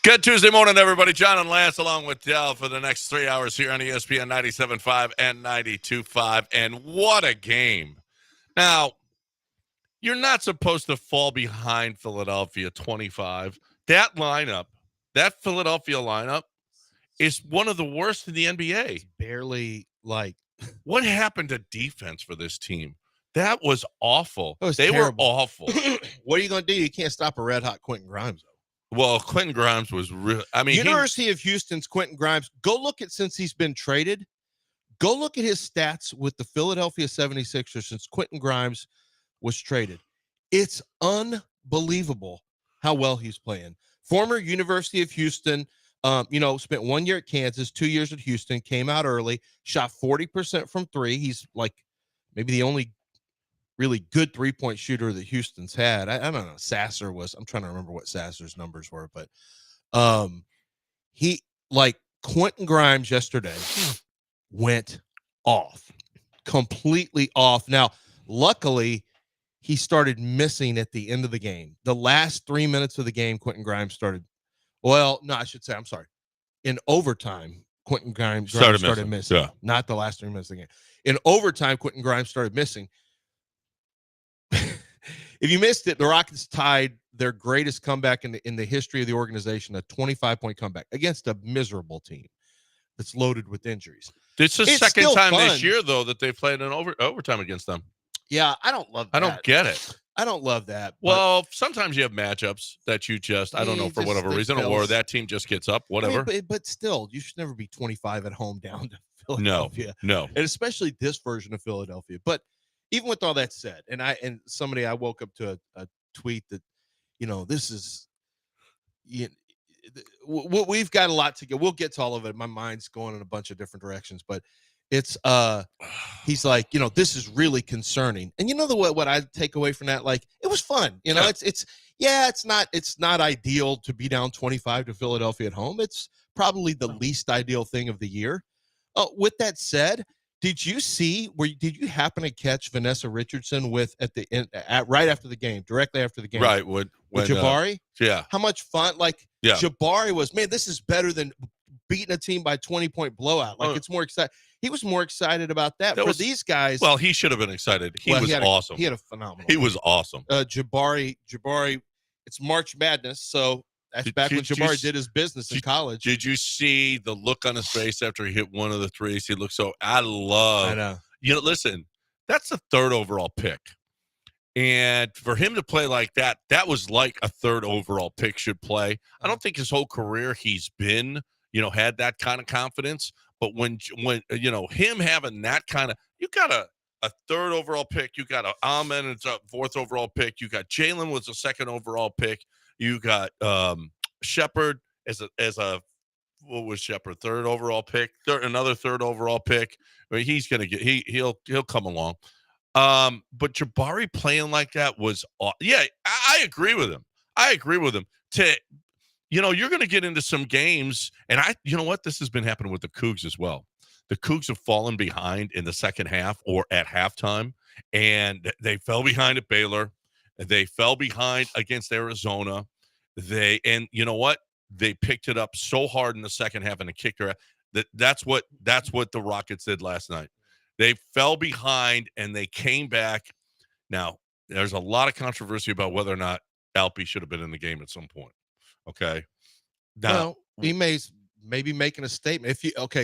Good Tuesday morning, everybody. John and Lance along with Dell for the next 3 hours here on ESPN 97.5 and 92.5. And what a game. Now, you're not supposed to fall behind Philadelphia 25. That lineup, that Philadelphia lineup, is one of the worst in the NBA. It's barely like. What happened to defense for this team? That was awful. They were awful. What are you going to do? You can't stop a red-hot Quentin Grimes, though. Well, Quentin Grimes was real. I mean, University of Houston's Quentin Grimes, go look at since he's been traded. Go look at his stats with the Philadelphia 76ers since Quentin Grimes was traded. It's unbelievable how well he's playing. Former University of Houston, spent 1 year at Kansas, 2 years at Houston, came out early, shot 40% from three. He's like maybe the only really good three-point shooter that Houston's had. I don't know. Sasser was. I'm trying to remember what Sasser's numbers were, but he like Quentin Grimes yesterday went off, completely off. Now, luckily, he started missing at the end of the game. The last 3 minutes of the game, Quentin Grimes started. Well, no, I should say, I'm sorry. In overtime, Quentin Grimes started missing. Yeah. Not the last 3 minutes of the game. In overtime, Quentin Grimes started missing. If you missed it, the Rockets tied their greatest comeback in the history of the organization, a 25-point comeback against a miserable team that's loaded with injuries. It's the second time this year, though, that they played in overtime against them. Yeah, I don't love that. I don't get it. I don't love that. Well, sometimes you have matchups that you just, I don't know, for whatever reason, or that team just gets up, whatever. I mean, but still, you should never be 25 at home down to Philadelphia. No. And especially this version of Philadelphia. But even with all that said, I woke up to a tweet that, this is, we've got a lot to get. We'll get to all of it. My mind's going in a bunch of different directions, but it's, he's like, this is really concerning. And what I take away from that, like, it was fun. It's not ideal to be down 25 to Philadelphia at home. It's probably the least ideal thing of the year. With that said, did you happen to catch Vanessa Richardson right after the game, directly after the game? Right. With Jabari? Yeah. How much fun? Jabari was, man, this is better than beating a team by 20-point blowout. It's more exciting. He was more excited about that. For these guys. Well, he should have been excited. He was awesome. He had a phenomenal He was awesome. Jabari, it's March Madness, so that's back when Jabari did his business in college. Did you see the look on his face after he hit one of the threes? He looked so. I know. Listen, that's the third overall pick, and for him to play like that, that was like a third overall pick should play. I don't think his whole career he's been, had that kind of confidence. But when him having that kind of, you got a third overall pick, you got Ahmed, it's a fourth overall pick, you got Jalen was a second overall pick. You got Shepard as a what was Shepard, third overall pick, another third overall pick. I mean, he's gonna get he'll come along. But Jabari playing like that was I agree with him. You're gonna get into some games, and this has been happening with the Cougs as well. The Cougs have fallen behind in the second half or at halftime, and they fell behind at Baylor. They fell behind against Arizona. You know what? They picked it up so hard in the second half and they kicked her. That's what the Rockets did last night. They fell behind and they came back. Now, there's a lot of controversy about whether or not Alpi should have been in the game at some point. Okay. Now, he maybe making a statement.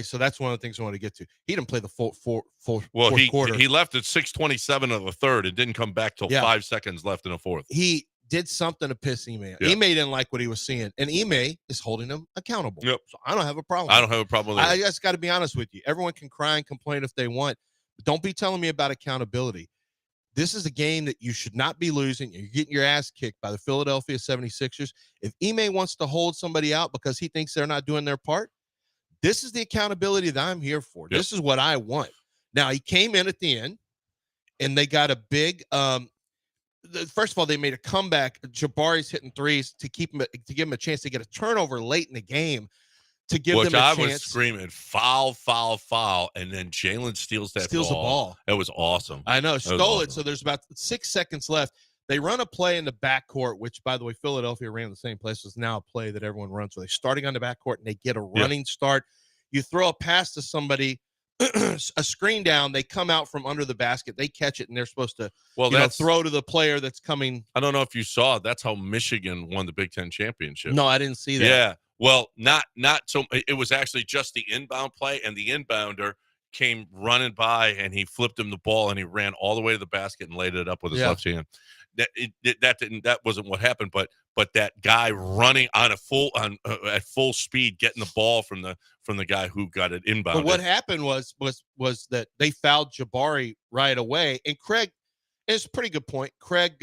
So that's one of the things I want to get to. He didn't play the fourth quarter. He left at 6:27 of the third. It didn't come back till 5 seconds left in the fourth. He did something to piss Ime. Yeah. Ime didn't like what he was seeing, and Ime is holding him accountable. Yep. So I don't have a problem. I don't have a problem with that. I just got to be honest with you. Everyone can cry and complain if they want, but don't be telling me about accountability. This is a game that you should not be losing. You're getting your ass kicked by the Philadelphia 76ers. If Ime wants to hold somebody out because he thinks they're not doing their part, this is the accountability that I'm here for. Yep. This is what I want. Now, he came in at the end, and they got a big first of all, they made a comeback. Jabari's hitting threes to give him a chance to get a turnover late in the game to give them a chance. Which I was screaming, foul, foul, foul, and then Jalen steals the ball. It was awesome. I know, stole it. So there's about 6 seconds left. They run a play in the backcourt, which, by the way, Philadelphia ran the same place. Is now a play that everyone runs. Where they're starting on the backcourt and they get a running start. You throw a pass to somebody, a screen down. They come out from under the basket. They catch it, and they're supposed to throw to the player that's coming. I don't know if you saw. That's how Michigan won the Big Ten championship. No, I didn't see that. Yeah. Well, not so. It was actually just the inbound play, and the inbounder came running by, and he flipped him the ball, and he ran all the way to the basket and laid it up with his left hand. That wasn't what happened, but that guy running on at full speed, getting the ball from the guy who got it inbound. But what happened was that they fouled Jabari right away, and Craig. It's a pretty good point. Craig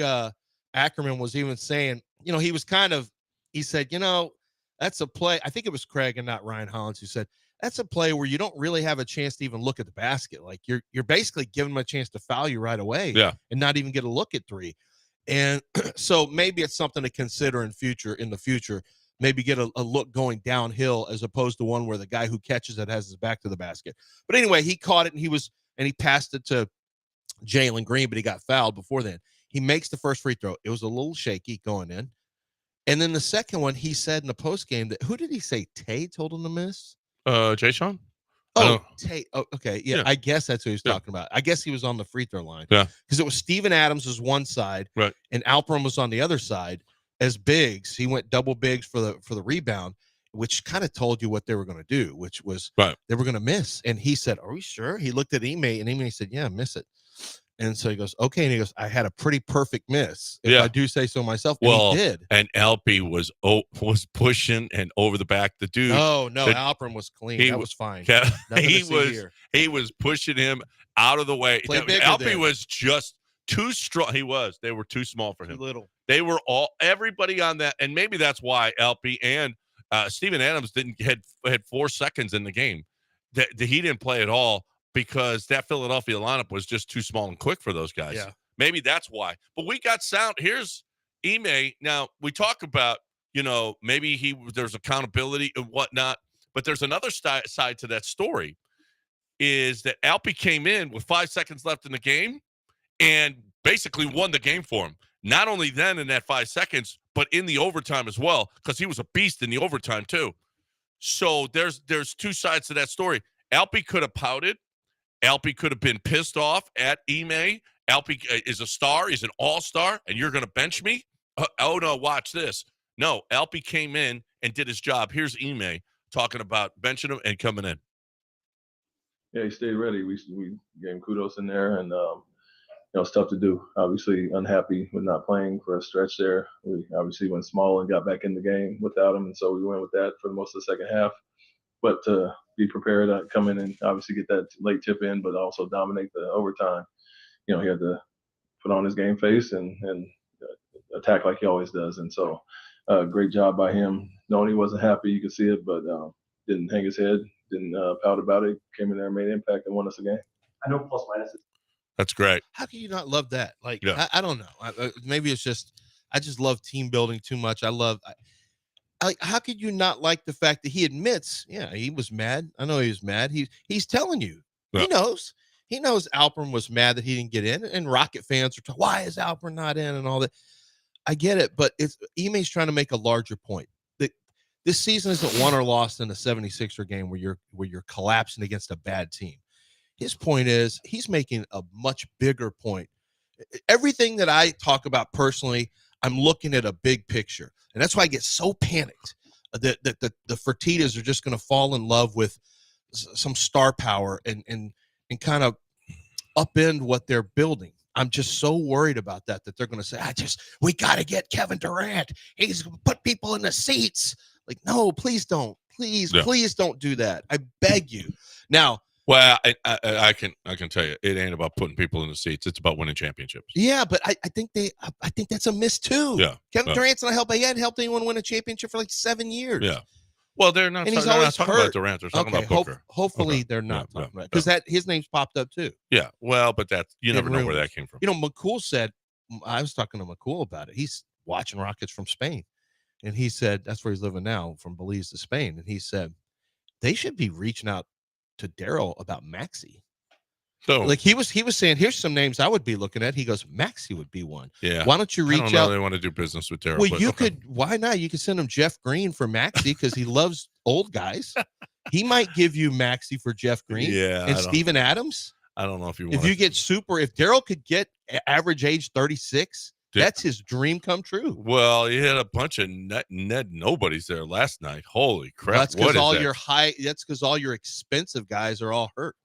Ackerman was even saying, he said, that's a play. I think it was Craig and not Ryan Hollins who said that's a play where you don't really have a chance to even look at the basket. Like you're basically giving them a chance to foul you right away, and not even get a look at three. And so maybe it's something to consider in the future. Maybe get a look going downhill as opposed to one where the guy who catches it has his back to the basket. But anyway, he caught it and he passed it to Jalen Green, but he got fouled before then. He makes the first free throw. It was a little shaky going in. And then the second one, he said in the postgame that, who did he say Tay told him to miss? Jay Sean? Oh, Tay. Oh, okay. Yeah, I guess that's who he's talking about. I guess he was on the free throw line. Yeah. Because it was Steven Adams was one side, right, and Alperin was on the other side as bigs. He went double bigs for the rebound, which kind of told you what they were going to do, which was they were going to miss. And he said, "Are we sure?" He looked at Ime, and Ime said, "Yeah, miss it." And so he goes, "Okay." And he goes, "I had a pretty perfect miss, if I do say so myself." And he did. And Alpe was pushing and over the back. The dude. Oh, no. Alperin was clean. That was fine. He was pushing him out of the way. Alpe was just too strong. They were too small for him. Too little. They were everybody on that. And maybe that's why Alpe and Steven Adams had 4 seconds in the game. He didn't play at all. Because that Philadelphia lineup was just too small and quick for those guys. Yeah. Maybe that's why. But we got sound. Here's Ime. Now, we talk about, maybe there's accountability and whatnot. But there's another side to that story, is that Alpe came in with 5 seconds left in the game and basically won the game for him. Not only then in that 5 seconds, but in the overtime as well, because he was a beast in the overtime too. So there's two sides to that story. Alpe could have pouted. Alpe could have been pissed off at Ime. Alpe is a star. He's an all-star, and you're going to bench me? Oh, no, watch this. No, Alpe came in and did his job. Here's Ime talking about benching him and coming in. Yeah, he stayed ready. We gave him kudos in there, and it's tough to do. Obviously, unhappy with not playing for a stretch there. We obviously went small and got back in the game without him, and so we went with that for most of the second half. But to be prepared, come in and obviously get that late tip in, but also dominate the overtime. He had to put on his game face and attack like he always does. And so great job by him. Knowing he wasn't happy, you could see it, but didn't hang his head, didn't pout about it, came in there and made impact and won us a game. I know plus minus. That's great. How can you not love that? Like, I don't know. Maybe it's just, I just love team building too much. How could you not like the fact that he admits, he was mad. I know he was mad. He's telling you. Yeah. He knows Alperin was mad that he didn't get in, and Rocket fans are why is Alperin not in and all that. I get it, but Ime's trying to make a larger point. That this season isn't won or lost in a 76er game where you're collapsing against a bad team. His point is he's making a much bigger point. Everything that I talk about personally, I'm looking at a big picture. And that's why I get so panicked that the Fertittas are just going to fall in love with some star power and kind of upend what they're building. I'm just so worried about that they're going to say, we got to get Kevin Durant. He's going to put people in the seats. Like, no, please don't. Please don't do that. I beg you. Now, well, I can tell you, it ain't about putting people in the seats. It's about winning championships. Yeah, but I think that's a miss too. Yeah, Kevin Durant's not helping. He hadn't helped anyone win a championship for like 7 years. Yeah. Well, they're not. And they're not talking about Durant. They're talking about Booker. Hopefully, they're not talking about because his name's popped up too. Yeah. Well, but you never know where that came from. McCool said. I was talking to McCool about it. He's watching Rockets from Spain, and he said that's where he's living now, from Belize to Spain. And he said they should be reaching out to Daryl about Maxey. So, like he was saying, here's some names I would be looking at. He goes, Maxey would be one. yeah. Why don't you reach I don't know out? they want to do business with Daryl. Well, you could. Why not? You could send him Jeff Green for Maxey because he loves old guys. He might give you Maxey for Jeff Green. Yeah, and Steven Adams. I don't know if if you get if Daryl could get average age 36, that's his dream come true. Well, he had a bunch of net nobodies there last night. Holy crap! Well, that's because That's because all your expensive guys are all hurt.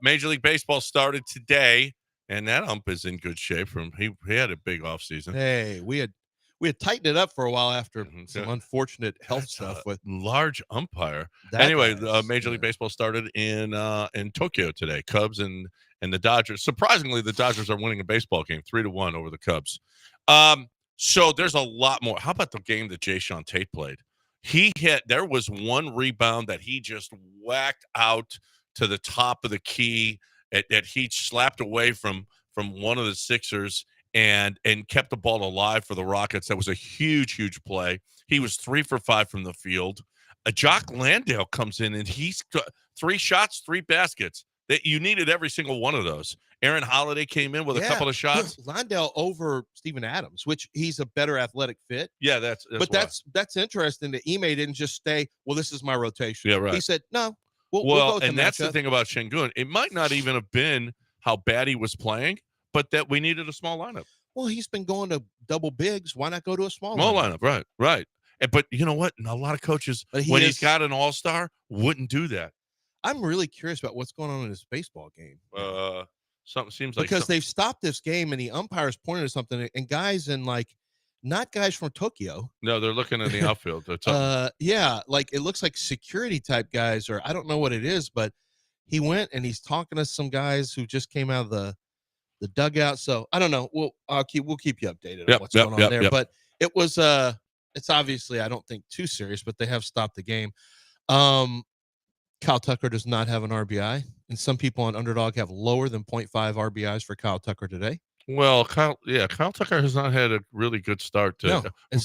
Major League Baseball started today, and that ump is in good shape. He had a big offseason. Hey, we had tightened it up for a while after some unfortunate health stuff with large umpire. Anyway, Major League Baseball started in Tokyo today. Cubs and the Dodgers. Surprisingly, the Dodgers are winning a baseball game 3-1 over the Cubs. So there's a lot more. How about the game that Jayshawn Tate played? There was one rebound that he just whacked out to the top of the key that he slapped away from one of the Sixers and kept the ball alive for the Rockets. That was a huge play. He was 3 for 5 from the field. Jock Landale comes in and he's 3 shots, 3 baskets. That you needed every single one of those. Aaron Holiday came in with a couple of shots. Landale over Steven Adams, which he's a better athletic fit. Yeah, that's interesting that Ime didn't just stay, well, this is my rotation. Yeah, right. He said, no, we'll go and that's the thing about Şengün. It might not even have been how bad he was playing, but that we needed a small lineup. Well, he's been going to double bigs. Why not go to a small lineup? Right. But you know what? A lot of coaches, he's got an all-star, wouldn't do that. I'm really curious about what's going on in this baseball game. Something seems like because they've stopped this game and the umpires pointed to something, and guys not guys from Tokyo. No, they're looking in the outfield. Yeah, like it looks like security type guys, or I don't know what it is, but he went and he's talking to some guys who just came out of the dugout. So I don't know. We'll keep you updated on what's going on there. But it was it's obviously, I don't think too serious, but they have stopped the game. Kyle Tucker does not have an RBI, and some people on Underdog have lower than 0.5 RBIs for Kyle Tucker today. Well, Kyle Tucker has not had a really good start to end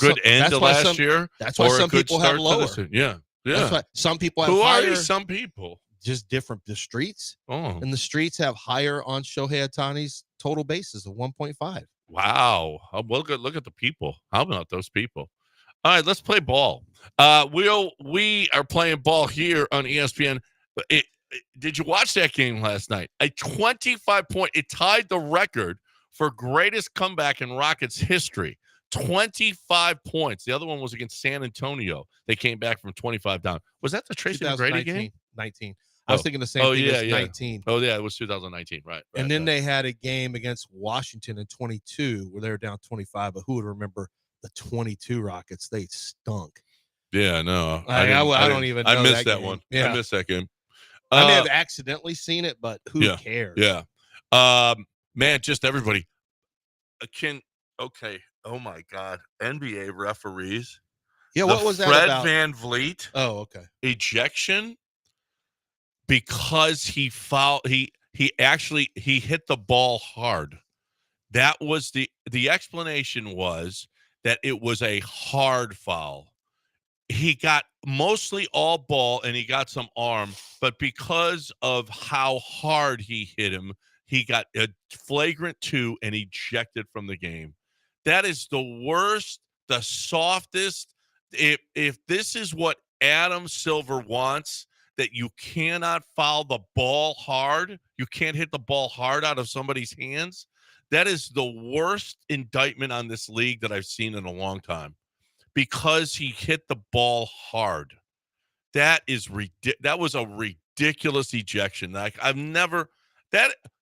to last year. That's why some people have lower. Yeah. That's why some people have Who higher. Are these some people? Just different. The streets. Oh. And the streets have higher on Shohei Ohtani's total bases of 1.5. Wow. Well, look at the people. How about those people? All right, let's play ball. We are playing ball here on ESPN. Did you watch that game last night? A 25-point. It tied the record for greatest comeback in Rockets history. 25 points. The other one was against San Antonio. They came back from 25 down. Was that the Tracy McGrady game? 19. I was thinking the same thing as 19. Oh, yeah, it was 2019, right. And then they had a game against Washington in 22 where they were down 25, but who would remember the 22 Rockets? They stunk. Yeah, no. I don't even know. I missed that one. Yeah. I missed that game. I may have accidentally seen it, but who cares? Yeah. Man, just everybody. Oh, my God. NBA referees. Yeah, what was that about? Fred VanVleet. Oh, okay. Ejection because he fouled. He hit the ball hard. That was the explanation was that it was a hard foul. He got mostly all ball and he got some arm, but because of how hard he hit him, he got a flagrant 2 and ejected from the game. That is the worst, the softest. If this is what Adam Silver wants, that you cannot foul the ball hard, you can't hit the ball hard out of somebody's hands, that is the worst indictment on this league that I've seen in a long time. Because he hit the ball hard. That was a ridiculous ejection.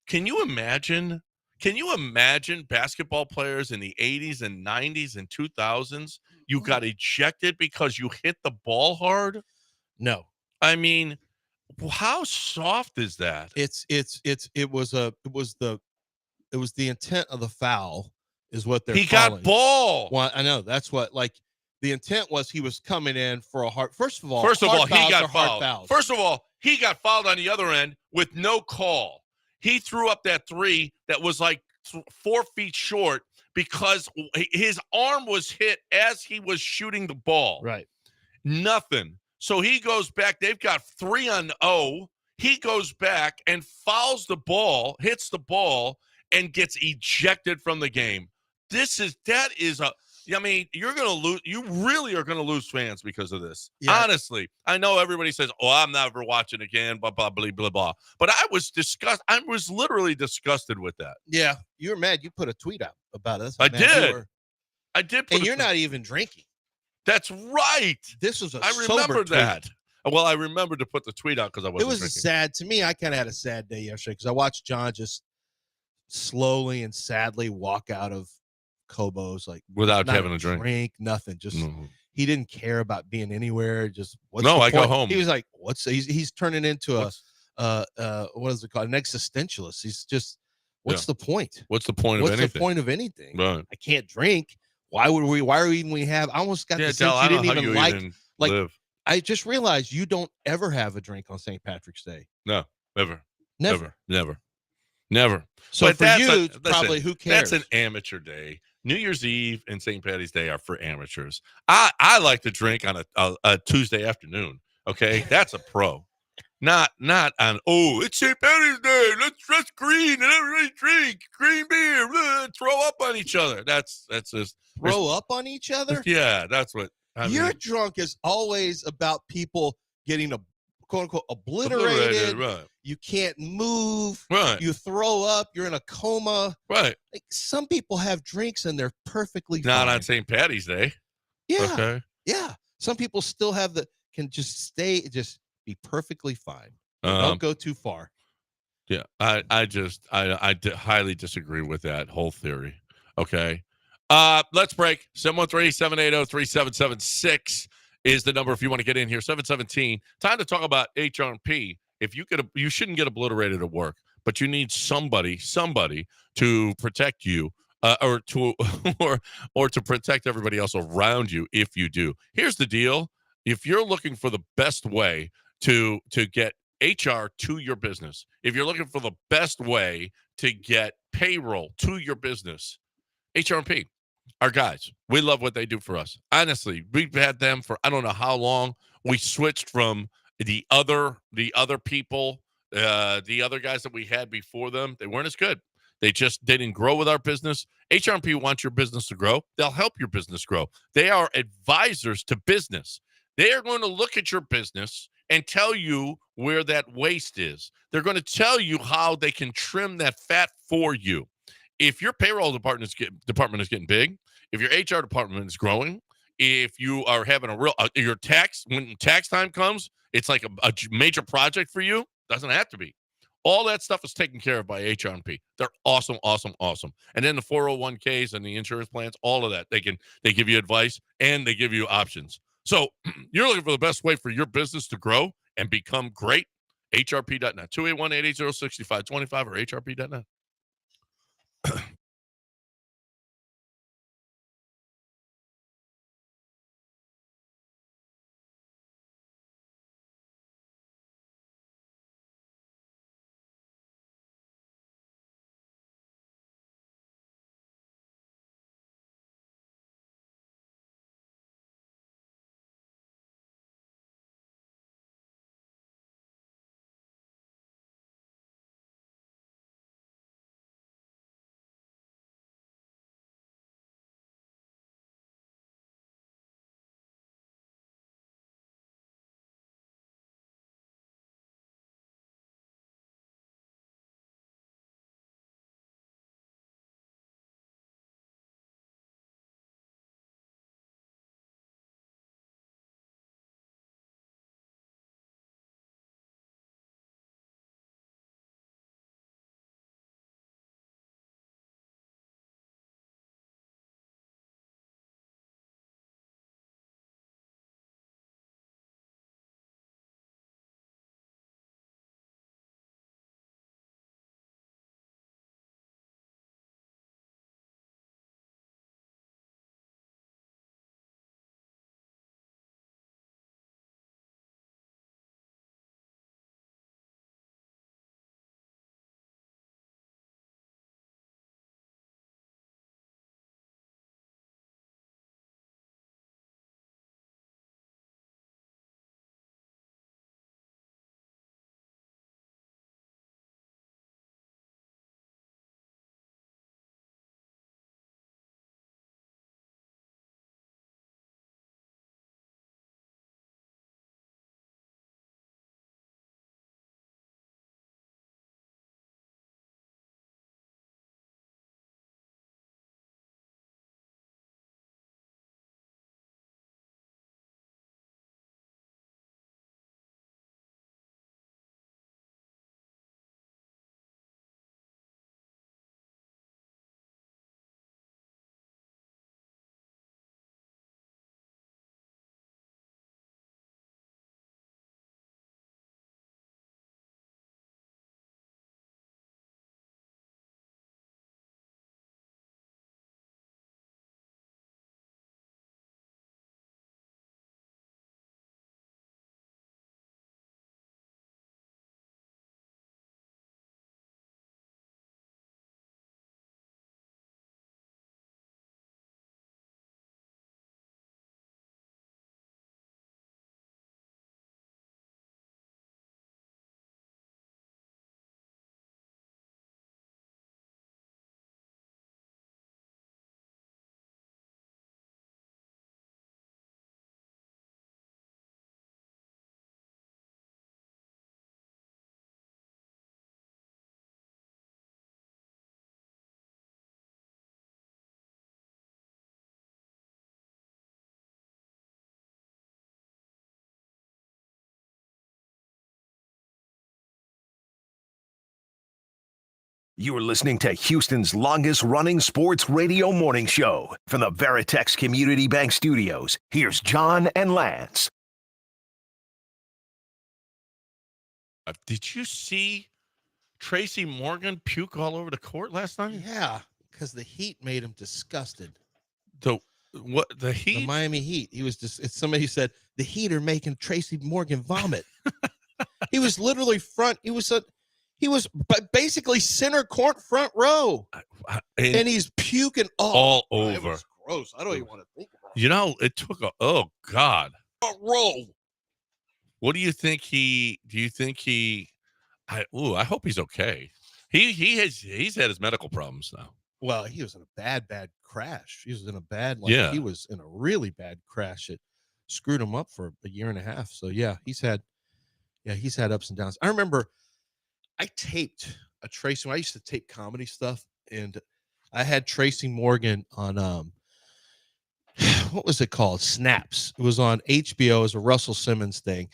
Can you imagine basketball players in the 80s and 90s and 2000s? You got ejected because you hit the ball hard? No. I mean, how soft is that? It was the intent of the foul is what they're calling. Got ball. Well, I know that's what the intent was. He was coming in for a hard. First of all, he got fouled. First of all, he got fouled on the other end with no call. He threw up that 3 that was like 4 feet short because his arm was hit as he was shooting the ball. Right. Nothing. So he goes back. They've got 3-0. He goes back and fouls the ball, hits the ball, and gets ejected from the game. I mean, you're going to lose. You really are going to lose fans because of this. Yeah. Honestly, I know everybody says, "Oh, I'm never watching again." Blah blah blah blah blah. But I was disgusted. I was literally disgusted with that. Yeah, you were mad. You put a tweet out about us. I did. I did. And you're not even drinking. That's right. This was I remember that. Well, I remembered to put the tweet out because I wasn't. It was drinking. sad to me. I kind of had a sad day yesterday because I watched John just slowly and sadly walk out of Kobo's, like without having a drink, nothing. Just he didn't care about being anywhere. Just I go home. He was like, he's turning into what is it called? An existentialist. He's just what's the point? What's the point of anything? What's the point of anything? Right. I can't drink. Why would we? Why are we even? We have. I almost got the sense you didn't even like. Live. I just realized you don't ever have a drink on St. Patrick's Day. No, never. So but for you, probably who cares? That's an amateur day. New Year's Eve and St. Patty's Day are for amateurs. I like to drink on a Tuesday afternoon. Okay, that's a pro. Not on. Oh, it's St. Patty's Day. Let's dress green and everybody drink green beer. Throw up on each other. That's just throw up on each other. Yeah, that's what. Your drunk is always about people getting a quote unquote obliterated. Right. You can't move. Right. You throw up. You're in a coma. Right. Like some people have drinks and they're perfectly not fine. On St. Patty's Day. Yeah. Okay. Yeah. Some people still can just be perfectly fine. Don't go too far. Yeah. I highly disagree with that whole theory. Okay. Let's break. 713-780-3776 is the number if you want to get in here. 717. Time to talk about HRP. If you shouldn't get obliterated at work, but you need somebody to protect you, or to protect everybody else around you. If you do, here's the deal: if you're looking for the best way to get HR to your business, if you're looking for the best way to get payroll to your business, HRP. Our guys, we love what they do for us. Honestly, we've had them for I don't know how long. We switched from the other people, the other guys that we had before them. They weren't as good. They didn't grow with our business. HRP wants your business to grow. They'll help your business grow. They are advisors to business. They are going to look at your business and tell you where that waste is. They're going to tell you how they can trim that fat for you. If your payroll department is getting big, if your HR department is growing, if you are having when tax time comes, it's like a major project for you. Doesn't have to be. All that stuff is taken care of by HRP. They're awesome. And then the 401ks and the insurance plans, all of that, they give you advice and they give you options. So you're looking for the best way for your business to grow and become great. HRP.net, 281-880-6525 or HRP.net. You're listening to Houston's longest-running sports radio morning show. From the Veritex Community Bank Studios, here's John and Lance. Did you see Tracy Morgan puke all over the court last night? Yeah, because the Heat made him disgusted. The Heat? The Miami Heat. He was just. Somebody said the Heat are making Tracy Morgan vomit. He was literally front. He was basically center court front row, and he's puking all over. It was gross. I don't even want to think about it. You know, it took a God. Roll. What do you think he? Do you think he? I hope he's okay. He's had his medical problems now. Well, he was in a bad crash. He was in a bad He was in a really bad crash. It screwed him up for a year and a half. So he's had ups and downs. I remember I taped a Tracy. I used to tape comedy stuff, and I had Tracy Morgan on what was it called? Snaps. It was on HBO. It was a Russell Simmons thing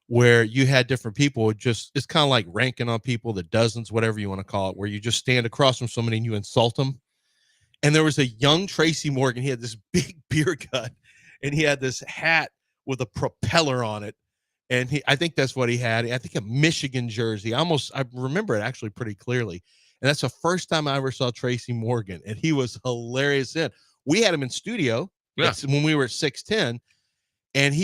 where you had different people. It's kind of like ranking on people, the dozens, whatever you want to call it, where you just stand across from somebody and you insult them. And there was a young Tracy Morgan. He had this big beer gut, and he had this hat with a propeller on it. And I think that's what he had. I think a Michigan jersey. I remember it actually pretty clearly. And that's the first time I ever saw Tracy Morgan. And he was hilarious. We had him in studio when we were at 610. And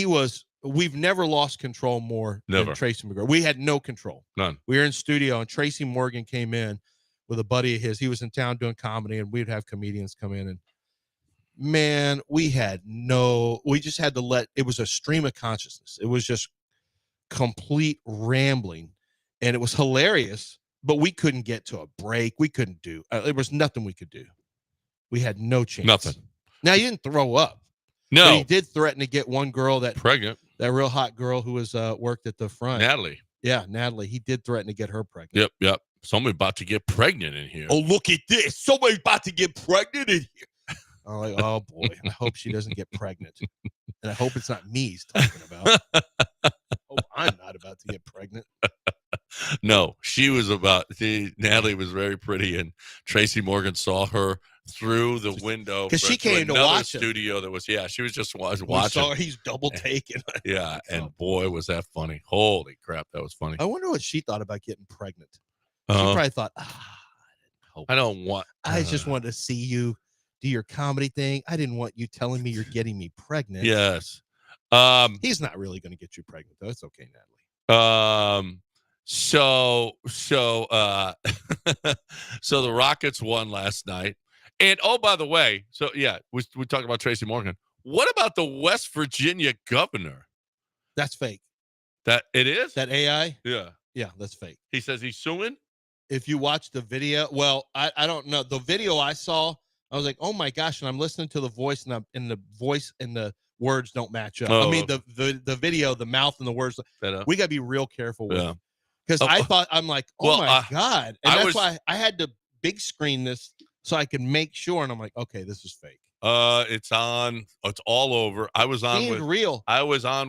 we've never lost control more than Tracy Morgan. We had no control. None. We were in studio, and Tracy Morgan came in with a buddy of his. He was in town doing comedy, and we'd have comedians come in. And man, we just had to it was a stream of consciousness. It was just complete rambling, and it was hilarious, but we couldn't get to a break. We couldn't do there was nothing we could do. We had no chance. Nothing. Now, he didn't throw up. No. But he did threaten to get one girl pregnant, that real hot girl who was worked at the front, Natalie. Yeah, Natalie. He did threaten to get her pregnant. Yep. Somebody about to get pregnant in here. Oh, look at this. Somebody's about to get pregnant in here. I'm like, oh boy, I hope she doesn't get pregnant. And I hope it's not me he's talking about. Hope I'm not about to get pregnant. No, Natalie was very pretty, and Tracy Morgan saw her through the window because she came to watch studio that was she was just watching. Saw he's double taking. And boy, was that funny. Holy crap, that was funny. I wonder what she thought about getting pregnant. She probably thought, I just wanted to see you do your comedy thing. I didn't want you telling me you're getting me pregnant. Yes. He's not really going to get you pregnant, though. It's okay, Natalie. So the Rockets won last night. And by the way, we talked about Tracy Morgan. What about the West Virginia governor? That's fake. That it is? That AI? Yeah. Yeah, that's fake. He says he's suing? If you watch the video, well, I don't know. The video I saw, I was like, oh my gosh, and I'm listening to the voice, and the voice and the words don't match up. I mean, the video, the mouth and the words. We got to be real careful with it. Because I'm like, my God. And that's why I had to big screen this so I could make sure. And I'm like, okay, this is fake. It's on. It's all over. I was on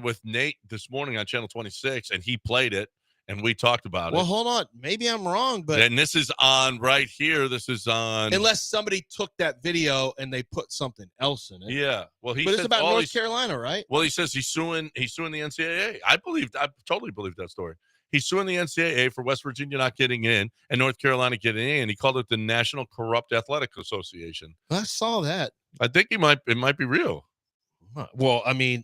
with Nate this morning on Channel 26, and he played it, and we talked about it. Well, hold on. Maybe I'm wrong, but and this is on right here. This is on. Unless somebody took that video and they put something else in it. Yeah. Well, but it's about North Carolina, right? Well, he says he's suing the NCAA. I totally believe that story. He's suing the NCAA for West Virginia not getting in and North Carolina getting in. He called it the National Corrupt Athletic Association. I saw that. I think it might be real. Well, I mean,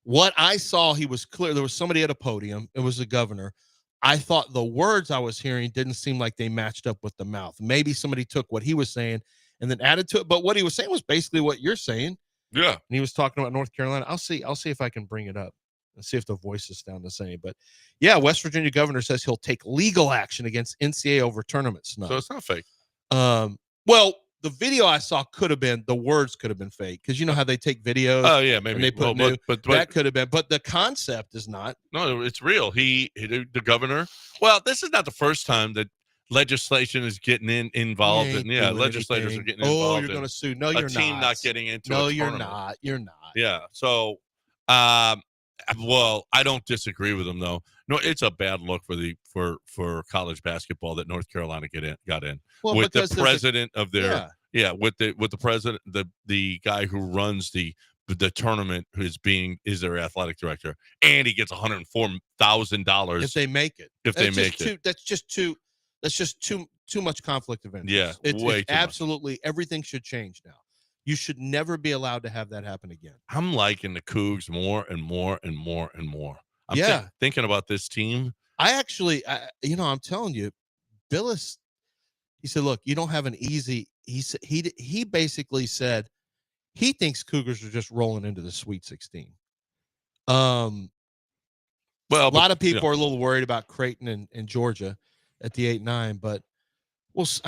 what I saw, he was clear. There was somebody at a podium. It was the governor. I thought the words I was hearing didn't seem like they matched up with the mouth. Maybe somebody took what he was saying and then added to it. But what he was saying was basically what you're saying. Yeah. And he was talking about North Carolina. I'll see if I can bring it up and see if the voices sound the same. But yeah, West Virginia governor says he'll take legal action against NCAA over tournament snub. So it's not fake. Well, the video I saw the words could have been fake, because you know how they take videos. Oh yeah, maybe and they put but that could have been, but the concept is not. No, it's real. The governor. Well, this is not the first time that legislation is getting involved. Legislators are getting involved. Oh, you're going to sue? No, you're not. A team not getting into. No, a you're tournament. not. You're not. Yeah. So, well, I don't disagree with him though. No, it's a bad look for college basketball that North Carolina got in with the president of their with the president the guy who runs the tournament is their athletic director, and he gets $104,000 if they make it. That's just too much conflict of interest. Yeah, it's absolutely much. Everything should change now. You should never be allowed to have that happen again. I'm liking the Cougs more and more and more and more. I'm thinking about this team. I'm telling you, Billis, he said, look, you don't have an easy, he basically said he thinks Cougars are just rolling into the Sweet 16. A lot of people are a little worried about Creighton and Georgia at the 8-9, but we'll see.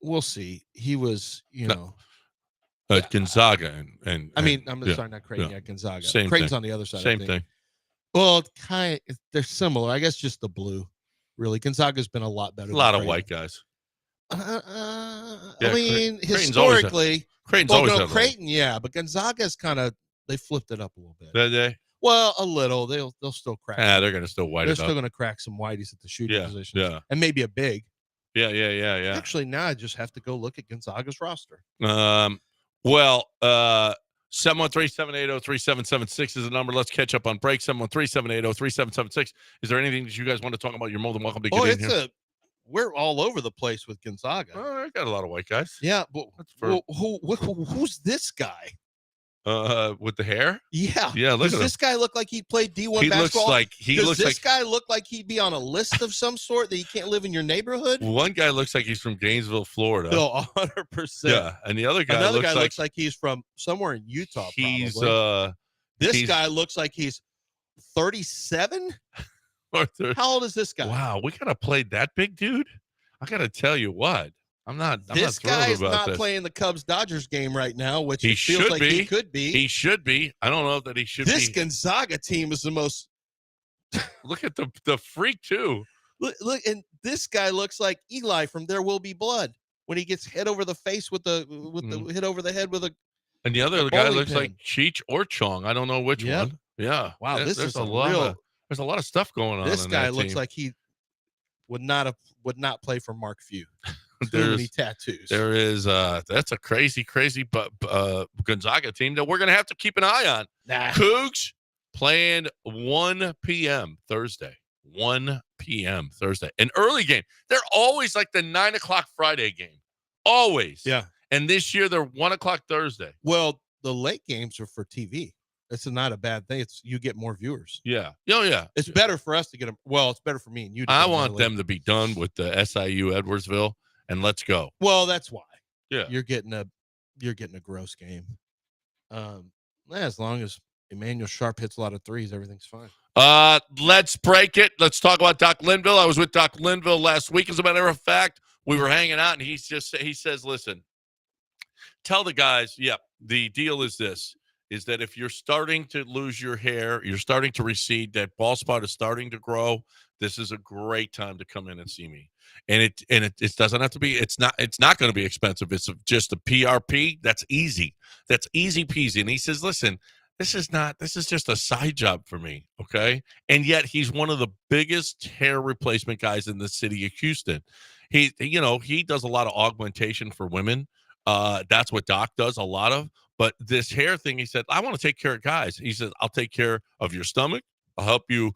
We'll see. He was, Gonzaga and I'm sorry, not Creighton, Gonzaga. Same Creighton's thing. on the other side. Same thing. Well, they're similar. I guess just the blue, really. Gonzaga's been a lot better. A lot of white guys. Historically, Creighton's always Creighton, but Gonzaga's they flipped it up a little bit. Did they? Well, a little. They'll still crack. They're going to still white it up. They're still going to crack some whiteys at the shooting position. Yeah. And maybe a big. Yeah. Actually, now I just have to go look at Gonzaga's roster. 713-780-3776 is the number. Let's catch up on break. 713-780-3776. Is there anything that you guys want to talk about? You're more than welcome to get in here. We're all over the place with Gonzaga. I got a lot of white guys. Yeah, but who's this guy? With the hair? Yeah. Look Does this guy look like he played D1 basketball? Does this guy look like he'd be on a list of some sort that you can't live in your neighborhood? One guy looks like he's from Gainesville, Florida. No, 100%. Yeah, and the other guy looks like he's from somewhere in Utah. He's this guy looks like he's 37. How old is this guy? Wow, we gotta play that big dude. I gotta tell you what. This guy's not playing the Cubs-Dodgers game right now, which he feels like he could be. He should be. I don't know that he should be. This Gonzaga team is the most. Look at the freak too. Look, and this guy looks like Eli from There Will Be Blood when he gets hit over the face with the hit over the head with a. And the other guy looks like Cheech or Chong. I don't know which one. Yeah. Wow. There's a lot of stuff going on. This guy looks like he would not play for Mark Few. Too many tattoos. There is that's a crazy Gonzaga team that we're gonna have to keep an eye on. Cougs playing 1 p.m. Thursday. 1 p.m. Thursday. An early game. They're always like the 9 o'clock Friday game. Always. Yeah. And this year they're 1 o'clock Thursday. Well, the late games are for TV. It's not a bad thing. You get more viewers. Yeah. Oh, yeah. It's better for us to get them. Well, it's better for me and you. I want them to be done with the SIU Edwardsville. And let's go. Well, that's why. Yeah, you're getting a gross game. As long as Emmanuel Sharp hits a lot of threes, everything's fine. Let's break it. Let's talk about Doc Linville. I was with Doc Linville last week. As a matter of fact, we were hanging out, and he says, "Listen, tell the guys. The deal is this: is that if you're starting to lose your hair, you're starting to recede, that bald spot is starting to grow. This is a great time to come in and see me." And it doesn't have to be. It's not going to be expensive. It's just a PRP. That's easy. That's easy peasy. And he says, "Listen, this is just a side job for me." Okay. And yet he's one of the biggest hair replacement guys in the city of Houston. He does a lot of augmentation for women. That's what Doc does a lot of. But this hair thing, he said, I want to take care of guys. He says, I'll take care of your stomach. I'll help you,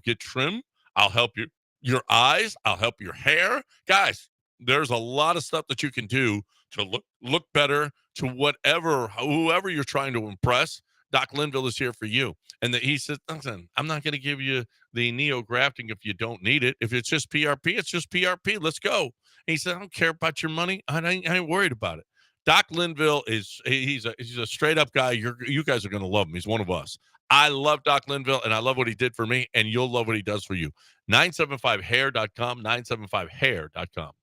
get trim. I'll help you. Your eyes, I'll help your hair. Guys, there's a lot of stuff that you can do to look better to whoever you're trying to impress. Doc Linville is here for you. And he says, listen, I'm not going to give you the neo grafting if you don't need it. If it's just PRP, it's just PRP. Let's go. And he said, I don't care about your money. I ain't worried about it. Doc Linville he's a straight up guy. You guys are going to love him. He's one of us. I love Doc Linville, and I love what he did for me, and you'll love what he does for you. 975hair.com, 975hair.com.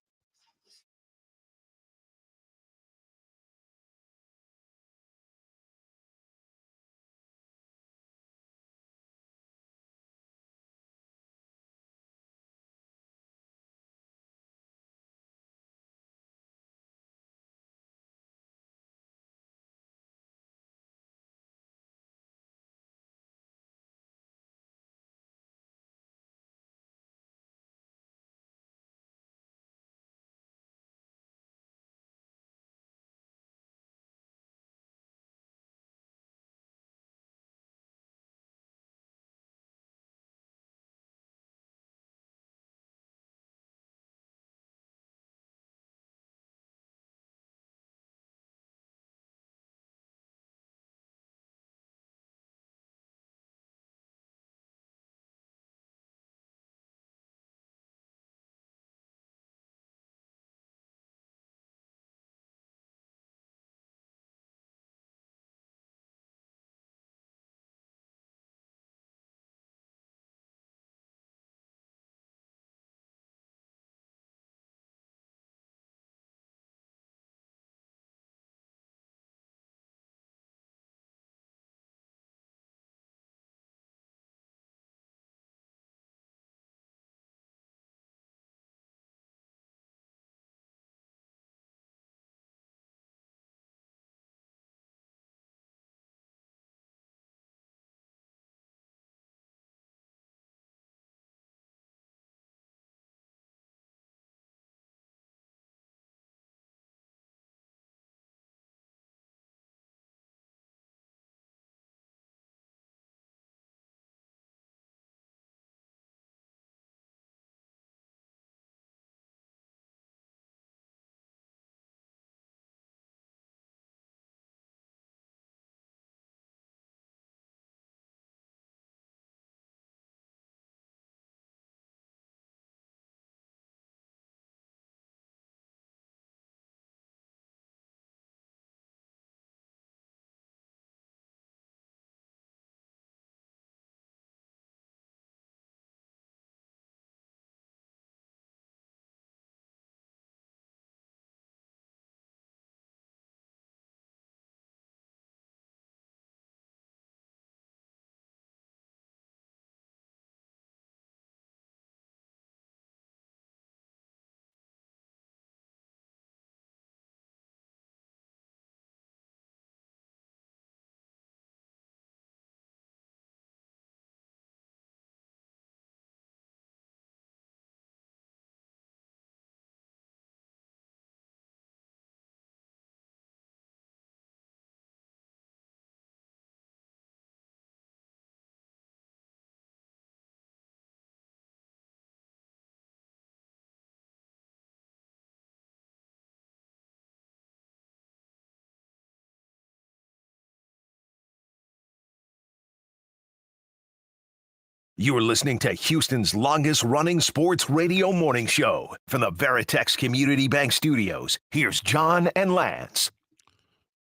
You're listening to Houston's longest-running sports radio morning show. From the Veritex Community Bank Studios, here's John and Lance.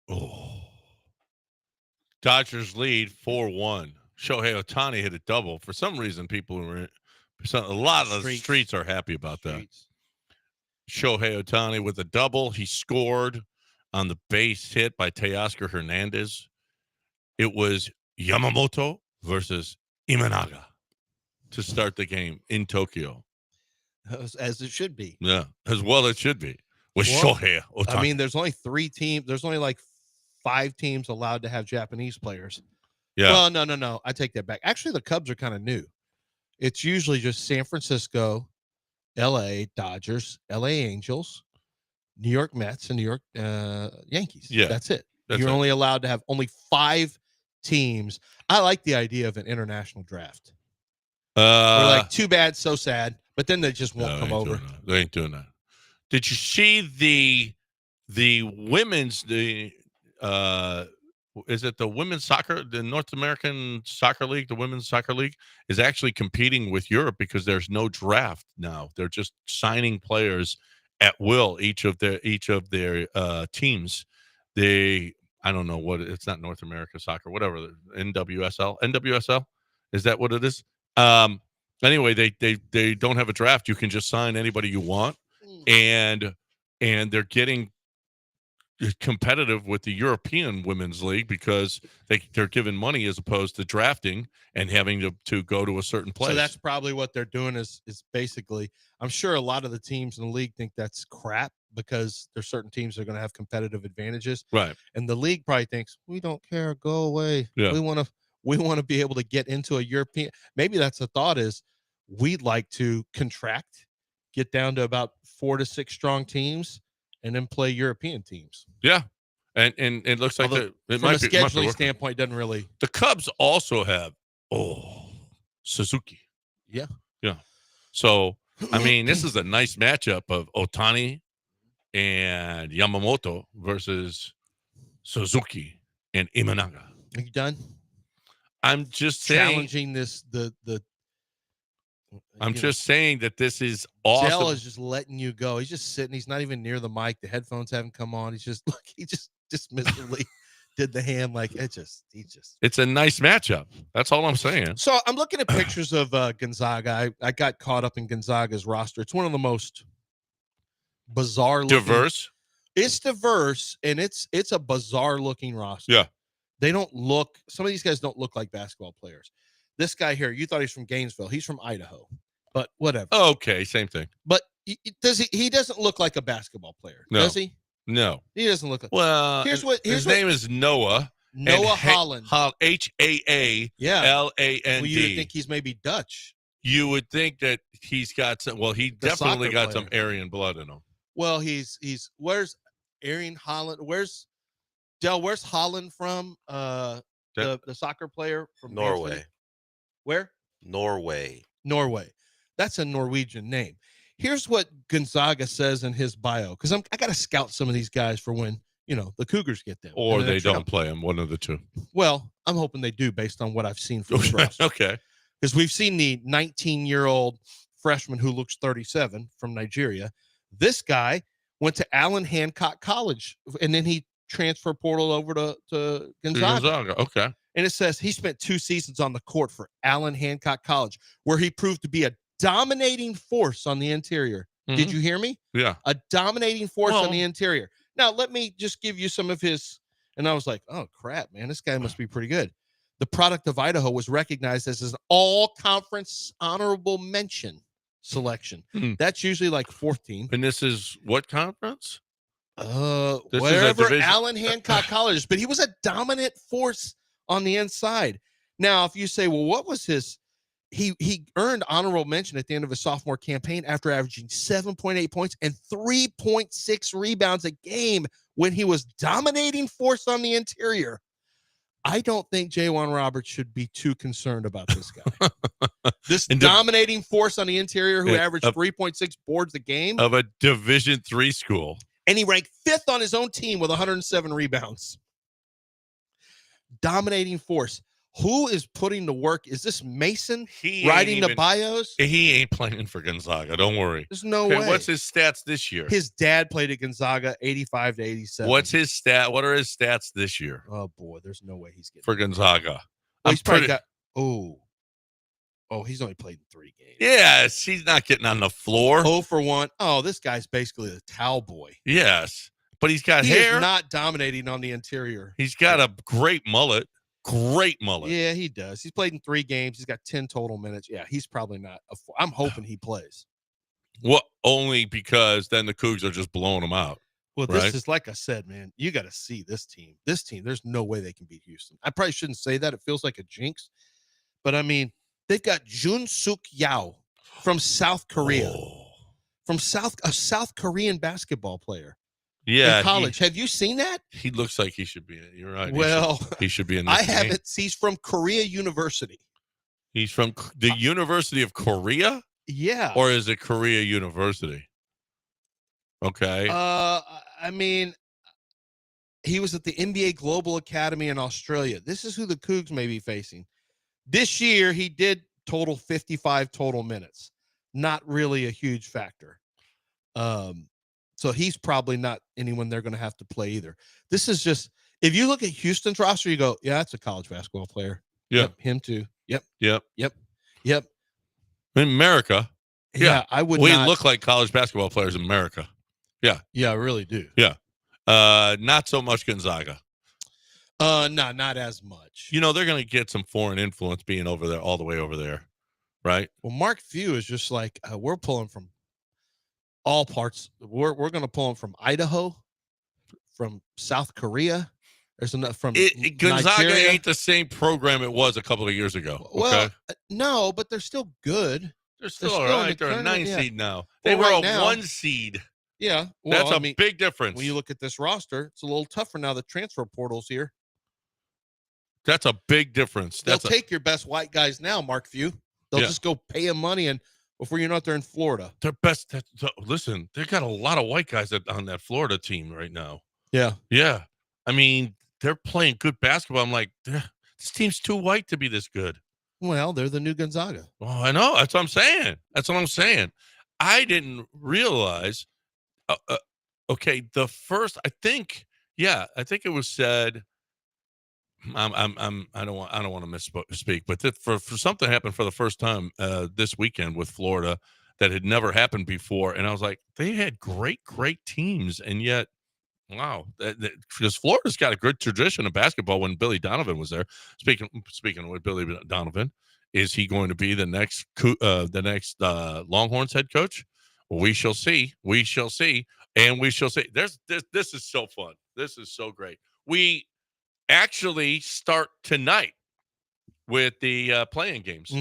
Oh. Dodgers lead 4-1. Shohei Ohtani hit a double. For some reason, a lot of the streets are happy about that. Shohei Ohtani with a double. He scored on the base hit by Teoscar Hernandez. It was Yamamoto versus Imanaga to start the game in Tokyo. As it should be. Yeah, as well it should be. With Shohei Ohtani. I mean, there's only 3 teams. There's only like 5 teams allowed to have Japanese players. Yeah. Well, no. I take that back. Actually, the Cubs are kind of new. It's usually just San Francisco, L.A. Dodgers, L.A. Angels, New York Mets, and New York Yankees. Yeah. That's it. You're only allowed to have only 5 teams. I like the idea of an international draft. We're like, too bad, so sad. But then they just won't come over. They ain't doing that. Did you see the women's is it the women's soccer, the North American Soccer League, the Women's Soccer League is actually competing with Europe because there's no draft now. They're just signing players at will, each of their teams. I don't know what it's not North America Soccer, whatever, NWSL. Is that what it is? Anyway, they don't have a draft. You can just sign anybody you want, and they're getting competitive with the European Women's League because they're given money as opposed to drafting and having to go to a certain place. So that's probably what they're doing is basically, I'm sure a lot of the teams in the league think that's crap because there's certain teams that are going to have competitive advantages. Right. And the league probably thinks, we don't care, go away. Yeah. We want to be able to get into a European. Maybe that's the thought is we'd like to contract, get down to about 4 to 6 strong teams, and then play European teams. Yeah. And it looks like from a scheduling standpoint, doesn't really. The Cubs also have Suzuki. Yeah. Yeah. So I mean, this is a nice matchup of Ohtani and Yamamoto versus Suzuki and Imanaga. Are you done? I'm just saying, challenging this. I'm just saying that this is awesome. Dell is just letting you go. He's just sitting. He's not even near the mic. The headphones haven't come on. He just dismissively did the hand like It's a nice matchup. That's all I'm saying. So I'm looking at pictures of Gonzaga. I got caught up in Gonzaga's roster. It's one of the most bizarre looking. Diverse. It's diverse and it's a bizarre looking roster. Yeah. They don't look, some of these guys don't look like basketball players. This guy here, you thought he's from Gainesville. He's from Idaho, but whatever. Okay, same thing. But he doesn't look like a basketball player, does he? No. He doesn't look like. Well, his name is Noah. Noah Holland. H-A-A-L-A-N-D. Well, you would think he's maybe Dutch. You would think that he's got some, well, he definitely got some Aryan blood in him. Well, where's Aryan Holland? Where's Holland from? The soccer player from Norway. Bamford. Where? Norway. That's a Norwegian name. Here's what Gonzaga says in his bio, because I got to scout some of these guys for when the Cougars get them, or they don't play them. One of the two. Well, I'm hoping they do based on what I've seen from the roster. Okay. Because we've seen the 19-year-old freshman who looks 37 from Nigeria. This guy went to Allen Hancock College, and then he transferred portal over to Gonzaga. Okay. And it says he spent 2 seasons on the court for Allen Hancock College, where he proved to be a dominating force on the interior. Mm-hmm. Did you hear me? Yeah. A dominating force on the interior. Now, let me just give you some of his. And I was like, oh, crap, man, this guy must be pretty good. The product of Idaho was recognized as an all-conference honorable mention selection. Mm-hmm. That's usually like 14. And this is what conference? Wherever Allen Hancock College is. But he was a dominant force on the inside. Now, if you say, well, what was his? He earned honorable mention at the end of his sophomore campaign after averaging 7.8 points and 3.6 rebounds a game when he was dominating force on the interior. I don't think J1 Roberts should be too concerned about this guy. This dominating force on the interior who averaged 3.6 boards a game. Of a Division III school. And he ranked 5th on his own team with 107 rebounds. Dominating force. Who is putting the work? Is this Mason writing the bios? He ain't playing for Gonzaga. Don't worry. There's no way. What's his stats this year? His dad played at Gonzaga, 85 to 87. What's his stat? What are his stats this year? Oh boy, there's no way he's getting for Gonzaga. Well, he's probably got. Oh, he's only played in 3 games. Yes, he's not getting on the floor. 0 for 1. Oh, this guy's basically a towel boy. Yes, but he's got he hair. Is not dominating on the interior. He's got a great mullet. Great mullet. Yeah, he does. He's played in 3 games. He's got 10 total minutes. Yeah, he's probably not. I'm hoping he plays. Well, only because then the Cougs are just blowing him out. Well, this is like I said, man. You got to see this team. This team. There's no way they can beat Houston. I probably shouldn't say that. It feels like a jinx, but I mean, they've got Jun Suk Yao from South Korea, a South Korean basketball player. Yeah, in college. Have you seen that? He looks like he should be in it. You're right. Well, he should be in this I game. haven't. He's from Korea University. He's from the University of Korea? Yeah. Or is it Korea University? Okay. I mean, he was at the NBA Global Academy in Australia. This is who the Cougs may be facing. This year, he did total 55 total minutes. Not really a huge factor. So he's probably not anyone they're going to have to play either. This is just, if you look at Houston's roster, you go, yeah, that's a college basketball player. Yep. Him too. Yep. In America. Yeah. I would We look like college basketball players in America. Yeah. Yeah, I really do. Yeah. Not so much Gonzaga. No, not as much. You know, they're going to get some foreign influence being over there, all the way over there. Right. Well, Mark Few is just like, we're pulling from all parts. We're going to pull them from Idaho, from South Korea. There's enough from Gonzaga Nigeria. ain't the same program it was a couple of years ago. Well, okay? No, but they're still good. They're still all right. They're a 9 seed now. They were right a now, 1 seed. Yeah. Well, That's a big difference. When you look at this roster, it's a little tougher now. The transfer portal's here. That's a big difference. They'll take your best white guys now, Mark Few. They'll just go pay them money, and before you know it, they're in Florida. Their best. Listen, they got a lot of white guys on that Florida team right now. Yeah. Yeah. I mean, they're playing good basketball. I'm like, this team's too white to be this good. Well, they're the new Gonzaga. Oh, I know. That's what I'm saying. I didn't realize. Okay, the first, I think it was said. I don't want to misspeak, but for something to happen for the first time this weekend with Florida that had never happened before, and I was like, they had great teams, and yet, wow, because Florida's got a good tradition of basketball. When Billy Donovan was there, speaking with Billy Donovan, is he going to be the next Longhorns head coach? Well, we shall see, and we shall see. This is so fun. This is so great. We actually start tonight with the playing games,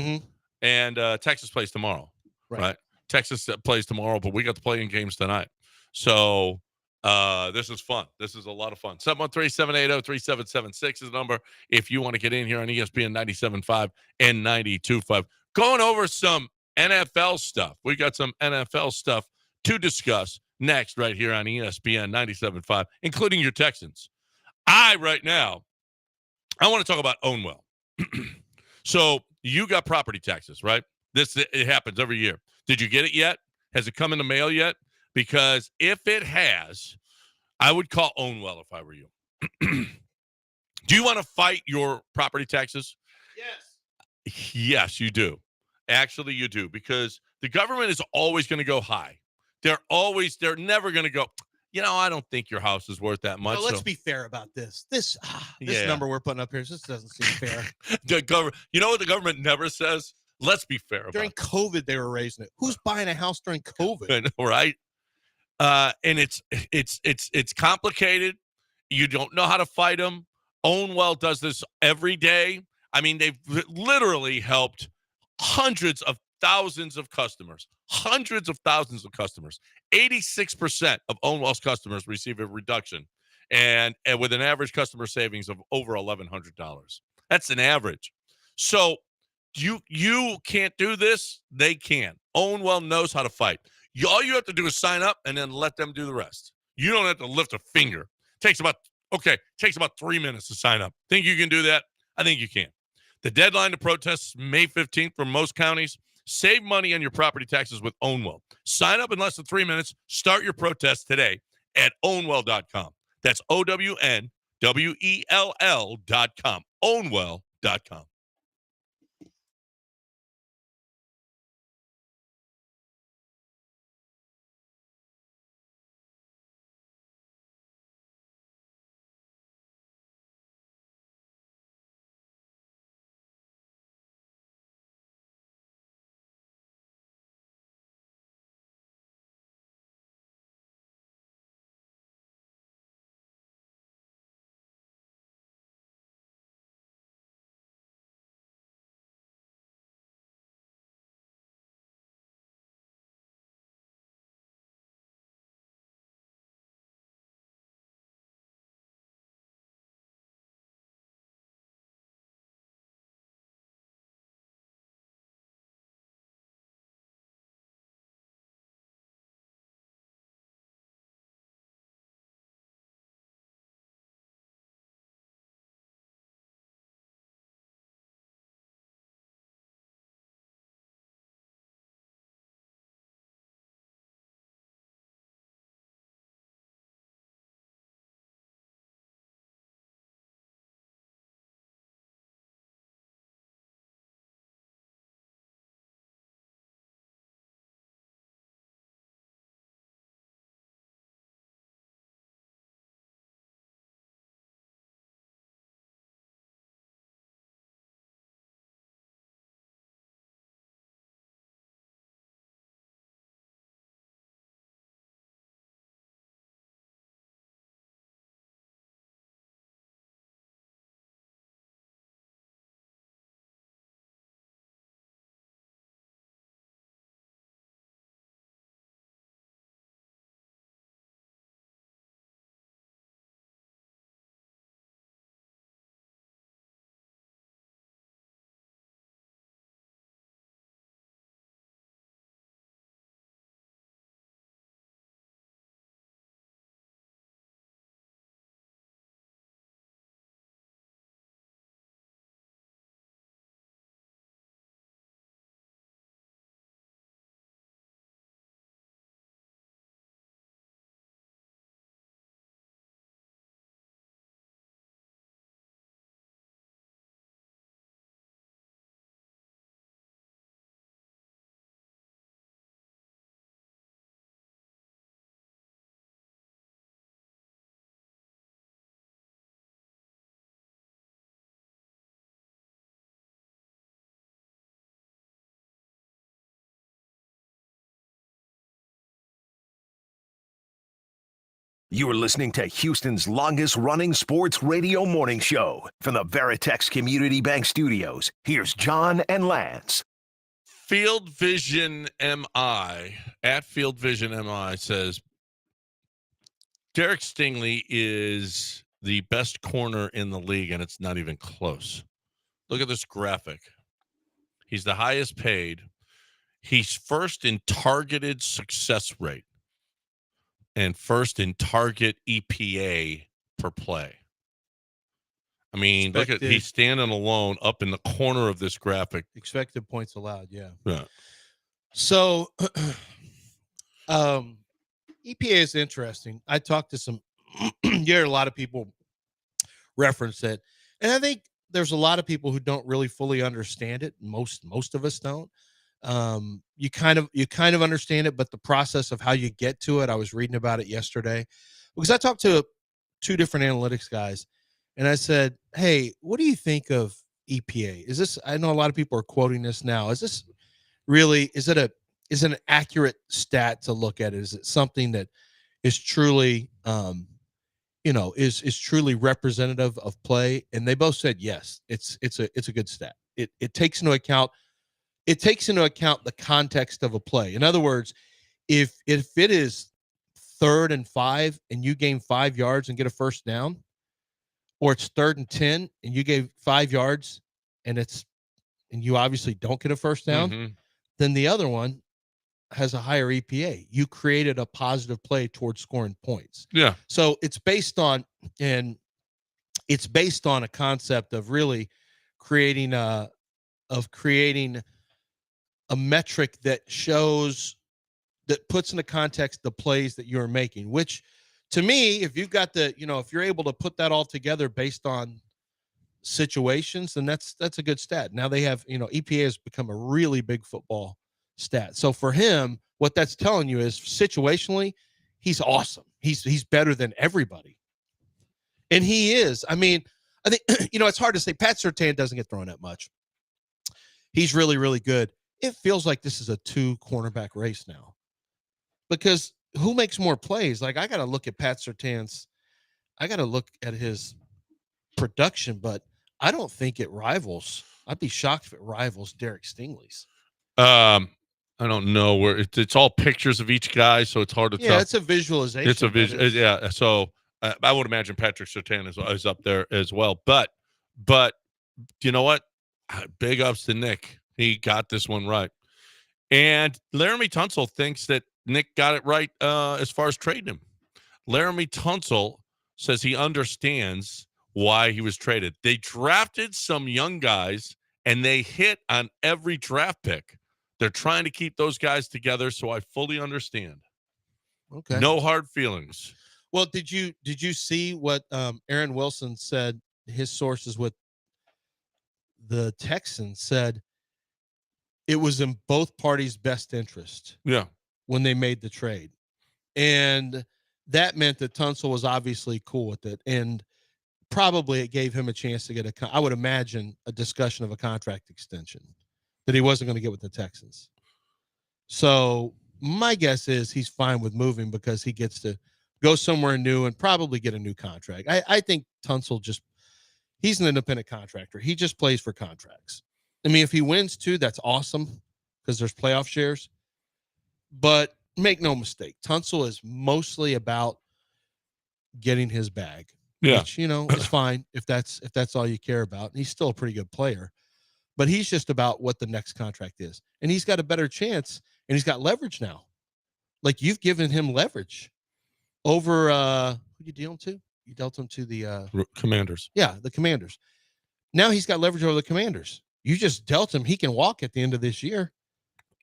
and Texas plays tomorrow. Right? Texas plays tomorrow, but we got the playing games tonight. So this is fun. This is a lot of fun. 713-780-3776 is the number if you want to get in here on ESPN 97.5 and 92.5. Going over some NFL stuff. We got some NFL stuff to discuss next right here on ESPN 97.5, including your Texans. Right now, I want to talk about Ownwell. So you got property taxes, right? It happens every year. Did you get it yet? Has it come in the mail yet? Because if it has, I would call Ownwell if I were you. Do you want to fight your property taxes? Yes. Yes, you do. Actually, you do, because the government is always going to go high. They're never going to go, I don't think your house is worth that much. Well, let's be fair about this. This number we're putting up here, this doesn't seem fair. You know what the government never says? Let's be fair about During COVID, they were raising it. Who's buying a house during COVID? I know, right? And it's complicated. You don't know how to fight them. Ownwell does this every day. I mean, they've literally helped hundreds of thousands of customers. 86% of Ownwell's customers receive a reduction, and with an average customer savings of over $1,100. That's an average. So you can't do this. They can. Ownwell knows how to fight. All you have to do is sign up and then let them do the rest. You don't have to lift a finger. Takes about 3 minutes to sign up. Think you can do that? I think you can. The deadline to protest is May 15th for most counties. Save money on your property taxes with Ownwell. Sign up in less than 3 minutes. Start your protest today at ownwell.com. That's OWNWELL.com. Ownwell.com. You are listening to Houston's longest-running sports radio morning show. From the Veritex Community Bank Studios, here's John and Lance. Field Vision MI, at Field Vision MI, says, Derek Stingley is the best corner in the league, and it's not even close. Look at this graphic. He's the highest paid. He's first in targeted success rate and first in target EPA per play. I mean, look at, he's standing alone up in the corner of this graphic. Expected points allowed, yeah. So, EPA is interesting. I talked to some, you hear a lot of people reference it, and I think there's a lot of people who don't really fully understand it. Most of us don't. You kind of understand it, but the process of how you get to it, I was reading about it yesterday because I talked to 2 different analytics guys, and I said, hey, what do you think of EPA? Is this, I know a lot of people are quoting this now. Is this really, is it an accurate stat to look at? Is it something that is truly, is truly representative of play? And they both said, yes, it's a good stat. It takes into account the context of a play. In other words, if it is 3rd and 5 and you gain 5 yards and get a first down, or it's 3rd and 10 and you gave 5 yards and you obviously don't get a first down, then the other one has a higher EPA. You created a positive play towards scoring points. Yeah. So it's based on a concept of really creating a metric that puts into context the plays that you're making, which to me, if you've got if you're able to put that all together based on situations, then that's a good stat. Now they have, EPA has become a really big football stat. So for him, what that's telling you is situationally, he's awesome. He's better than everybody. And he is. I mean, I think, it's hard to say. Pat Surtain doesn't get thrown that much. He's really, really good. It feels like this is a 2 cornerback race now, because who makes more plays? Like, I got to look at Pat Surtain's, I got to look at his production, but I don't think it rivals. I'd be shocked if it rivals Derek Stingley's. I don't know where it's all pictures of each guy, so it's hard to tell. Yeah, it's a visualization. It's a visual. Yeah, so I would imagine Patrick Surtain is up there as well. But you know what? Big ups to Nick. He got this one right. And Laramie Tunsil thinks that Nick got it right as far as trading him. Laramie Tunsil says he understands why he was traded. They drafted some young guys, and they hit on every draft pick. They're trying to keep those guys together, so I fully understand. Okay. No hard feelings. Well, did you see what Aaron Wilson said? His sources with the Texans said it was in both parties' best interest. Yeah. When they made the trade. And that meant that Tunsil was obviously cool with it. And probably it gave him a chance to get I would imagine, a discussion of a contract extension that he wasn't going to get with the Texans. So my guess is he's fine with moving because he gets to go somewhere new and probably get a new contract. I think Tunsil he's an independent contractor. He just plays for contracts. I mean, if he wins too, that's awesome because there's playoff shares. But make no mistake, Tunsil is mostly about getting his bag. Yeah. Which, is fine if that's all you care about. He's still a pretty good player. But he's just about what the next contract is. And he's got a better chance, and he's got leverage now. Like, you've given him leverage over who you deal him to? You dealt him to the Commanders. Yeah, the Commanders. Now he's got leverage over the Commanders. You just dealt him. He can walk at the end of this year.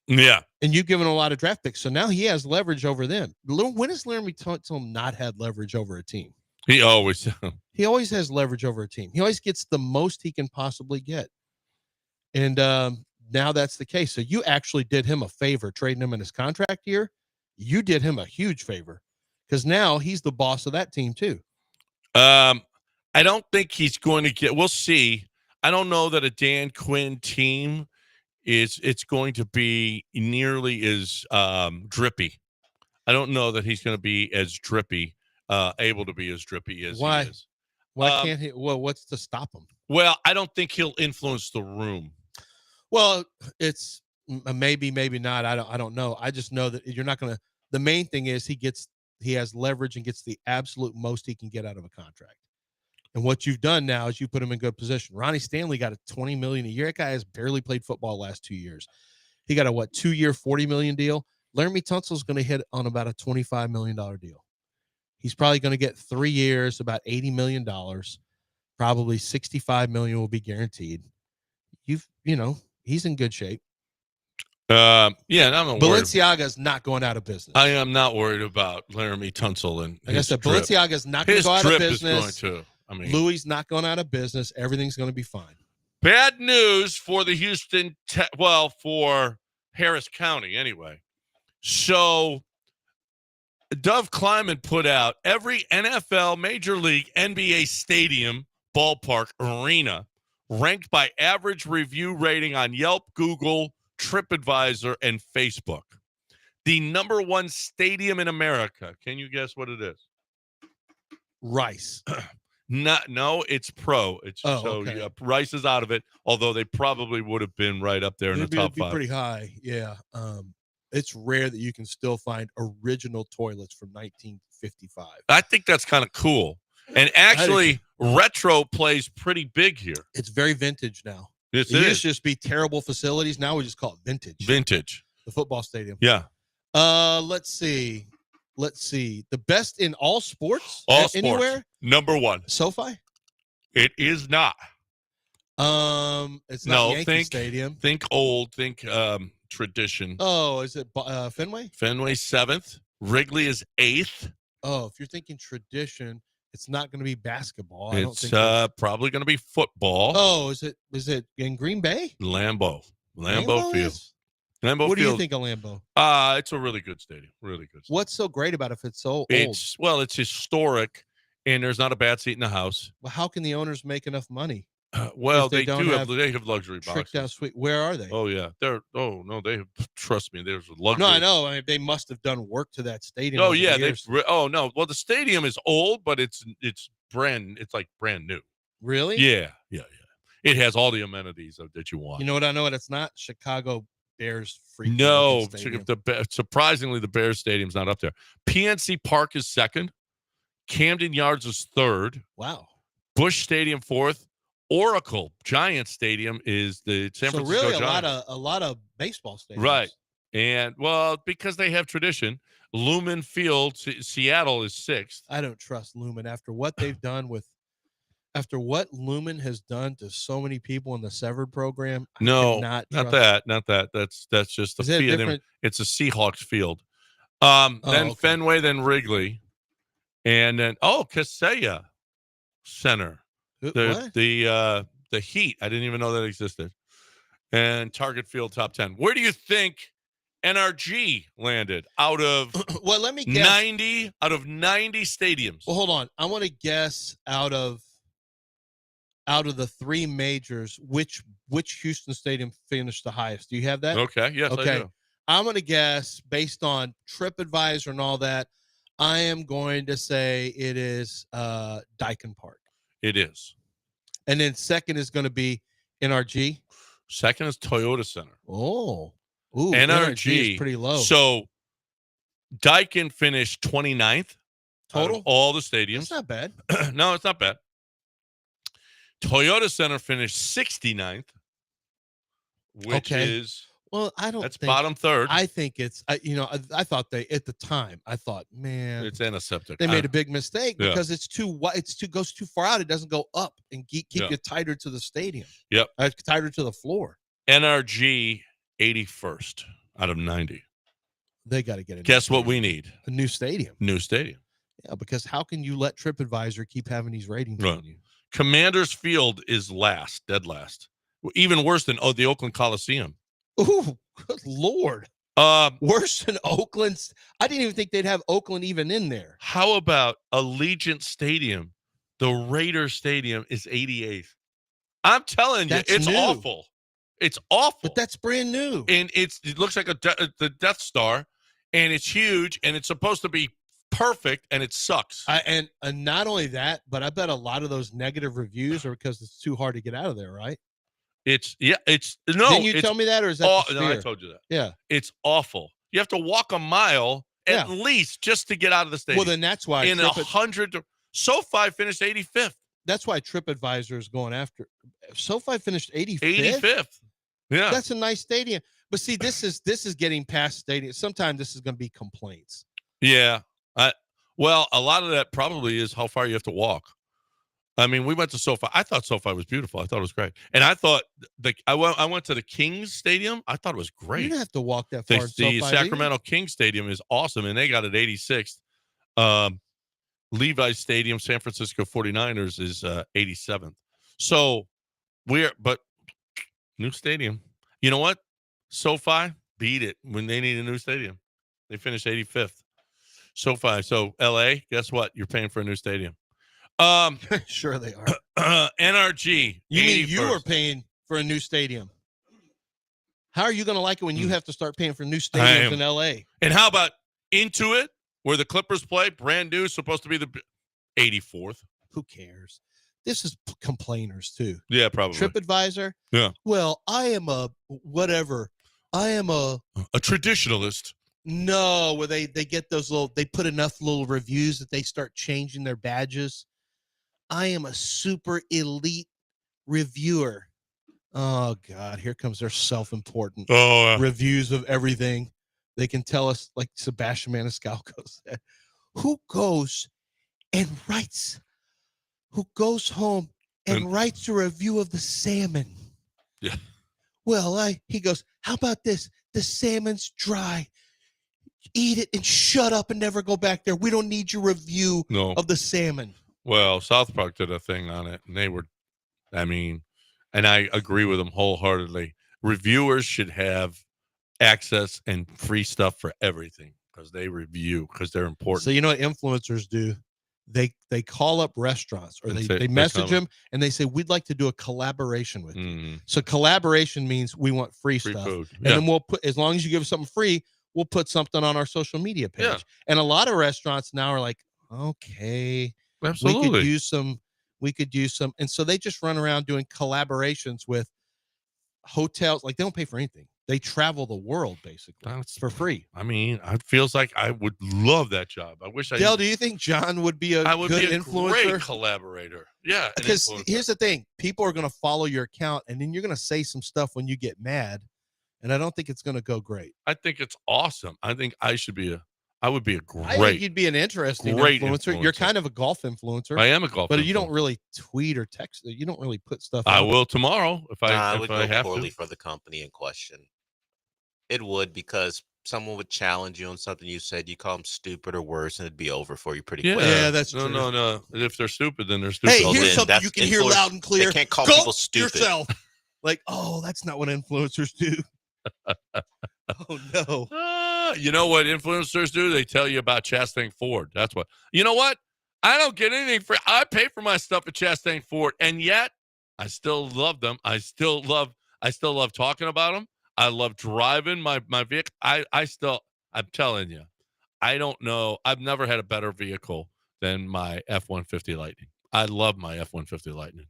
Yeah. And you've given a lot of draft picks. So now he has leverage over them. When has Laramie Tunsil not had leverage over a team? He always has leverage over a team. He always gets the most he can possibly get. And now that's the case. So you actually did him a favor trading him in his contract year. You did him a huge favor because now he's the boss of that team too. I don't think he's going to get. We'll see. I don't know that a Dan Quinn team it's going to be nearly as drippy. I don't know that he's going to be as drippy, able to be as drippy as he is. Why can't he? Well, what's to stop him? Well, I don't think he'll influence the room. Well, it's maybe not. I don't know. I just know that you're not going to. The main thing is he has leverage and gets the absolute most he can get out of a contract. And what you've done now is you put him in good position. Ronnie Stanley got a $20 million a year. That guy has barely played football the last 2 years. He got a 2-year, $40 million deal. Laramie Tunsil is going to hit on about a $25 million deal. He's probably going to get 3 years, about $80 million. Probably $65 million will be guaranteed. He's in good shape. Yeah, and I'm not Balenciaga's not going out of business. I am not worried about Laramie Tunsil and like I said, Balenciaga's not going to go out of business. Louis not going out of business. Everything's going to be fine. Bad news for the Houston, for Harris County anyway. So Dove Kleiman put out every NFL, Major League, NBA stadium, ballpark, arena ranked by average review rating on Yelp, Google, TripAdvisor, and Facebook. The number one stadium in America. Can you guess what it is? Rice. No, it's Pro. Okay. Rice is out of it, although they probably would have been right up there in the top 5. It'd be pretty high, yeah. It's rare that you can still find original toilets from 1955. I think that's kind of cool. And actually, retro plays pretty big here. It's very vintage now. It used to just be terrible facilities. Now we just call it vintage. Vintage. The football stadium. Yeah. Let's see. The best in all sports? All sports. Anywhere? Number 1. SoFi? It is not. It's not Yankee Stadium. Think old. Think tradition. Oh, is it Fenway? Fenway 7th. Wrigley is 8th. Oh, if you're thinking tradition, it's not going to be basketball. It's probably going to be football. Oh, is it in Green Bay? Lambeau Field. Lambeau what Field. Do you think of Lambeau? It's a really good stadium. Really good. What's so great about it if it's so old? It's historic, and there's not a bad seat in the house. Well, how can the owners make enough money? They have luxury boxes. Tricked out suite. Where are they? Oh yeah, trust me, there's luxury. No, I know. I mean, they must have done work to that stadium. Oh yeah, no. Well, the stadium is old, but it's like brand new. Really? Yeah. It has all the amenities that you want. You know what I know? It's not Chicago Bears free. No, surprisingly, the Bears stadium's not up there. PNC Park is 2nd. Camden Yards is 3rd. Wow. Busch Stadium 4th. Oracle Giant Stadium is the San Francisco really Giants. a lot of baseball stadiums. Right. And because they have tradition, Lumen Field, Seattle is 6th. I don't trust Lumen after what they've done after what Lumen has done to so many people in the Severed program. No, not that. That's just the field. It's a Seahawks field. Then Fenway, then Wrigley, and then Kaseya Center. The Heat. I didn't even know that existed. And Target Field top 10. Where do you think NRG landed out of well, let me guess. 90 stadiums? Well, hold on. I want to guess out of the 3 majors, which Houston stadium finished the highest? Do you have that? Okay. Yes, okay. I do. I'm going to guess based on TripAdvisor and all that. I am going to say it is Dyken Park. It is. And then second is going to be NRG. Second is Toyota Center. Oh. Ooh, NRG is pretty low. So Dyken finished 29th total. All the stadiums. That's not bad. No, it's not bad. Toyota Center finished 69th, which is that's bottom 3rd. I think it's I thought at the time I thought, man, it's antiseptic. They made a big mistake because it's too goes too far out. It doesn't go up and keep you tighter to the stadium. Yep, tighter to the floor. NRG 81st out of 90. They got to get it. Guess what we need? A new stadium. Yeah, because how can you let TripAdvisor keep having these ratings on you? Commanders Field is dead last. Even worse than the Oakland Coliseum. Ooh, good Lord. Worse than Oakland. I didn't even think they'd have Oakland even in there. How about Allegiant Stadium? The Raiders Stadium is 88th. I'm telling you, it's awful. It's awful. But that's brand new. And it looks like the Death Star, and it's huge, and it's supposed to be perfect, and it sucks. And not only that, but I bet a lot of those negative reviews are because it's too hard to get out of there, right? Didn't you tell me that, or is that no, I told you that. Yeah. It's awful. You have to walk a mile at least just to get out of the stadium. Well, then that's why SoFi finished 85th. That's why TripAdvisor is going after. SoFi finished 85th. 85th. Yeah. That's a nice stadium. But see, this is getting past stadium. Sometimes this is going to be complaints. Yeah. Well, a lot of that probably is how far you have to walk. I mean, we went to SoFi. I thought SoFi was beautiful. I thought it was great. And I thought I went to the Kings Stadium. I thought it was great. You don't have to walk that far. The Sacramento Kings Stadium is awesome, and they got it 86th. Levi's Stadium, San Francisco 49ers is 87th. So but new stadium. You know what? SoFi beat it when they need a new stadium. They finished 85th. SoFi. So LA, guess what? You're paying for a new stadium. Sure they are. NRG. You mean you are paying for a new stadium? How are you going to like it when you have to start paying for new stadiums in LA? And how about Intuit, where the Clippers play, brand new, supposed to be the 84th? Who cares? This is complainers too. Yeah, probably. TripAdvisor. Yeah. Well, I am a whatever. I am a traditionalist. No, where they get those they put enough little reviews that they start changing their badges. I am a super elite reviewer. Oh, God, here comes their self-important reviews of everything. They can tell us, like Sebastian Maniscalco said, who goes home and writes a review of the salmon. Yeah. Well, he goes, how about this? The salmon's dry. Eat it and shut up and never go back there. We don't need your review of the salmon. Well, South Park did a thing on it, and and I agree with them wholeheartedly. Reviewers should have access and free stuff for everything because they review, because they're important. So you know what influencers do? They call up restaurants or they message them and they say, we'd like to do a collaboration with you. So collaboration means we want free stuff. Food. And then we'll put, as long as you give us something free, we'll put something on our social media page. Yeah. And a lot of restaurants now are like, okay, absolutely, we could use some. And so they just run around doing collaborations with hotels. Like they don't pay for anything. They travel the world basically for free. I mean, it feels like I would love that job. I wish Dale, do you think John would be a good influencer? Great collaborator. Yeah. Because here's the thing. People are going to follow your account and then you're going to say some stuff when you get mad. And I don't think it's going to go great. I think it's awesome. I think I would be a great. I think you'd be an interesting influencer. You're kind of a golf influencer. I am a golf but influencer. You don't really tweet or text. You don't really put stuff I will tomorrow if I would go poorly for the company in question. It would, because someone would challenge you on something you said, you call them stupid or worse, and it'd be over for you pretty quick. Yeah, that's true. No. If they're stupid, then they're stupid. Hey, here's something you can hear loud and clear. They can't call people stupid. Yourself. Like, oh, that's not what influencers do. Oh, no. You know what influencers do? They tell you about Chastang Ford. That's what. You know what? I don't get anything for. I pay for my stuff at Chastang Ford, and yet I still love them. I still love talking about them. I love driving my vehicle. I'm telling you, I don't know. I've never had a better vehicle than my F-150 Lightning. I love my F-150 Lightning,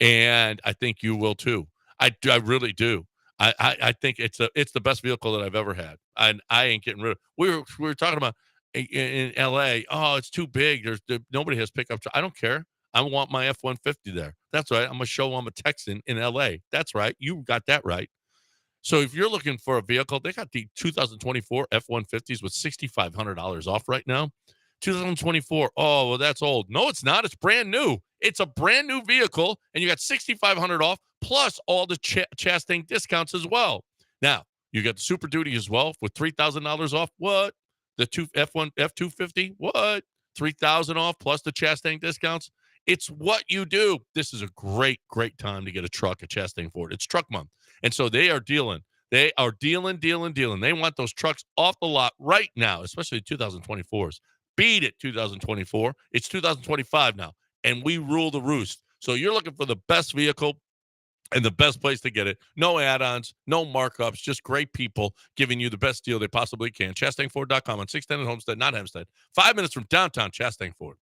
and I think you will too. I really do. I think it's the best vehicle that I've ever had, and I ain't getting rid of. We were talking about in L.A. Oh, it's too big. Nobody has pickup. I don't care. I want my F-150 there. That's right. I'm gonna show I'm a Texan in L.A. That's right. You got that right. So if you're looking for a vehicle, they got the 2024 F-150s with $6,500 off right now. 2024. Oh, well, that's old. No, it's not. It's brand new. It's a brand new vehicle, and you got $6,500 off plus all the Chastang discounts as well. Now, you got the Super Duty as well with $3,000 off. What? The F-250? What? $3,000 off plus the Chastang discounts. It's what you do. This is a great, great time to get a truck at Chastang Ford. It's truck month. And so they are dealing. They are dealing. They want those trucks off the lot right now, especially 2024s. Beat it, 2024. It's 2025 now, and we rule the roost. So you're looking for the best vehicle and the best place to get it. No add-ons, no markups, just great people giving you the best deal they possibly can. ChastangFord.com on 610 Homestead, not Hempstead. 5 minutes from downtown Chastang Ford.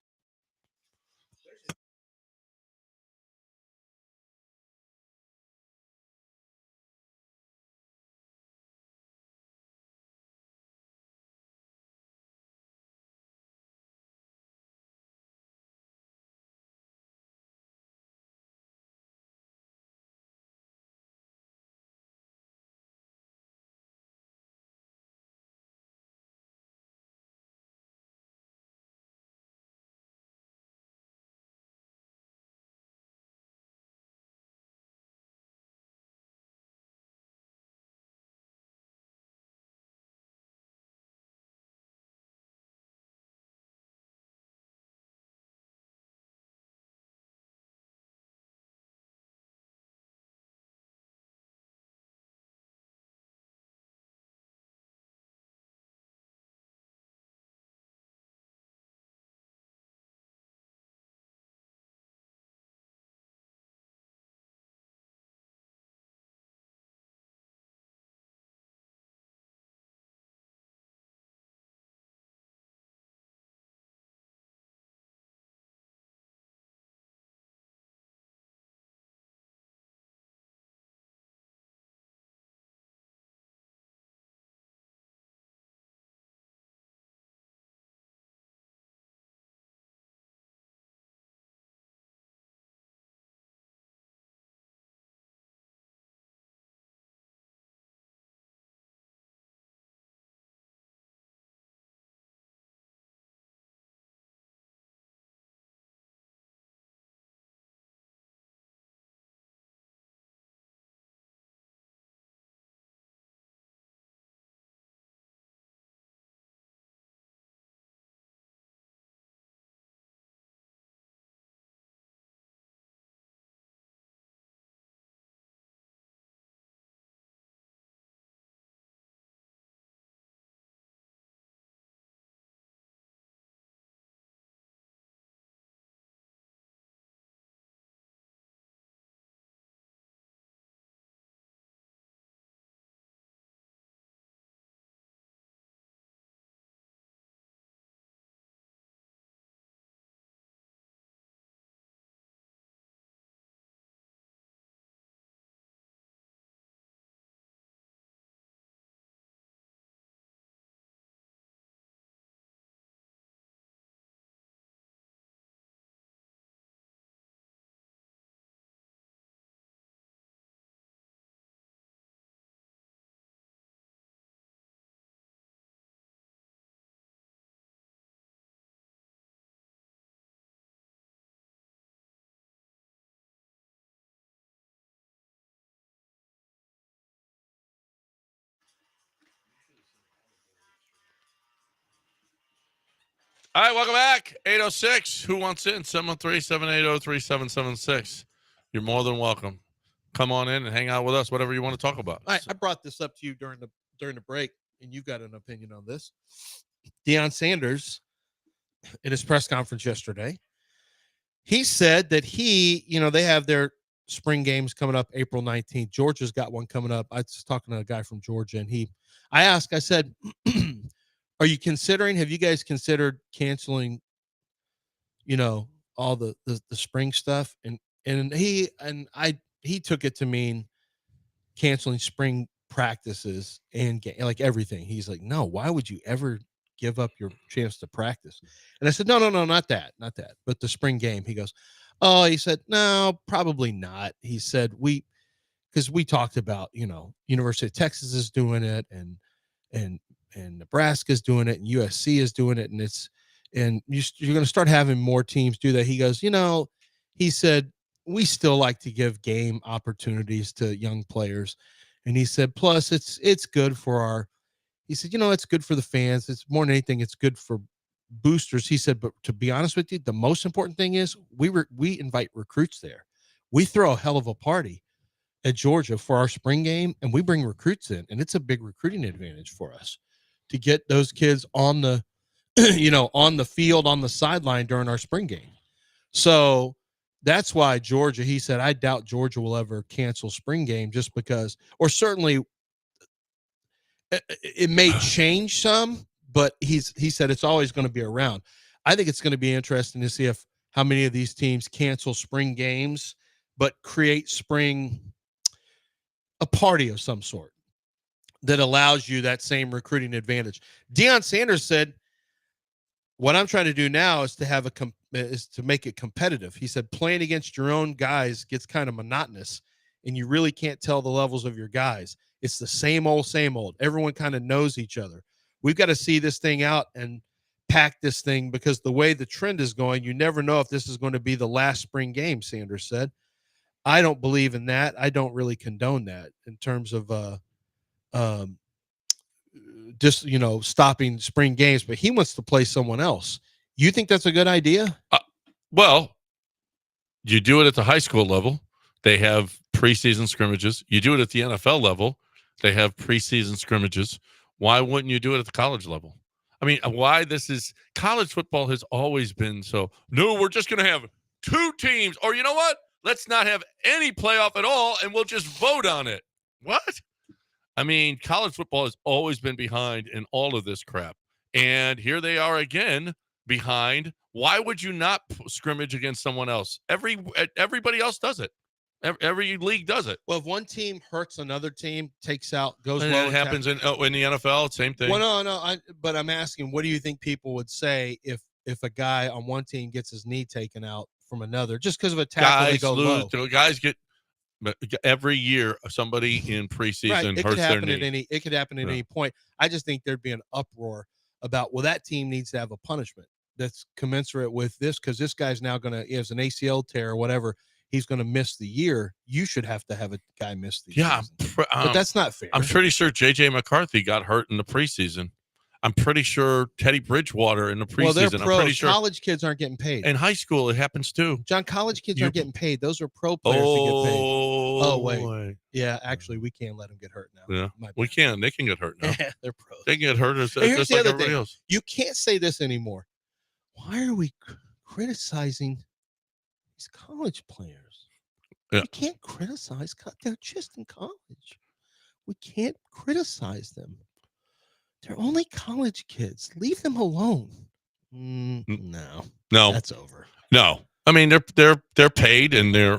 All right, welcome back. 806. Who wants in? 713-780-3776. You're more than welcome. Come on in and hang out with us, whatever you want to talk about. I brought this up to you during the break, and you've got an opinion on this. Deion Sanders, in his press conference yesterday, he said that they have their spring games coming up April 19th. Georgia's got one coming up. I was talking to a guy from Georgia, and I said, have you guys considered canceling, all the spring stuff? And he took it to mean canceling spring practices and like everything. He's like, no, why would you ever give up your chance to practice? And I said, no, not that, but the spring game. He goes, oh, he said, no, probably not. He said, because we talked about, University of Texas is doing it, and Nebraska's doing it, and USC is doing it, and you're going to start having more teams do that. He goes, he said, we still like to give game opportunities to young players. And he said, plus it's good for it's good for the fans. It's more than anything, it's good for boosters. He said, but to be honest with you, the most important thing is we invite recruits there. We throw a hell of a party at Georgia for our spring game, and we bring recruits in, and it's a big recruiting advantage for us to get those kids on the, on the field, on the sideline during our spring game. So that's why Georgia, he said, I doubt Georgia will ever cancel spring game just because, or certainly it may change some, but he said it's always going to be around. I think it's going to be interesting to see how many of these teams cancel spring games, but create a party of some sort that allows you that same recruiting advantage. Deion Sanders said, what I'm trying to do now is to make it competitive. He said, playing against your own guys gets kind of monotonous, and you really can't tell the levels of your guys. It's the same old. Everyone kind of knows each other. We've got to see this thing out and pack this thing, because the way the trend is going, you never know if this is going to be the last spring game, Sanders said. I don't believe in that. I don't really condone that in terms of just, stopping spring games, but he wants to play someone else. You think that's a good idea? Well, you do it at the high school level. They have preseason scrimmages. You do it at the NFL level. They have preseason scrimmages. Why wouldn't you do it at the college level? I mean, college football has always been so, no, we're just going to have 2 teams, or you know what? Let's not have any playoff at all, and we'll just vote on it. What? I mean, college football has always been behind in all of this crap. And here they are again behind. Why would you not scrimmage against someone else? Everybody else does it. Every league does it. Well, if one team hurts another team, goes and low. It happens in the NFL, same thing. Well, no. But I'm asking, what do you think people would say if a guy on one team gets his knee taken out from another just because of a tackle? They go low. Guys get every year somebody in preseason hurts their knee. It could happen at any point. I just think there'd be an uproar about, well, that team needs to have a punishment that's commensurate with this, because this guy's now he has an ACL tear or whatever. He's going to miss the year. You should have to have a guy miss the season. But that's not fair. I'm pretty sure J.J. McCarthy got hurt in the preseason. I'm pretty sure Teddy Bridgewater in the preseason. Well, they're pros. I'm pretty sure college kids aren't getting paid. In high school, it happens too. John, college kids aren't getting paid. Those are pro players that get paid. Oh, wait. Boy. Yeah, actually, we can't let them get hurt now. Yeah, we can. They can get hurt now. They're pros. They can get hurt just like everybody else. You can't say this anymore. Why are we criticizing these college players? Yeah. We can't criticize. They're just in college. We can't criticize them. They're only college kids. Leave them alone. No, that's over. No, I mean they're paid, and they're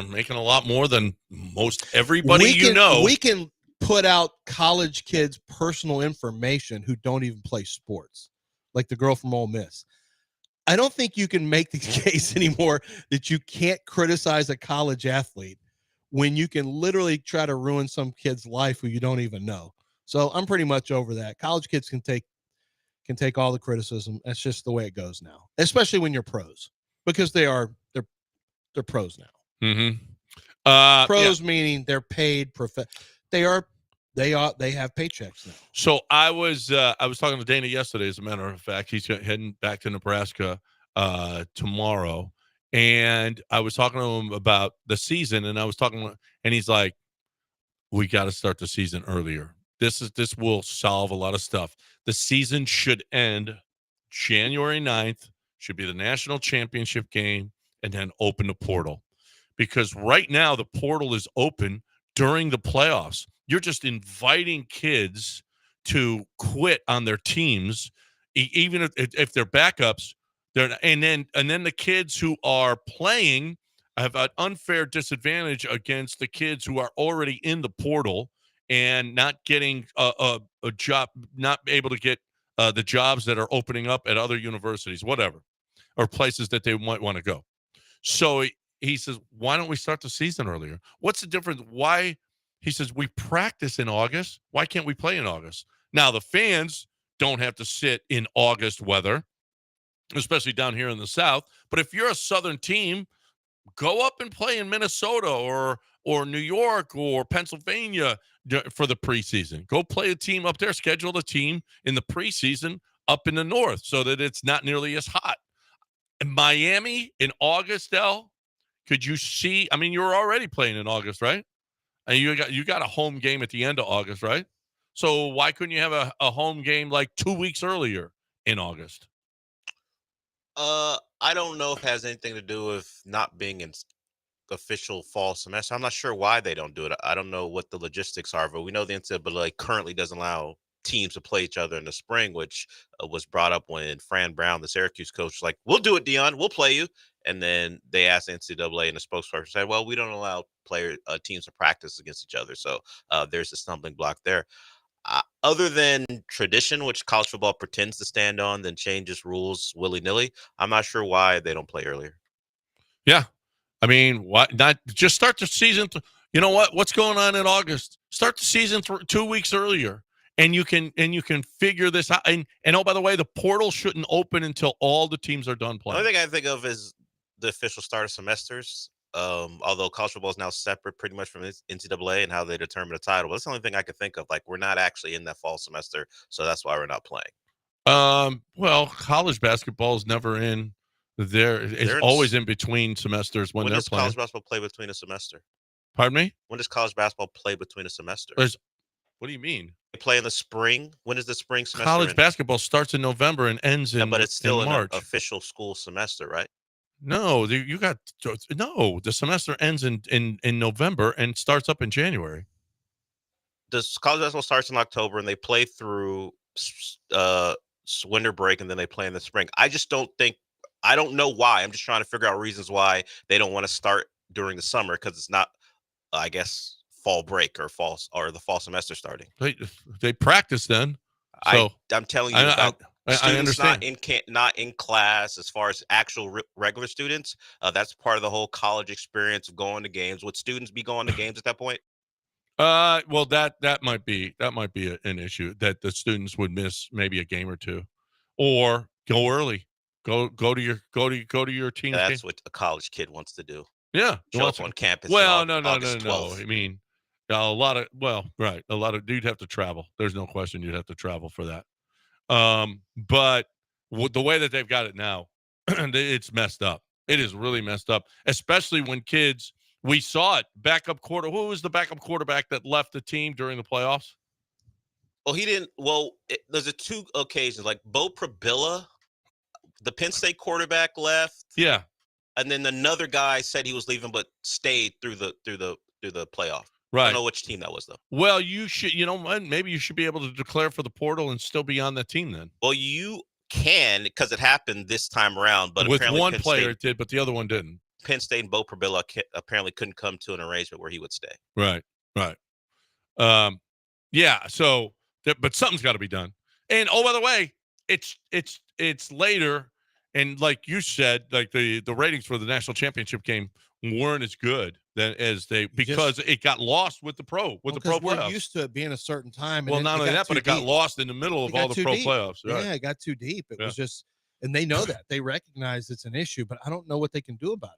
making a lot more than most everybody. We can put out college kids' personal information who don't even play sports, like the girl from Ole Miss. I don't think you can make the case anymore that you can't criticize a college athlete when you can literally try to ruin some kid's life who you don't even know. So I'm pretty much over that. College kids can take all the criticism. That's just the way it goes now, especially when you're pros, because they're pros now. Mm-hmm. Pros meaning they're paid. They are they have paychecks now. So I was talking to Dana yesterday. As a matter of fact, he's heading back to Nebraska tomorrow, and I was talking to him about the season, and and he's like, "We got to start the season earlier. This will solve a lot of stuff. The season should end January 9th. Should be the national championship game, and then open the portal, because right now the portal is open during the playoffs. You're just inviting kids to quit on their teams, even if they're backups. And then the kids who are playing have an unfair disadvantage against the kids who are already in the portal and not getting a job, not able to get the jobs that are opening up at other universities, whatever, or places that they might want to go. So he says, why don't we start the season earlier? What's the difference? Why? He says, we practice in August. Why can't we play in August? Now, the fans don't have to sit in August weather, especially down here in the South. But if you're a Southern team, go up and play in Minnesota or New York or Pennsylvania for the preseason. Go play a team up there. Schedule a team in the preseason up in the North so that it's not nearly as hot. In Miami in August, could you see? I mean, you're already playing in August, right? And you got a home game at the end of August, right? So why couldn't you have a home game like 2 weeks earlier in August? I don't know if it has anything to do with not being in official fall semester. I'm not sure why they don't do it. I don't know what the logistics are, but we know the NCAA currently doesn't allow teams to play each other in the spring, which was brought up when Fran Brown, the Syracuse coach, was like, "We'll do it, Dion. We'll play you." And then they asked the NCAA, and the spokesperson said, "Well, we don't allow teams to practice against each other." So there's a stumbling block there. Other than tradition, which college football pretends to stand on, then changes rules willy-nilly, I'm not sure why they don't play earlier. Yeah. I mean, why not just start the season? You know what? What's going on in August? Start the season 2 weeks earlier, and you can figure this out. And oh, by the way, the portal shouldn't open until all the teams are done playing. The only thing I think of is the official start of semesters. Although college football is now separate pretty much from NCAA and how they determine the title. That's the only thing I could think of. Like, we're not actually in that fall semester, so that's why we're not playing. Well, college basketball is never in there. It's always in between semesters when they're playing. When does college basketball play between a semester? Pardon me? When does college basketball play between a semester? What do you mean? They play in the spring. When is the spring semester? College basketball starts in November and ends in but it's still in March. An official school semester, right? No, the semester ends in November and starts up in January. Does college basketball starts in October and they play through winter break and then they play in the spring? I don't know why. I'm just trying to figure out reasons why they don't want to start during the summer, because it's not, I guess, fall break or the fall semester starting. They practice then. So I'm telling you about I understand. Not in class as far as actual regular students. That's part of the whole college experience of going to games. Would students be going to games at that point? Well, that might be an issue, that the students would miss maybe a game or two, or go early, go to your team. That's what a college kid wants to do. Yeah, show up on campus. Well, no. I mean, a lot of you'd have to travel. There's no question you'd have to travel for that. But the way that they've got it now, it's messed up. It is really messed up, especially when kids. We saw it. Who was the backup quarterback that left the team during the playoffs? Well, he didn't. Well, there's two occasions. Like Bo Prabilla, the Penn State quarterback, left. Yeah, and then another guy said he was leaving, but stayed through the playoff. Right. I don't know which team that was, though. Well, you should. Maybe you should be able to declare for the portal and still be on that team then. Well, you can, because it happened this time around, but with one player it did, but the other one didn't. Penn State and Bo Prabilla apparently couldn't come to an arrangement where he would stay. Right. Yeah. So, but something's got to be done. And by the way, it's later, and like you said, like the ratings for the national championship game weren't as good because it got lost with the pro playoffs. We're used to it being a certain time. Well, not only that, but it got lost in the middle of all the pro playoffs. Right? Yeah, it got too deep. It was just, and they know that. They recognize it's an issue, but I don't know what they can do about it.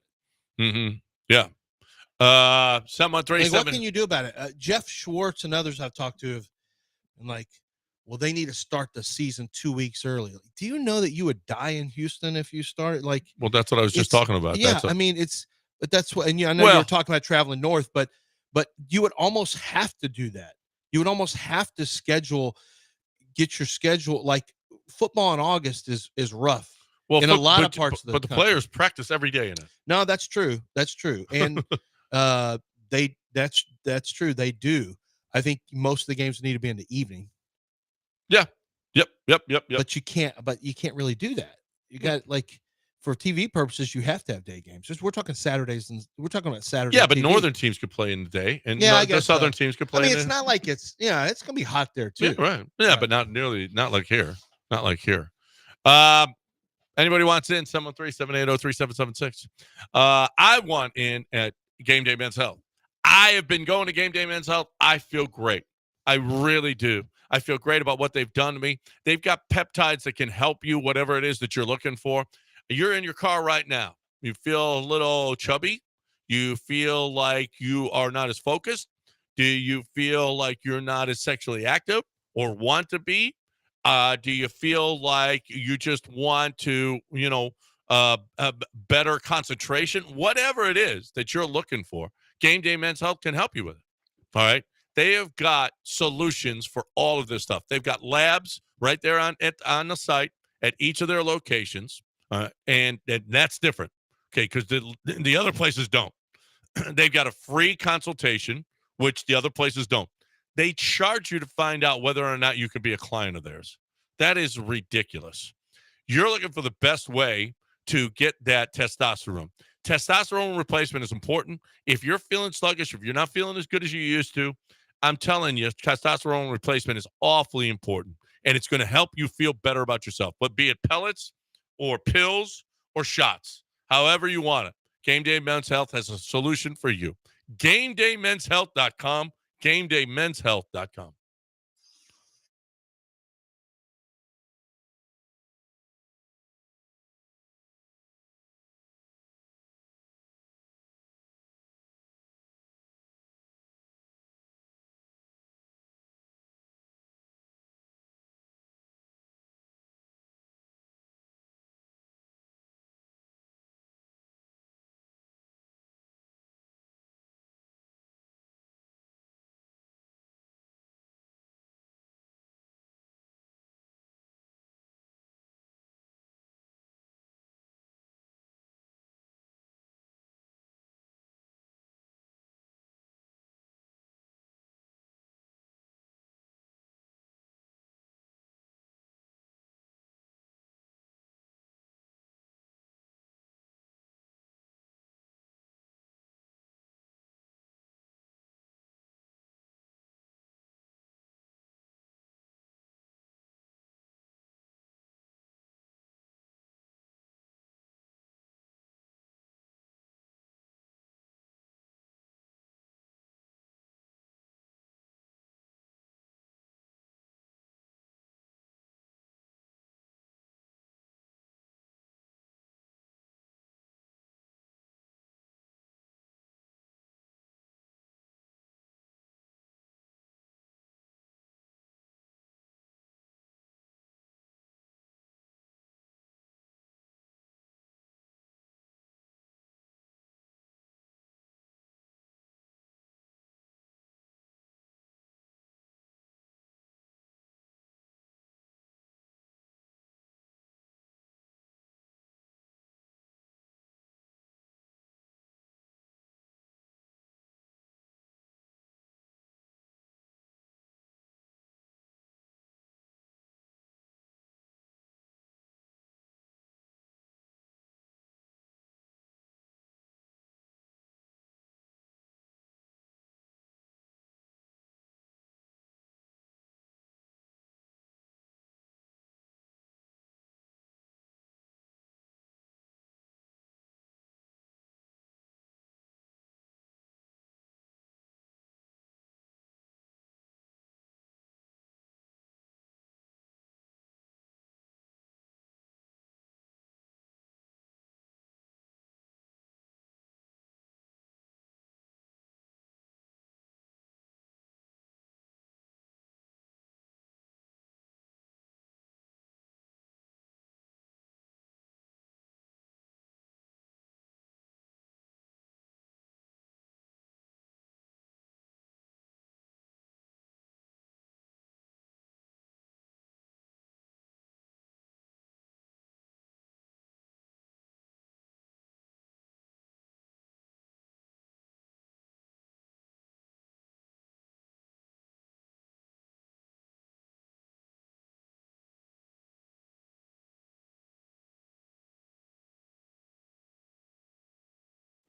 Mm-hmm. Yeah. 713 what can you do about it? Jeff Schwartz and others I've talked to have been like, well, they need to start the season 2 weeks early. Like, do you know that you would die in Houston if you started? Like, well, that's what I was just talking about. Yeah, I mean, but that's what, and I know you were talking about traveling north, but you would almost have to do that. You would almost have to get your schedule. Like, football in August is rough. Well, in a lot of parts of the but the country. players practice every day in it. No, that's true. That's true. And that's true. They do. I think most of the games need to be in the evening. Yeah. Yep. But you can't really do that. You got, like, for TV purposes, you have to have day games. We're talking Saturdays, and we're talking about Saturday. Yeah, but TV. northern teams could play in the day, and I the guess southern teams could play. I mean, it's not like it's gonna be hot there too. Yeah, right. Yeah, but not like here. Not like here. Anybody wants in? 713-780-3776. I want in at Game Day Men's Health. I have been going to Game Day Men's Health. I feel great. I really do. I feel great about what they've done to me. They've got peptides that can help you, whatever it is that you're looking for. You're in your car right now. You feel a little chubby. You feel like you are not as focused. Do you feel like you're not as sexually active or want to be? Do you feel like you just want to, better concentration? Whatever it is that you're looking for, Game Day Men's Health can help you with it. All right. They have got solutions for all of this stuff. They've got labs right there on the site at each of their locations. And that's different. Okay. Because the other places don't. They've got a free consultation, which the other places don't. They charge you to find out whether or not you can be a client of theirs. That is ridiculous. You're looking for the best way to get that testosterone. Testosterone replacement is important. If you're feeling sluggish, if you're not feeling as good as you used to, I'm telling you, testosterone replacement is awfully important, and it's going to help you feel better about yourself. But be it pellets or pills or shots, however you want it, Game Day Men's Health has a solution for you. GameDayMen'sHealth.com. GameDayMen'sHealth.com.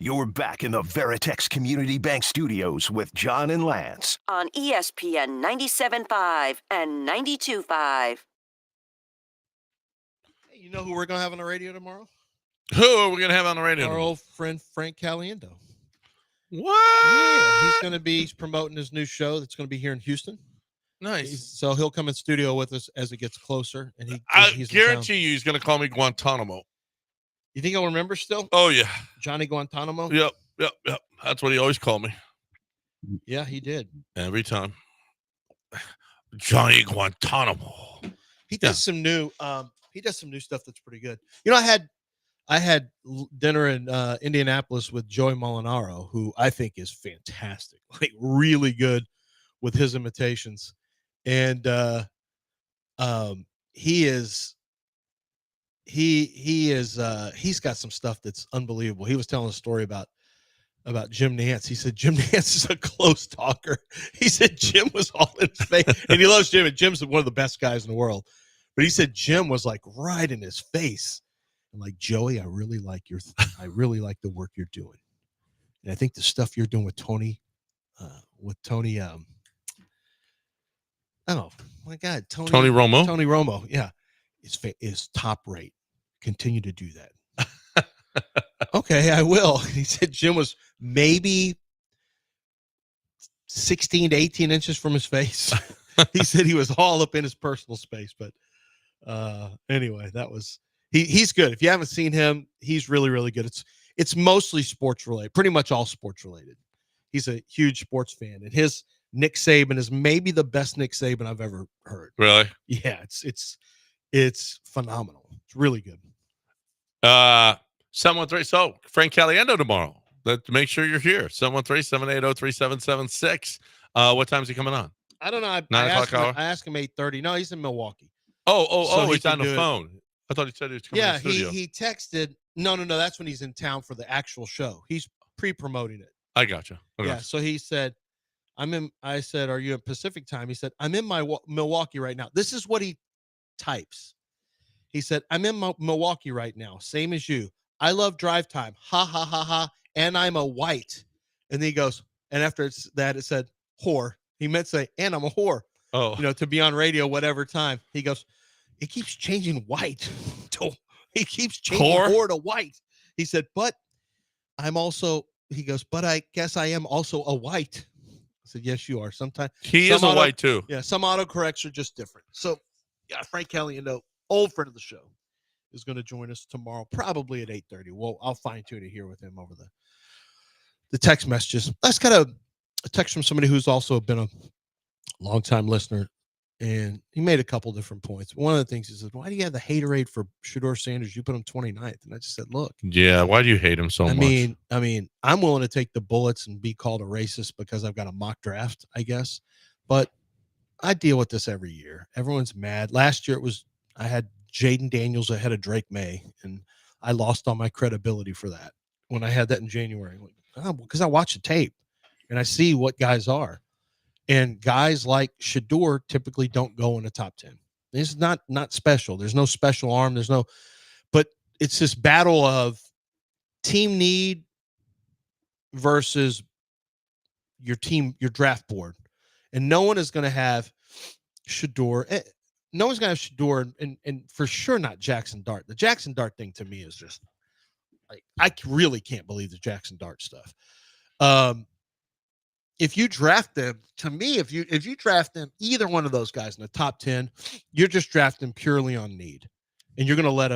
You're back in the Veritex Community Bank Studios with John and Lance. On ESPN 97.5 and 92.5. Hey, you know who we're going to have on the radio tomorrow? Who are we going to have on the radio? Our old friend Frank Caliendo. What? Yeah, he's promoting his new show that's going to be here in Houston. Nice. So he'll come in studio with us as it gets closer. And I guarantee you he's going to call me Guantanamo. You think he'll remember still? Oh, yeah. Johnny Guantanamo? Yep. That's what he always called me. Yeah, he did. Every time. Johnny Guantanamo. He does some new stuff that's pretty good. You know, I had dinner in Indianapolis with Joey Molinaro, who I think is fantastic, like really good with his imitations. And he's got some stuff that's unbelievable. He was telling a story about Jim Nantz. He said Jim Nantz is a close talker. He said Jim was all in his face, and he loves Jim, and Jim's one of the best guys in the world. But he said Jim was like right in his face. And like, Joey, I really like the work you're doing. And I think the stuff you're doing with Tony, oh my God, Tony Romo. Tony Romo, yeah, is top rate. Continue to do that. Okay, I will. He said Jim was maybe 16 to 18 inches from his face. He said he was all up in his personal space. But anyway, that was he's good. If you haven't seen him, he's really, really good. It's mostly sports related, pretty much all sports related. He's a huge sports fan, and his Nick Saban is maybe the best Nick Saban I've ever heard. Really? Yeah, it's phenomenal. It's really good. 713. So Frank Caliendo tomorrow. Make sure you're here. 713-780-3776. What time is he coming on? I don't know. 9 o'clock hour? I asked him 8:30. No, he's in Milwaukee. So he he's on the can do phone. I thought he said he was coming to the studio. he texted. No. That's when he's in town for the actual show. He's pre-promoting it. I gotcha. Okay. Yeah. So he said, I said, are you in Pacific time? He said, I'm in Milwaukee right now. This is what he types. He said, I'm in Milwaukee right now. Same as you. I love drive time. Ha, ha, ha, ha. And I'm a white. And then he goes, and after it said whore. He meant to say, and I'm a whore. Oh. To be on radio, whatever time. He goes, it keeps changing white. He keeps changing whore to white. He said, but I'm also, he goes, but I guess I am also a white. I said, yes, you are. Sometimes he is a white too. Yeah, some autocorrects are just different. So, yeah, Frank Caliendo, old friend of the show, is going to join us tomorrow, probably at 8:30. Well, I'll fine tune it here with him over the text messages. That's got a text from somebody who's also been a longtime listener, and he made a couple different points. One of the things he said, why do you have the haterade for Shedeur Sanders? You put him 29th. And I just said, look. Yeah, why do you hate him so much? I mean, I'm willing to take the bullets and be called a racist because I've got a mock draft, I guess. But I deal with this every year. Everyone's mad. Last year I had Jaden Daniels ahead of Drake May, and I lost all my credibility for that when I had that in January. Because I watch the tape and I see what guys are. And guys like Shedeur typically don't go in the top 10. It's not special. There's no special arm. But it's this battle of team need versus your draft board. And no one is going to have Shedeur. No one's going to have Shedeur, and for sure not Jackson Dart. The Jackson Dart thing to me is just like, I really can't believe the Jackson Dart stuff. If you draft them, to me, if you draft them, either one of those guys in the top 10, you're just drafting purely on need, and you're gonna let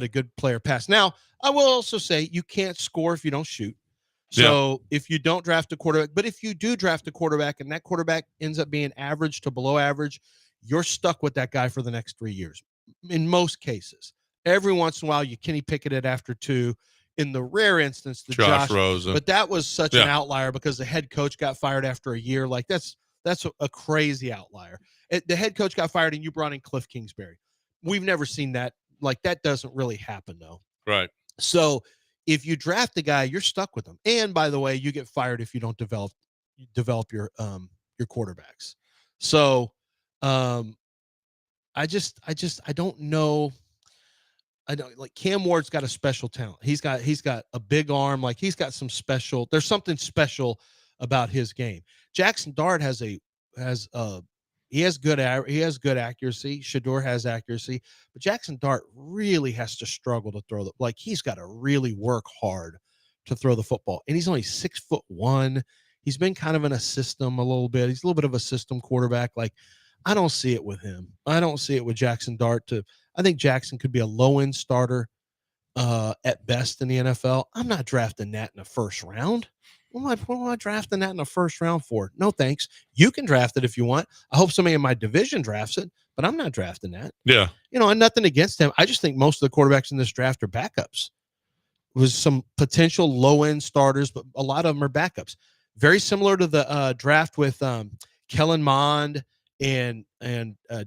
a good player pass. Now, I will also say you can't score if you don't shoot. So if you don't draft a quarterback, but if you do draft a quarterback and that quarterback ends up being average to below average, you're stuck with that guy for the next 3 years. In most cases, every once in a while you Kenny Pickett it after 2. In the rare instance, the Josh Rosen. But that was such an outlier because the head coach got fired after a year. Like that's a crazy outlier. The head coach got fired and you brought in Cliff Kingsbury. We've never seen that. Like that doesn't really happen though. Right. So if you draft a guy, you're stuck with him. And by the way, you get fired if you don't develop your quarterbacks. So I don't know. I don't like Cam Ward's got a special talent. He's got a big arm. Like he's got some special. There's something special about his game. Jackson Dart has good accuracy. Shador has accuracy, but Jackson Dart really has to struggle to throw like he's got to really work hard to throw the football. And he's only 6'1". He's been kind of in a system a little bit. He's a little bit of a system quarterback. Like I don't see it with him. I don't see it with Jackson Dart. I think Jackson could be a low-end starter at best in the NFL. I'm not drafting that in the first round. What am I drafting that in the first round for? No, thanks. You can draft it if you want. I hope somebody in my division drafts it, but I'm not drafting that. Yeah. And nothing against him. I just think most of the quarterbacks in this draft are backups. With some potential low-end starters, but a lot of them are backups. Very similar to the draft with Kellen Mond and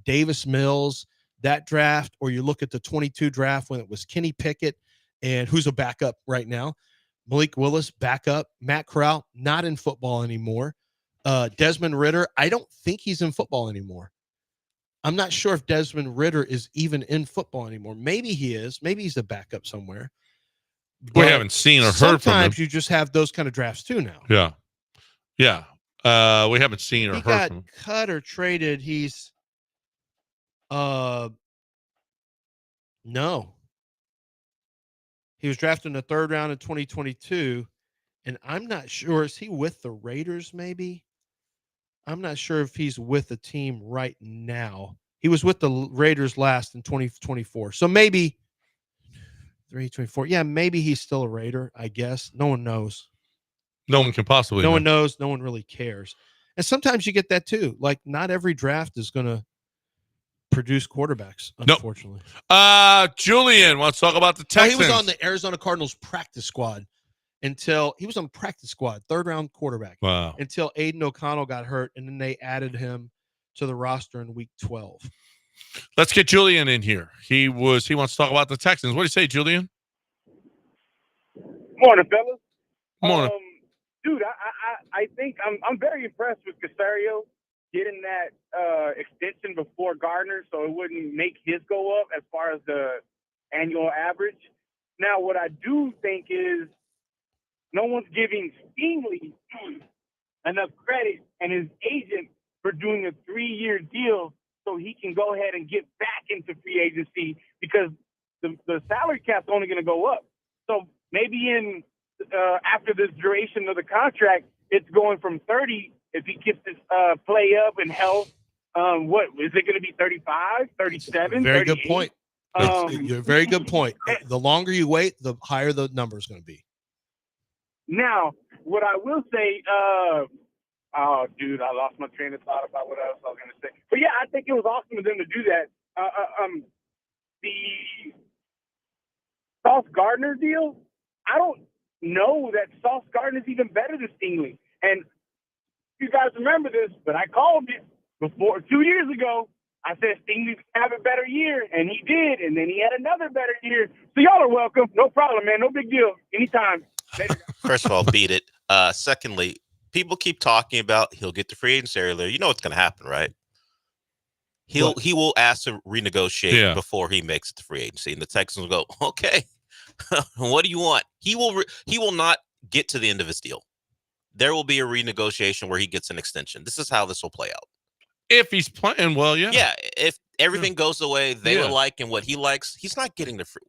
Davis Mills. That draft, or you look at the 22 draft when it was Kenny Pickett, and who's a backup right now, Malik Willis, backup, Matt Corral, not in football anymore. Desmond Ridder, I don't think he's in football anymore. I'm not sure if Desmond Ridder is even in football anymore. Maybe he is. Maybe he's a backup somewhere. We haven't seen or heard from him. Sometimes you just have those kind of drafts too now. Yeah. Yeah. We haven't seen or heard from him. He got cut or traded. He's no. He was drafted in the 3rd round in 2022, and I'm not sure. Is he with the Raiders maybe? I'm not sure if he's with the team right now. He was with the Raiders last in 2024. So maybe 324. Yeah, maybe he's still a Raider, I guess. No one knows. No one can possibly know. No one knows. No one really cares. And sometimes you get that too. Like not every draft is going to produce quarterbacks, unfortunately. Nope. Julian wants to talk about the Texans. He was on the Arizona Cardinals practice squad until he was on the practice squad, 3rd round quarterback. Wow. Until Aiden O'Connell got hurt, and then they added him to the roster in week 12. Let's get Julian in here. He wants to talk about the Texans. What do you say, Julian? Morning, fellas. Morning. Dude, I think I'm very impressed with Casario getting that extension before Gardner, so it wouldn't make his go up as far as the annual average. Now, what I do think is no one's giving Stingley enough credit and his agent for doing a 3-year deal so he can go ahead and get back into free agency because the salary cap's only going to go up. So maybe in after this duration of the contract, it's going from 30 if he gets his play up and health. What is it going to be? 35, 37? Very 38? good point. Very good point. The longer you wait, the higher the number is going to be. Now, what I will say, oh, dude, I lost my train of thought about what else I was going to say. But yeah, I think it was awesome of them to do that. The Sauce Gardner deal, I don't know that Sauce Gardner is even better than Stingley. And you guys remember this, but I called it before 2 years ago. I said Stingley's going to have a better year, and he did, and then he had another better year. So y'all are welcome. No problem, man. No big deal. Anytime. First of all, beat it. Secondly, people keep talking about he'll get the free agency earlier. You know what's going to happen, right? He will ask to renegotiate before he makes it to free agency, and the Texans will go, okay, what do you want? He will not get to the end of his deal. There will be a renegotiation where he gets an extension. This is how this will play out. If he's playing well, yeah. Yeah, if everything goes the way they would like and what he likes, he's not getting the free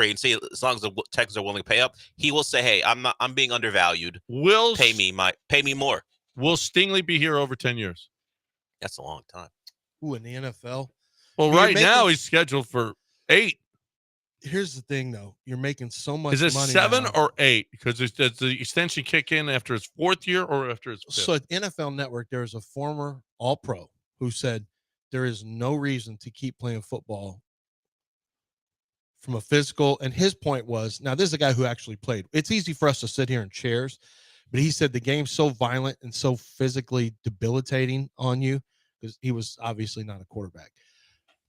agency. As long as the Texans are willing to pay up, he will say, "Hey, I'm being undervalued. Pay me more." Will Stingley be here over 10 years? That's a long time. Ooh, in the NFL. Well, right now he's scheduled for 8. Here's the thing, though. You're making so much money. Is it money 7 now. or 8? Because does the extension kick in after his 4th year or after his 5th? So at NFL Network, there is a former All-Pro who said there is no reason to keep playing football from a physical. And his point was, now this is a guy who actually played. It's easy for us to sit here in chairs, but he said the game's so violent and so physically debilitating on you because he was obviously not a quarterback.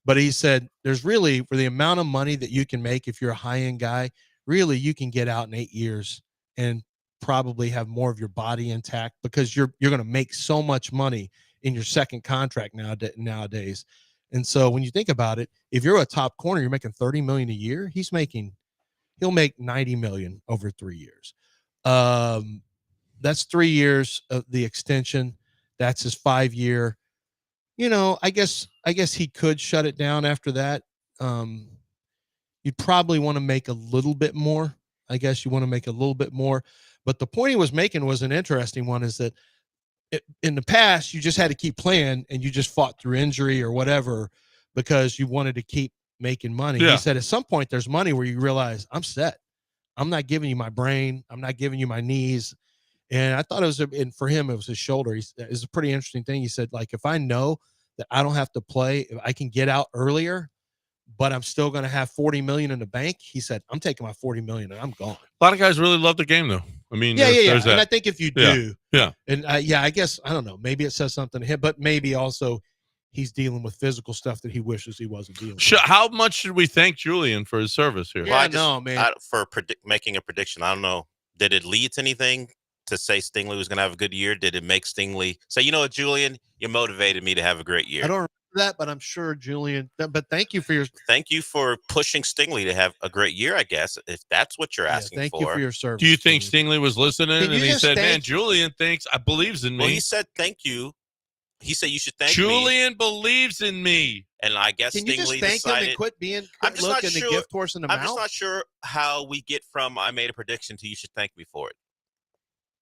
But he said there's really, for the amount of money that you can make if you're a high-end guy, really you can get out in 8 years and probably have more of your body intact because you're going to make so much money in your second contract nowadays. And so when you think about it, if you're a top corner, you're making $30 million a year. He'll make $90 million over 3 years. That's 3 years of the extension. That's his 5-year. I guess he could shut it down after that. You'd probably want to make a little bit more. I guess you want to make a little bit more. But the point he was making was an interesting one, is that in the past, you just had to keep playing and you just fought through injury or whatever because you wanted to keep making money. Yeah. He said at some point there's money where you realize I'm set. I'm not giving you my brain. I'm not giving you my knees. And I thought and for him, it was his shoulder. It's a pretty interesting thing. He said, like, if I know that I don't have to play, if I can get out earlier, but I'm still going to have $40 million in the bank. He said, I'm taking my $40 million and I'm gone. A lot of guys really love the game, though. I mean, yeah. And I think if you do, and I guess, I don't know, maybe it says something to him, but maybe also he's dealing with physical stuff that he wishes he wasn't dealing with. How much should we thank Julian for his service here? Yeah, man. For making a prediction, I don't know. Did it lead to anything to say Stingley was going to have a good year? Did it make Stingley say, you know what, Julian, you motivated me to have a great year? I don't remember that, but I'm sure Julian, but thank you for pushing Stingley to have a great year, I guess, if that's what you're asking for. Thank you for your service. Do you think Stingley was listening and he said, man, Julian believes in me? Well, he said, thank you. He said you should thank me. Julian believes in me. And I guess Stingley decided. Can you just thank him and quit being looking the gift horse in the mouth? I'm just not sure how we get from I made a prediction to you should thank me for it.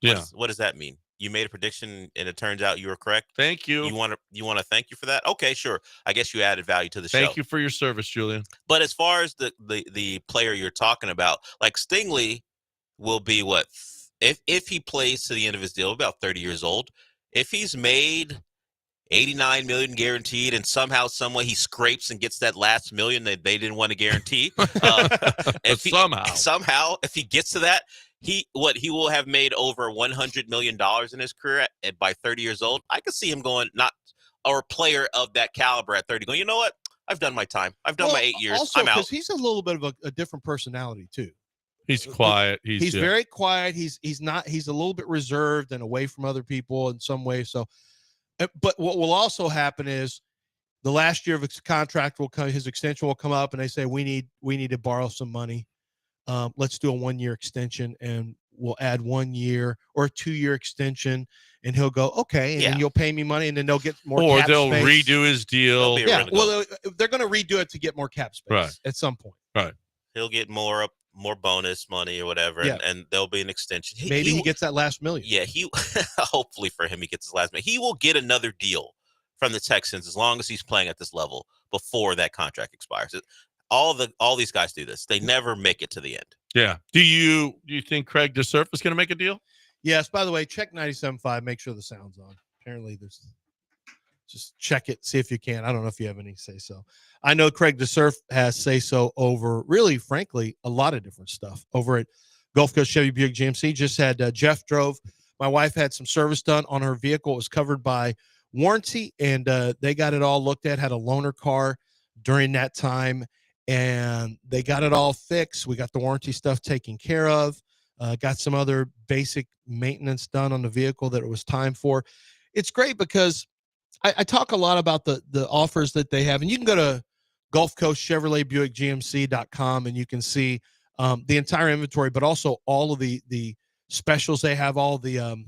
Yeah. What does that mean? You made a prediction and it turns out you were correct. Thank you. You want to thank you for that? Okay, sure. I guess you added value to the show. Thank you for your service, Julian. But as far as the player you're talking about, like Stingley will be what if he plays to the end of his deal, about 30 years old. If he's made $89 million guaranteed, and somehow, some way he scrapes and gets that last million that they didn't want to guarantee. Somehow, if he gets to that, he will have made over $100 million in his career by 30 years old. I could see him going, or a player of that caliber at 30, going, you know what? I've done my time. I've done my 8 years. Also, I'm out. because he's a little bit of a different personality too. He's quiet. He's very quiet. He's a little bit reserved and away from other people in some ways. So. But what will also happen is the last year of his contract will come, his extension will come up, and they say we need to borrow some money. Let's do a 1-year extension, and we'll add 1 year or a 2-year extension, and he'll go, okay, and then you'll pay me money, and then they'll get more. Or cap they'll space. redo his deal. Yeah, well, they're going to redo it to get more cap space at some point. Right. He'll get more bonus money or whatever, and there'll be an extension. Maybe he gets that last million. Yeah, hopefully for him, he gets his last million. He will get another deal from the Texans as long as he's playing at this level before that contract expires. All these guys do this. They never make it to the end. Yeah. Do you think Craig DeSurf is going to make a deal? Yes. By the way, check 97.5. Make sure the sound's on. Apparently, just check it. See if you can. I don't know if you have any say so. I know Craig DeSurf has say so over, really, frankly, a lot of different stuff over at Gulf Coast Chevy Buick GMC. Just had Jeff drove. My wife had some service done on her vehicle. It was covered by warranty, and they got it all looked at. Had a loaner car during that time, and they got it all fixed. We got the warranty stuff taken care of. Got some other basic maintenance done on the vehicle that it was time for. It's great because I talk a lot about the offers that they have, and you can go to Gulf Coast Chevrolet Buick GMC.com and you can see the entire inventory, but also all of the specials they have, all the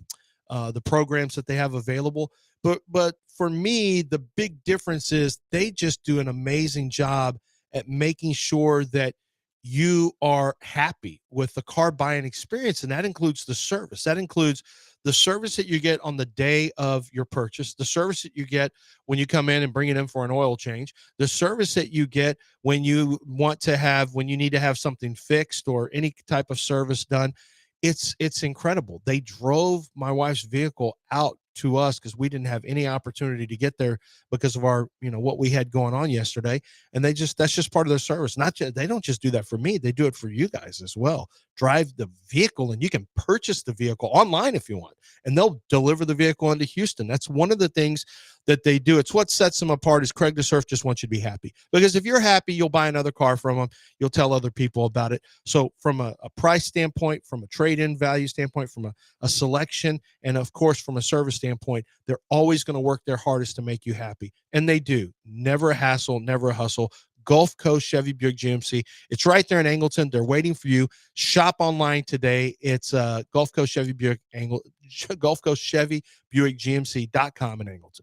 programs that they have available. But for me, the big difference is they just do an amazing job at making sure that you are happy with the car buying experience, and that includes the service. That includes the service that you get on the day of your purchase, the service that you get when you come in and bring it in for an oil change, the service that you get when you need to have something fixed or any type of service done. It's incredible. They drove my wife's vehicle out to us because we didn't have any opportunity to get there because of our, what we had going on yesterday. And that's just part of their service. They don't just do that for me. They do it for you guys as well. Drive the vehicle, and you can purchase the vehicle online if you want, and they'll deliver the vehicle into Houston. That's one of the things that they do. It's what sets them apart is Craig the Surf just wants you to be happy. Because if you're happy, you'll buy another car from them. You'll tell other people about it. So from a price standpoint, from a trade-in value standpoint, from a selection, and of course from a service standpoint, they're always going to work their hardest to make you happy. And they do. Never a hassle, never a hustle. Gulf Coast Chevy Buick GMC. It's right there in Angleton. They're waiting for you. Shop online today. It's Gulf Coast Chevy Buick Gulf Coast Chevy Buick GMC.com in Angleton.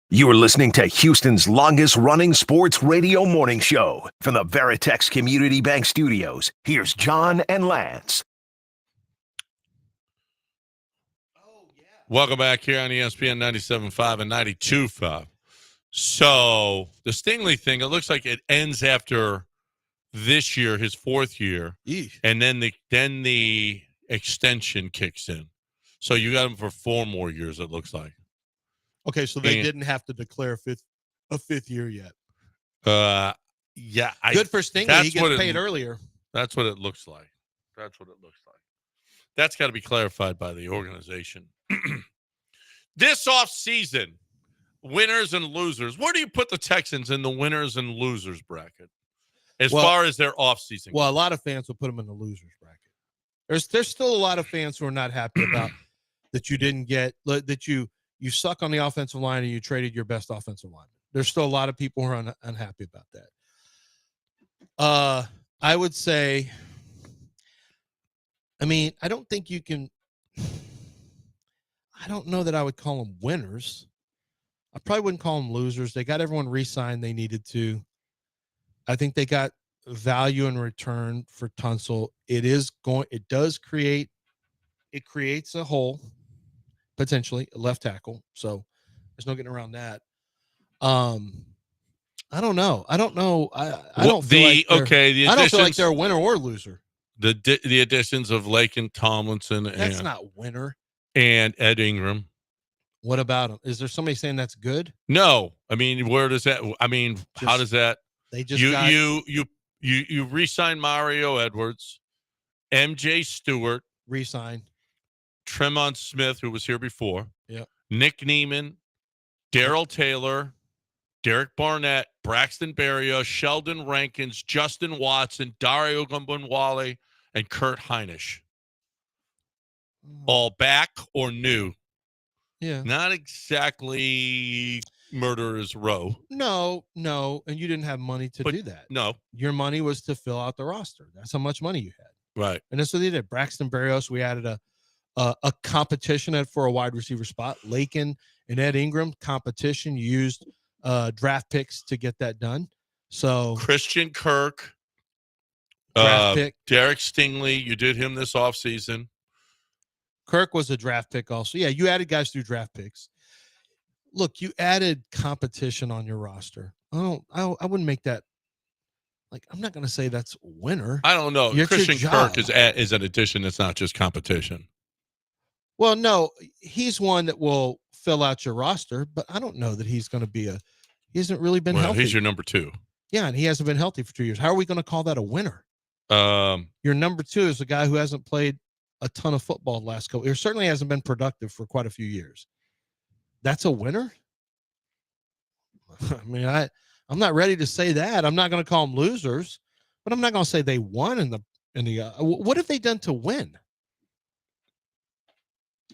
You are listening to Houston's longest-running sports radio morning show. From the Veritex Community Bank Studios, here's John and Lance. Welcome back here on ESPN 97.5 and 92.5. So the Stingley thing, it looks like it ends after this year, his fourth year, and then the extension kicks in. So you got him for 4 more years, it looks like. Okay, so they didn't have to declare a fifth year yet. Yeah. Good for Stingley. He gets paid earlier. That's what it looks like. That's got to be clarified by the organization. This offseason, winners and losers. Where do you put the Texans in the winners and losers bracket as far as their offseason? Well, a lot of fans will put them in the losers bracket. There's still a lot of fans who are not happy about that you didn't get that you suck on the offensive line and you traded your best offensive lineman. There's still a lot of people who are unhappy about that. I would say, I mean, I don't think you can, I don't know that I would call them winners. I probably wouldn't call them losers. They got everyone re-signed they needed to. I think they got value in return for Tunsil. It creates a hole, potentially a left tackle. So there's no getting around that. I don't know. I don't feel like they're a winner or loser. The additions of Lake and Tomlinson. That's not winner. And Ed Ingram. What about them? Is there somebody saying that's good? No. I mean, where does that? I mean, how does that? They just you re-sign Mario Edwards, MJ Stewart, re-sign Tremont Smith, who was here before. Yeah. Nick Neiman, Daryl Taylor, Derek Barnett, Braxton Berrios, Sheldon Rankins, Justin Watson, Dario Gumbunwale, and Kurt Heinisch. All back or new? Yeah. Not exactly murderer's row. No. And you didn't have money to do that. No. Your money was to fill out the roster. That's how much money you had. Right. And that's what they did. Braxton Berrios, we added a competition for a wide receiver spot. Lakin and Ed Ingram, competition. You used draft picks to get that done. So Christian Kirk, draft pick. Derek Stingley, you did him this offseason. Kirk was a draft pick also. Yeah, you added guys through draft picks. Look, you added competition on your roster. I wouldn't make that, like, I'm not going to say that's a winner. I don't know. Christian Kirk is an addition that's not just competition. Well, no, he's one that will fill out your roster, but I don't know that he's going to be he hasn't really been healthy. He's your number 2. Yeah, and he hasn't been healthy for 2 years. How are we going to call that a winner? Your number 2 is a guy who hasn't played a ton of football the last couple years. Certainly hasn't been productive for quite a few years. That's a winner? I mean, I'm not ready to say that. I'm not going to call them losers, but I'm not going to say they won in the what have they done to win?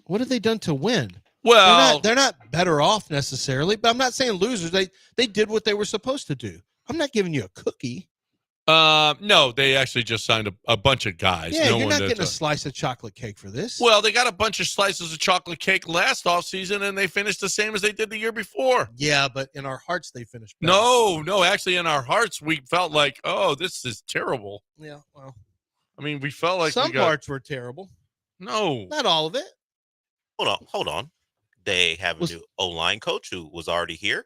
What have they done to win? Well, they're not better off necessarily, but I'm not saying losers. They did what they were supposed to do. I'm not giving you a cookie. No, they actually just signed a bunch of guys. Yeah, you're not getting a slice of chocolate cake for this. Well, they got a bunch of slices of chocolate cake last offseason, and they finished the same as they did the year before. Yeah, but in our hearts, they finished better. No, actually, in our hearts, we felt like, oh, this is terrible. Yeah, well. I mean, we felt like some parts were terrible. No. Not all of it. Hold on. They have a new O-line coach who was already here.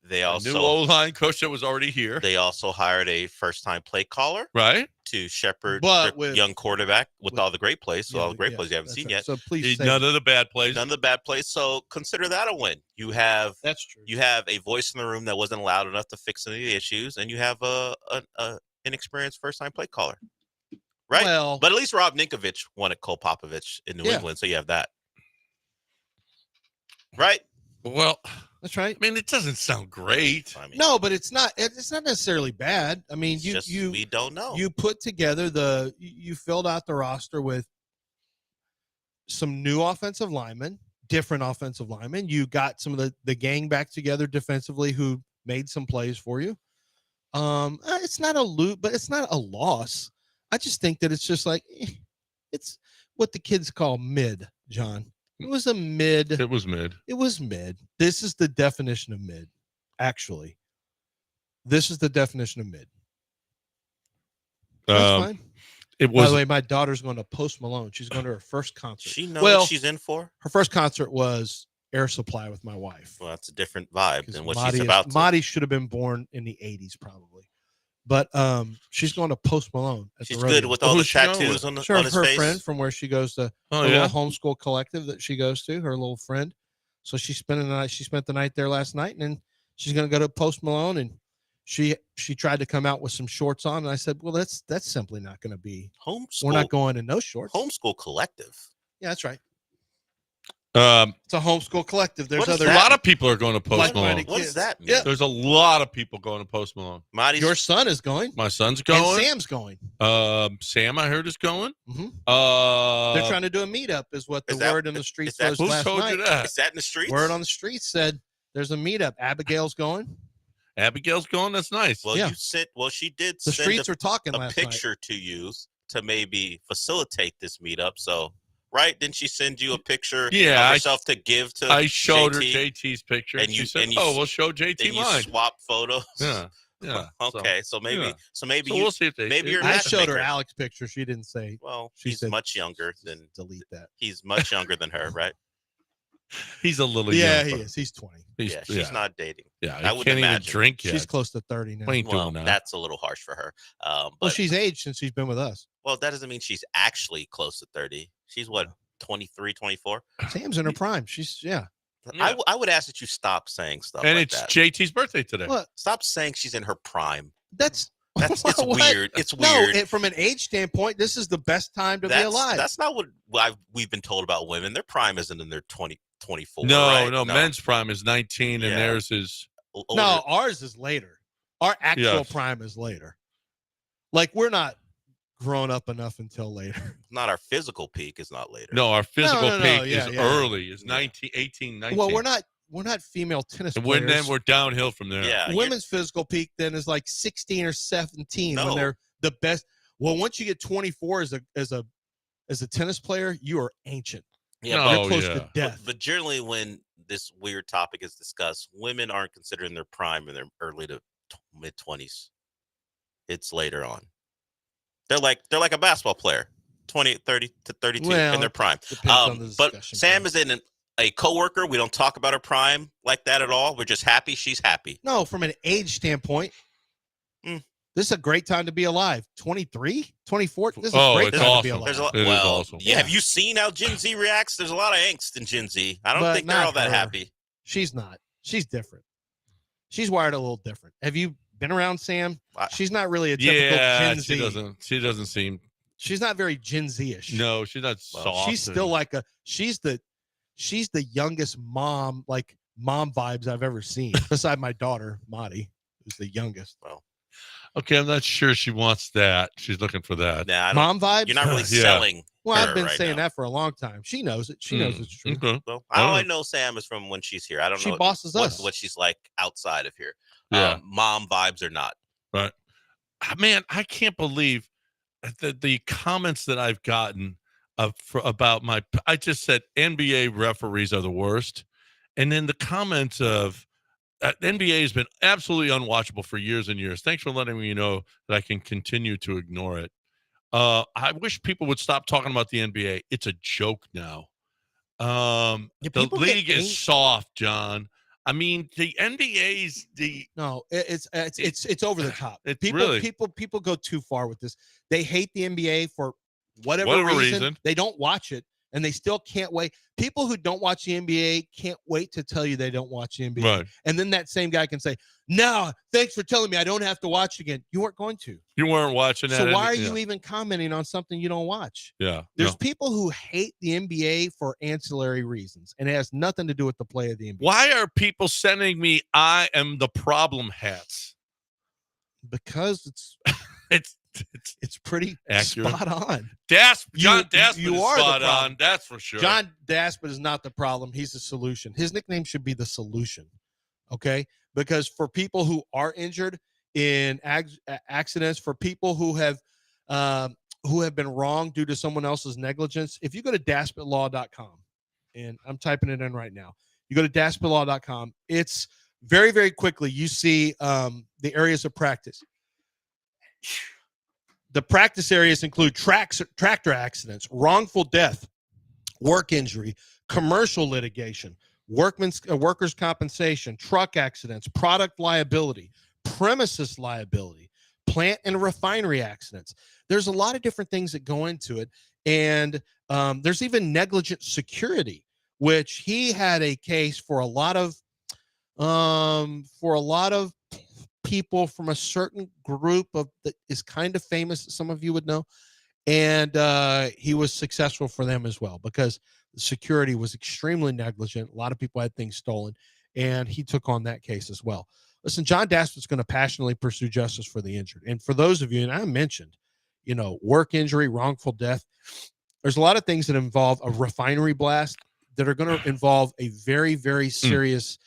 They also new O-line coach that was already here. They also hired a first-time play caller, right, to shepherd the young quarterback with all the great plays. So all the great plays you haven't seen yet. So please, none of the bad plays. None of the bad plays. So consider that a win. You have that's true. You have a voice in the room that wasn't loud enough to fix any of the issues, and you have a inexperienced first-time play caller, right? Well, but at least Rob Ninkovich won at Cole Popovich in New England, so you have that, right? Well. That's right. I mean, it doesn't sound great. I mean, no, but it's not necessarily bad. I mean, we don't know. You put together you filled out the roster with some new offensive linemen, different offensive linemen. You got some of the gang back together defensively who made some plays for you. It's not a loot, but it's not a loss. I just think that it's just like it's what the kids call mid, John. It was a mid. It was mid. It was mid. This is the definition of mid, actually. This is the definition of mid. That's fine. It was. By the way, my daughter's going to Post Malone. She's going to her first concert. She knows what she's in for? Her first concert was Air Supply with my wife. Well, that's a different vibe than what she's about to. Marty should have been born in the 80s, probably. But she's going to Post Malone. She's good with all the tattoos on his face. Her friend from where she goes to little homeschool collective that she goes to, her little friend. So she's spending the night. She spent the night there last night, and then she's going to go to Post Malone. And she tried to come out with some shorts on, and I said, "Well, that's simply not going to be homeschool. We're not going in no shorts." Homeschool collective. Yeah, that's right. It's a homeschool collective. There's a lot of people are going to Post Malone. What does that mean? Yeah. There's a lot of people going to Post Malone. Your son is going. My son's going. And Sam's going. Sam, I heard, is going. Mm-hmm. They're trying to do a meetup, is what the word in the streets was last night. You that? Is that in the streets? Word on the streets said there's a meetup. Abigail's going. Abigail's going. That's nice. Well, Yeah. she did The send streets were talking a last picture to use to maybe facilitate this meetup. So, right? Didn't she send you a picture of herself to give to I showed her JT? JT's picture, and you she said, and you we'll show JT and you mine. swap photos. Yeah. Yeah. Okay. So maybe we'll see if they. maybe you're I showed her matchmaker. Alex picture. She didn't say. Well, She he's said, much younger than. delete that. He's much younger than her, right? He's a little Yeah, young. he is. He's 20. She's not dating. Yeah, I I would can't even imagine. drink yet. She's close to 30 now. We ain't Well, doing that. that's a little harsh for her. Well, But, she's aged since she's been with us. well, that doesn't mean she's actually close to 30. She's what, 23, 24? Sam's in her prime. She's Yeah. I would ask that you stop saying stuff And like it's that. JT's birthday today. What? Stop saying she's in her prime. It's It's what? weird. It's weird. No, from an age standpoint, this is the best time to be alive. That's not what we've been told about women. Their prime isn't in their 24. No, right? no, men's prime is 19 and Yeah. theirs is Older. No, ours is later. Our actual Yes. prime is later. Like, we're not grown up enough until later. Not our physical peak is not later. no, our physical no, peak yeah, is yeah. early, is 19, 18, 19. Well, we're not female tennis and players. then we're downhill from there. Yeah. Women's physical peak then is like 16 or 17 when No. they're the best. Well, once you get 24 as a tennis player, you are ancient. Yeah, No, You're close yeah. to death. But generally, when this weird topic is discussed, women aren't considered in their prime in their early to mid 20s. It's later on. They're like a basketball player, 30 to 32 Well, in their prime. depends on the But discussion, Sam bro. is in a coworker. We don't talk about her prime like that at all. We're just happy she's happy. No, from an age standpoint, this is a great time to be alive. 23, 24. This is a great it's time to awesome. be alive. There's a lot. It is Well, awesome. yeah. Have you seen how Gen Z reacts? There's a lot of angst in Gen Z. I don't But think they're not all that her. happy. She's not. She's different. She's wired a little different. Have you been around Sam? She's not really a typical Gen Z. She doesn't seem. She's not very Gen Z-ish. No, she's not soft. She's still like she's the youngest mom vibes I've ever seen. Beside my daughter, Maddie, who's the youngest. Well, okay, I'm not sure she wants that. She's looking for that. nah, Mom vibes? You're not really Yeah. selling. Well, I've her been right saying now. that for a long time. She knows it. She knows it's true. Okay. Well, All all I right. know Sam is from when she's here. I don't She know bosses us. what she's like outside of here. Yeah. Mom vibes or not. Right. Man, I can't believe the comments that I've gotten about I just said NBA referees are the worst. And then the comments of NBA has been absolutely unwatchable for years and years. Thanks for letting me know that I can continue to ignore it. I wish people would stop talking about the NBA. It's a joke now. The people get league is soft, John. I mean, the NBA's No, it's over the top. It's People really- people go too far with this. They hate the NBA for whatever Whatever reason. reason. They don't watch it, and they still can't wait. People who don't watch the NBA can't wait to tell you they don't watch the NBA. Right. And then that same guy can say, "No, thanks for telling me I don't have to watch it again." You weren't going to. You weren't watching that. So why are yeah. you even commenting on something you don't watch? Yeah. There's no. people who hate the NBA for ancillary reasons, and it has nothing to do with the play of the NBA. Why are people sending me "I am the problem" hats? Because it's pretty Accurate. spot on. John Daspit you is are the spot problem. on. That's for sure. John Daspit is not the problem. He's the solution. His nickname should be the solution. Okay? Because for people who are injured in accidents, for people who have been wronged due to someone else's negligence, if you go to daspitlaw.com, and I'm typing it in right now, you go to daspitlaw.com, it's very, very quickly, you see the areas of practice. The practice areas include tractor accidents, wrongful death, work injury, commercial litigation, workers' compensation, truck accidents, product liability, premises liability, plant and refinery accidents. There's a lot of different things that go into it, and there's even negligent security, which he had a case for a lot of people from a certain group that is kind of famous that some of you would know, and he was successful for them as well because the security was extremely negligent. A lot of people had things stolen, and he took on that case as well. Listen, John Daspit's going to passionately pursue justice for the injured, and for those of you, and I mentioned, work injury, wrongful death. There's a lot of things that involve a refinery blast that are going to involve a very, very serious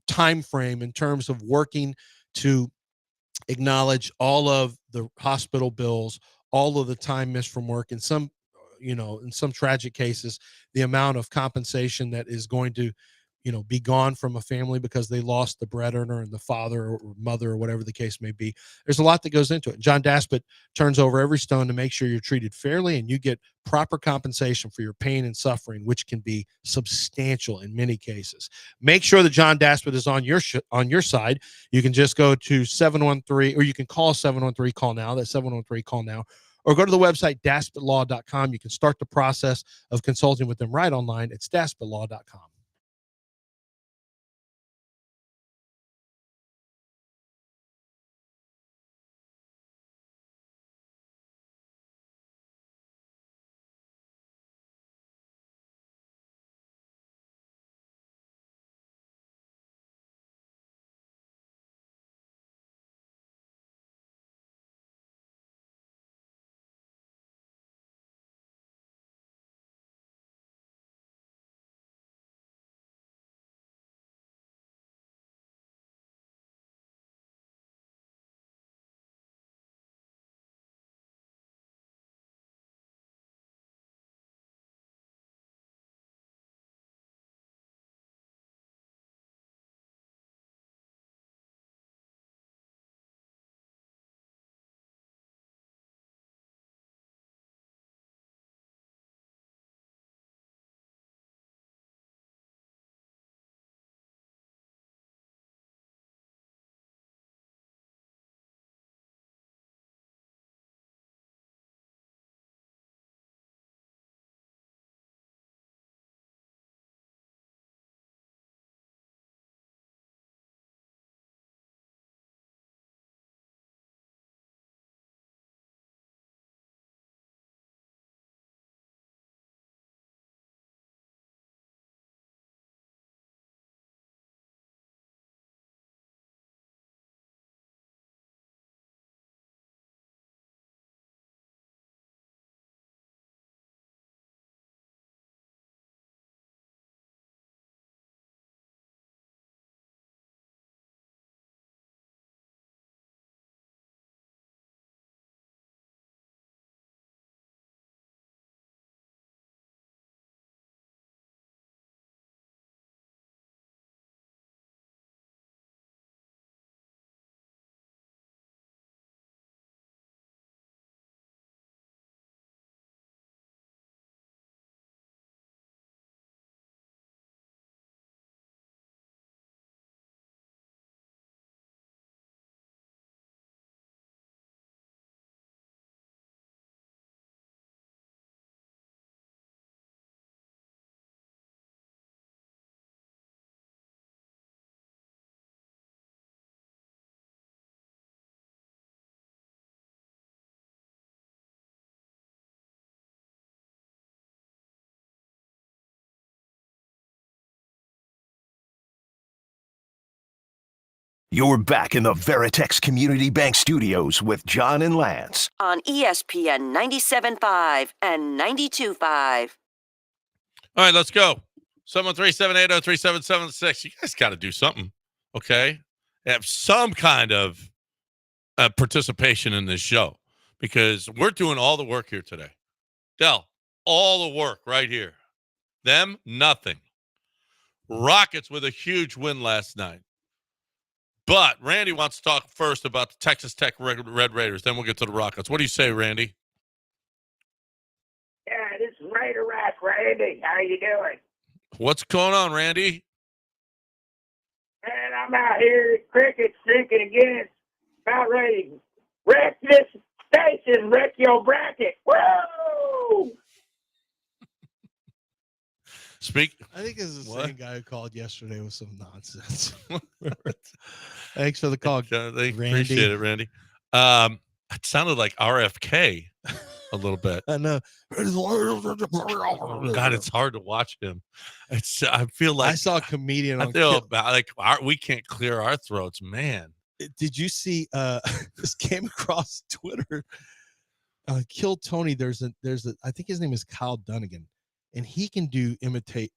time frame in terms of working to acknowledge all of the hospital bills, all of the time missed from work, in some tragic cases, the amount of compensation that is going to be gone from a family because they lost the breadwinner and the father or mother or whatever the case may be. There's a lot that goes into it. John Daspit turns over every stone to make sure you're treated fairly and you get proper compensation for your pain and suffering, which can be substantial in many cases. Make sure that John Daspit is on your side. You can just go to 713, or you can call 713 call now. That's 713 call now. Or go to the website daspitlaw.com. You can start the process of consulting with them right online. It's daspitlaw.com. You're back in the Veritex Community Bank Studios with John and Lance. On ESPN 97.5 and 92.5. All right, let's go. 713-780-3776. You guys got to do something, okay? Have some kind of participation in this show because we're doing all the work here today. Del, all the work right here. Them, nothing. Rockets with a huge win last night. But Randy wants to talk first about the Texas Tech Red Raiders. Then we'll get to the Rockets. What do you say, Randy? Yeah, this is Raider Rack, Randy. How you doing? What's going on, Randy? Man, I'm out here, crickets drinking again. About ready to wreck this station, wreck your bracket. Woo! I think it's the same guy who called yesterday with some nonsense. Thanks for the call, Randy. Appreciate it, Randy. It sounded like RFK a little bit. I know. God, it's hard to watch him. I feel like I saw a comedian. I feel like we can't clear our throats, man. Did you see? This came across Twitter. Kill Tony. There's a. I think his name is Kyle Dunnigan. and he can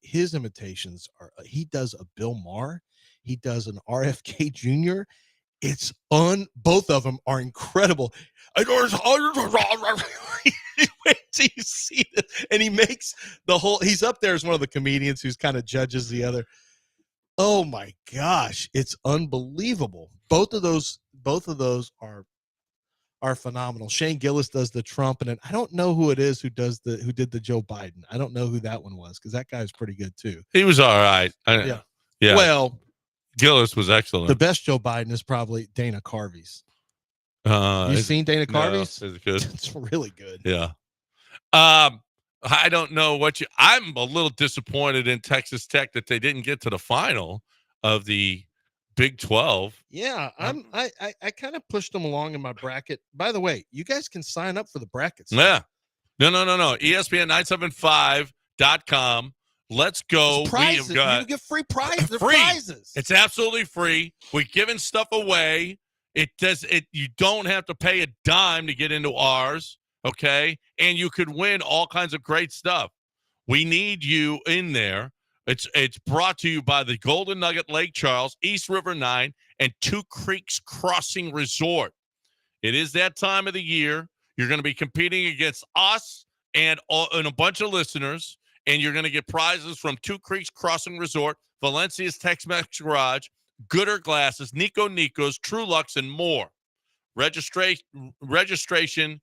his imitations. He does a Bill Maher, he does an RFK Jr. It's both of them are incredible. Wait till you see this. And he makes he's up there as one of the comedians who's kind of judges the other. Oh my gosh, it's unbelievable. Both of those are phenomenal. Shane Gillis does the Trump, and I don't know who it is who did the Joe Biden. I don't know who that one was, because that guy's pretty good too. He was all right. Yeah. Well, Gillis was excellent. The best Joe Biden is probably Dana Carvey's. You've seen Dana Carvey's? No, it's good. It's really good. Yeah. I don't know I'm a little disappointed in Texas Tech that they didn't get to the final of the Big 12. Yeah, I kind of pushed them along in my bracket. By the way, you guys can sign up for the brackets. Yeah. No. ESPN975.com. Let's go. Prizes. You get free prizes. Prizes. It's absolutely free. We're giving stuff away. You don't have to pay a dime to get into ours. Okay. And you could win all kinds of great stuff. We need you in there. It's brought to you by the Golden Nugget Lake Charles, East River 9, and Two Creeks Crossing Resort. It is that time of the year. You're going to be competing against us and a bunch of listeners. And you're going to get prizes from Two Creeks Crossing Resort, Valencia's Tex-Mex Garage, Gooder Glasses, Nico's, True Lux, and more. Registration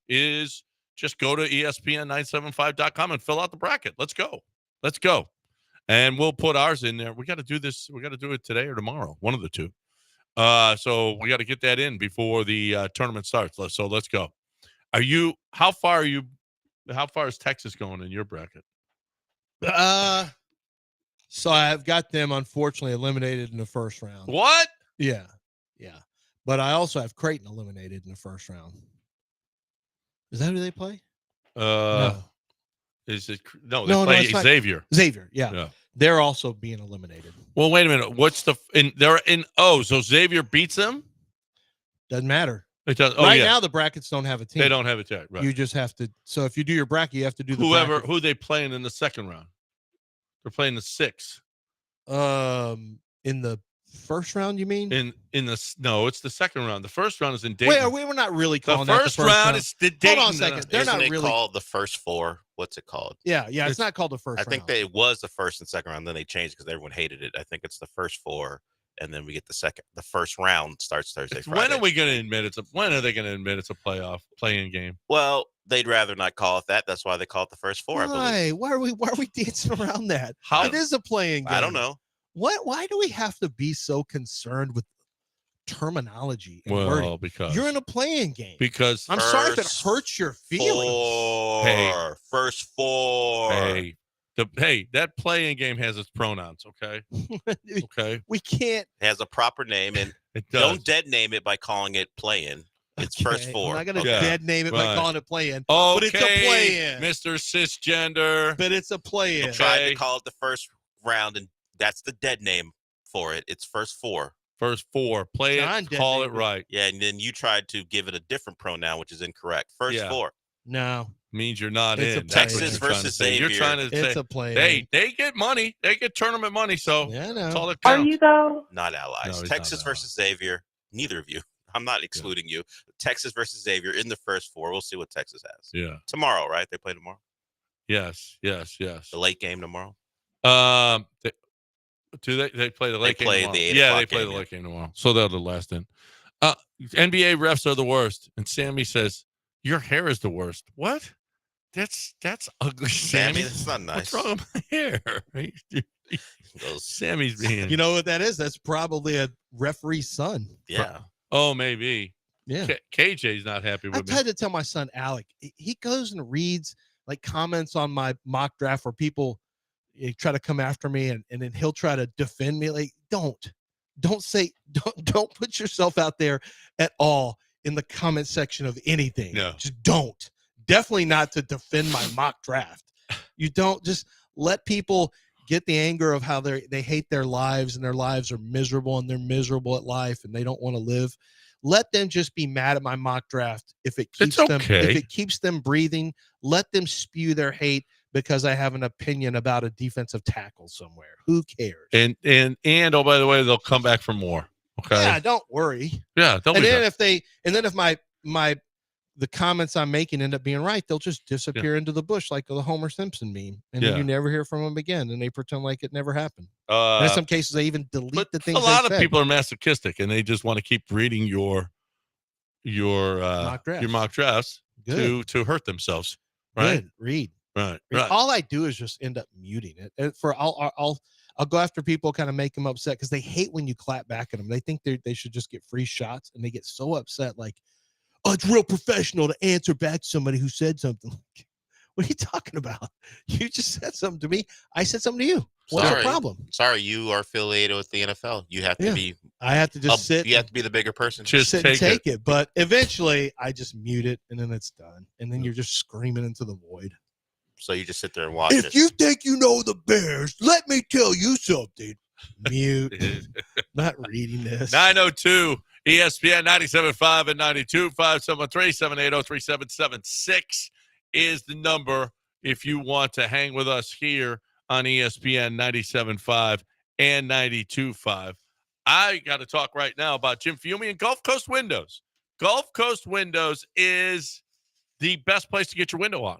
is just go to ESPN975.com and fill out the bracket. Let's go. And we'll put ours in there. We got to do this. We got to do it today or tomorrow, one of the two. So we got to get that in before the tournament starts. So let's go. How far is Texas going in your bracket? So I've got them unfortunately eliminated in the first round. What? Yeah. But I also have Creighton eliminated in the first round. Is that who they play? No. Is it? No, they play Xavier. Xavier, yeah. They're also being eliminated. Well, wait a minute. So Xavier beats them? Doesn't matter. It does. Now the brackets don't have a team. They don't have a team. Right. You just have to. So if you do your bracket, you have to do who they playing in the second round. They're playing the 6. In the first round, you mean? No, it's the second round. The first round is in Dayton. Wait, we're not really calling the first round. Is the Dayton. Hold on a second. They're Isn't not it really called the first 4. What's it called? Yeah. It's not called the first. I think it was the first and second round. Then they changed because everyone hated it. I think it's the first 4, and then we get the second. The first round starts Thursday. Friday. When are we going to admit when are they going to admit it's a playing game? Well, they'd rather not call it that. That's why they call it the first 4. I believe. Why are we dancing around that? It is a playing game. I don't know. Why do we have to be so concerned with terminology and wording? Because you're in a playing game. Because I'm sorry if it hurts your feelings. First 4. Hey, that playing game has its pronouns. Okay. Okay. We can't. It has a proper name, and don't dead name it by calling it playing. It's first 4. I'm not gonna dead name it by calling it play-in. Okay, but it's a play-in, Mr. Cisgender. But it's a play-in. We tried to call it the first round, and that's the dead name for it. It's first 4. First 4. Play it. Call it right. Yeah, and then you tried to give it a different pronoun, which is incorrect. First 4. No. Means you're not it's in. Texas versus Xavier. You're trying to it's say, a play. They get money. They get tournament money. So that's all that Are counts. you though? Not allies. No, Texas versus Xavier. Neither of you. I'm not excluding you. Texas versus Xavier in the first 4. We'll see what Texas has. Yeah. Tomorrow, right? They play tomorrow. Yes. The late game tomorrow. Do they play the late game tomorrow? The 8 they play the late game tomorrow. So they're the last in. NBA refs are the worst. And Sammy says, your hair is the worst. What? That's ugly, Sammy. That's not nice. What's wrong with my hair? Sammy's being. You know what that is? That's probably a referee's son. Yeah. Oh, maybe. Yeah. KJ's not happy with me. I tried to tell my son, Alec, he goes and reads like comments on my mock draft where people try to come after me and then he'll try to defend me. Like, don't put yourself out there at all in the comment section of anything. No. Just don't. Definitely not to defend my mock draft. You don't just let people get the anger of how they hate their lives and their lives are miserable and they're miserable at life and they don't want to live. Let them just be mad at my mock draft if it keeps them breathing. Let them spew their hate because I have an opinion about a defensive tackle somewhere. Who cares? And oh, by the way, they'll come back for more. Okay. Yeah, don't worry. Yeah, and then if the comments I'm making end up being right, they'll just disappear into the bush like the Homer Simpson meme, and then you never hear from them again, and they pretend like it never happened. And in some cases, they even delete the things. A lot of people are masochistic, and they just want to keep reading your mock drafts to hurt themselves. Right? Good. Read. Right. All I do is just end up muting it. And I'll go after people, kind of make them upset because they hate when you clap back at them. They think they should just get free shots, and they get so upset. Like, oh, it's real professional to answer back to somebody who said something. What are you talking about? You just said something to me. I said something to you. What's the problem? Sorry, you are affiliated with the NFL. You have to be. I have to just sit. You have to be the bigger person. Just sit and take it. But eventually, I just mute it, and then it's done. And then you're just screaming into the void. So you just sit there and watch it. If you think you know the Bears, let me tell you something. Mute. Not reading this. 902 ESPN 97.5 and 92.5 713-780-3776 is the number if you want to hang with us here on ESPN 97.5 and 92.5. I got to talk right now about Jim Fiume and Gulf Coast Windows. Gulf Coast Windows is the best place to get your window on.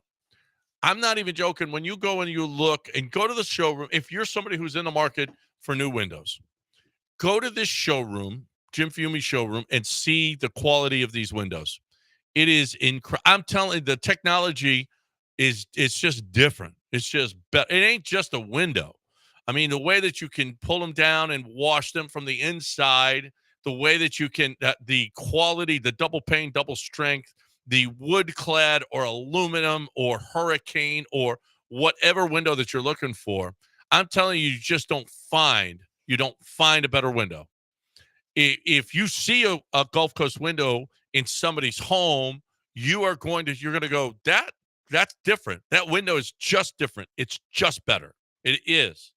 I'm not even joking. When you go and you look and go to the showroom, if you're somebody who's in the market for new windows, go to this showroom, Jim Fiume showroom, and see the quality of these windows. It is incredible. I'm telling you, the technology it's just different. It's just better. It ain't just a window. I mean, the way that you can pull them down and wash them from the inside, the way that you can, the quality, the double pane, double strength, the wood clad or aluminum or hurricane or whatever window that you're looking for. I'm telling you, you just don't find a better window. If you see a Gulf Coast window in somebody's home, you're going to go, that's different. That window is just different. It's just better. It is.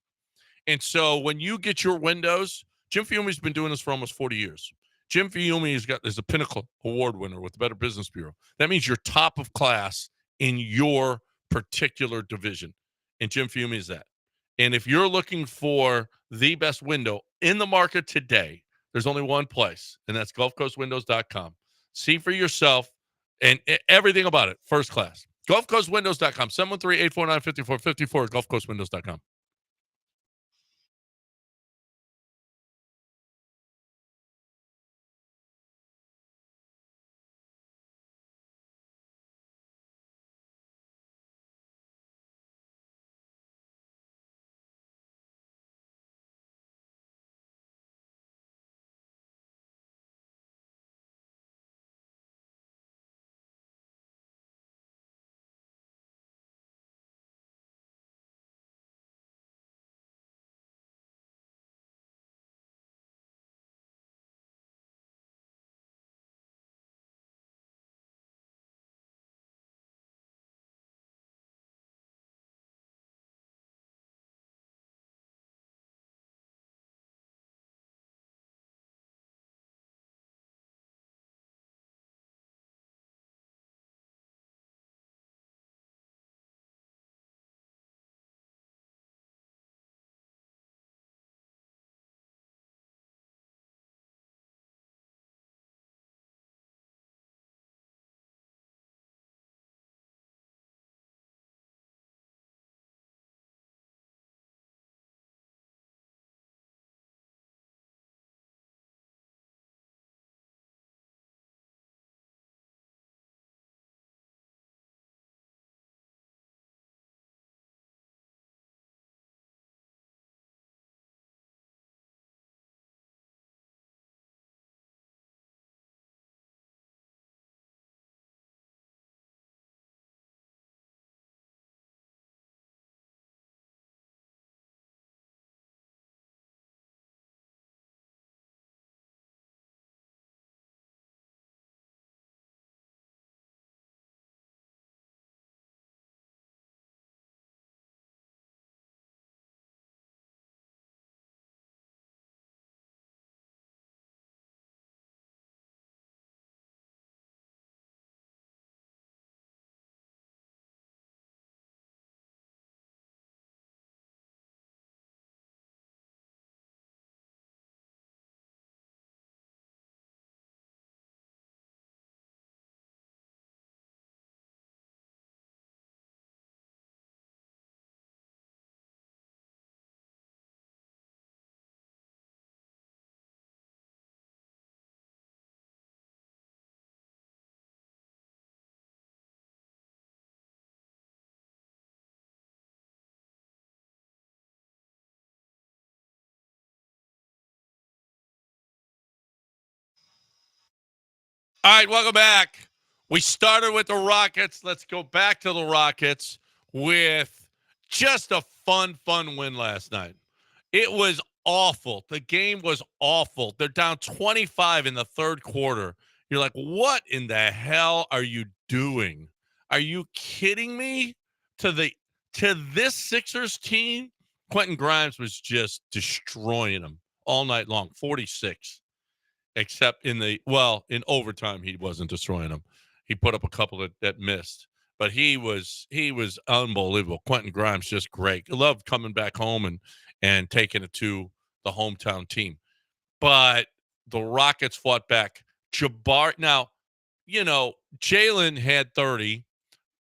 And so when you get your windows, Jim Fiume's been doing this for almost 40 years. Jim Fiume is a Pinnacle Award winner with the Better Business Bureau. That means you're top of class in your particular division. And Jim Fiume is that. And if you're looking for the best window in the market today, there's only one place, and that's GulfCoastWindows.com. See for yourself and everything about it, first class. GulfCoastWindows.com, 713-849-5454, GulfCoastWindows.com. All right, welcome back. We started with the Rockets. Let's go back to the Rockets with just a fun win last night. It was awful. The game was awful. They're down 25 in the third quarter. You're like, what in the hell are you doing? Are you kidding me? To this Sixers team, Quentin Grimes was just destroying them all night long, 46. Except in overtime, he wasn't destroying them. He put up a couple that missed. But he was unbelievable. Quentin Grimes, just great. I loved coming back home and taking it to the hometown team. But the Rockets fought back. Now, Jalen had 30,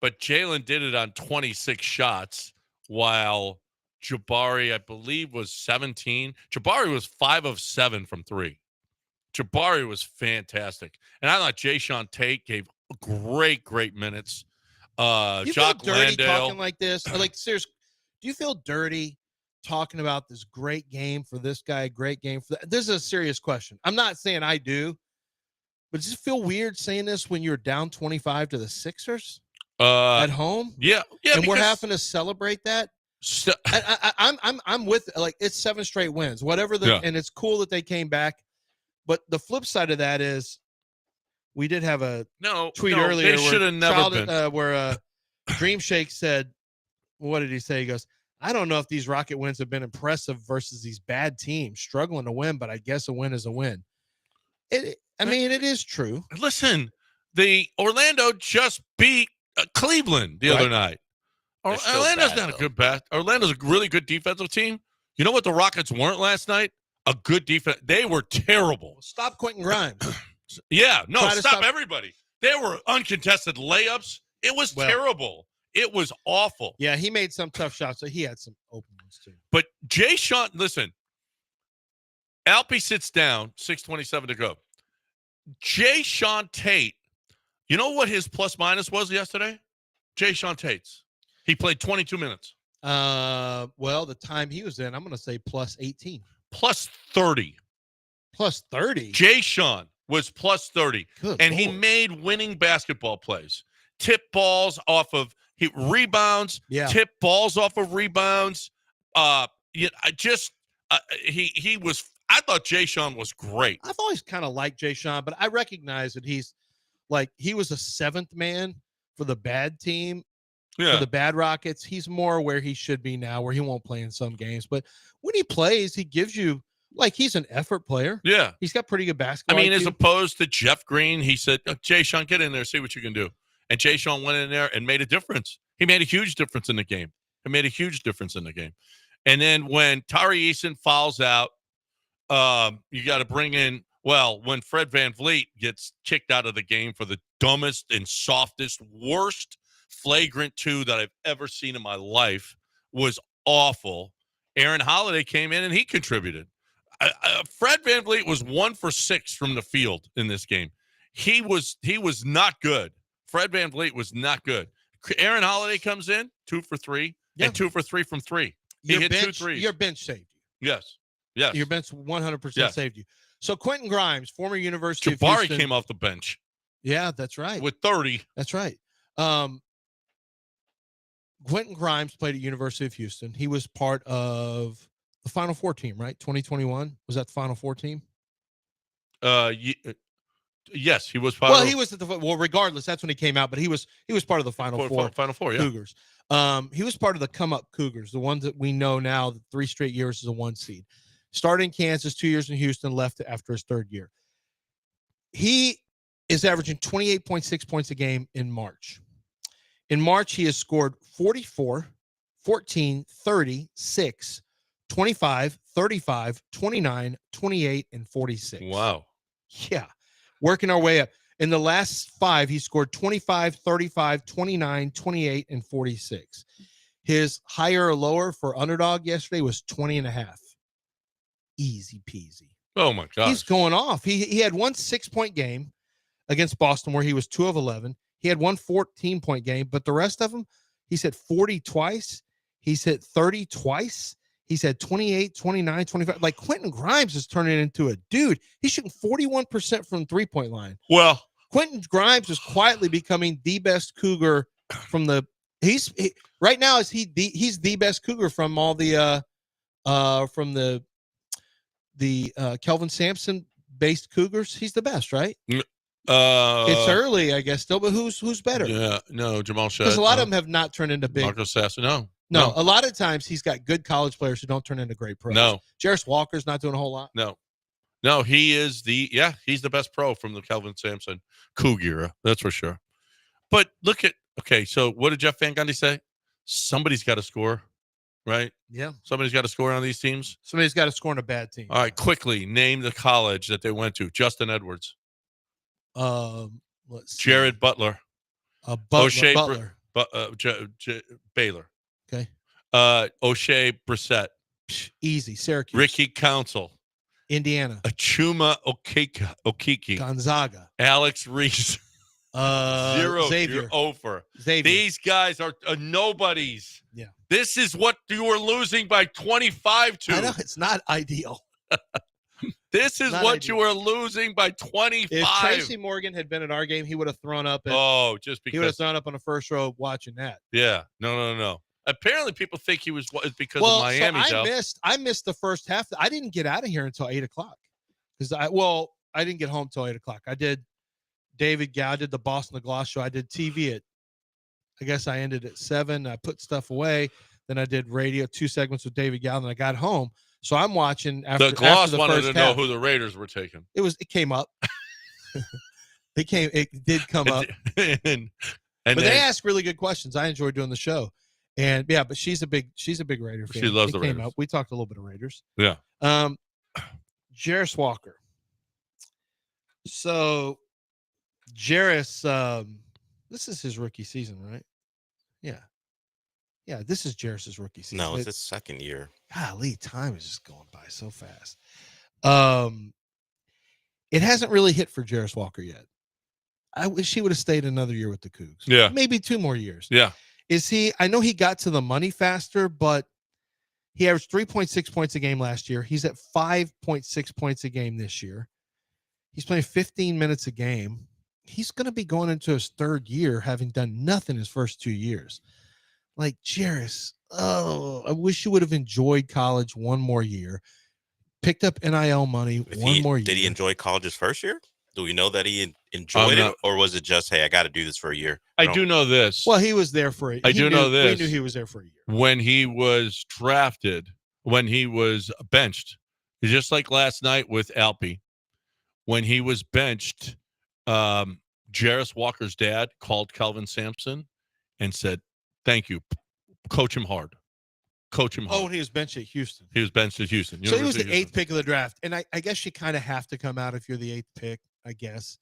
but Jalen did it on 26 shots, while Jabari, I believe, was 17. Jabari was 5 of 7 from 3. Jabari was fantastic. And I thought Jayshawn Tate gave great minutes. You Jock feel dirty Landale. talking like this? Like, seriously, do you feel dirty talking about this great game for this guy, great game for that? This is a serious question. I'm not saying I do, but does it feel weird saying this when you're down 25 to the Sixers at home? Yeah. And we're having to celebrate that. I'm with it. Like, it's 7 straight wins, whatever. And it's cool that they came back. But the flip side of that is, we did have a tweet earlier. They should have never been. Where Dream Shake said, what did he say? He goes, I don't know if these Rocket wins have been impressive versus these bad teams struggling to win, but I guess a win is a win. It is true. Listen, the Orlando just beat Cleveland the other night. Orlando's not a good bet. Orlando's a really good defensive team. You know what the Rockets weren't last night? A good defense. They were terrible. Stop Quentin Grimes. Stop everybody. There were uncontested layups. It was terrible. It was awful. Yeah, he made some tough shots, so he had some open ones too. But Jayshawn, listen, Alpy sits down, 6:27 to go. Jayshawn Tate, you know what his plus minus was yesterday? Jayshawn Tate's. He played 22 minutes. The time he was in, I'm going to say plus 18. Plus 30. Plus 30? Jayshawn was plus 30. Good and Lord. He made winning basketball plays. Tip balls off of rebounds. Yeah. Tip balls off of rebounds. I thought Jayshawn was great. I've always kind of liked Jayshawn, but I recognize that he was a 7th man for the bad team. Yeah. For the bad Rockets. He's more where he should be now, where he won't play in some games. But when he plays, he gives you, he's an effort player. Yeah. He's got pretty good basketball. As opposed to Jeff Green, he said, Jayshawn, get in there, see what you can do. And Jayshawn went in there and made a difference. He made a huge difference in the game. And then when Tari Eason fouls out, you got to bring in, when Fred VanVleet gets kicked out of the game for the dumbest and softest, worst flagrant 2 that I've ever seen in my life, was awful. Aaron Holiday came in and he contributed. Fred VanVleet was 1 for 6 from the field in this game. He was not good. Fred VanVleet was not good. Aaron Holiday comes in 2 for 3 and 2 for 3 from 3. He hit 2 threes. Your bench saved you. Yes. Your bench 100% saved you. So Quentin Grimes, former University of Jabari Houston. came off the bench. Yeah, that's right. With 30. That's right. Quentin Grimes played at University of Houston. He was part of the Final Four team, right? 2021. Was that the Final Four team? Yes, he was part of. He was at regardless, that's when he came out, but he was part of the Final Four. Final Four, yeah. Cougars. He was part of the come up Cougars, the ones that we know now, the 3 straight years as a 1 seed. Started in Kansas, 2 years in Houston, left after his 3rd year. He is averaging 28.6 points a game in March. In March, he has scored 44, 14, 30, 6, 25, 35, 29, 28, and 46. Wow. Yeah. Working our way up. In the last 5, he scored 25, 35, 29, 28, and 46. His higher or lower for underdog yesterday was 20.5. Easy peasy. Oh, my God. He's going off. He had 1 6-point game against Boston where he was 2 of 11. He had 1 14-point game, but the rest of them, he's hit 40 twice. He's hit 30 twice. He's had 28, 29, 25. Like, Quentin Grimes is turning into a dude. He's shooting 41% from 3-point line. Well, Quentin Grimes is quietly becoming the best Cougar from the. Right now he's the best Cougar from all the from the Kelvin Sampson based Cougars. He's the best, right? It's early, I guess, still, but who's better? Yeah, no, Jamal Shedd. Because a lot of them have not turned into big. Marco Sasson, no. A lot of times he's got good college players who don't turn into great pros. No. Jarris Walker's not doing a whole lot. No, he is he's the best pro from the Kelvin Sampson Cougar era. That's for sure. But look at, so what did Jeff Van Gundy say? Somebody's got to score, right? Yeah. Somebody's got to score on these teams. Somebody's got to score on a bad team. All right, quickly name the college that they went to. Justin Edwards. Let's see. Jared Butler. Butler. Baylor. Okay. O'Shea Brissett. Easy. Syracuse. Ricky Council. Indiana. Achuma Okiki. Gonzaga. Alex Reese. Zero. Xavier. You're over. Xavier. These guys are nobodies. Yeah. This is what you were losing by 25 to. I know it's not ideal. This is Not what ideal. you were losing by 25. If Tracy Morgan had been at our game, he would have thrown up. Just because he would have thrown up on the first row watching that. Yeah. No. Apparently, people think he was because of Miami. So I missed the first half. I didn't get out of here until 8:00 because I didn't get home till 8:00. I did David Gow, I did the Boston the Gloss show. I did TV I guess I ended at 7. I put stuff away. Then I did radio, 2 segments with David Gow. Then I got home. So I'm watching after the Gloss after the wanted first to know half. who the Raiders were taking. It came up. It did come up. and but they ask really good questions. I enjoy doing the show. And yeah, but she's a big Raider fan. She loves the came Raiders. Up. We talked a little bit of Raiders. Yeah. Jarris Walker. So Jarris, this is his rookie season, right? Yeah. Yeah, this is Jarris's rookie season. No, it's his second year. Golly, time is just going by so fast. It hasn't really hit for Jarris Walker yet. I wish he would have stayed another year with the Cougs. Yeah. Maybe 2 more years. Yeah. I know he got to the money faster, but he averaged 3.6 points a game last year. He's at 5.6 points a game this year. He's playing 15 minutes a game. He's going to be going into his 3rd year, having done nothing his first 2 years. Like, Jarris, I wish you would have enjoyed college 1 more year. Picked up NIL money more year. Did he enjoy college his first year? Do we know that he enjoyed it, or was it just, hey, I got to do this for a year? I do know this. Well, he was there for it. I do know this. We knew he was there for a year. When he was drafted, when he was benched, just like last night with Alpy, when he was benched, Jarris Walker's dad called Kelvin Sampson and said, "Thank you. Coach him hard. Coach him hard." Oh, and he was benched at Houston. He was benched at Houston. So he was the 8th pick of the draft. And I guess you kind of have to come out if you're the 8th pick, I guess.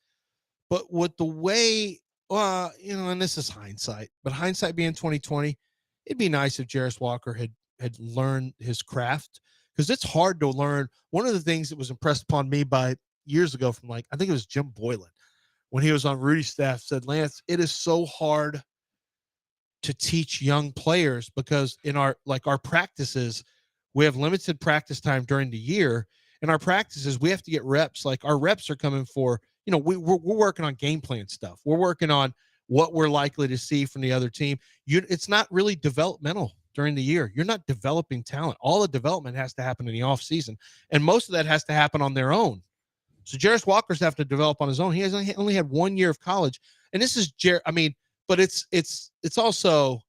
But with the way, and this is hindsight, but hindsight being 2020, it'd be nice if Jarris Walker had learned his craft, because it's hard to learn. One of the things that was impressed upon me by years ago from, I think it was Jim Boylan, when he was on Rudy's staff, said, "Lance, it is so hard to teach young players, because in our practices, we have limited practice time during the year. In our practices, we have to get reps. Like, our reps are coming for, we're working on game plan stuff. We're working on what we're likely to see from the other team. It's not really developmental during the year. You're not developing talent. All the development has to happen in the off season, and most of that has to happen on their own. So Jarris Walker's have to develop on his own. He has only had 1 year of college, and this is but it's also,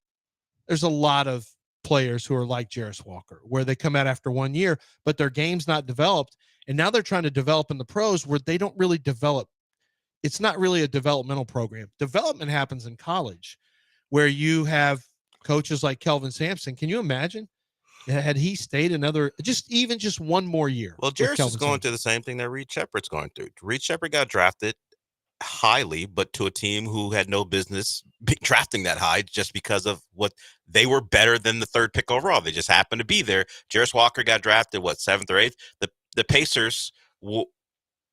there's a lot of players who are like Jarris Walker, where they come out after 1 year, but their game's not developed. And now they're trying to develop in the pros, where they don't really develop. It's not really a developmental program. Development happens in college, where you have coaches like Kelvin Sampson. Can you imagine had he stayed just 1 more year? Well, Jarris is going through the same thing that Reed Shepherd's going through. Reed Shepherd got drafted highly, but to a team who had no business drafting that high, just because of what they were better than the 3rd pick overall. They just happened to be there. Jarris Walker got drafted 7th or 8th. The Pacers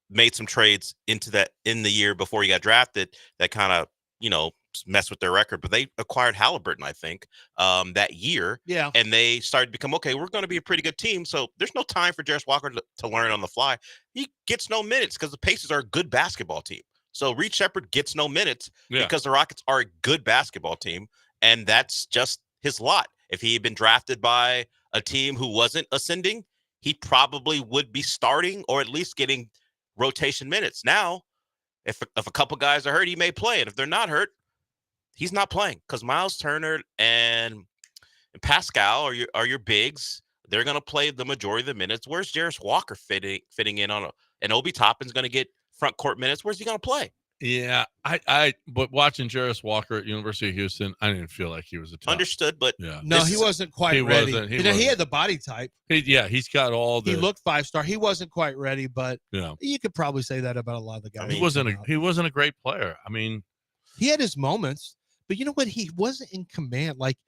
made some trades into that in the year before he got drafted that kind of messed with their record, but they acquired Halliburton, I think, that year. Yeah. And they started to become, okay, we're going to be a pretty good team. So there's no time for Jarris Walker to learn on the fly. He gets no minutes because the Pacers are a good basketball team. So Reed Shepherd gets no minutes Yeah. because the Rockets are a good basketball team, and that's just his lot. If he had been drafted by a team who wasn't ascending, he probably would be starting or at least getting rotation minutes. Now, if a couple guys are hurt, he may play. And if they're not hurt, he's not playing because Miles Turner and Pascal are your bigs. They're going to play the majority of the minutes. Where's Jarris Walker fitting in on and Obi Toppin's going to get front court minutes? Where's he going to play? Yeah, but watching Jarris Walker at University of Houston, I didn't feel like he was a top. Understood, but yeah. No, he wasn't quite ready. He had the body type. He's got all the. He looked 5-star. He wasn't quite ready, but yeah. You could probably say that about a lot of the guys. He wasn't a great player. I mean, he had his moments, but you know what? He wasn't in command. Like,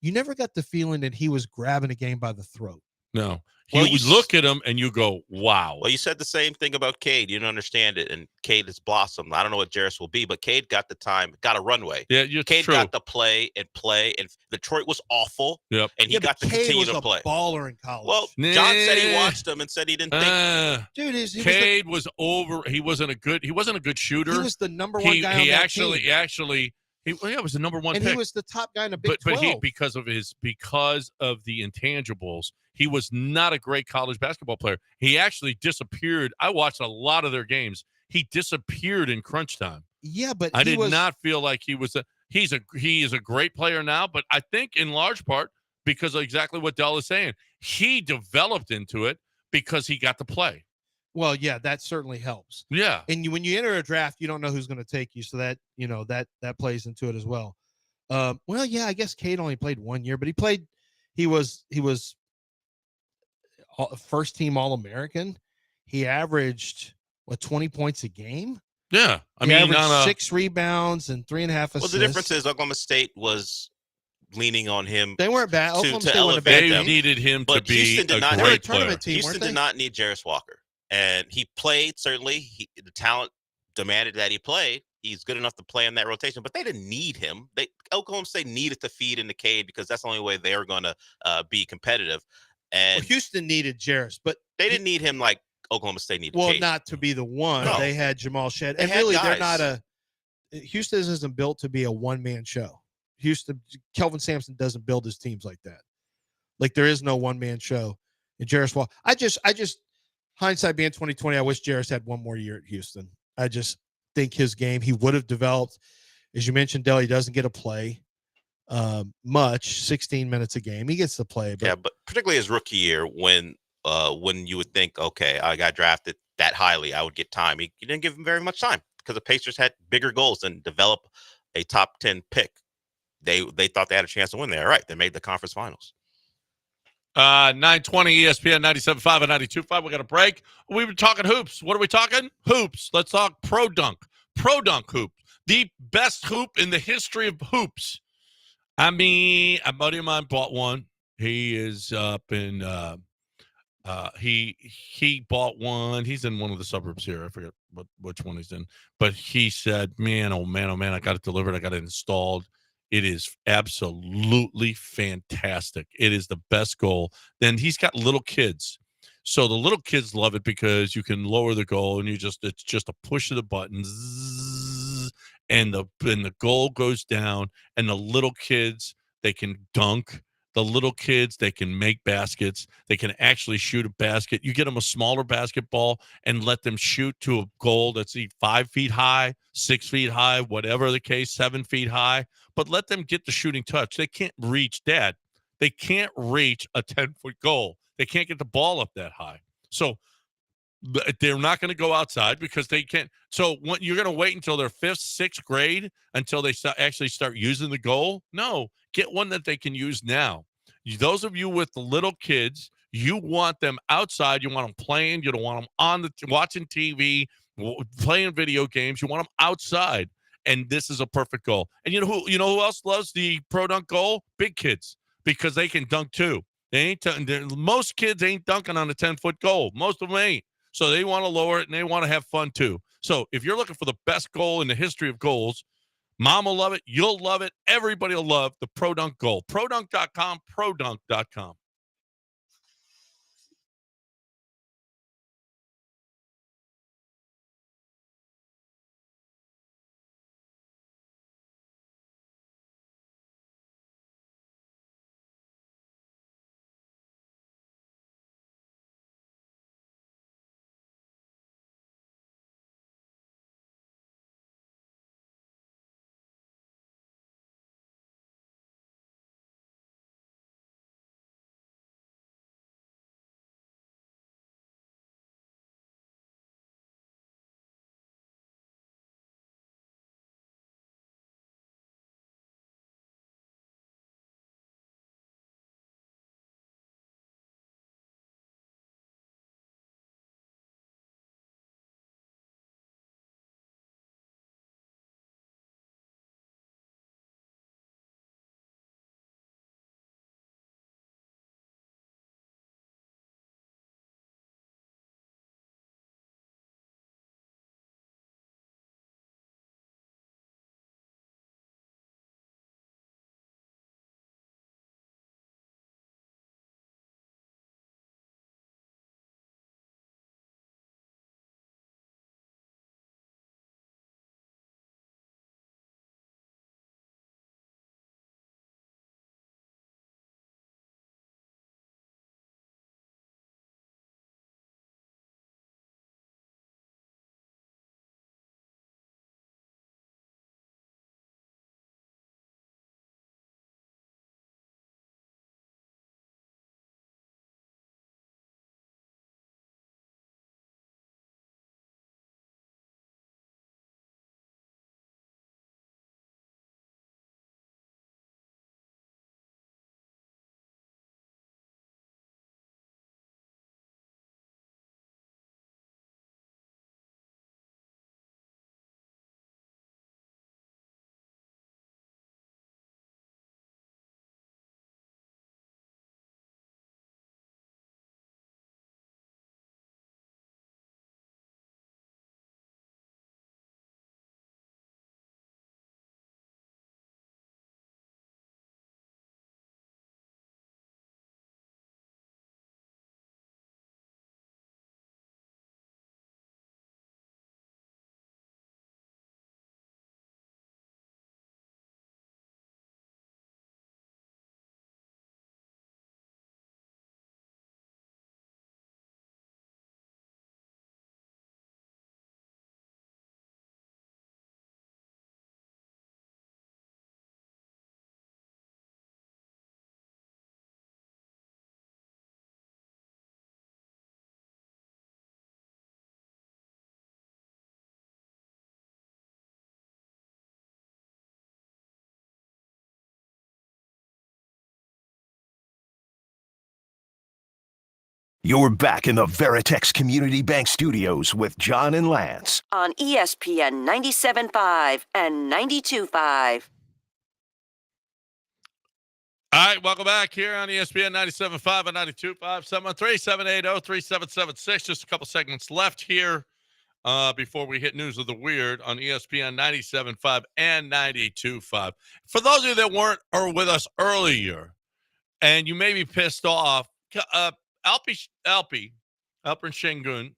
you never got the feeling that he was grabbing a game by the throat. No. You look at him and you go, wow. Well, you said the same thing about Cade. You don't understand it, and Cade has blossomed. I don't know what Jarris will be, but Cade got the time, got a runway. Yeah, Cade got to play, and Detroit was awful, and he got to continue to play. Cade was a baller in college. Well, John said he watched him and said he didn't think. Dude, Cade was over. He wasn't a good shooter. He was the number one guy on that team. He was the number one and pick. He was the top guy in the Big 12. But because of the intangibles, he was not a great college basketball player. He actually disappeared. I watched a lot of their games. He disappeared in crunch time. Yeah, but I did not feel like he was he is a great player now, but I think in large part because of exactly what Dell is saying. He developed into it because he got to play. Well, yeah, that certainly helps. Yeah. And when you enter a draft, you don't know who's going to take you. So that, that plays into it as well. Well, yeah, I guess Cade only played 1 year, but he was first team All-American. He averaged 20 points a game. Yeah. He averaged 6 rebounds and 3.5 assists. Well, the difference is Oklahoma State was leaning on him. They weren't bad. To elevate them. They needed him but to be a great player. Houston did not need Jarris Walker. And he played, certainly. The talent demanded that he played. He's good enough to play in that rotation, but they didn't need him. Oklahoma State needed to feed in the Cade because that's the only way they were going to be competitive. And Houston needed Jarris, but they didn't need him like Oklahoma State needed Cade. Not to be the one. No. They had Jamal Shed. They and really, guys. They're not Houston isn't built to be a one-man show. Kelvin Sampson doesn't build his teams like that. Like, there is no one-man show. And Jarris Walker, I just hindsight being 2020, I wish Jarris had one more year at Houston. I just think his game, he would have developed. As you mentioned, Dell, he doesn't get to play much, 16 minutes a game. He gets to play. But particularly his rookie year when you would think, okay, I got drafted that highly, I would get time. He didn't give him very much time because the Pacers had bigger goals than develop a top 10 pick. They thought they had a chance to win there. Right. They made the conference finals. 920 ESPN 97.5 and 92.5. We got a break. We've been talking hoops. What are we talking? Hoops. Let's talk Pro Dunk. Pro Dunk hoop. The best hoop in the history of hoops. I mean, a buddy of mine bought one. He is up in he bought one. He's in one of the suburbs here. I forget which one he's in. But he said, man, oh man, I got it delivered. I got it installed. It is absolutely fantastic. It is the best goal. Then he's got little kids. So the little kids love it because you can lower the goal and it's just a push of the button. Zzz, and the goal goes down, and the little kids, they can dunk. The little kids, they can make baskets. They can actually shoot a basket. You get them a smaller basketball and let them shoot to a goal that's 5 feet high, 6 feet high, whatever the case, 7 feet high. But let them get the shooting touch. They can't reach that. They can't reach a 10-foot goal. They can't get the ball up that high. So they're not going to go outside because they can't. So you're going to wait until their 5th, 6th grade until they actually start using the goal? No. Get one that they can use now. Those of you with the little kids, you want them outside. You want them playing. You don't want them watching TV, playing video games. You want them outside. And this is a perfect goal. And you know who else loves the Pro Dunk goal? Big kids, because they can dunk too. Most kids ain't dunking on a 10-foot goal. Most of them ain't. So they want to lower it and they want to have fun too. So if you're looking for the best goal in the history of goals, Mom will love it. You'll love it. Everybody will love the Pro Dunk goal. ProDunk.com, ProDunk.com. You're back in the Veritex Community Bank Studios with John and Lance. On ESPN 97.5 and 92.5. All right, welcome back here on ESPN 97.5 and 92.5, 713-780-3776. Just a couple segments left here before we hit News of the Weird on ESPN 97.5 and 92.5. For those of you that weren't or with us earlier, and you may be pissed off, Alperen Şengün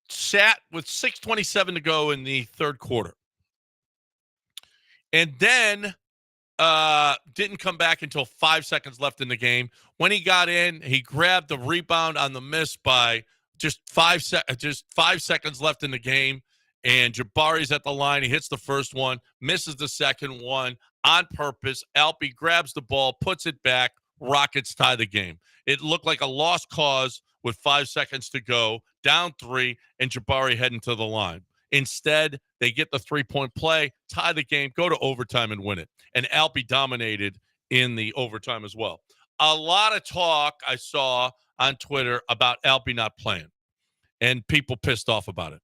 sat with 6:27 to go in the third quarter. And then didn't come back until 5 seconds left in the game. When he got in, he grabbed the rebound on the miss by just 5 seconds left in the game. And Jabari's at the line. He hits the first one, misses the second one on purpose. Alpi grabs the ball, puts it back. Rockets tie the game. It looked like a lost cause with 5 seconds to go, down 3, and Jabari heading to the line. Instead, they get the three-point play, tie the game, go to overtime, and win it. And Alpi dominated in the overtime as well. A lot of talk I saw on Twitter about Alpi not playing, and people pissed off about it.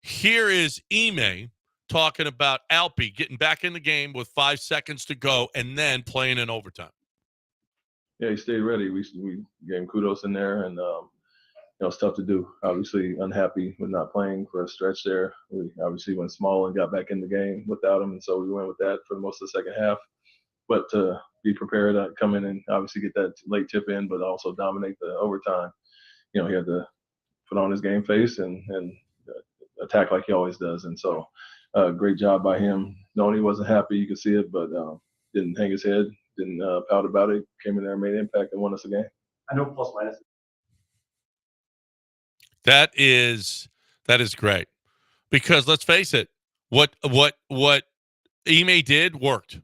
Here is Ime talking about Alpi getting back in the game with 5 seconds to go and then playing in overtime. Yeah, he stayed ready. We gave him kudos in there, and it's tough to do. Obviously, unhappy with not playing for a stretch there. We obviously went small and got back in the game without him, and so we went with that for most of the second half. But to be prepared to come in and obviously get that late tip in, but also dominate the overtime, he had to put on his game face and attack like he always does. And so great job by him. Knowing he wasn't happy, you could see it, but didn't hang his head, didn't pout about it, came in there and made an impact and won us a game. I know plus minus. That is great, because let's face it, what Ime did worked.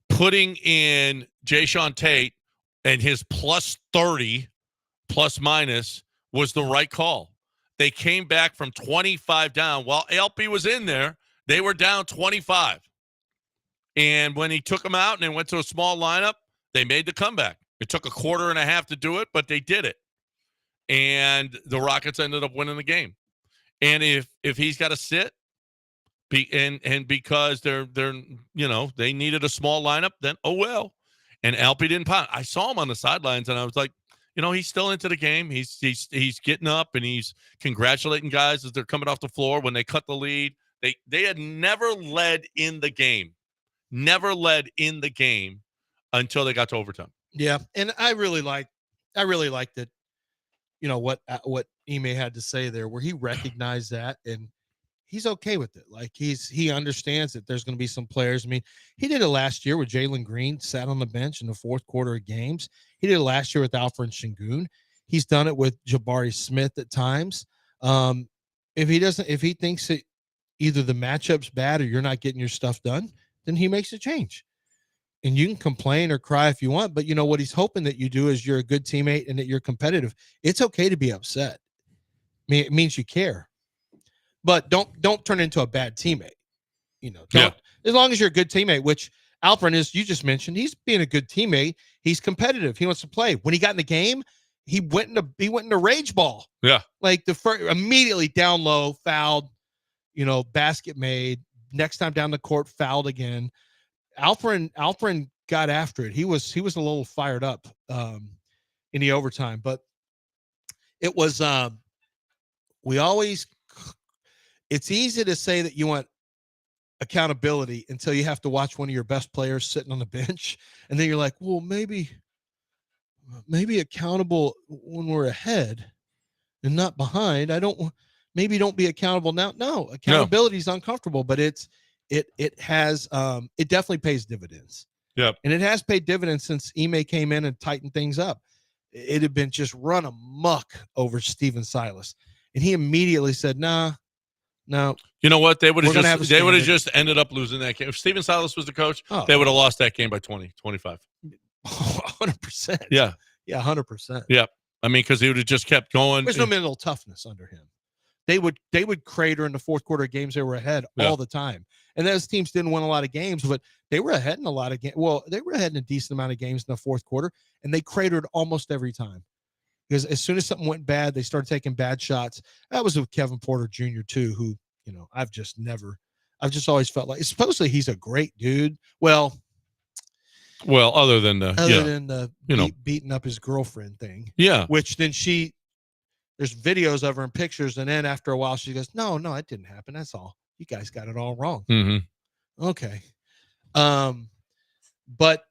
Putting in Jayshawn Tate and his plus 30 plus minus was the right call. They came back from 25 down. While LP was in there, they were down 25. And when he took them out and they went to a small lineup, they made the comeback. It took a quarter and a half to do it, but they did it. And the Rockets ended up winning the game. And if he's got to sit, because they're they needed a small lineup, then oh well. And Alpi didn't pound. I saw him on the sidelines, and I was like, he's still into the game. He's getting up and he's congratulating guys as they're coming off the floor when they cut the lead. They had never led in the game until they got to overtime. Yeah, and I really liked that. What Ime had to say there, where he recognized that, and he's okay with it. Like he understands that there's going to be some players. I mean, he did it last year with Jalen Green, sat on the bench in the fourth quarter of games. He did it last year with Alperen Şengün. He's done it with Jabari Smith at times. If he thinks that either the matchup's bad or you're not getting your stuff done, then he makes a change. And you can complain or cry if you want, but what he's hoping that you do is you're a good teammate and that you're competitive. It's okay to be upset. I mean, it means you care. But don't turn into a bad teammate. As long as you're a good teammate, which Alperen is, you just mentioned, he's being a good teammate. He's competitive. He wants to play. When he got in the game, he went into rage ball. Yeah. Like immediately down low, fouled, basket made. Next time down the court, fouled again. Alperen got after it. He was a little fired up in the overtime, but it was it's easy to say that you want accountability until you have to watch one of your best players sitting on the bench, and then you're like, well, maybe accountable when we're ahead and not behind. Don't be accountable now. No, accountability is uncomfortable, but it definitely pays dividends. Yep. And it has paid dividends since Ime came in and tightened things up. It had been just run amok over Stephen Silas. And he immediately said, no. You know what? They would have just ended up losing that game. If Stephen Silas was the coach, they would have lost that game by 20, 25. 100%. Yeah. Yeah, 100%. Yeah. I mean, because he would have just kept going. There's no mental toughness under him. They would crater in the fourth quarter games. They were ahead all the time. And those teams didn't win a lot of games, but they were ahead in a lot of games. Well, they were ahead in a decent amount of games in the fourth quarter, and they cratered almost every time. because as soon as something went bad, they started taking bad shots. That was with Kevin Porter Jr. too, who, I've just always felt like, supposedly he's a great dude. Well, other than the beating up his girlfriend thing. Yeah. Which then there's videos of her and pictures. And then after a while she goes, no, it didn't happen. That's all. You guys got it all wrong. Mm-hmm. Okay. But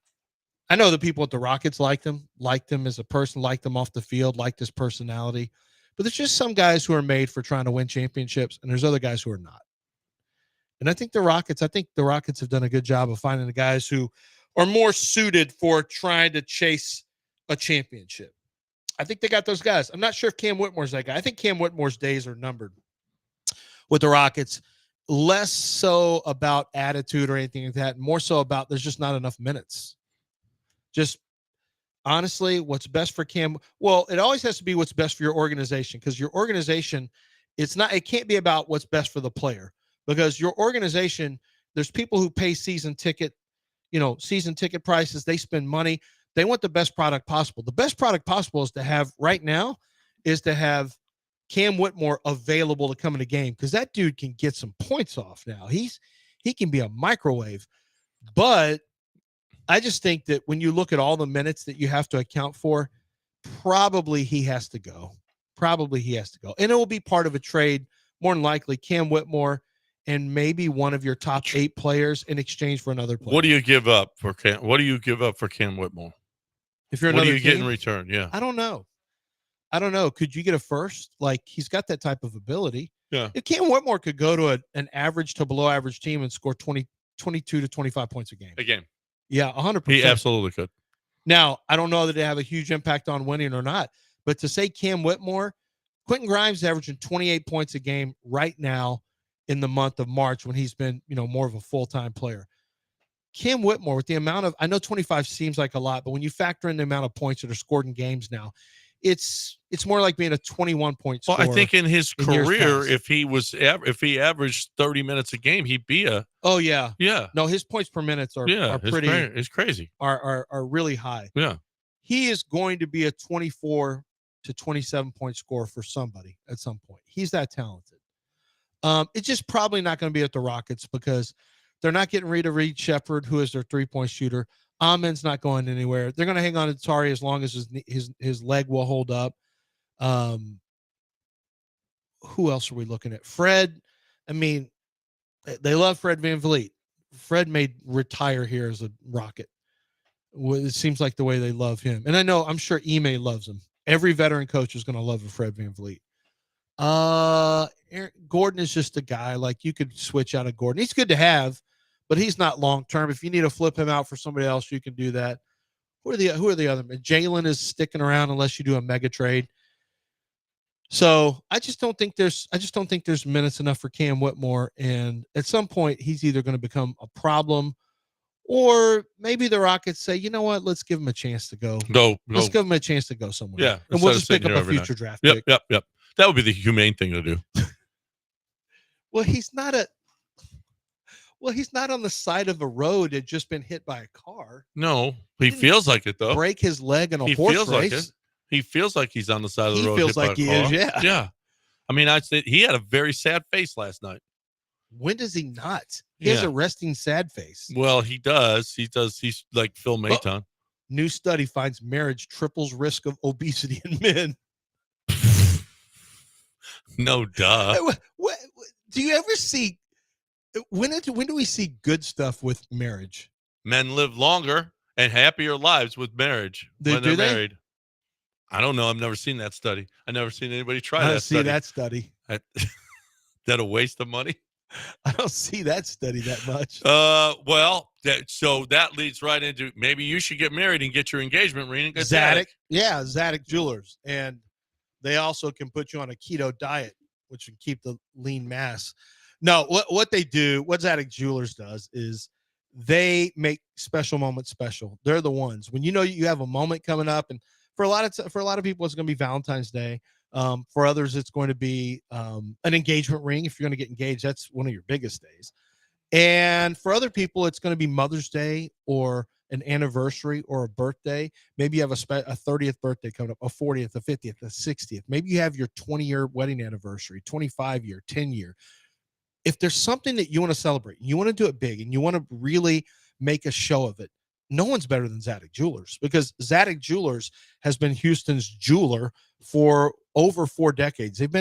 I know the people at the Rockets liked him as a person, liked him off the field, liked his personality. But there's just some guys who are made for trying to win championships, and there's other guys who are not. And I think the Rockets have done a good job of finding the guys who are more suited for trying to chase a championship. I think they got those guys. I'm not sure if Cam Whitmore's that guy. I think Cam Whitmore's days are numbered with the Rockets. Less so about attitude or anything like that, more so about there's just not enough minutes. Just honestly, what's best for Cam? Well, it always has to be what's best for your organization, because your organization, it can't be about what's best for the player, because your organization, there's people who pay season ticket prices. They spend money. They want the best product possible. The best product possible is to have Cam Whitmore available to come in a game, because that dude can get some points off now. He can be a microwave. But I just think that when you look at all the minutes that you have to account for, probably he has to go. And it will be part of a trade, more than likely, Cam Whitmore and maybe one of your top 8 players in exchange for another player. What do you give up for Cam? What do you give up for Cam Whitmore? If you're what another do you team, get in return? Yeah. I don't know. Could you get a first? Like, he's got that type of ability. Yeah. If Cam Whitmore could go to an average to below average team and score 22 to 25 points a game. Yeah, 100%. He absolutely could. Now, I don't know that they have a huge impact on winning or not, but to say Cam Whitmore, Quentin Grimes averaging 28 points a game right now in the month of March, when he's been, more of a full-time player. Cam Whitmore, with the amount of, I know 25 seems like a lot, but when you factor in the amount of points that are scored in games now, it's more like being a 21-point scorer. Well, I think in his career, if he averaged 30 minutes a game, he'd be a. Oh yeah. Yeah. No, his points per minutes are pretty. It's crazy. Are really high. Yeah. He is going to be a 24 to 27 point scorer for somebody at some point. He's that talented. It's just probably not going to be at the Rockets, because they're not getting rid of Reed Shepherd, who is their 3-point shooter. Amen's not going anywhere. They're going to hang on to Tari as long as his leg will hold up. Who else are we looking at? Fred. I mean, they love Fred VanVleet. Fred may retire here as a Rocket. It seems like the way they love him. And I'm sure Ime loves him. Every veteran coach is going to love a Fred VanVleet. Gordon is just a guy, like, you could switch out of Gordon. He's good to have, but he's not long-term. If you need to flip him out for somebody else, you can do that. Who are the other men? Jalen is sticking around unless you do a mega trade. So I just don't think there's minutes enough for Cam Whitmore. And at some point, he's either going to become a problem, or maybe the Rockets say, you know what, let's give him a chance to go. Let's give him a chance to go somewhere. Yeah. And we'll just pick up a future draft pick. Yep. That would be the humane thing to do. Well, he's not on the side of a road that just been hit by a car. No, he feels like it, though. Break his leg in a horse feels race. Like it. He feels like he's on the side of the road. He feels like he is, yeah. Yeah. I mean, I'd say he had a very sad face last night. When does he not? He has a resting sad face. Well, he does. He's like Phil Maton. New study finds marriage triples risk of obesity in men. No, duh. What, do you ever see, when do we see good stuff with marriage? Men live longer and happier lives with marriage when they're married. I don't know. I've never seen that study. I've never seen anybody try that study. That study. That a waste of money? I don't see that study that much. So that leads right into, maybe you should get married and get your engagement ring at Zadig. Yeah, Zadig Jewelers. And they also can put you on a keto diet, which can keep the lean mass. No, what they do, what Zadig Jewelers does is they make special moments special. They're the ones. When you have a moment coming up, and for a lot of people, it's going to be Valentine's Day. For others, it's going to be an engagement ring. If you're going to get engaged, that's one of your biggest days. And for other people, it's going to be Mother's Day or an anniversary or a birthday, maybe you have a 30th birthday coming up, a 40th, a 50th, a 60th. Maybe you have your 20-year wedding anniversary, 25-year, 10-year. If there's something that you want to celebrate, you want to do it big, and you want to really make a show of it, no one's better than Zadig Jewelers, because Zadig Jewelers has been Houston's jeweler for over 4 decades. They've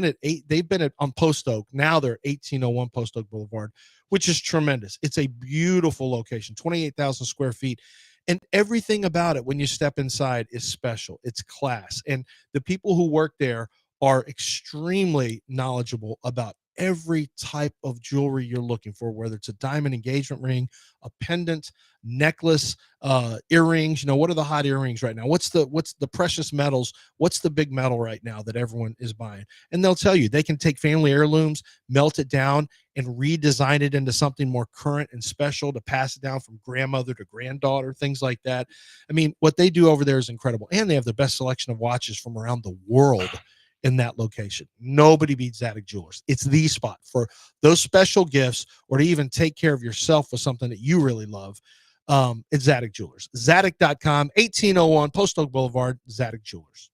been on Post Oak. Now they're 1801 Post Oak Boulevard, which is tremendous. It's a beautiful location, 28,000 square feet. And everything about it, when you step inside, is special. It's class. And the people who work there are extremely knowledgeable about every type of jewelry you're looking for, whether it's a diamond engagement ring, a pendant, necklace, earrings. What are the hot earrings right now? What's the precious metals? What's the big metal right now that everyone is buying? And they'll tell you. They can take family heirlooms, melt it down, and redesign it into something more current and special to pass it down from grandmother to granddaughter, things like that. I mean, what they do over there is incredible. And they have the best selection of watches from around the world in that location. Nobody beats Zadig Jewelers. It's the spot for those special gifts, or to even take care of yourself with something that you really love. It's Zadig Jewelers. Zadig.com, 1801 Post Oak Boulevard, Zadig Jewelers.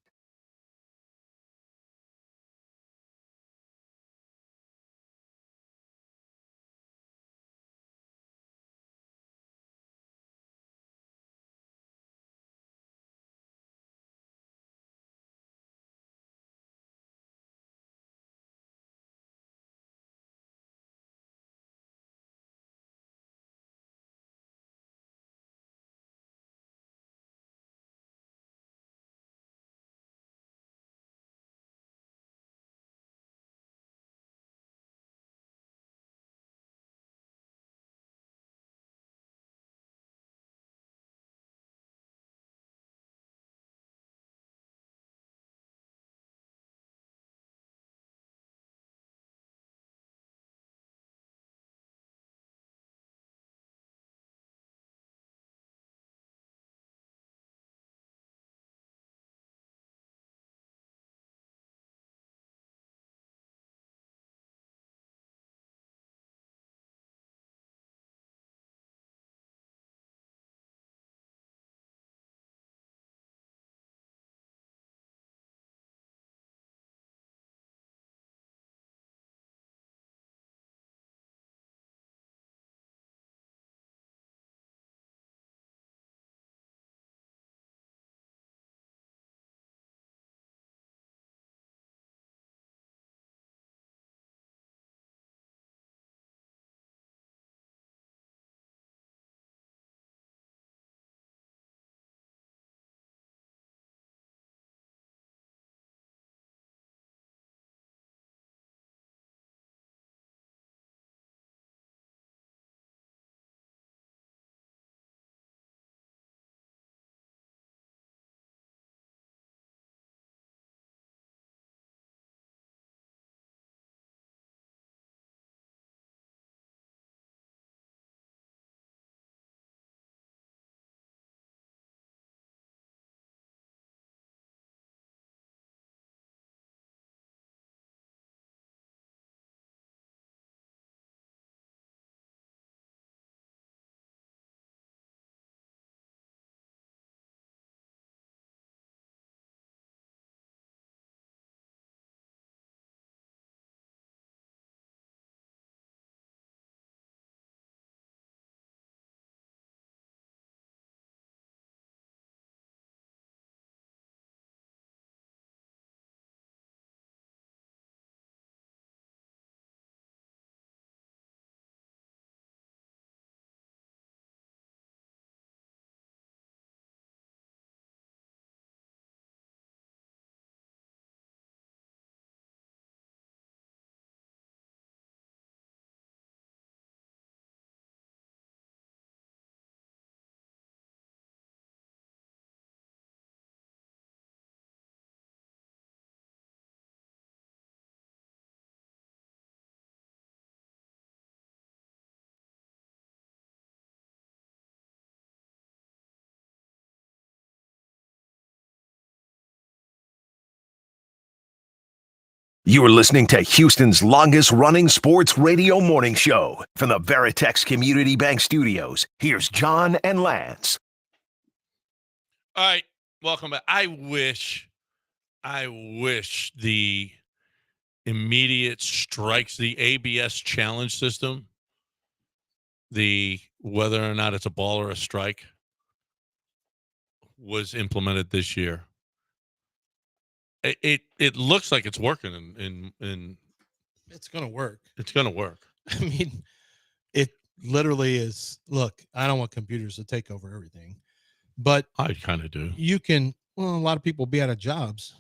You're listening to Houston's longest-running sports radio morning show from the Veritex Community Bank Studios. Here's John and Lance. All right, welcome back. I wish the immediate strikes, the ABS challenge system, the whether or not it's a ball or a strike, was implemented this year. It looks like it's working in It's going to work. It's going to work. I mean, it literally is. Look, I don't want computers to take over everything, but I kind of do. you can. Well, a lot of people be out of jobs.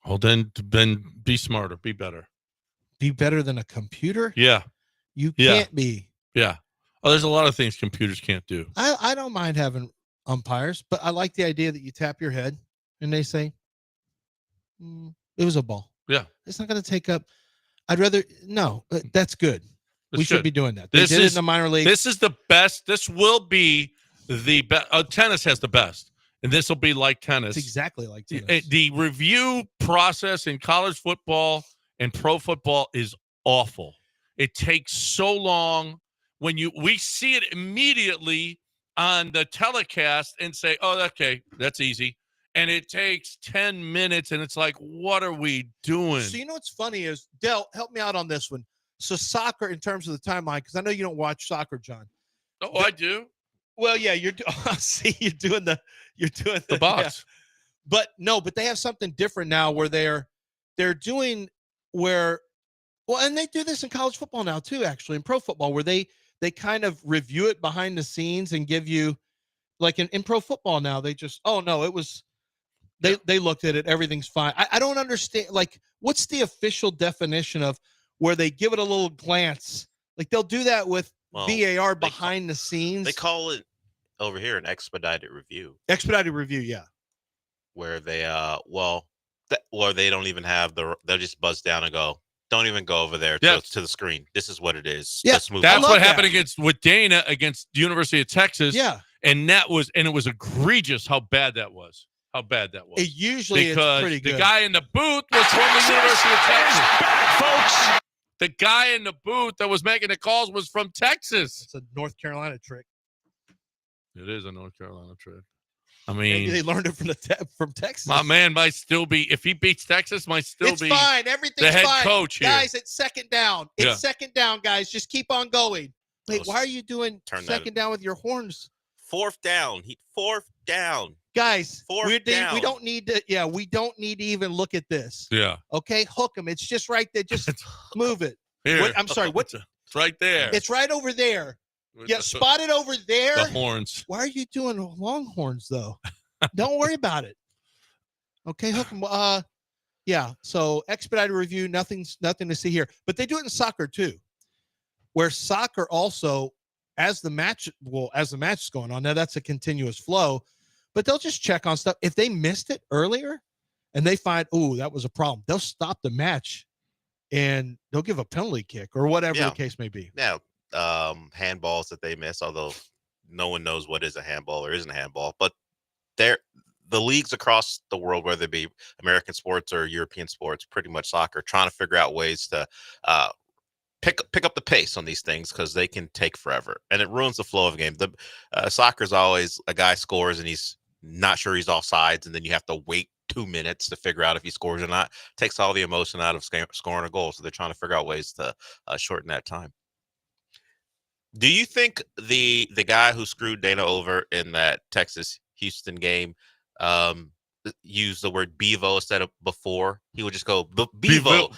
Well, then be smarter, be better. Be better than a computer? Yeah. You can't be. Yeah. Oh, there's a lot of things computers can't do. I don't mind having umpires, but I like the idea that you tap your head and they say, it was a ball. Yeah. It's not going to take up. I'd rather, no, that's good. We should be doing that. They did it in the minor league. This is the best. This will be the best. Tennis has the best. And this will be like tennis. It's exactly like tennis. The review process in college football and pro football is awful. It takes so long. When we see it immediately on the telecast and say, oh, okay, that's easy. And it takes 10 minutes, and it's like, what are we doing? So you know what's funny is, Del, help me out on this one. So soccer, in terms of the timeline, because I know you don't watch soccer, John. Oh, I do. Well, yeah, you're doing the box. Yeah. But they have something different now where they're doing and they do this in college football now too, actually, in pro football, where they kind of review it behind the scenes and give you, like in pro football now, they just, oh no, it was they looked at it, everything's fine. I don't understand, like, what's the official definition of where they give it a little glance? Like, they'll do that with VAR behind the scenes. They call it over here an expedited review. Expedited review, yeah. Where they or they don't even have they'll just buzz down and go, don't even go over there to the screen. This is what it is. Yeah, let's move that's on. what happened with Dana against the University of Texas. Yeah. And it was egregious how bad that was. It usually is pretty good. The guy in the booth was from the University of Texas. Back, folks. The guy in the booth that was making the calls was from Texas. It's a North Carolina trick. It is a North Carolina trick. I Maybe mean, they learned it from Texas. my man might still be, if he beats Texas, It's be fine. Everything's the head fine. coach here. Guys, it's second down. It's second down, guys. Just keep on going. Wait, why are you doing second down with your horns? Fourth down. Fourth down. Guys, down. We don't need to. Yeah, we don't need to even look at this. Yeah. Okay, hook them. It's just right there. Just move it. Here. I'm sorry. What? It's right there. It's right over there. Yeah, spot it over there. The horns. Why are you doing longhorns though? Don't worry about it. Okay, hook them. Yeah. So expedited review. Nothing to see here. But they do it in soccer too, where soccer also, as the match is going on. Now that's a continuous flow. But they'll just check on stuff. If they missed it earlier and they find, that was a problem, they'll stop the match and they'll give a penalty kick or whatever the case may be. Yeah. Handballs that they miss, although no one knows what is a handball or isn't a handball. But the leagues across the world, whether it be American sports or European sports, pretty much soccer, trying to figure out ways to pick up the pace on these things because they can take forever. And it ruins the flow of a game. Soccer is always a guy scores and he's not sure he's offsides, and then you have to wait 2 minutes to figure out if he scores or not. It takes all the emotion out of scoring a goal. So they're trying to figure out ways to shorten that time. Do you think the guy who screwed Dana over in that Texas-Houston game used the word bevo instead of before? He would just go bevo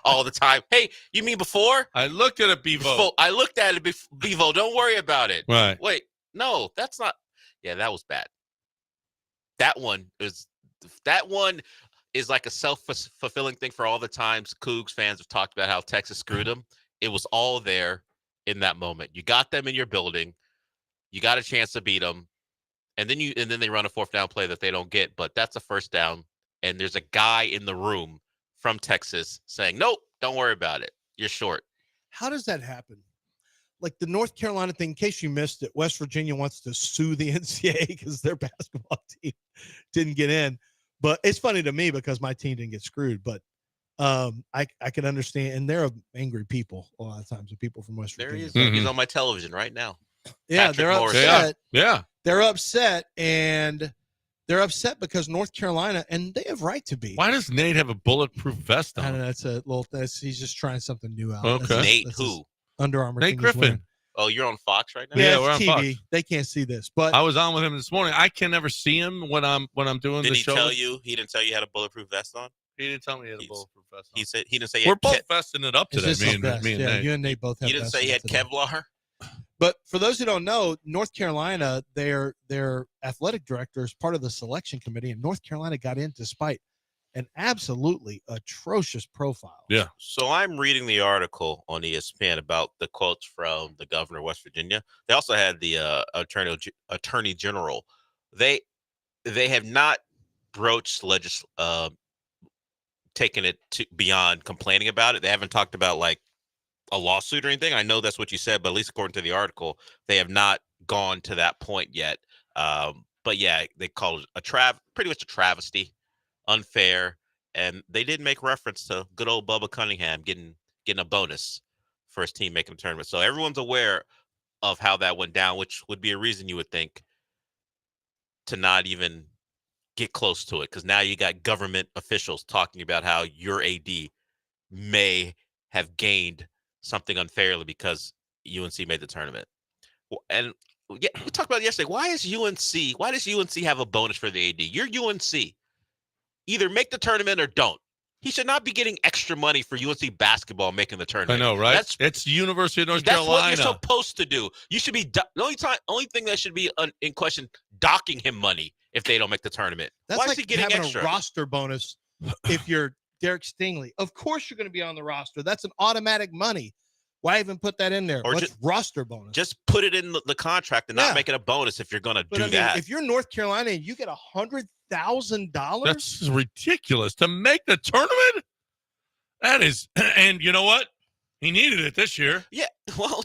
all the time. Hey, you mean before? I looked at a bevo. I looked at it bevo. Don't worry about it. Right. Wait, no, that's not. Yeah, that was bad. That one is like a self-fulfilling thing for all the times Cougs fans have talked about how Texas screwed them. It was all there in that moment. You got them in your building. You got a chance to beat them. And then they run a fourth down play that they don't get, but that's a first down. And there's a guy in the room from Texas saying, nope, don't worry about it. You're short. How does that happen? Like the North Carolina thing, in case you missed it, West Virginia wants to sue the NCAA because their basketball team didn't get in. But it's funny to me because my team didn't get screwed. But I can understand. And they're angry people a lot of times, the people from West Virginia. There he is. He's on my television right now. Yeah, Patrick they're Morris. upset. Yeah. they're upset, and they're upset because North Carolina, and they have right to be. Why does Nate have a bulletproof vest on? I don't know. That's a little. He's just trying something new out. Okay. Nate who? Under Armour. Nate Griffin. Oh, you're on Fox right now? Yeah, we're on TV. Fox. They can't see this, but I was on with him this morning. I can never see him when I'm doing the show. He didn't tell you you had a bulletproof vest on? He didn't tell me he had a bulletproof vest on. He didn't say we're both vesting it up today. Me and Nate. You and Nate both have. You didn't say he had Kevlar. But for those who don't know, North Carolina, their athletic director is part of the selection committee, and North Carolina got in despite an absolutely atrocious profile. Yeah. So I'm reading the article on ESPN about the quotes from the governor of West Virginia. They also had the attorney general. They have not broached taken it to beyond complaining about it. They haven't talked about like a lawsuit or anything. I know that's what you said, but at least according to the article, they have not gone to that point yet. But yeah, they call it pretty much a travesty, unfair, and they did make reference to good old Bubba Cunningham getting a bonus for his team making the tournament. So everyone's aware of how that went down, which would be a reason you would think to not even get close to it, because now you got government officials talking about how your AD may have gained something unfairly because UNC made the tournament. And yeah, we talked about it yesterday. Why does UNC have a bonus for the AD? You're UNC. Either make the tournament or don't. He should not be getting extra money for UNC basketball making the tournament. I know, right? It's University of North Carolina. That's what you're supposed to do. You should be the only thing that should be in question, docking him money if they don't make the tournament. That's Why like is he getting having extra? a roster bonus if you're Derek Stingley. Of course you're going to be on the roster. That's an automatic money. Why even put that in there? Or what's roster bonus? Just put it in the contract and not make it a bonus if you're going to do that. If you're North Carolina and you get $100,000, that's ridiculous to make the tournament. That is, and you know what? He needed it this year. Yeah, well,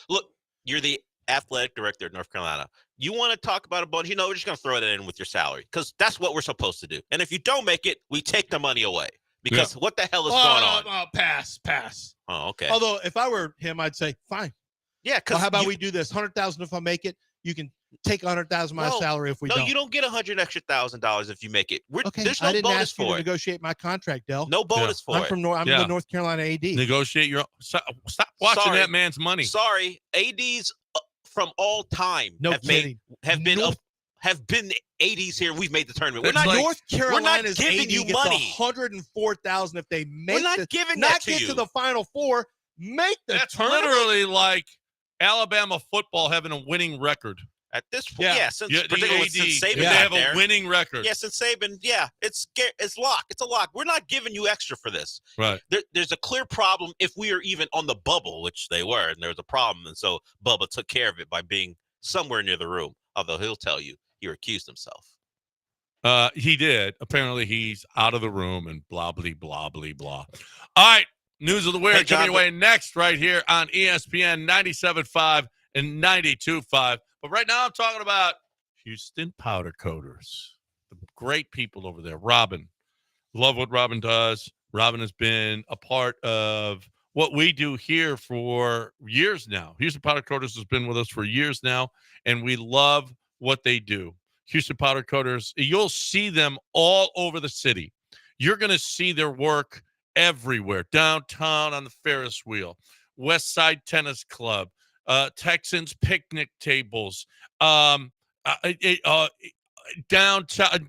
look. You're the athletic director of North Carolina. You want to talk about a bonus? We're just going to throw that in with your salary because that's what we're supposed to do. And if you don't make it, we take the money away because what the hell is going on? Pass. Oh, okay. Although if I were him, I'd say fine. Yeah, because how about we do this? $100,000 if I make it. You can take $100,000 my salary if we don't. No, you don't get $100,000 extra if you make it. There's no I didn't bonus ask you for to it. negotiate my contract, Del. No bonus for it. I'm the North Carolina AD. Negotiate your. Stop watching that man's money. Sorry, ADs from all time have been ADs here. We've made the tournament. North Carolina's giving AD you gets money. $104,000 if they make. We're not giving that to you. Not get to the Final Four. Make the tournament. Literally like Alabama football having a winning record. At this point, particularly since Saban they have a winning record. Yeah, since Saban, it's locked. It's a lock. We're not giving you extra for this. Right. There's a clear problem if we are even on the bubble, which they were, and there was a problem, and so Bubba took care of it by being somewhere near the room. Although he'll tell you he recused himself. He did. Apparently, he's out of the room and blah blah blah blah blah. All right, news of the weird coming your way next right here on ESPN 97.5 and 92.5. But right now, I'm talking about Houston Powder Coaters. The great people over there. Robin. Love what Robin does. Robin has been a part of what we do here for years now. Houston Powder Coaters has been with us for years now, and we love what they do. Houston Powder Coaters, you'll see them all over the city. You're going to see their work everywhere. Downtown on the Ferris wheel, West Side Tennis Club, Texans picnic tables, downtown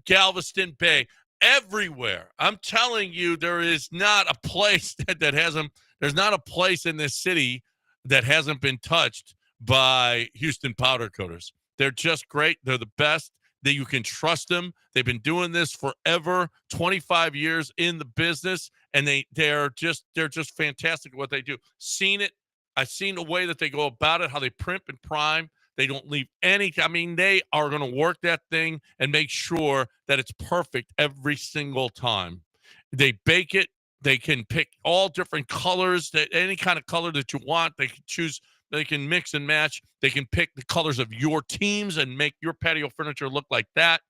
Galveston Bay, everywhere. I'm telling you, there is not a place that hasn't. There's not a place in this city that hasn't been touched by Houston Powder Coaters. They're just great. They're the best. That you can trust them. They've been doing this forever, 25 years in the business, and they're just fantastic at what they do. Seen it. I've seen the way that they go about it, how they primp and prime. They don't leave any. I mean, they are going to work that thing and make sure that it's perfect every single time. They bake it. They can pick all different colors, any kind of color that you want. They can choose. They can mix and match. They can pick the colors of your teams and make your patio furniture look like that.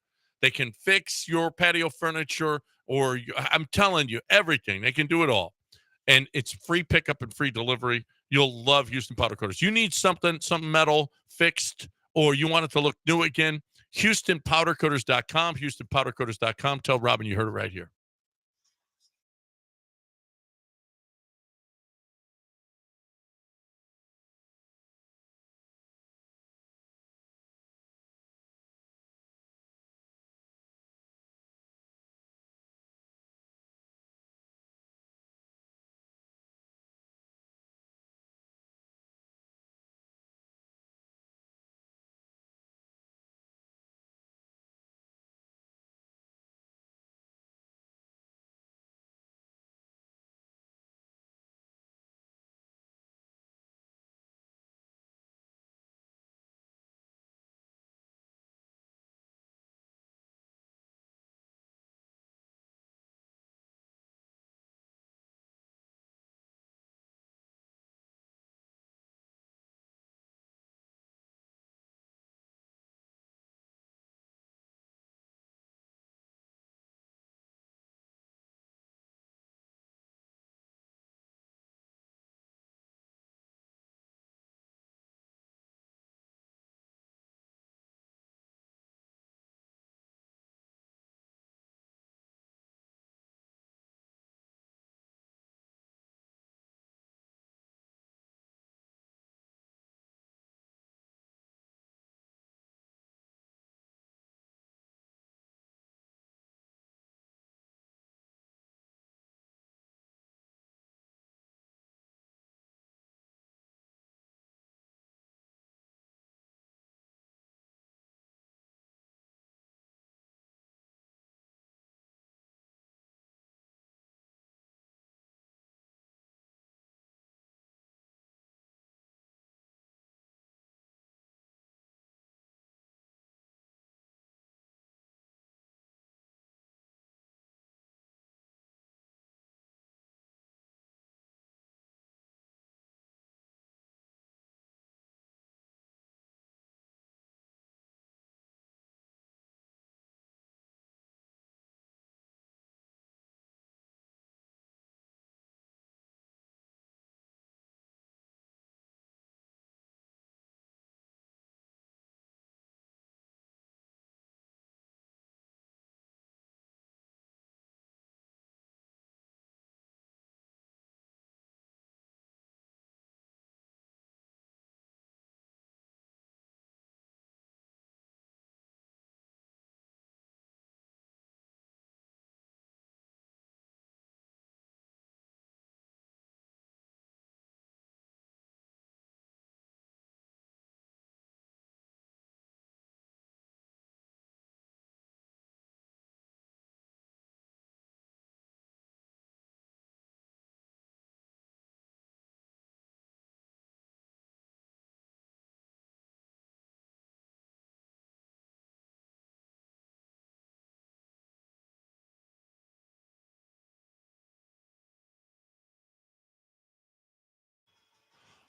They can fix your patio furniture, I'm telling you, everything. They can do it all. And it's free pickup and free delivery. You'll love Houston Powder Coaters. You need something metal fixed or you want it to look new again, HoustonPowderCoaters.com, HoustonPowderCoaters.com. Tell Robin you heard it right here.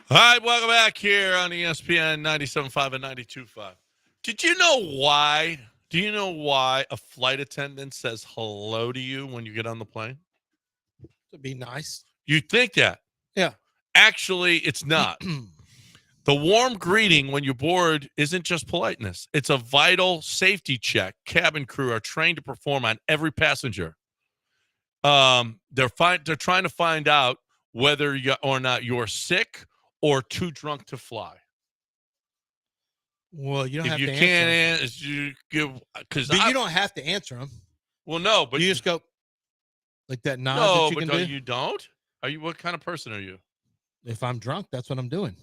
All right, welcome back here on ESPN 97.5 and 92.5. Did you know why? Do you know why a flight attendant says hello to you when you get on the plane? To be nice. You'd think that. Yeah. Actually, it's not. The warm greeting when you board isn't just politeness. It's a vital safety check cabin crew are trained to perform on every passenger. They're trying to find out whether or not you're sick or too drunk to fly. Well, you don't if have you to can't answer you give because but you don't have to answer them. Well, no, but you just go like that nod no, that you but can do. You don't. Are you? What kind of person are you? If I'm drunk, that's what I'm doing.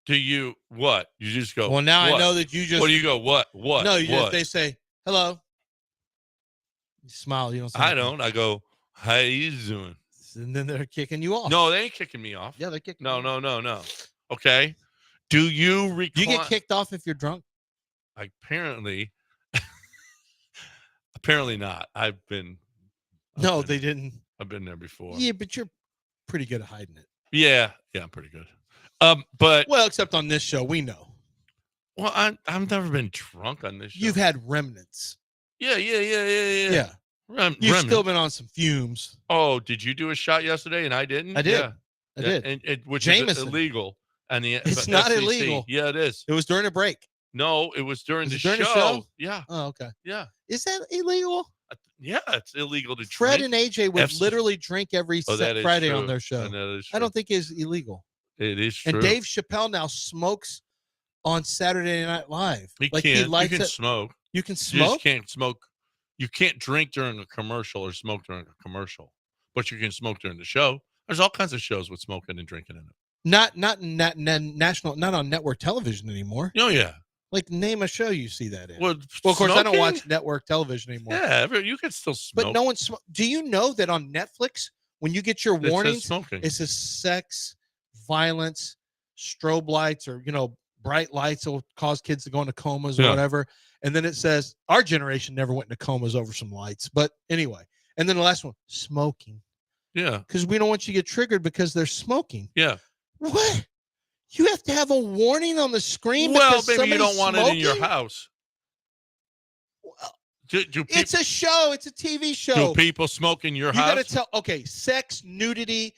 Do you what? You just go. Well, now what? I know that you just. What do you go? What? No, you what? just they say hello. You smile. You don't. Say I anything. don't. I go. How you doing? And then they're kicking you off. No, they ain't kicking me off. Yeah, they're kicking. No. Okay. Do you recline? You get kicked off if you're drunk? Apparently not. No, they didn't. I've been there before. Yeah, but you're pretty good at hiding it. Yeah, I'm pretty good. But well, except on this show, we know. Well, I've never been drunk on this show. You've had remnants. Yeah. Yeah. You've still been on some fumes. Oh, did you do a shot yesterday and I didn't? I did. Yeah. I did. And which Jameson. is illegal. And it's not illegal. Yeah, it is. It was during a break. No, it was during, Was the, it during the show. show? Yeah. Oh, okay. Yeah. Is that illegal? Yeah, it's illegal to Fred drink. and AJ would FC literally drink every that is Friday true. on their show. And that is I true. don't think it's illegal. It is true. And Dave Chappelle now smokes on Saturday Night Live. He like can. he lights You can it. smoke. You can You smoke. just can't smoke. You can't drink during a commercial or smoke during a commercial, but you can smoke during the show. There's all kinds of shows with smoking and drinking in it. Not national, not on network television anymore. Oh yeah. Like name a show you see that in. Well, of course, I don't smoking? watch network television anymore. Yeah, you can still smoke. But no one smoke. Do you know that on Netflix, when you get your It says warnings, smoking. it says sex, violence, strobe lights, or bright lights that will cause kids to go into comas or whatever. And then it says our generation never went into comas over some lights. But anyway, and then the last one, smoking. Yeah. Because we don't want you to get triggered because they're smoking. Yeah. What? You have to have a warning on the screen. Well, because maybe you don't want it in your smoking? house. Well, Do it's a show. It's a TV show. Do people smoke in your You house? got to tell. Okay, sex, nudity,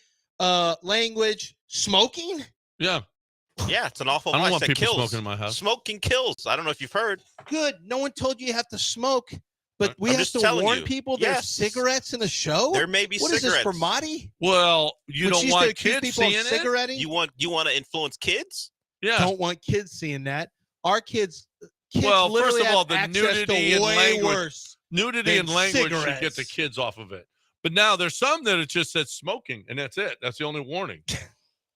language, smoking. Yeah. Yeah, it's an awful I don't vice want that people kills. smoking in my house. Smoking kills. I don't know if you've heard. Good. No one told you have to smoke, but we I'm have just to telling warn you. people there's Yes. cigarettes in the show. There may be What is cigarettes. this for Marty? Well, you When don't she used to want accuse kids people of seeing it? cigaretting? You want to influence kids? Yeah. Don't want kids seeing that. Our kids Well, literally first of all, have the access nudity to and way language. worse. Nudity than and language should get cigarettes. the kids off of it. But now there's some that it just says smoking, and that's it. That's the only warning.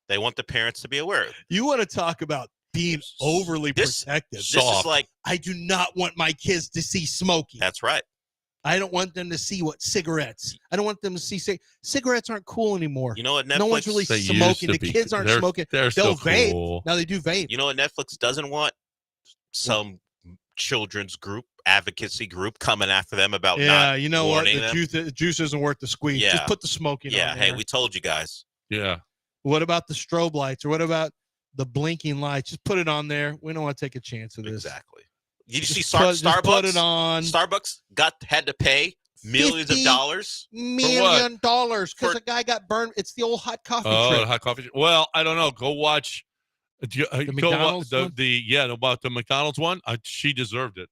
They want the parents to be aware. You want to talk about being overly protective. This is like, I do not want my kids to see smoking. that's right. I don't want them to see what cigarettes. I don't want them to see cigarettes aren't cool anymore. You know what Netflix? No one's really They used smoking. to The be- kids aren't they're- smoking. they're They'll still vape. cool. Now they do vape. You know what Netflix doesn't want? Some children's group, advocacy group coming after them about Yeah, not you know what? warning The them. juice isn't worth the squeeze. Yeah. Just put the smoking Yeah, on hey, there. we told you guys. Yeah. What about the strobe lights? Or what about the blinking lights? Just put it on there. We don't want to take a chance of this. Exactly. Did you Just see just Starbucks? put it on. Starbucks had to pay millions of $50 dollars. $1 million because For- a guy got burned. It's the old hot coffee Oh, trick. the hot coffee. Well, I don't know. Go watch. Go McDonald's one? about the McDonald's one. She deserved it.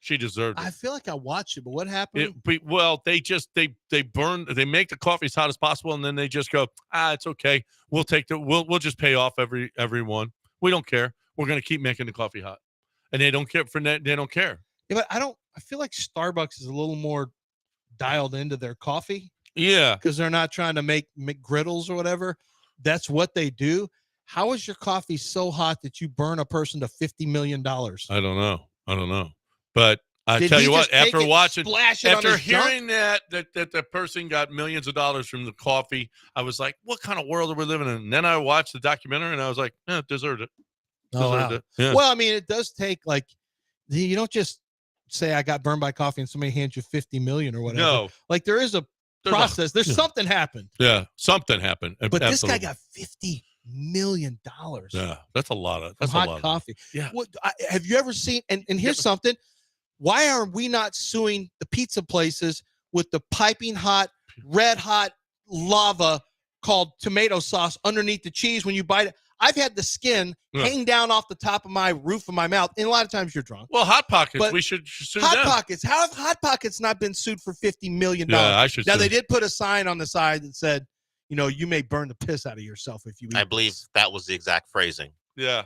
She deserved it. I feel like I watched it, but what happened? They burn. They make the coffee as hot as possible, and then they just go, it's okay. We'll just pay off everyone. We don't care. We're gonna keep making the coffee hot, and they don't care for that. They don't care. Yeah, but I feel like Starbucks is a little more dialed into their coffee Yeah. because they're not trying to make McGriddles or whatever. That's what they do. How is your coffee so hot that you burn a person to $50 million? I don't know. But I Did tell he you what, just take after it, watching, splash it on after his junk? hearing that the person got millions of dollars from the coffee, I was like, what kind of world are we living in? And then I watched the documentary and I was like, deserved it. Oh, Deserved wow. it. Yeah. Well, I mean, it does take you don't just say I got burned by coffee and somebody hands you 50 million or whatever. No. Like there is a process. There's something happened. Yeah, something happened. But Absolutely. this guy got $50 million. Yeah, that's a lot of from that's a hot lot. coffee. Yeah. Have you ever seen? And here's something. Why are we not suing the pizza places with the piping hot, red hot lava called tomato sauce underneath the cheese when you bite it? I've had the skin hang down off the top of my roof of my mouth, and a lot of times you're drunk. Well, Hot Pockets, But we should sue Hot them. Pockets. How have Hot Pockets not been sued for $50 million? Yeah, I should Now, sue they them. did put a sign on the side that said, you may burn the piss out of yourself if you eat I believe this. that was the exact phrasing. Yeah.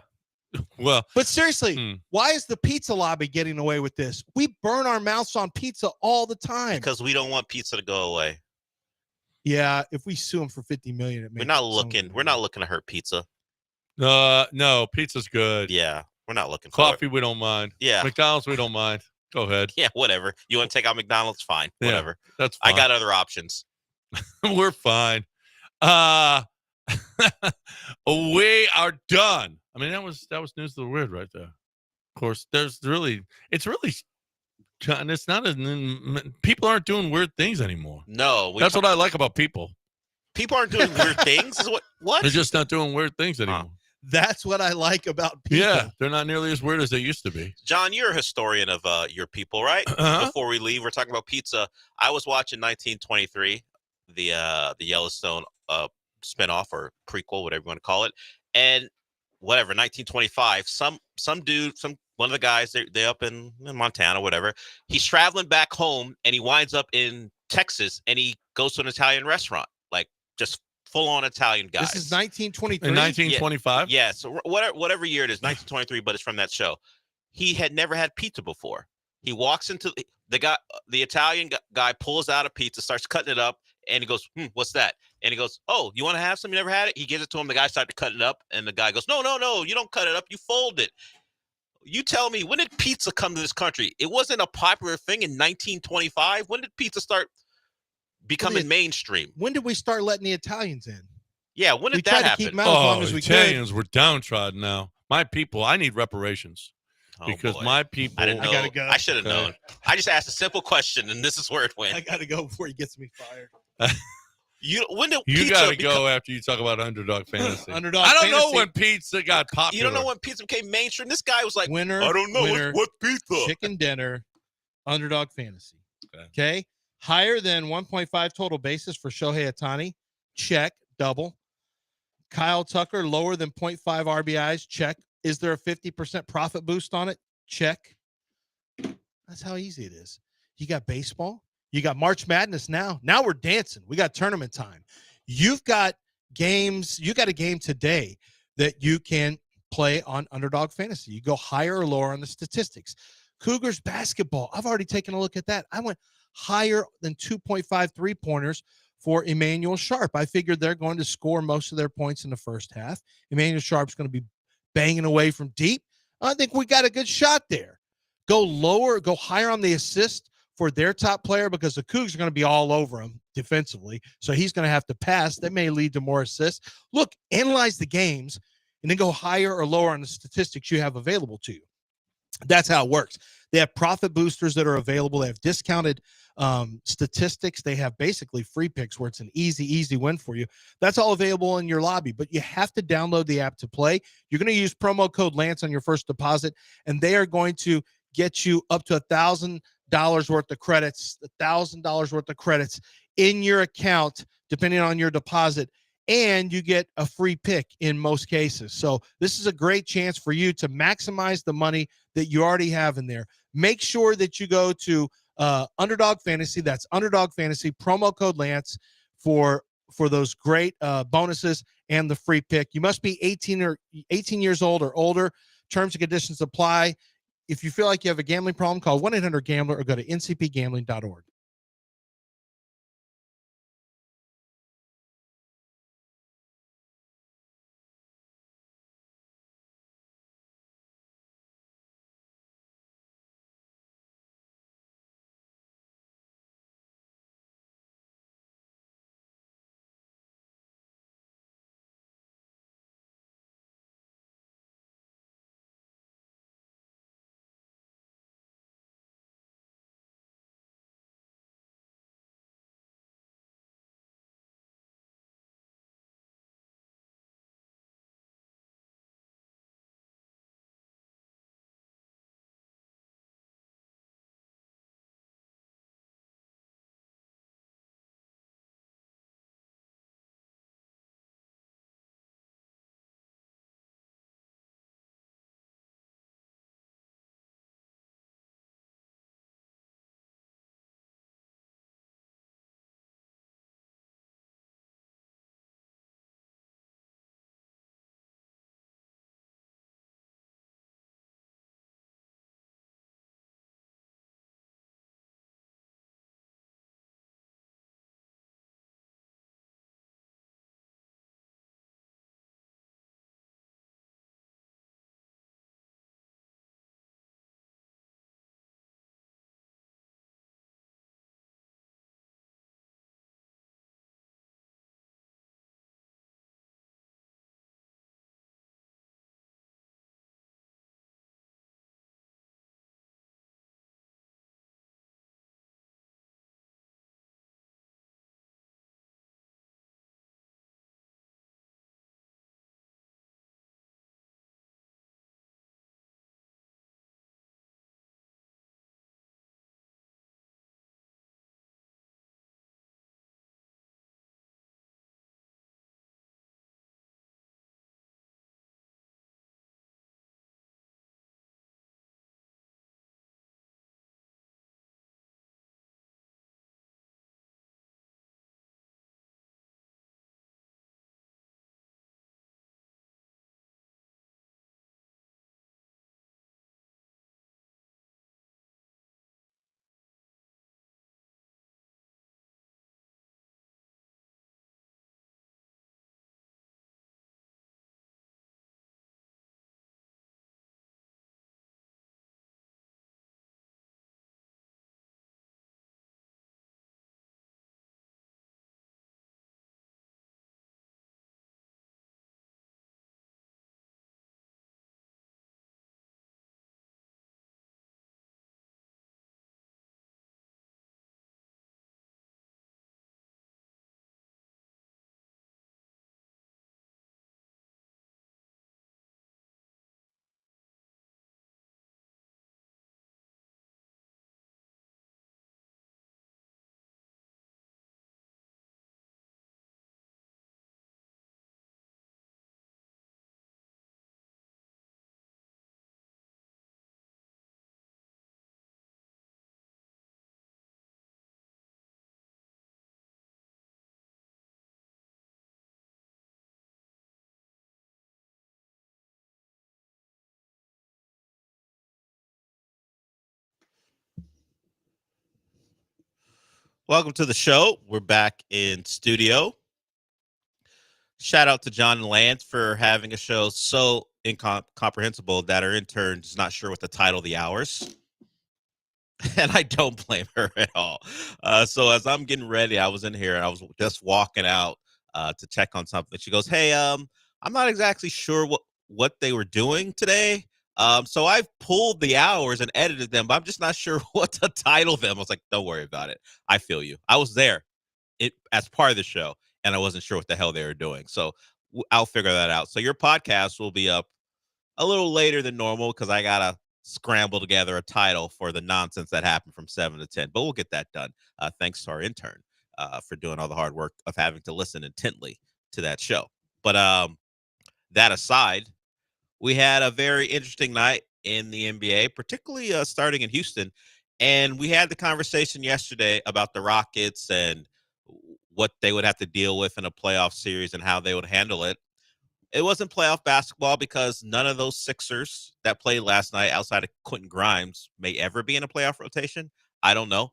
Well, But seriously, why is the pizza lobby getting away with this? We burn our mouths on pizza all the time. Because we don't want pizza to go away. Yeah, if we sue them for $50 million, We're not looking to hurt pizza. no, pizza's good. Yeah, we're not looking for Coffee, it. we don't mind. Yeah. McDonald's, we don't mind. Go ahead. Yeah, whatever. You want to take out McDonald's? Fine. Yeah, Whatever. that's I fine. got other options. We're fine. We are done. I mean, that was news of the weird right there. Of course, it's really, and it's not people aren't doing weird things anymore. No, That's what I like about people. People aren't doing weird things. Is what? They're just not doing weird things anymore. That's what I like about people. Yeah, they're not nearly as weird as they used to be. John, you're a historian of your people, right? Uh-huh. Before we leave, we're talking about pizza. I was watching 1923, the Yellowstone spinoff or prequel, whatever you want to call it, and whatever 1925. Some dude, some one of the guys, they're up in Montana, whatever. He's traveling back home, and he winds up in Texas, and he goes to an Italian restaurant, like just full-on Italian guys. This is 1923? In 1925? Yeah, so whatever year it is, 1923, but it's from that show. He had never had pizza before. He walks into the Italian guy pulls out a pizza, starts cutting it up, and he goes, what's that? And he goes, oh, you want to have some? You never had it? He gives it to him. The guy started cutting it up, and the guy goes, no, you don't cut it up. You fold it. You tell me, when did pizza come to this country? It wasn't a popular thing in 1925. When did pizza start becoming mainstream? When did we start letting the Italians in? Yeah, when did we that tried happen? To keep them out as long as we Italians were downtrodden now. My people, I need reparations. Because my people, I didn't know. I gotta go. I should have known. I just asked a simple question, and this is where it went. I gotta go before he gets me fired. You gotta go after you talk about underdog fantasy. I don't know when pizza got popular. You don't know when pizza became mainstream. This guy was like, winner. I don't know what pizza. Chicken dinner, underdog fantasy. Okay. Higher than 1.5 total bases for Shohei Ohtani. Check. Double. Kyle Tucker, lower than 0.5 RBIs. Check. Is there a 50% profit boost on it? Check. That's how easy it is. You got baseball. You got March Madness now. Now we're dancing. We got tournament time. You've got games. You got a game today that you can play on Underdog Fantasy. You go higher or lower on the statistics. Cougars basketball. I've already taken a look at that. I went higher than 2.5 3-pointers for Emmanuel Sharp. I figured they're going to score most of their points in the first half. Emmanuel Sharp's going to be banging away from deep. I think we got a good shot there. Go lower, go higher on the assist for their top player because the Cougs are going to be all over him defensively. So he's going to have to pass. That may lead to more assists. Look, analyze the games and then go higher or lower on the statistics you have available to you. That's how it works. They have profit boosters that are available. They have discounted statistics. They have basically free picks where it's an easy win for you. That's all available in your lobby, but you have to download the app to play. You're going to use promo code Lance on your first deposit, and they are going to get you up to $1,000 worth of credits, $1,000 worth of credits in your account, depending on your deposit, and you get a free pick in most cases. So this is a great chance for you to maximize the money that you already have in there. Make sure that you go to Underdog Fantasy. That's Underdog Fantasy, promo code Lance for those great bonuses and the free pick. You must be 18 years old or older. Terms and conditions apply. If you feel like you have a gambling problem, call 1-800-GAMBLER or go to ncpgambling.org. Welcome to the show. We're back in studio. Shout out to John and Lance for having a show so incomprehensible that our intern is not sure what the title of the hours. And I don't blame her at all. So as I'm getting ready, I was in here and I was just walking out to check on something. She goes, "Hey, I'm not exactly sure what they were doing today. So I've pulled the hours and edited them, but I'm just not sure what to title them." I was like, "Don't worry about it. I feel you. I was there as part of the show, and I wasn't sure what the hell they were doing. So I'll figure that out. So your podcast will be up a little later than normal because I gotta scramble together a title for the nonsense that happened from 7 to 10. But we'll get that done. Thanks to our intern for doing all the hard work of having to listen intently to that show. But that aside, we had a very interesting night in the NBA, particularly starting in Houston. And we had the conversation yesterday about the Rockets and what they would have to deal with in a playoff series and how they would handle it. It wasn't playoff basketball because none of those Sixers that played last night outside of Quentin Grimes may ever be in a playoff rotation. I don't know.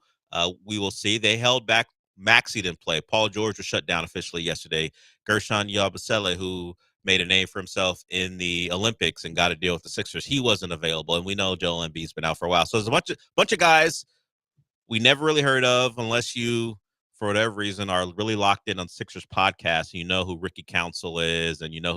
We will see. They held back. Maxey didn't play. Paul George was shut down officially yesterday. Gershon Yabusele, who made a name for himself in the Olympics and got to deal with the Sixers, he wasn't available. And we know Joel Embiid's been out for a while. So there's a bunch of guys we never really heard of unless you, for whatever reason, are really locked in on Sixers podcast. You know who Ricky Council is, and you know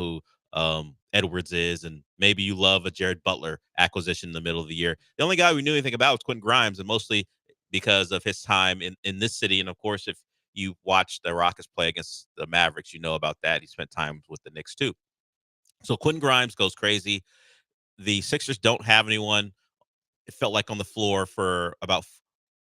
who Edwards is, and maybe you love a Jared Butler acquisition in the middle of the year. The only guy we knew anything about was Quentin Grimes, and mostly because of his time in this city. And of course, if you watch the Rockets play against the Mavericks, you know about that. He spent time with the Knicks too. So Quentin Grimes goes crazy. The Sixers don't have anyone. It felt like on the floor for about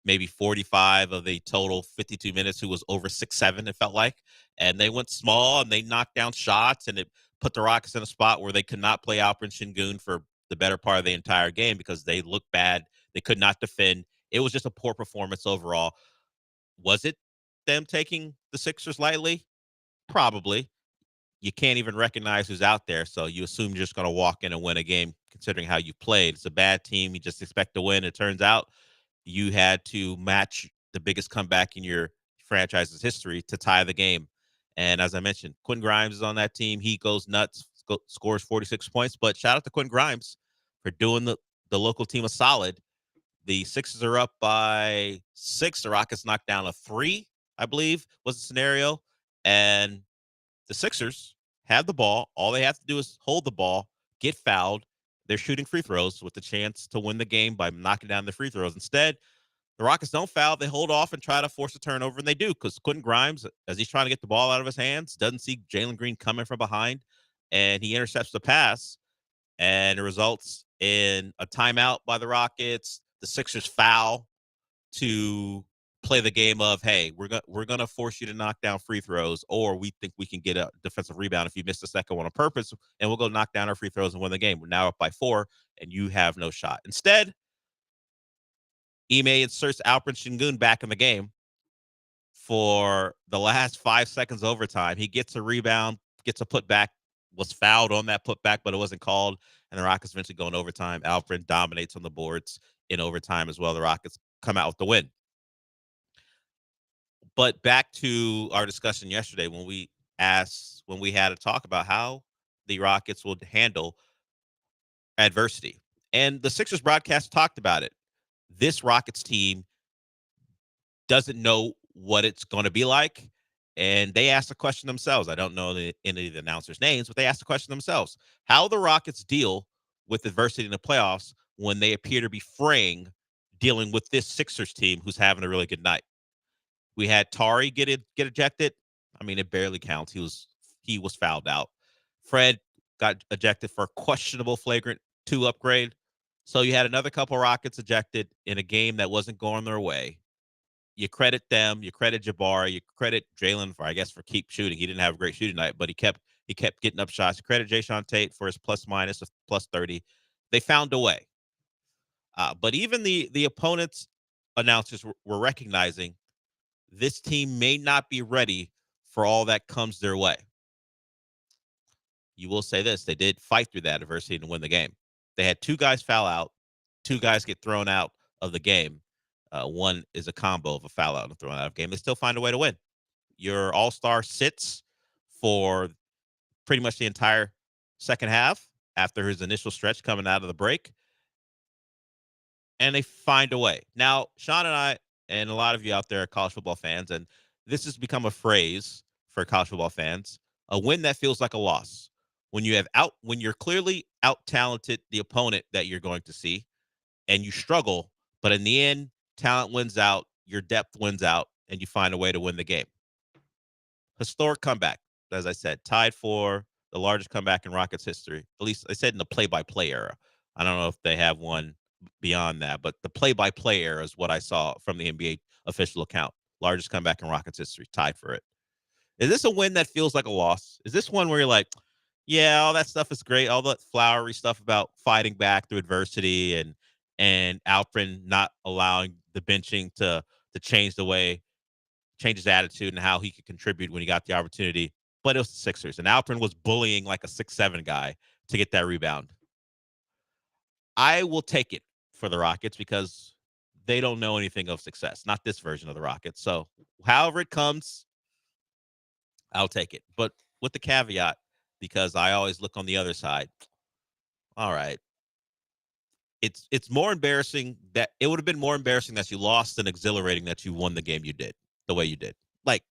maybe 45 of the total 52 minutes who was over 6'7", it felt like. And they went small and they knocked down shots, and it put the Rockets in a spot where they could not play Alperen Şengün for the better part of the entire game because they looked bad. They could not defend. It was just a poor performance overall. Was it them taking the Sixers lightly? Probably. You can't even recognize who's out there, so you assume you're just going to walk in and win a game considering how you played. It's a bad team. You just expect to win. It turns out you had to match the biggest comeback in your franchise's history to tie the game. And as I mentioned, Quentin Grimes is on that team. He goes nuts, scores 46 points. But shout out to Quentin Grimes for doing the local team a solid. The Sixers are up by 6. The Rockets knocked down a 3, I believe, was the scenario. And the Sixers have the ball. All they have to do is hold the ball, get fouled. They're shooting free throws with the chance to win the game by knocking down the free throws. Instead, the Rockets don't foul. They hold off and try to force a turnover, and they do because Quentin Grimes, as he's trying to get the ball out of his hands, doesn't see Jalen Green coming from behind, and he intercepts the pass, and it results in a timeout by the Rockets. The Sixers foul to play the game of, hey, we're gonna force you to knock down free throws, or we think we can get a defensive rebound if you miss the second one on purpose, and we'll go knock down our free throws and win the game. We're now up by 4, and you have no shot. Instead, Ime inserts Alperen Şengün back in the game for the last 5 seconds overtime. He gets a rebound, gets a putback, was fouled on that putback, but it wasn't called, and the Rockets eventually go in overtime. Alperen dominates on the boards in overtime as well. The Rockets come out with the win. But back to our discussion yesterday when we had a talk about how the Rockets would handle adversity. And the Sixers broadcast talked about it. This Rockets team doesn't know what it's going to be like. And they asked the question themselves. I don't know any of the announcers' names, but they asked the question themselves. How the Rockets deal with adversity in the playoffs when they appear to be fraying dealing with this Sixers team who's having a really good night. We had Tari get ejected. I mean, it barely counts. He was fouled out. Fred got ejected for a questionable flagrant 2 upgrade. So you had another couple Rockets ejected in a game that wasn't going their way. You credit them. You credit Jabari. You credit Jalen for keep shooting. He didn't have a great shooting night, but he kept getting up shots. You credit Jayshawn Tate for his plus minus of plus 30. They found a way. But even the opponents' announcers were recognizing this team may not be ready for all that comes their way. You will say this. They did fight through that adversity and win the game. They had 2 guys foul out, 2 guys get thrown out of the game, One is a combo of a foul out and a thrown out of game. They still find a way to win. Your all-star sits for pretty much the entire second half after his initial stretch coming out of the break, and they find a way. Now, Sean and I and a lot of you out there are college football fans, and this has become a phrase for college football fans: a win that feels like a loss. When you're clearly out-talented the opponent that you're going to see, and you struggle, but in the end, talent wins out, your depth wins out, and you find a way to win the game. Historic comeback, as I said, tied for the largest comeback in Rockets history. At least I said in the play-by-play era. I don't know if they have one beyond that, but the play-by-play era is what I saw from the NBA official account. Largest comeback in Rockets history, tied for it. Is this a win that feels like a loss? Is this one where you're like, yeah, all that stuff is great, all that flowery stuff about fighting back through adversity and Alprin not allowing the benching to change his attitude and how he could contribute when he got the opportunity. But it was the Sixers, and Alprin was bullying like a 6'7" guy to get that rebound. I will take it for the Rockets because they don't know anything of success, not this version of the Rockets. So however it comes, I'll take it. But with the caveat, because I always look on the other side. All right. It's more embarrassing that it would have been more embarrassing that you lost than exhilarating that you won the game you did the way you did. Like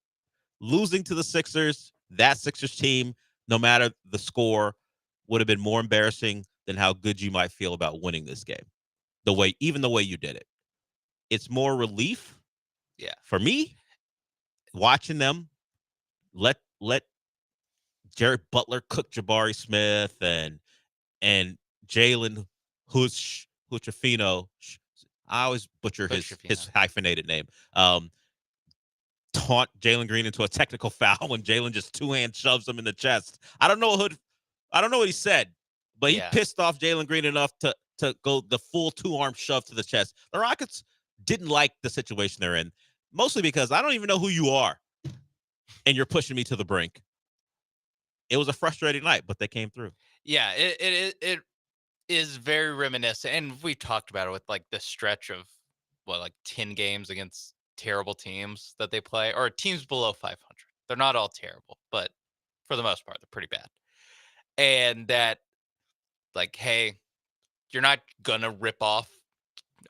losing to the Sixers, that Sixers team, no matter the score, would have been more embarrassing than how good you might feel about winning this game. Even the way you did it. It's more relief. Yeah. For me, watching them let Jared Butler cook Jabari Smith and Jalen Huchafino. I always butcher his hyphenated name. Taunt Jalen Green into a technical foul when Jalen just two-hand shoves him in the chest. I don't know what he said, but he pissed off Jalen Green enough to go the full two-arm shove to the chest. The Rockets didn't like the situation they're in, mostly because I don't even know who you are, and you're pushing me to the brink. It was a frustrating night, but they came through. Yeah, it is very reminiscent, and we talked about it with like the stretch of 10 games against terrible teams that they play, or teams below 500. They're not all terrible, but for the most part, they're pretty bad. And that, like, hey, you're not gonna rip off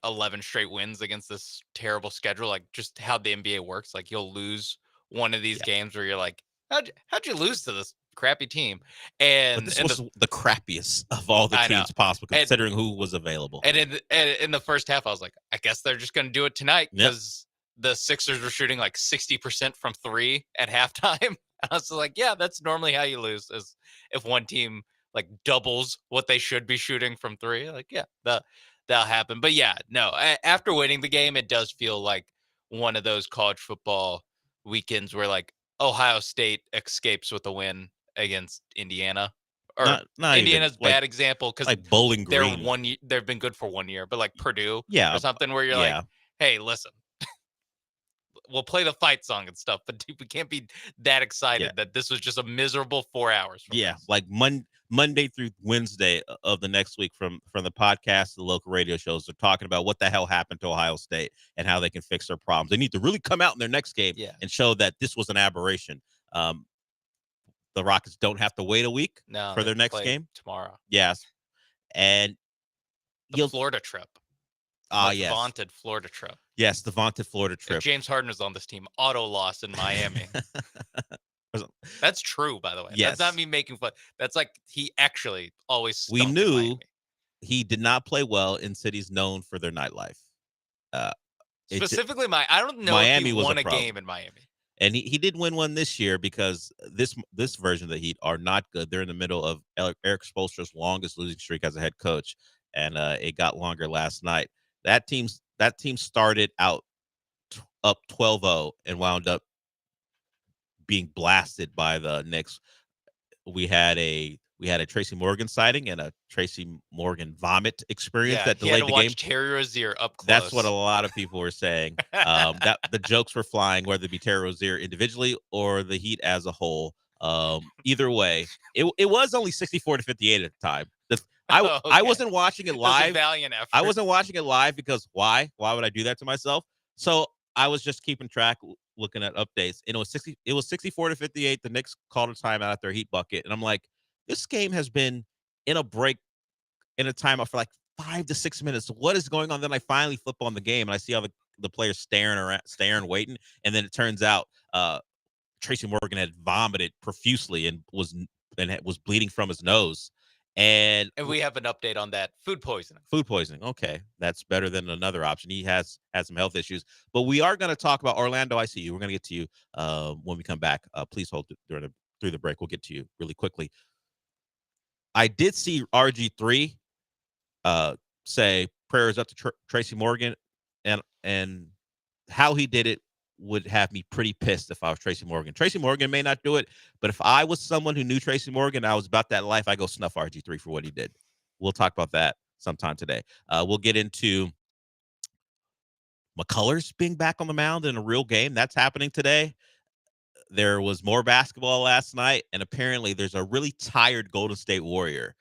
11 straight wins against this terrible schedule. Like, just how the NBA works. Like, you'll lose one of these games where you're like, how'd you lose to this crappy team? But this was the crappiest of all the teams possible, considering who was available. And in the first half, I was like, I guess they're just going to do it tonight because the Sixers were shooting like 60% from three at halftime. And I was like, yeah, that's normally how you lose, is if one team like doubles what they should be shooting from three. Like, yeah, that'll happen. But yeah, no, after winning the game, it does feel like one of those college football weekends where like Ohio State escapes with a win against Indiana. Or not Indiana's even, bad example because like Bowling Green. They've been good for 1 year, but like Purdue or something where you're like, hey, listen, we'll play the fight song and stuff, but we can't be that excited that this was just a miserable 4 hours. Like Monday through Wednesday of the next week from the podcast, the local radio shows, they're talking about what the hell happened to Ohio State and how they can fix their problems. They need to really come out in their next game and show that this was an aberration. The Rockets don't have to wait a week for their next game tomorrow. Yes, and the Florida trip. Yes, vaunted Florida trip. Yes, the vaunted Florida trip. If James Harden was on this team, auto loss in Miami. That's true, by the way. Yes. That's not me making fun. That's like he actually always. We knew he did not play well in cities known for their nightlife. Specifically, I don't know Miami if he was won a a game in Miami. And he did win one this year because this version of the Heat are not good. They're in the middle of Eric Spoelstra's longest losing streak as a head coach, and it got longer last night. That team started out up 12-0 and wound up being blasted by the Knicks. We had a Tracy Morgan sighting and a Tracy Morgan vomit experience that delayed the game. Terry Rozier up close. That's what a lot of people were saying. That the jokes were flying, whether it be Terry Rozier individually or the Heat as a whole. Either way, it was only 64-58 at the time. I wasn't watching it It was a live. valiant effort. I wasn't watching it live because why? Why would I do that to myself? So I was just keeping track, looking at updates, and it was 64-58. The Knicks called a timeout at their heat bucket, and I'm like, this game has been in a break, in a timeout for like 5 to 6 minutes. What is going on? Then I finally flip on the game, and I see all the players staring, waiting, and then it turns out Tracy Morgan had vomited profusely and was bleeding from his nose. And we have an update on that. Food poisoning. Food poisoning. Okay, that's better than another option. He has had some health issues, but we are going to talk about Orlando ICU. We're going to get to you when we come back. Please hold through the break. We'll get to you really quickly. I did see RG3 say prayers up to Tracy Morgan, and how he did it would have me pretty pissed if I was Tracy Morgan. Tracy Morgan may not do it, but if I was someone who knew Tracy Morgan, I was about that life, I go snuff RG3 for what he did. We'll talk about that sometime today. We'll get into McCullers being back on the mound in a real game. That's happening today. There was more basketball last night, and apparently there's a really tired Golden State Warrior.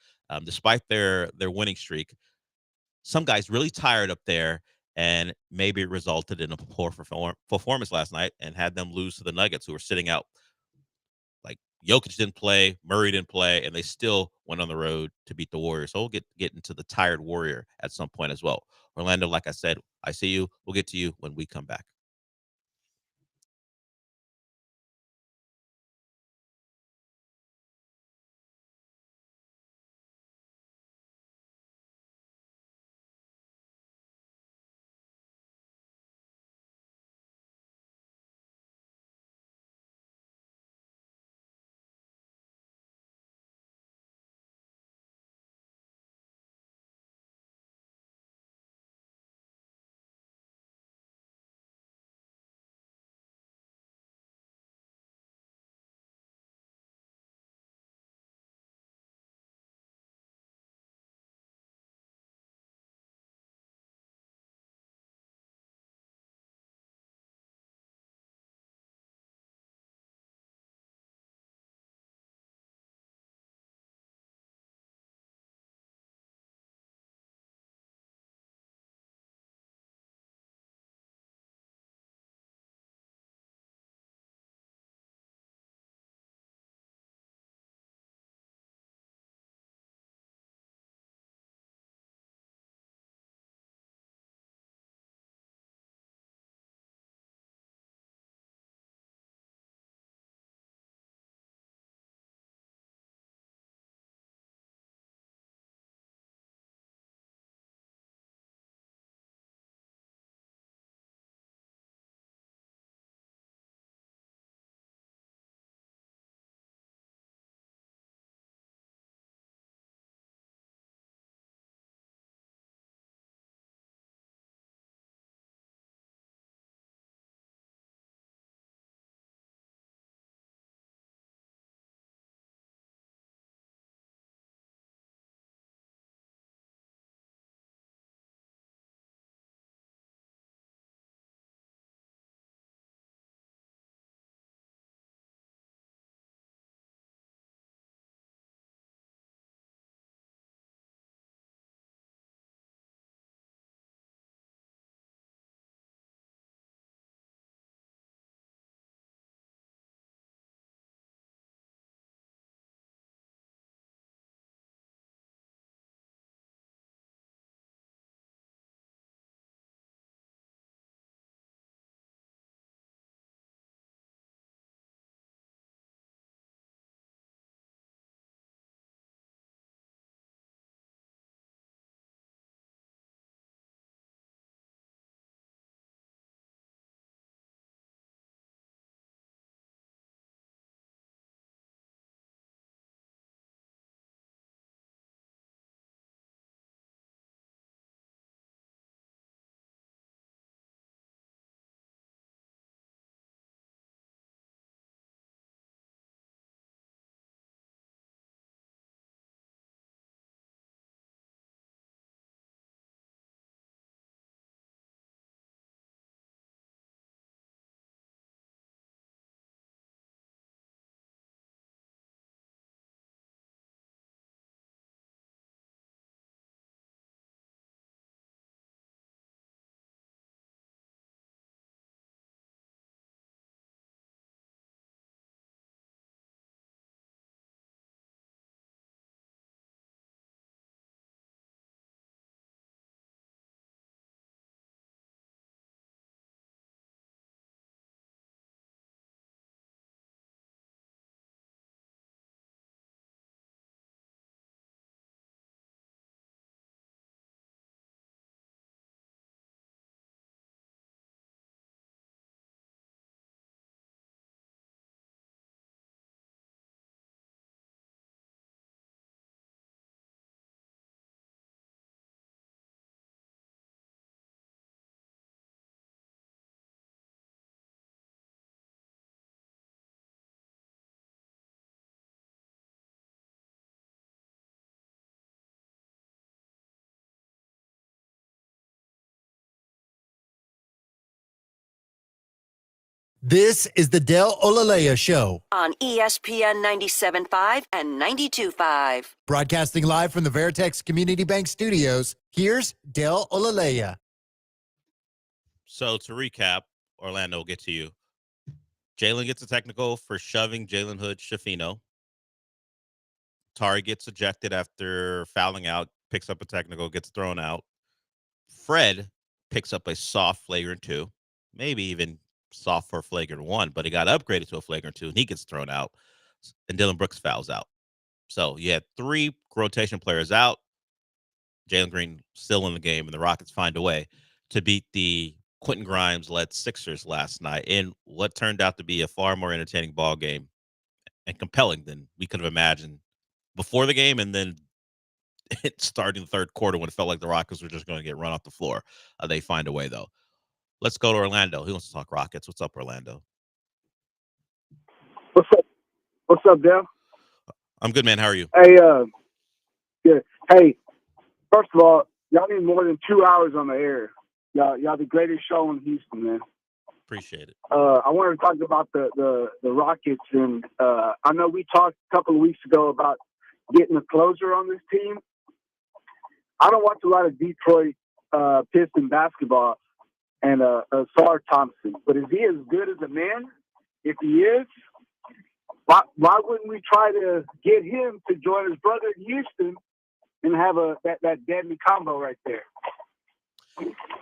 Despite their winning streak, some guy's really tired up there, and maybe it resulted in a poor performance last night and had them lose to the Nuggets, who were sitting out. Like Jokic didn't play, Murray didn't play, and they still went on the road to beat the Warriors. So we'll get into the tired Warrior at some point as well. Orlando, like I said, I see you. We'll get to you when we come back. This is the Del Olaleye Show on ESPN 97.5 and 92.5. Broadcasting live from the Veritex Community Bank Studios, here's Del Olaleye. So to recap, Orlando will get to you. Jalen gets a technical for shoving Jalen Hood-Schifino. Tari gets ejected after fouling out, picks up a technical, gets thrown out. Fred picks up a soft flagrant 2, maybe even soft for flagrant 1, but he got upgraded to a flagrant 2, and he gets thrown out. And Dylan Brooks fouls out. So you had 3 rotation players out. Jalen Green still in the game, and the Rockets find a way to beat the Quentin Grimes-led Sixers last night in what turned out to be a far more entertaining ball game and compelling than we could have imagined before the game, and then starting the third quarter when it felt like the Rockets were just going to get run off the floor. They find a way, though. Let's go to Orlando. Who wants to talk Rockets? What's up, Orlando? What's up? What's up, Dale? I'm good, man. How are you? Hey, good. Hey, first of all, y'all need more than 2 hours on the air. Y'all the greatest show in Houston, man. Appreciate it. I wanted to talk about the Rockets, and I know we talked a couple of weeks ago about getting a closer on this team. I don't watch a lot of Detroit Piston basketball and Sar Thompson, but is he as good as a man? If he is, why wouldn't we try to get him to join his brother in Houston and have that deadly combo right there?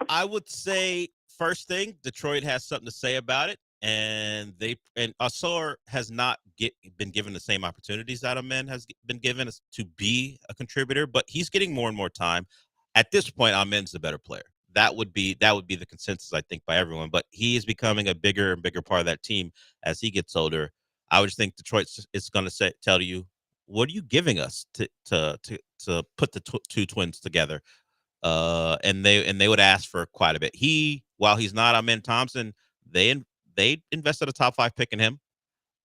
I would say first thing, Detroit has something to say about it, and Asar has not been given the same opportunities that Amen has been given to be a contributor, but he's getting more and more time. At this point, Amen's the better player. That would be the consensus, I think, by everyone. But he is becoming a bigger and bigger part of that team as he gets older. I would just think Detroit is going to tell you, what are you giving us to put the two twins together? And they would ask for quite a bit. While he's not Amen Thompson, they invested a top 5 pick in him.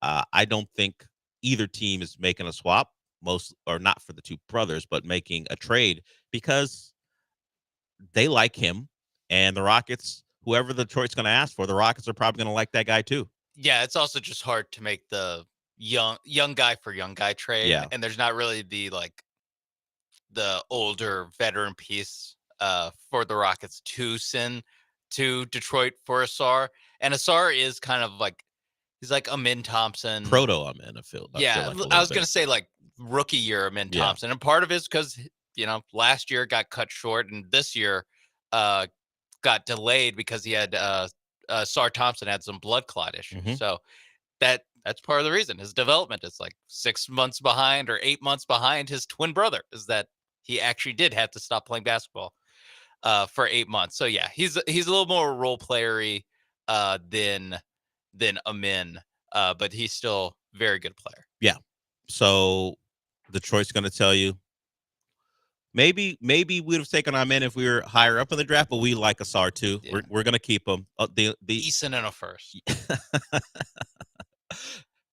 I don't think either team is making a swap, not for the two brothers, but making a trade because they like him, and the Rockets, whoever Detroit's going to ask for, the Rockets are probably going to like that guy too. Yeah, it's also just hard to make the young guy for young guy trade, and there's not really the older veteran piece for the Rockets to send to Detroit for Asar. And Asar is kind of like, he's like Amen Thompson. Proto Amen, I feel like I was going to say like rookie year Amen Thompson. And part of it is because, last year got cut short, and this year got delayed because he had Sar Thompson had some blood clot issues. Mm-hmm. So that's part of the reason his development is like 6 months behind or 8 months behind his twin brother, is that he actually did have to stop playing basketball for 8 months. So yeah, he's a little more role playery than Amen, but he's still a very good player. Yeah. So Detroit's going to tell you, maybe we'd have taken Amen if we were higher up in the draft, but we like Asar too. Yeah. We're going to keep him. The Eason in a first. Do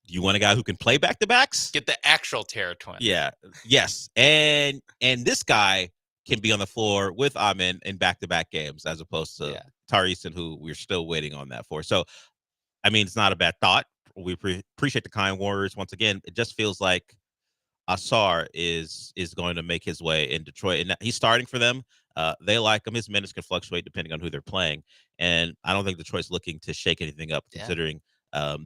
you want a guy who can play back-to-backs? Get the actual Terra twin. Yeah. Yes. And this guy can be on the floor with Amen in back-to-back games as opposed to Tari Eason, who we're still waiting on that for. So, I mean, it's not a bad thought. We appreciate the kind words. Once again, it just feels like Asar is going to make his way in Detroit, and he's starting for them. They like him. His minutes can fluctuate depending on who they're playing, and I don't think Detroit's looking to shake anything up, considering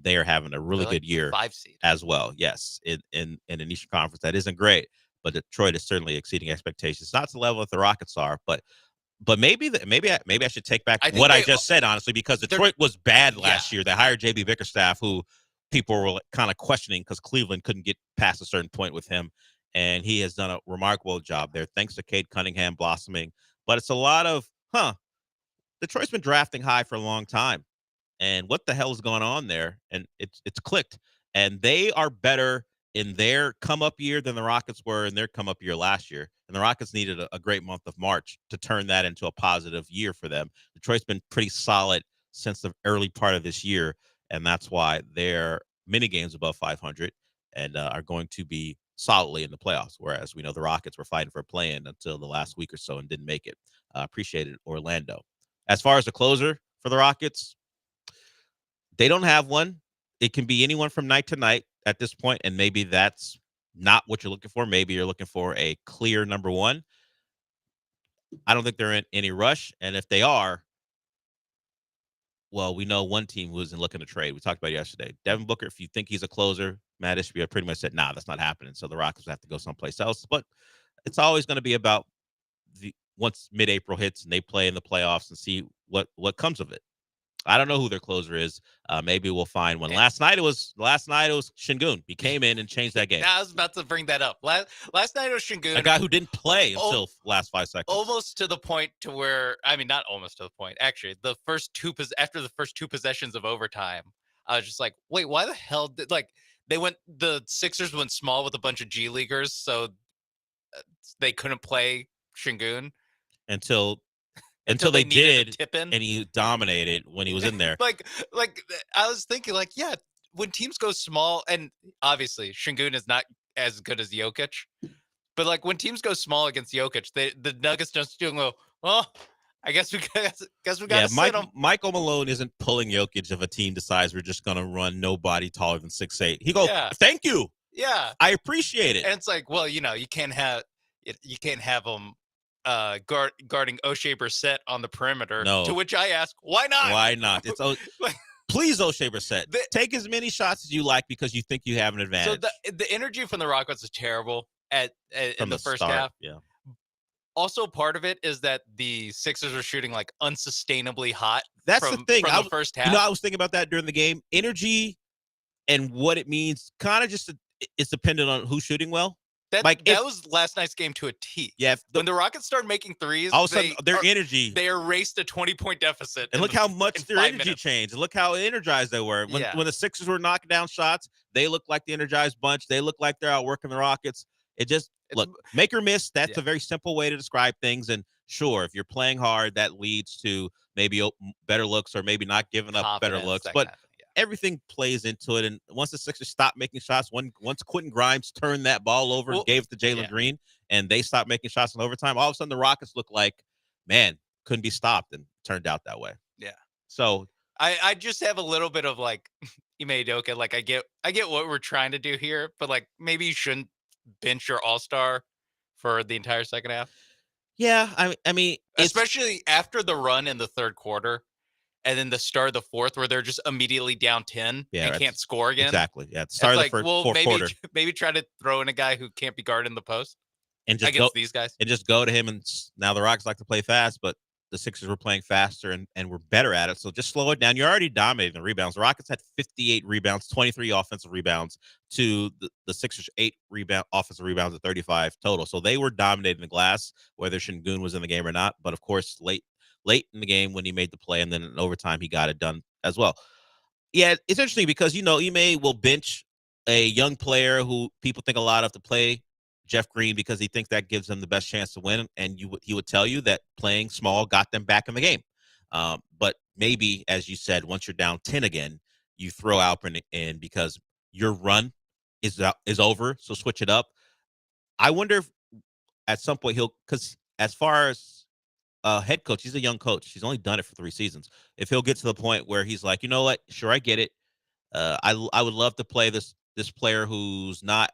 they are having a really good year 5 seed as well. Yes, in an Eastern Conference that isn't great, but Detroit is certainly exceeding expectations. Not to the level that the Rockets are, but maybe I should take back what I just said, honestly, because Detroit was bad last year. They hired JB Bickerstaff, who people were kind of questioning because Cleveland couldn't get past a certain point with him, and he has done a remarkable job there, thanks to Cade Cunningham blossoming. But it's a lot of, Detroit's been drafting high for a long time, and what the hell is going on there? And it's clicked, and they are better in their come-up year than the Rockets were in their come-up year last year. And the Rockets needed a great month of March to turn that into a positive year for them. Detroit's been pretty solid since the early part of this year, and that's why they're many games above 500 and are going to be solidly in the playoffs, whereas we know the Rockets were fighting for a play-in until the last week or so and didn't make it. Appreciate it, Orlando. As far as the closer for the Rockets, They don't have one. It can be anyone from night to night at this point, and maybe that's not what you're looking for. Maybe you're looking for a clear number one. I don't think they're in any rush, and if they are, well, we know one team who isn't looking to trade. We talked about it yesterday. Devin Booker, if you think he's a closer, Matt Ishbia pretty much said, nah, that's not happening. So the Rockets have to go someplace else. But it's always going to be about once mid-April hits and they play in the playoffs and see what comes of it. I don't know who their closer is. Maybe we'll find one. Last night it was Şengün. He came in and changed that game. I was about to bring that up. Last night it was Şengün, a guy who didn't play until last 5 seconds. Almost to the point to where, I mean, not almost to the point. Actually, after the first 2 possessions of overtime, I was just like, wait, why the hell did the Sixers went small with a bunch of G Leaguers, so they couldn't play Şengün until they did, and he dominated when he was in there. like I was thinking, yeah, when teams go small, and obviously Şengün is not as good as Jokic, but when teams go small against Jokic, the Nuggets just go, oh, I guess we got to sit him. Michael Malone isn't pulling Jokic if a team decides we're just going to run nobody taller than 6'8". He goes, thank you. Yeah, I appreciate it. And it's like, well, you can't have them guarding O'Shea Brissett on the perimeter. No. To which I ask, why not? Why not? It's please, O'Shea Brissett, take as many shots as you like because you think you have an advantage. So the energy from the Rockets is terrible in the first half. Yeah. Also, part of it is that the Sixers are shooting unsustainably hot. That's the thing. From the first half. I was thinking about that during the game. Energy and what it means kind of just is dependent on who's shooting well. That was last night's game to a T. Yeah. When the Rockets started making threes, all of a sudden their energy. They erased a 20-point deficit. And look how much their energy changed. And look how energized they were. When the Sixers were knocking down shots, they looked like the energized bunch. They look like they're outworking the Rockets. Look, make or miss. That's a very simple way to describe things. And sure, if you're playing hard, that leads to maybe better looks or maybe not giving up better looks. But everything plays into it. And once the Sixers stopped making shots, once Quentin Grimes turned that ball over and gave it to Jalen Green, and they stopped making shots in overtime, all of a sudden the Rockets looked like, man, couldn't be stopped, and turned out that way. Yeah. So I just have a little bit of Ime Udoka. I get what we're trying to do here, but maybe you shouldn't bench your all-star for the entire second half. Yeah, I mean, especially after the run in the third quarter. And then the start of the fourth, where they're just immediately down 10 and can't score again. Exactly. Yeah. Start of the fourth quarter. Maybe try to throw in a guy who can't be guarded in the post and just against these guys. And just go to him. And now the Rockets like to play fast, but the Sixers were playing faster and were better at it. So just slow it down. You're already dominating the rebounds. The Rockets had 58 rebounds, 23 offensive rebounds to the Sixers 8 offensive rebounds at 35 total. So they were dominating the glass, whether Şengün was in the game or not. But of course, late in the game when he made the play, and then in overtime he got it done as well. Yeah, it's interesting because Ime will bench a young player who people think a lot of to play, Jeff Green, because he thinks that gives them the best chance to win, and he would tell you that playing small got them back in the game. But maybe, as you said, once you're down 10 again, you throw Alpern in because your run is over, so switch it up. I wonder if at some point because as far as head coach, he's a young coach. He's only done it for 3 seasons. If he'll get to the point where he's like, you know what, sure, I get it. I would love to play this player who's not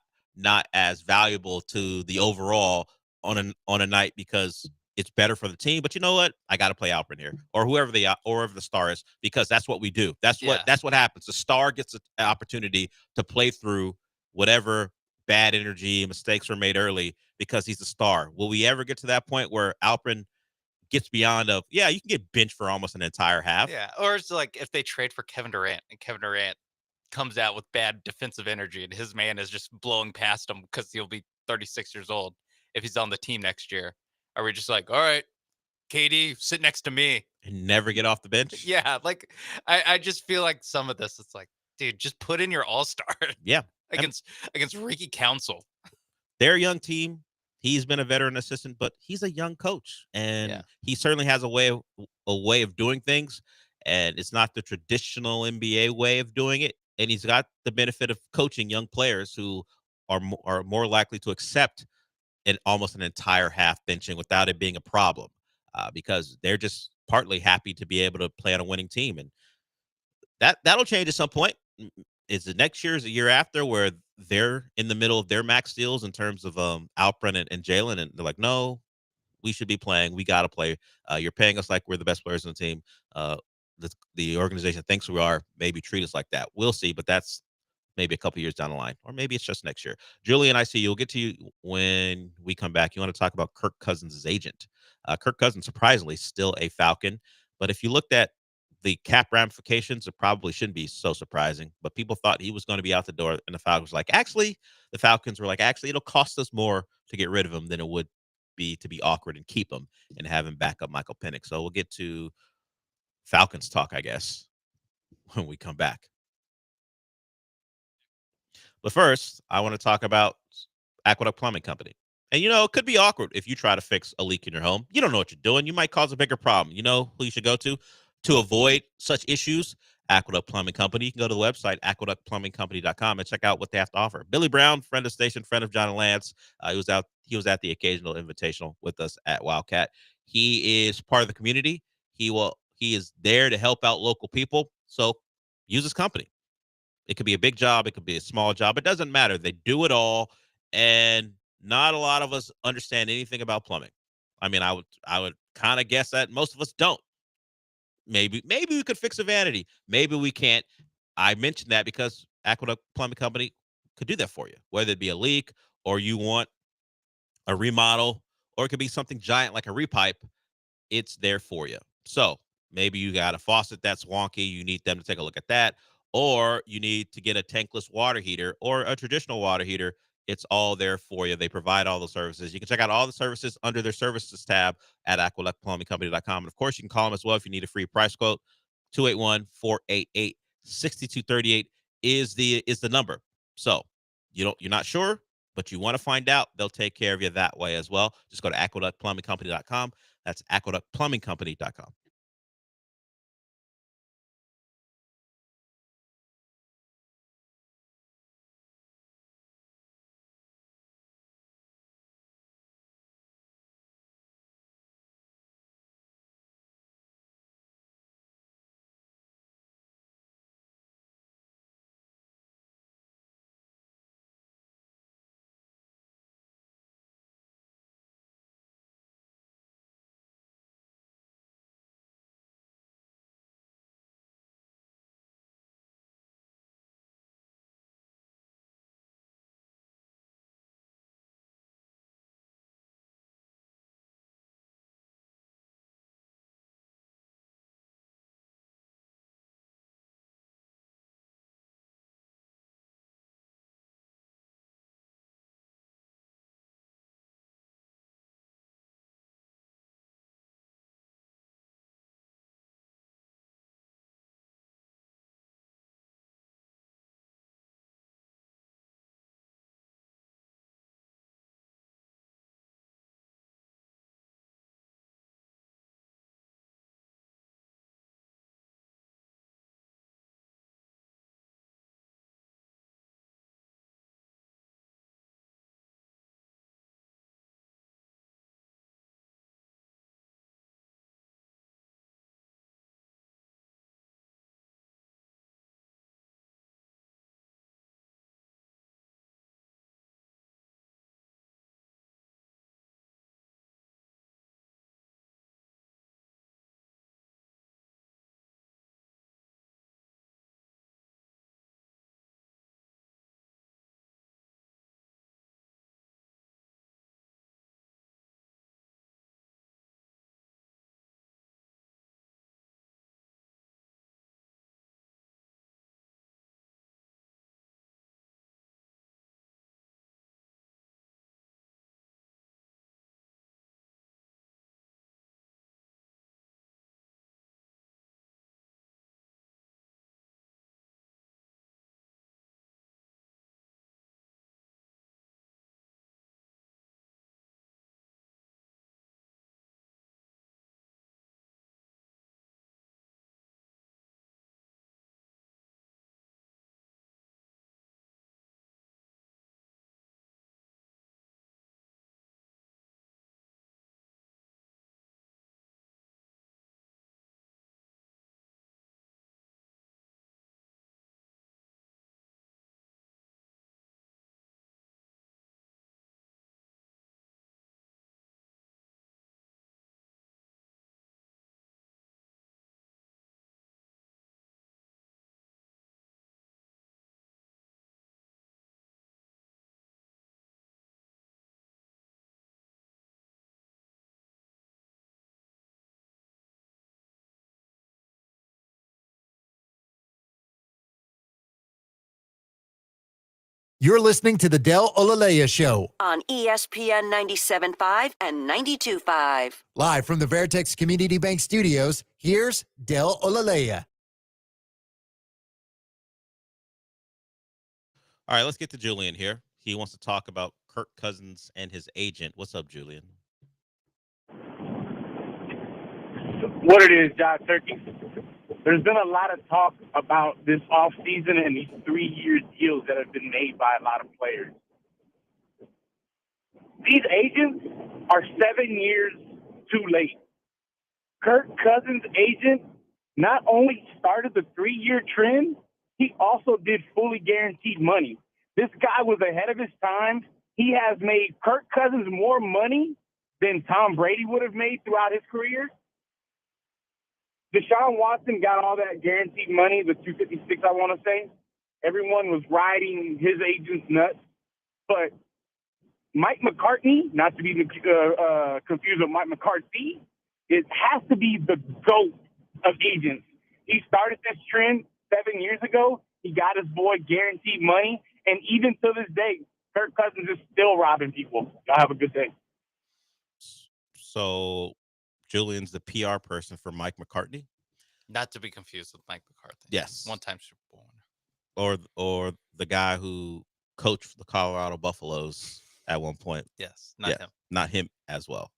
as valuable to the overall on a night because it's better for the team. But you know what, I got to play Alpern here or whoever the star is, because that's what we do. That's what happens. The star gets an opportunity to play through whatever bad energy and mistakes were made early because he's the star. Will we ever get to that point where Alpern gets beyond you can get benched for almost an entire half? Yeah, or it's if they trade for Kevin Durant and Kevin Durant comes out with bad defensive energy and his man is just blowing past him because he'll be 36 years old if he's on the team next year. Are we just all right, KD, sit next to me and never get off the bench? Yeah, I just feel like some of this, it's dude, just put in your all-star. Yeah, against Ricky Council. Their young team. He's been a veteran assistant, but he's a young coach, and he certainly has a way of doing things, and it's not the traditional NBA way of doing it. And he's got the benefit of coaching young players who are more likely to accept almost an entire half benching without it being a problem, because they're just partly happy to be able to play on a winning team. And that'll change at some point. Is it next year? Is it the year after where they're in the middle of their max deals in terms of Alperen and Jalen, and they're like, no, we should be playing. We got to play. You're paying us like we're the best players on the team. The organization thinks we are. Maybe treat us like that. We'll see, but that's maybe a couple years down the line, or maybe it's just next year. Julian, I see you. We'll get to you when we come back. You want to talk about Kirk Cousins' agent. Kirk Cousins, surprisingly, still a Falcon. But if you looked at the cap ramifications, it probably shouldn't be so surprising. But people thought he was going to be out the door, and the Falcons were like, actually, it'll cost us more to get rid of him than it would be to be awkward and keep him and have him back up Michael Penix. So we'll get to Falcons talk, I guess, when we come back. But first, I want to talk about Aqueduct Plumbing Company. And, it could be awkward if you try to fix a leak in your home. You don't know what you're doing. You might cause a bigger problem. You know who you should go to avoid such issues? Aqueduct Plumbing Company. You can go to the website, aqueductplumbingcompany.com, and check out what they have to offer. Billy Brown, friend of the station, friend of John and Lance. He was at the occasional invitational with us at Wildcat. He is part of the community. He is there to help out local people. So use his company. It could be a big job. It could be a small job. It doesn't matter. They do it all. And not a lot of us understand anything about plumbing. I mean, I would kind of guess that most of us don't. Maybe we could fix a vanity. Maybe we can't. I mentioned that because Aqueduct Plumbing Company could do that for you, whether it be a leak or you want a remodel, or it could be something giant like a repipe. It's there for you. So maybe you got a faucet that's wonky. You need them to take a look at that. Or you need to get a tankless water heater or a traditional water heater. It's all there for you. They provide all the services. You can check out all the services under their services tab at aqueductplumbingcompany.com. And of course, you can call them as well if you need a free price quote. 281-488-6238 is the number. So you're not sure, but you want to find out, they'll take care of you that way as well. Just go to aqueductplumbingcompany.com. That's aqueductplumbingcompany.com. You're listening to the Del Olaleye Show. On ESPN 97.5 and 92.5. Live from the Veritex Community Bank Studios, here's Del Olaleye. All right, let's get to Julian here. He wants to talk about Kirk Cousins and his agent. What's up, Julian? What it is, Josh Turkey. There's been a lot of talk about this offseason and these 3-year deals that have been made by a lot of players. These agents are 7 years too late. Kirk Cousins' agent not only started the 3-year trend, he also did fully guaranteed money. This guy was ahead of his time. He has made Kirk Cousins more money than Tom Brady would have made throughout his career. Deshaun Watson got all that guaranteed money, the 256, I want to say. Everyone was riding his agent's nuts. But Mike McCartney, not to be confused with Mike McCarthy, it has to be the GOAT of agents. He started this trend 7 years ago. He got his boy guaranteed money. And even to this day, Kirk Cousins is still robbing people. Y'all have a good day. So Julian's the PR person for Mike McCartney? Not to be confused with Mike McCarthy. Yes. One-time Super Bowl winner. Or the guy who coached the Colorado Buffaloes at one point. Yes, not him. Not him as well.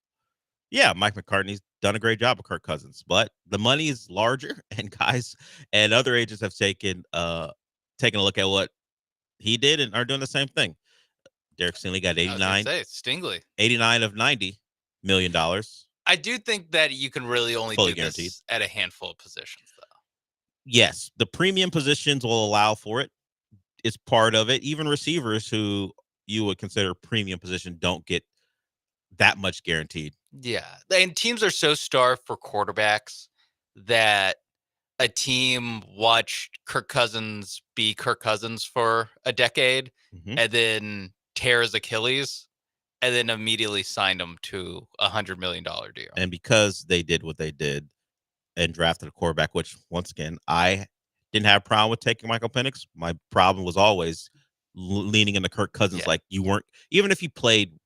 Yeah, Mike McCartney's done a great job with Kirk Cousins, but the money is larger, and guys and other agents have taken a look at what he did and are doing the same thing. Derek Stingley got 89 of $90 million. I do think that you can really only Fully do guaranteed. this at a handful of positions, though. Yes, the premium positions will allow for it. It's part of it. Even receivers who you would consider premium position don't get that much guaranteed. Yeah, and teams are so starved for quarterbacks that a team watched Kirk Cousins be Kirk Cousins for a decade and then tear his Achilles and then immediately signed him to a $100 million deal. And because they did what they did and drafted a quarterback, which, once again, I didn't have a problem with taking Michael Penix. My problem was always leaning into Kirk Cousins. Yeah. Like, you weren't, even if he played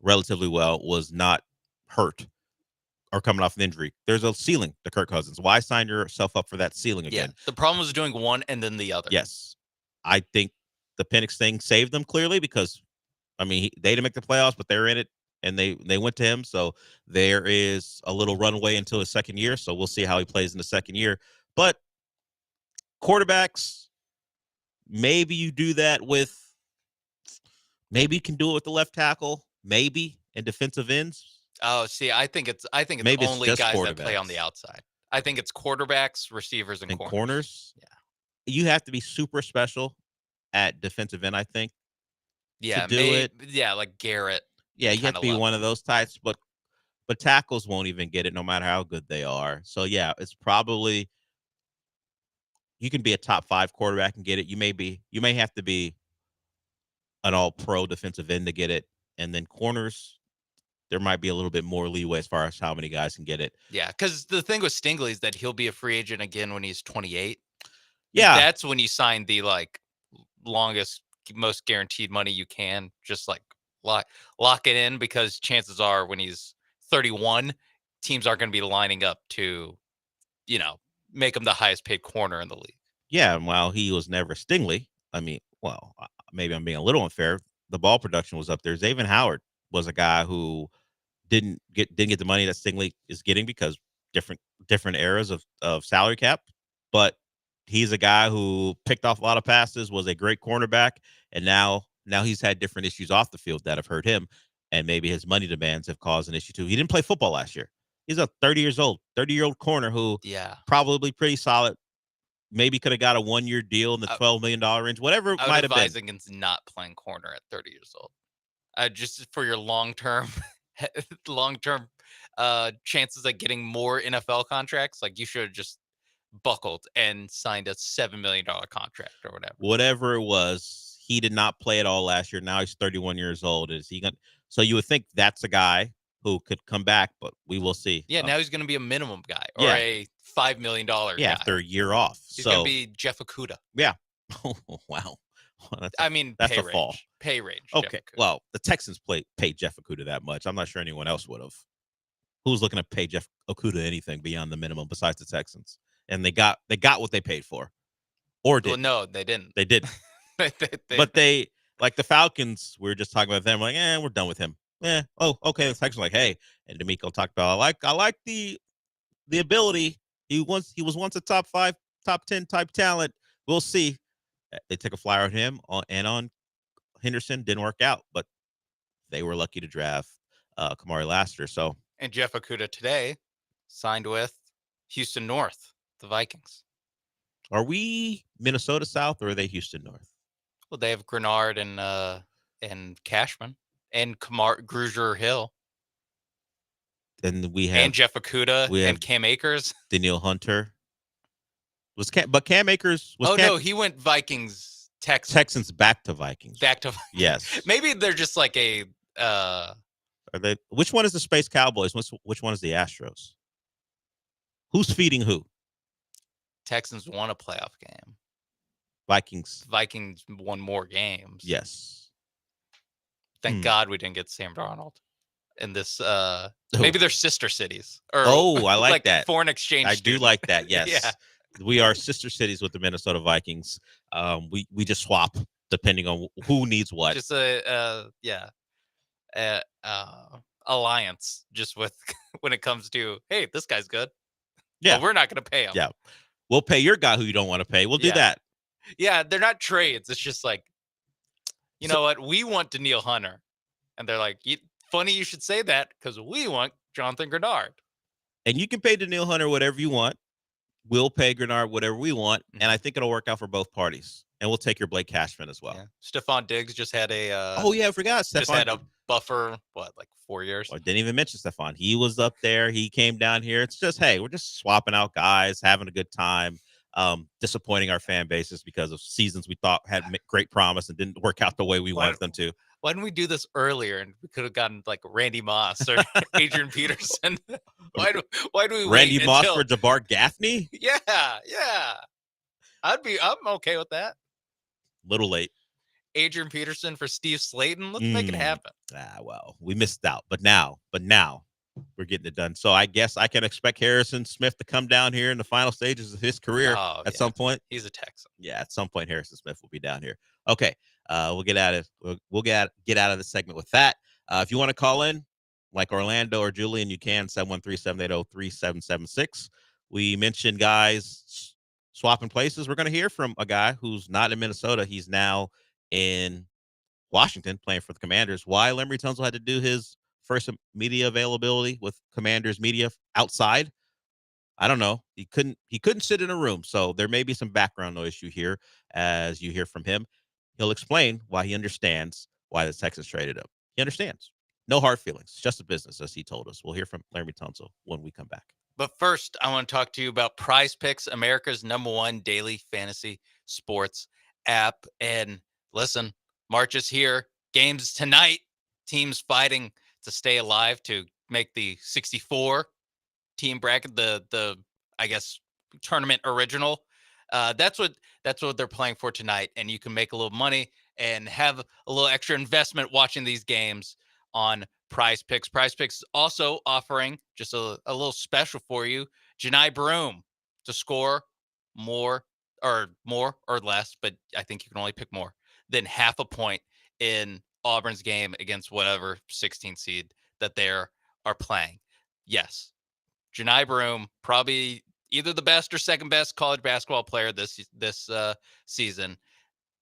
relatively well, was not hurt or coming off an injury. There's a ceiling to Kirk Cousins. Why sign yourself up for that ceiling again? The problem was doing one and then the other. Yes. I think the Penix thing saved them clearly because, I mean, they didn't make the playoffs, but they're in it, and they went to him. So there is a little runway until his second year. So we'll see how he plays in the second year. But quarterbacks, maybe you do that with, maybe you can do it with the left tackle, maybe, and defensive ends. Oh, see, I think it's Maybe it's only just guys that play on quarterbacks. the outside. I think it's quarterbacks, receivers, and corners. Yeah. You have to be super special at defensive end, I think. Yeah, to do it. Yeah, like Garrett. Yeah, you have to be level. one of those types, but tackles won't even get it no matter how good they are. So yeah, it's probably, you can be a top 5 quarterback and get it. You may have to be an all-pro defensive end to get it. And then corners, there might be a little bit more leeway as far as how many guys can get it. Yeah, because the thing with Stingley is that he'll be a free agent again when he's 28. Yeah. That's when you sign the longest, most guaranteed money you can. Just lock it in, because chances are when he's 31, teams aren't going to be lining up to, make him the highest paid corner in the league. Yeah, and while he was never Stingley, I mean, well, maybe I'm being a little unfair. The ball production was up there. Xavier Howard was a guy who didn't get the money that Stingley is getting because different eras of salary cap, but he's a guy who picked off a lot of passes, was a great cornerback, and now he's had different issues off the field that have hurt him, and maybe his money demands have caused an issue too. He didn't play football last year. He's a 30-year-old corner who probably pretty solid. Maybe could have got a 1-year deal in the $12 million range, whatever it might have been. Against not playing corner at 30 years old. Just for your long-term chances of getting more NFL contracts, you should have just buckled and signed a $7 million contract or whatever. Whatever it was, he did not play at all last year. Now he's 31 years old. Is he going? So you would think that's a guy who could come back, but we will see. Yeah, now he's going to be a minimum guy or a $5 million guy. After a year off. He's going to be Jeff Okuda. Yeah. Oh, wow. I mean, that's pay a fall. range. Pay range. Okay. Well, the Texans paid Jeff Okudah that much. I'm not sure anyone else would have. Who's looking to pay Jeff Okudah anything beyond the minimum besides the Texans? And they got what they paid for, or did? Well, no, they didn't. They did. But they, like the Falcons, we were just talking about them. Like, we're done with him. Oh, okay. The Texans are like, hey, and D'Amico talked about, I like the ability. He was once a top 5, top 10 type talent. We'll see. They took a flyer on him and on Henderson. Didn't work out, but they were lucky to draft Kamari Lassiter. So, and Jeff Okudah today signed with Houston North, the Vikings. Are we Minnesota South or are they Houston North? Well, they have Grenard and Cashman and Grugier Hill. Then we have and Jeff Okudah and Cam Akers. Daniil Hunter. Cam Akers was no, he went Vikings, Texans. Texans back to Vikings. Yes. Maybe they're just like a are they which one is the Space Cowboys? Which one is the Astros? Who's feeding who? Texans won a playoff game. Vikings won more games. Yes. Thank God we didn't get Sam Darnold in this. Maybe they're sister cities. Or, I like that. Foreign exchange. I do like that. Yes. Yeah. We are sister cities with the Minnesota Vikings. We just swap depending on who needs what. Just alliance. Just with when it comes to, hey, this guy's good. Yeah, well, we're not going to pay him. Yeah, we'll pay your guy who you don't want to pay. We'll do that. Yeah, they're not trades. It's just like, you know what? We want Daniil Hunter, and they're like, funny you should say that because we want Jonathan Grenard. And you can pay Daniil Hunter whatever you want. We'll pay Grenard whatever we want, and I think it'll work out for both parties. And we'll take your Blake Cashman as well. Yeah. Stephon Diggs just had a. I forgot. Stephon just had a buffer. Like 4 years? I didn't even mention Stephon. He was up there. He came down here. It's just, hey, we're just swapping out guys, having a good time. Disappointing our fan bases because of seasons we thought had great promise and didn't work out the way we wanted them to. Why didn't we do this earlier and we could have gotten like Randy Moss or Adrian Peterson? Why do we Randy wait Moss until... for Jabbar Gaffney? Yeah. I'm okay with that. Little late. Adrian Peterson for Steve Slayton. Let's make it happen. Well, we missed out, but now we're getting it done. So I guess I can expect Harrison Smith to come down here in the final stages of his career some point. He's a Texan. Yeah, at some point Harrison Smith will be down here. Okay, we'll get out of the segment with that. If you want to call in, like Orlando or Julian, you can 713-780-3776. We mentioned guys swapping places. We're going to hear from a guy who's not in Minnesota. He's now in Washington playing for the Commanders. Why Laremy Tunsil had to do his first media availability with Commanders media outside, I don't know. He couldn't sit in a room, so there may be some background noise you hear as you hear from him. He'll explain why he understands why the Texans traded him. He understands. No hard feelings. It's just a business, as he told us. We'll hear from Laremy Tunsil when we come back. But first, I want to talk to you about Prize Picks, America's #1 daily fantasy sports app. And listen, March is here. Games tonight. Teams fighting to stay alive to make the 64 team bracket, the I guess tournament original. That's what they're playing for tonight, and you can make a little money and have a little extra investment watching these games on Prize Picks. Prize Picks is also offering just a little special for you, Janai Broom, to score more or less, but I think you can only pick more than half a point in Auburn's game against whatever 16 seed that they are playing. Yes, Janai Broom, probably either the best or second best college basketball player this season.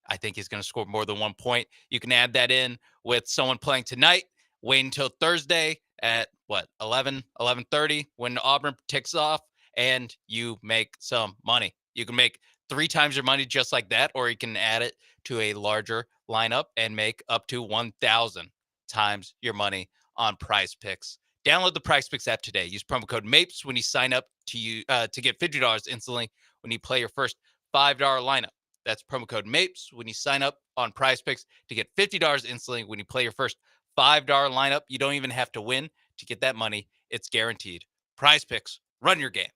I think he's going to score more than 1 point. You can add that in with someone playing tonight. Wait until Thursday at 11:30 when Auburn ticks off, and you make some money. You can make 3 times your money just like that, or you can add it to a larger lineup and make up to 1,000 times your money on Prize Picks. Download the Prize Picks app today. Use promo code MAPES when you sign up to get $50 instantly when you play your first $5 lineup. That's promo code MAPES when you sign up on Prize Picks to get $50 instantly when you play your first $5 lineup. You don't even have to win to get that money. It's guaranteed. Prize Picks, run your game.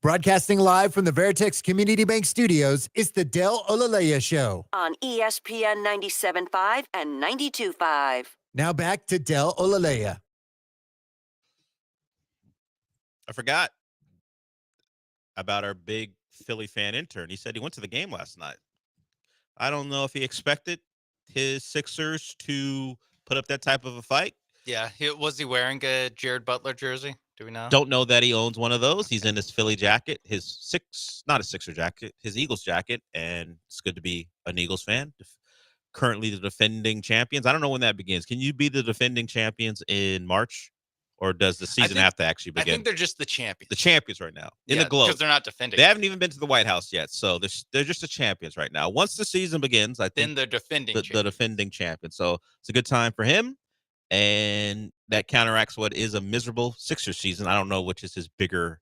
Broadcasting live from the Veritex Community Bank Studios, it's the Del Olaleye Show. On ESPN 97.5 and 92.5. Now back to Del Olaleye. I forgot about our big Philly fan intern. He said he went to the game last night. I don't know if he expected his Sixers to put up that type of a fight. Yeah. Was he wearing a Jared Butler jersey? Do we know? Don't know that he owns one of those. He's in his Philly jacket, not a Sixer jacket, his Eagles jacket, and it's good to be an Eagles fan. Currently the defending champions. I don't know when that begins. Can you be the defending champions in March? Or does the season have to actually begin? I think they're just the champions. The champions right now in the globe. Because they're not defending. They haven't even been to the White House yet, so they're just the champions right now. Once the season begins, I think then they're defending the defending champion. So it's a good time for him, and that counteracts what is a miserable Sixers season. I don't know which is his bigger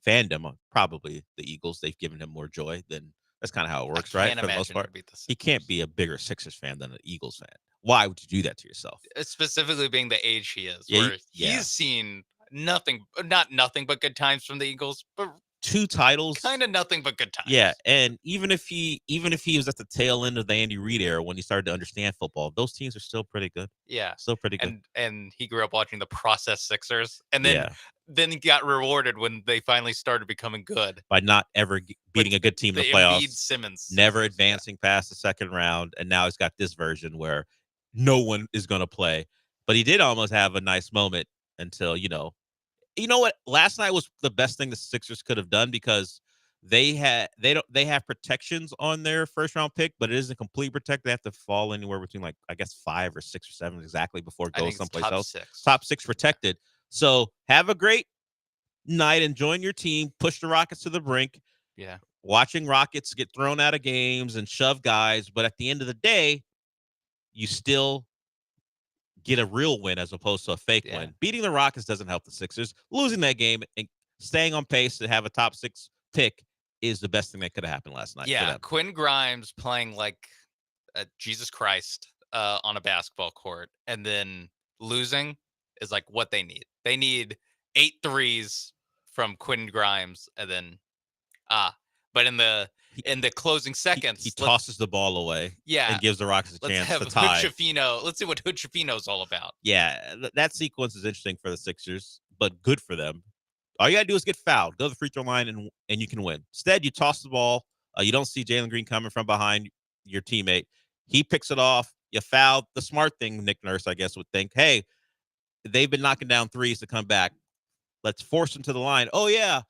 fandom. Probably the Eagles. They've given him more joy than that's kind of how it works, right? For the most part, he can't be a bigger Sixers fan than an Eagles fan. Why would you do that to yourself? Specifically being the age he is, Yeah, where he's seen not nothing but good times from the Eagles, but 2 titles, kind of nothing but good times. Yeah, and even if he was at the tail end of the Andy Reid era when he started to understand football, those teams are still pretty good. Yeah, still pretty good. And he grew up watching the process Sixers, and then he got rewarded when they finally started becoming good by not ever beating a good team in the playoffs. Embiid, Simmons, never advancing past the second round, and now he's got this version where no one is going to play. But he did almost have a nice moment until you know what? Last night was the best thing the Sixers could have done because they have protections on their first round pick, but it isn't complete protect. They have to fall anywhere between 5 or 6 or 7 exactly before it goes someplace else. Top 6 protected. So have a great night enjoying your team. Push the Rockets to the brink. Yeah. Watching Rockets get thrown out of games and shove guys, but at the end of the day, you still get a real win as opposed to a fake win. Beating the Rockets doesn't help the Sixers. Losing that game and staying on pace to have a top 6 pick is the best thing that could have happened last night. Yeah, Quinn Grimes playing like Jesus Christ on a basketball court and then losing is like what they need. They need 8 threes from Quinn Grimes and then but in the closing seconds, he tosses the ball away. Yeah, and gives the Rockets a chance to tie. Let's see what Hood Schifino's all about. Yeah, that sequence is interesting for the Sixers, but good for them. All you gotta do is get fouled, go to the free throw line, and you can win. Instead, you toss the ball. You don't see Jalen Green coming from behind your teammate. He picks it off. You fouled. The smart thing, Nick Nurse, I guess, would think, hey, they've been knocking down threes to come back. Let's force them to the line. Oh yeah.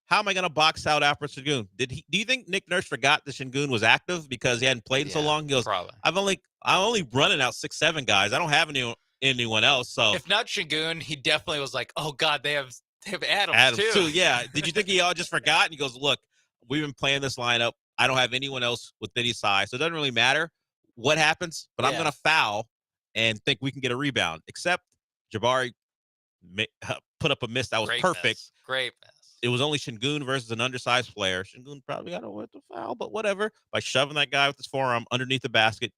How am I going to box out Alfred Sengun? Do you think Nick Nurse forgot that Sengun was active because he hadn't played in so long? He goes, probably. I'm only running out 6-7 guys. I don't have anyone else. So if not Sengun, he definitely was like, oh God, they have Adams too. Yeah. Did you think he all just forgot? And he goes, look, we've been playing this lineup. I don't have anyone else with any size, so it doesn't really matter what happens. But I'm going to foul and think we can get a rebound. Except Jabari put up a miss that was perfect. Great miss. It was only Sengun versus an undersized player. Sengun probably got away with the foul, but whatever. By shoving that guy with his forearm underneath the basket,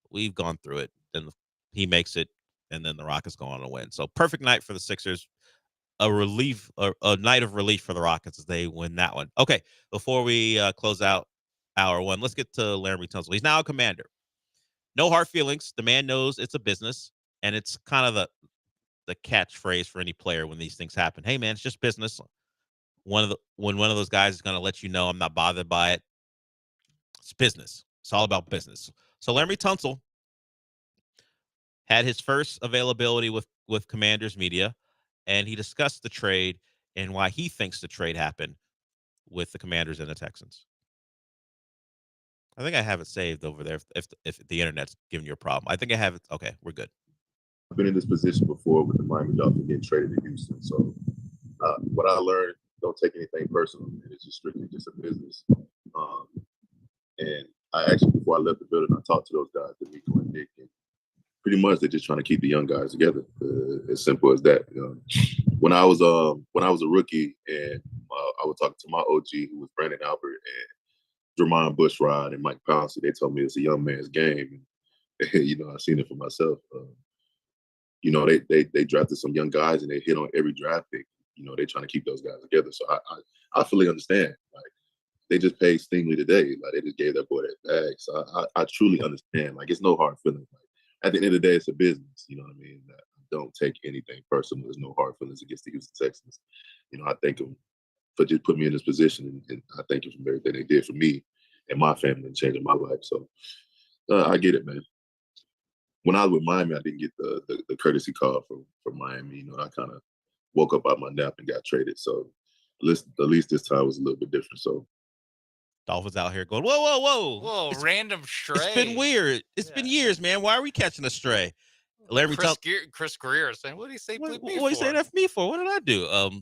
we've gone through it. Then he makes it, and then the Rockets go on to win. So perfect night for the Sixers. A night of relief for the Rockets as they win that one. Okay, before we close out hour 1, let's get to Laramie Tunsil. He's now a Commander. No hard feelings. The man knows it's a business, and it's kind of the catchphrase for any player when these things happen. Hey, man, it's just business. When one of those guys is going to let you know I'm not bothered by it, it's business. It's all about business. So Laramie Tunsil had his first availability with Commanders media, and he discussed the trade and why he thinks the trade happened with the Commanders and the Texans. I think I have it saved over there if the internet's giving you a problem. I think I have it. Okay, we're good. I've been in this position before with the Miami Dolphins getting traded to Houston. So what I learned, don't take anything personal. It's just strictly just a business. And I actually, before I left the building, I talked to those guys, D'Amico and Nick, and pretty much they're just trying to keep the young guys together. As simple as that. When I was a rookie, and I was talking to my OG, who was Brandon Albert and Jermon Bushrod and Mike Pouncey, they told me it's a young man's game. And, I've seen it for myself. They drafted some young guys and they hit on every draft pick. they're trying to keep those guys together. So I fully understand. Like, they just paid Stingley today. Like, they just gave that boy that bag. So I truly understand. Like, it's no hard feelings. Like, at the end of the day, it's a business. You know what I mean? I don't take anything personal. There's no hard feelings against the Houston Texans. I thank them for just putting me in this position, and I thank you for everything they did for me and my family and changing my life. So I get it, man. When I was with Miami, I didn't get the courtesy call from Miami. I kind of woke up out my nap and got traded. So at least this time was a little bit different. So Dolphins out here going, whoa. Whoa, random stray. It's been weird. It's been years, man. Why are we catching a stray? Chris Greer saying, what did he say? What are you saying that for me for? What did I do?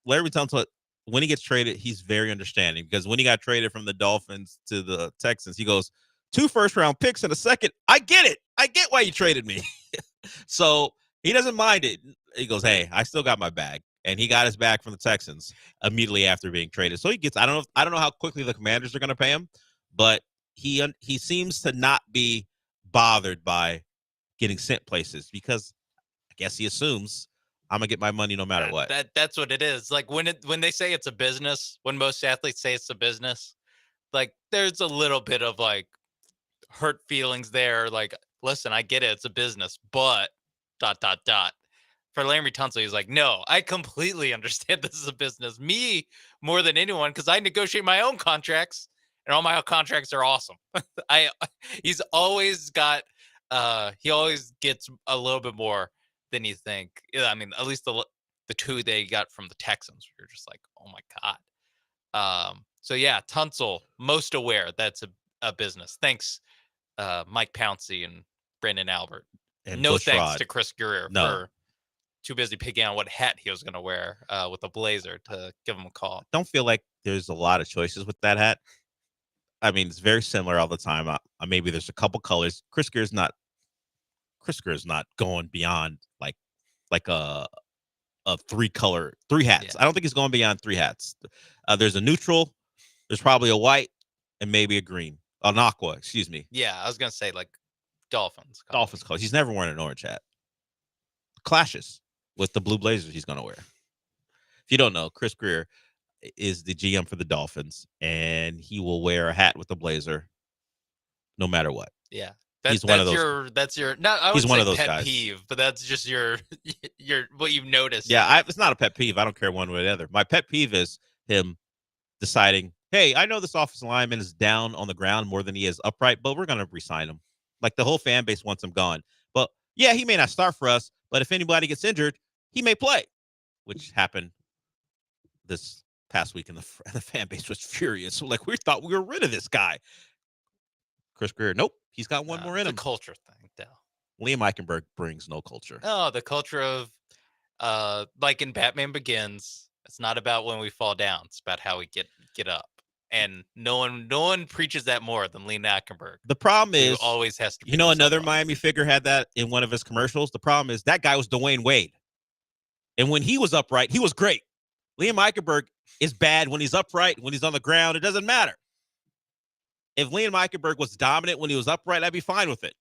Larry Tunsil, when he gets traded, he's very understanding, because when he got traded from the Dolphins to the Texans, he goes, 2 first-round picks and a second. I get it. I get why you traded me. So he doesn't mind it. He goes, hey, I still got my bag. And he got his bag from the Texans immediately after being traded. So he gets, I don't know how quickly the Commanders are going to pay him, but he seems to not be bothered by getting sent places, because I guess he assumes I'm gonna get my money no matter what. That's what it is. Like when they say it's a business, when most athletes say it's a business, like there's a little bit of like hurt feelings there. Like, listen, I get it, it's a business, but ... For Larry Tunsil, he's like, no, I completely understand this is a business. Me more than anyone, because I negotiate my own contracts, and all my contracts are awesome. He's always got, he always gets a little bit more than you think. I mean, at least the 2 they got from the Texans, you're just like, oh my God. So yeah, Tunsil, most aware that's a business. Thanks, Mike Pouncey and Brandon Albert. And no Bush thanks Rod. to Chris Greer for too busy picking out what hat he was going to wear with a blazer to give him a call. Don't feel like there's a lot of choices with that hat. I mean, it's very similar all the time. Maybe there's a couple colors. Chris Greer's not going beyond like a 3 hats. I don't think he's going beyond 3 hats. There's a neutral, there's probably a white, and maybe a green. An aqua, excuse me. Yeah, I was going to say like Dolphins colors. He's never worn an orange hat. Clashes with the blue blazers he's going to wear. If you don't know, Chris Greer is the GM for the Dolphins, and he will wear a hat with a blazer no matter what. Yeah. He's one of those. That's your not. I he's would one say of those pet guys. peeve, but that's just your what you've noticed. Yeah, it's not a pet peeve. I don't care one way or the other. My pet peeve is him deciding, hey, I know this offensive lineman is down on the ground more than he is upright, but we're going to re-sign him. Like, the whole fan base wants him gone. But yeah, he may not start for us, but if anybody gets injured, he may play, which happened this past week, and the fan base was furious. So, like, we thought we were rid of this guy. Chris Greer, nope, he's got one more in him. It's a culture thing, Dale. Liam Eichenberg brings no culture. Oh, the culture of, like in Batman Begins, it's not about when we fall down. It's about how we get up. And no one preaches that more than Liam Eichenberg. The problem is, always has to. Another Miami figure had that in one of his commercials. The problem is that guy was Dwayne Wade, and when he was upright, he was great. Liam Eichenberg is bad when he's upright. When he's on the ground, it doesn't matter. If Liam Eichenberg was dominant when he was upright, I'd be fine with it.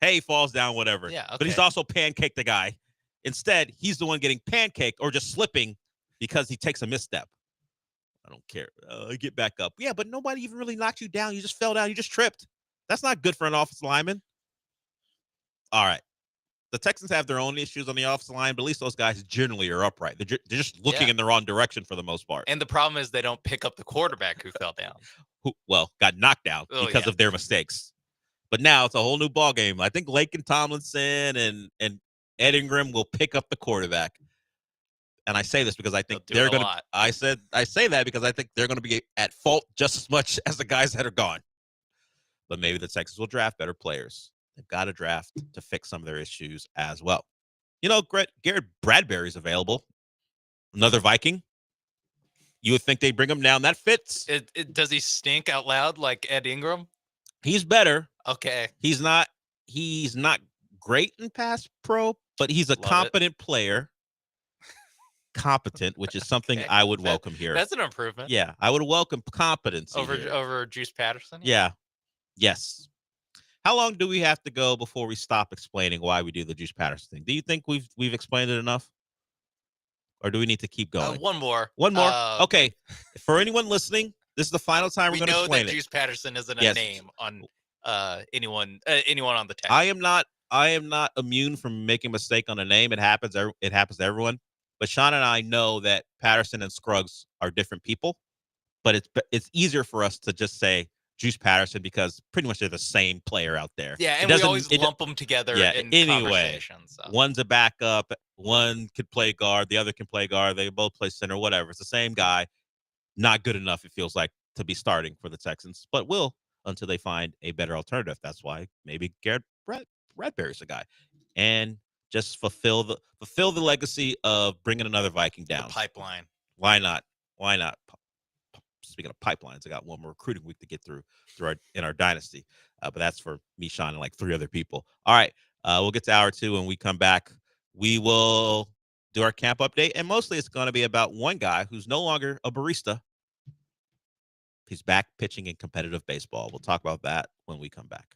Hey, he falls down, whatever. Yeah, okay. But he's also pancaked the guy. Instead, he's the one getting pancaked or just slipping because he takes a misstep. I don't care. Get back up. Yeah, but nobody even really knocked you down. You just fell down. You just tripped. That's not good for an offensive lineman. All right. The Texans have their own issues on the offensive line, but at least those guys generally are upright. They're just looking in the wrong direction for the most part. And the problem is they don't pick up the quarterback who fell down. Who got knocked down because of their mistakes. But now it's a whole new ball game. I think Laken Tomlinson and Ed Ingram will pick up the quarterback. And I say this because I think they're going to. I say that because I think they're going to be at fault just as much as the guys that are gone. But maybe the Texans will draft better players. They've got to draft to fix some of their issues as well. Garrett Bradbury's available. Another Viking. You would think they'd bring him down. That fits. Does he stink out loud like Ed Ingram? He's better. Okay. He's not great in pass pro, but he's a competent player. Competent, which is something I would welcome here. That's an improvement. Yeah, I would welcome competence over Juice Patterson. Yeah. Yes. How long do we have to go before we stop explaining why we do the Juice Patterson thing? Do you think we've explained it enough? or do we need to keep going? One more. One more. Okay. For anyone listening, this is the final time we're going to explain it. We know that Juice Patterson isn't a name on anyone on the text. I am not immune from making a mistake on a name. It happens. It happens to everyone. But Sean and I know that Patterson and Scruggs are different people. But it's easier for us to just say Juice Patterson because pretty much they're the same player out there. Yeah, and we always lump them together in conversations. So. One's a backup. One could play guard. The other can play guard. They both play center, whatever. It's the same guy. Not good enough, it feels like, to be starting for the Texans, but will until they find a better alternative. That's why maybe Garrett Bradbury's a guy. And just fulfill the legacy of bringing another Viking down. The pipeline. Why not? Speaking of pipelines, I got one more recruiting week to get through in our dynasty. But that's for me, Sean, and like 3 other people. All right. We'll get to hour 2 when we come back. We will do our camp update. And mostly it's going to be about one guy who's no longer a barista. He's back pitching in competitive baseball. We'll talk about that when we come back.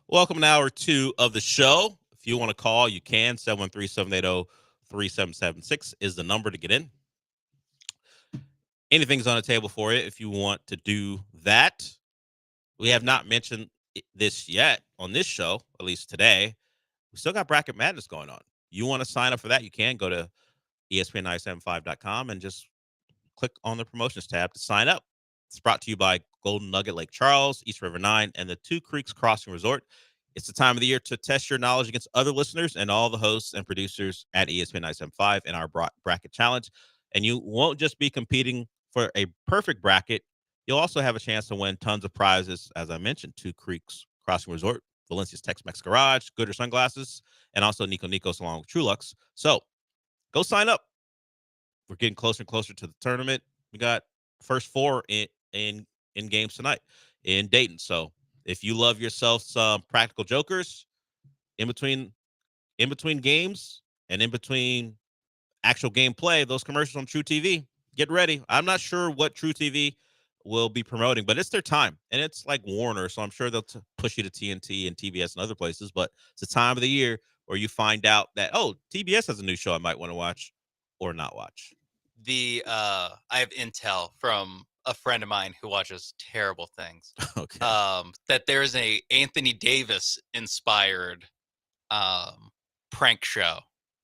Welcome to hour 2 of the show. If you want to call, you can. 713-780-3776 is the number to get in. Anything's on the table for you if you want to do that. We have not mentioned this yet on this show, at least today. We still got Bracket Madness going on. You want to sign up for that, you can go to ESPN975.com and just click on the promotions tab to sign up. It's brought to you by Golden Nugget Lake Charles, East River 9, and the Two Creeks Crossing Resort. It's the time of the year to test your knowledge against other listeners and all the hosts and producers at ESPN 975 in our bracket challenge. And you won't just be competing for a perfect bracket. You'll also have a chance to win tons of prizes. As I mentioned, Two Creeks Crossing Resort, Valencia's Tex-Mex Garage, Gooder Sunglasses, and also Nico Nikos along with Trulux. So go sign up. We're getting closer and closer to the tournament. We got first 4 in games tonight in Dayton. So if you love yourself some practical jokers in between games and in between actual gameplay, those commercials on True TV, get ready. I'm not sure what True TV will be promoting, but it's their time, and it's like Warner, so I'm sure they'll push you to TNT and TBS and other places. But it's the time of the year where you find out that, oh, TBS has a new show I might want to watch or not watch. I have intel from a friend of mine who watches terrible things. Okay. That there's a Anthony Davis inspired prank show.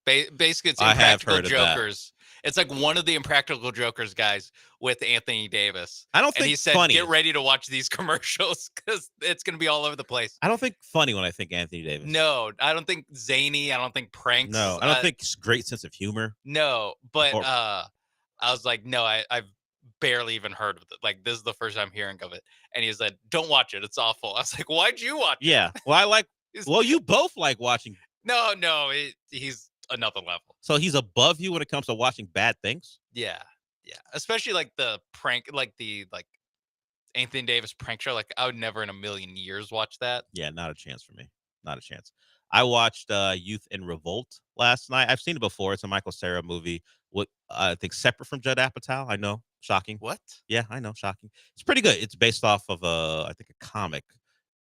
Basically, it's I have Impractical heard of that. Jokers. It's like one of the Impractical Jokers guys with Anthony Davis. I don't and think he said, funny. get ready to watch these commercials because it's going to be all over the place. I don't think funny when I think Anthony Davis. No, I don't think zany. I don't think pranks. No, I don't think great sense of humor. No, but I was like, no, I've barely even heard of it. Like, this is the first time hearing of it. And he said, don't watch it. It's awful. I was like, why'd you watch it? Yeah. Well, well, you both like watching. No, he's another level. So he's above you when it comes to watching bad things? Yeah. Yeah. Especially like the prank, like the Anthony Davis prank show. Like, I would never in a million years watch that. Yeah, not a chance for me. Not a chance. I watched Youth in Revolt last night. I've seen it before. It's a Michael Cera movie. What I think separate from Judd Apatow. I know, shocking. What? Yeah, I know, shocking. It's pretty good. It's based off of I think a comic,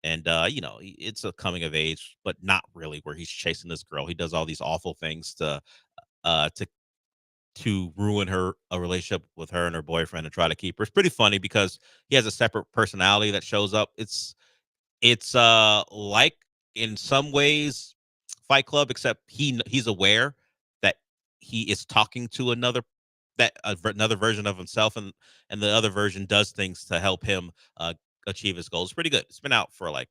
and it's a coming of age, but not really. Where he's chasing this girl, he does all these awful things to ruin a relationship with her and her boyfriend and try to keep her. It's pretty funny because he has a separate personality that shows up. It's like in some ways Fight Club, except he's aware that he is talking to another version of himself, and the other version does things to help him achieve his goals. It's pretty good. It's been out for like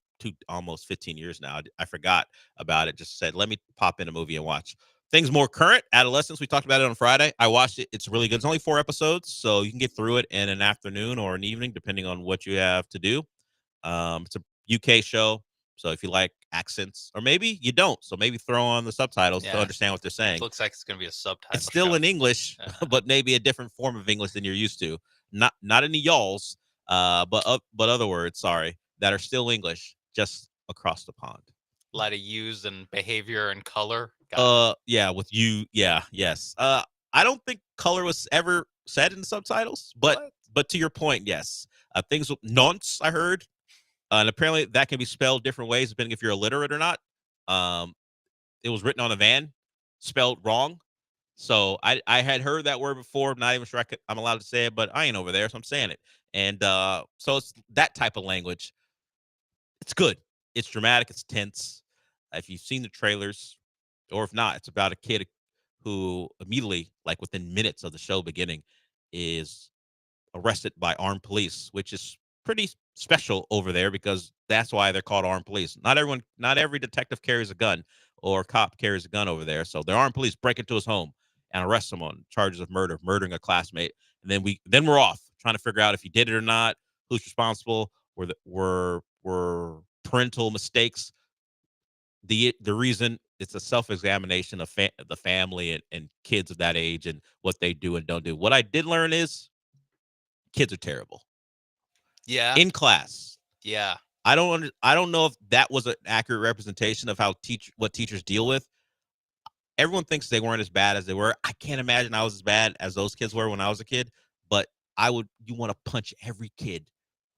almost 15 years now. I forgot about it. Just said, let me pop in a movie and watch. Things more current, Adolescence. We talked about it on Friday. I watched it. It's really good. It's only 4 episodes, so you can get through it in an afternoon or an evening, depending on what you have to do. It's a UK show, so if you like accents, or maybe you don't, so maybe throw on the subtitles to understand what they're saying. It looks like it's going to be a subtitle. It's still show. in English, but maybe a different form of English than you're used to. Not any y'alls, but other words, sorry, that are still English, just across the pond. A lot of use and behavior and color. Yeah, with you, yeah, yes. I don't think color was ever said in the subtitles, but to your point, yes. Things with nonce, I heard. And apparently that can be spelled different ways depending if you're illiterate or not. It was written on a van, spelled wrong. So I had heard that word before. I'm not even sure I'm allowed to say it, but I ain't over there, so I'm saying it. And so it's that type of language. It's good. It's dramatic. It's tense. If you've seen the trailers, or if not, it's about a kid who immediately, like within minutes of the show beginning, is arrested by armed police, which is pretty special over there because that's why they're called armed police. Not every detective carries a gun or cop carries a gun over there. So the armed police break into his home and arrest him on charges of murdering a classmate. And then we're off trying to figure out if he did it or not, who's responsible, were parental mistakes. The reason, it's a self-examination of the family and kids of that age and what they do and don't do. What I did learn is kids are terrible. Yeah. In class. Yeah. I don't know if that was an accurate representation of how what teachers deal with. Everyone thinks they weren't as bad as they were. I can't imagine I was as bad as those kids were when I was a kid, but you want to punch every kid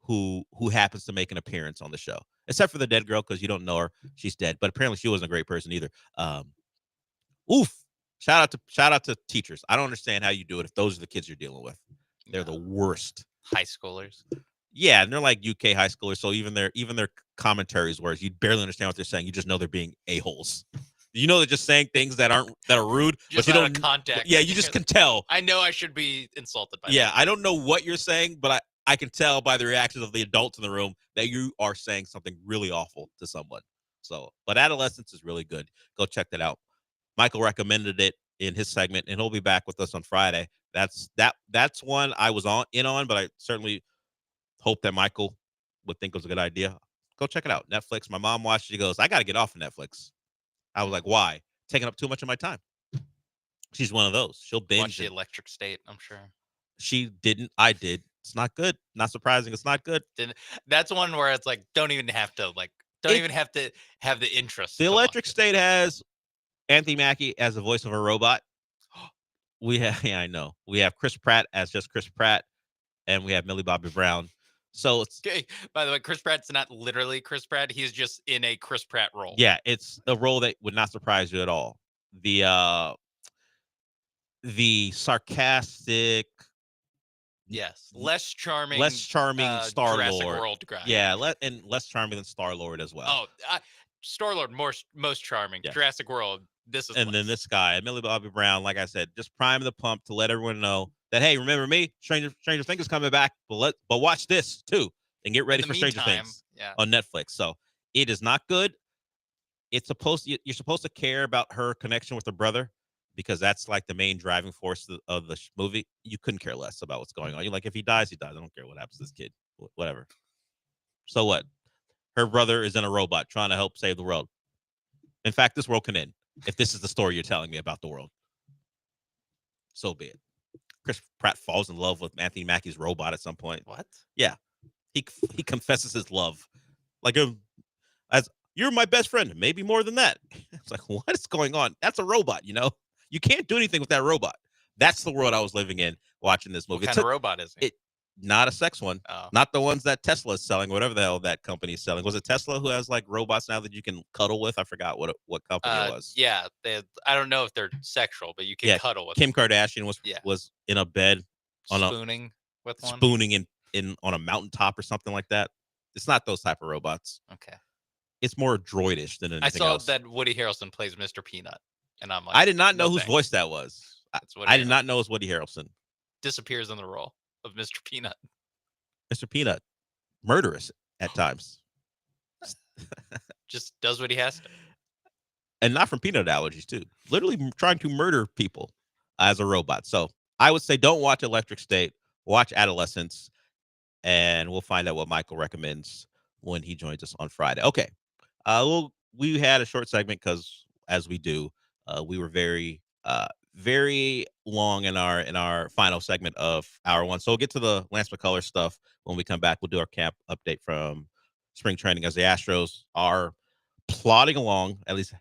who happens to make an appearance on the show, except for the dead girl because you don't know her. She's dead, but apparently she wasn't a great person either. Oof. Shout out to teachers. I don't understand how you do it if those are the kids you're dealing with. They're the worst. High schoolers. Yeah, and they're like UK high schoolers, so even their commentaries, whereas you barely understand what they're saying, you just know they're being a-holes. You know they're just saying things that are rude, Just but you out don't of context. Yeah, you just can tell. I know I should be insulted by Yeah, that. I don't know what you're saying, but I can tell by the reactions of the adults in the room that you are saying something really awful to someone. So, but Adolescence is really good. Go check that out. Michael recommended it in his segment, and he'll be back with us on Friday. That's one I was in on, but I certainly hope that Michael would think it was a good idea. Go check it out. Netflix. My mom watched it. She goes, I got to get off of Netflix. I was like, why? Taking up too much of my time. She's one of those. She'll binge. Watch The Electric State, I'm sure. She didn't. I did. It's not good. Not surprising. It's not good. That's one where it's like, don't even have to have the interest. The Electric State has Anthony Mackie as the voice of a robot. We have, I know. We have Chris Pratt as just Chris Pratt, and we have Millie Bobby Brown. So it's okay. By the way, Chris Pratt's not literally Chris Pratt. He's just in a Chris Pratt role. Yeah, it's a role that would not surprise you at all. The sarcastic, yes, less charming Star-Lord. World guy. Yeah, and less charming than Star-Lord as well. Oh, Star-Lord most charming. Yeah. Jurassic World. This is then this guy, Millie Bobby Brown. Like I said, just prime the pump to let everyone know that, hey, remember me? Stranger Things is coming back, but watch this too, and get ready for Stranger Things on Netflix. So it is not good. You're supposed to care about her connection with her brother because that's like the main driving force of the movie. You couldn't care less about what's going on. You're like, if he dies, he dies. I don't care what happens to this kid. Whatever. So what? Her brother is in a robot trying to help save the world. In fact, this world can end if this is the story you're telling me about the world. So be it. Chris Pratt falls in love with Anthony Mackie's robot at some point. What? Yeah. He confesses his love. Like, as you're my best friend, maybe more than that. It's like, what is going on? That's a robot, you know? You can't do anything with that robot. That's the world I was living in watching this movie. What kind of robot is he? Not a sex one. Oh. Not the ones that Tesla is selling, whatever the hell that company is selling. Was it Tesla who has like robots now that you can cuddle with? I forgot what company it was. Yeah, I don't know if they're sexual, but you can cuddle with Kim them. Kardashian was in a bed spooning with one? Spooning in on a mountaintop or something like that. It's not those type of robots. Okay. It's more droidish than anything else. else. I saw that Woody Harrelson plays Mr. Peanut, and I'm like, I did not know whose voice that was. I did not know it was Woody Harrelson. Disappears in the role of Mr. Peanut. Mr. Peanut, murderous at times. Just does what he has to. And not from peanut allergies, too. Literally trying to murder people as a robot. So I would say don't watch Electric State. Watch Adolescence. And we'll find out what Michael recommends when he joins us on Friday. Okay. We had a short segment because, as we do, we were very long in our final segment of hour one. So we'll get to the Lance McCullers stuff when we come back. We'll do our camp update from spring training as the Astros are plodding along, at least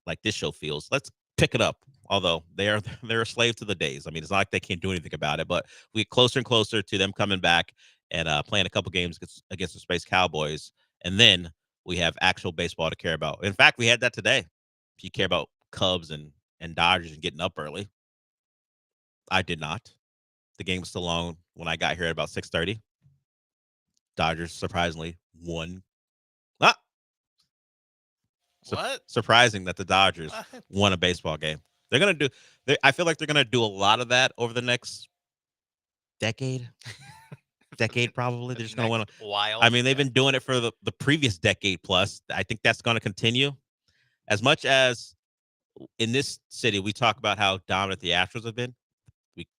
like this show feels. Let's pick it up. Although they're a slave to the days. I mean, it's not like they can't do anything about it, but we get closer and closer to them coming back and playing a couple games against the Space Cowboys. And then we have actual baseball to care about. In fact, we had that today. If you care about Cubs and Dodgers and getting up early. I did not. The game was still on when I got here at about 6:30. Dodgers surprisingly won. What? Surprising that the Dodgers won a baseball game. They're going to do I feel like they're going to do a lot of that over the next decade. Probably. They're just going to win a while. I mean, they've been doing it for the previous decade plus. I think that's going to continue. As much as in this city, we talk about how dominant the Astros have been.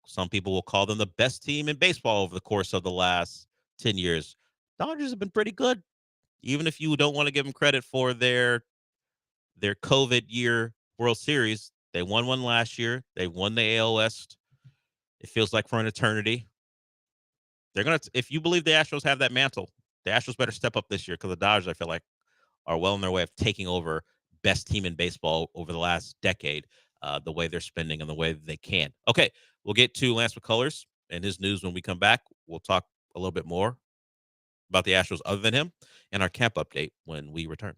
Some people will call them the best team in baseball over the course of the last 10 years. Dodgers have been pretty good. Even if you don't want to give them credit for their COVID year World Series, they won one last year. They won the AL West. It feels like for an eternity. They're going to, if you believe the Astros have that mantle, the Astros better step up this year because the Dodgers, I feel like, are well on their way of taking over best team in baseball over the last decade, the way they're spending and the way they can. Okay, we'll get to Lance McCullers and his news when we come back. We'll talk a little bit more about the Astros other than him, and our camp update when we return.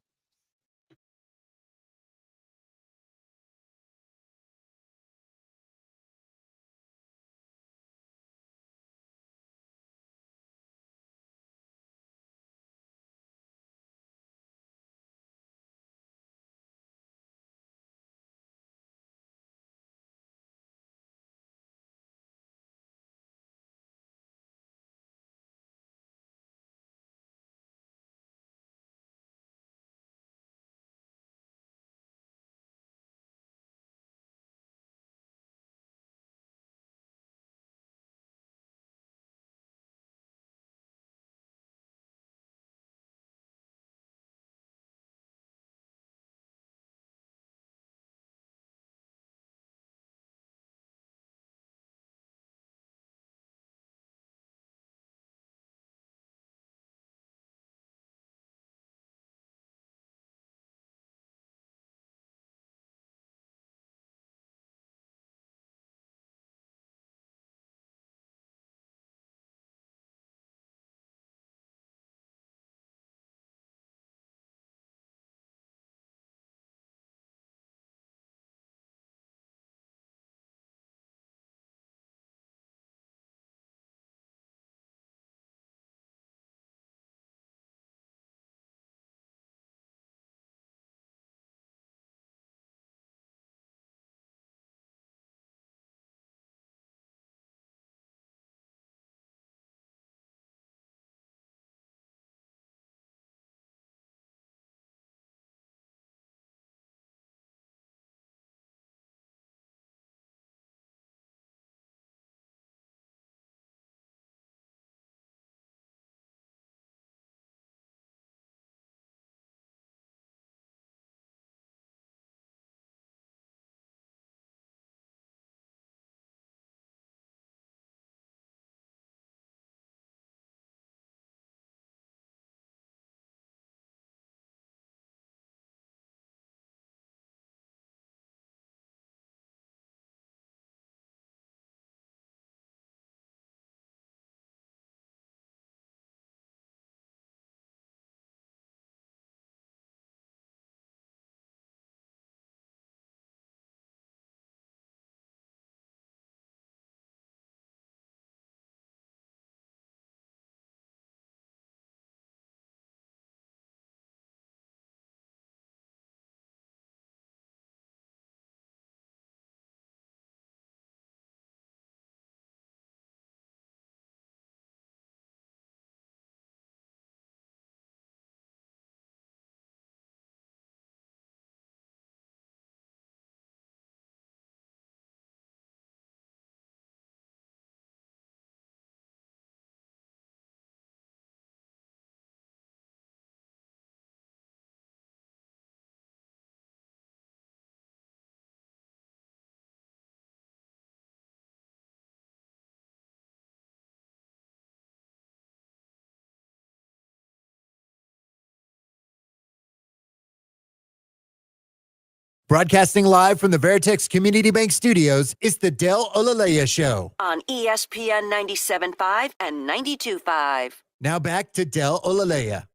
Broadcasting live from the Veritex Community Bank Studios, it's the Del Olaleye Show. On ESPN 97.5 and 92.5. Now back to Del Olaleye.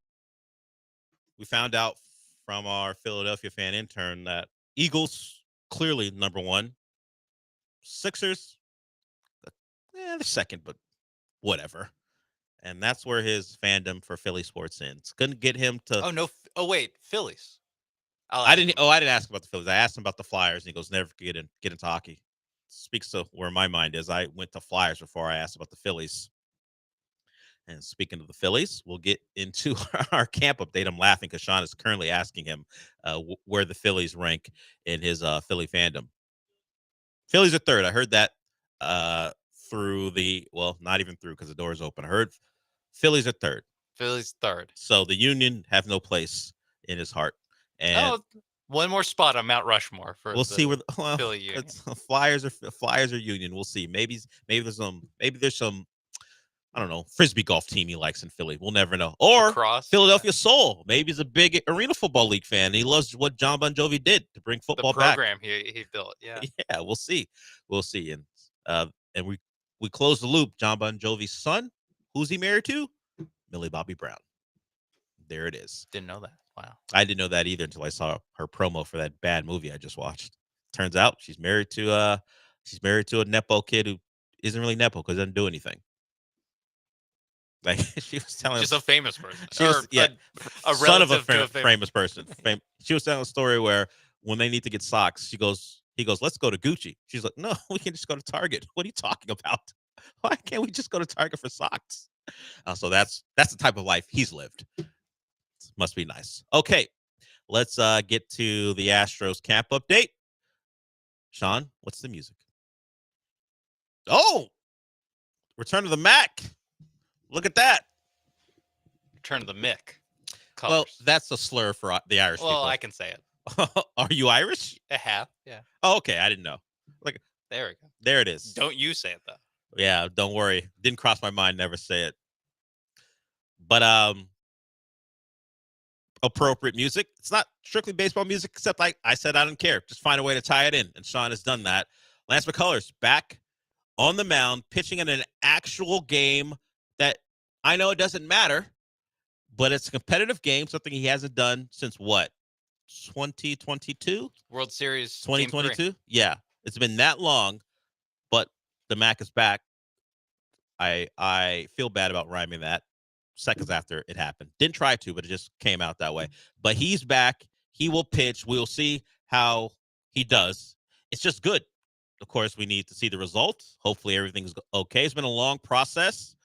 We found out from our Philadelphia fan intern that Eagles clearly number one. Sixers, they're second, but whatever. And that's where his fandom for Philly sports ends. Couldn't get him to. Oh no! Wait, Phillies. I didn't ask about the Phillies. I asked him about the Flyers, and he goes, "Never get into hockey." Speaks to where my mind is. I went to Flyers before I asked about the Phillies. And speaking of the Phillies, we'll get into our camp update. I'm laughing because Sean is currently asking him where the Phillies rank in his Philly fandom. Phillies are third. I heard that through not even through because the door is open. I heard Phillies are third. Phillies third. So the Union have no place in his heart. And one more spot on Mount Rushmore for we'll see where Philly Union. Flyers or Union. We'll see. Maybe there's some I don't know, frisbee golf team he likes in Philly. We'll never know. Or Lacrosse. Philadelphia Soul. Maybe he's a big Arena Football League fan. He loves what John Bon Jovi did to bring football back. The program he built. Yeah. Yeah, we'll see. And we close the loop. John Bon Jovi's son, who's he married to? Millie Bobby Brown. There it is. Didn't know that. Wow. I didn't know that either until I saw her promo for that bad movie I just watched. Turns out she's married to a nepo kid who isn't really nepo because doesn't do anything. Like she was telling, just a famous person. She was, a son of a famous person. She was telling a story where when they need to get socks, he goes, let's go to Gucci. She's like, no, we can just go to Target. What are you talking about? Why can't we just go to Target for socks? So that's the type of life he's lived. Must be nice. Okay, let's get to the Astros camp update. Sean, what's the music? Oh, return to the Mac. Look at that. Return to the Mick. Colors. Well, that's a slur for the Irish people. Well, I can say it. Are you Irish? A half, yeah. Oh, okay. I didn't know. Like, there we go. There it is. Don't you say it, though. Yeah, don't worry. Didn't cross my mind. Never say it. But appropriate music. It's not strictly baseball music, except I said I don't care. Just find a way to tie it in, and Sean has done that. Lance McCullers back on the mound, pitching in an actual game that I know it doesn't matter, but it's a competitive game, something he hasn't done since what? 2022? World Series 2022? Yeah. It's been that long, but the Mac is back. I feel bad about rhyming that seconds after it happened. Didn't try to, but it just came out that way. But he's back. He will pitch. We'll see how he does. It's just good. Of course, we need to see the results. Hopefully everything's okay. It's been a long process.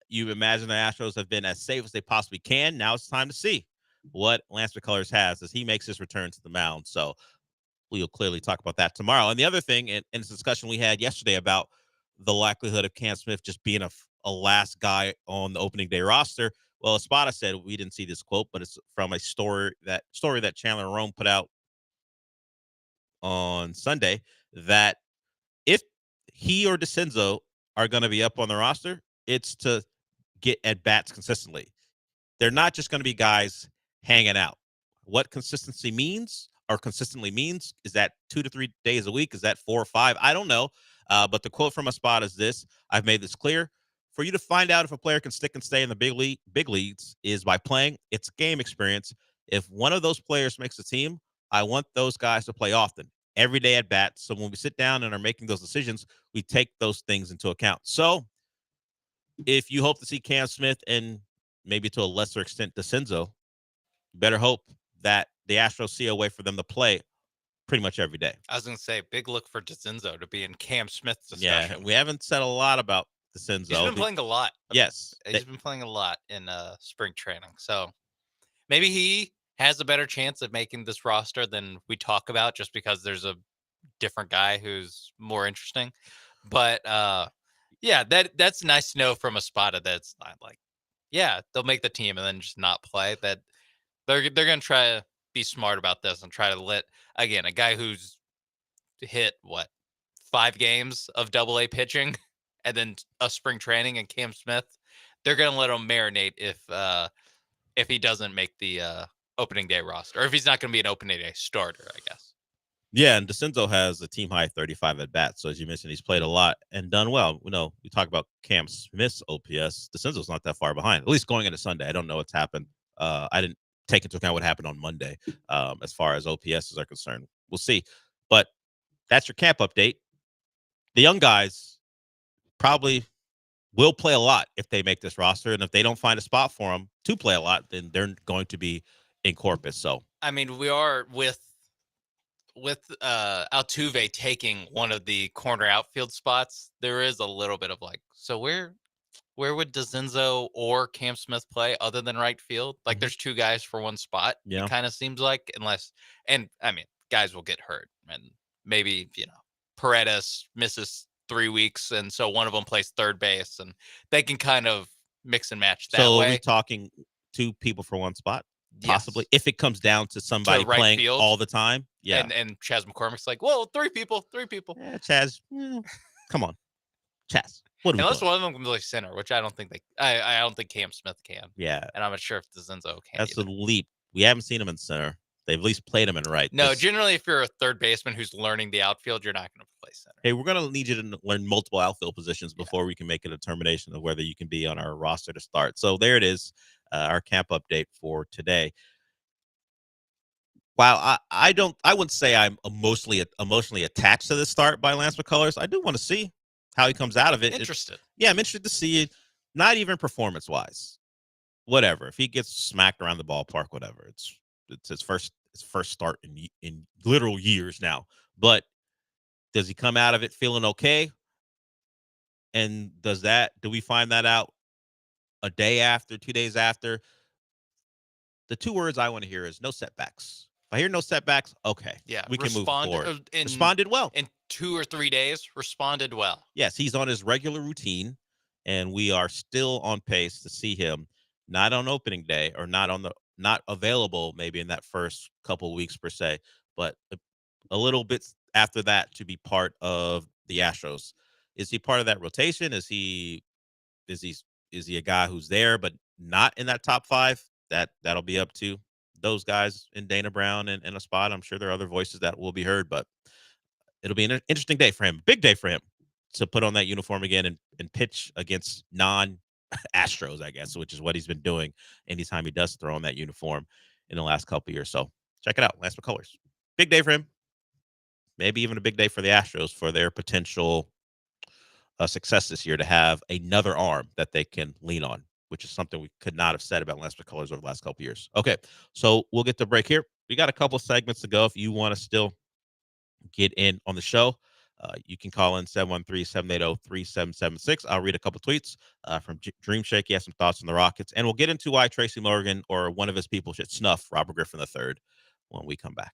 You imagine the Astros have been as safe as they possibly can. Now it's time to see what Lance McCullers has as he makes his return to the mound. So we'll clearly talk about that tomorrow. And the other thing, in this discussion we had yesterday about the likelihood of Cam Smith just being a last guy on the opening day roster. Well, Espada said, we didn't see this quote, but it's from a story that Chandler Rome put out on Sunday, that if he or DeCenzo are going to be up on the roster, it's to get at bats consistently. They're not just going to be guys hanging out. What consistency means or consistently means, is that 2 to 3 days a week? Is that 4 or 5? I don't know. But the quote from Espada is this: I've made this clear. For you to find out if a player can stick and stay in the big leagues is by playing. It's game experience. If one of those players makes the team, I want those guys to play often, every day at bat. So when we sit down and are making those decisions, we take those things into account. So if you hope to see Cam Smith and maybe to a lesser extent DeCenzo, you better hope that the Astros see a way for them to play pretty much every day. I was going to say, big look for DeCenzo to be in Cam Smith's discussion. Yeah, we haven't said a lot about DeCenzo. He's been playing a lot. Yes. He's been playing a lot in spring training. So maybe he has a better chance of making this roster than we talk about, just because there's a different guy who's more interesting. But yeah, that's nice to know from Espada. That's not like, yeah, they'll make the team and then just not play. That they're going to try to be smart about this and try to let, again, a guy who's hit 5 games of AA pitching and then a spring training, and Cam Smith, they're going to let him marinate if he doesn't make the opening day roster, or if he's not going to be an opening day starter, I guess. Yeah, and DeCenzo has a team high 35 at bats. So as you mentioned, he's played a lot and done well. We talk about Cam Smith's OPS. DeCenzo's not that far behind, at least going into Sunday. I don't know what's happened. I didn't take into account what happened on Monday as far as OPSs are concerned. We'll see. But that's your camp update. The young guys probably will play a lot if they make this roster. And if they don't find a spot for them to play a lot, then they're going to be in Corpus. So, I mean, we are with Altuve taking one of the corner outfield spots. There is a little bit of so where would DeCenzo or Cam Smith play other than right field? Like, there's 2 guys for one spot. Yeah. It kind of seems like, and I mean, guys will get hurt, and maybe, Paredes misses 3 weeks, and so one of them plays third base, and they can kind of mix and match that way. So are we talking 2 people for one spot? Possibly, yes. If it comes down to somebody right playing field, all the time. Yeah. And Chas McCormick's like, whoa, 3 people. Yeah, Chaz, come on. Chaz. Unless one of them can play center, which I don't think I don't think Cam Smith can. Yeah. And I'm not sure if DeCenzo can. That's either a leap. We haven't seen him in center. They've at least played him in right. No, generally, if you're a third baseman who's learning the outfield, you're not going to play center. Hey, we're going to need you to learn multiple outfield positions before we can make a determination of whether you can be on our roster to start. So there it is, our camp update for today. While I wouldn't say I'm emotionally attached to this start by Lance McCullers. I do want to see how he comes out of it. Interested. I'm interested to see it, not even performance wise. Whatever. If he gets smacked around the ballpark, whatever. It's his first start in literal years now. But does he come out of it feeling okay? And do we find that out a day after, 2 days after? The two words I want to hear is no setbacks. If I hear no setbacks, okay. Yeah, we can move forward. Responded well. In 2 or 3 days, responded well. Yes, he's on his regular routine, and we are still on pace to see him not on opening day or not available maybe in that first couple of weeks per se, but a little bit after that to be part of the Astros. Is he part of that rotation? Is he a guy who's there but not in that top 5? That'll be up to those guys in Dana Brown and a spot. I'm sure there are other voices that will be heard, but it'll be an interesting day for him. Big day for him to put on that uniform again and pitch against non-Astros, I guess, which is what he's been doing anytime he does throw on that uniform in the last couple of years. So check it out, Lance McCullers. Big day for him. Maybe even a big day for the Astros for their potential success this year to have another arm that they can lean on, which is something we could not have said about Lance McCullers over the last couple of years. Okay, so we'll get to break here. We got a couple of segments to go. If you want to still get in on the show, you can call in 713-780-3776. I'll read a couple tweets from Dream Shake. He has some thoughts on the Rockets, and we'll get into why Tracy Morgan or one of his people should snuff Robert Griffin III when we come back.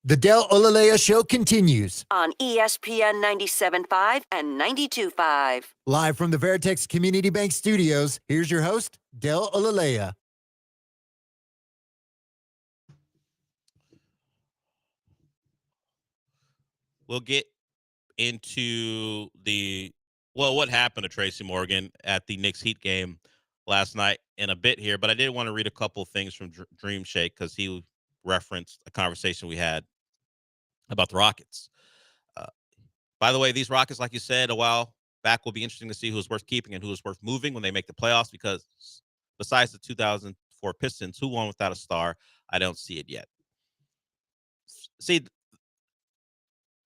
The Del Olaleye Show continues on ESPN 97.5 and 92.5. live from the Veritex Community Bank Studios. Here's your host, Del Olaleye. We'll get into what happened to Tracy Morgan at the Knicks Heat game last night in a bit here, but I did want to read a couple of things from Dream Shake because he referenced a conversation we had about the Rockets. By the way, these Rockets, like you said a while back, will be interesting to see who's worth keeping and who is worth moving when they make the playoffs, because besides the 2004 Pistons, who won without a star, I don't see it yet. See,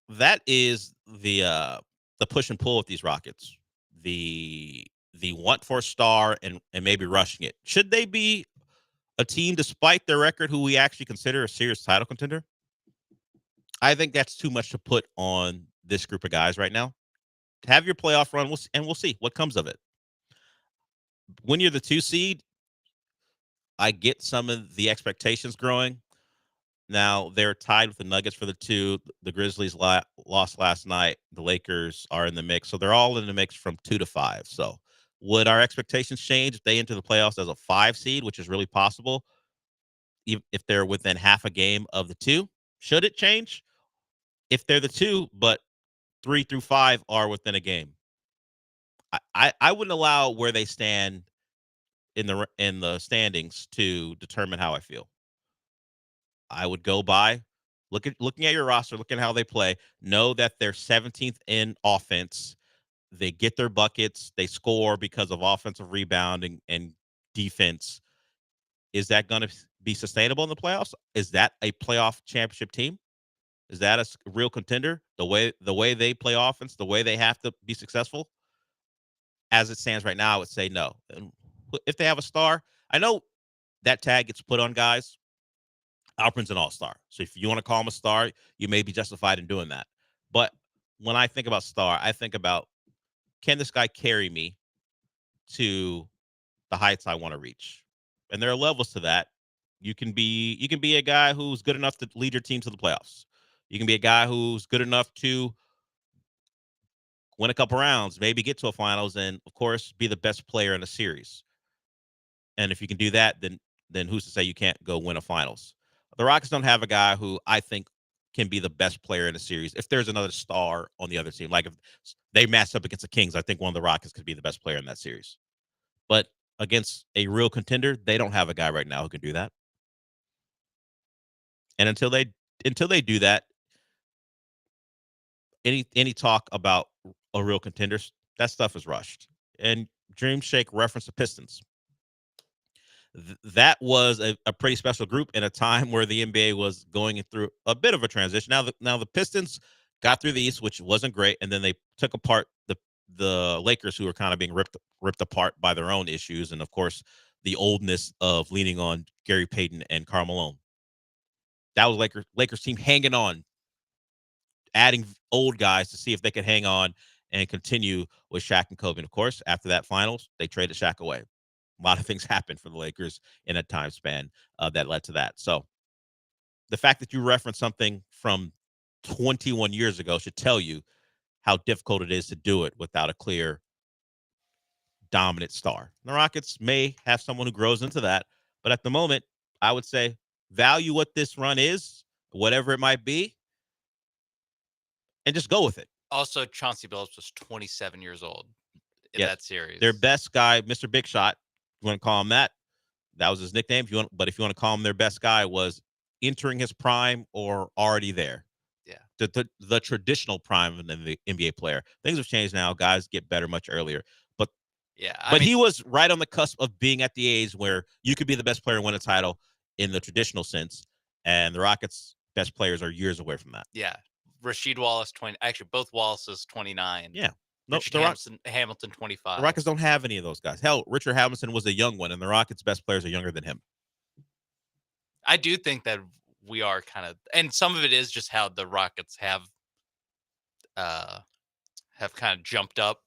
that is the push and pull with these Rockets. The want for a star and maybe rushing it. Should they be a team, despite their record, who we actually consider a serious title contender? I think that's too much to put on this group of guys right now. Have your playoff run, and we'll see what comes of it. When you're the 2 seed, I get some of the expectations growing. Now, they're tied with the Nuggets for the 2. The Grizzlies lost last night. The Lakers are in the mix. So they're all in the mix from 2 to 5. So would our expectations change if they enter the playoffs as a 5 seed, which is really possible, if they're within half a game of the 2? Should it change? If they're the 2, but 3 through 5 are within a game, I wouldn't allow where they stand in the standings to determine how I feel. I would go by looking at your roster, looking at how they play, know that they're 17th in offense. They get their buckets, they score because of offensive rebounding and defense. Is that going to be sustainable in the playoffs? Is that a playoff championship team? Is that a real contender? The way they play offense, the way they have to be successful? As it stands right now, I would say no. And if they have a star, I know that tag gets put on guys. Alperin's an all-star. So if you want to call him a star, you may be justified in doing that. But when I think about star, I think about, can this guy carry me to the heights I want to reach? And there are levels to that. You can be a guy who's good enough to lead your team to the playoffs. You can be a guy who's good enough to win a couple rounds, maybe get to a finals, and of course be the best player in a series. And if you can do that, then who's to say you can't go win a finals? The Rockets don't have a guy who I think can be the best player in a series. If there's another star on the other team, like if they match up against the Kings, I think one of the Rockets could be the best player in that series. But against a real contender, they don't have a guy right now who can do that. And until they do that, any talk about a real contender, that stuff is rushed. And Dream Shake referenced the Pistons. That was a pretty special group in a time where the NBA was going through a bit of a transition. Now the Pistons got through the East, which wasn't great, and then they took apart the Lakers, who were kind of being ripped apart by their own issues, and of course the oldness of leaning on Gary Payton and Karl Malone. That was Lakers team hanging on, adding old guys to see if they could hang on and continue with Shaq and Kobe. And of course, after that finals, they traded Shaq away. A lot of things happened for the Lakers in a time span that led to that. So the fact that you reference something from 21 years ago should tell you how difficult it is to do it without a clear, dominant star. The Rockets may have someone who grows into that, but at the moment, I would say value what this run is, whatever it might be, and just go with it. Also, Chauncey Billups was 27 years old in that series. Their best guy, Mr. Big Shot, you want to call him that? That was his nickname. If you want to call him their best guy, was entering his prime or already there. Yeah. The traditional prime of the NBA player. Things have changed now. Guys get better much earlier. But he was right on the cusp of being at the age where you could be the best player and win a title in the traditional sense. And the Rockets' best players are years away from that. Yeah. Rasheed Wallace, 20. Actually, both Wallaces, 29. Yeah. No, Hamilton, 25. The Rockets don't have any of those guys. Hell, Richard Hamilton was a young one, and the Rockets' best players are younger than him. I do think that we are kind of, and some of it is just how the Rockets have kind of jumped up.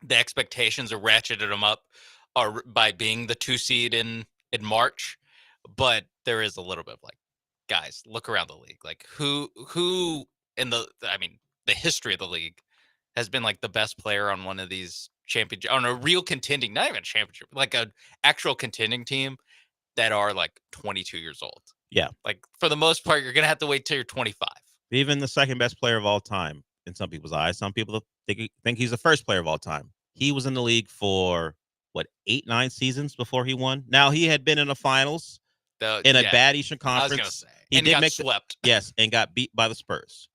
The expectations are ratcheted them up by being the 2 seed in March, but there is a little bit of like, guys, look around the league. Like who in the history of the league has been like the best player on one of these championship, on a real contending, not even championship, like an actual contending team that are like 22 years old. Yeah. Like for the most part, you're going to have to wait till you're 25. Even the second best player of all time in some people's eyes. Some people think he's the first player of all time. He was in the league for 8-9 seasons before he won. Now he had been in the finals in a bad Eastern Conference. I was going to say, he did got make swept. Yes, and got beat by the Spurs.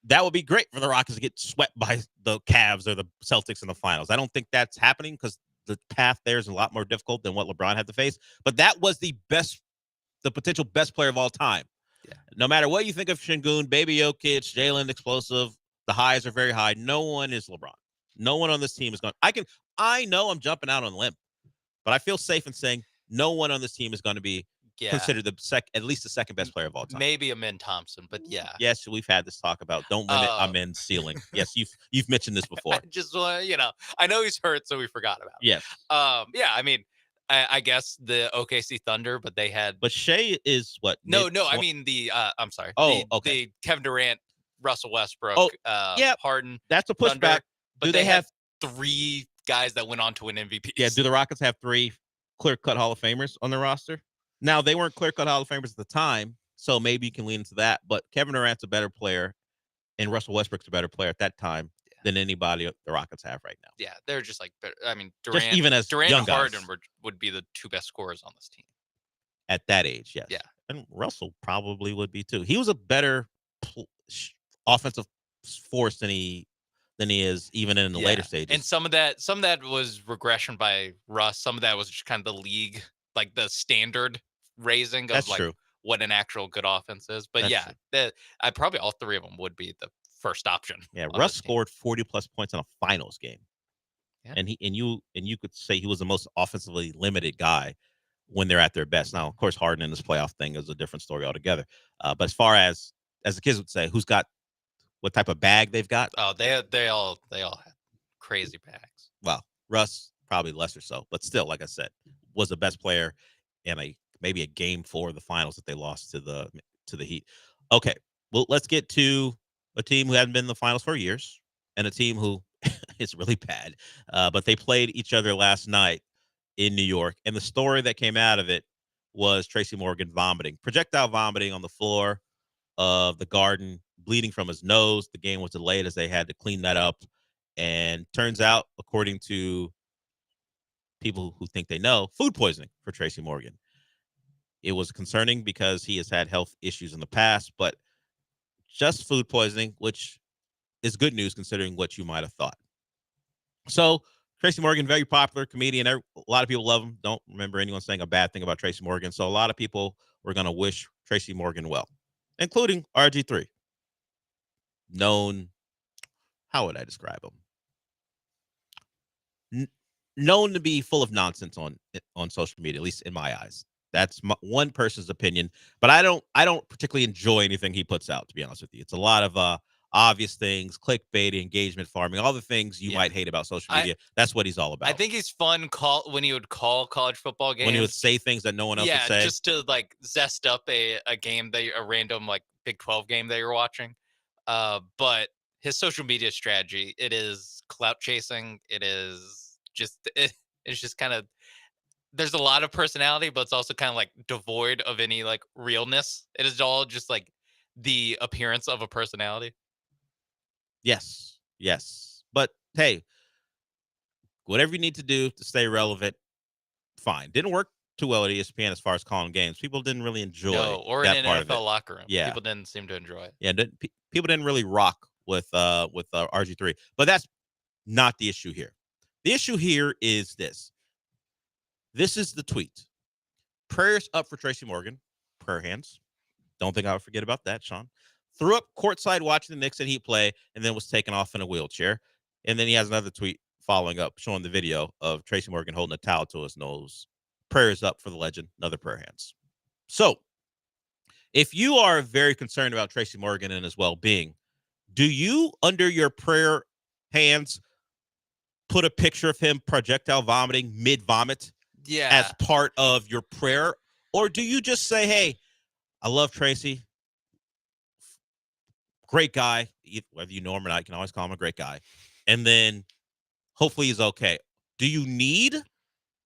That would be great for the Rockets to get swept by the Cavs or the Celtics in the finals. I don't think that's happening because the path there is a lot more difficult than what LeBron had to face. But that was the potential best player of all time. Yeah. No matter what you think of Şengün, Baby Jokic, Jalen explosive, the highs are very high. No one is LeBron. No one on this team is going. I know I'm jumping out on a limb, but I feel safe in saying no one on this team is going to be considered at least the second best player of all time. Maybe Amin Thompson, but yeah. Yes, we've had this talk about don't limit Amin's ceiling. Yes, you've mentioned this before. Just I know he's hurt, so we forgot about it. Yes. Yeah. I mean, I guess the OKC Thunder, but they had. But Shea is what? No. I mean the. I'm sorry. Okay. The Kevin Durant, Russell Westbrook. Harden. That's a pushback. Thunder, but do they have 3 guys that went on to win MVP? Yeah. Do the Rockets have 3 clear-cut Hall of Famers on their roster? Now they weren't clear-cut Hall of Famers at the time, so maybe you can lean into that. But Kevin Durant's a better player, and Russell Westbrook's a better player at that time than anybody the Rockets have right now. Yeah, they're just like better. I mean, Durant, just even as Durant young and guys. Harden would be the 2 best scorers on this team at that age. Yes. Yeah, and Russell probably would be too. He was a better offensive force than he is even in the later stages. And some of that was regression by Russ. Some of that was just kind of the league, like the standard raising of That's like true. what an actual good offense is. But I probably all 3 of them would be the first option. Yeah, Russ scored 40 plus points in a finals game. Yeah. And you could say he was the most offensively limited guy when they're at their best. Now, of course, Harden in this playoff thing is a different story altogether. But as far as the kids would say, who's got what type of bag they've got? Oh, they all had crazy bags. Well, Russ probably lesser so, but still, like I said, was the best player in maybe a game 4 of the finals that they lost to the Heat. Okay, well, let's get to a team who hadn't been in the finals for years and a team who is really bad. But they played each other last night in New York, and the story that came out of it was Tracy Morgan projectile vomiting on the floor of the Garden, bleeding from his nose. The game was delayed as they had to clean that up. And turns out, according to people who think they know, food poisoning for Tracy Morgan. It was concerning because he has had health issues in the past, but just food poisoning, which is good news considering what you might have thought. So Tracy Morgan, very popular comedian. A lot of people love him. Don't remember anyone saying a bad thing about Tracy Morgan. So a lot of people were going to wish Tracy Morgan well, including RG3. Known, how would I describe him? Known to be full of nonsense on social media, at least in my eyes. That's one person's opinion, but I don't particularly enjoy anything he puts out, to be honest with you. It's a lot of obvious things, clickbait, engagement farming, all the things you might hate about social media. That's what he's all about. I think he's fun when he would call college football games. When he would say things that no one else would say. Yeah, just to like zest up a game, a random like Big 12 game that you're watching. But his social media strategy, it is clout chasing. It's just kind of, there's a lot of personality, but it's also kind of like devoid of any like realness. It is all just like the appearance of a personality. Yes. But hey, whatever you need to do to stay relevant, fine. Didn't work too well at ESPN as far as calling games. People didn't really enjoy or that in part an of it. NFL locker room. Yeah. People didn't seem to enjoy it. Yeah, people didn't really rock with RG3. But that's not the issue here. The issue here is this. This is the tweet. Prayers up for Tracy Morgan. Prayer hands. Don't think I would forget about that, Sean. Threw up courtside watching the Knicks and Heat play, and then was taken off in a wheelchair. And then he has another tweet following up, showing the video of Tracy Morgan holding a towel to his nose. Prayers up for the legend. Another prayer hands. So, if you are very concerned about Tracy Morgan and his well-being, do you, under your prayer hands, put a picture of him projectile vomiting mid-vomit as part of your prayer? Or do you just say, hey, I love Tracy. Great guy. Whether you know him or not, you can always call him a great guy. And then hopefully he's okay. Do you need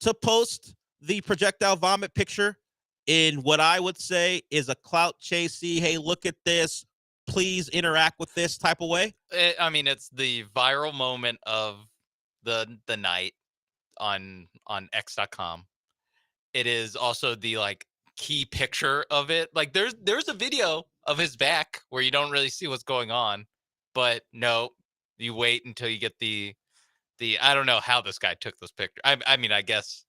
to post the projectile vomit picture in what I would say is a clout chasey, hey, look at this, please interact with this type of way? I mean, it's the viral moment of the night on X.com. It is also the like key picture of it. Like there's a video of his back where you don't really see what's going on, but no, you wait until you get the I don't know how this guy took this picture. I mean, I guess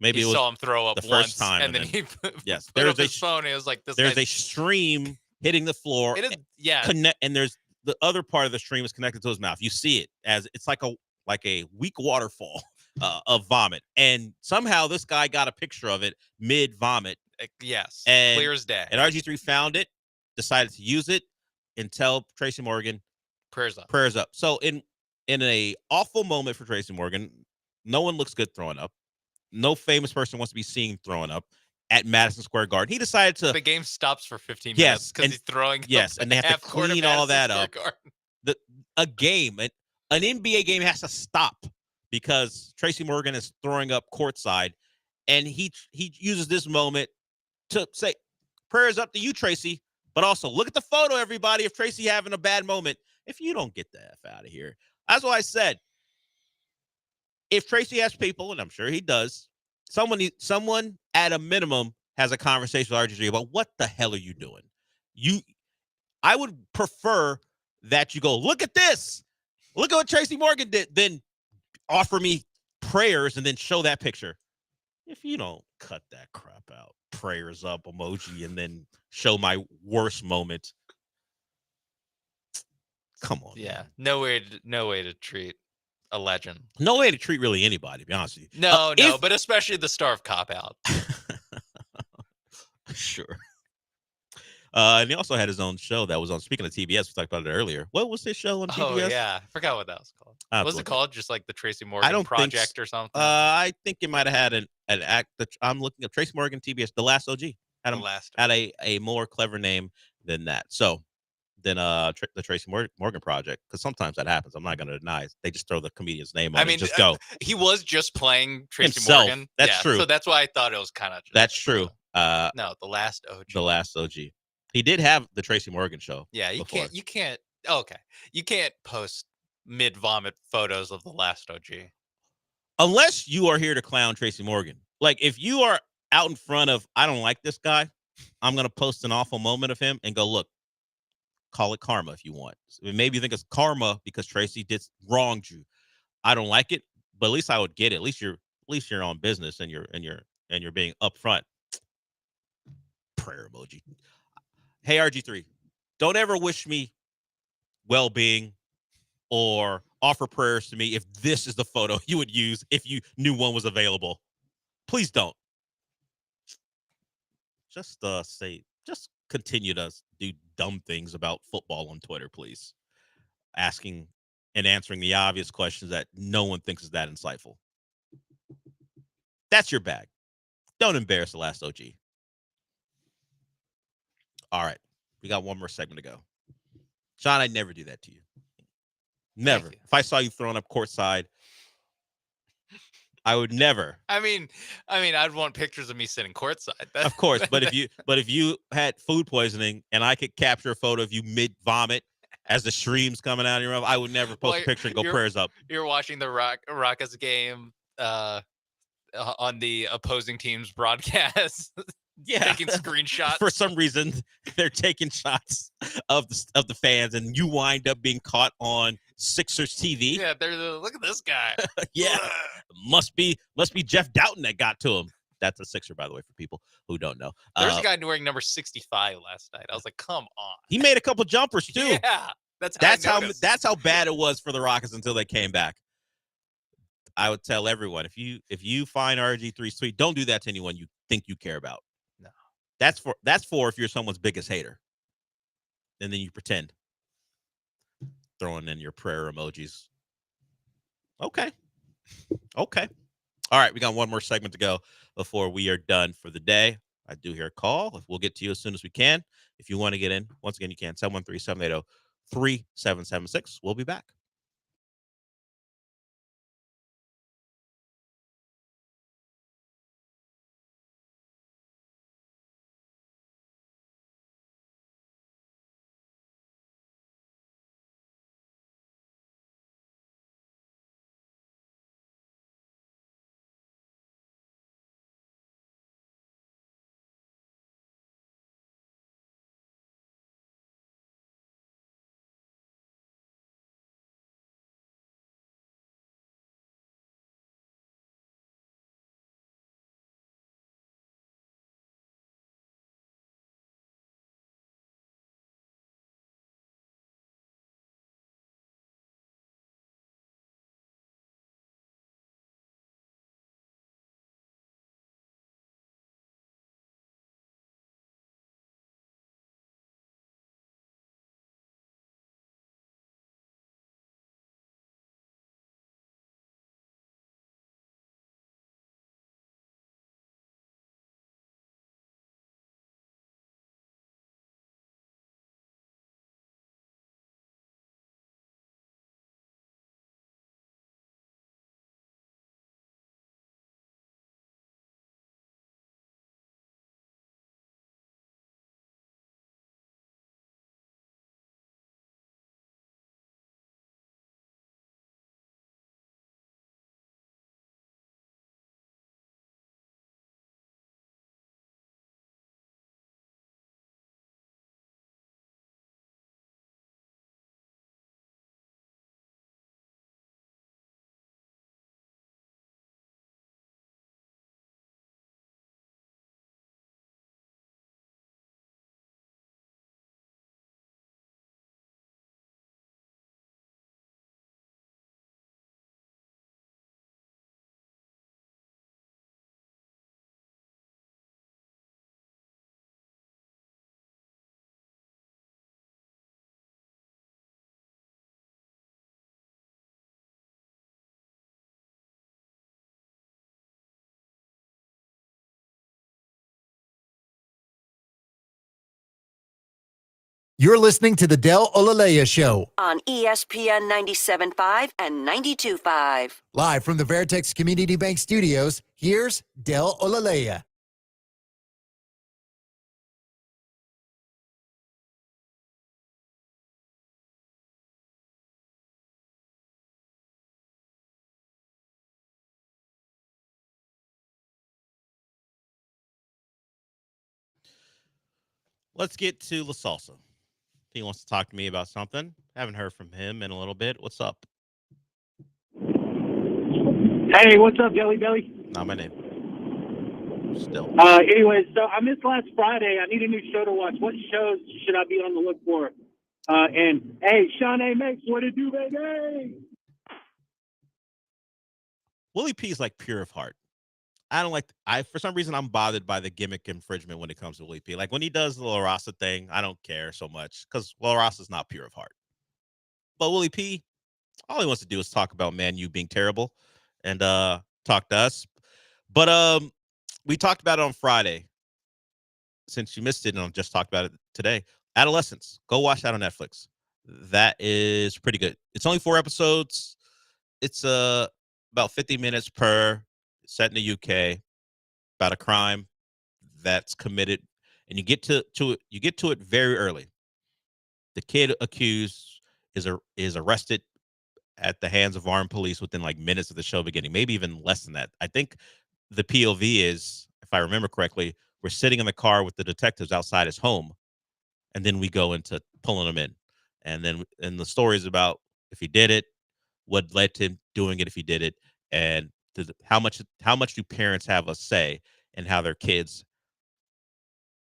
maybe he it was saw him throw up the once, first time, and then he yes, put up his phone. And it was like this. There's a stream hitting the floor. It is, yeah. And there's the other part of the stream is connected to his mouth. You see it as it's like a weak waterfall of vomit, and somehow this guy got a picture of it mid vomit. Yes, and clear as day. And RG3 found it, decided to use it, and tell Tracy Morgan, prayers up. Prayers up. So in a awful moment for Tracy Morgan, no one looks good throwing up. No famous person wants to be seen throwing up at Madison Square Garden. He decided to. The game stops for 15 minutes because he's throwing. Yes, and they have to clean all that up. A game, an NBA game has to stop because Tracy Morgan is throwing up courtside, and he uses this moment to say, prayers up to you, Tracy, but also look at the photo, everybody, of Tracy having a bad moment. If you don't get the F out of here. That's what I said. If Tracy has people, and I'm sure he does, someone at a minimum has a conversation with RG3 about what the hell are you doing? I would prefer that you go, look at this. Look at what Tracy Morgan did. Then offer me prayers and then show that picture. If you don't cut that crap out, prayers up emoji, and then show my worst moment. Come on. Yeah. Man. No way to treat a legend. No way to treat really anybody, to be honest with you. No, but especially the star of Cop Out. Sure. And he also had his own show that was on, speaking of TBS, we talked about it earlier. What was his show on TBS? Oh, yeah. I forgot what that was called. What was it called? Just like the Tracy Morgan Project or something? I think it might have had an act. I'm looking at Tracy Morgan TBS, The Last OG. Had a more clever name than that. So then the Tracy Morgan Project, because sometimes that happens. I'm not going to deny it. They just throw the comedian's name on it and just go. He was just playing Tracy himself. Morgan. That's true. So that's why I thought it was kind of. That's true. No, The Last OG. The Last OG. He did have the Tracy Morgan show. Yeah, you can't. Okay, you can't post mid vomit photos of The Last OG unless you are here to clown Tracy Morgan. Like if you are out in front of, I don't like this guy, I'm gonna post an awful moment of him and go, look, call it karma if you want. Maybe you think it's karma because Tracy wronged you. I don't like it, but at least I would get it. At least you're on business and you're being upfront. Prayer emoji. Hey, RG3, don't ever wish me well-being or offer prayers to me if this is the photo you would use if you knew one was available. Please don't. Just continue to do dumb things about football on Twitter, please. Asking and answering the obvious questions that no one thinks is that insightful. That's your bag. Don't embarrass The Last OG. All right. We got one more segment to go. Sean, I'd never do that to you. Never. If I saw you throwing up courtside, I would never. I mean, I'd want pictures of me sitting courtside. Of course, but if you had food poisoning and I could capture a photo of you mid vomit as the stream's coming out of your mouth, I would never post a picture and go prayers up. You're watching the Rockets game on the opposing team's broadcast. Yeah, taking screenshots. For some reason, they're taking shots of the fans, and you wind up being caught on Sixers TV. Yeah, look at this guy. Yeah, must be Jeff Doughton that got to him. That's a Sixer, by the way, for people who don't know. There's a guy wearing number 65 last night. I was like, come on. He made a couple jumpers too. Yeah, that's how bad it was for the Rockets until they came back. I would tell everyone if you find RG3 sweet, don't do that to anyone you think you care about. No, that's for if you're someone's biggest hater, and then you pretend throwing in your prayer emojis. Okay. All right, we got one more segment to go before we are done for the day. I do hear a call. We'll get to you as soon as we can. If you want to get in, once again, you can. 713-780-3776. We'll be back. You're listening to the Del Olaleye Show. On ESPN 97.5 and 92.5. Live from the Veritex Community Bank Studios, here's Del Olaleye. Let's get to La Salsa. He wants to talk to me about something. Haven't heard from him in a little bit. What's up? Hey, what's up, Jelly Belly? Not my name. Still. Anyways, so I missed last Friday. I need a new show to watch. What shows should I be on the look for? And hey, Sean A. Makes, what it do, baby? Willie P is like pure of heart. For some reason, I'm bothered by the gimmick infringement when it comes to Willie P. Like when he does the La Raza thing, I don't care so much because La Raza's not pure of heart. But Willie P, all he wants to do is talk about Man U being terrible and talk to us. But we talked about it on Friday. Since you missed it, and I'll just talk about it today. Adolescence. Go watch that on Netflix. That is pretty good. It's only 4 episodes. It's about 50 minutes per, set in the UK, about a crime that's committed, and you get to it very early. The kid accused is arrested at the hands of armed police within like minutes of the show beginning, maybe even less than that. I think the POV is, if I remember correctly, we're sitting in the car with the detectives outside his home, and then we go into pulling him in, and the story is about if he did it, what led to him doing it if he did it, and how much do parents have a say in how their kids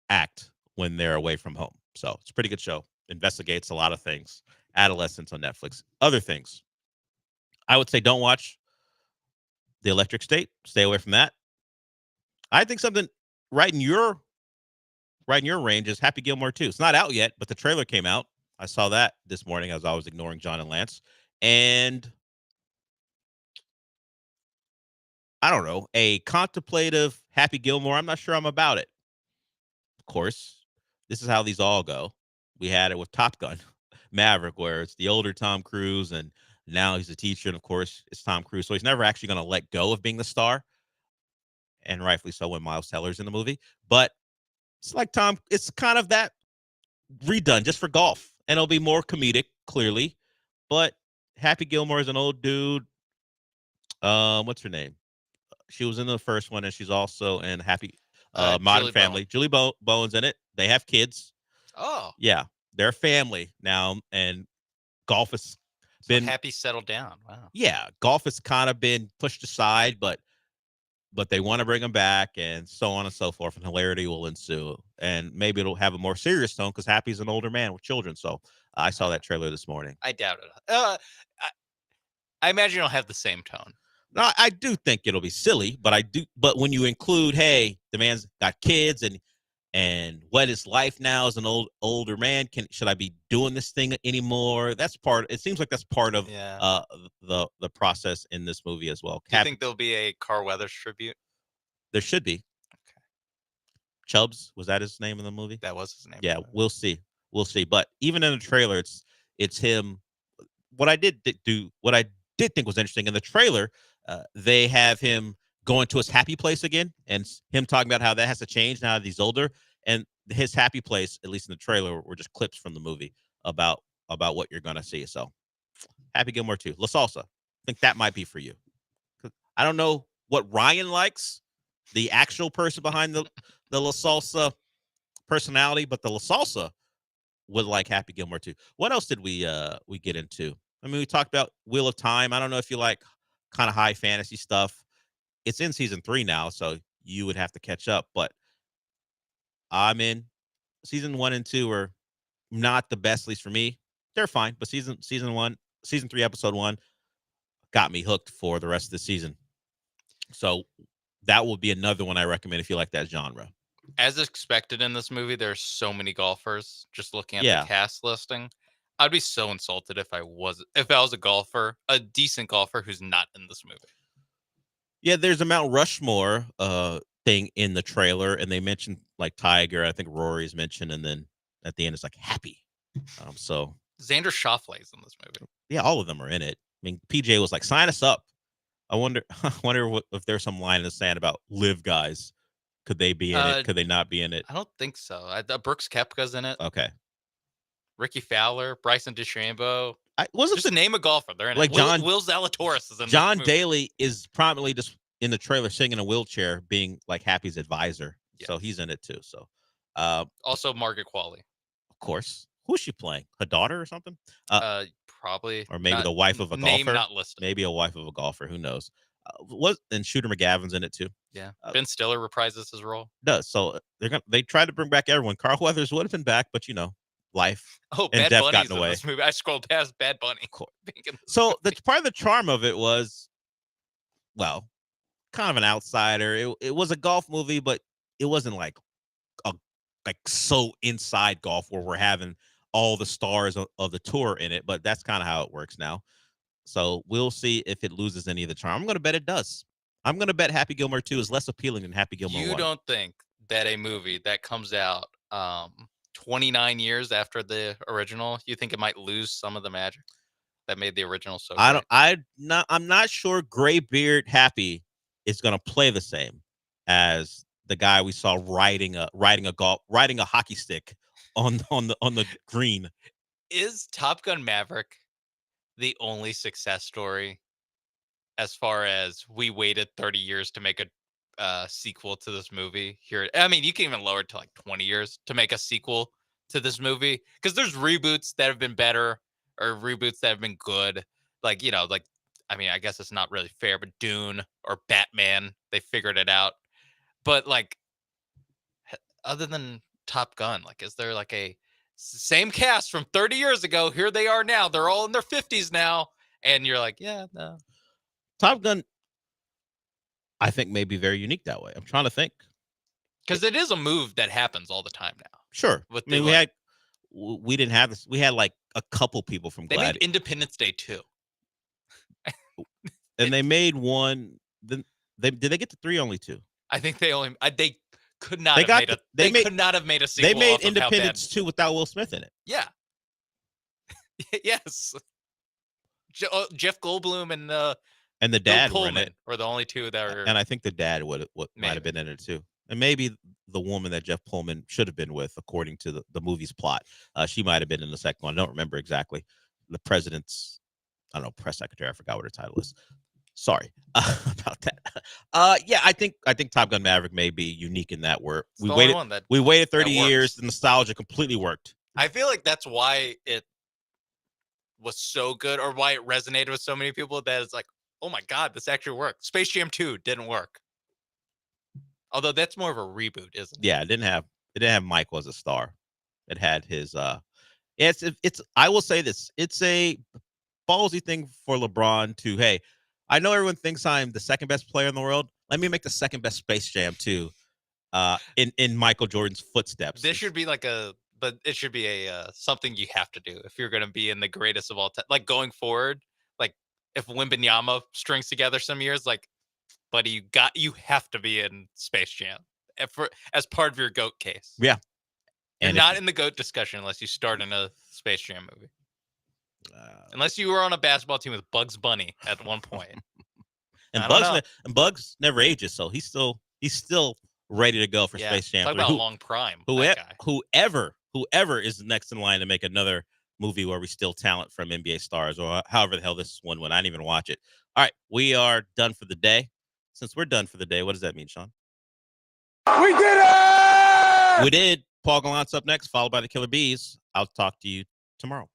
act when they're away from home. So it's a pretty good show. Investigates a lot of things. Adolescence on Netflix. Other things, I would say don't watch The Electric State. Stay away from that. I think something right in your range is Happy Gilmore 2. It's not out yet, but the trailer came out. I saw that this morning as I was ignoring John and Lance. And I don't know, a contemplative Happy Gilmore. I'm not sure I'm about it. course, this is how these all go. We had it with Top Gun Maverick, where it's the older Tom Cruise, and now he's a teacher, and of course, it's Tom Cruise. So he's never actually going to let go of being the star, and rightfully so when Miles Teller's in the movie. But it's like it's kind of that redone just for golf, and it'll be more comedic, clearly. But Happy Gilmore is an old dude. What's her name? She was in the first one, and she's also in Modern Julie Family. Julie Bowen's in it. They have kids. Oh, Yeah, they're family now, and golf has been Happy settled down. Wow. Yeah, golf has kind of been pushed aside, but they want to bring them back, and so on and so forth, and hilarity will ensue. And maybe it'll have a more serious tone because Happy's an older man with children. So I saw that trailer this morning. I doubt it. I imagine it'll have the same tone. No, I do think it'll be silly, but when you include, hey, the man's got kids and what is life now as an older man? Should I be doing this thing anymore? It seems like that's part of the process in this movie as well. Do you think there'll be a Carl Weathers tribute? There should be. Okay. Chubbs, was that his name in the movie? That was his name. Yeah, we'll see. But even in the trailer, it's him. What I did think was interesting in the trailer, they have him going to his happy place again, and him talking about how that has to change now that he's older. And his happy place, at least in the trailer, were just clips from the movie about what you're going to see. So Happy Gilmore 2. La Salsa. I think that might be for you. I don't know what Ryan likes, the actual person behind the La Salsa personality, but the La Salsa would like Happy Gilmore 2. What else did we get into? I mean, we talked about Wheel of Time. I don't know if you like kind of high fantasy stuff. It's in season 3 now, so you would have to catch up. But I'm in. Season 1 and 2 are not the best, at least for me. They're fine, but season 3, episode 1 got me hooked for the rest of the season. So that will be another one I recommend if you like that genre. As expected in this movie, there's so many golfers. Just looking at the cast listing, I'd be so insulted if I was a golfer, a decent golfer who's not in this movie. Yeah, there's a Mount Rushmore thing in the trailer, and they mentioned like Tiger. I think Rory's mentioned, and then at the end it's like Happy. So Xander Schauffele's in this movie. Yeah, all of them are in it. I mean, PJ was like, "Sign us up." I wonder if there's some line in the sand about live guys. Could they be in it? Could they not be in it? I don't think so. Brooks Koepka's in it. Okay. Ricky Fowler, Bryson DeChambeau. Wasn't just name a golfer. They're in like it. Will Zalatoris is in John this movie. Daly is prominently just in the trailer sitting in a wheelchair being like Happy's advisor. Yes. So he's in it too. So also Margaret Qualley. Of course. Who's she playing? Her daughter or something? Probably. Or maybe the wife of a golfer. Name not listed. Maybe a wife of a golfer. Who knows? And Shooter McGavin's in it too. Yeah. Ben Stiller reprises his role. Does. So they tried to bring back everyone. Carl Weathers would have been back, but life and Bad death Bunny's got in the in way. this movie. I scrolled past Bad Bunny. So that's part of the charm of it was, well, kind of an outsider. It was a golf movie, but it wasn't like so inside golf where we're having all the stars of the tour in it. But that's kind of how it works now. So we'll see if it loses any of the charm. I'm going to bet it does. I'm going to bet Happy Gilmore 2 is less appealing than Happy Gilmore 1. You don't think that a movie that comes out 29 years after the original, you think it might lose some of the magic that made the original so great? I'm not sure Graybeard Happy is going to play the same as the guy we saw riding a hockey stick on the green. Is Top Gun Maverick the only success story as far as we waited 30 years to make a sequel to this movie here? I mean, you can even lower it to like 20 years to make a sequel to this movie, because there's reboots that have been better or reboots that have been good. Like, I mean, I guess it's not really fair, but Dune or Batman, they figured it out. But like, other than Top Gun, like, is there like a same cast from 30 years ago? Here they are now. They're all in their 50s now. And you're like, yeah, no. Top Gun, I think, may be very unique that way. I'm trying to think. Because it is a move that happens all the time now. Sure. I mean, we didn't have this. We had like a couple people from They made Independence Day 2. And they made one. Then did they get to 3? Only 2. I think they could not They have got made a. the- they made- could not have made a sequel. They made off of how bad- Independence 2 without Will Smith in it. Yeah. Yes. Jeff Goldblum and And the Bill dad were in Pullman it. were the only two that were. And I think the dad would might have been in it too. And maybe the woman that Jeff Pullman should have been with, according to the movie's plot, she might have been in the second one. I don't remember exactly. The president's, I don't know, press secretary. I forgot what her title is. Sorry about that. Yeah, I think Top Gun Maverick may be unique in that It's the only one that- we waited 30 that works. years. The nostalgia completely worked. I feel like that's why it was so good, or why it resonated with so many people. That it's like, oh my god, this actually worked. Space Jam 2 didn't work. Although that's more of a reboot, isn't it? Yeah, it didn't have Michael as a star. It had his it's I will say this. It's a ballsy thing for LeBron to, hey, I know everyone thinks I'm the second best player in the world. Let me make the second best Space Jam 2 in Michael Jordan's footsteps. This should be like but it should be a something you have to do if you're going to be in the greatest of all time. Like going forward, like if Wembanyama strings together some years, like, buddy, you have to be in Space Jam as part of your GOAT case. Yeah. You're And not in the GOAT discussion unless you start in a Space Jam movie. Unless you were on a basketball team with Bugs Bunny at one point. And I don't know. Bugs never ages, so he's still ready to go for Yeah, Space Jam. talk 3. about a long prime. Whoever is next in line to make another movie where we steal talent from NBA stars, or however the hell this one went. I didn't even watch it. All right, we are done for the day. Since we're done for the day, what does that mean, Sean? We did it! We did. Paul Gallant's up next, followed by the Killer Bees. I'll talk to you tomorrow.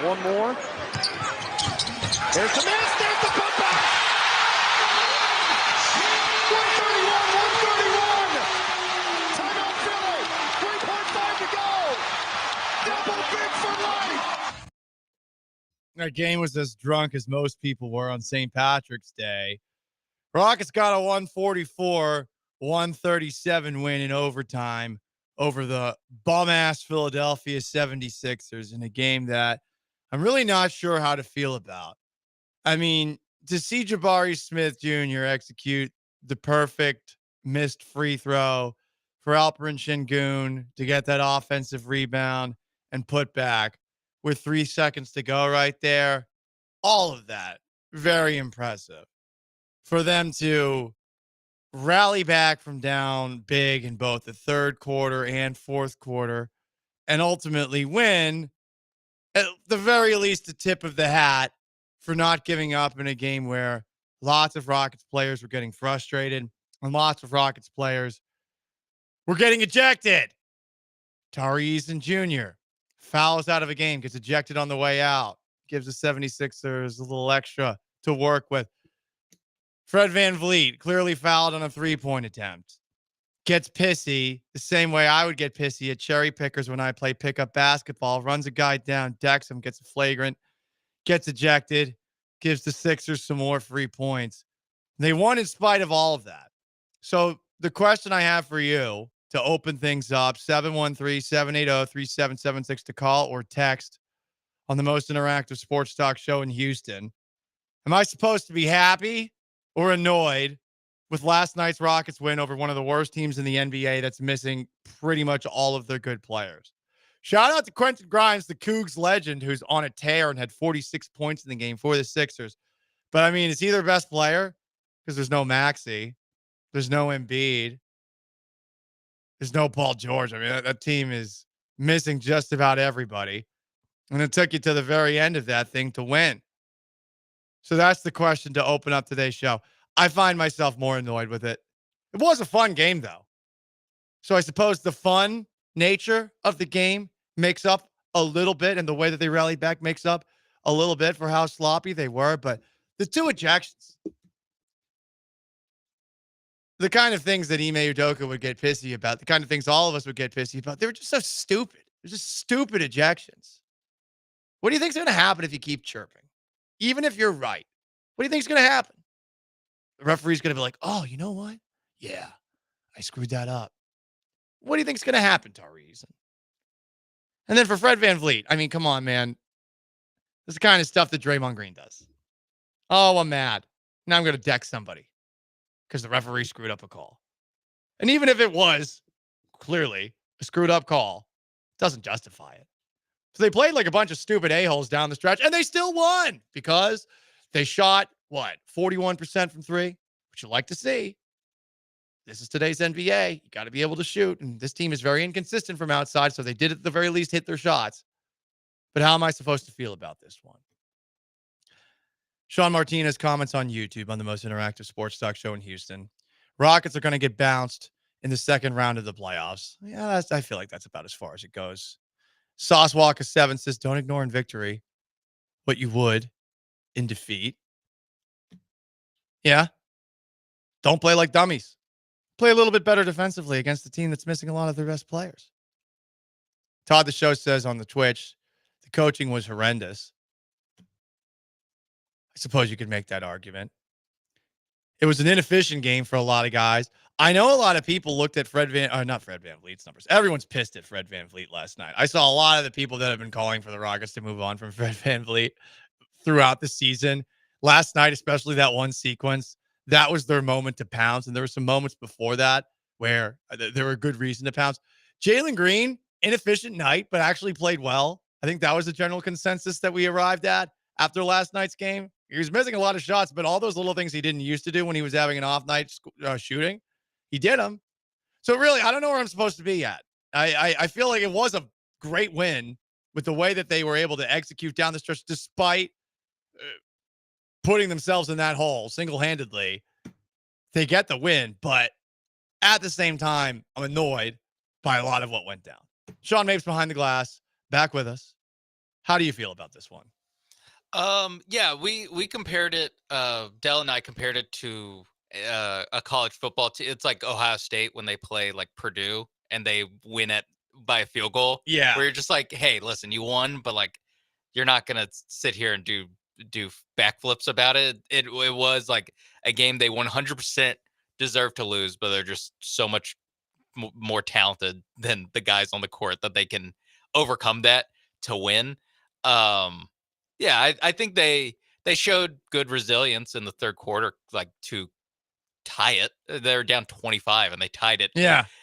One more. There's the miss. There's the putback. 131. Timeout Philly. 3.5 to go. Double big for life. That game was as drunk as most people were on St. Patrick's Day. Rockets got a 144-137 win in overtime over the bum-ass Philadelphia 76ers in a game that I'm really not sure how to feel about. I mean, to see Jabari Smith Jr. execute the perfect missed free throw for Alperen Şengün to get that offensive rebound and put back with 3 seconds to go right there, all of that, very impressive. For them to rally back from down big in both the third quarter and fourth quarter and ultimately win, at the very least, a tip of the hat for not giving up in a game where lots of Rockets players were getting frustrated and lots of Rockets players were getting ejected. Tari Eason Jr. fouls out of a game, gets ejected on the way out, gives the 76ers a little extra to work with. Fred VanVleet clearly fouled on a three-point attempt. Gets pissy the same way I would get pissy at cherry pickers when I play pickup basketball. Runs a guy down, decks him, gets a flagrant, gets ejected, gives the Sixers some more free points. They won in spite of all of that. So the question I have for you to open things up, 713-780-3776 to call or text on the most interactive sports talk show in Houston. Am I supposed to be happy or annoyed with last night's Rockets win over one of the worst teams in the NBA that's missing pretty much all of their good players? Shout out to Quentin Grimes, the Cougs legend, who's on a tear and had 46 points in the game for the Sixers. But, I mean, is he their best player? Because there's no Maxey. There's no Embiid. There's no Paul George. I mean, that team is missing just about everybody. And it took you to the very end of that thing to win. So that's the question to open up today's show. I find myself more annoyed with it. It was a fun game, though. So I suppose the fun nature of the game makes up a little bit, and the way that they rallied back makes up a little bit for how sloppy they were. But the two ejections, the kind of things that Ime Udoka would get pissy about, the kind of things all of us would get pissy about, they were just so stupid. They're just stupid ejections. What do you think's going to happen if you keep chirping? Even if you're right, what do you think's going to happen? The referee's going to be like, oh, you know what? Yeah, I screwed that up. What do you think's going to happen, Tari Eason? And then for Fred VanVleet, I mean, come on, man. This is the kind of stuff that Draymond Green does. Oh, I'm mad. Now I'm going to deck somebody because the referee screwed up a call. And even if it was clearly a screwed up call, it doesn't justify it. So they played like a bunch of stupid a-holes down the stretch, and they still won because they shot, 41% from three, which you like to see. This is today's NBA. You got to be able to shoot, and this team is very inconsistent from outside, so they did at the very least hit their shots. But how am I supposed to feel about this one? Sean Martinez comments on YouTube on the most interactive sports talk show in Houston. Rockets are going to get bounced in the second round of the playoffs. Yeah, I feel like that's about as far as it goes. Saucewalker7 says, don't ignore in victory what you would in defeat. Yeah. Don't play like dummies. Play a little bit better defensively against the team that's missing a lot of their best players. Todd the Show says on the Twitch, the coaching was horrendous. I suppose you could make that argument. It was an inefficient game for a lot of guys. I know a lot of people looked at not Fred VanVleet's numbers. Everyone's pissed at Fred VanVleet last night. I saw a lot of the people that have been calling for the Rockets to move on from Fred VanVleet throughout the season. Last night, especially that one sequence, that was their moment to pounce. And there were some moments before that where there were good reason to pounce. Jalen Green, inefficient night, but actually played well. I think that was the general consensus that we arrived at after last night's game. He was missing a lot of shots, but all those little things he didn't used to do when he was having an off night shooting, he did them. So really, I don't know where I'm supposed to be at. I feel like it was a great win with the way that they were able to execute down the stretch despite putting themselves in that hole single-handedly. They get the win, but at the same time, I'm annoyed by a lot of what went down. Sean Mapes behind the glass, back with us. How do you feel about this one? Yeah, we compared it. Dell and I compared it to a college football team. It's like Ohio State when they play like Purdue and they win by a field goal. Yeah, where you're just like, hey, listen, you won, but like you're not gonna sit here and do backflips about it. It was like a game they 100% deserve to lose, but they're just so much more talented than the guys on the court that they can overcome that to win. Yeah, I think they showed good resilience in the third quarter, like to tie it. They're down 25 and they tied it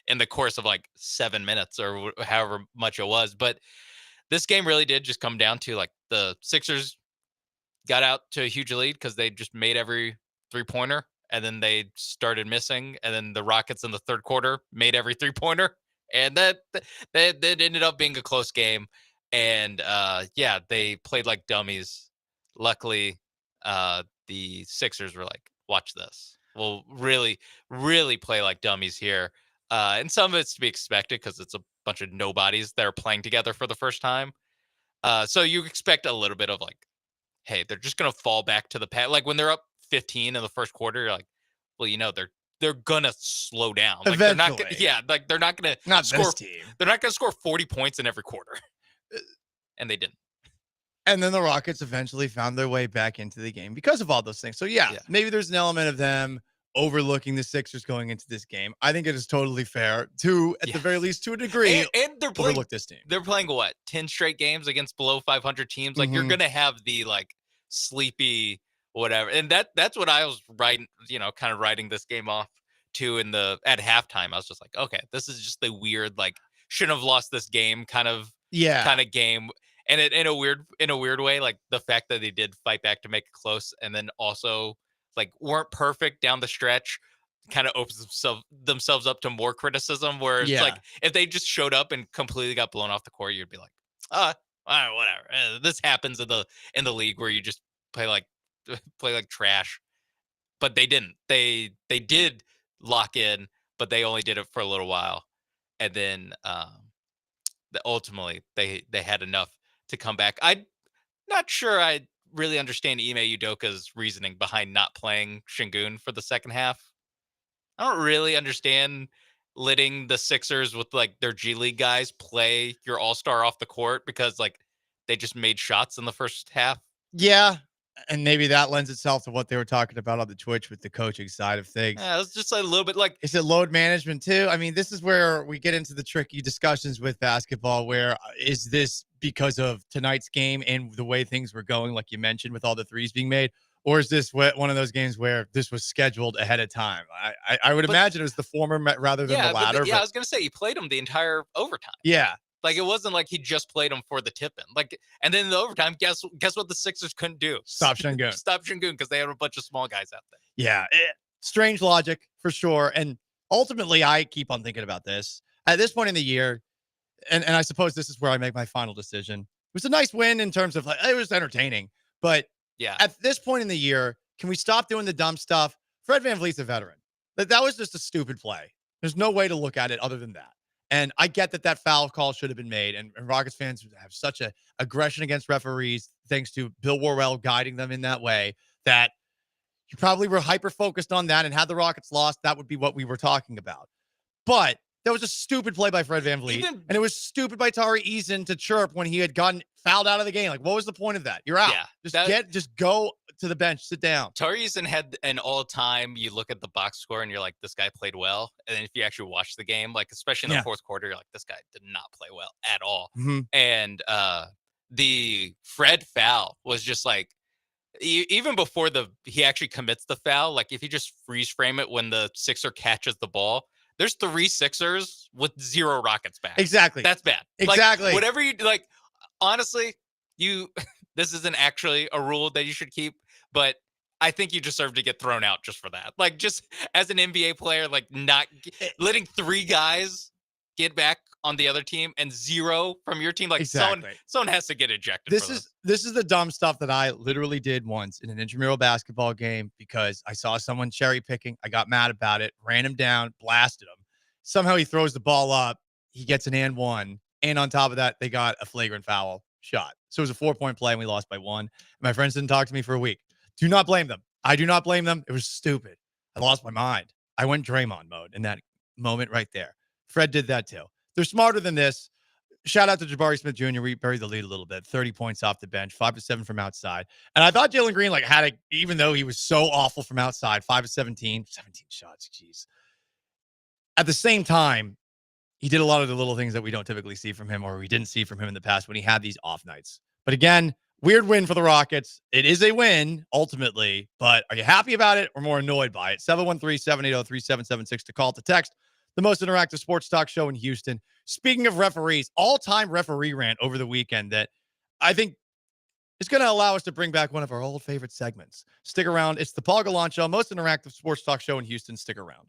in the course of like 7 minutes or however much it was. But this game really did just come down to like the Sixers got out to a huge lead because they just made every 3-pointer and then they started missing. And then the Rockets in the third quarter made every 3-pointer. And that ended up being a close game. And yeah, they played like dummies. Luckily, the Sixers were like, watch this. We'll really, really play like dummies here. And some of it's to be expected because it's a bunch of nobodies that are playing together for the first time. So you expect a little bit of like, hey, they're just going to fall back to the past. Like when they're up 15 in the first quarter, you're like, well, you know, they're going to slow down. Like they're not gonna, like they're not going to score. This team. They're not going to score 40 points in every quarter. And they didn't. And then the Rockets eventually found their way back into the game because of all those things. So yeah, maybe there's an element of them overlooking the Sixers going into this game. I think it is totally fair to, at the very least, to a degree, and they're playing, overlook this team. They're playing what, 10 straight games against below 500 teams. Like you're going to have the like sleepy whatever. And that's what I was writing, kind of writing this game off to at halftime. I was just like, okay, this is just the weird, like shouldn't have lost this game kind of game. And it in a weird way, like the fact that they did fight back to make it close, and then also like weren't perfect down the stretch, kind of opens themselves up to more criticism. Where it's like if they just showed up and completely got blown off the court, you'd be like, all right, whatever. This happens in the league where you just play like trash. But they didn't. They did lock in, but they only did it for a little while, and then ultimately they had enough to come back. I'm not sure I really understand Ime Udoka's reasoning behind not playing Şengün for the second half. I don't really understand letting the Sixers with like their G League guys play your all-star off the court because like they just made shots in the first half. Yeah. And maybe that lends itself to what they were talking about on the Twitch with the coaching side of things. Yeah, it's just a little bit like... Is it load management too? I mean, this is where we get into the tricky discussions with basketball, where is this because of tonight's game and the way things were going, like you mentioned, with all the threes being made? Or is this one of those games where this was scheduled ahead of time? I would imagine it was the former rather than the latter. I was going to say, he played him the entire overtime. Yeah. Like, it wasn't like he just played him for the tip-in. Like, and then in the overtime, guess what the Sixers couldn't do? Stop Şengün. Stop Şengün because they had a bunch of small guys out there. Yeah. Strange logic for sure. And ultimately, I keep on thinking about this. At this point in the year, and I suppose this is where I make my final decision. It was a nice win in terms of, like, it was entertaining. But yeah, at this point in the year, can we stop doing the dumb stuff? Fred VanVleet's a veteran. That was just a stupid play. There's no way to look at it other than that. And I get that foul call should have been made. And Rockets fans have such a aggression against referees, thanks to Bill Worrell guiding them in that way, that you probably were hyper-focused on that. And had the Rockets lost, that would be what we were talking about. But that was a stupid play by Fred VanVleet. And it was stupid by Tari Eason to chirp when he had gotten fouled out of the game. Like, what was the point of that? You're out. Yeah, just go to the bench, sit down. Tari Eason had an all-time, you look at the box score and you're like, this guy played well. And then if you actually watch the game, like especially in the fourth quarter, you're like, this guy did not play well at all. Mm-hmm. And the Fred foul was just like, even before he actually commits the foul, like if you just freeze frame it when the Sixer catches the ball, there's 3 Sixers with 0 Rockets back. Exactly. That's bad. Exactly. Like, whatever you like, honestly, this isn't actually a rule that you should keep, but I think you deserve to get thrown out just for that. Like, just as an NBA player, like not letting 3 guys get back on the other team and 0 from your team. Like someone has to get ejected. This is the dumb stuff that I literally did once in an intramural basketball game because I saw someone cherry picking. I got mad about it, ran him down, blasted him. Somehow he throws the ball up. He gets an and one. And on top of that, they got a flagrant foul shot. So it was a 4-point play and we lost by 1. My friends didn't talk to me for a week. Do not blame them. I do not blame them. It was stupid. I lost my mind. I went Draymond mode in that moment right there. Fred did that too. They're smarter than this. Shout out to Jabari Smith Jr. We buried the lead a little bit. 30 points off the bench, 5 of 7 from outside. And I thought Jalen Green even though he was so awful from outside, 5 of 17 shots. Jeez. At the same time, he did a lot of the little things that we don't typically see from him, or we didn't see from him in the past when he had these off nights. But again, weird win for the Rockets. It is a win ultimately, but are you happy about it or more annoyed by it? 713-780-3776 to call, to text. The most interactive sports talk show in Houston. Speaking of referees, all-time referee rant over the weekend that I think is going to allow us to bring back one of our old favorite segments. Stick around. It's the Paul Gallant Show, most interactive sports talk show in Houston. Stick around.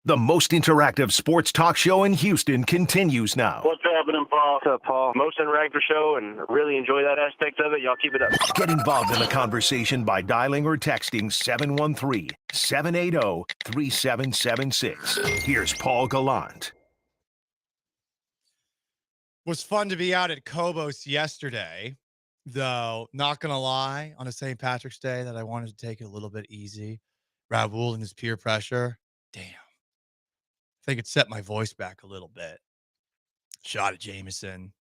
The most interactive sports talk show in Houston continues now. What's happening, Paul? What's up, Paul? Most interactive show, and really enjoy that aspect of it. Y'all keep it up. Get involved in the conversation by dialing or texting 713-780-3776. Here's Paul Gallant. Was fun to be out at Cobos yesterday, though, not going to lie, on a St. Patrick's Day that I wanted to take it a little bit easy. Raul and his peer pressure. Damn. I think it set my voice back a little bit. Shot of Jameson,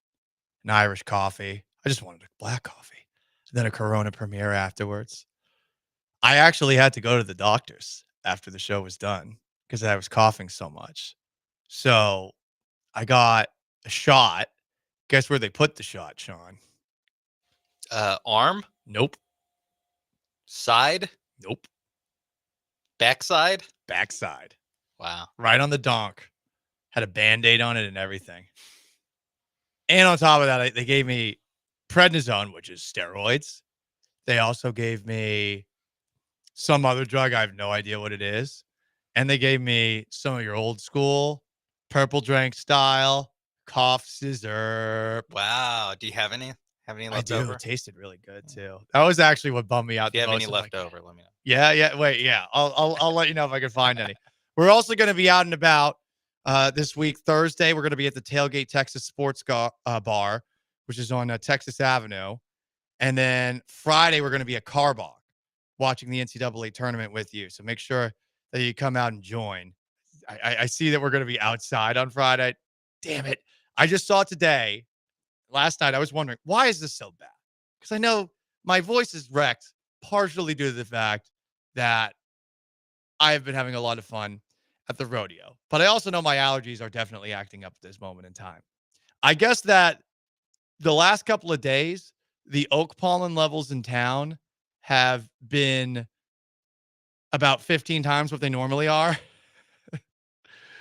an Irish coffee. I just wanted a black coffee. And then a Corona Premier afterwards. I actually had to go to the doctor's after the show was done because I was coughing so much. So I got the shot. Guess where they put the shot, Sean? Arm? Nope. Side? Nope. Backside? Backside. Wow. Right on the donk. Had a Band-Aid on it and everything. And on top of that, they gave me prednisone, which is steroids. They also gave me some other drug. I have no idea what it is. And they gave me some of your old school purple drink style cough scissor. Wow. Do you have any? I left do. over? It tasted really good too. That was actually what bummed me out If you the have most. any I'm left like, over, let me know. yeah. Wait, yeah. I'll let you know if I can find any. We're also going to be out and about this week. Thursday, we're going to be at the Tailgate Texas Sports Bar, which is on Texas Avenue. And then Friday, we're going to be at Carbach watching the NCAA tournament with you. So make sure that you come out and join. I see that we're going to be outside on Friday. Damn it. I just saw today. Last night, I was wondering, why is this so bad? Because I know my voice is wrecked partially due to the fact that I have been having a lot of fun at the rodeo. But I also know my allergies are definitely acting up at this moment in time. I guess that the last couple of days, the oak pollen levels in town have been about 15 times what they normally are.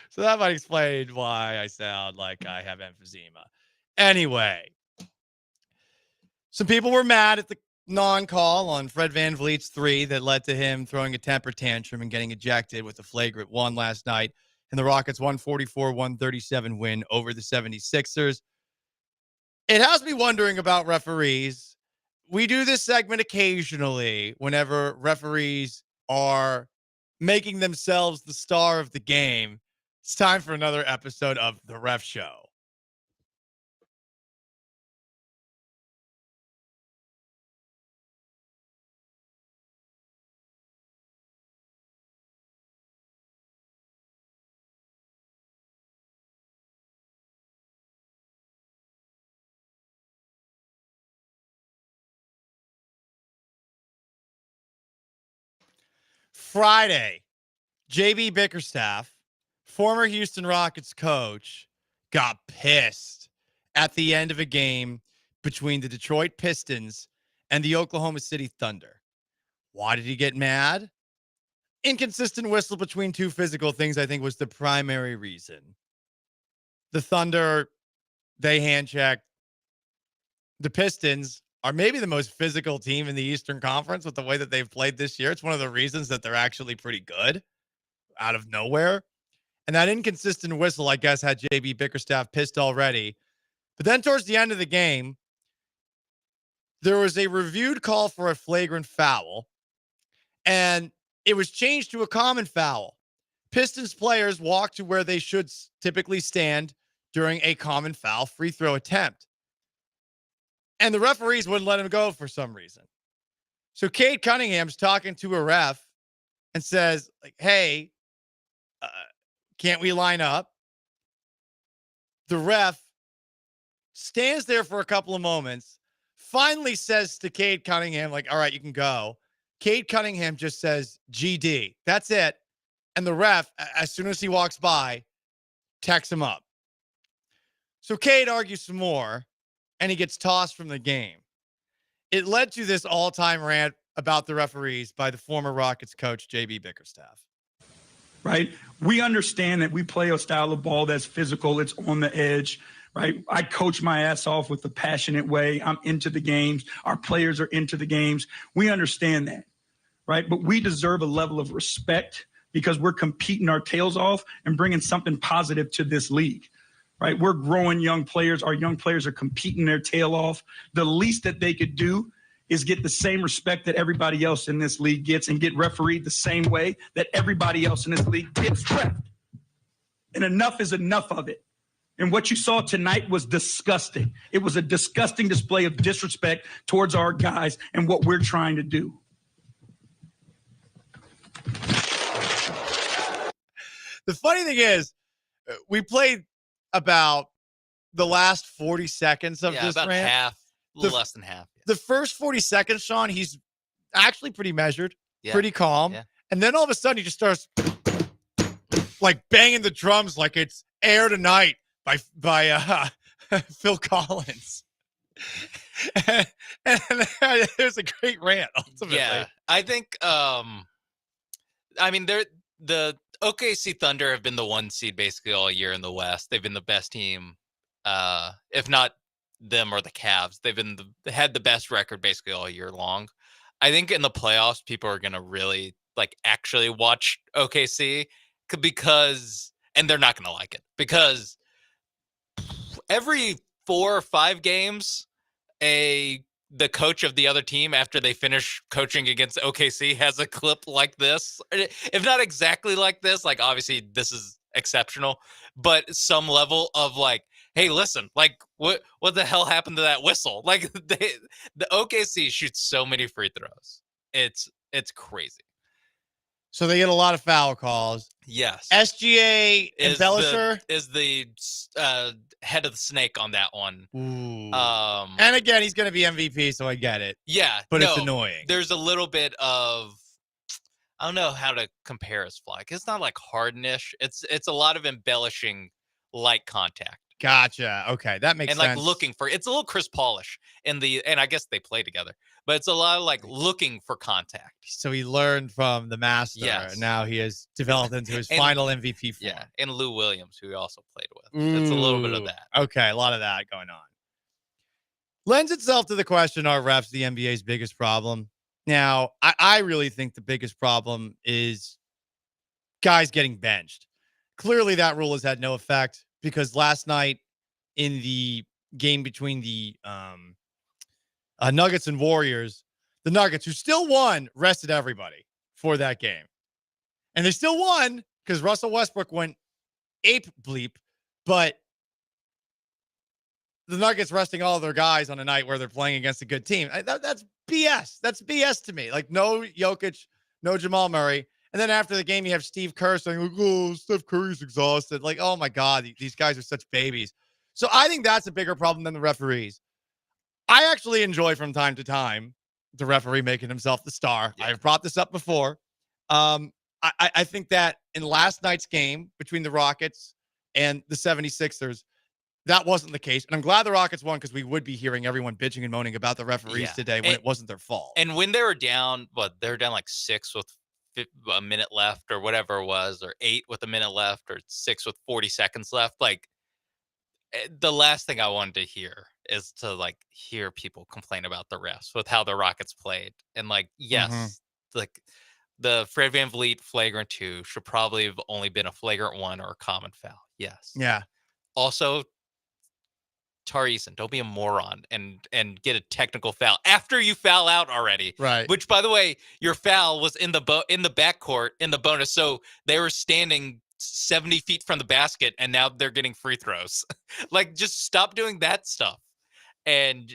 So that might explain why I sound like I have emphysema. Anyway, some people were mad at the non-call on Fred VanVleet's 3 that led to him throwing a temper tantrum and getting ejected with a flagrant 1 last night. And the Rockets' 144-137 win over the 76ers. It has me wondering about referees. We do this segment occasionally whenever referees are making themselves the star of the game. It's time for another episode of The Ref Show. Friday, JB Bickerstaff, former Houston Rockets coach, got pissed at the end of a game between the Detroit Pistons and the Oklahoma City Thunder. Why did he get mad? Inconsistent whistle between two physical things, I think, was the primary reason. The Thunder, they hand checked. The Pistons are maybe the most physical team in the Eastern Conference with the way that they've played this year. It's one of the reasons that they're actually pretty good out of nowhere. And that inconsistent whistle, I guess, had JB Bickerstaff pissed already. But then towards the end of the game, there was a reviewed call for a flagrant foul, and it was changed to a common foul. Pistons players walked to where they should typically stand during a common foul free throw attempt. And the referees wouldn't let him go for some reason. So Cade Cunningham's talking to a ref and says, like, hey, can't we line up? The ref stands there for a couple of moments, finally says to Cade Cunningham, like, all right, you can go. Cade Cunningham just says, GD. That's it. And the ref, as soon as he walks by, texts him up. So Cade argues some more, and he gets tossed from the game. It led to this all-time rant about the referees by the former Rockets coach, JB Bickerstaff. Right? We understand that we play a style of ball that's physical. It's on the edge, right? I coach my ass off with a passionate way. I'm into the games. Our players are into the games. We understand that, right? But we deserve a level of respect because we're competing our tails off and bringing something positive to this league. Right? We're growing young players. Our young players are competing their tail off. The least that they could do is get the same respect that everybody else in this league gets and get refereed the same way that everybody else in this league gets reffed. And enough is enough of it. And what you saw tonight was disgusting. It was a disgusting display of disrespect towards our guys and what we're trying to do. The funny thing is, we played about the last 40 seconds of this about rant. half, a little less than half. The first 40 seconds, Sean, he's actually pretty measured, Yeah. pretty calm. Yeah. And then all of a sudden he just starts like banging the drums like it's Air Tonight by Phil Collins. and there's a great rant ultimately. Yeah, I think. I mean, the OKC Thunder have been the 1 seed basically all year in the West. They've been the best team, if not them or the Cavs. They had the best record basically all year long. I think in the playoffs, people are gonna really actually watch OKC because, and they're not gonna like it because every 4 or 5 games, the coach of the other team after they finish coaching against OKC has a clip like this. If not exactly like this, obviously this is exceptional, but some level of hey, listen, what the hell happened to that whistle? The OKC shoots so many free throws. It's crazy. So they get a lot of foul calls. Yes. SGA embellisher is the head of the snake on that one. Ooh. And again, he's going to be MVP, so I get it. Yeah. But it's annoying. There's a little bit of, I don't know how to compare his fly. It's not hard-ish. It's a lot of embellishing light contact. Gotcha. Okay, that makes sense. And looking for, it's a little Chris Polish and I guess they play together, but it's a lot of looking for contact. So he learned from the master. Yes. And now he has developed into his final MVP form. Yeah, and Lou Williams, who he also played with. It's a little bit of that. Okay, a lot of that going on. Lends itself to the question, are refs the NBA's biggest problem? Now, I really think the biggest problem is guys getting benched. Clearly, that rule has had no effect because last night in the game between the Nuggets and Warriors, the Nuggets, who still won, rested everybody for that game. And they still won because Russell Westbrook went ape bleep, but the Nuggets resting all of their guys on a night where they're playing against a good team. That's BS. That's BS to me. No Jokic, no Jamal Murray. And then after the game, you have Steve Kerr saying, oh, Steph Curry's exhausted. Oh, my God, these guys are such babies. So I think that's a bigger problem than the referees. I actually enjoy from time to time the referee making himself the star. Yeah. I've brought this up before. I think that in last night's game between the Rockets and the 76ers, that wasn't the case. And I'm glad the Rockets won because we would be hearing everyone bitching and moaning about the referees today when it wasn't their fault. And when they were down, they were down 6 with a minute left or whatever it was, or 8 with a minute left, or 6 with 40 seconds left. The last thing I wanted to hear is to hear people complain about the refs with how the Rockets played. And yes, the Fred VanVleet flagrant 2 should probably have only been a flagrant 1 or a common foul. Yes. Yeah. Also, Tari Eason, don't be a moron and get a technical foul after you foul out already. Right. Which, by the way, your foul was in the backcourt in the bonus, so they were standing 70 feet from the basket, and now they're getting free throws. Just stop doing that stuff. And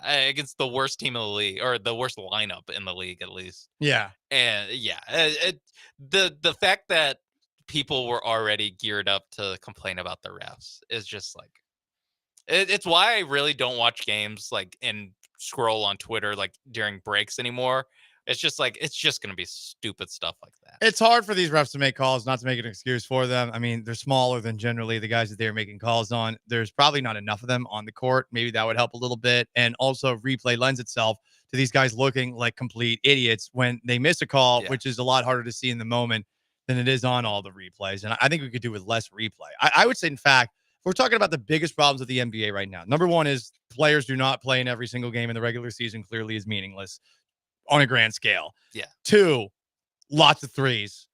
against the worst team in the league, or the worst lineup in the league, at least. Yeah. And the fact that people were already geared up to complain about the refs is just it's why I really don't watch games and scroll on Twitter during breaks anymore. It's just it's just going to be stupid stuff like that. It's hard for these refs to make calls, not to make an excuse for them. I mean, they're smaller than generally the guys that they're making calls on. There's probably not enough of them on the court. Maybe that would help a little bit. And also replay lends itself to these guys looking like complete idiots when they miss a call, which is a lot harder to see in the moment than it is on all the replays. And I think we could do with less replay. I would say, in fact, we're talking about the biggest problems of the NBA right now. Number one is players do not play in every single game in the regular season. Clearly is meaningless on a grand scale. Yeah. 2, lots of threes.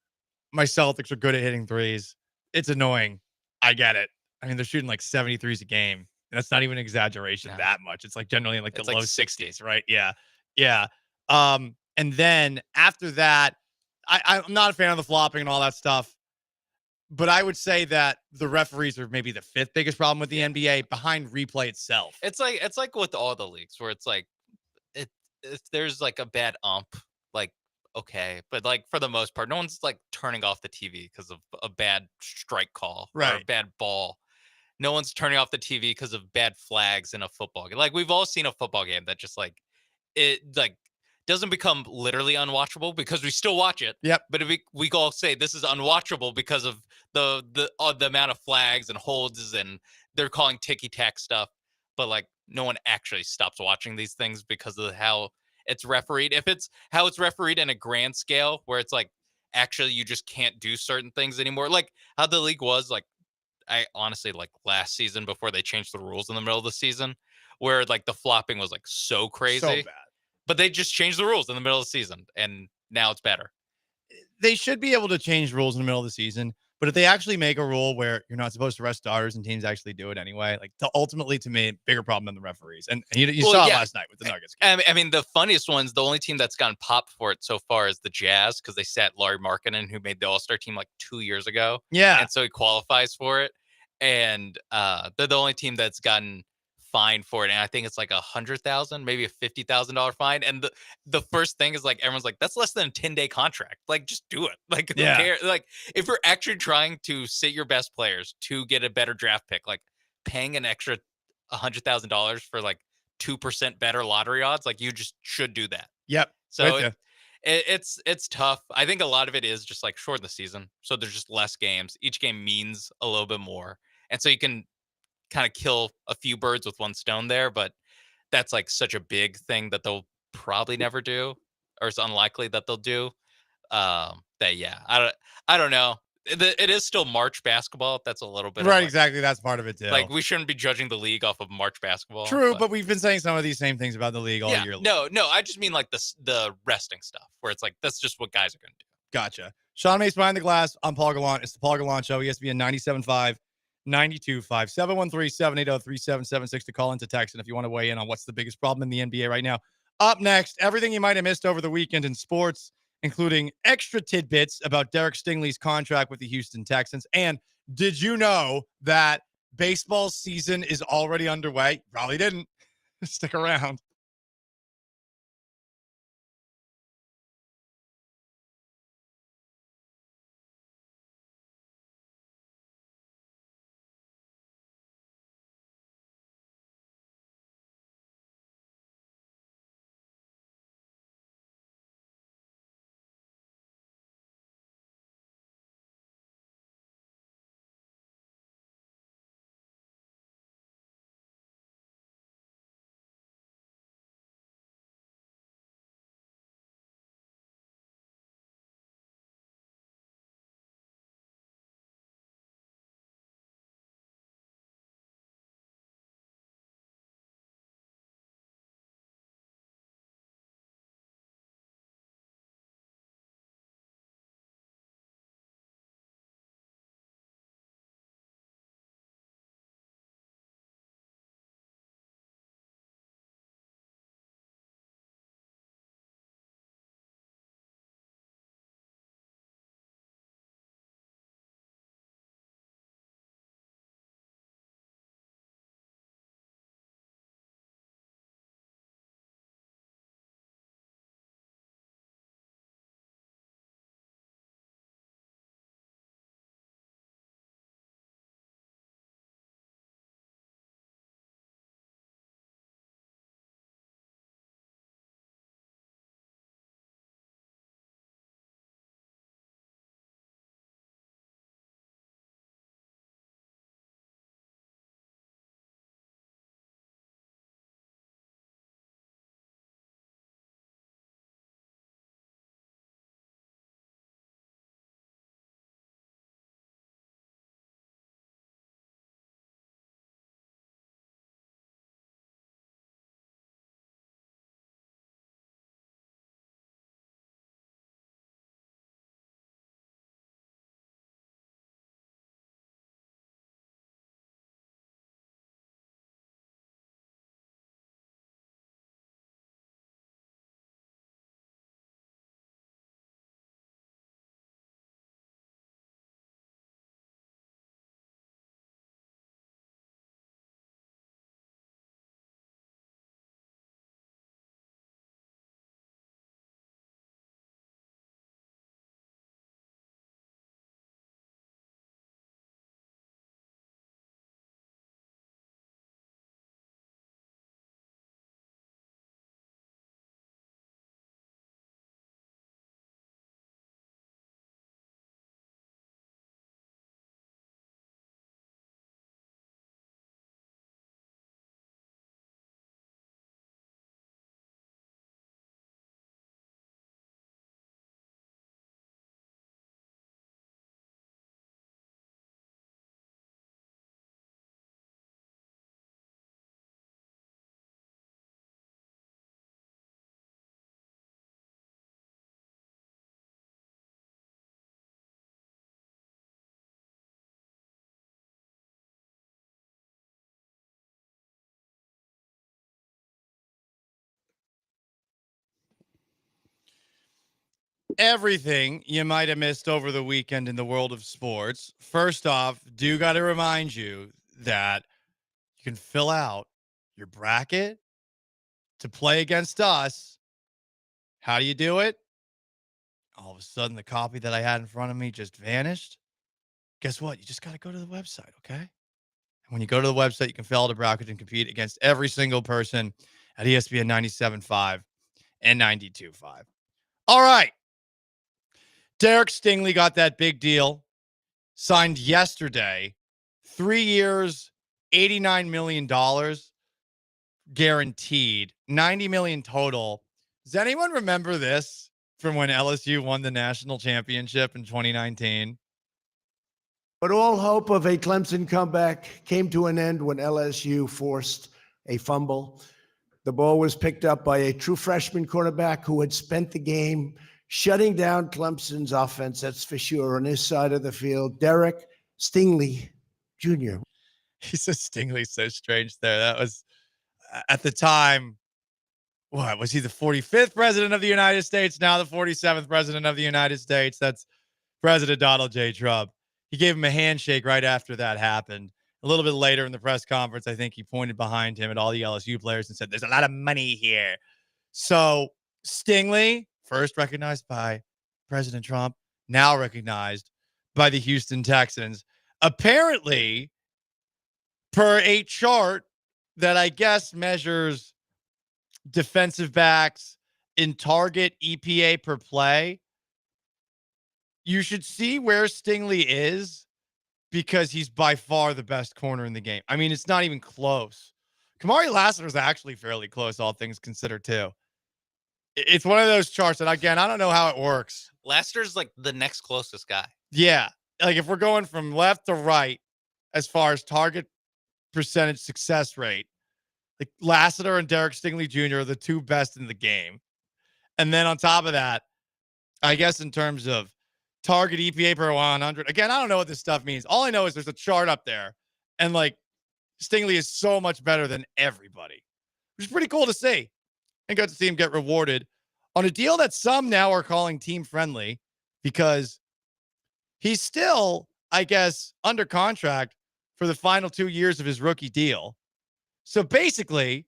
My Celtics are good at hitting threes. It's annoying. I get it. I mean, they're shooting 73s a game. That's not even an exaggeration that much. It's generally in the low 60s, right? Yeah. Yeah. And then after that, I'm not a fan of the flopping and all that stuff. But I would say that the referees are maybe the 5th biggest problem with the NBA behind replay itself. It's like with all the leagues where it's if there's a bad ump, okay, but for the most part, no one's turning off the TV because of a bad strike call or a bad ball. No one's turning off the TV because of bad flags in a football game. We've all seen a football game that just it doesn't become literally unwatchable because we still watch it. Yep. But we all say this is unwatchable because of the amount of flags and holds, and they're calling ticky-tack stuff, but like no one actually stops watching these things because of how it's refereed. If it's how it's refereed in a grand scale where it's like actually you just can't do certain things anymore, like how the league was, like I honestly like last season before they changed the rules in the middle of the season, where like the flopping was like so crazy. So bad. But they just changed the rules in the middle of the season, and now it's better. They should be able to change rules in the middle of the season, but if they actually make a rule where you're not supposed to rest starters and teams actually do it anyway, like ultimately to me, bigger problem than the referees. And you saw it last night with the Nuggets game. I mean, the funniest ones, the only team that's gotten popped for it so far is the Jazz, because they sat Larry Markkinen, who made the All-Star team like 2 years ago. Yeah. And so he qualifies for it. And they're the only team that's gotten fined for it, and I think it's like $100,000, maybe a $50,000 fine. And the first thing is like everyone's like, that's less than a 10-day contract. Like, just do it. Like, who cares? Like, if you're actually trying to sit your best players to get a better draft pick, like paying an extra $100,000 for like 2% better lottery odds, like you just should do that. Yep. So it's tough. I think a lot of it is just like shorten the season, so there's just less games. Each game means a little bit more, and so you can kind of kill a few birds with one stone there, but that's like such a big thing that they'll probably never do, or it's unlikely that they'll do. That yeah, I don't know. It is still March basketball. That's a little bit Right, of like, exactly. That's part of it too. like we shouldn't be judging the league off of March basketball. True, but we've been saying some of these same things about the league all year long. No, I just mean like the resting stuff, where it's like that's just what guys are going to do. Gotcha. Sean Mace behind the glass. I'm Paul Gallant. It's the Paul Gallant Show. ESPN 97.5, 92.5, 713-780-3776 to call into text. And if you want to weigh in on what's the biggest problem in the NBA right now. Up next, everything you might have missed over the weekend in sports, including extra tidbits about Derek Stingley's contract with the Houston Texans. And did you know that baseball season is already underway? Probably didn't. Stick around. everything you might have missed over the weekend in the world of sports. First off, do got to remind you that you can fill out your bracket to play against us. How do you do it? All of a sudden, the copy that I had in front of me just vanished. Guess what? You just got to go to the website, okay? And when you go to the website, you can fill out a bracket and compete against every single person at ESPN 97.5 and 92.5. All right. Derek Stingley got that big deal signed yesterday. 3 years, $89 million guaranteed, $90 million total. Does anyone remember this from when LSU won the national championship in 2019? But all hope of a Clemson comeback came to an end when LSU forced a fumble. The ball was picked up by a true freshman quarterback who had spent the game shutting down Clemson's offense, that's for sure, on his side of the field. Derek Stingley Jr. He says Stingley so strange there. That was, at the time, what, was he the 45th president of the United States? Now the 47th president of the United States. That's President Donald J. Trump. He gave him a handshake right after that happened. A little bit later in the press conference, I think he pointed behind him at all the LSU players and said, there's a lot of money here. So Stingley, first recognized by President Trump, now recognized by the Houston Texans. Apparently, per a chart that I guess measures defensive backs in target EPA per play, you should see where Stingley is because he's by far the best corner in the game. I mean, it's not even close. Kamari Lassiter is actually fairly close, all things considered, too. It's one of those charts that, again, I don't know how it works. Lassiter's like the next closest guy. Yeah. Like if we're going from left to right as far as target percentage success rate, like Lassiter and Derek Stingley Jr. are the two best in the game. And then on top of that, I guess in terms of target EPA per 100, again, I don't know what this stuff means. All I know is there's a chart up there, and like Stingley is so much better than everybody, which is pretty cool to see. And got to see him get rewarded on a deal that some now are calling team friendly because he's still, I guess, under contract for the final 2 years of his rookie deal. So basically,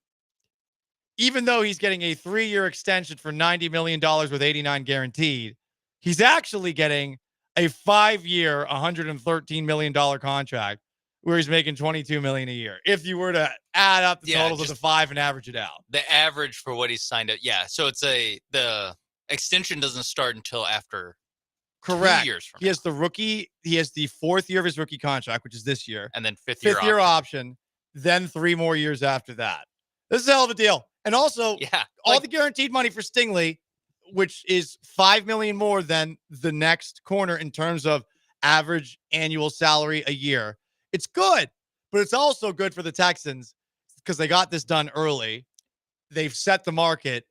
even though he's getting a 3-year extension for $90 million with 89 guaranteed, he's actually getting a 5-year, $113 million contract where he's making $22 million a year. If you were to add up the totals of the 5 and average it out. The average for what he's signed up. Yeah. So it's the extension doesn't start until after Correct. 2 years from he has the rookie. He has the 4th year of his rookie contract, which is this year. And then fifth year option. Then 3 more years after that. This is a hell of a deal. And also, all the guaranteed money for Stingley, which is $5 million more than the next corner in terms of average annual salary a year. It's good, but it's also good for the Texans because they got this done early. They've set the market,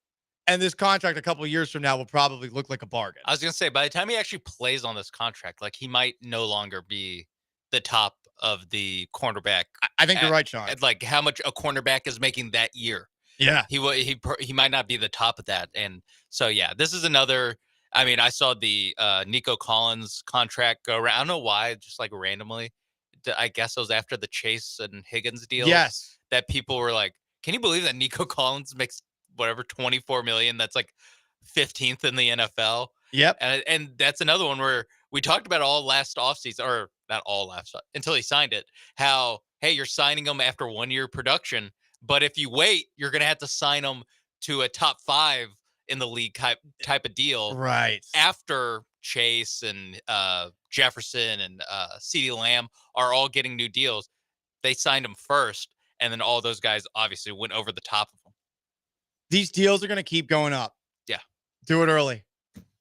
and this contract a couple of years from now will probably look like a bargain. I was going to say, by the time he actually plays on this contract, like he might no longer be the top of the cornerback. I think you're right, Sean. At like how much a cornerback is making that year. Yeah. He might not be the top of that. And so, yeah, this is another. I mean, I saw the Nico Collins contract go around. I don't know why, just like randomly. I guess it was after the Chase and Higgins deal. Yes. That people were like, can you believe that Nico Collins makes whatever, $24 million? That's like 15th in the NFL. Yep. And that's another one where we talked about all last offseason, or not all last, until he signed it, how, hey, you're signing him after 1 year production. But if you wait, you're going to have to sign him to a top 5 in the league type of deal. Right. After Chase and Jefferson and CeeDee Lamb are all getting new deals. They signed him first, and then all those guys obviously went over the top of them. These deals are going to keep going up. Yeah. Do it early.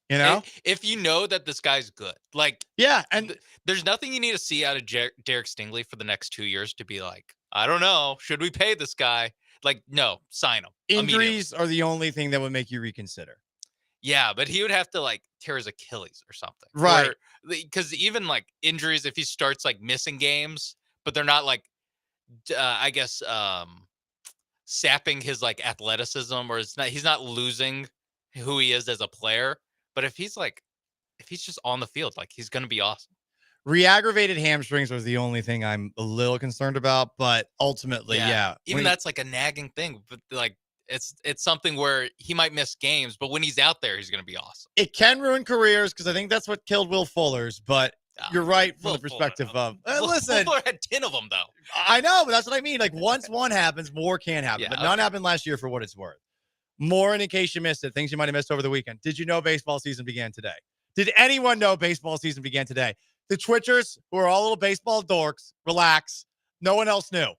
You know? If you know that this guy's good. Like, yeah, and there's nothing you need to see out of Derek Stingley for the next 2 years to be like, I don't know, should we pay this guy? Like, no, sign him. Injuries are the only thing that would make you reconsider. Yeah, but he would have to like tear his Achilles or something. Right. Because even like injuries, if he starts like missing games, but they're not like, I guess, sapping his like athleticism, or he's not losing who he is as a player, But if he's just on the field, like he's gonna be awesome. Re-aggravated hamstrings was the only thing I'm a little concerned about, but ultimately, yeah. Even that's like a nagging thing, but like it's something where he might miss games, but when he's out there, he's gonna be awesome. It can ruin careers because I think that's what killed Will Fuller's, but you're right from the perspective of listen. Fuller had 10 of them though. I know, but that's what I mean. Like once one happens, more can happen. But none happened last year for what it's worth. More in case you missed it. Things you might have missed over the weekend. Did you know baseball season began today? Did anyone know baseball season began today? The Twitchers, who are all little baseball dorks, relax. No one else knew.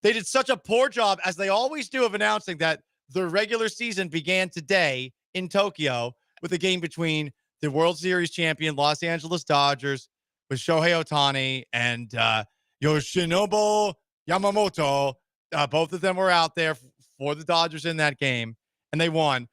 They did such a poor job, as they always do, of announcing that the regular season began today in Tokyo with a game between the World Series champion Los Angeles Dodgers with Shohei Ohtani and Yoshinobu Yamamoto. Both of them were out there for the Dodgers in that game, and they won.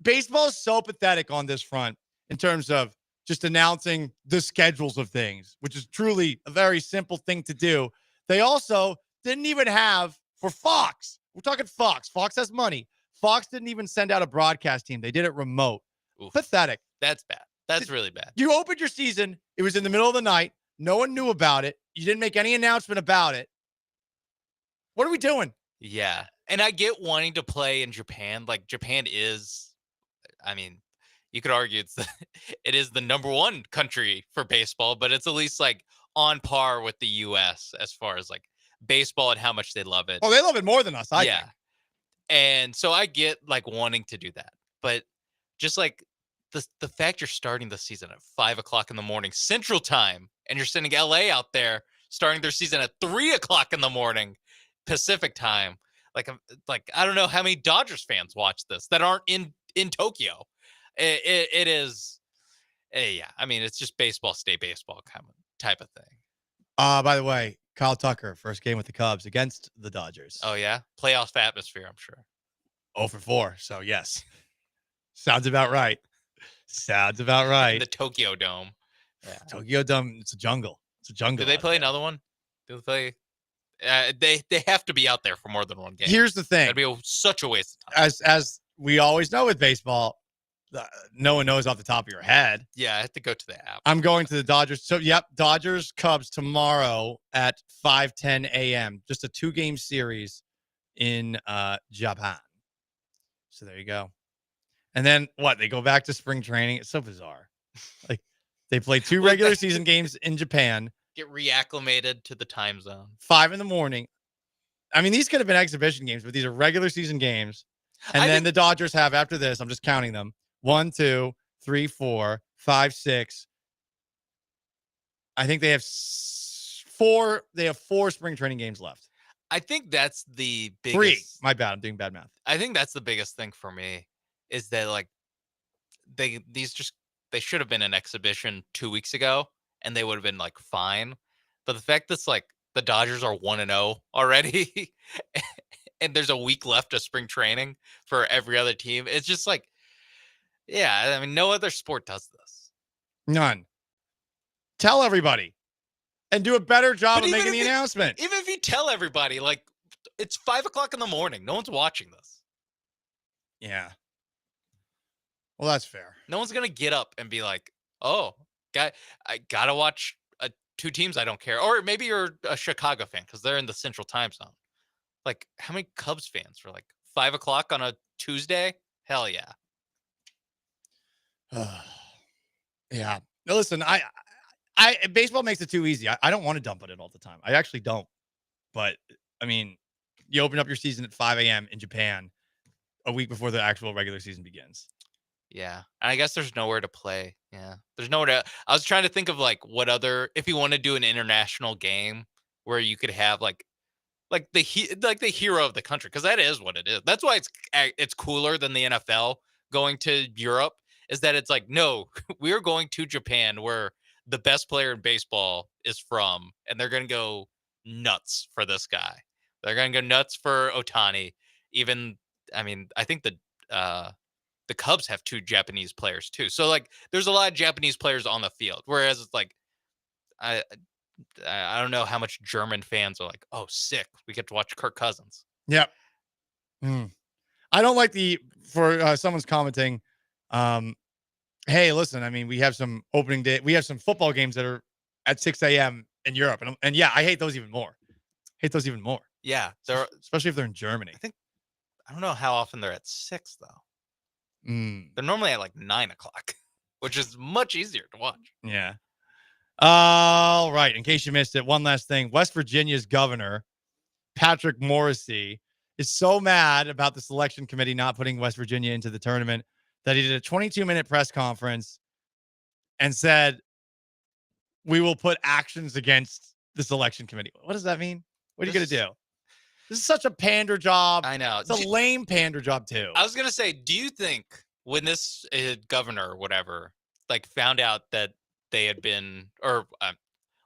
Baseball is so pathetic on this front in terms of just announcing the schedules of things, which is truly a very simple thing to do. They also didn't even have, for Fox, we're talking Fox. Fox has money. Fox didn't even send out a broadcast team. They did it remote. Oof. Pathetic. That's bad. That's really bad. You opened your season. It was in the middle of the night. No one knew about it. You didn't make any announcement about it. What are we doing? Yeah. And I get wanting to play in Japan. Like Japan is, I mean, you could argue it is the number one country for baseball, but it's at least like on par with the US as far as like baseball and how much they love it. Oh, they love it more than us. I think. And so I get like wanting to do that, but just like the fact you're starting the season at 5:00 in the morning Central Time, and you're sending LA out there starting their season at 3:00 in the morning Pacific Time. Like I don't know how many Dodgers fans watch this that aren't in Tokyo. It is, yeah. I mean, it's just baseball, stay baseball kind of type of thing. By the way, Kyle Tucker, first game with the Cubs against the Dodgers. Oh yeah, playoff atmosphere, I'm sure. 0 for 4. So yes, sounds about right. Sounds about right. The Tokyo Dome. Yeah. Tokyo Dome. It's a jungle. It's a jungle. Do they play another one? Do they play? They have to be out there for more than one game. Here's the thing. That'd be such a waste of time. As we always know with baseball, no one knows off the top of your head. Yeah, I have to go to the app. I'm going to the Dodgers. So, yep, Dodgers Cubs tomorrow at 5:10 a.m. Just a 2-game series in Japan. So there you go. And then what? They go back to spring training. It's so bizarre. Like they play 2 regular season games in Japan. Get reacclimated to the time zone. 5 a.m. I mean, these could have been exhibition games, but these are regular season games. And then the Dodgers have, after this, I'm just counting them, 1, 2, 3, 4, 5, 6. I think they have 4. They have 4 spring training games left. I think that's the biggest. 3. My bad. I'm doing bad math. I think that's the biggest thing for me is that like they should have been an exhibition 2 weeks ago and they would have been like fine. But the fact that's like the Dodgers are 1-0 already and there's a week left of spring training for every other team. It's just like, yeah, I mean, no other sport does this. None. Tell everybody and do a better job of making the announcement. Even if you tell everybody, like, it's 5:00 in the morning. No one's watching this. Yeah. Well, that's fair. No one's going to get up and be like, oh, I got to watch 2 teams I don't care. Or maybe you're a Chicago fan because they're in the Central Time Zone. Like, how many Cubs fans are like 5:00 on a Tuesday? Hell yeah. Yeah. Now, listen, I baseball makes it too easy. I don't want to dump it in all the time. I actually don't. But I mean, you open up your season at 5 a.m. in Japan a week before the actual regular season begins. Yeah. And I guess there's nowhere to play. Yeah. There's nowhere to. I was trying to think of like what other, if you want to do an international game where you could have like the hero of the country, because that is what it is. That's why it's cooler than the NFL going to Europe. Is that it's like, no, we're going to Japan where the best player in baseball is from, and they're going to go nuts for this guy. They're going to go nuts for Ohtani. Even, I mean, I think the Cubs have 2 Japanese players too. So like, there's a lot of Japanese players on the field. Whereas it's like, I don't know how much German fans are like, oh, sick, we get to watch Kirk Cousins. Yep. I don't like for someone's commenting. Hey, listen, I mean, we have some opening day. We have some football games that are at 6 a.m. in Europe. And yeah, I hate those even more. Yeah, they're Especially if they're in Germany. I don't know how often they're at 6 though. Mm, They're normally at like 9 o'clock, which is much easier to watch. yeah. All right. In case you missed it, one last thing. West Virginia's governor, Patrick Morrisey, is so mad about the selection committee not putting West Virginia into the tournament that he did a 22-minute press conference and said, "We will put actions against the selection committee." What does that mean? What are you going to do? This is such a pander job. I know. It's a lame pander job, too. I was going to say, do you think when this governor or whatever, like found out that they had been, or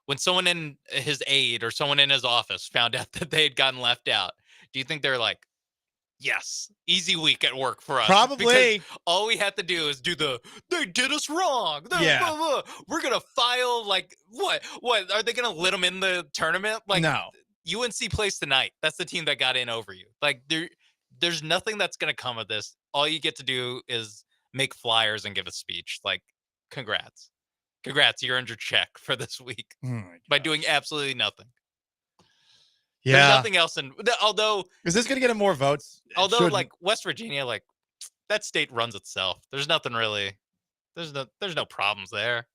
when someone in his aide or someone in his office found out that they had gotten left out, do you think they're like, yes, easy week at work for us? Probably. Because all we have to do is do they did us wrong. Yeah. Blah, blah. We're going to file like, what? Are they going to let them in the tournament? Like, no. UNC plays tonight. That's the team that got in over you. Like, there's nothing that's going to come of this. All you get to do is make flyers and give a speech. Like, congrats. You earned your check for this week by doing absolutely nothing. Yeah. There's nothing else. Although, is this going to get him more votes? Although, like West Virginia, like that state runs itself. There's nothing really. There's no problems there.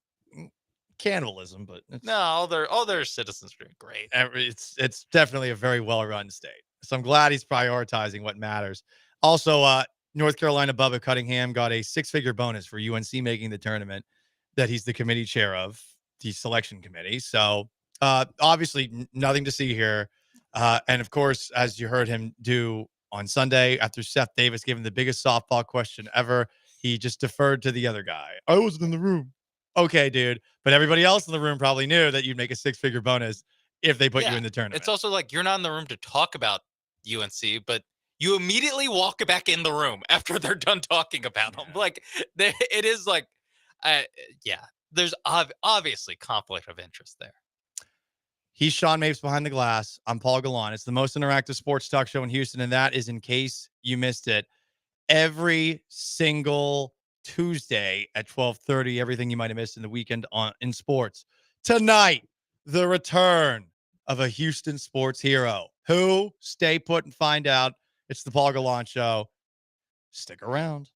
Cannibalism, but no, all their citizens are doing great. It's definitely a very well-run state. So I'm glad he's prioritizing what matters. Also, North Carolina Bubba Cunningham got a 6-figure bonus for UNC making the tournament that he's the committee chair of, the selection committee. So obviously nothing to see here. And of course, as you heard him do on Sunday after Seth Davis gave him the biggest softball question ever, he just deferred to the other guy. I wasn't in the room. Okay, dude. But everybody else in the room probably knew that you'd make a 6-figure bonus if they put you in the tournament. It's also like you're not in the room to talk about UNC, but you immediately walk back in the room after they're done talking about them. Like, it is like, there's obviously conflict of interest there. He's Sean Mapes behind the glass. I'm Paul Gallant. It's the most interactive sports talk show in Houston, and that is in case you missed it. Every single Tuesday at 12:30, everything you might have missed in the weekend in sports. Tonight, the return of a Houston sports hero. Who? Stay put and find out. It's the Paul Gallant Show. Stick around.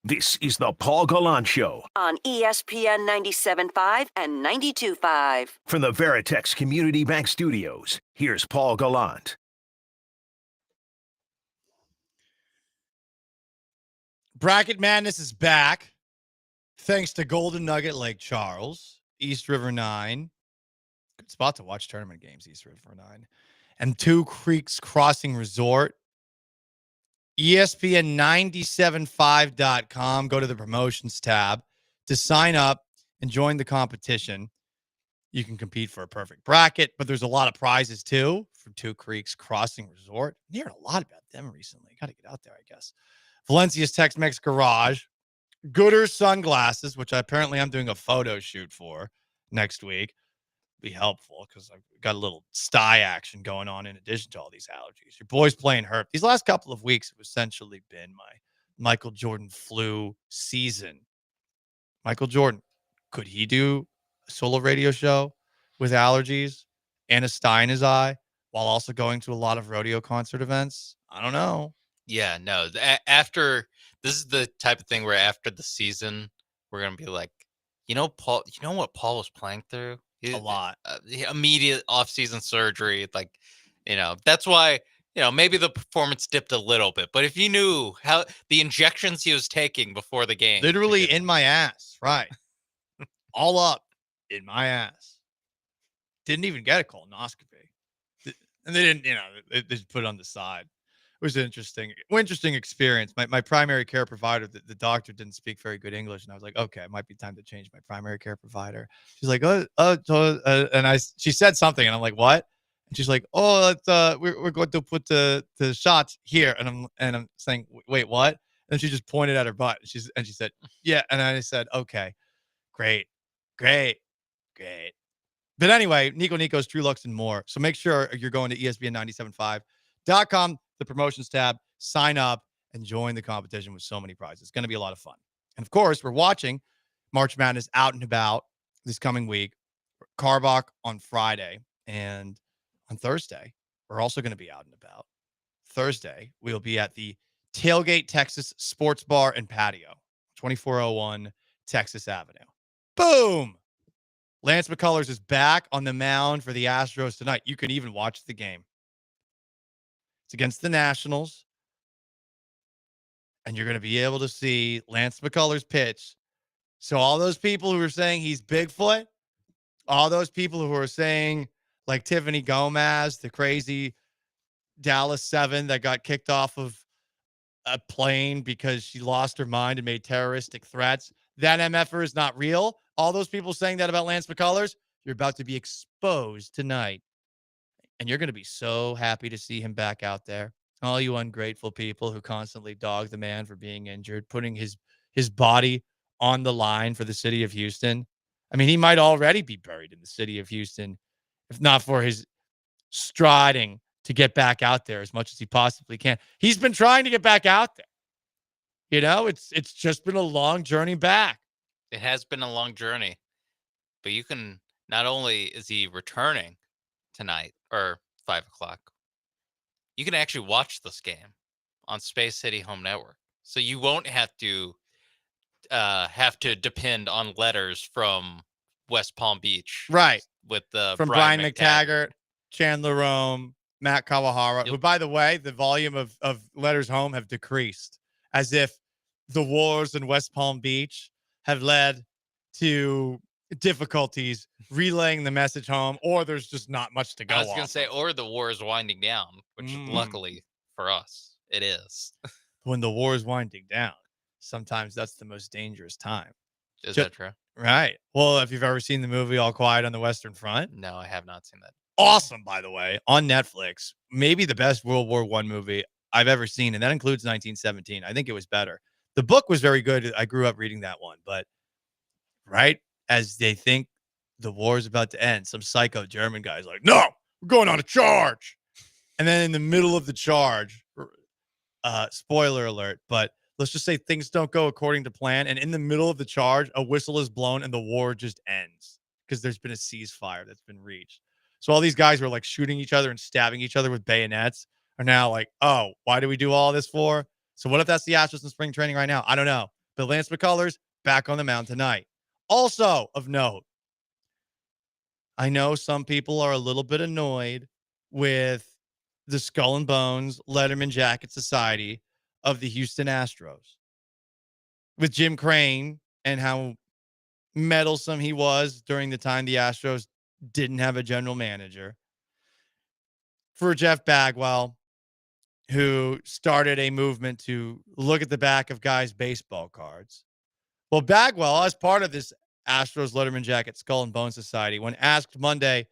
This is the Paul Gallant Show on ESPN 97.5 and 92.5. from the Veritex Community Bank Studios. Here's Paul Gallant. Bracket Madness is back. Thanks to Golden Nugget Lake Charles, East River 9. Good spot to watch tournament games, East River 9. And Two Creeks Crossing Resort. ESPN975.com. Go to the promotions tab to sign up and join the competition. You can compete for a perfect bracket, but there's a lot of prizes too from Two Creeks Crossing Resort. I'm hearing a lot about them recently. Got to get out there, I guess. Valencia's Tex-Mex Garage. Gooder Sunglasses, which I'm doing a photo shoot for next week. Be helpful because I've got a little sty action going on in addition to all these allergies. Your boy's playing hurt. These last couple of weeks have essentially been my Michael Jordan flu season. Michael Jordan, could he do a solo radio show with allergies and a sty in his eye while also going to a lot of rodeo concert events? I don't know. Yeah, no. After this is the type of thing where after the season, we're gonna be like, Paul. You know what Paul was playing through? A lot. Immediate off-season surgery. Like, that's why, maybe the performance dipped a little bit. But if you knew how the injections he was taking before the game. Literally in my ass. Right. All up in my ass. Didn't even get a colonoscopy. And they didn't, they just put it on the side. It was an interesting experience. My primary care provider, the doctor didn't speak very good English. And I was like, okay, it might be time to change my primary care provider. She's like, she said something and I'm like, what? And she's like, we're going to put the shots here. And I'm saying, wait, what? And she just pointed at her butt. She said, yeah. And I said, okay, great. But anyway, Nico's True Lux and more. So make sure you're going to ESPN975.com. The promotions tab, sign up, and join the competition with so many prizes. It's going to be a lot of fun. And of course, we're watching March Madness out and about this coming week. Carbach on Friday, and on Thursday, we're also going to be out and about. Thursday, we'll be at the Tailgate Texas Sports Bar and Patio, 2401 Texas Avenue. Boom! Lance McCullers is back on the mound for the Astros tonight. You can even watch the game. It's against the Nationals. And you're going to be able to see Lance McCullers pitch. So all those people who are saying he's Bigfoot, all those people who are saying, like Tiffany Gomez, the crazy Dallas 7 that got kicked off of a plane because she lost her mind and made terroristic threats, that MFer is not real. All those people saying that about Lance McCullers, you're about to be exposed tonight. And you're going to be so happy to see him back out there. All you ungrateful people who constantly dog the man for being injured, putting his body on the line for the city of Houston. I mean, he might already be buried in the city of Houston, if not for his striding to get back out there as much as he possibly can. He's been trying to get back out there. It's just been a long journey back. It has been a long journey. But you can, not only is he returning tonight or 5 o'clock, you can actually watch this game on Space City Home Network. So you won't have to depend on letters from West Palm Beach. Right. With from Brian McTaggart, Chandler Rome, Matt Kawahara, who, by the way, the volume of letters home have decreased, as if the wars in West Palm Beach have led to difficulties relaying the message home, or there's just not much to go on. I was going to say, or the war is winding down, which luckily for us, it is. When the war is winding down, sometimes that's the most dangerous time. Is that true? Right. Well, if you've ever seen the movie All Quiet on the Western Front. No, I have not seen that. Awesome, by the way, on Netflix. Maybe the best World War I movie I've ever seen, and that includes 1917. I think it was better. The book was very good. I grew up reading that one, but right as they think the war is about to end, some psycho German guy's like, no, we're going on a charge. And then in the middle of the charge, spoiler alert, but let's just say things don't go according to plan. And in the middle of the charge, a whistle is blown and the war just ends because there's been a ceasefire that's been reached. So all these guys who are like shooting each other and stabbing each other with bayonets are now like, oh, why do we do all this for? So what if that's the Astros in spring training right now? I don't know. But Lance McCullers back on the mound tonight. Also of note, I know some people are a little bit annoyed with the Skull and Bones Letterman Jacket Society of the Houston Astros with Jim Crane and how meddlesome he was during the time the Astros didn't have a general manager. For Jeff Bagwell, who started a movement to look at the back of guys' baseball cards. Well, Bagwell, as part of this Astros Letterman Jacket Skull and Bone Society, when asked Monday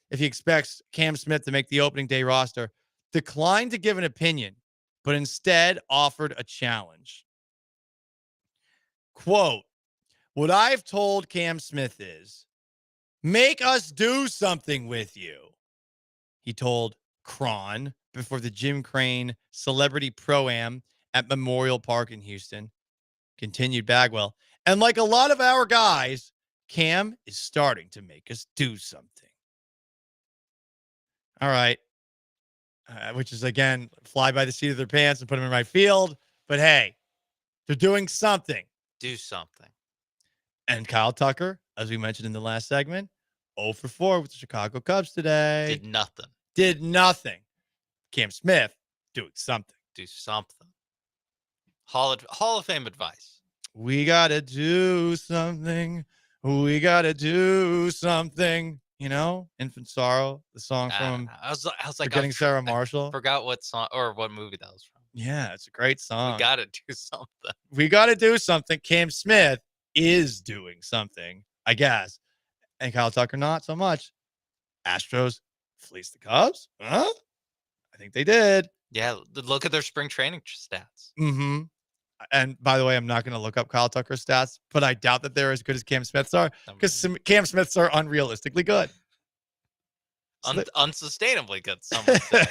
if he expects Cam Smith to make the opening day roster, declined to give an opinion, but instead offered a challenge. Quote, what I've told Cam Smith is, make us do something with you. He told Cron before the Jim Crane Celebrity Pro-Am at Memorial Park in Houston. Continued Bagwell. And like a lot of our guys, Cam is starting to make us do something. All right. Which is, again, fly by the seat of their pants and put them in right field. But hey, they're doing something. Do something. And Kyle Tucker, as we mentioned in the last segment, 0 for 4 with the Chicago Cubs today. Did nothing. Cam Smith doing something. Do something. Hall of Fame advice. We got to do something. We got to do something. You know, Infant Sorrow, the song from I was like, Forgetting Sarah Marshall. Forgot what song or what movie that was from. Yeah, it's a great song. We got to do something. We got to do something. Cam Smith is doing something, I guess. And Kyle Tucker, not so much. Astros fleece the Cubs? Huh? I think they did. Yeah, look at their spring training stats. Mm-hmm. And by the way, I'm not going to look up Kyle Tucker's stats, but I doubt that they're as good as Cam Smith's are because Cam Smith's are unrealistically good. Unsustainably good, some would say.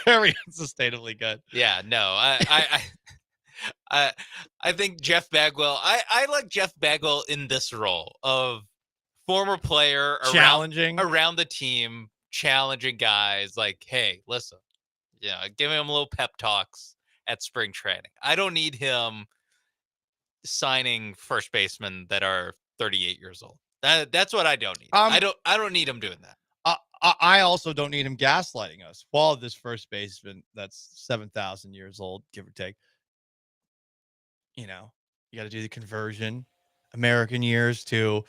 Very unsustainably good. Yeah, no, I think Jeff Bagwell. I like Jeff Bagwell in this role of former player challenging around the team, challenging guys. Like, hey, listen, giving him a little pep talks at spring training. I don't need him signing first basemen that are 38 years old. That's what I don't need. I don't need him doing that. I also don't need him gaslighting us. While this first baseman that's 7,000 years old, give or take, you got to do the conversion, American years to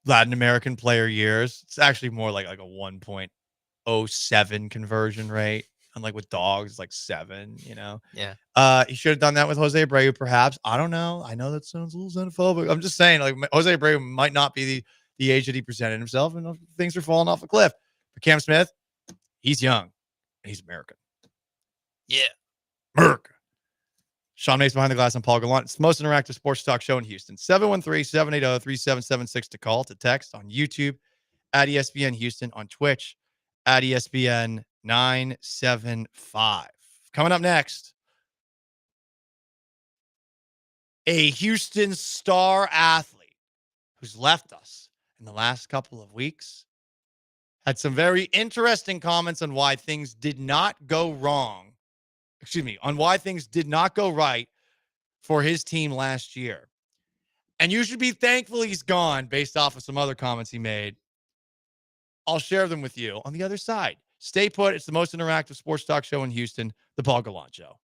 Latin American player years. It's actually more like a 1.07 conversion rate. Unlike with dogs, it's like 7, Yeah. He should have done that with Jose Abreu, perhaps. I don't know. I know that sounds a little xenophobic. I'm just saying, like, Jose Abreu might not be the age that he presented himself, and things are falling off a cliff. But Cam Smith, he's young, and he's American. Yeah. America. Sean Mason behind the glass and Paul Gallant. It's the most interactive sports talk show in Houston. 713-780-3776 to call, to text on YouTube, at ESPN Houston, on Twitch, at ESPN 975. Coming up next, a Houston star athlete who's left us in the last couple of weeks had some very interesting comments on why things did not go wrong. On why things did not go right for his team last year. And you should be thankful he's gone based off of some other comments he made. I'll share them with you on the other side. Stay put. It's the most interactive sports talk show in Houston, The Paul Gallant Show.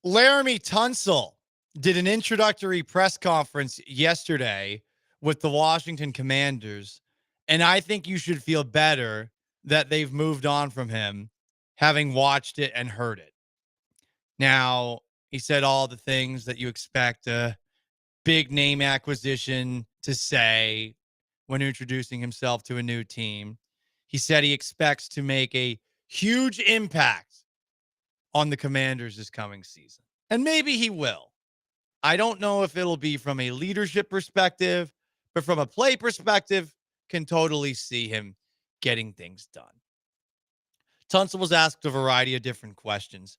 Laremy Tunsil did an introductory press conference yesterday with the Washington Commanders, and I think you should feel better that they've moved on from him, having watched it and heard it. Now, he said all the things that you expect a big name acquisition to say when introducing himself to a new team. He said he expects to make a huge impact on the Commanders this coming season. And maybe he will. I don't know if it'll be from a leadership perspective, but from a play perspective, can totally see him getting things done. Tunsil was asked a variety of different questions.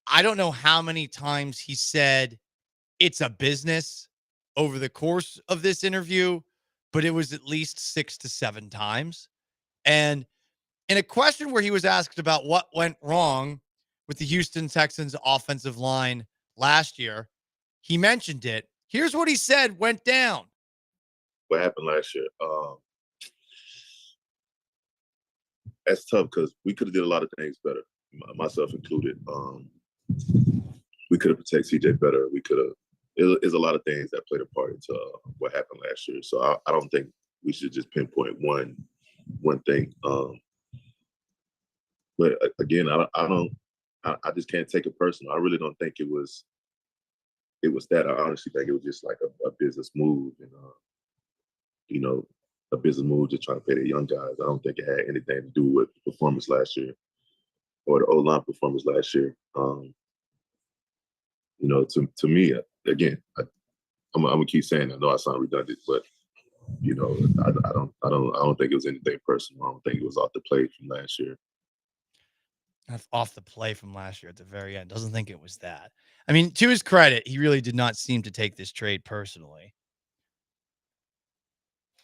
I don't know how many times he said it's a business over the course of this interview, but it was at least 6 to 7 times. And in a question where he was asked about what went wrong with the Houston Texans offensive line last year, he mentioned it. Here's what he said went down. What happened last year? That's tough because we could have did a lot of things better, myself included. We could have protected CJ better. We could have. There's a lot of things that played a part into what happened last year. So I don't think we should just pinpoint one thing. But again, I just can't take it personal. I really don't think it was that. I honestly think it was just like a business move, and a business move just trying to pay the young guys. I don't think it had anything to do with the performance last year or the O-line performance last year. To me, again, I'm gonna keep saying I know I sound redundant, but I don't think it was anything personal. I don't think it was off the plate from last year. Off the play from last year at the very end. Doesn't think it was that. I mean, to his credit, he really did not seem to take this trade personally.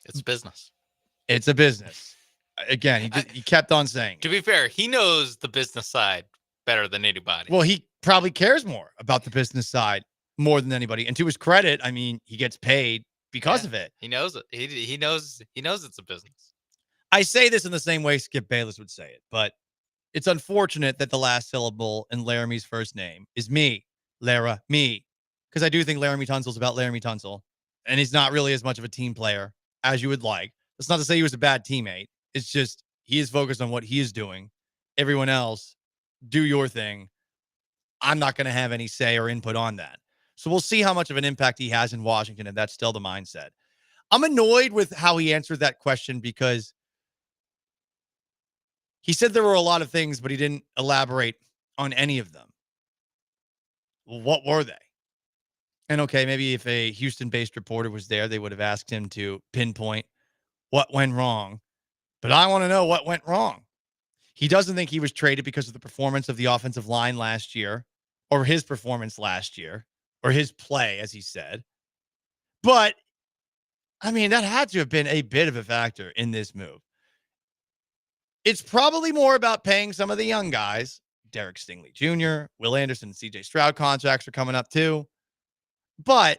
It's business. It's a business. Again, he kept on saying. To be fair, he knows the business side better than anybody. Well, he probably cares more about the business side more than anybody. And to his credit, I mean, he gets paid because of it. He knows it. He knows it's a business. I say this in the same way Skip Bayless would say it, but it's unfortunate that the last syllable in Laremy's first name is me, Lara, me. Because I do think Laremy Tunsil's about Laremy Tunsil, and he's not really as much of a team player as you would like. That's not to say he was a bad teammate. It's just he is focused on what he is doing. Everyone else, do your thing. I'm not going to have any say or input on that. So we'll see how much of an impact he has in Washington, if that's still the mindset. I'm annoyed with how he answered that question because he said there were a lot of things, but he didn't elaborate on any of them. Well, what were they? And okay, maybe if a Houston-based reporter was there, they would have asked him to pinpoint what went wrong. But I want to know what went wrong. He doesn't think he was traded because of the performance of the offensive line last year, or his performance last year, or his play, as he said. But, I mean, that had to have been a bit of a factor in this move. It's probably more about paying some of the young guys. Derek Stingley Jr., Will Anderson, CJ Stroud contracts are coming up too. But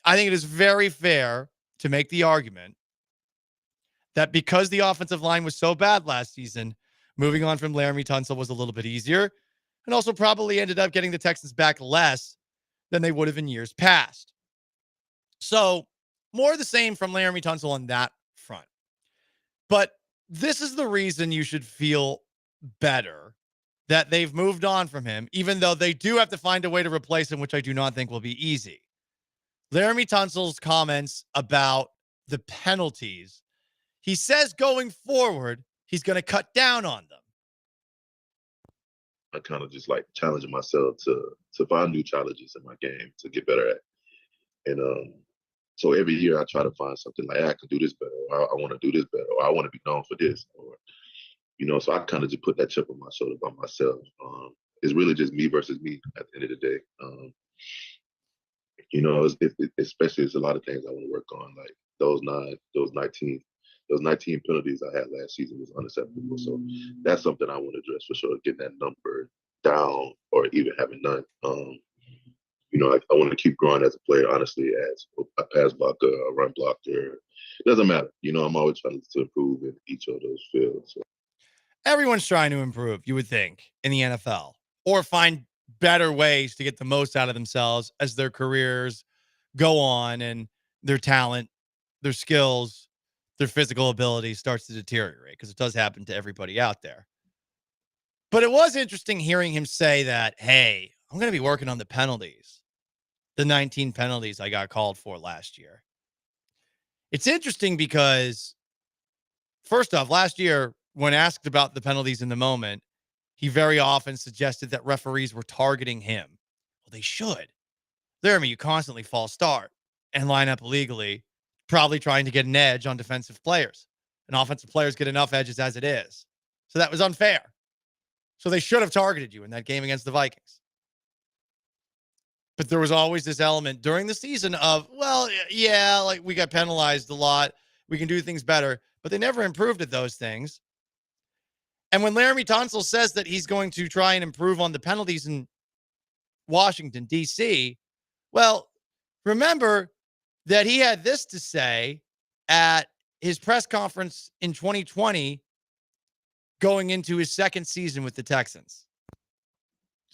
I think it is very fair to make the argument that because the offensive line was so bad last season, moving on from Laremy Tunsil was a little bit easier, and also probably ended up getting the Texans back less than they would have in years past. So more of the same from Laremy Tunsil on that front. But this is the reason you should feel better that they've moved on from him, even though they do have to find a way to replace him, which I do not think will be easy. Laremy Tunsil's comments about the penalties, he says going forward, he's going to cut down on them. I kind of just like challenging myself to find new challenges in my game to get better at. And so every year I try to find something like, I can do this better, or I want to do this better, or I want to be known for this, or so I kind of just put that chip on my shoulder by myself. It's really just me versus me at the end of the day. Especially there's a lot of things I want to work on, like those 19 penalties I had last season was unacceptable. So that's something I want to address for sure, getting that number down or even having none. I want to keep growing as a player, honestly, as a pass blocker, a run blocker. It doesn't matter. I'm always trying to improve in each of those fields. So. Everyone's trying to improve, you would think, in the NFL, or find better ways to get the most out of themselves as their careers go on and their talent, their skills, their physical ability starts to deteriorate, because it does happen to everybody out there. But it was interesting hearing him say that, hey, I'm going to be working on the penalties, the 19 penalties I got called for last year. It's interesting because, first off, last year, when asked about the penalties in the moment, he very often suggested that referees were targeting him. Well, they should. Laramie, you constantly false start and line up illegally, probably trying to get an edge on defensive players. And offensive players get enough edges as it is. So that was unfair. So they should have targeted you in that game against the Vikings. But there was always this element during the season of, well, yeah, like we got penalized a lot. We can do things better. But they never improved at those things. And when Laramie Tunsil says that he's going to try and improve on the penalties in Washington, D.C., well, remember that he had this to say at his press conference in 2020 going into his second season with the Texans.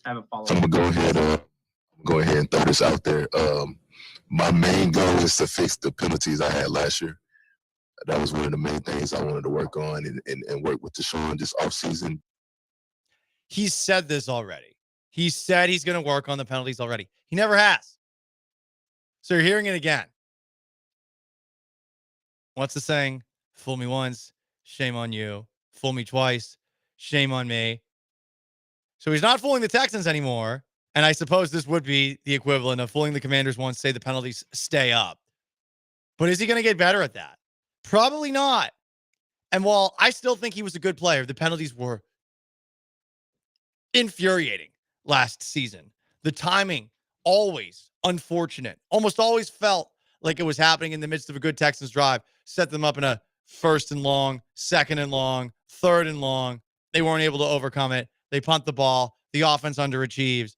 I have a follow-up. So I'm going to go ahead and throw this out there. My main goal is to fix the penalties I had last year. That was one of the main things I wanted to work on and work with Deshaun this offseason. He's said this already. He said he's going to work on the penalties already. He never has. So you're hearing it again. What's the saying? Fool me once, shame on you. Fool me twice, shame on me. So he's not fooling the Texans anymore. And I suppose this would be the equivalent of fooling the Commanders once, say the penalties stay up. But is he going to get better at that? Probably not. And while I still think he was a good player, the penalties were infuriating last season. The timing, always unfortunate. Almost always felt like it was happening in the midst of a good Texans drive. Set them up in a first and long, second and long, third and long. They weren't able to overcome it. They punt the ball. The offense underachieves.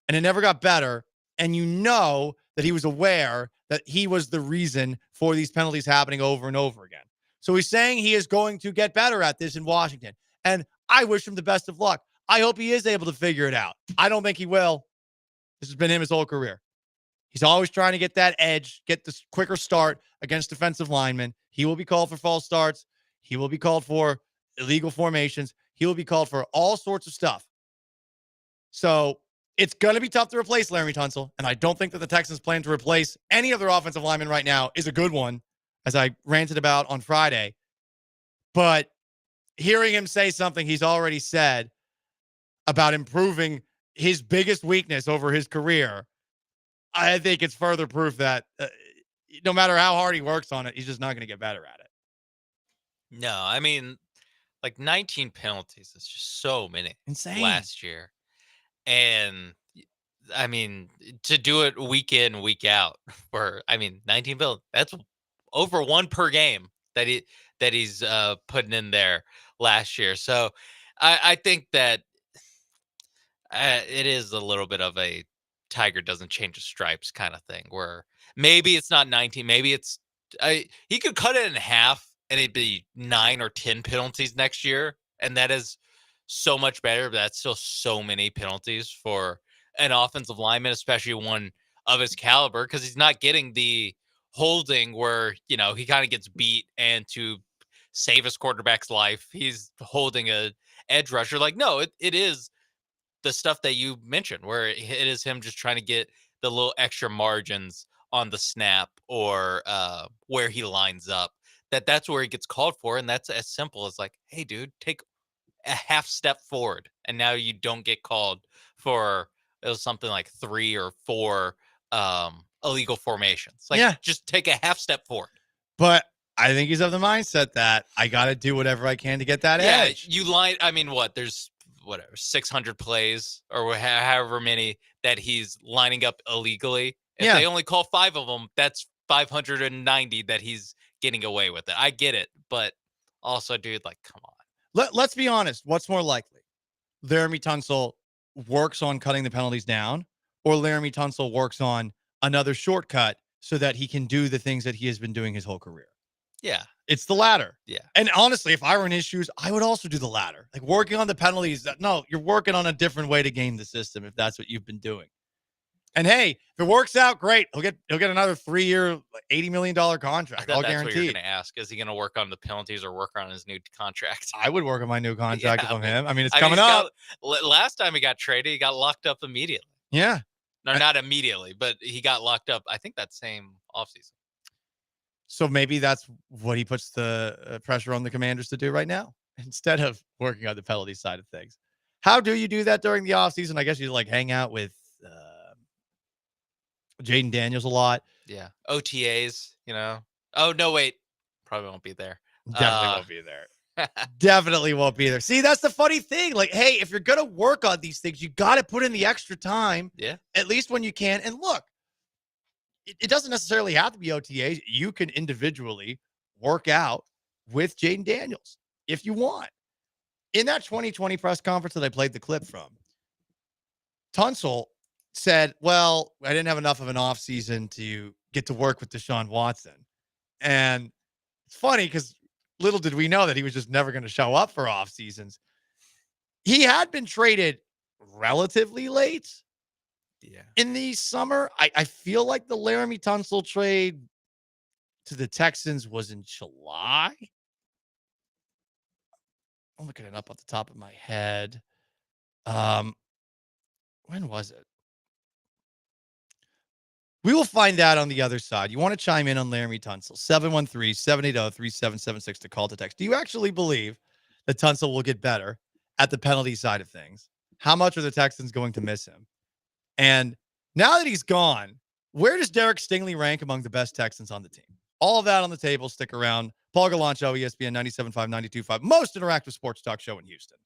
And it never got better. And you know that he was aware that he was the reason for these penalties happening over and over again. So he's saying he is going to get better at this in Washington. And I wish him the best of luck. I hope he is able to figure it out. I don't think he will. This has been him his whole career. He's always trying to get that edge, get this quicker start against defensive linemen. He will be called for false starts. He will be called for illegal formations. He will be called for all sorts of stuff. So it's going to be tough to replace Laramie Tunsil, and I don't think that the Texans' plan to replace any of their offensive linemen right now is a good one, as I ranted about on Friday. But hearing him say something he's already said about improving his biggest weakness over his career, I think it's further proof that no matter how hard he works on it, he's just not going to get better at it. No, I mean, like 19 penalties is just so many. Insane. Last year. And I mean, to do it week in, week out for, 19 penalties, that's over one per game that he's putting in there last year. So I think that it is a little bit of a tiger doesn't change the stripes kind of thing, where maybe it's not 19, maybe it's he could cut it in half and it'd be 9 or 10 penalties next year, and that is so much better. But that's still so many penalties for an offensive lineman, especially one of his caliber, because he's not getting the holding where, he kind of gets beat, and to save his quarterback's life, he's holding a edge rusher. Like, no, it is the stuff that you mentioned, where it is him just trying to get the little extra margins on the snap or where he lines up. That's where he gets called for. And that's as simple as like, hey, dude, take a half step forward. And now you don't get called for, it was something like 3 or 4 illegal formations. Like, Yeah. just take a half step forward. But I think he's of the mindset that I got to do whatever I can to get that edge. You line, there's 600 plays or however many that he's lining up illegally. If they only call 5 of them, that's 590 that he's getting away with it. I get it, but also, dude, like, come on. Let's be honest. What's more likely? Laramie Tunsil works on cutting the penalties down, or Laramie Tunsil works on another shortcut so that he can do the things that he has been doing his whole career? Yeah. It's the latter. Yeah. And honestly, if I were in his shoes, I would also do the latter. Like working on the penalties. No, you're working on a different way to game the system if that's what you've been doing. And hey, if it works out, great. He'll get another 3-year, $80 million contract. All That's what you're guaranteed. going to ask. Is he going to work on the penalties or work on his new contract? I would work on my new contract if I'm him. I mean, it's I coming up. Last time he got traded, he got locked up immediately. Yeah. No, not immediately, but he got locked up, I think, that same offseason. So maybe that's what he puts the pressure on the Commanders to do right now instead of working on the penalty side of things. How do you do that during the offseason? I guess you like hang out with Jaden Daniels a lot. Yeah. OTAs, Oh, no, wait. Probably won't be there. Definitely won't be there. Definitely won't be there. See, that's the funny thing. Like, hey, if you're going to work on these things, you got to put in the extra time. Yeah. At least when you can. And look, it doesn't necessarily have to be OTAs. You can individually work out with Jaden Daniels if you want. In that 2020 press conference that I played the clip from, Tunsil said, well, I didn't have enough of an offseason to get to work with Deshaun Watson. And it's funny because little did we know that he was just never going to show up for off seasons. He had been traded relatively late. Yeah. In the summer, I feel like the Laramie Tunsil trade to the Texans was in July. I'm looking it up off the top of my head. When was it? We will find out on the other side. You want to chime in on Laramie Tunsil? 713-780-3776 to call to text. Do you actually believe that Tunsil will get better at the penalty side of things? How much are the Texans going to miss him? And now that he's gone, where does Derek Stingley rank among the best Texans on the team? All of that on the table. Stick around. Paul Gallant Show, ESPN 97.5, 92.5, most interactive sports talk show in Houston.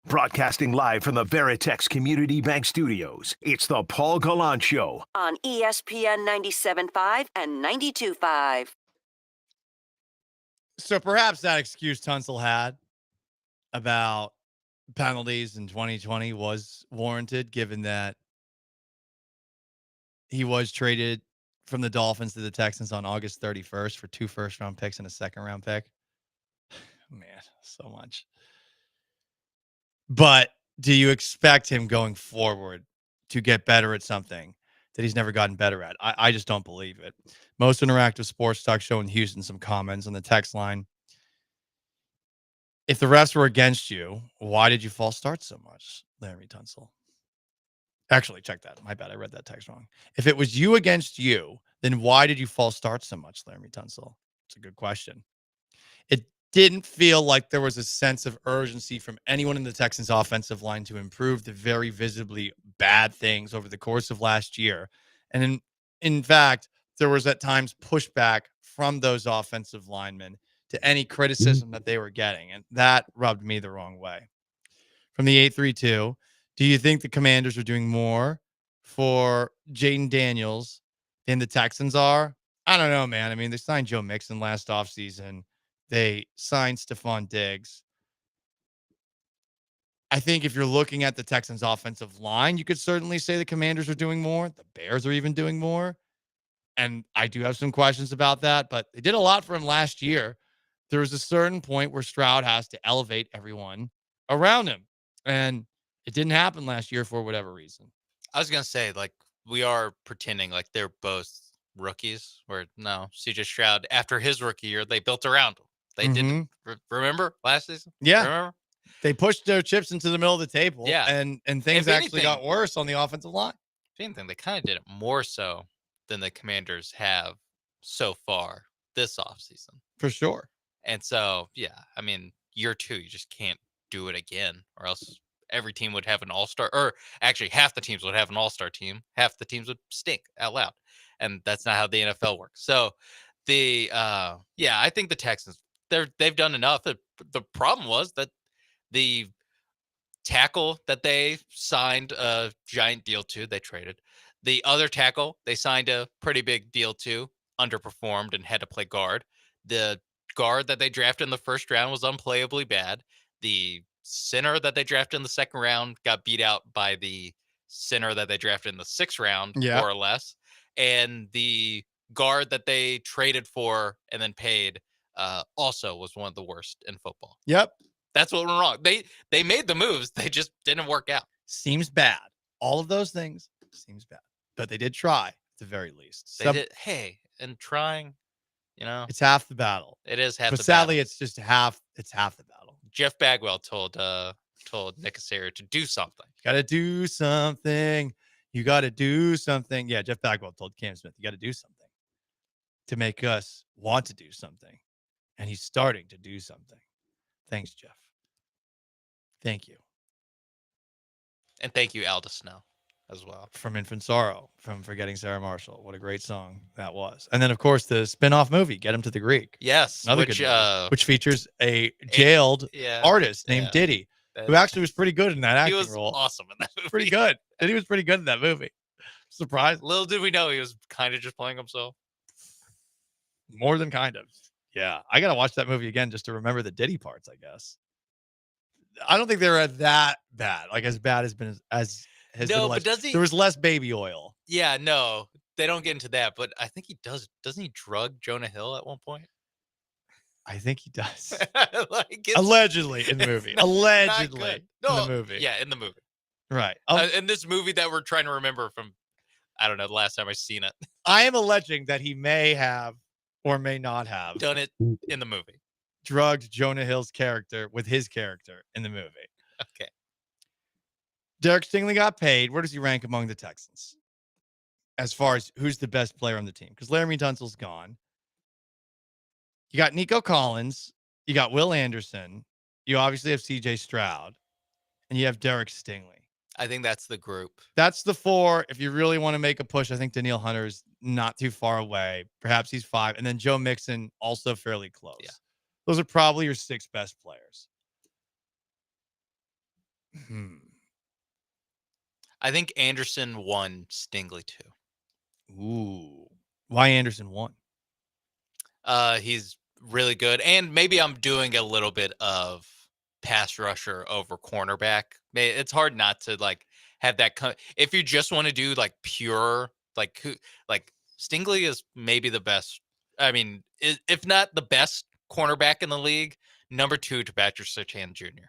Broadcasting live from the Veritex Community Bank Studios, it's the Paul Gallant Show. On ESPN 97.5 and 92.5. So perhaps that excuse Tunsil had about penalties in 2020 was warranted, given that he was traded from the Dolphins to the Texans on August 31st for 2 first-round picks and a second-round pick. Man, so much. But do you expect him going forward to get better at something that he's never gotten better at? I just don't believe it. Most interactive sports talk show in Houston, some comments on the text line. If the refs were against you, why did you false start so much, Laremy Tunsil? Actually, check that. My bad. I read that text wrong. If it was you against you, then why did you false start so much, Laremy Tunsil? It's a good question. It didn't feel like there was a sense of urgency from anyone in the Texans offensive line to improve the very visibly bad things over the course of last year. And in fact, there was at times pushback from those offensive linemen to any criticism that they were getting. And that rubbed me the wrong way. From the 832, do you think the Commanders are doing more for Jaden Daniels than the Texans are? I don't know, man. I mean, they signed Joe Mixon last offseason. They signed Stephon Diggs. I think if you're looking at the Texans offensive line, you could certainly say the Commanders are doing more. The Bears are even doing more. And I do have some questions about that, but they did a lot for him last year. There was a certain point where Stroud has to elevate everyone around him. And it didn't happen last year for whatever reason. I was going to say, like, we are pretending like they're both rookies, where no, CJ Stroud, after his rookie year, they built around him. They didn't. Remember last season? Yeah. Remember? They pushed their chips into the middle of the table. Yeah. And things If actually anything, got worse on the offensive line. If anything, they kind of did it more so than the Commanders have so far this offseason. For sure. And so, yeah, I mean, year 2, you just can't do it again, or else every team would have an all-star, or actually half the teams would have an all-star team. Half the teams would stink out loud. And that's not how the NFL works. So I think the Texans, they've done enough. The problem was that the tackle that they signed a giant deal to, they traded. The other tackle they signed a pretty big deal to, underperformed and had to play guard. The guard that they drafted in the first round was unplayably bad. The center that they drafted in the second round got beat out by the center that they drafted in the 6th round, more or less. And the guard that they traded for and then paid also was one of the worst in football. Yep. That's what went wrong. They made the moves. They just didn't work out. Seems bad. All of those things seems bad. But they did try, at the very least. They did. Hey, and trying, it's half the battle. It is half but the sadly, battle. it's just half the battle. Jeff Bagwell told Nick Casario to do something. Got to do something. You got to do something. Yeah, Jeff Bagwell told Cam Smith, you got to do something to make us want to do something. And he's starting to do something. Thanks, Jeff. Thank you. And thank you, Aldous Snow, as well. From Infant Sorrow, from Forgetting Sarah Marshall. What a great song that was. And then, of course, the spin-off movie, Get Him to the Greek. Yes. Another good movie, which features a jailed artist named Diddy, who actually was pretty good in that acting role. He was awesome in that movie. Pretty good. And he was pretty good in that movie. Surprised. Little did we know he was kind of just playing himself. More than kind of. Yeah. I got to watch that movie again just to remember the Diddy parts, I guess. I don't think they were that bad. Like as bad as has been. But does he? There was less baby oil. Yeah, no, they don't get into that. But I think he does. Doesn't he drug Jonah Hill at one point? I think he does. Like allegedly in the movie. Allegedly in no, the movie. Yeah, in the movie. Right. In this movie that we're trying to remember from, I don't know, the last time I seen it. I am alleging that he may have or may not have done it in the movie. Drugged Jonah Hill's character with his character in the movie. Okay. Derek Stingley got paid. Where does he rank among the Texans? As far as who's the best player on the team? Because Laremy Tunsil's gone. You got Nico Collins. You got Will Anderson. You obviously have CJ Stroud. And you have Derek Stingley. I think that's the group. That's the 4. If you really want to make a push, I think Danielle Hunter's not too far away. Perhaps he's 5. And then Joe Mixon also fairly close. Yeah. Those are probably your 6 best players. I think Anderson 1, Stingley 2. Ooh. Why Anderson 1? He's really good. And maybe I'm doing a little bit of pass rusher over cornerback. It's hard not to like have that. If you just want to do like pure, like Stingley is maybe the best. I mean, if not the best cornerback in the league, number 2 to Patrick Surtain Jr.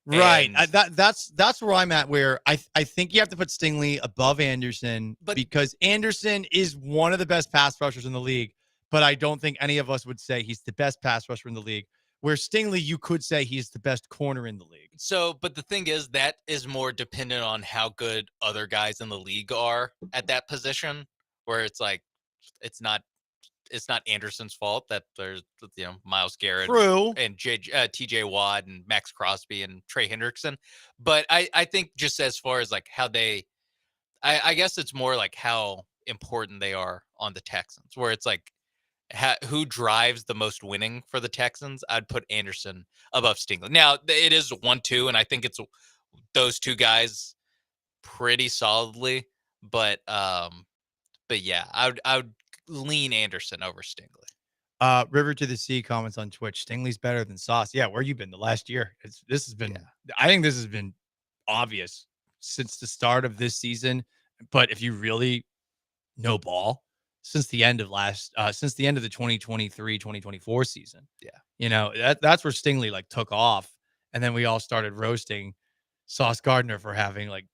Right. That's where I'm at, where I think you have to put Stingley above Anderson because Anderson is one of the best pass rushers in the league, but I don't think any of us would say he's the best pass rusher in the league, where Stingley, you could say he's the best corner in the league. So, but the thing is, that is more dependent on how good other guys in the league are at that position, where it's like, it's not Anderson's fault that there's, Myles Garrett and TJ Watt and Max Crosby and Trey Hendrickson. But I think just as far as like how I guess it's more like how important they are on the Texans, where it's like who drives the most winning for the Texans. I'd put Anderson above Stingley. Now it is 1-2, and I think it's those two guys pretty solidly. But yeah, I would lean Anderson over Stingley. River to the Sea comments on Twitch. Stingley's better than Sauce. Yeah, where you been the last year? I think this has been obvious since the start of this season. But if you really know ball, since the end of the 2023-2024 season. Yeah. That's where Stingley like took off. And then we all started roasting Sauce Gardner for having like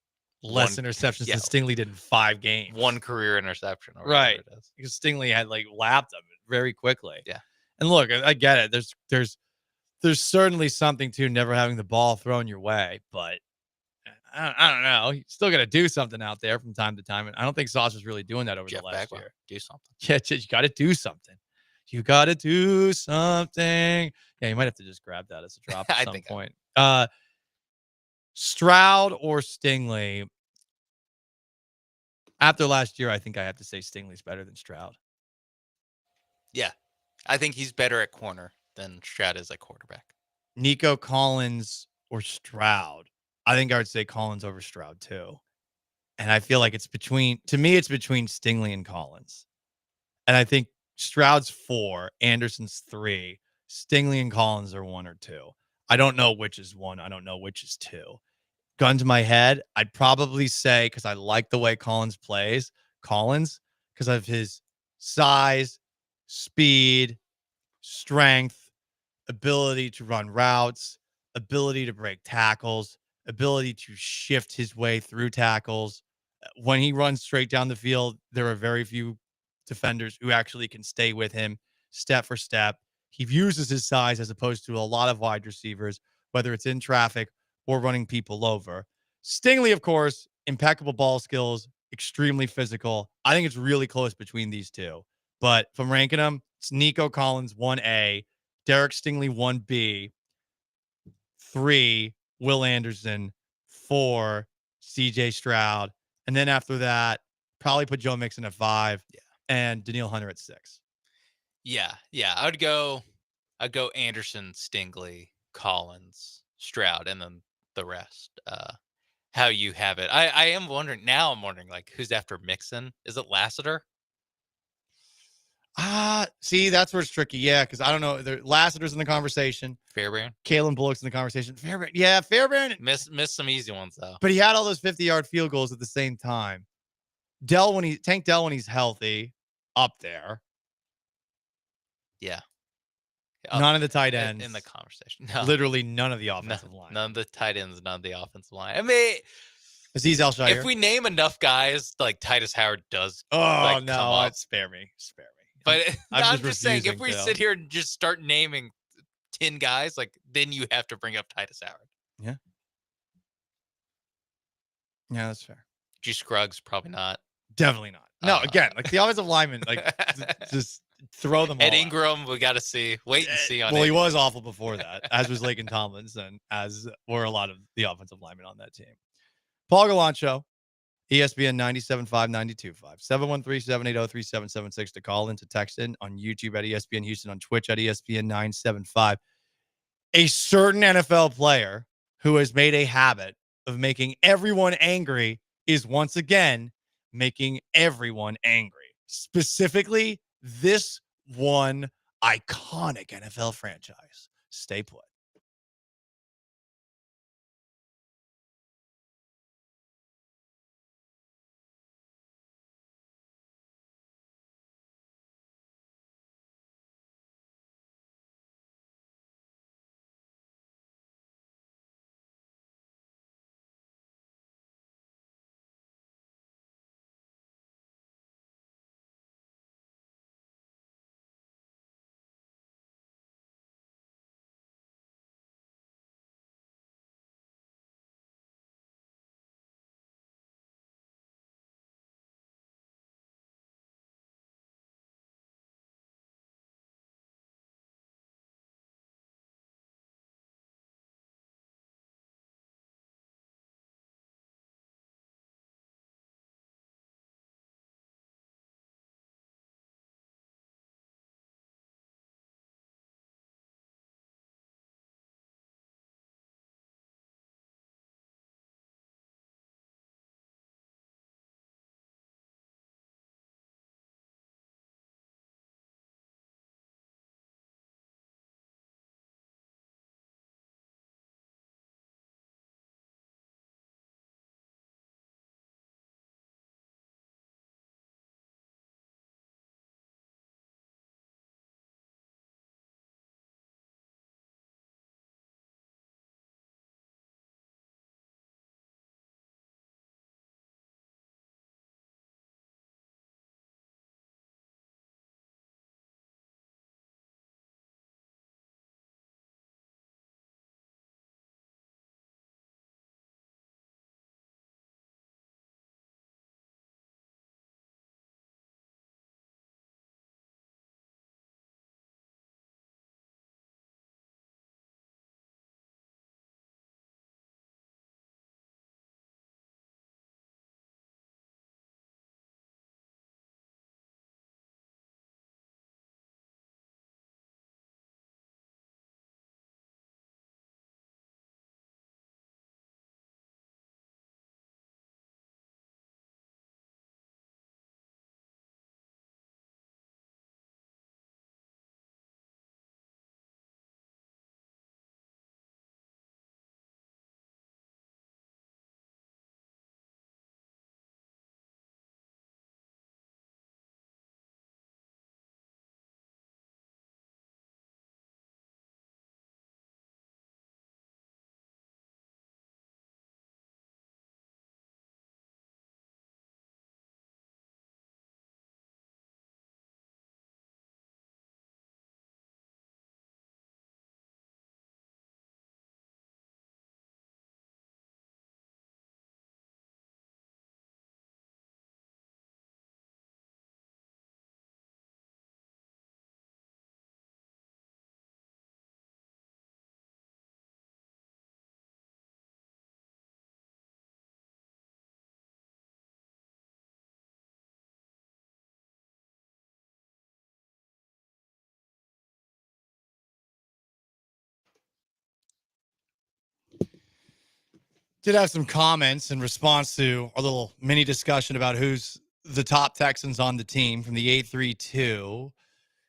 less interceptions than Stingley did in 5 games. 1 career interception. Right. Because Stingley had like lapped them very quickly. Yeah. And look, I get it. There's certainly something to never having the ball thrown your way, but I don't know. You still got to do something out there from time to time. And I don't think Sauce was really doing that over the last year. Do something. Yeah, you got to do something. You got to do something. Yeah, you might have to just grab that as a drop at some point. Stroud or Stingley? After last year, I think I have to say Stingley's better than Stroud. Yeah. I think he's better at corner than Stroud is at quarterback. Nico Collins or Stroud? I think I would say Collins over Stroud too. And I feel like it's between Stingley and Collins. And I think Stroud's 4, Anderson's 3, Stingley and Collins are 1 or 2. I don't know which is 1. I don't know which is 2. Gun to my head, I'd probably say, because I like the way Collins plays, because of his size, speed, strength, ability to run routes, ability to break tackles, ability to shift his way through tackles. When he runs straight down the field, there are very few defenders who actually can stay with him step for step. He uses his size as opposed to a lot of wide receivers, whether it's in traffic or running people over. Stingley, of course, impeccable ball skills, extremely physical. I think it's really close between these two. But if I'm ranking them, it's Nico Collins 1A, Derek Stingley 1B, 3, Will Anderson, 4, CJ Stroud. And then after that, probably put Joe Mixon at 5 and Danielle Hunter at 6. Yeah. I'd go Anderson, Stingley, Collins, Stroud, and then the rest. How you have it. I am wondering now. I'm wondering like who's after Mixon. Is it Lassiter? See, that's where it's tricky. Yeah, because I don't know. Lassiter's in the conversation. Fairbairn. Kalen Bullock's in the conversation. Fairbairn. Yeah, Fairbairn. Missed some easy ones though. But he had all those 50-yard field goals at the same time. Tank Dell when he's healthy, up there. Yeah. None of the tight ends in the conversation. No. Literally none of the offensive line. None of the tight ends, none of the offensive line. I mean, Aziz Al-Shire. If we name enough guys, like Titus Howard does. Oh no, spare me. But I'm just saying, if we sit here and just start naming 10 guys, like then you have to bring up Titus Howard. Yeah, that's fair. G. Scruggs, probably not. Definitely not. No, again, like the offensive lineman, like just throw them all. Ed Ingram, we got to see. Wait and see on. Well, he was awful before that, as was Laken Tomlinson, as were a lot of the offensive linemen on that team. Paul Gallant Show, ESPN 97.5, 92.5, 713-780-3776 to call in, to text in on YouTube at ESPN Houston, on Twitch at ESPN 975. A certain NFL player who has made a habit of making everyone angry is once again making everyone angry. Specifically, this one iconic NFL franchise. Stay put. Did have some comments in response to our little mini discussion about who's the top Texans on the team from the 832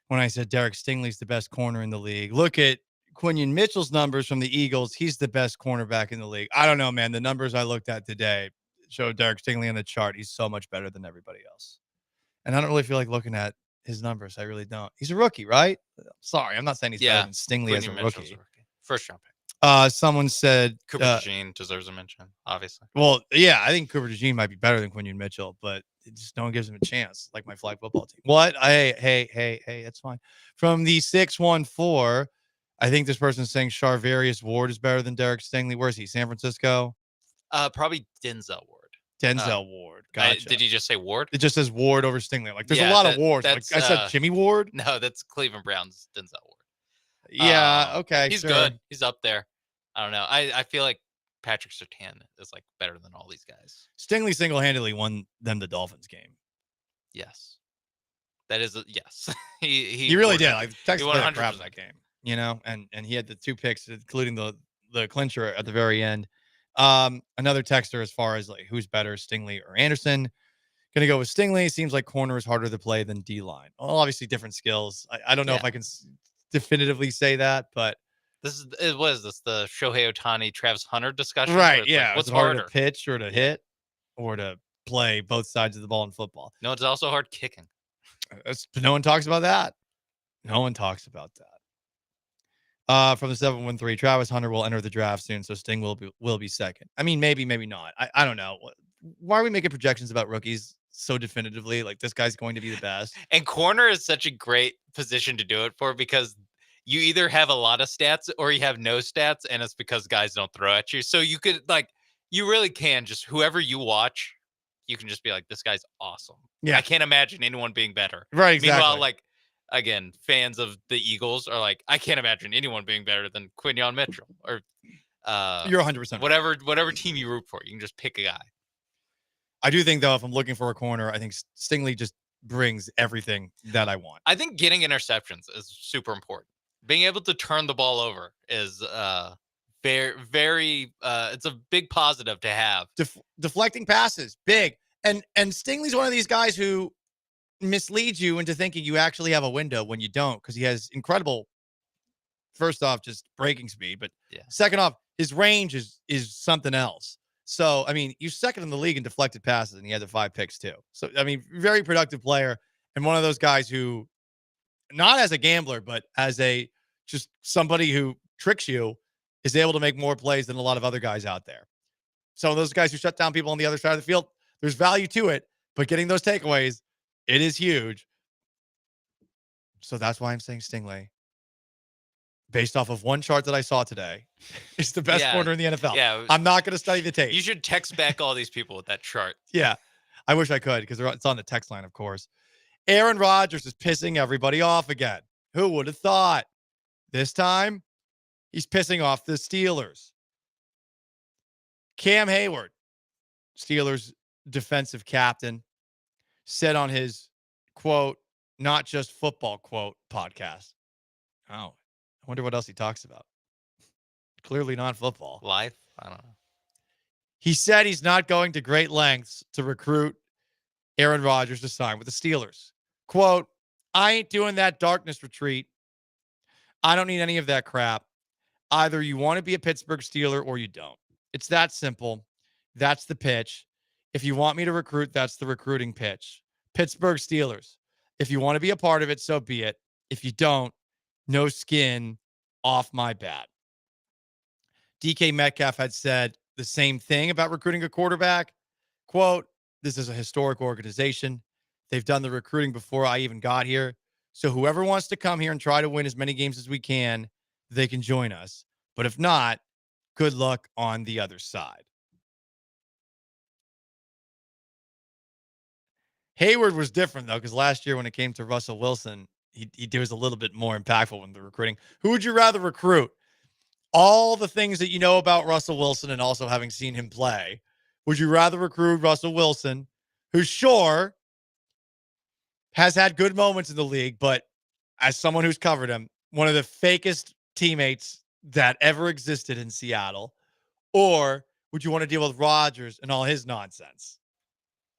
when I said Derek Stingley's the best corner in the league. Look at Quinion Mitchell's numbers from the Eagles. He's the best cornerback in the league. I don't know, man. The numbers I looked at today showed Derek Stingley on the chart. He's so much better than everybody else. And I don't really feel like looking at his numbers. I really don't. He's a rookie, right? Sorry, I'm not saying he's better than Stingley as a rookie. First round pick. Someone said Cooper DeJean deserves a mention, obviously. Well, yeah, I think Cooper DeJean might be better than Quinion Mitchell, but just no one gives him a chance, like my flag football team. What? Hey, that's fine. From the 614, I think this person's saying Charvarius Ward is better than Derek Stingley. Where is he? San Francisco? Probably Denzel Ward. Denzel Ward. Gotcha. Did you just say Ward? It just says Ward over Stingley. Like, there's a lot of Wards. Like, I said Jimmy Ward. No, that's Cleveland Browns Denzel Ward. Yeah, okay. He's sure. good. He's up there. I don't know. I feel like Patrick Surtain is like better than all these guys. Stingley single-handedly won them the Dolphins game. Yes. That is yes. he really did. Like, Texas he played a crap that game, you know, and he had the 2 picks, including the clincher at the very end. Another texter as far as like who's better, Stingley or Anderson. Gonna go with Stingley. Seems like corner is harder to play than D-line. Well, obviously different skills. I don't know if I can definitively say that, but what is this? The Shohei Ohtani, Travis Hunter discussion? right, Where it's yeah. like, what's it's harder harder? to pitch or to hit or to play both sides of the ball in football. No, it's also hard kicking. No one talks about that. No one talks about that. From the 713, Travis Hunter will enter the draft soon, so Sting will be second. I mean, maybe not. I don't know. Why are we making projections about rookies so definitively? Like this guy's going to be the best. And corner is such a great position to do it for because you either have a lot of stats or you have no stats, and it's because guys don't throw at you. So you could you really can just whoever you watch, you can just be like, this guy's awesome. Yeah. I can't imagine anyone being better. Right, exactly. Meanwhile, again, fans of the Eagles are like, I can't imagine anyone being better than Quinyon Mitchell or you're 100% whatever team you root for. You can just pick a guy. I do think though, if I'm looking for a corner, I think Stingley just brings everything that I want. I think getting interceptions is super important. Being able to turn the ball over is very, very. It's a big positive to have. Deflecting passes, big, and Stingley's one of these guys who misleads you into thinking you actually have a window when you don't, because he has incredible. First off, just breaking speed, but second off, his range is something else. So, I mean, you're second in the league in deflected passes, and he had the 5 picks too. So, I mean, very productive player, and one of those guys who, not as a gambler, but as just somebody who tricks you, is able to make more plays than a lot of other guys out there. So, those guys who shut down people on the other side of the field, there's value to it, but getting those takeaways, it is huge. So, that's why I'm saying Stingley, based off of one chart that I saw today, is the best corner in the NFL. Yeah. I'm not going to study the tape. You should text back all these people with that chart. Yeah. I wish I could, because it's on the text line, of course. Aaron Rodgers is pissing everybody off again. Who would have thought? This time, he's pissing off the Steelers. Cam Hayward, Steelers defensive captain, said on his, quote, not just football, quote, podcast. Oh, I wonder what else he talks about. Clearly not football. Life? I don't know. He said he's not going to great lengths to recruit Aaron Rodgers to sign with the Steelers. Quote, I ain't doing that darkness retreat. I don't need any of that crap. Either you want to be a Pittsburgh Steeler or you don't. It's that simple. That's the pitch. If you want me to recruit, that's the recruiting pitch. Pittsburgh Steelers. If you want to be a part of it, so be it. If you don't, no skin off my bat. DK Metcalf had said the same thing about recruiting a quarterback. Quote, this is a historic organization. They've done the recruiting before I even got here. So whoever wants to come here and try to win as many games as we can, they can join us. But if not, good luck on the other side. Hayward was different, though, because last year when it came to Russell Wilson, he was a little bit more impactful in the recruiting. Who would you rather recruit? All the things that you know about Russell Wilson and also having seen him play. Would you rather recruit Russell Wilson, who sure has had good moments in the league, but as someone who's covered him, one of the fakest teammates that ever existed in Seattle? Or would you want to deal with Rodgers and all his nonsense?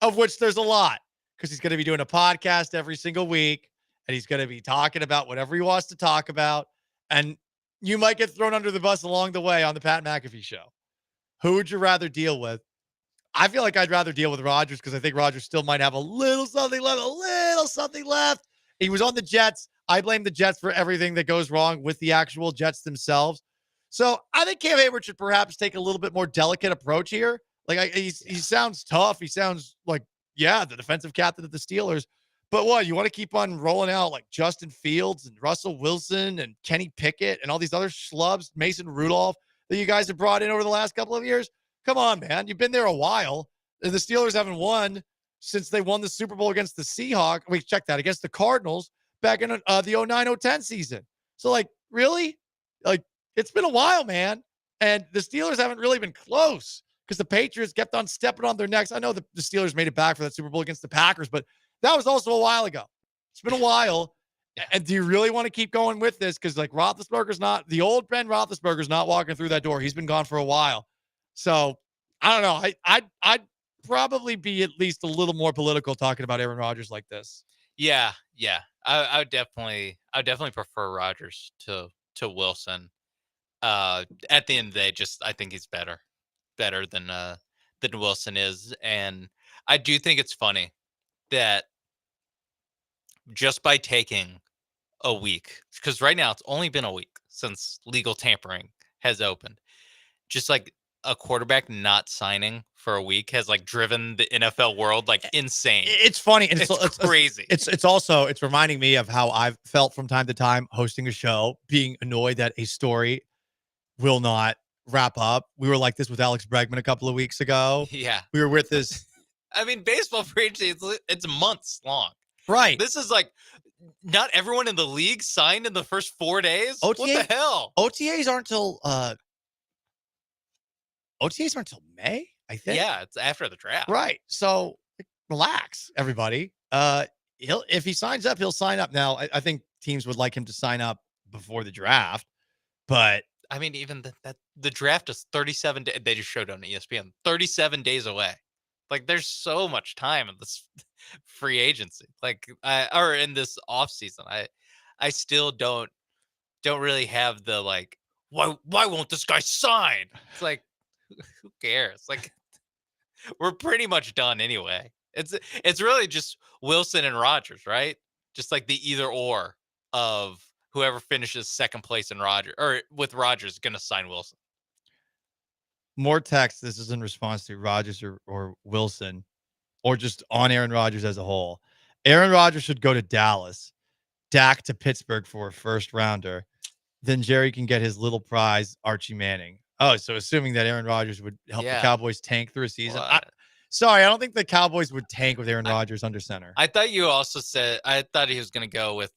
Of which there's a lot, because he's going to be doing a podcast every single week, and he's going to be talking about whatever he wants to talk about. And you might get thrown under the bus along the way on the Pat McAfee show. Who would you rather deal with? I feel like I'd rather deal with Rodgers, because I think Rodgers still might have a little something left. He was on the Jets. I blame the Jets for everything that goes wrong with the actual Jets themselves. So I think Cam Hayward should perhaps take a little bit more delicate approach here. Like he sounds tough. He sounds like, the defensive captain of the Steelers. But what, you want to keep on rolling out like Justin Fields and Russell Wilson and Kenny Pickett and all these other schlubs, Mason Rudolph, that you guys have brought in over the last couple of years? Come on, man. You've been there a while. The Steelers haven't won since they won the Super Bowl against the Seahawks. Wait, check that. Against the Cardinals back in the 09-010 season. So, like, really? Like, it's been a while, man. And the Steelers haven't really been close because the Patriots kept on stepping on their necks. I know the Steelers made it back for that Super Bowl against the Packers, but that was also a while ago. It's been a while. And do you really want to keep going with this? Because, like, the old Ben Roethlisberger's not walking through that door. He's been gone for a while. So I don't know. I'd probably be at least a little more political talking about Aaron Rodgers like this. Yeah. I would definitely prefer Rodgers to Wilson. At the end of the day, I think he's better than Wilson is, and I do think it's funny that just by taking a week, because right now it's only been a week since legal tampering has opened, just like a quarterback not signing for a week has like driven the NFL world like insane. It's funny. And it's crazy. It's also reminding me of how I've felt from time to time hosting a show, being annoyed that a story will not wrap up. We were like this with Alex Bregman a couple of weeks ago. Yeah. We were with this. I mean, baseball free agency, it's months long. Right. This is like not everyone in the league signed in the first 4 days. What the hell? OTAs aren't till May, I think. Yeah, it's after the draft. Right. So relax, everybody. If he signs up, he'll sign up. Now, I think teams would like him to sign up before the draft, but I mean, even the draft is 37 days. They just showed on ESPN 37 days away. Like, there's so much time in this free agency, or in this off season. I still don't really have the like, why won't this guy sign? It's like, who cares? Like, we're pretty much done anyway. It's really just Wilson and Rodgers, right? Just like the either or of whoever finishes second place in with Rodgers going to sign Wilson. More text. This is in response to Rodgers or Wilson, or just on Aaron Rodgers as a whole. Aaron Rodgers should go to Dallas, Dak to Pittsburgh for a first rounder. Then Jerry can get his little prize, Archie Manning. Oh, so assuming that Aaron Rodgers would help the Cowboys tank through a season. Sorry, I don't think the Cowboys would tank with Aaron Rodgers under center. I thought you also said, I thought he was going to go with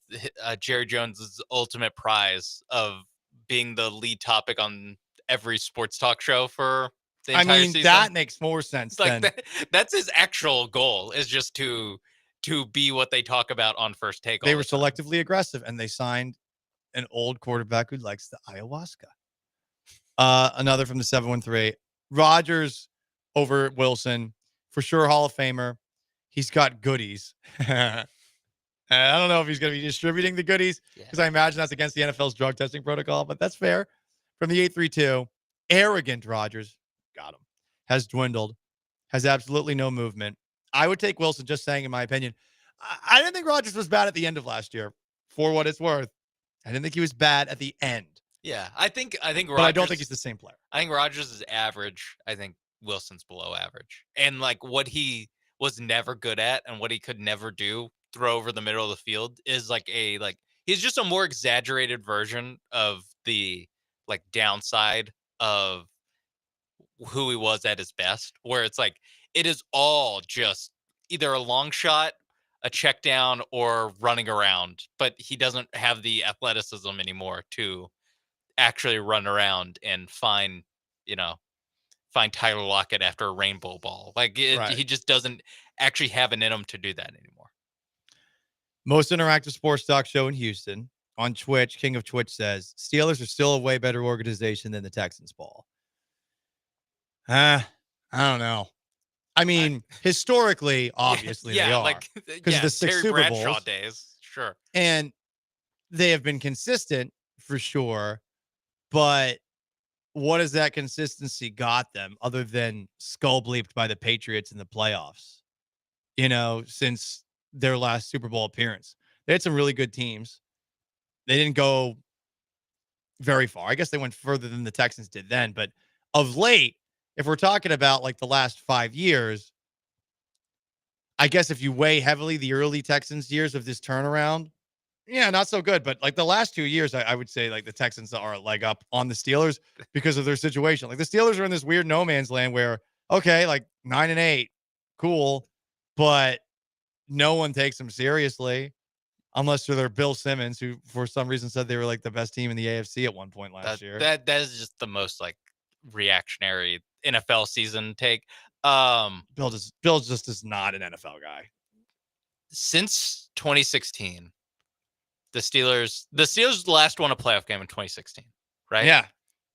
Jerry Jones's ultimate prize of being the lead topic on every sports talk show for the entire season. That makes more sense. Like that's his actual goal, is just to be what they talk about on First Take. They were selectively aggressive, and they signed an old quarterback who likes the ayahuasca. Another from the 713. Rodgers over Wilson. For sure, Hall of Famer. He's got goodies. I don't know if he's going to be distributing the goodies, because I imagine that's against the NFL's drug testing protocol, but that's fair. From the 832, arrogant Rodgers, got him, has dwindled, has absolutely no movement. I would take Wilson, just saying, in my opinion. I didn't think Rodgers was bad at the end of last year, for what it's worth. I didn't think he was bad at the end. Yeah, I think Rodgers, but I don't think he's the same player. I think Rodgers is average. I think Wilson's below average. And like what he was never good at and what he could never do, throw over the middle of the field, is he's just a more exaggerated version of the like downside of who he was at his best, where it's like it is all just either a long shot, a check down, or running around, but he doesn't have the athleticism anymore to actually run around and find Tyler Lockett after a rainbow ball. He just doesn't actually have an in him to do that anymore. Most interactive sports talk show in Houston. On Twitch, King of Twitch says, Steelers are still a way better organization than the Texans ball. I don't know. I mean, historically, obviously they are. Because the 6 Terry Super Bradshaw Bowls. days, sure. And they have been consistent for sure. But what has that consistency got them other than skull bleeped by the Patriots in the playoffs? Since their last Super Bowl appearance. They had some really good teams. They didn't go very far. I guess they went further than the Texans did then. But of late, if we're talking about like the last 5 years, I guess if you weigh heavily the early Texans years of this turnaround, yeah, not so good. But like the last 2 years, I would say like the Texans are a leg up on the Steelers because of their situation. Like the Steelers are in this weird no man's land where, okay, like 9-8, cool, but no one takes them seriously unless they're Bill Simmons, who for some reason said they were like the best team in the AFC at one point last year. That is just the most like reactionary NFL season take. Bill just is not an NFL guy. Since 2016, the Steelers last won a playoff game in 2016, right? Yeah.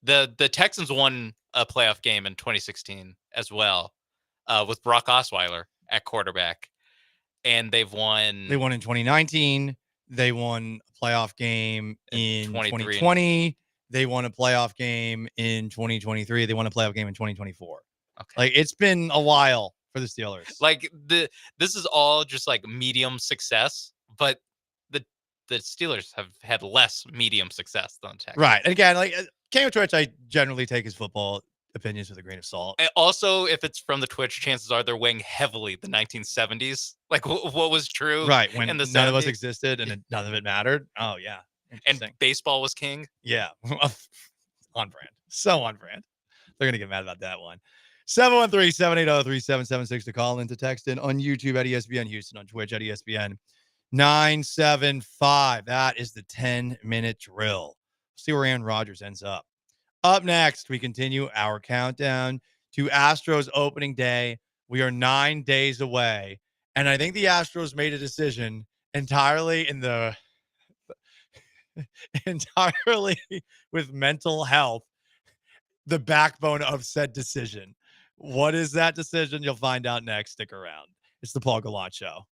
The Texans won a playoff game in 2016 as well, with Brock Osweiler at quarterback, and they've won. They won in 2019. They won a playoff game in 2020. They won a playoff game in 2023. They won a playoff game in 2024. Okay. Like, it's been a while for the Steelers. Like this is all just like medium success, but the Steelers have had less medium success than the Texans. Right. And again, like Cam Twitch, I generally take his football opinions with a grain of salt. And also, if it's from the Twitch, chances are they're weighing heavily the 1970s. Like what was true, Right, when in the none of us 70s. existed and none of it mattered. Oh yeah, And baseball was king. Yeah, on brand. So on brand. They're gonna get mad about that one. 713-780-3776 to call in, to text in on YouTube at ESPN Houston, on Twitch at ESPN 975. That is the 10-minute drill. See where Aaron Rodgers ends up. Up next, we continue our countdown to Astros opening day. We are 9 days away, and I think the Astros made a decision entirely entirely with mental health, the backbone of said decision. What is that decision? You'll find out next. Stick around. It's the Paul Gallant Show.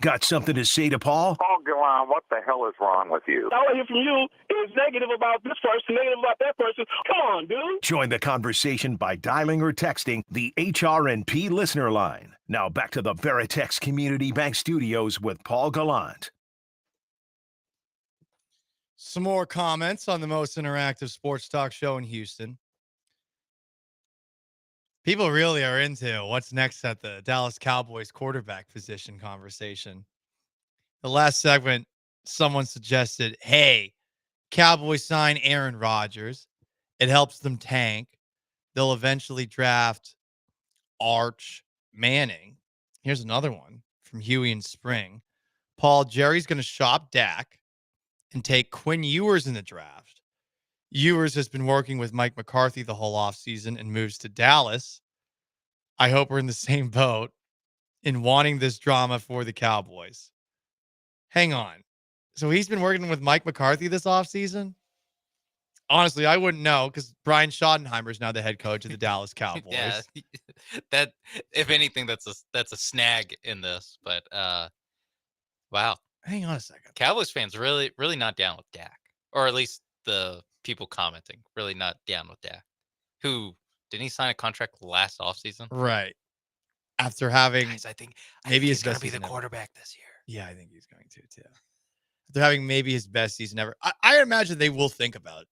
Got something to say to Paul? Paul Gallant, what the hell is wrong with you? All I hear from you is negative about this person, negative about that person. Come on, dude. Join the conversation by dialing or texting the HRNP listener line. Now back to the Veritex Community Bank Studios with Paul Gallant. Some more comments on the most interactive sports talk show in Houston. People really are into what's next at the Dallas Cowboys quarterback position conversation. The last segment, someone suggested, hey, Cowboys sign Aaron Rodgers. It helps them tank. They'll eventually draft Arch Manning. Here's another one from Huey and Spring. Paul, Jerry's going to shop Dak and take Quinn Ewers in the draft. Ewers has been working with Mike McCarthy the whole offseason and moves to Dallas. I hope we're in the same boat in wanting this drama for the Cowboys. Hang on. So he's been working with Mike McCarthy this offseason? Honestly, I wouldn't know because Brian Schottenheimer is now the head coach of the Dallas Cowboys. Yeah, that if anything, that's a snag in this. But wow. Hang on a second. Cowboys fans really not down with Dak, or at least the people commenting really not down with Dak. Who didn't he sign a contract last offseason? Right. After having, Guys, I think maybe he's his going best to be the season quarterback this year. Yeah, I think he's going to too. After having maybe his best season ever, I imagine they will think about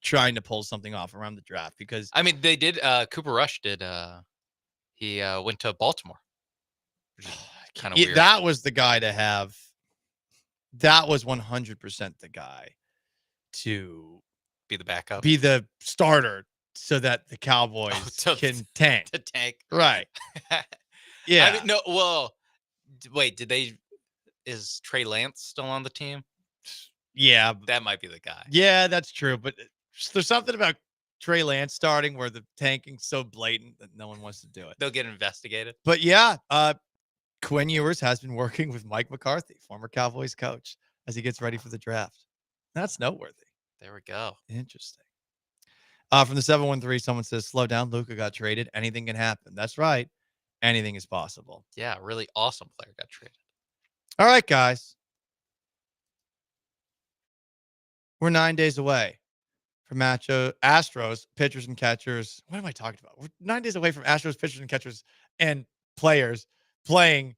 trying to pull something off around the draft because I mean they did. Cooper Rush did. He went to Baltimore. Kind of weird. That was the guy to have. That was 100% the guy to be the backup, be the starter, so that the Cowboys can tank. To tank, right? Yeah. I mean, no. Well, wait. Is Trey Lance still on the team? Yeah, that might be the guy. Yeah, that's true. But there's something about Trey Lance starting where the tanking's so blatant that no one wants to do it. They'll get investigated. But yeah, Quinn Ewers has been working with Mike McCarthy, former Cowboys coach, as he gets ready for the draft. That's noteworthy. There we go. Interesting. From the 713, someone says, slow down. Luka got traded. Anything can happen. That's right. Anything is possible. Yeah, a really awesome player got traded. All right, guys. We're 9 days away from Astros pitchers and catchers. What am I talking about? We're 9 days away from Astros pitchers and catchers and players playing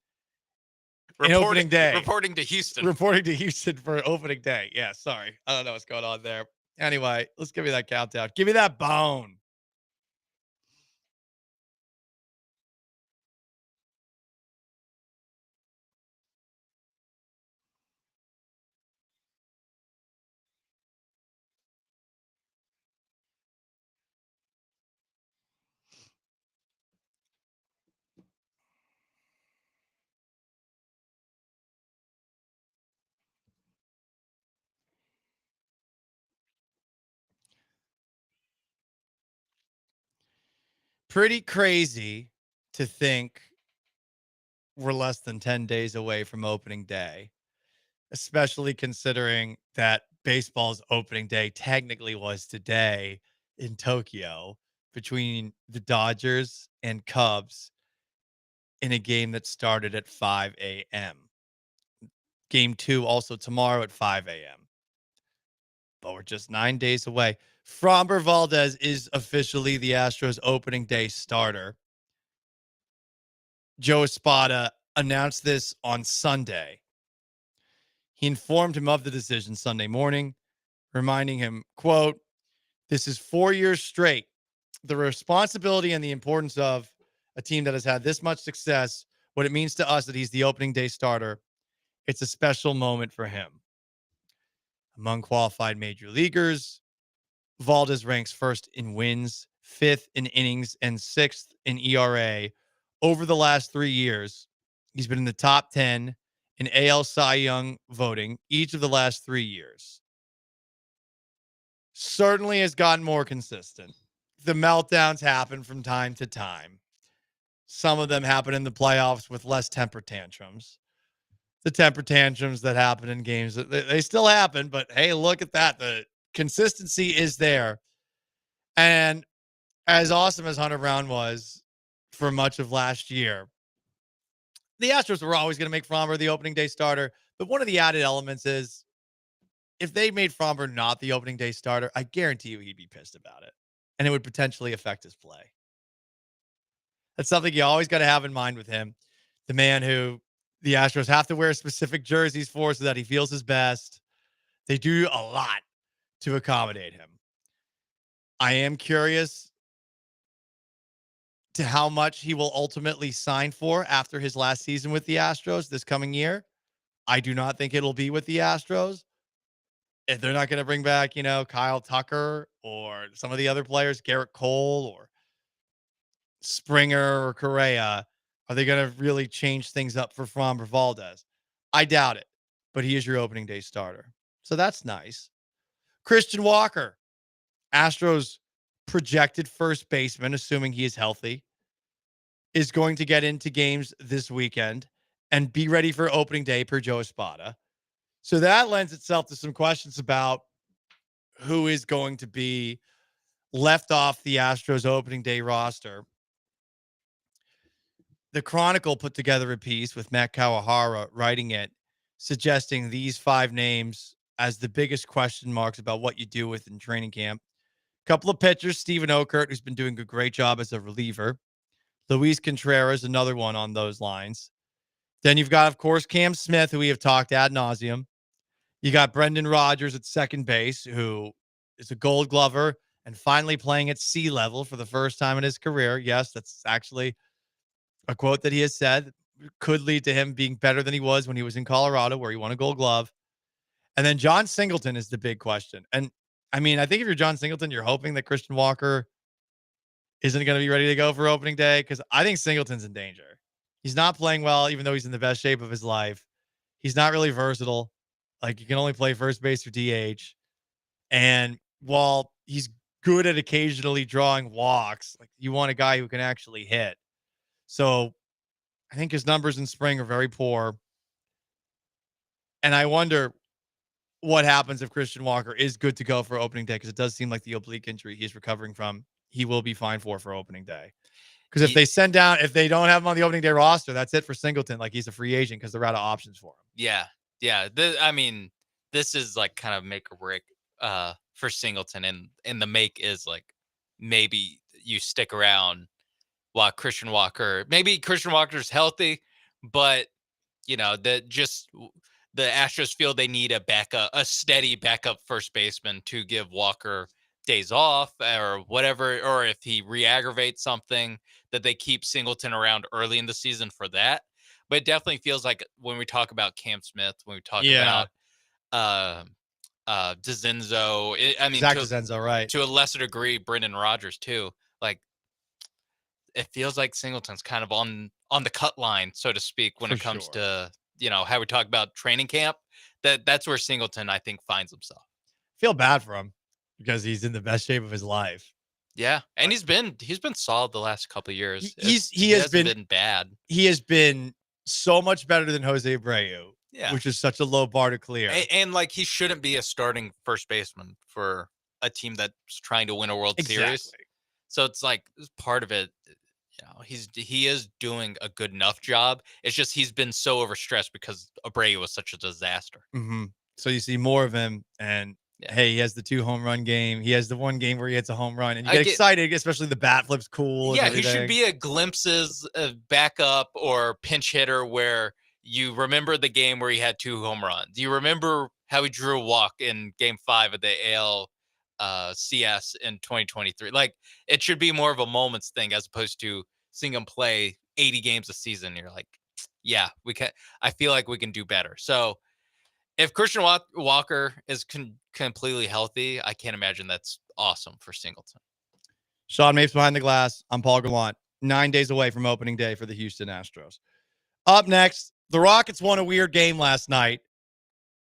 in opening day. Reporting to Houston. Reporting to Houston for opening day. Yeah, sorry. I don't know what's going on there. Anyway, let's give me that countdown. Give me that bone. Pretty crazy to think we're less than 10 days away from opening day, especially considering that baseball's opening day technically was today in Tokyo between the Dodgers and Cubs in a game that started at 5 a.m. Game 2 also tomorrow at 5 a.m. But we're just 9 days away. Framber Valdez is officially the Astros opening day starter. Joe Espada announced this on Sunday. He informed him of the decision Sunday morning, reminding him, quote, this is 4 years straight. The responsibility and the importance of a team that has had this much success, what it means to us that he's the opening day starter, it's a special moment for him. Among qualified major leaguers, Valdez ranks first in wins, fifth in innings, and sixth in ERA. Over the last 3 years, he's been in the top 10 in AL Cy Young voting each of the last 3 years. Certainly has gotten more consistent. The meltdowns happen from time to time. Some of them happen in the playoffs with less temper tantrums. The temper tantrums that happen in games, they still happen, but hey, look at that. The consistency is there. And as awesome as Hunter Brown was for much of last year, the Astros were always going to make Fromber the opening day starter. But one of the added elements is if they made Fromber not the opening day starter, I guarantee you he'd be pissed about it. And it would potentially affect his play. That's something you always got to have in mind with him. The man who the Astros have to wear specific jerseys for so that he feels his best. They do a lot to accommodate him. I am curious to how much he will ultimately sign for after his last season with the Astros this coming year. I do not think it'll be with the Astros. If they're not going to bring back, Kyle Tucker or some of the other players, Garrett Cole or Springer or Correa, are they going to really change things up for Framber Valdez? I doubt it, but he is your opening day starter. So that's nice. Christian Walker, Astros projected first baseman, assuming he is healthy, is going to get into games this weekend and be ready for opening day per Joe Espada. So that lends itself to some questions about who is going to be left off the Astros opening day roster. The Chronicle put together a piece with Matt Kawahara writing it, suggesting these 5 names as the biggest question marks about what you do with in training camp. A couple of pitchers, Steven Okert, who's been doing a great job as a reliever. Luis Contreras, another one on those lines. Then you've got, of course, Cam Smith, who we have talked ad nauseum. You got Brendan Rodgers at second base, who is a Gold Glover and finally playing at sea level for the first time in his career. Yes, that's actually a quote that he has said could lead to him being better than he was when he was in Colorado, where he won a Gold Glove. And then John Singleton is the big question. And I mean, I think if you're John Singleton, you're hoping that Christian Walker isn't going to be ready to go for opening day, because I think Singleton's in danger. He's not playing well, even though he's in the best shape of his life. He's not really versatile. Like, you can only play first base or DH. And while he's good at occasionally drawing walks, like, you want a guy who can actually hit. So I think his numbers in spring are very poor. And I wonder what happens if Christian Walker is good to go for opening day, because it does seem like the oblique injury he's recovering from, he will be fine for opening day. Because if they don't have him on the opening day roster, that's it for Singleton. Like, he's a free agent because they're out of options for him. Yeah. Yeah. This is like kind of make or break for Singleton. And the make is like, maybe you stick around while Christian Walker's healthy, but the Astros feel they need a steady backup first baseman to give Walker days off or whatever, or if he re-aggravates something, that they keep Singleton around early in the season for that. But it definitely feels like when we talk about Cam Smith, when we talk about DeZenzo, Zach DeZenzo, right? To a lesser degree, Brendan Rodgers too. Like, it feels like Singleton's kind of on the cut line, so to speak, when it comes to, how we talk about training camp. That's where Singleton, I think, finds himself. Feel bad for him because he's in the best shape of his life. Yeah, and he's been solid the last couple of years. He has been bad. He has been so much better than Jose Abreu, which is such a low bar to clear. And like, he shouldn't be a starting first baseman for a team that's trying to win a World Series. So it's like, part of it, he is doing a good enough job. It's just he's been so overstressed because Abreu was such a disaster. Mm-hmm. So you see more of him, and hey, he has the 2 home run game. He has the one game where he hits a home run, and you get excited, especially the bat flip's cool. Yeah, he should be a glimpses of backup or pinch hitter where you remember the game where he had 2 home runs. You remember how he drew a walk in Game 5 of the AL CS in 2023. Like, it should be more of a moments thing as opposed to seeing him play 80 games a season. You're like, yeah, I feel like we can do better. So if Christian Walker is completely healthy, I can't imagine that's awesome for Singleton. Sean Mapes behind the glass. I'm Paul Gallant. 9 days away from opening day for the Houston Astros. Up next, the Rockets won a weird game last night.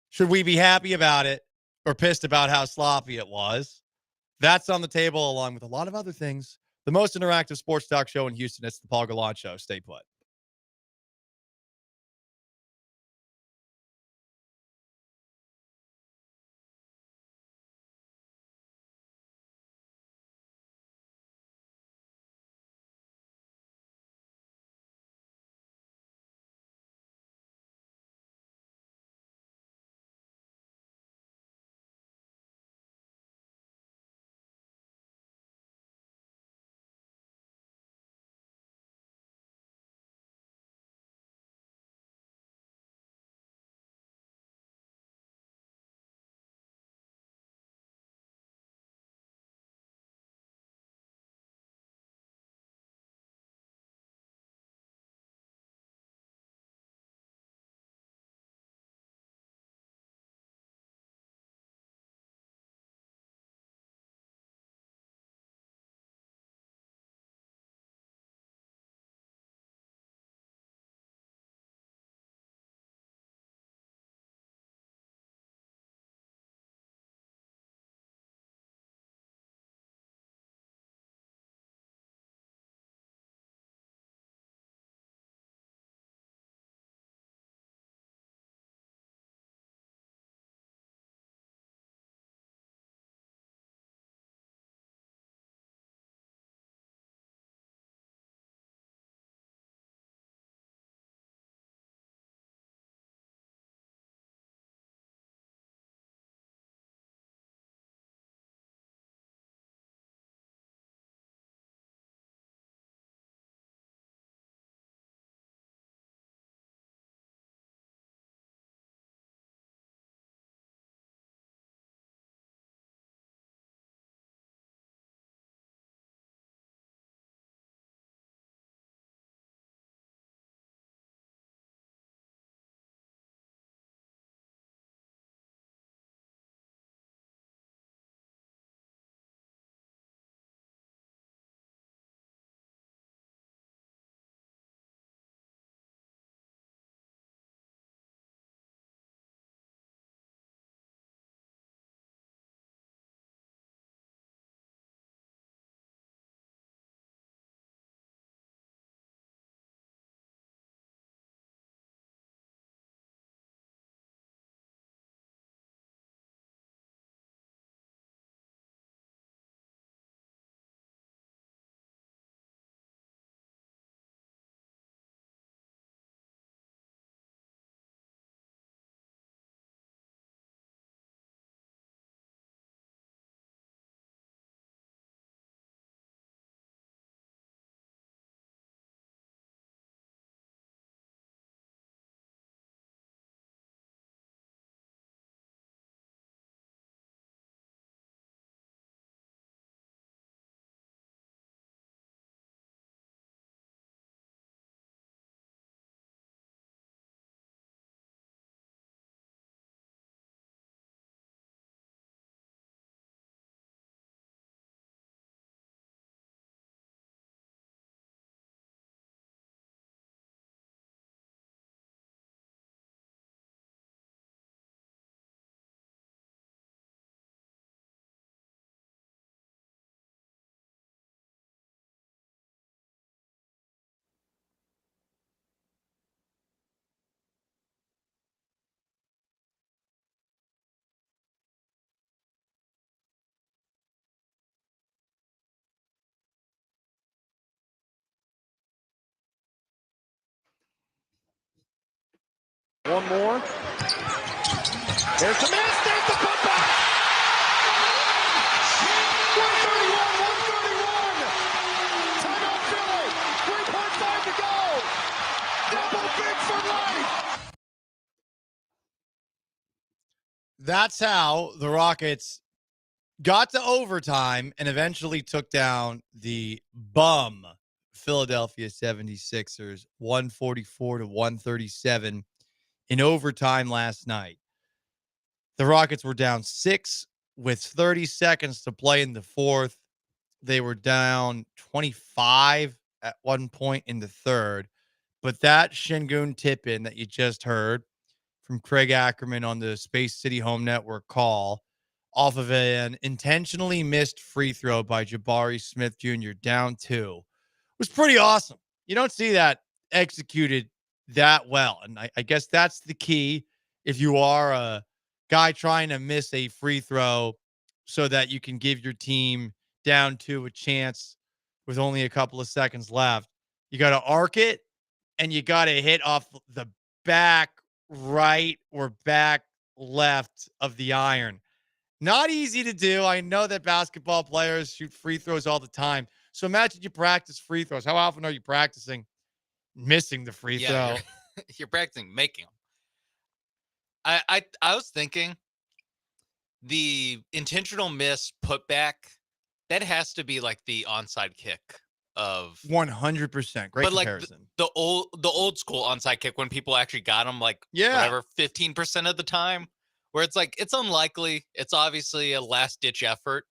Should we be happy about it or pissed about how sloppy it was? That's on the table, along with a lot of other things. The most interactive sports talk show in Houston. It's the Paul Gallant Show. Stay put. One more. There's the miss. There's the putback. 131. Timeout Philly. 3.5 to go. Double big for life. That's how the Rockets got to overtime and eventually took down the bum Philadelphia 76ers 144 to 137 in overtime last night. The Rockets were down 6 with 30 seconds to play in the fourth. They were down 25 at one point in the third. But that Şengün tip-in that you just heard from Craig Ackerman on the Space City Home Network call off of an intentionally missed free throw by Jabari Smith Jr. down 2 was pretty awesome. You don't see that executed that well. And I guess that's the key if you are a guy trying to miss a free throw so that you can give your team down 2 a chance with only a couple of seconds left. You got to arc it and you got to hit off the back right or back left of the iron. Not easy to do. I know that basketball players shoot free throws all the time. So imagine you practice free throws. How often are you practicing missing the free throw? You're practicing making them. I was thinking the intentional miss putback, that has to be like the onside kick of 100%. Great but comparison. Like the old school onside kick when people actually got them like whatever 15% of the time, where it's like it's unlikely, it's obviously a last ditch effort,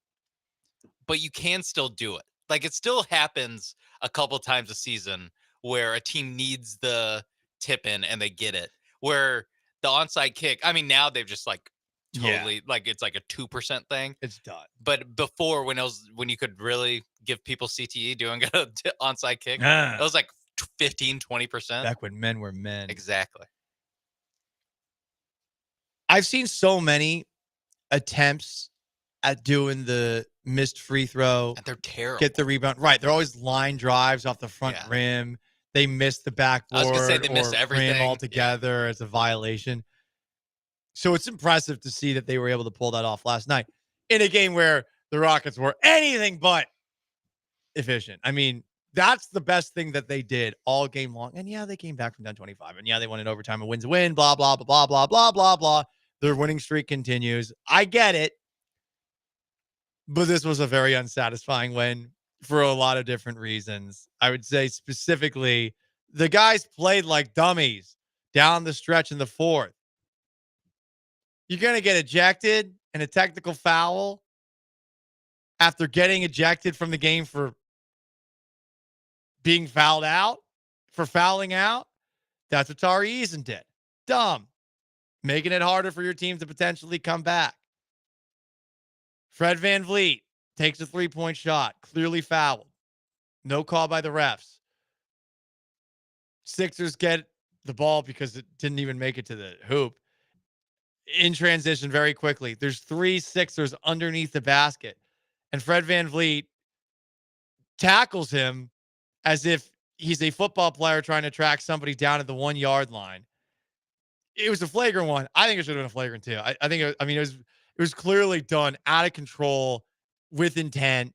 but you can still do it. Like it still happens a couple times a season where a team needs the tip in and they get it. Where the onside kick, I mean, now they've just like totally like it's like a 2% thing. It's done. But before, when you could really give people CTE doing an onside kick, Ah. it was like 15-20%. Back when men were men. Exactly. I've seen so many attempts at doing the missed free throw. And they're terrible. Get the rebound. Right. They're always line drives off the front rim. They miss the backboard. I was gonna say they miss or everything. rim altogether as a violation. So it's impressive to see that they were able to pull that off last night in a game where the Rockets were anything but efficient. I mean, that's the best thing that they did all game long. And yeah, they came back from down 25. And yeah, they won in overtime. A win's a win. Blah, blah, blah, blah, blah, blah, blah, blah. Their winning streak continues. I get it. But this was a very unsatisfying win for a lot of different reasons. I would say specifically, the guys played like dummies down the stretch in the fourth. You're going to get ejected and a technical foul after getting ejected from the game for being fouled out, for fouling out. That's what Tari Eason did. Dumb. Making it harder for your team to potentially come back. Fred VanVleet takes a three-point shot, clearly fouled. No call by the refs. Sixers get the ball because it didn't even make it to the hoop. In transition very quickly. There's 3 Sixers underneath the basket. And Fred VanVleet tackles him as if he's a football player trying to track somebody down at the 1-yard line. It was a flagrant one. I think it should have been a flagrant too. I think it was clearly done out of control with intent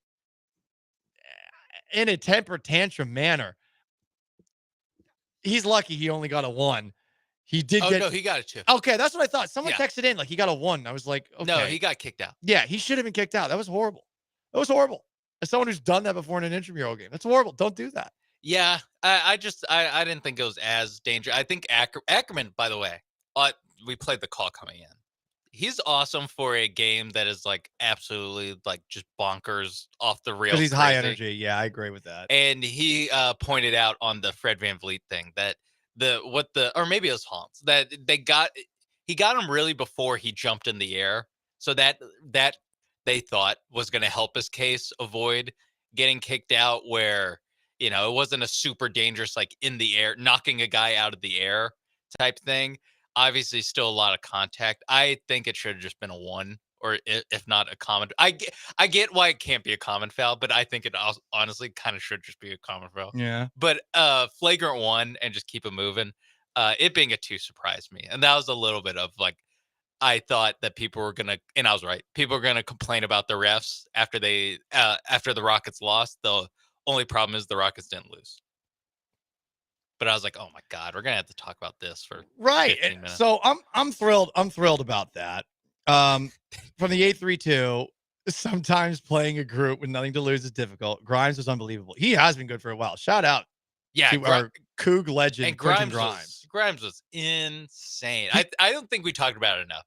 in a temper tantrum manner. He's lucky he only got a 1. He did no, he got it too. Okay, that's what I thought. Someone texted in like he got a 1. I was like, okay. No, he got kicked out. Yeah, he should have been kicked out. That was horrible. That was horrible. As someone who's done that before in an intramural game, that's horrible. Don't do that. Yeah, I didn't think it was as dangerous. I think Ackerman, by the way, we played the call coming in. He's awesome for a game that is like absolutely like just bonkers off the rails. Because he's crazy. high energy. Yeah, I agree with that. And he pointed out on the Fred VanVleet thing that or maybe it was Hans, that he got him really before he jumped in the air. So that they thought was going to help his case avoid getting kicked out, where, you know, it wasn't a super dangerous, like in the air, knocking a guy out of the air type thing. Obviously still a lot of contact. I think it should have just been a 1, or if not a common. I get why it can't be a common foul, but I think it honestly kind of should just be a common foul. Yeah. But flagrant 1 and just keep it moving. It being a 2 surprised me. And that was a little bit of like, I thought that people were going to, and I was right. People were going to complain about the refs after after the Rockets lost. The only problem is the Rockets didn't lose. But I was like, oh my God, we're going to have to talk about this for 15 minutes. So I'm thrilled. I'm thrilled about that. From the 8-3-2, sometimes playing a group with nothing to lose is difficult. Grimes was unbelievable. He has been good for a while. Shout out to our Coug legend, and Quentin Grimes. Grimes was insane. I don't think we talked about it enough.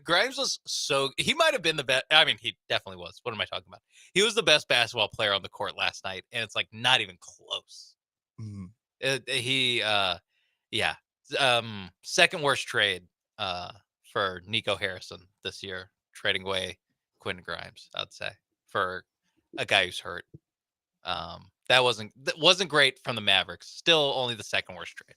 Grimes was he might have been the best. I mean, he definitely was. What am I talking about? He was the best basketball player on the court last night, and it's like not even close. Second worst trade for Nico Harrison this year, trading away Quentin Grimes, I'd say, for a guy who's hurt. That wasn't great from the Mavericks. Still only the second worst trade.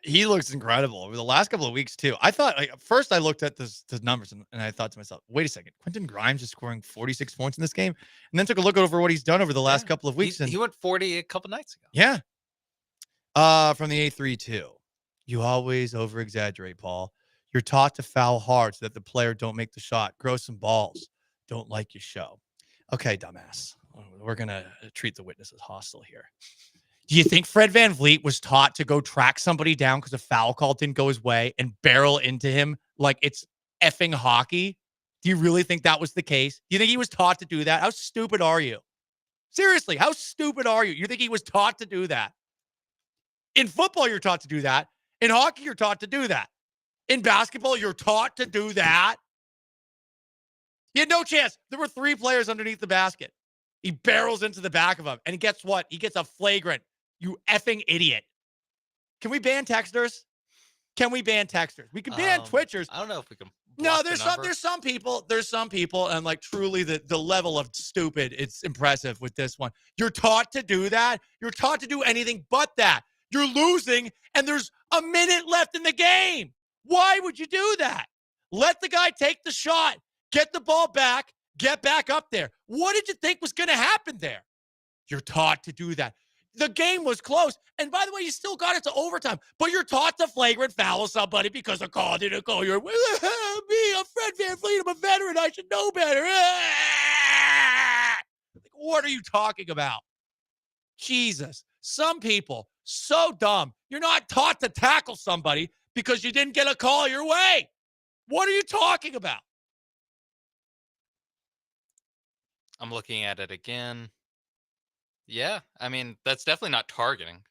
He looks incredible over the last couple of weeks too. I thought, like, first I looked at the numbers and I thought to myself, wait a second, Quentin Grimes is scoring 46 points in this game, and then took a look over what he's done over the last couple of weeks. He went 40 a couple nights ago. Yeah. From the 8-3-2, you always over exaggerate, Paul. You're taught to foul hard so that the player don't make the shot. Grow some balls. Don't like your show. Okay, dumbass. We're gonna treat the witnesses hostile here. Do you think Fred VanVleet was taught to go track somebody down because a foul call didn't go his way and barrel into him like it's effing hockey? Do you really think that was the case? Do you think he was taught to do that? How stupid are you? Seriously, how stupid are you? You think he was taught to do that? In football, you're taught to do that. In hockey, you're taught to do that. In basketball, you're taught to do that. He had no chance. There were 3 players underneath the basket. He barrels into the back of them. And guess what? He gets a flagrant. You effing idiot. Can we ban texters? Can we ban texters? We can ban Twitchers. I don't know if we can. No, there's some people, and like truly the level of stupid, it's impressive with this one. You're taught to do that. You're taught to do anything but that. You're losing, and there's a minute left in the game. Why would you do that? Let the guy take the shot, get the ball back, get back up there. What did you think was going to happen there? You're taught to do that. The game was close. And by the way, you still got it to overtime. But you're taught to flagrant foul somebody because a call didn't go your way. Me, I'm Fred VanVleet. I'm a veteran. I should know better. What are you talking about? Jesus. Some people, so dumb. You're not taught to tackle somebody because you didn't get a call your way. What are you talking about? I'm looking at it again. Yeah, I mean, that's definitely not targeting.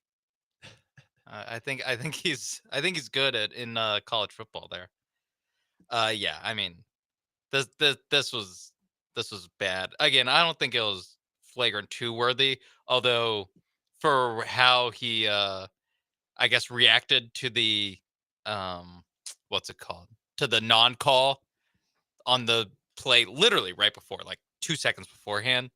I think he's good in college football there. Yeah, I mean, this was bad. Again, I don't think it was flagrant 2 worthy, although for how he I guess reacted to the what's it called? To the non-call on the play literally right before, like 2 seconds beforehand,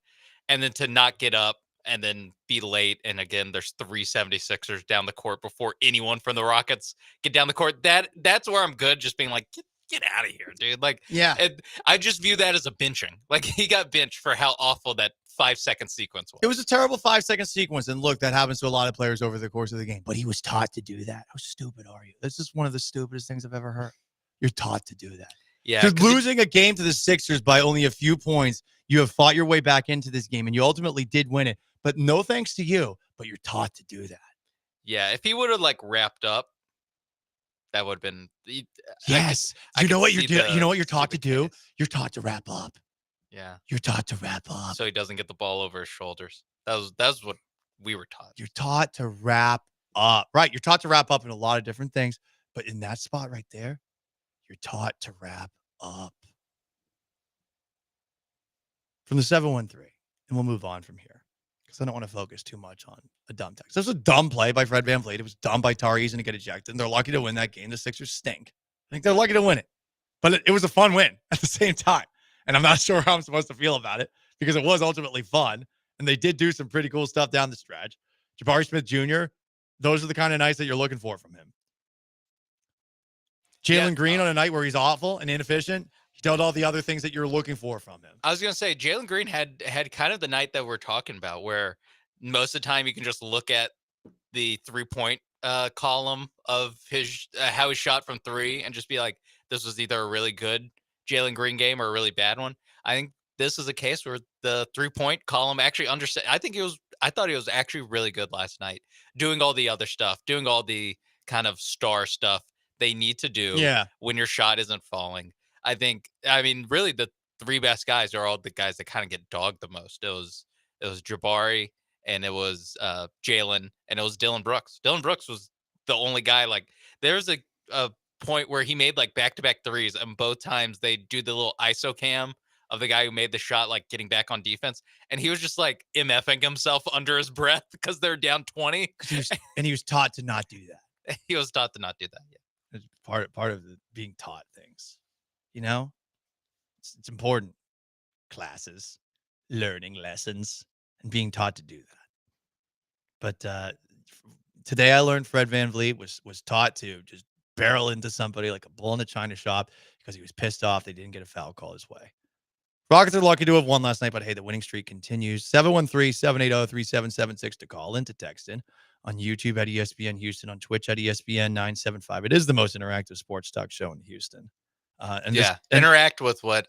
and then to not get up and then be late. And again, there's 3 76ers down the court before anyone from the Rockets get down the court. That's where I'm good. Just being like, get out of here, dude. Like, yeah, I just view that as a benching. Like, he got benched for how awful that 5-second sequence was. It was a terrible 5-second sequence. And look, that happens to a lot of players over the course of the game, but he was taught to do that. How stupid are you? This is one of the stupidest things I've ever heard. You're taught to do that. Yeah. Just losing a game to the Sixers by only a few points, you have fought your way back into this game and you ultimately did win it. But no thanks to you, but you're taught to do that. Yeah, if he would have like wrapped up, that would have been. Yes, you know what you're taught to do. You're taught to wrap up. Yeah, you're taught to wrap up, so he doesn't get the ball over his shoulders. That's what we were taught. You're taught to wrap up, right? You're taught to wrap up in a lot of different things, but in that spot right there, you're taught to wrap up. From the 713, and we'll move on from here. because I don't want to focus too much on a dumb text. This was a dumb play by Fred VanVleet. It was dumb by Tari Eason to get ejected, and they're lucky to win that game. The Sixers stink. I think they're lucky to win it. But it was a fun win at the same time. And I'm not sure how I'm supposed to feel about it because it was ultimately fun. And they did do some pretty cool stuff down the stretch. Jabari Smith Jr., those are the kind of nights that you're looking for from him. Jalen Green on a night where he's awful and inefficient, he did all the other things that you're looking for from him. I was going to say, Jalen Green had kind of the night that we're talking about where most of the time you can just look at the 3-point column of his how he shot from 3 and just be like, this was either a really good Jalen Green game or a really bad one. I think this is a case where the 3-point column actually understand. I thought he was actually really good last night, doing all the other stuff, doing all the kind of star stuff they need to do Yeah. when your shot isn't falling. I mean, really the 3 best guys are all the guys that kind of get dogged the most. It was Jabari, and it was Jalen, and it was Dylan Brooks. Dylan Brooks was the only guy. Like, there's a point where he made like back-to-back threes, and both times they do the little ISO cam of the guy who made the shot, like getting back on defense, and he was just like MFing himself under his breath because they're down 20. And he was taught to not do that. He was taught to not do that. Yeah. It's part of the being taught things. You know, it's important. Classes, learning lessons, and being taught to do that. But today I learned Fred VanVleet was taught to just barrel into somebody like a bull in a china shop because he was pissed off they didn't get a foul call his way. Rockets are lucky to have won last night, but hey, the winning streak continues. 713-780-3776 to call in, to text in. On YouTube at ESPN Houston, on Twitch at ESPN 975. It is the most interactive sports talk show in Houston. Interact with what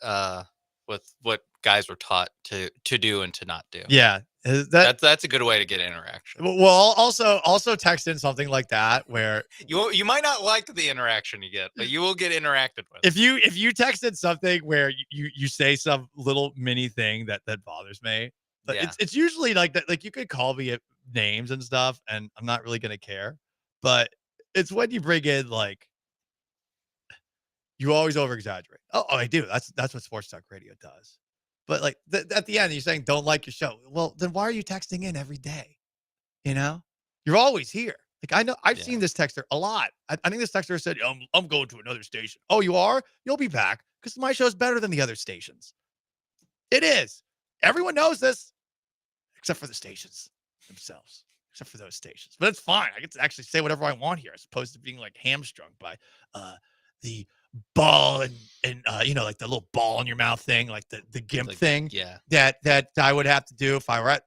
guys were taught to do and to not do. Yeah, that's a good way to get interaction. Well, also text in something like that where you might not like the interaction you get, but you will get interacted with. If you texted something where you say some little mini thing that bothers me, but it's usually like that. Like, you could call me names and stuff, and I'm not really gonna care. But it's when you bring in, like, you always over exaggerate. Oh, I do. That's what sports talk radio does. But like at the end, you're saying don't like your show. Well, then why are you texting in every day? You know, you're always here. Like, I know I've seen this texter a lot. I think this texter said, I'm going to another station. Oh, you are? You'll be back because my show's better than the other stations. It is. Everyone knows this, except for the stations themselves, except for those stations. But it's fine. I get to actually say whatever I want here, as opposed to being like hamstrung by the ball and like the little ball in your mouth thing, like the gimp thing. Yeah. That I would have to do if I were at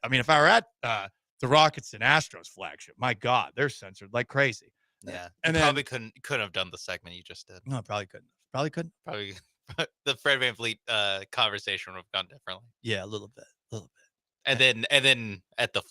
the Rockets and Astros flagship. My God, they're censored like crazy. Yeah. And you then, probably couldn't have done the segment you just did. No, probably couldn't. Probably the Fred VanVleet conversation would have gone differently. Yeah, a little bit. And then at the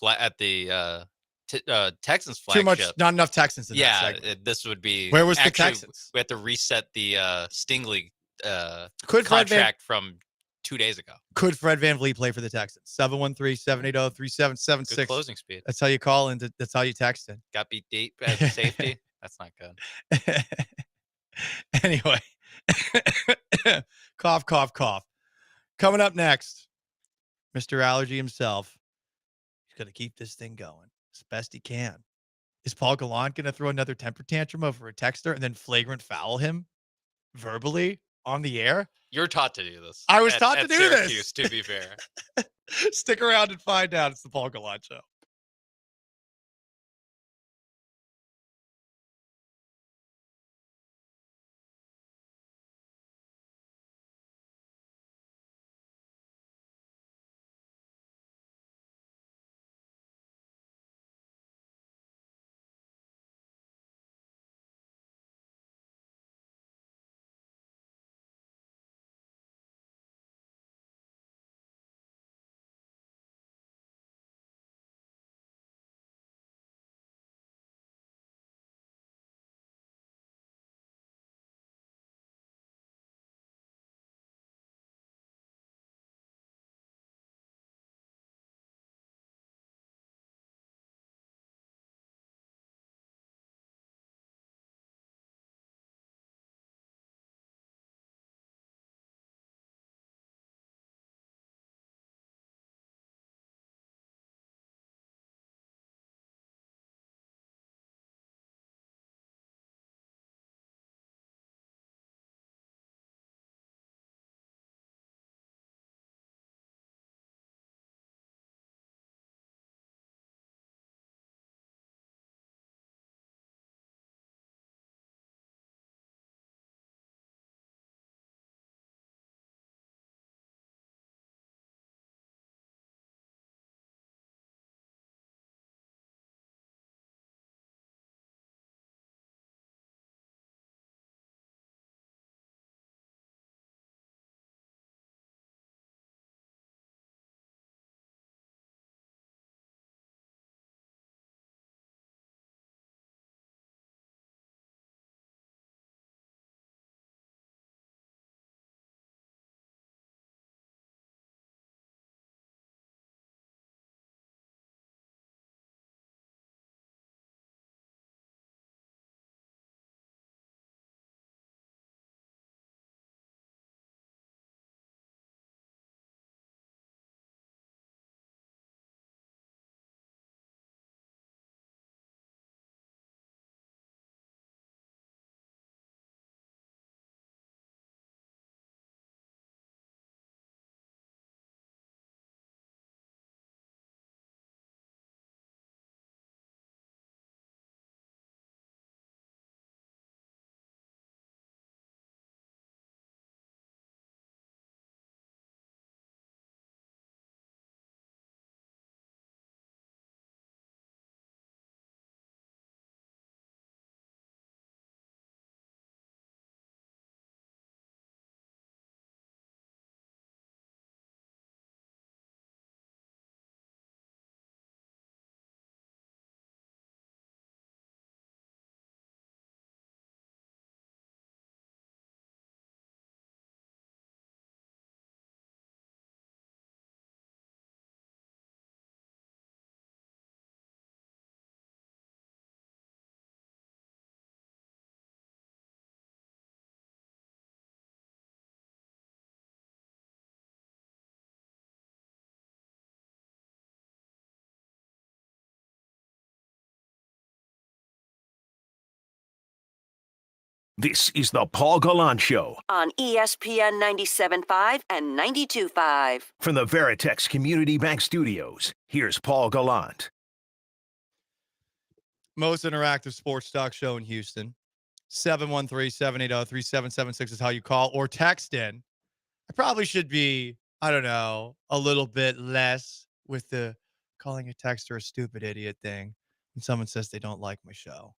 Texans flagship, Too much, not enough Texans in that segment. This would be Where was the actually, Texans? We have to reset the Stingley Could Fred contract from 2 days ago. Could Fred VanVleet play for the Texans? 713-780-3776. Good closing speed. That's how you call in. That's how you text in. Got beat deep as safety. That's not good. Anyway, cough, cough, cough. Coming up next, Mr. Allergy himself. He's going to keep this thing going as best he can. Is Paul Gallant going to throw another temper tantrum over a texter and then flagrant foul him verbally on the air? You're taught to do this. I was taught to do Syracuse, this. to be fair. Stick around and find out. It's the Paul Gallant Show. This is the Paul Gallant Show on ESPN 97.5 and 92.5. from the Veritex Community Bank Studios. Here's Paul Gallant. Most interactive sports talk show in Houston. 713-780-3776 is how you call or text in. I probably should be, I don't know, a little bit less with the calling a texter a stupid idiot thing when someone says they don't like my show.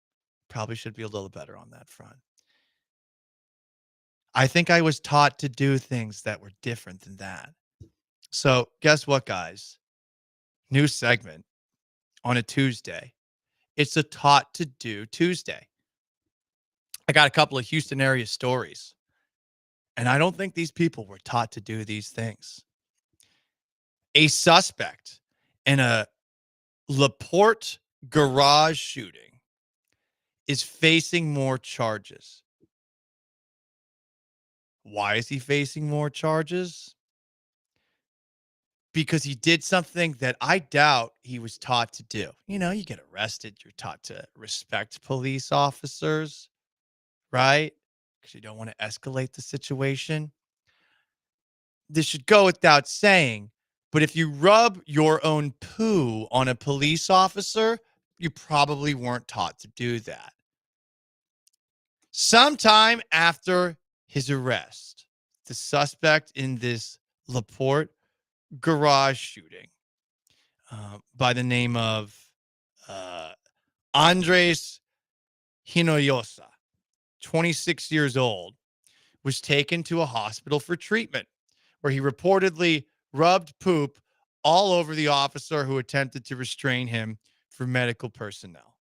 Probably should be a little better on that front. I think I was taught to do things that were different than that. So guess what, guys? New segment on a Tuesday. It's a taught to do Tuesday. I got a couple of Houston area stories, and I don't think these people were taught to do these things. A suspect in a LaPorte garage shooting is facing more charges. Why is he facing more charges? Because he did something that I doubt he was taught to do. You know, you get arrested, you're taught to respect police officers, right? Because you don't want to escalate the situation. This should go without saying, but if you rub your own poo on a police officer, you probably weren't taught to do that. Sometime after his arrest, the suspect in this LaPorte garage shooting by the name of Andres Hinojosa, 26 years old, was taken to a hospital for treatment where he reportedly rubbed poop all over the officer who attempted to restrain him for medical personnel.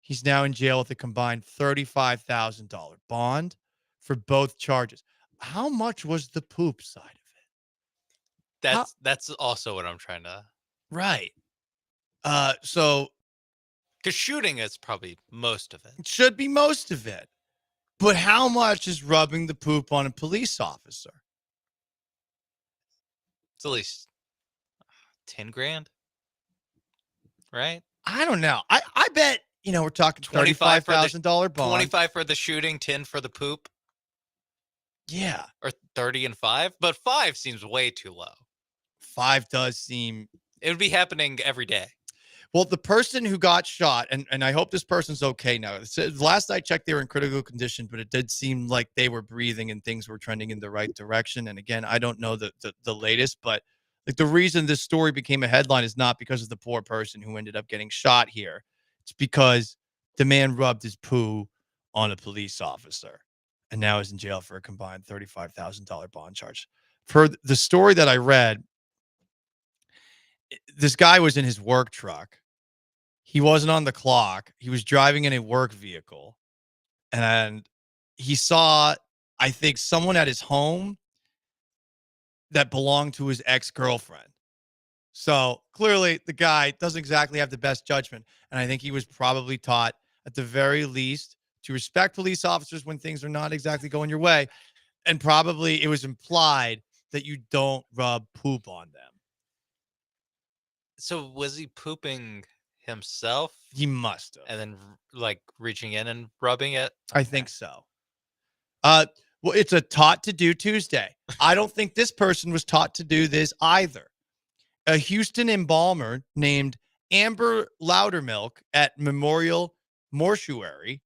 He's now in jail with a combined $35,000 bond for both charges. How much was the poop side of it? That's also what I'm trying to. Right. So because shooting is probably most of it. It should be most of it. But how much is rubbing the poop on a police officer? It's at least 10 grand. Right? I don't know. I bet, we're talking $25,000 bond. 25 for the shooting, 10 for the poop. Yeah. Or 30 and 5. But 5 seems way too low. 5 does seem. It would be happening every day. Well, the person who got shot, and I hope this person's okay now. Last I checked, they were in critical condition, but it did seem like they were breathing and things were trending in the right direction. And again, I don't know the latest, but like the reason this story became a headline is not because of the poor person who ended up getting shot here. It's because the man rubbed his poo on a police officer and now is in jail for a combined $35,000 bond charge. Per the story that I read, this guy was in his work truck. He wasn't on the clock. He was driving in a work vehicle. And he saw, I think, someone at his home that belonged to his ex-girlfriend. So clearly the guy doesn't exactly have the best judgment. And I think he was probably taught, at the very least, to respect police officers when things are not exactly going your way. And probably it was implied that you don't rub poop on them. So was he pooping himself? He must have. And then like reaching in and rubbing it? I think so. Well, it's a taught to do Tuesday. I don't think this person was taught to do this either. A Houston embalmer named Amber Loudermilk at Memorial Mortuary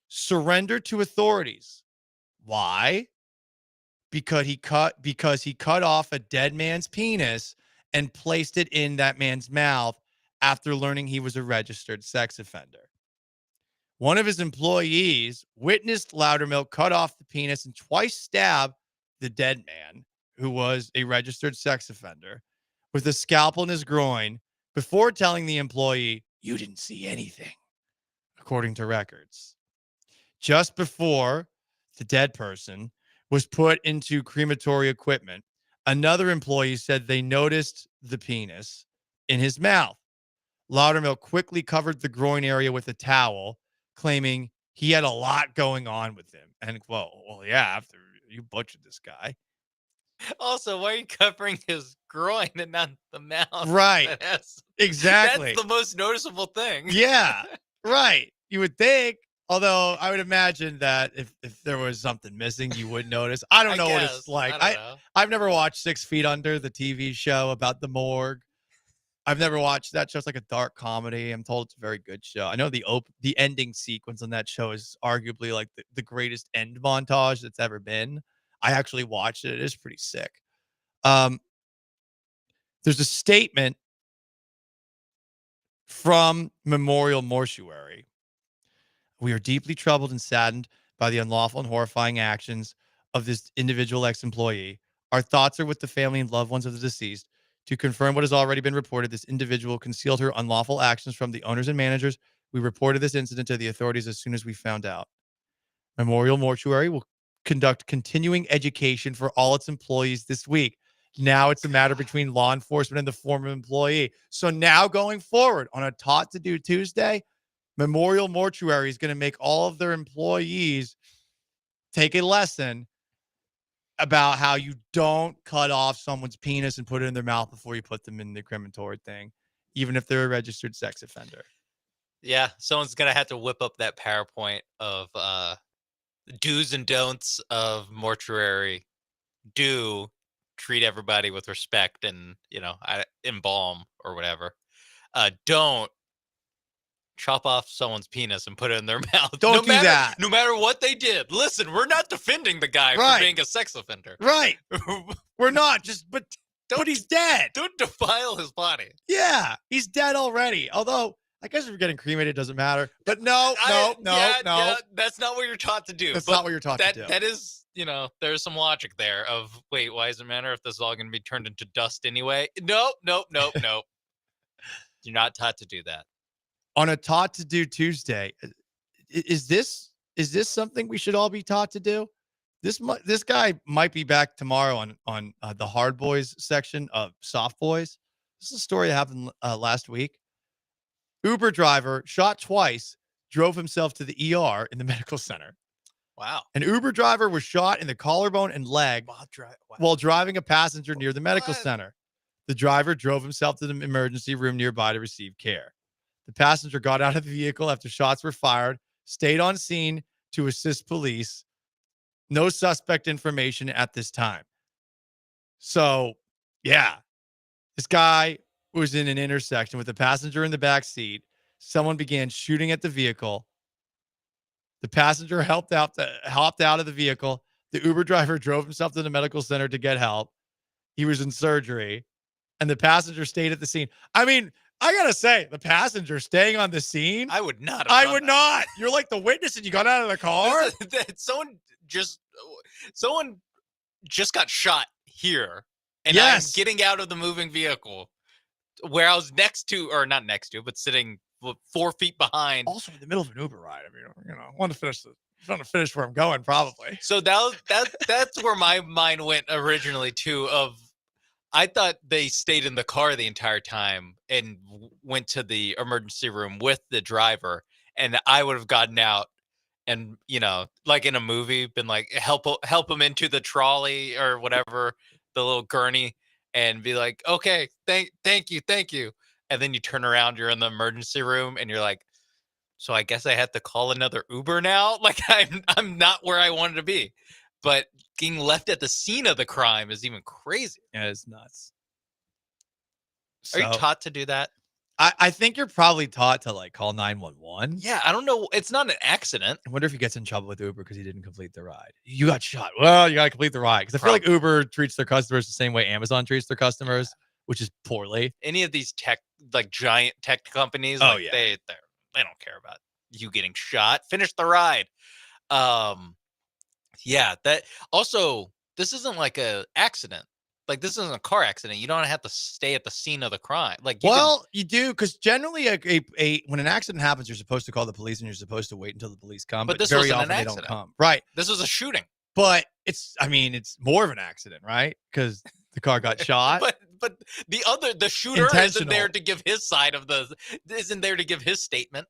surrendered to authorities. Why? Because he cut off a dead man's penis and placed it in that man's mouth after learning he was a registered sex offender. One of his employees witnessed Loudermilk cut off the penis and twice stab the dead man, who was a registered sex offender, with a scalpel in his groin before telling the employee, "You didn't see anything," according to records. Just before the dead person was put into crematory equipment, another employee said they noticed the penis in his mouth. Loudermilk quickly covered the groin area with a towel, claiming he had a lot going on with him. And, well, yeah, after you butchered this guy. Also, why are you covering his groin and not the mouth? Right. Exactly. That's the most noticeable thing. Yeah. Right. You would think. Although I would imagine that if there was something missing, you would notice. I don't know what it's like. I've never watched 6 Feet Under, the TV show about the morgue. I've never watched that show. It's like a dark comedy. I'm told it's a very good show. I know the ending sequence on that show is arguably like the greatest end montage that's ever been. I actually watched it. It is pretty sick. There's a statement from Memorial Mortuary. We are deeply troubled and saddened by the unlawful and horrifying actions of this individual ex-employee. Our thoughts are with the family and loved ones of the deceased. To confirm what has already been reported, this individual concealed her unlawful actions from the owners and managers. We reported this incident to the authorities as soon as we found out. Memorial Mortuary will conduct continuing education for all its employees this week. Now it's a matter between law enforcement and the former employee. So now going forward on a Taught to Do Tuesday, Memorial Mortuary is going to make all of their employees take a lesson about how you don't cut off someone's penis and put it in their mouth before you put them in the crematory thing, even if they're a registered sex offender. Yeah, someone's going to have to whip up that PowerPoint of do's and don'ts of mortuary. Do treat everybody with respect and, embalm or whatever. Don't chop off someone's penis and put it in their mouth. Don't do that. No matter what they did. Listen, we're not defending the guy for being a sex offender. Right. We're not. But he's dead. Don't defile his body. Yeah, he's dead already. Although, I guess if you're getting cremated, it doesn't matter. But no. Yeah, that's not what you're taught to do. That's not what you're taught to do. That is, there's some logic there of, wait, why does it matter if this is all going to be turned into dust anyway? Nope. You're not taught to do that. On a Taught to Do Tuesday, is this something we should all be taught to do? This guy might be back tomorrow on the Hard Boys section of Soft Boys. This is a story that happened last week. Uber driver shot twice, drove himself to the ER in the medical center. Wow. An Uber driver was shot in the collarbone and leg while driving a passenger near the medical center. The driver drove himself to the emergency room nearby to receive care. The passenger got out of the vehicle after shots were fired, stayed on scene to assist police. No suspect information at this time. So, yeah, this guy was in an intersection with a passenger in the back seat. Someone began shooting at the vehicle. The passenger hopped out of the vehicle. The Uber driver drove himself to the medical center to get help. He was in surgery, and the passenger stayed at the scene. I mean, I gotta say, the passenger staying on the scene. I would not. Not. You're like the witness, and you got out of the car. Someone just got shot here, and I'm getting out of the moving vehicle where I was not next to, but sitting 4 feet behind. Also in the middle of an Uber ride. I mean, I want to finish where I'm going, probably. So that's where my mind went originally too. I thought they stayed in the car the entire time and went to the emergency room with the driver, and I would have gotten out and, like in a movie, been like, help him into the trolley or whatever, the little gurney, and be like, okay, thank you. And then you turn around, you're in the emergency room, and you're like, so I guess I have to call another Uber now? Like, I'm not where I wanted to be. But getting left at the scene of the crime is even crazy. Yeah, it's nuts. Are you taught to do that? I think you're probably taught to like call 911. Yeah, I don't know. It's not an accident. I wonder if he gets in trouble with Uber because he didn't complete the ride. You got shot. Well, you got to complete the ride. Because I feel like Uber treats their customers the same way Amazon treats their customers, which is poorly. Any of these giant tech companies, they don't care about you getting shot. Finish the ride. Yeah, that also, this isn't like a accident. Like, this isn't a car accident. You don't have to stay at the scene of the crime. Like, you do, because generally, when an accident happens, you're supposed to call the police and you're supposed to wait until the police come. But this very wasn't often an they accident. don't come. Right. This was a shooting. But it's more of an accident, right? Because the car got shot. But the shooter isn't there to give his side of isn't there to give his statement.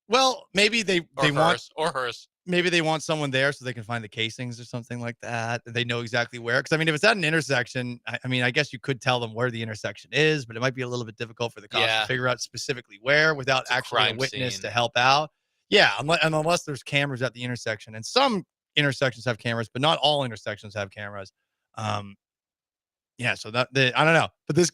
Well, maybe they want hers. Maybe they want someone there so they can find the casings or something like that. They know exactly where. Because, I mean, if it's at an intersection, I guess you could tell them where the intersection is, but it might be a little bit difficult for the cops to figure out specifically where without actually a witness to help out. Yeah, unless there's cameras at the intersection, and some intersections have cameras, but not all intersections have cameras. Yeah, so I don't know, but this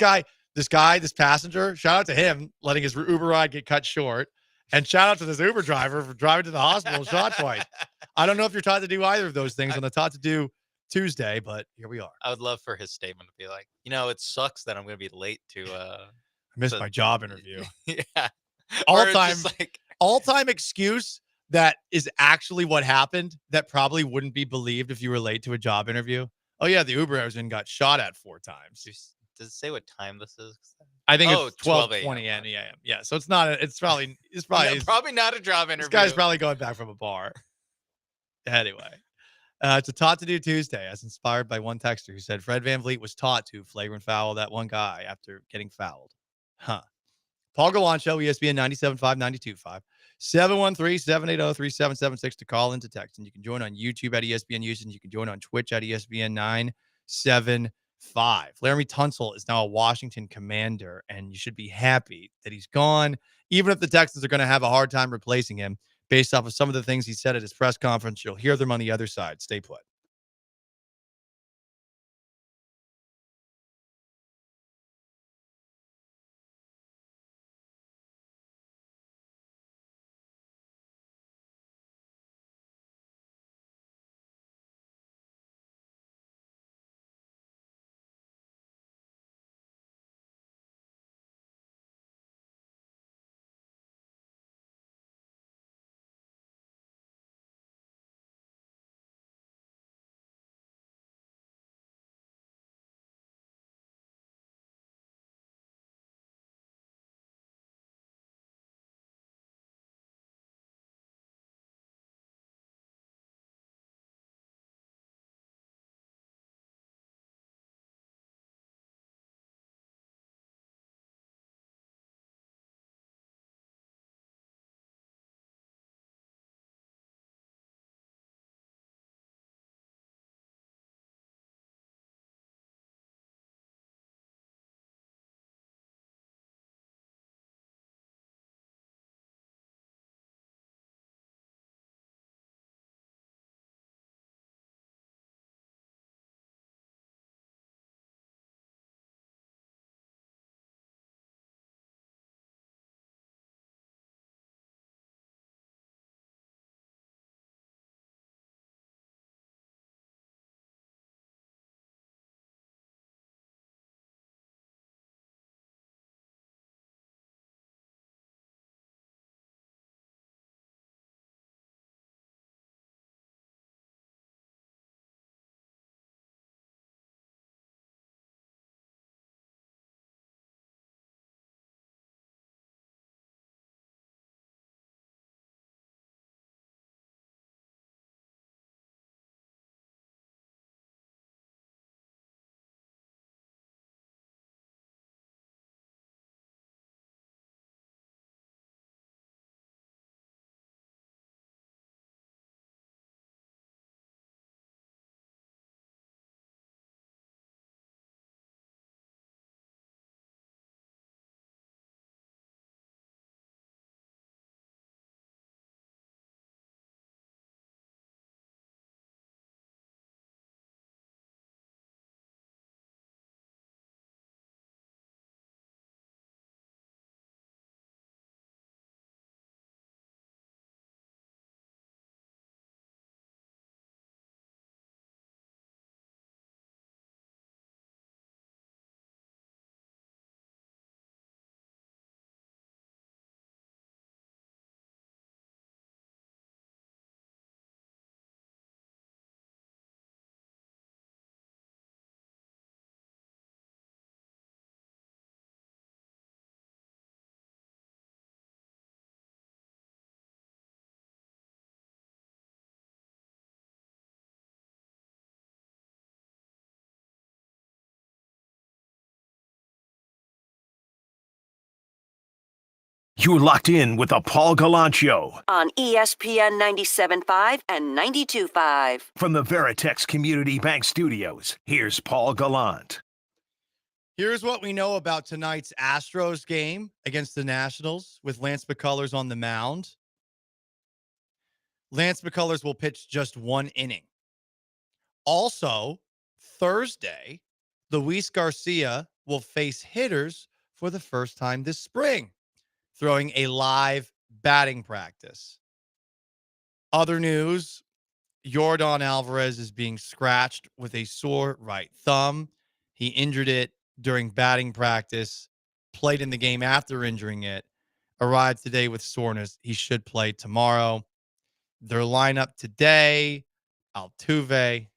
passenger, shout out to him letting his Uber ride get cut short, and shout out to this Uber driver for driving to the hospital and shot twice. I don't know if you're taught to do either of those things on the Taught to Do Tuesday, but here we are. I would love for his statement to be like, it sucks that I'm going to be late to. I missed my job interview. Yeah. All-time excuse that is actually what happened that probably wouldn't be believed if you were late to a job interview. Oh yeah, the Uber I was in got shot at 4 times. Does it say what time this is? I think it's 12 12:20 a.m. a.m. Yeah, so it's not. It's probably probably not a job interview. This guy's probably going back from a bar. Anyway, it's a Taught to Do Tuesday, as inspired by one texter who said Fred VanVleet was taught to flagrant foul that one guy after getting fouled. Huh. Paul Gallant Show, ESPN 97.5, 92.5. 713-780-3776 to call into text. And you can join on YouTube at ESPN Houston. You can join on Twitch at ESPN 975. Laramie Tunsil is now a Washington Commander, and you should be happy that he's gone, even if the Texans are going to have a hard time replacing him based off of some of the things he said at his press conference. You'll hear them on the other side. Stay put. You're locked in with the Paul Gallant Show On ESPN 97.5 and 92.5. from the Veritex Community Bank Studios. Here's Paul Gallant. Here's what we know about tonight's Astros game against the Nationals with Lance McCullers on the mound. Lance McCullers will pitch just 1 inning. Also, Thursday, Luis Garcia will face hitters for the first time this spring, throwing a live batting practice. Other news, Yordan Alvarez is being scratched with a sore right thumb. He injured it during batting practice, played in the game after injuring it, arrived today with soreness. He should play tomorrow. Their lineup today, Altuve,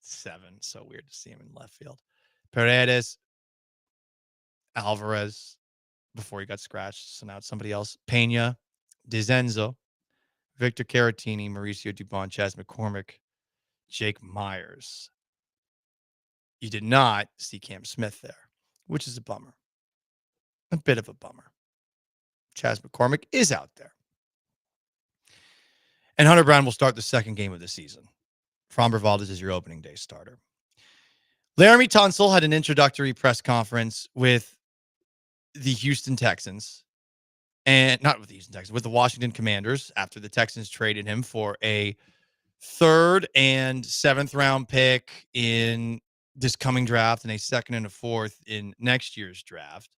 7. So weird to see him in left field. Paredes, Alvarez, before he got scratched. So now it's somebody else. Pena, DeZenzo, Victor Caratini, Mauricio Dubon, Chas McCormick, Jake Myers. You did not see Cam Smith there, which is a bummer. A bit of a bummer. Chas McCormick is out there. And Hunter Brown will start the second game of the season. Framber Valdez is your opening day starter. Laramie Tunsil had an introductory press conference with the Houston Texans. And not with the Houston Texans, with the Washington Commanders after the Texans traded him for a 3rd and 7th round pick in this coming draft and a 2nd and a 4th in next year's draft.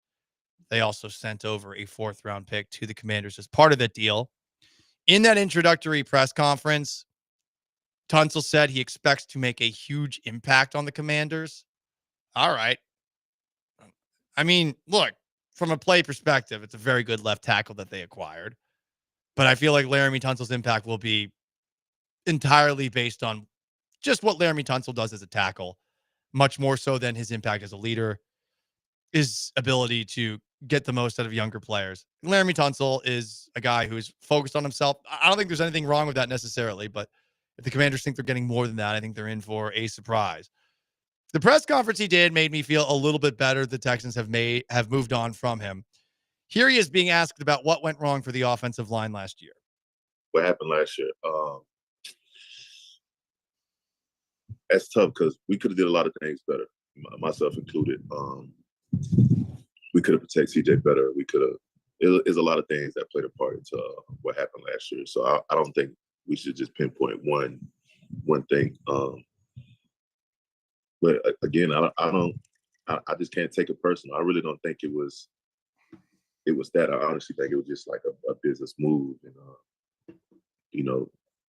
They also sent over a 4th round pick to the Commanders as part of that deal. In that introductory press conference, Tunsil said he expects to make a huge impact on the Commanders. All right. I mean, look, from a play perspective, it's a very good left tackle that they acquired. But I feel like Laramie Tunsil's impact will be entirely based on just what Laramie Tunsil does as a tackle, much more so than his impact as a leader, his ability to get the most out of younger players. Laramie Tunsil is a guy who's focused on himself. I don't think there's anything wrong with that necessarily, but if the Commanders think they're getting more than that, I think they're in for a surprise. The press conference he did made me feel a little bit better. The Texans have moved on from him. Here he is being asked about what went wrong for the offensive line last year. What happened last year? That's tough because we could have did a lot of things better, myself included. We could have protected CJ better. We could have. There's a lot of things that played a part into what happened last year. So I don't think we should just pinpoint one thing. But again, I just can't take it personal. I really don't think it was that. I honestly think it was just like a business move, and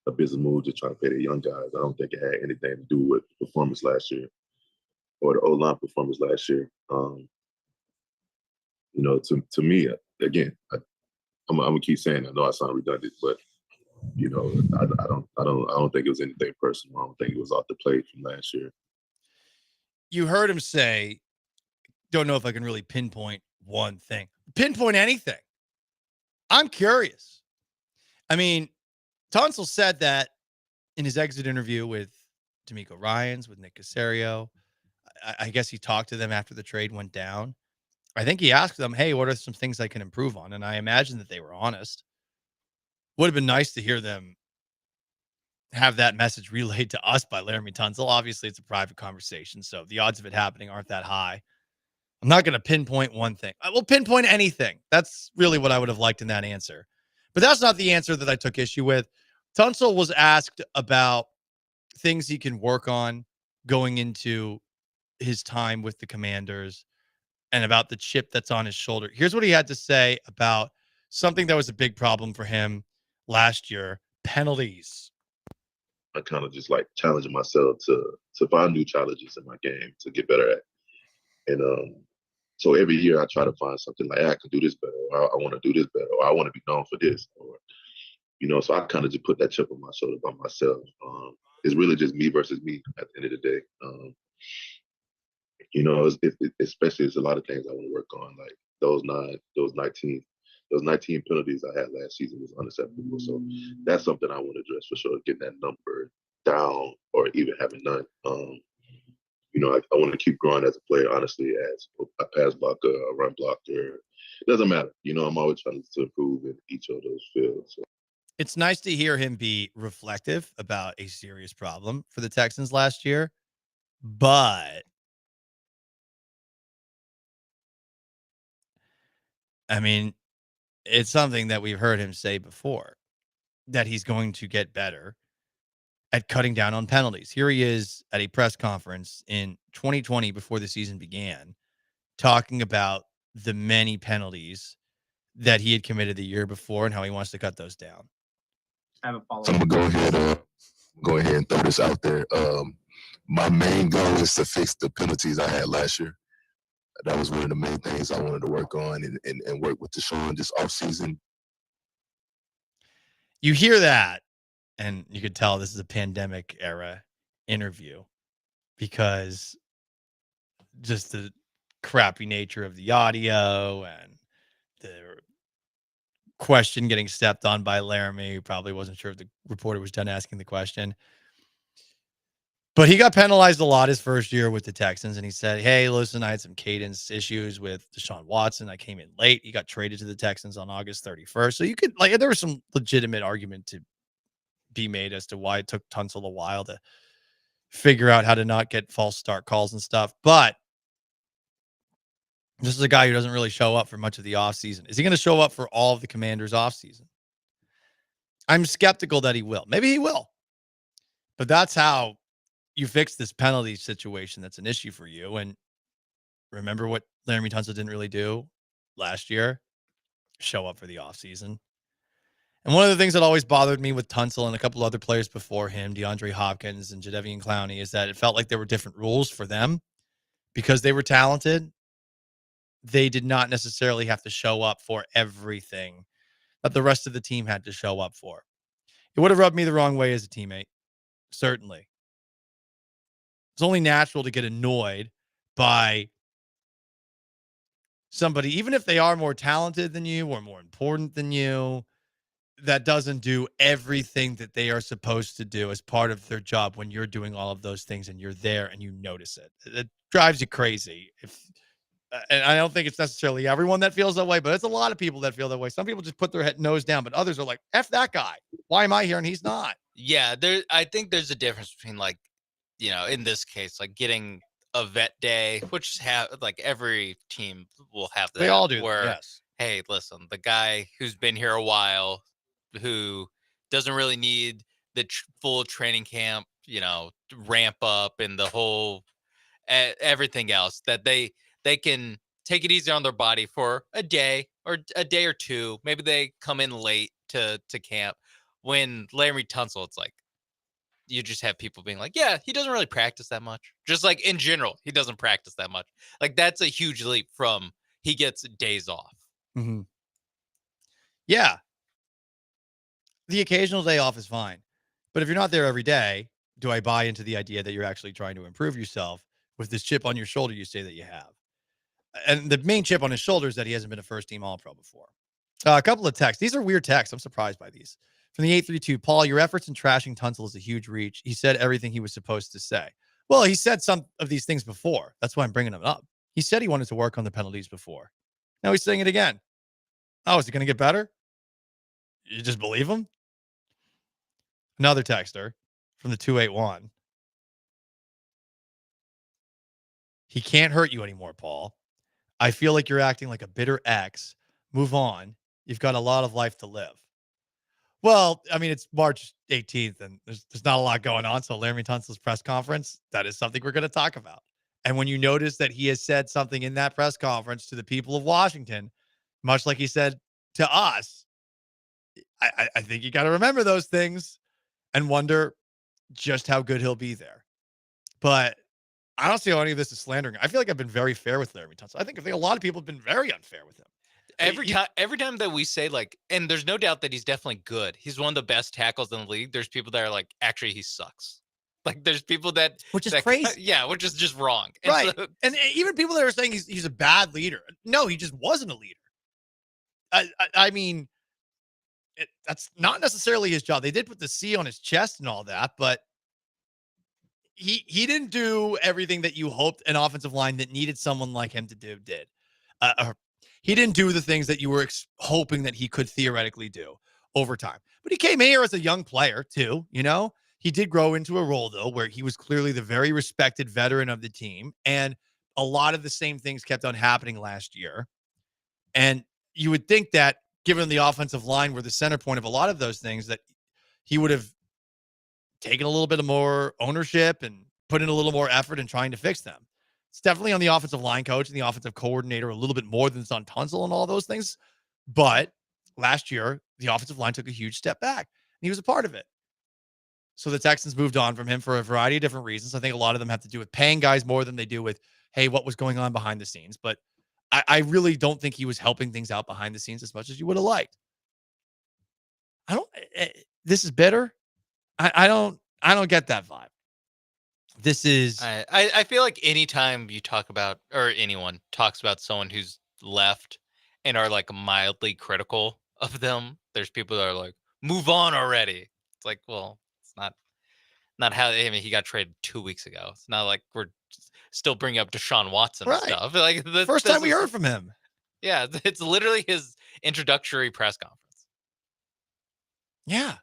a business move just trying to pay the young guys. I don't think it had anything to do with the performance last year or the O-line performance last year. To me, again, I'm gonna keep saying. I know I sound redundant, but I don't think it was anything personal. I don't think it was off the plate from last year. You heard him say, don't know if I can really pinpoint one thing. Pinpoint anything. I'm curious. I mean, Tunsil said that in his exit interview with D'Amico Ryans, with Nick Caserio. I guess he talked to them after the trade went down. I think he asked them, hey, what are some things I can improve on? And I imagine that they were honest. Would have been nice to hear them have that message relayed to us by Laramie Tunsil. Obviously, it's a private conversation, so the odds of it happening aren't that high. I'm not going to pinpoint one thing. I will pinpoint anything. That's really what I would have liked in that answer. But that's not the answer that I took issue with. Tunsil was asked about things he can work on going into his time with the Commanders and about the chip that's on his shoulder. Here's what he had to say about something that was a big problem for him last year: penalties. I kind of just like challenging myself to find new challenges in my game to get better at. And so every year I try to find something like, I can do this better, or I want to do this better, or I want to be known for this, or so I kind of just put that chip on my shoulder by myself. It's really just me versus me at the end of the day. Especially there's a lot of things I want to work on, like those 19 penalties I had last season was unacceptable. So that's something I want to address for sure, getting that number down or even having none. I want to keep growing as a player, honestly, as a pass blocker, a run blocker. It doesn't matter. I'm always trying to improve in each of those fields. So. It's nice to hear him be reflective about a serious problem for the Texans last year, but I mean, it's something that we've heard him say before. that he's going to get better at cutting down on penalties. Here he is at a press conference in 2020 before the season began, talking about the many penalties that he had committed the year before and how he wants to cut those down. I have a follow-up. So I'm gonna go ahead and throw this out there. My main goal is to fix the penalties I had last year. That was one of the main things I wanted to work on and work with Deshaun this offseason. You hear that, and you could tell this is a pandemic era interview because just the crappy nature of the audio and the question getting stepped on by Laramie, who probably wasn't sure if the reporter was done asking the question. But he got penalized a lot his first year with the Texans, and he said, hey, listen, I had some cadence issues with Deshaun Watson. I came in late. He got traded to the Texans on August 31st. So you could, there was some legitimate argument to be made as to why it took Tunsil a while to figure out how to not get false start calls and stuff. But this is a guy who doesn't really show up for much of the offseason. Is he going to show up for all of the Commanders' offseason? I'm skeptical that he will. Maybe he will. But that's how you fix this penalty situation that's an issue for you. And remember what Laramie Tunsil didn't really do last year? Show up for the offseason. And one of the things that always bothered me with Tunsil and a couple other players before him, DeAndre Hopkins and Jadeveon Clowney, is that it felt like there were different rules for them because they were talented. They did not necessarily have to show up for everything that the rest of the team had to show up for. It would have rubbed me the wrong way as a teammate. Certainly. It's only natural to get annoyed by somebody, even if they are more talented than you or more important than you, that doesn't do everything that they are supposed to do as part of their job when you're doing all of those things and you're there and you notice it. It drives you crazy. And I don't think it's necessarily everyone that feels that way, but it's a lot of people that feel that way. Some people just put their nose down, but others are like, F that guy. Why am I here and he's not? Yeah, I think there's a difference between in this case, like getting a vet day, which every team will have that. They all do. Where, yes. Hey, listen, the guy who's been here a while, who doesn't really need the full training camp, ramp up and the whole everything else, that they can take it easy on their body for a day or two. Maybe they come in late to camp. When Laramie Tunsil, it's like, you just have people being like, yeah, he doesn't really practice that much. Just like in general, he doesn't practice that much. Like that's a huge leap from he gets days off. Mm-hmm. Yeah. The occasional day off is fine. But if you're not there every day, do I buy into the idea that you're actually trying to improve yourself with this chip on your shoulder you say that you have? And the main chip on his shoulder is that he hasn't been a first-team All-Pro before. A couple of texts. These are weird texts. I'm surprised by these. From the 832, Paul, your efforts in trashing Tunsil is a huge reach. He said everything he was supposed to say. Well, he said some of these things before. That's why I'm bringing them up. He said he wanted to work on the penalties before. Now he's saying it again. Oh, is it going to get better? You just believe him? Another texter from the 281. He can't hurt you anymore, Paul. I feel like you're acting like a bitter ex. Move on. You've got a lot of life to live. Well, I mean, it's March 18th, and there's not a lot going on. So Laramie Tunsil's press conference, that is something we're going to talk about. And when you notice that he has said something in that press conference to the people of Washington, much like he said to us, I think you got to remember those things and wonder just how good he'll be there. But I don't see how any of this is slandering. I feel like I've been very fair with Laramie Tunsil. I think a lot of people have been very unfair with him. Every time that we say and there's no doubt that he's definitely good. He's one of the best tackles in the league. There's people that are like, actually, he sucks. Like there's people which is crazy. Yeah, which is just wrong. Right. And even people that are saying he's a bad leader. No, he just wasn't a leader. I mean, that's not necessarily his job. They did put the C on his chest and all that, but he didn't do everything that you hoped an offensive line that needed someone like him to do did. He didn't do the things that you were hoping that he could theoretically do over time. But he came here as a young player too, He did grow into a role, though, where he was clearly the very respected veteran of the team. And a lot of the same things kept on happening last year. And you would think that given the offensive line were the center point of a lot of those things, that he would have taken a little bit of more ownership and put in a little more effort in trying to fix them. It's definitely on the offensive line coach and the offensive coordinator a little bit more than it's on Tunsil and all those things. But last year, the offensive line took a huge step back, and he was a part of it. So the Texans moved on from him for a variety of different reasons. I think a lot of them have to do with paying guys more than they do with, hey, what was going on behind the scenes. But I really don't think he was helping things out behind the scenes as much as you would have liked. This is bitter. I don't get that vibe. This is. I feel like anytime you talk about, or anyone talks about someone who's left and are like mildly critical of them, there's people that are like, move on already. It's like, well, it's not how. I mean, he got traded 2 weeks ago. It's not like we're still bringing up Deshaun Watson and stuff. Like First time we heard from him. Yeah, it's literally his introductory press conference. Yeah.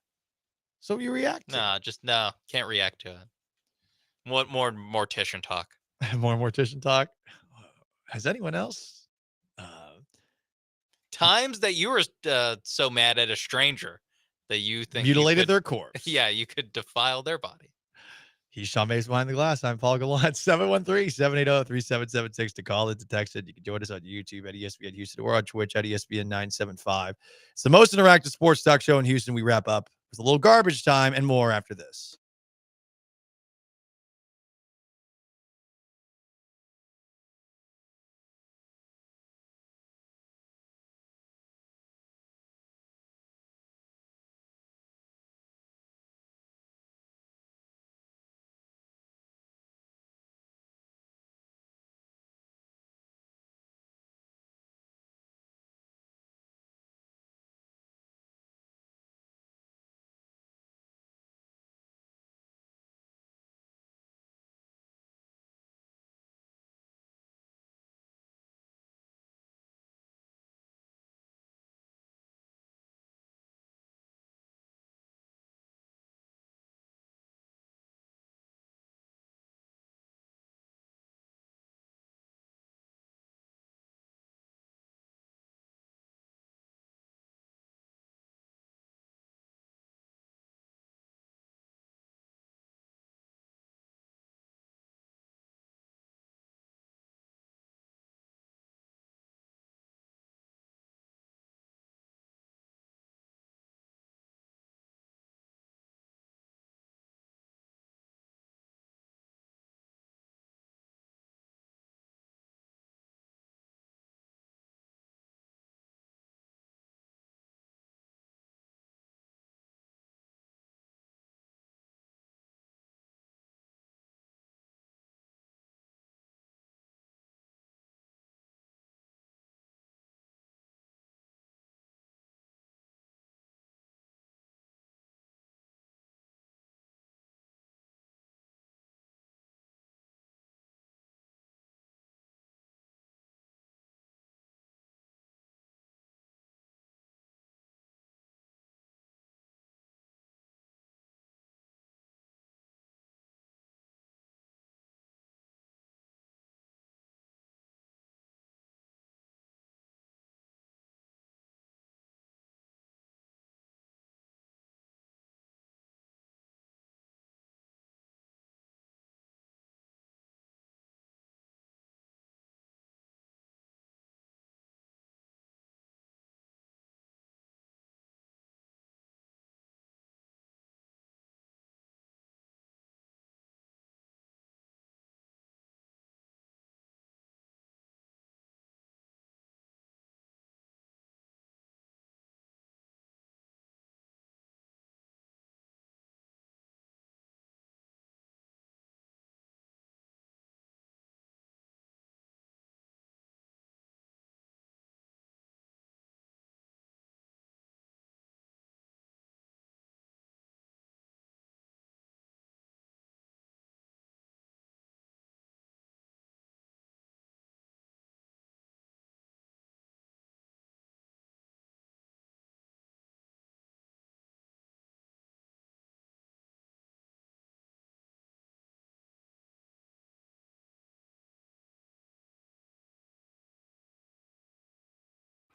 So you react? Nah, just no, can't react to it. What more mortician talk? More mortician talk. Has anyone else? Times that you were so mad at a stranger that you think Mutilated their corpse. Yeah, you could defile their body. He's Sean Mason behind the glass. I'm Paul Gallant. 713-780-3776 to call it, to text it. You can join us on YouTube at ESPN Houston or on Twitch at ESPN 975. It's the most interactive sports talk show in Houston. We wrap up with a little garbage time and more after this.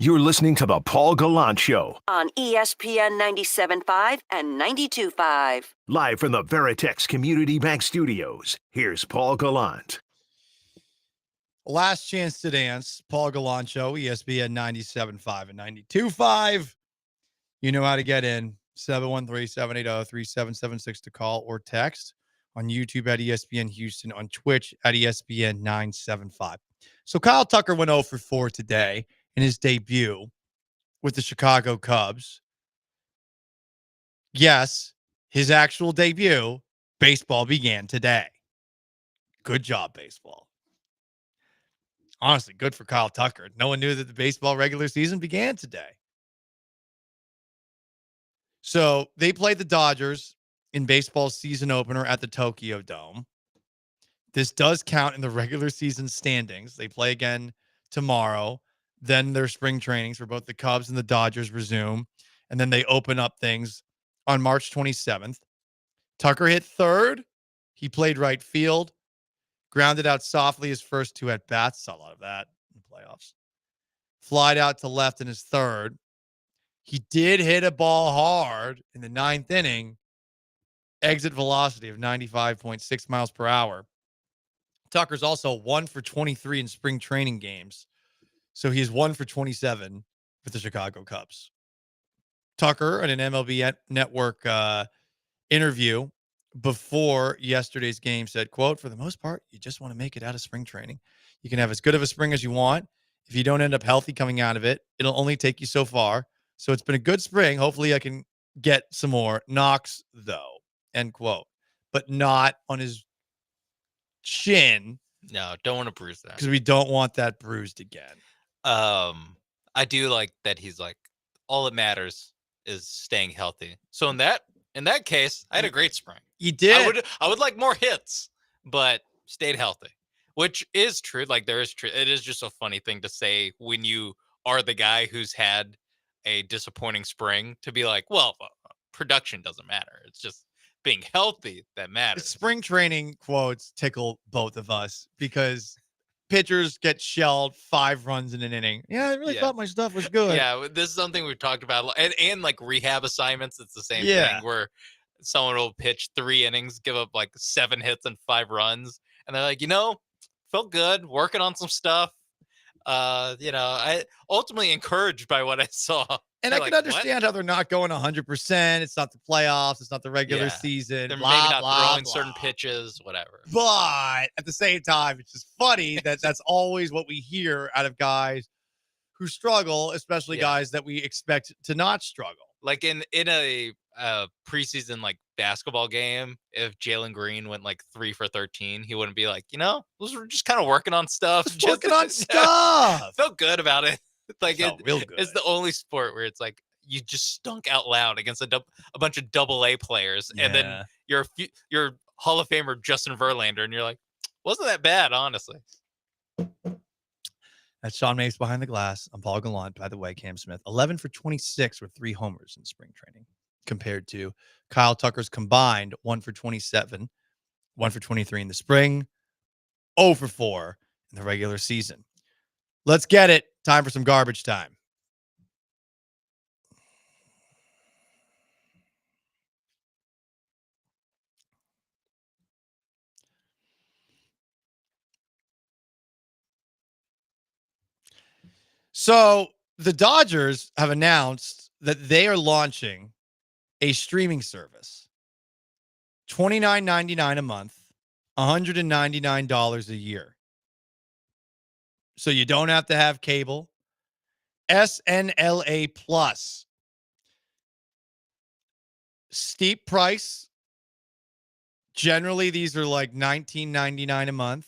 You're listening to the Paul Gallant Show, on ESPN 97.5 and 92.5. live from the Veritex Community Bank Studios. Here's Paul Gallant. Last Chance to Dance, Paul Gallant Show, ESPN 97.5 and 92.5. You know how to get in. 713-780-3776 to call or text. On YouTube at ESPN Houston, on Twitch at ESPN 975. So Kyle Tucker went 0 for 4 today in his debut with the Chicago Cubs. Yes, his actual debut, baseball began today. Good job, baseball. Honestly, good for Kyle Tucker. No one knew that the baseball regular season began today. So they played the Dodgers in baseball's season opener at the Tokyo Dome. This does count in the regular season standings. They play again tomorrow. Then their spring trainings for both the Cubs and the Dodgers resume. And then they open up things on March 27th. Tucker hit third. He played right field. Grounded out softly his first 2 at-bats. Saw a lot of that in the playoffs. Flied out to left in his third. He did hit a ball hard in the 9th inning. Exit velocity of 95.6 miles per hour. Tucker's also 1 for 23 in spring training games. So he's 1 for 27 with the Chicago Cubs. Tucker, in an MLB Network interview before yesterday's game, said, quote, "For the most part, you just want to make it out of spring training. You can have as good of a spring as you want. If you don't end up healthy coming out of it, it'll only take you so far. So it's been a good spring. Hopefully I can get some more knocks, though," end quote. But not on his chin. No, don't want to bruise that. Because we don't want that bruised again. I do like that he's like, all that matters is staying healthy. So in that case, I had a great spring. You did. I would like more hits, but stayed healthy, which is true. Like there is true. It is just a funny thing to say when you are the guy who's had a disappointing spring, to be like, well, production doesn't matter. It's just being healthy that matters. Spring training quotes tickle both of us because pitchers get shelled 5 runs in an inning. Yeah, I really thought my stuff was good. Yeah, this is something we've talked about, and like rehab assignments. It's the same Yeah. thing where someone will pitch 3 innings, give up like 7 hits and 5 runs, and they're like, felt good, working on some stuff. I ultimately encouraged by what I saw. And They're I can like, understand how they're not going 100%. It's not the playoffs. It's not the regular Yeah. season. They're blah, maybe not blah, throwing blah. certain pitches, whatever. But at the same time, it's just funny that that's always what we hear out of guys who struggle, especially guys that we expect to not struggle. Like in a preseason like basketball game, if Jalen Green went like 3 for 13, he wouldn't be like, those were just kind of working on stuff. Just working on stuff. Felt good about it. Like real good. It's the only sport where it's like you just stunk out loud against a bunch of AA players, and then you're Hall of Famer Justin Verlander, and you're like, wasn't that bad, honestly. That's Sean Mapes Behind the Glass. I'm Paul Gallant. By the way, Cam Smith, 11 for 26 with 3 homers in spring training, compared to Kyle Tucker's combined 1 for 27, 1 for 23 in the spring, 0 for 4 in the regular season. Let's get it. Time for some garbage time. So the Dodgers have announced that they are launching a streaming service. $29.99 a month, $199 a year. So you don't have to have cable. SNLA Plus. Steep price. Generally, these are like $19.99 a month.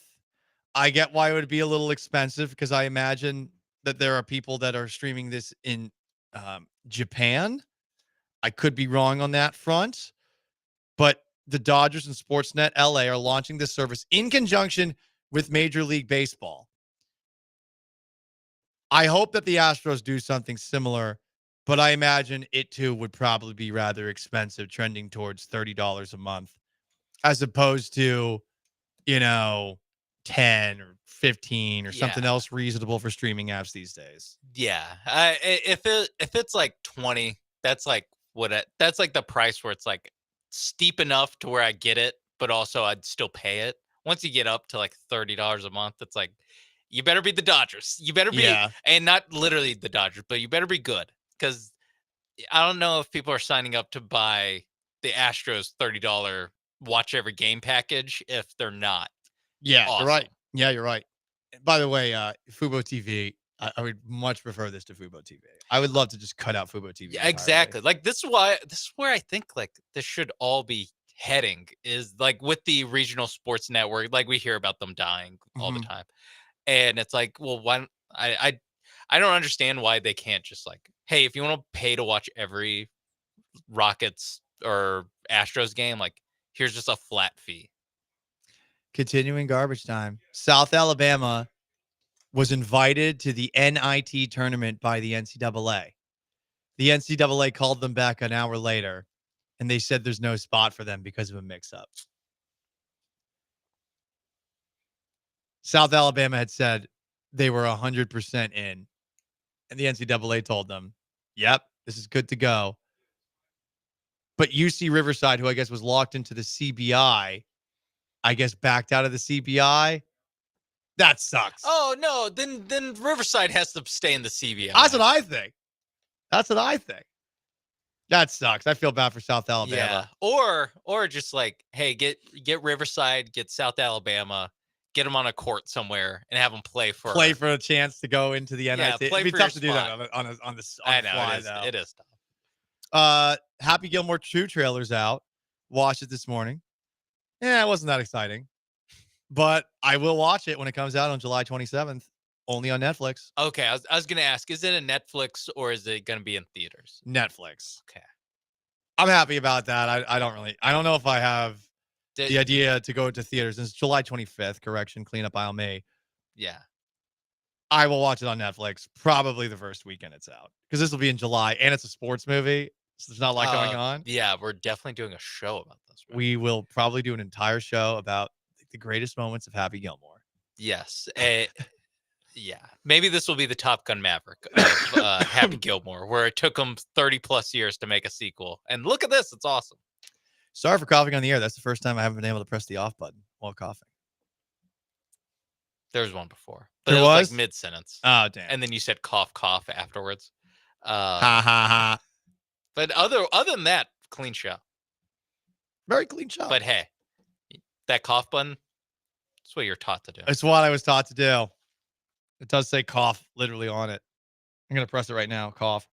I get why it would be a little expensive because I imagine that there are people that are streaming this in Japan. I could be wrong on that front, but the Dodgers and Sportsnet LA are launching this service in conjunction with Major League Baseball. I hope that the Astros do something similar, but I imagine it too would probably be rather expensive, trending towards $30 a month, as opposed to, $10 or 15 or something else reasonable for streaming apps these days. Yeah. If it's like 20, that's like that's like the price where it's like steep enough to where I get it, but also I'd still pay it. Once you get up to like $30 a month, it's like you better be the Dodgers. You better be, and not literally the Dodgers, but you better be good, because I don't know if people are signing up to buy the Astros $30 watch every game package if they're not. Yeah, awesome. you're right. Yeah, you're right. By the way, Fubo TV, I would much prefer this to Fubo TV. I would love to just cut out Fubo TV. Yeah, exactly. Like this is where I think like this should all be heading, is like with the regional sports network. Like we hear about them dying all the time, and it's like, well, why? I don't understand why they can't just like, hey, if you want to pay to watch every Rockets or Astros game, like here's just a flat fee. Continuing garbage time. South Alabama was invited to the NIT tournament by the NCAA. The NCAA called them back an hour later, and they said there's no spot for them because of a mix-up. South Alabama had said they were 100% in, and the NCAA told them, yep, this is good to go. But UC Riverside, who I guess was locked into the CBI, I guess backed out of the CBI. That sucks. Oh no, then Riverside has to stay in the CBI. That's what I think. That sucks. I feel bad for South Alabama. Yeah. Or just like, hey, get Riverside, get South Alabama, get them on a court somewhere and have them play for a chance to go into the NIT. It'd be tough to do that on the fly, though. It is tough. Happy Gilmore 2 trailer's out. Watched it this morning. Yeah, it wasn't that exciting. But I will watch it when it comes out on July 27th, only on Netflix. Okay, I was going to ask, is it a Netflix or is it going to be in theaters? Netflix. Okay. I'm happy about that. I don't know if I have the idea to go to theaters. It's July 25th, correction, clean up aisle May. Yeah. I will watch it on Netflix probably the first weekend it's out, because this will be in July and it's a sports movie. So there's not a lot going on. Yeah, we're definitely doing a show about this. Right? We will probably do an entire show about the greatest moments of Happy Gilmore. Yes. Yeah. Maybe this will be the Top Gun Maverick of Happy Gilmore, where it took them 30 plus years to make a sequel. And look at this. It's awesome. Sorry for coughing on the air. That's the first time I haven't been able to press the off button while coughing. There was one before. But There it was was? like mid-sentence. Oh, damn. And then you said cough, cough afterwards. Ha, ha, ha. But other than that, clean show. Very clean show. But hey, that cough button, that's what you're taught to do. It's what I was taught to do. It does say cough literally on it. I'm going to press it right now. Cough.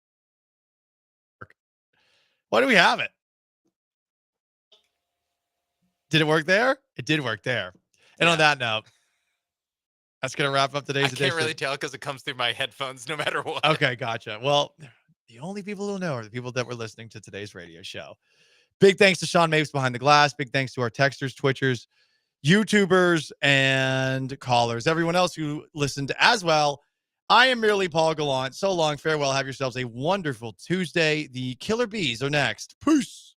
Why do we have it? Did it work there? It did work there. And on that note, that's going to wrap up today's edition. I can't really tell because it comes through my headphones no matter what. Okay, gotcha. Well, the only people who know are the people that were listening to today's radio show. Big thanks to Sean Mapes behind the glass. Big thanks to our texters, Twitchers, YouTubers, and callers. Everyone else who listened as well. I am merely Paul Gallant. So long. Farewell. Have yourselves a wonderful Tuesday. The Killer Bees are next. Peace.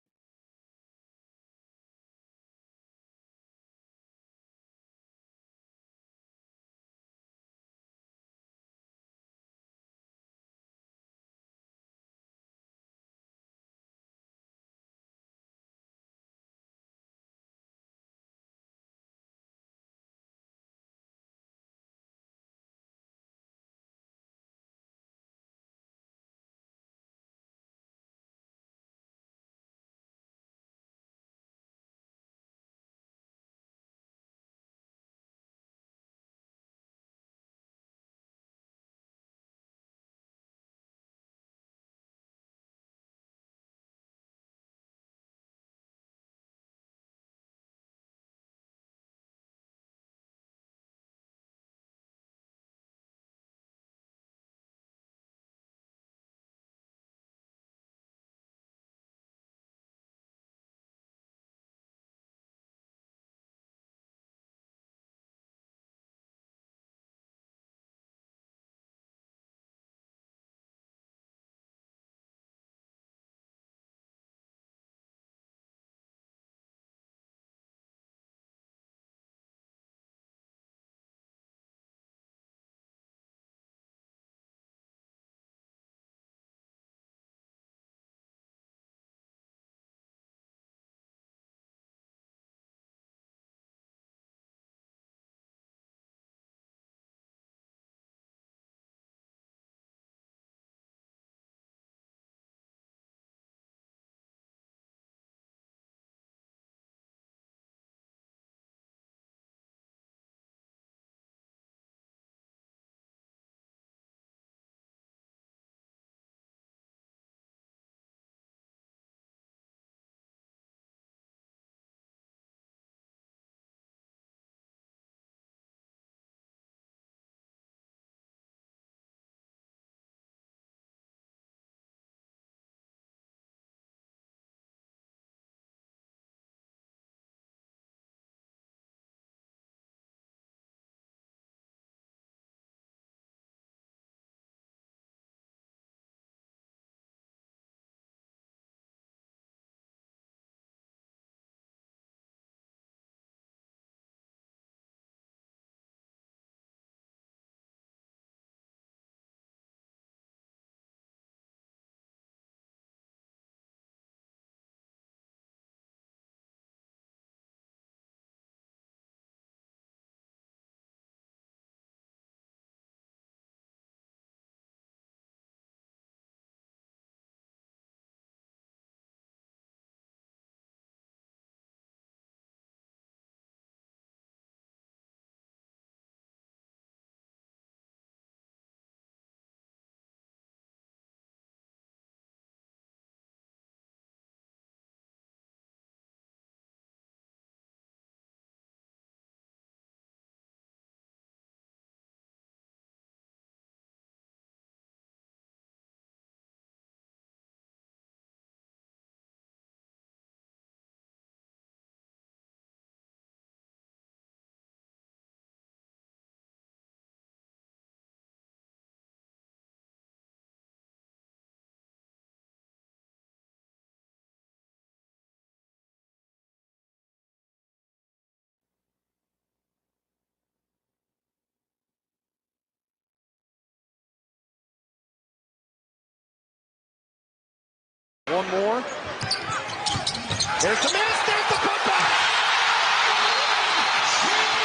There's the miss. There's the putback.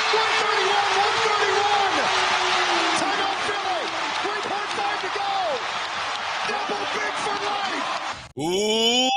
131. Timeout Philly. 3.5 to go. Double big for life. Ooh,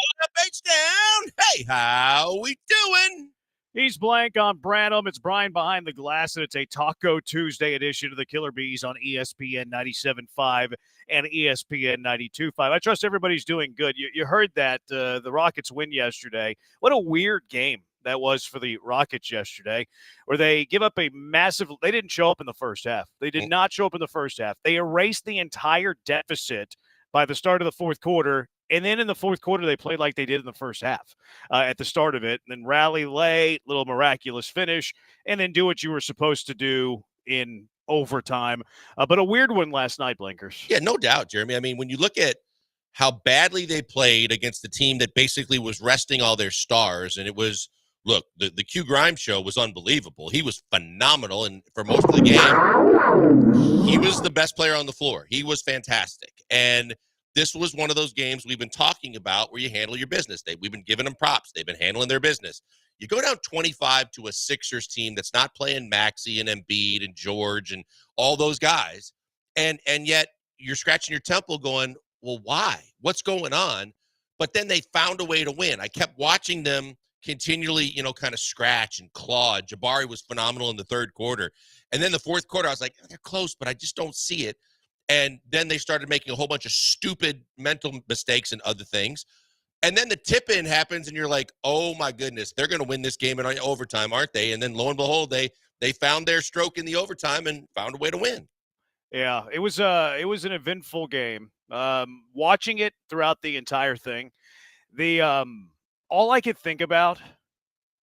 H down. Hey, how we doing? He's Blank on Branham. It's Brian behind the glass, and it's a Taco Tuesday edition of the Killer Bees on ESPN 97.5 and ESPN 92.5. I trust everybody's doing good. You heard that the Rockets win yesterday. What a weird game that was for the Rockets yesterday, where they give up a massive – they didn't show up in the first half. They did not show up in the first half. They erased the entire deficit by the start of the fourth quarter. And then in the fourth quarter, they played like they did in the first half at the start of it. And then rally late, little miraculous finish, and then do what you were supposed to do in overtime. But a weird one last night, Blinkers. Yeah, no doubt, Jeremy. I mean, when you look at how badly they played against the team that basically was resting all their stars, and it was, look, the Q Grimes show was unbelievable. He was phenomenal, and for most of the game, he was the best player on the floor. He was fantastic. And this was one of those games we've been talking about where you handle your business. We've been giving them props. They've been handling their business. You go down 25 to a Sixers team that's not playing Maxey and Embiid and George and all those guys, and yet you're scratching your temple going, well, why? What's going on? But then they found a way to win. I kept watching them continually, kind of scratch and claw. Jabari was phenomenal in the third quarter. And then the fourth quarter, I was like, they're close, but I just don't see it. And then they started making a whole bunch of stupid mental mistakes and other things. And then the tip-in happens, and you're like, oh, my goodness, they're going to win this game in overtime, aren't they? And then, lo and behold, they found their stroke in the overtime and found a way to win. Yeah, it was an eventful game. Watching it throughout the entire thing, all I could think about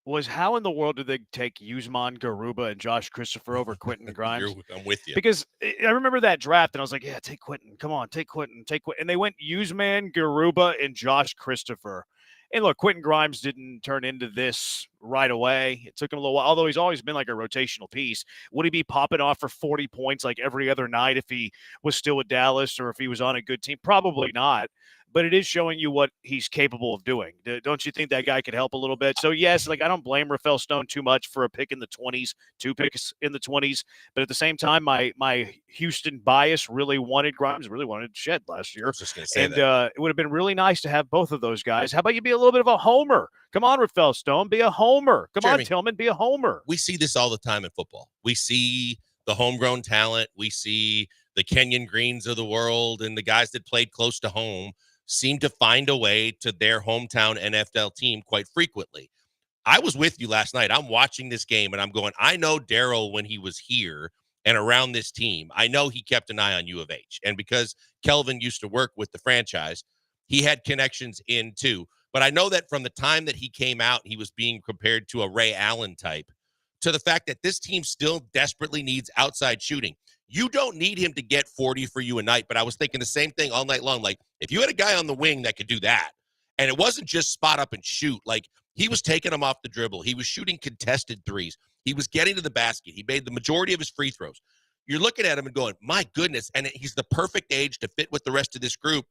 was how in the world did they take Usman Garuba and Josh Christopher over Quentin Grimes? I'm with you. Because I remember that draft, and I was like, yeah, take Quentin. Come on, take Quentin. And they went Usman Garuba and Josh Christopher. And look, Quentin Grimes didn't turn into this right away. It took him a little while, although he's always been like a rotational piece. Would he be popping off for 40 points like every other night if he was still with Dallas or if he was on a good team? Probably not. But it is showing you what he's capable of doing. Don't you think that guy could help a little bit? So, yes, I don't blame Rafael Stone too much for a pick in the 20s, 2 picks in the 20s. But at the same time, my Houston bias really wanted Grimes, really wanted Shed last year. I was just going to say it would have been really nice to have both of those guys. How about you be a little bit of a homer? Come on, Rafael Stone, be a homer. Come Jeremy, on, Tillman, be a homer. We see this all the time in football. We see the homegrown talent. We see the Kenyon Greens of the world and the guys that played close to home seem to find a way to their hometown NFL team quite frequently. I was with you last night. I'm watching this game, and I'm going, I know Daryl when he was here and around this team. I know he kept an eye on U of H. And because Kelvin used to work with the franchise, he had connections in too. But I know that from the time that he came out, he was being compared to a Ray Allen type, to the fact that this team still desperately needs outside shooting. You don't need him to get 40 for you a night, but I was thinking the same thing all night long. Like, if you had a guy on the wing that could do that, and it wasn't just spot up and shoot, like he was taking them off the dribble. He was shooting contested threes. He was getting to the basket. He made the majority of his free throws. You're looking at him and going, my goodness, and he's the perfect age to fit with the rest of this group.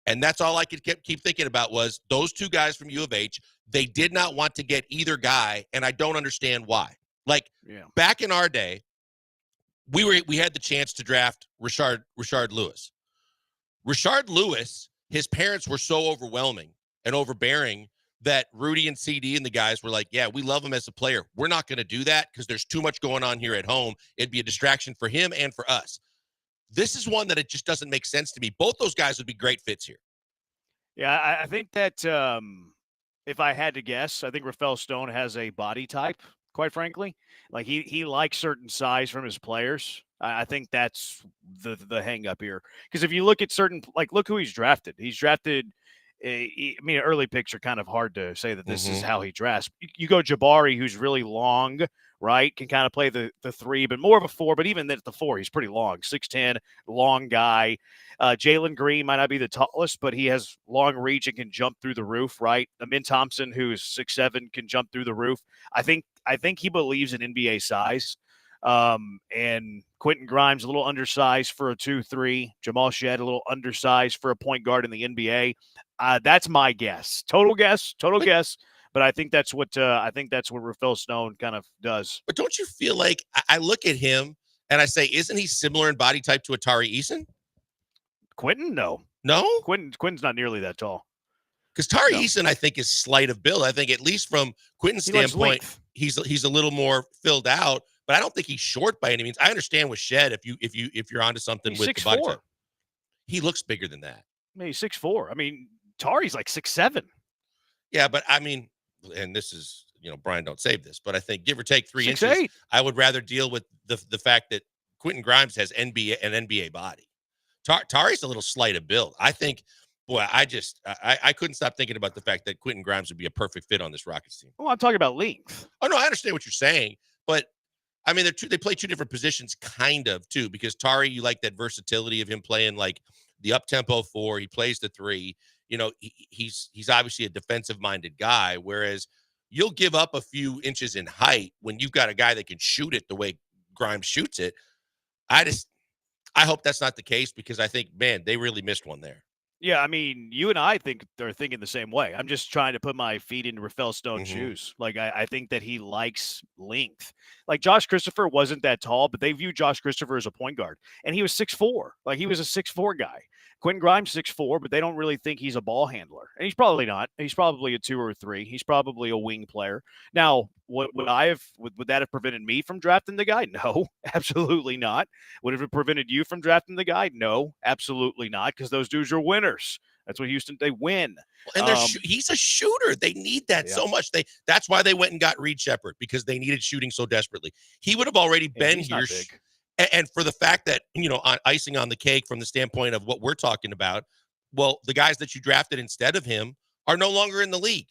And that's all I could keep thinking about was those two guys from U of H. They did not want to get either guy, and I don't understand why. Like, back in our day, we had the chance to draft Rashard Lewis. Rashard Lewis, his parents were so overwhelming and overbearing that Rudy and CD and the guys were like, yeah, we love him as a player. We're not going to do that because there's too much going on here at home. It'd be a distraction for him and for us. This is one that it just doesn't make sense to me. Both those guys would be great fits here. Yeah, I think that if I had to guess, I think Rafael Stone has a body type, quite frankly. Like he likes certain size from his players. I think that's the hang up here. Because if you look at certain, like, look who he's drafted. He's drafted, early picks are kind of hard to say that this is how he drafts. You go Jabari, who's really long, right? Can kind of play the 3, but more of a 4. But even at the 4, he's pretty long, 6'10", long guy. Jalen Green might not be the tallest, but he has long reach and can jump through the roof, right? Amin Thompson, who's 6'7", can jump through the roof. I think he believes in NBA size. And Quentin Grimes, a little undersized for a 2-3. Jamal Shed, a little undersized for a point guard in the NBA. That's my guess. Total guess. But I think that's what Rafael Stone kind of does. But don't you feel like I look at him and I say, isn't he similar in body type to Atari Eason? Quentin? No. Quentin's not nearly that tall. Because Tari Eason, I think, is slight of build. I think at least from Quentin's standpoint, he's a little more filled out. But I don't think he's short by any means. I understand with Shed if you're onto something with the body type. He looks bigger than that. I mean, he's 6'4". I mean, Tari's like 6'7". Yeah, but I mean, and this is, Brian, don't save this, but I think give or take 3 inches, 6'8". I would rather deal with the fact that Quentin Grimes has an NBA body. Tari's a little slight of build. I think, boy, I couldn't stop thinking about the fact that Quentin Grimes would be a perfect fit on this Rockets team. Well, I'm talking about length. Oh, no, I understand what you're saying, but I mean, they play two different positions, kind of, too, because Tari, you like that versatility of him playing like the up-tempo 4. He plays the 3. He's obviously a defensive-minded guy, whereas you'll give up a few inches in height when you've got a guy that can shoot it the way Grimes shoots it. I hope that's not the case because I think, man, they really missed one there. Yeah, I mean, you and I are thinking the same way. I'm just trying to put my feet in Rafael Stone's shoes. Like, I think that he likes length. Like, Josh Christopher wasn't that tall, but they view Josh Christopher as a point guard. And he was 6'4". Like, he was a 6'4" guy. Quentin Grimes 6'4", but they don't really think he's a ball handler. And he's probably not. He's probably a 2 or a 3. He's probably a wing player. Now, would that have prevented me from drafting the guy? No, absolutely not. Would it have prevented you from drafting the guy? No, absolutely not, because those dudes are winners. That's what Houston, they win. And he's a shooter. They need that so much. That's why they went and got Reed Shepherd, because they needed shooting so desperately. He would have already been here. And for the fact that, on icing on the cake from the standpoint of what we're talking about, well, the guys that you drafted instead of him are no longer in the league.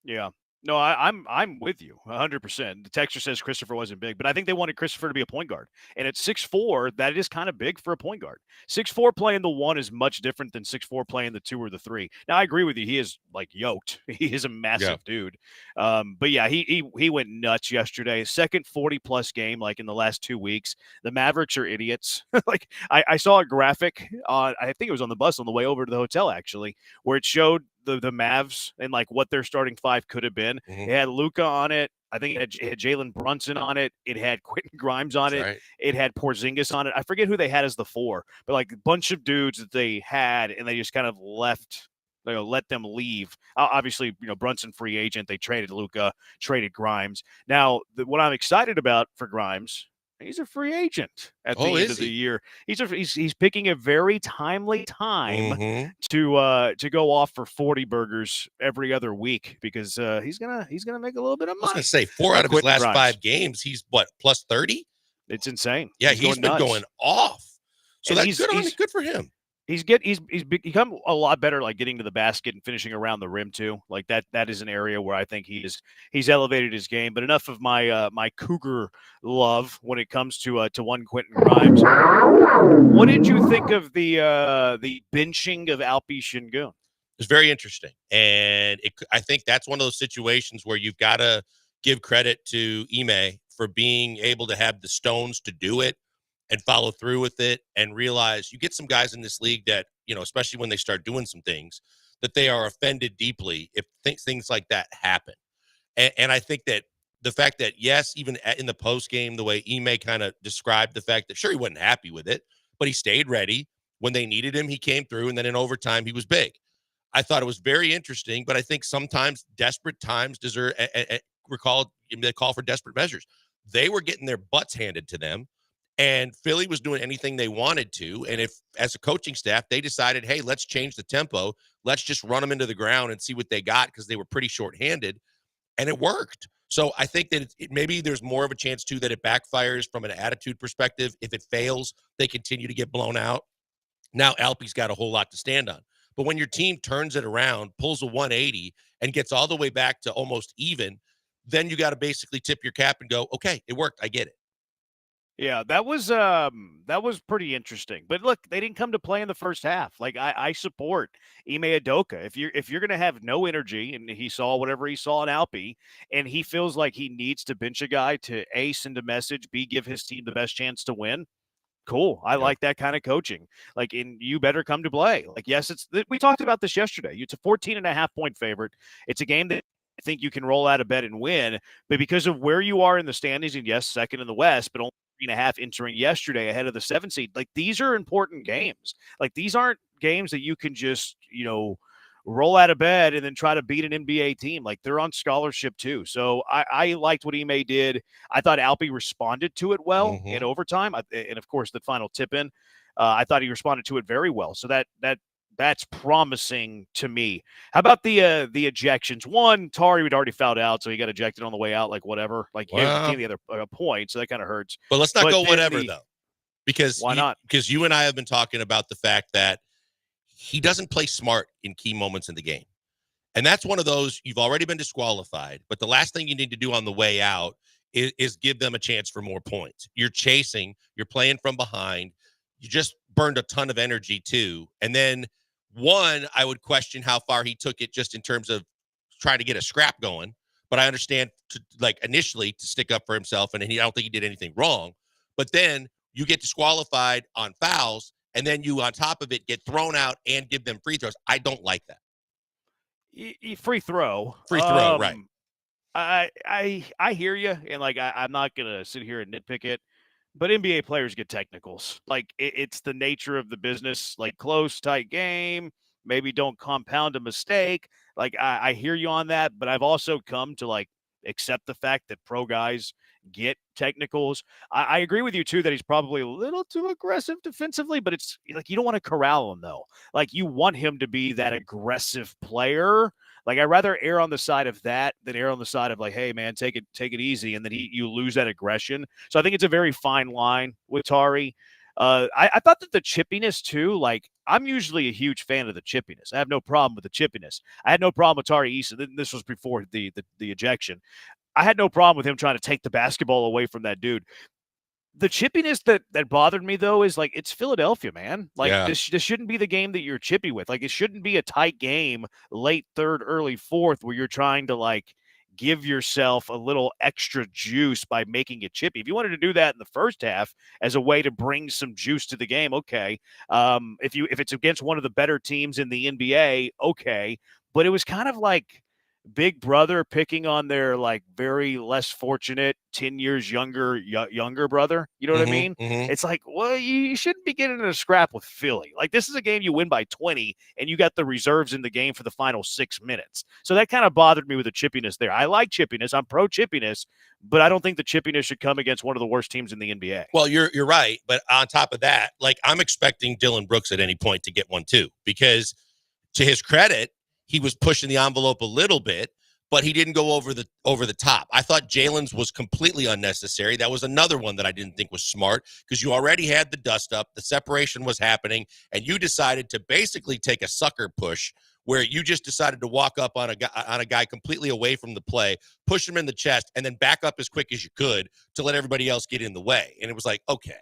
Yeah. No, I'm with you 100%. The texter says Christopher wasn't big, but I think they wanted Christopher to be a point guard. And at 6'4", that is kind of big for a point guard. 6'4" playing the 1 is much different than 6'4" playing the 2 or the 3. Now, I agree with you. He is like yoked. He is a massive dude. But yeah, he went nuts yesterday. Second 40-plus game, like in the last 2 weeks. The Mavericks are idiots. Like I saw a graphic on, I think it was on the bus on the way over to the hotel, actually, where it showed the Mavs and like what their starting 5 could have been. It had Luka on it. I think it had Jalen Brunson on it. It had Quentin Grimes on it. Right. It had Porzingis on it. I forget who they had as the 4, but like a bunch of dudes that they had, and they just kind of left. Let them leave. Obviously, Brunson free agent. They traded Luka, traded Grimes. Now, what I'm excited about for Grimes, he's a free agent at the end of the year. He's picking a very timely time to go off for 40 burgers every other week because he's gonna make a little bit of money. I was gonna say 4 out of his last 5 games, he's plus 30. It's insane. Yeah, he's been going off. So that's good for him. He's become a lot better, like getting to the basket and finishing around the rim too. Like that is an area where I think he's elevated his game. But enough of my my Cougar love when it comes to one Quentin Grimes. What did you think of the benching of Alpi Şengün? It's very interesting, and I think that's one of those situations where you've got to give credit to Ime for being able to have the stones to do it and follow through with it and realize you get some guys in this league that, especially when they start doing some things, that they are offended deeply if things like that happen. And I think that the fact that, yes, even in the post game, the way Ime kind of described the fact that, sure, he wasn't happy with it, but he stayed ready. When they needed him, he came through, and then in overtime, he was big. I thought it was very interesting, but I think sometimes desperate times deserve they call for desperate measures. They were getting their butts handed to them. And Philly was doing anything they wanted to. And if, as a coaching staff, they decided, hey, let's change the tempo. Let's just run them into the ground and see what they got because they were pretty shorthanded. And it worked. So I think that maybe there's more of a chance, too, that it backfires from an attitude perspective. If it fails, they continue to get blown out. Now Alpi's got a whole lot to stand on. But when your team turns it around, pulls a 180, and gets all the way back to almost even, then you got to basically tip your cap and go, okay, it worked. I get it. Yeah, that was pretty interesting. But look, they didn't come to play in the first half. Like I support Ime Udoka. If you're gonna have no energy, and he saw whatever he saw in Alpi, and he feels like he needs to bench a guy to A, send a message, B, give his team the best chance to win, Cool. I like that kind of coaching. Like, you better come to play. Like, yes, we talked about this yesterday. It's a 14.5-point favorite. It's a game that I think you can roll out of bed and win. But because of where you are in the standings, and yes, second in the West, but only 3.5 entering yesterday ahead of the 7 seed, like, these are important games. Like, these aren't games that you can just, roll out of bed and then try to beat an NBA team. Like, they're on scholarship too. So I liked what Ime did. I thought Alpi responded to it well in overtime. And of course, the final tip in, I thought he responded to it very well. So that's promising to me. How about the ejections? One, Tari had already fouled out, so he got ejected on the way out, like whatever. Like, he gained the other point, so that kind of hurts. But let's not go whatever, though. Because why not? Because you and I have been talking about the fact that he doesn't play smart in key moments in the game. And that's one of those, you've already been disqualified, but the last thing you need to do on the way out is give them a chance for more points. You're chasing, you're playing from behind. You just burned a ton of energy too. And then I would question how far he took it just in terms of trying to get a scrap going. But I understand initially to stick up for himself, and I don't think he did anything wrong. But then you get disqualified on fouls, and then you, on top of it, get thrown out and give them free throws. I don't like that. Free throw. Right. I hear you, and I'm not gonna sit here and nitpick it, but NBA players get technicals. Like, it's the nature of the business. Like, close, tight game. Maybe don't compound a mistake. Like, I hear you on that, but I've also come to accept the fact that pro guys get technicals. I agree with you too that he's probably a little too aggressive defensively, but it's like, you don't want to corral him though. Like, you want him to be that aggressive player. Like, I'd rather err on the side of that than err on the side of hey man, take it easy, and then you lose that aggression. So I think it's a very fine line with Tari. I thought that the chippiness too, I'm usually a huge fan of the chippiness. I have no problem with the chippiness. I had no problem with Tari Issa. This was before the ejection. I had no problem with him trying to take the basketball away from that dude. The chippiness that bothered me, though, is it's Philadelphia, man. This shouldn't be the game that you're chippy with. It shouldn't be a tight game, late third, early fourth, where you're trying to give yourself a little extra juice by making it chippy. If you wanted to do that in the first half as a way to bring some juice to the game, okay. If it's against one of the better teams in the NBA, okay. But it was kind of Big Brother picking on their very less fortunate 10 years younger brother. You know what I mean? It's well, you shouldn't be getting in a scrap with Philly. This is a game you win by 20, and you got the reserves in the game for the final 6 minutes. So that kind of bothered me with the chippiness there. I like chippiness. I'm pro chippiness, but I don't think the chippiness should come against one of the worst teams in the NBA. Well, you're right. But on top of that, I'm expecting Dylan Brooks at any point to get one too, because to his credit, he was pushing the envelope a little bit, but he didn't go over the top. I thought Jalen's was completely unnecessary. That was another one that I didn't think was smart, because you already had the dust up, the separation was happening, and you decided to basically take a sucker push where you just decided to walk up on a guy completely away from the play, push him in the chest, and then back up as quick as you could to let everybody else get in the way. And it was okay.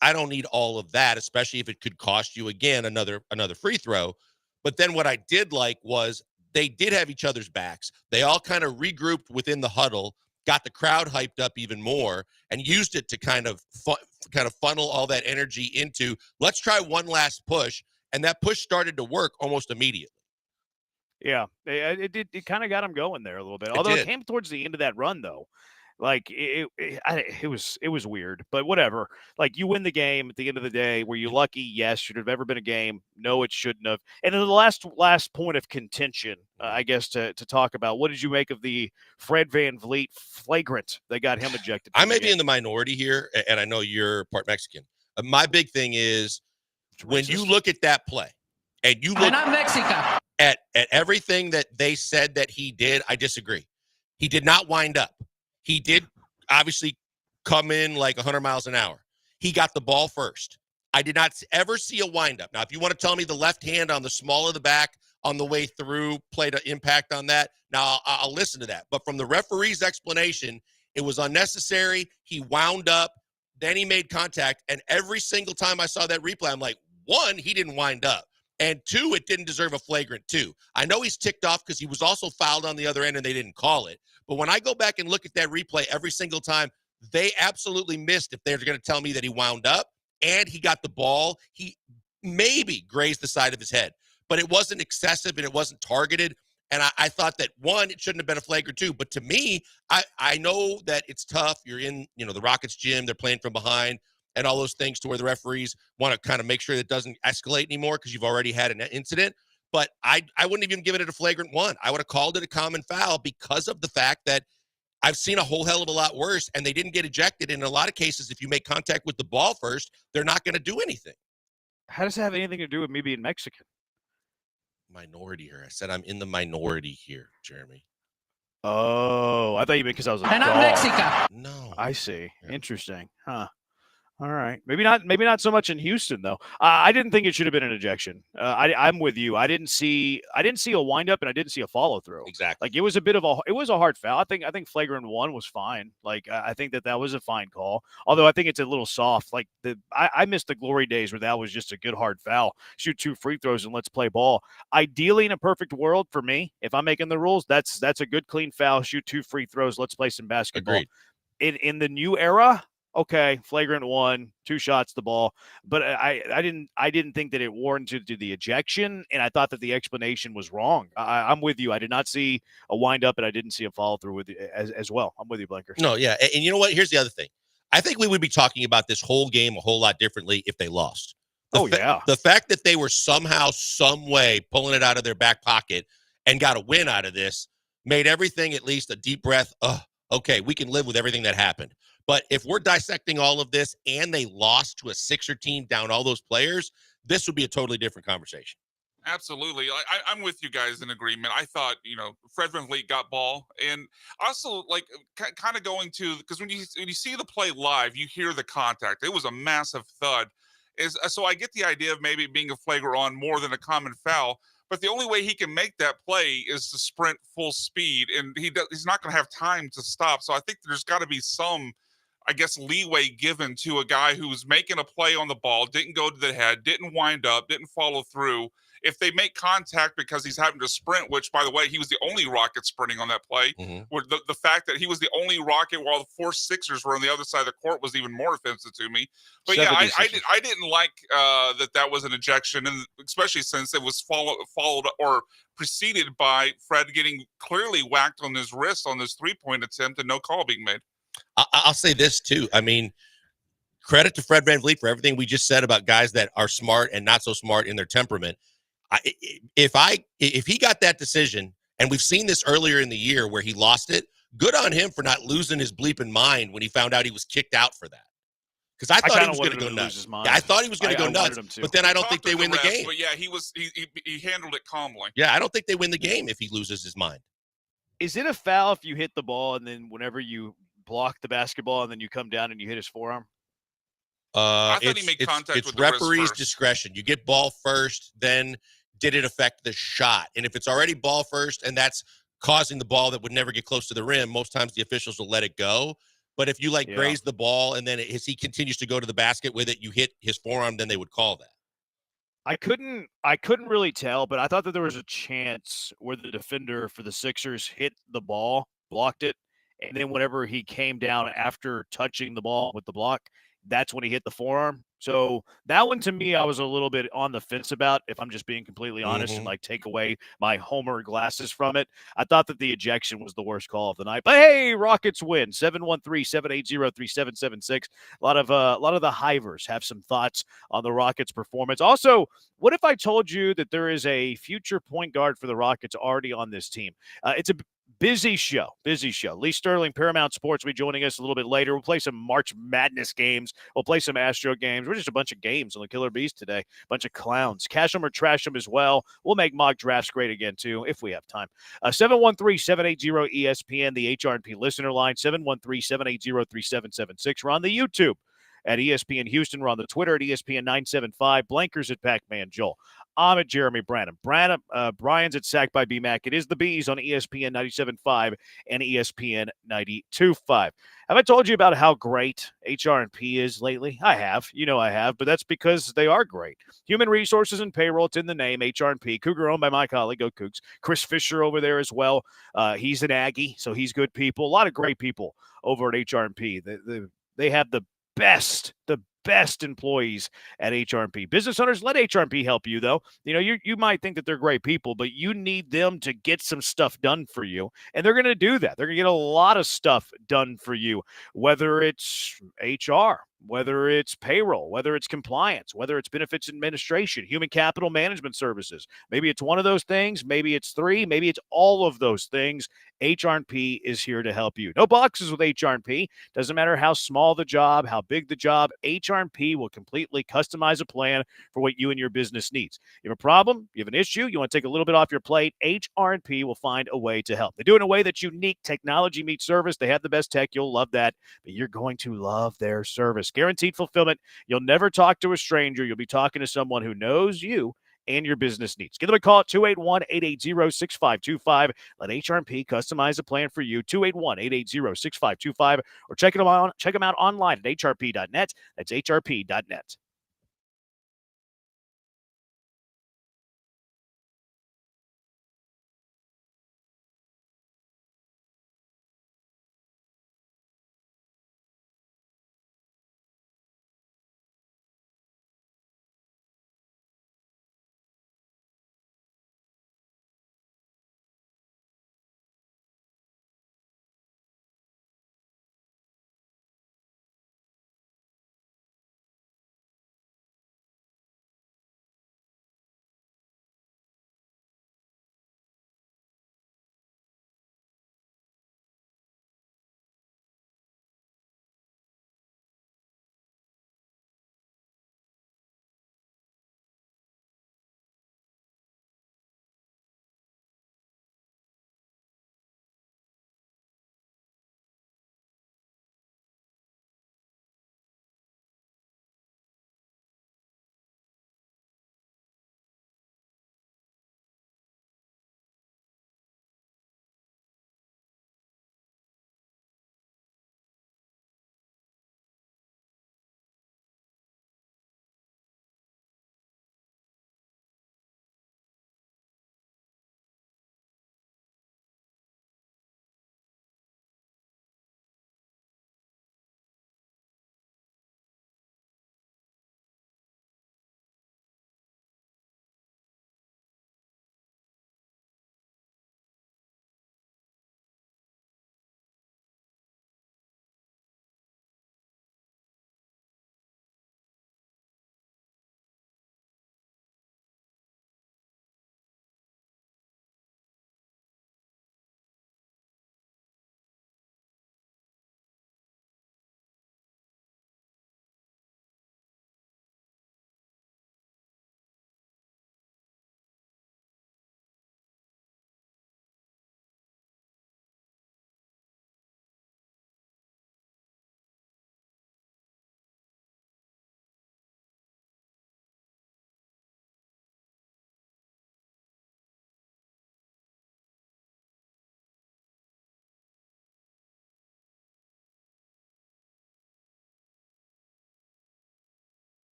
I don't need all of that, especially if it could cost you again another free throw. But then what I did like was they did have each other's backs. They all kind of regrouped within the huddle, got the crowd hyped up even more, and used it to kind of funnel all that energy into, let's try one last push. And that push started to work almost immediately. Yeah, it kind of got him going there a little bit. Although it came towards the end of that run, though. It was weird, but whatever. You win the game at the end of the day. Were you lucky? Yes. Should it have ever been a game? No, it shouldn't have. And then the last point of contention, I guess, to talk about. What did you make of the Fred VanVleet flagrant that got him ejected? I may be in the minority here, and I know you're part Mexican. My big thing is when you look at that play and you look at everything that they said that he did, I disagree. He did not wind up. He did obviously come in 100 miles an hour. He got the ball first. I did not ever see a windup. Now, if you want to tell me the left hand on the small of the back on the way through played an impact on that, now I'll listen to that. But from the referee's explanation, it was unnecessary. He wound up. Then he made contact. And every single time I saw that replay, I'm like, one, he didn't wind up. And two, it didn't deserve a flagrant two. I know he's ticked off because he was also fouled on the other end and they didn't call it. But when I go back and look at that replay every single time, They absolutely missed if they're going to tell me that he wound up and he got the ball. He maybe grazed the side of his head, but it wasn't excessive and it wasn't targeted. And I thought that, one, it shouldn't have been a flagrant two. But to me, I know that it's tough. You're in, the Rockets gym. They're playing from behind and all those things to where the referees want to kind of make sure that it doesn't escalate anymore because you've already had an incident. But I wouldn't even give it a flagrant one. I would have called it a common foul because of the fact that I've seen a whole hell of a lot worse, and they didn't get ejected. And in a lot of cases, if you make contact with the ball first, they're not going to do anything. How does that have anything to do with me being Mexican? Minority here. I said I'm in the minority here, Jeremy. Oh, I thought you meant because I was a And dog. I'm Mexican. No. I see. Yeah. Interesting. Huh. All right. Maybe not so much in Houston though. I didn't think it should have been an ejection. I'm with you. I didn't see a windup and I didn't see a follow through. Exactly. Like it was a hard foul. I think flagrant one was fine. Like I think that was a fine call. Although I think it's a little soft. Like I missed the glory days where that was just a good hard foul. Shoot 2 free throws and let's play ball. Ideally, in a perfect world for me, if I'm making the rules, that's a good clean foul. Shoot 2 free throws. Let's play some basketball. Agreed. In the new era. Okay, flagrant one, 2 shots the ball, but I didn't think that it warranted the ejection, and I thought that the explanation was wrong. I'm with you. I did not see a wind up, and I didn't see a follow through with as well. I'm with you, Blinker. No, yeah, and you know what? Here's the other thing. I think we would be talking about this whole game a whole lot differently if they lost. The fact that they were somehow, some way pulling it out of their back pocket and got a win out of this made everything at least a deep breath. Okay, we can live with everything that happened. But if we're dissecting all of this and they lost to a Sixer team down all those players, this would be a totally different conversation. Absolutely. I'm with you guys in agreement. I thought, Fred VanVleet got ball. And also, kind of going to, because when you see the play live, you hear the contact. It was a massive thud. So I get the idea of maybe being a flagrant on more than a common foul. But the only way he can make that play is to sprint full speed. And he's not going to have time to stop. So I think there's got to be some, I guess, leeway given to a guy who's making a play on the ball, didn't go to the head, didn't wind up, didn't follow through. If they make contact because he's having to sprint, which, by the way, he was the only Rocket sprinting on that play, the fact that he was the only Rocket while the 4 Sixers were on the other side of the court was even more offensive to me. But yeah, I didn't like that was an ejection, and especially since it was followed or preceded by Fred getting clearly whacked on his wrist on this 3-point attempt and no call being made. I'll say this too. I mean, credit to Fred VanVleet for everything we just said about guys that are smart and not so smart in their temperament. If he got that decision, and we've seen this earlier in the year where he lost it, good on him for not losing his bleeping mind when he found out he was kicked out for that. Because I thought he was going to go nuts. Yeah, I thought he was going to go nuts, but then I don't think they win the game. But yeah, he handled it calmly. Yeah, I don't think they win the game if he loses his mind. Is it a foul if you hit the ball and then whenever you block the basketball and then you come down and you hit his forearm? I thought he made contact with the wrist referee's first. discretion. You get ball first, then did it affect the shot? And if it's already ball first and that's causing the ball that would never get close to the rim, most times the officials will let it go. But if you graze the ball and then as he continues to go to the basket with it, you hit his forearm, then they would call that. I couldn't really tell, but I thought that there was a chance where the defender for the Sixers hit the ball, blocked it, and then whenever he came down after touching the ball with the block, that's when he hit the forearm. So that one, to me, I was a little bit on the fence about, if I'm just being completely honest, and take away my Homer glasses from it. I thought that the ejection was the worst call of the night. But hey, Rockets win 713-780-3776. A lot of the Hivers have some thoughts on the Rockets' performance. Also, what if I told you that there is a future point guard for the Rockets already on this team? It's a busy show. Lee Sterling, Paramount Sports, will be joining us a little bit later. We'll play some March Madness games. We'll play some Astro games. We're just a bunch of games on the Killer Beast today. Bunch of clowns. Cash them or trash them as well. We'll make mock drafts great again, too, if we have time. 713-780-ESPN, the HRP listener line, 713-780-3776. We're on the YouTube. at ESPN Houston. We're on the Twitter at ESPN 975. Blankers at Pac-Man Joel. I'm at Jeremy Branham. Brian's at Sack by BMAC. It is the Bees on ESPN 97.5 and ESPN 92.5. Have I told you about how great HR&P is lately? I have. You know I have, but that's because they are great. Human resources and payroll, it's in the name, HR&P. Cougar owned by my colleague, Go Cougs. Chris Fisher over there as well. He's an Aggie, so he's good people. A lot of great people over at HR&P. They have the best employees at HR&P. Business owners, let HR&P help you, though. You know, you might think that they're great people, but you need them to get some stuff done for you, and they're going to do that. They're going to get a lot of stuff done for you, whether it's HR, whether it's payroll, whether it's compliance, whether it's benefits administration, human capital management services. Maybe it's one of those things. Maybe it's three. Maybe it's all of those things. HR&P is here to help you. No boxes with HR&P. Doesn't matter how small the job, how big the job, HR&P will completely customize a plan for what you and your business needs. You have a problem, you have an issue, you want to take a little bit off your plate, HR&P will find a way to help. They do it in a way that's unique. Technology meets service. They have the best tech. You'll love that, but you're going to love their service. Guaranteed fulfillment. You'll never talk to a stranger. You'll be talking to someone who knows you and your business needs. Give them a call at 281-880-6525. Let HR&P customize a plan for you. 281-880-6525. Or check them out online at hrp.net. That's hrp.net.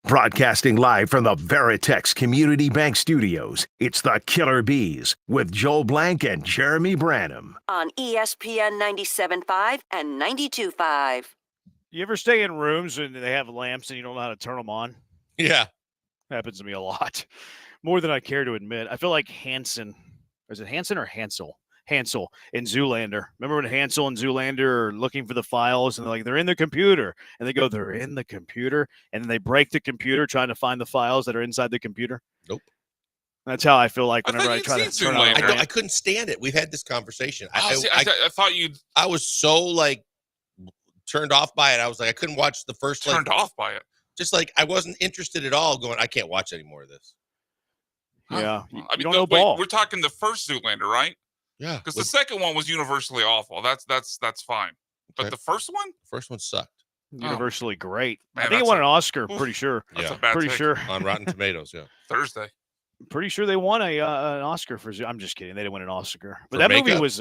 Broadcasting live from the Veritex Community Bank Studios, it's the Killer Bees with Joel Blank and Jeremy Branham. On ESPN 97.5 and 92.5. You ever stay in rooms and they have lamps and you don't know how to turn them on? Yeah. Happens to me a lot. More than I care to admit. I feel like Hansen. Is it Hansen or Hansel? Hansel in Zoolander. Remember when Hansel and Zoolander are looking for the files and they're in the computer, and they go, they're in the computer, and then they break the computer trying to find the files that are inside the computer? Nope. That's how I feel like whenever I try to turn on. I couldn't stand it. We've had this conversation. I thought you'd. I was so turned off by it. I was like, I couldn't watch the first. Turned off by it. Just like I wasn't interested at all. Going, I can't watch any more of this. Yeah, I mean, don't know wait, ball. we're talking the first Zoolander, right? Yeah, because the second one was universally awful. That's fine. But Okay. the first one, First one sucked. Universally great. Man, I think it that's won a- an Oscar. oof, Pretty sure. that's Yeah. a bad Pretty take. sure. On Rotten Tomatoes. Yeah. Thursday. Pretty sure they won an Oscar for. I'm just kidding. They didn't win an Oscar. But For that movie makeup? was.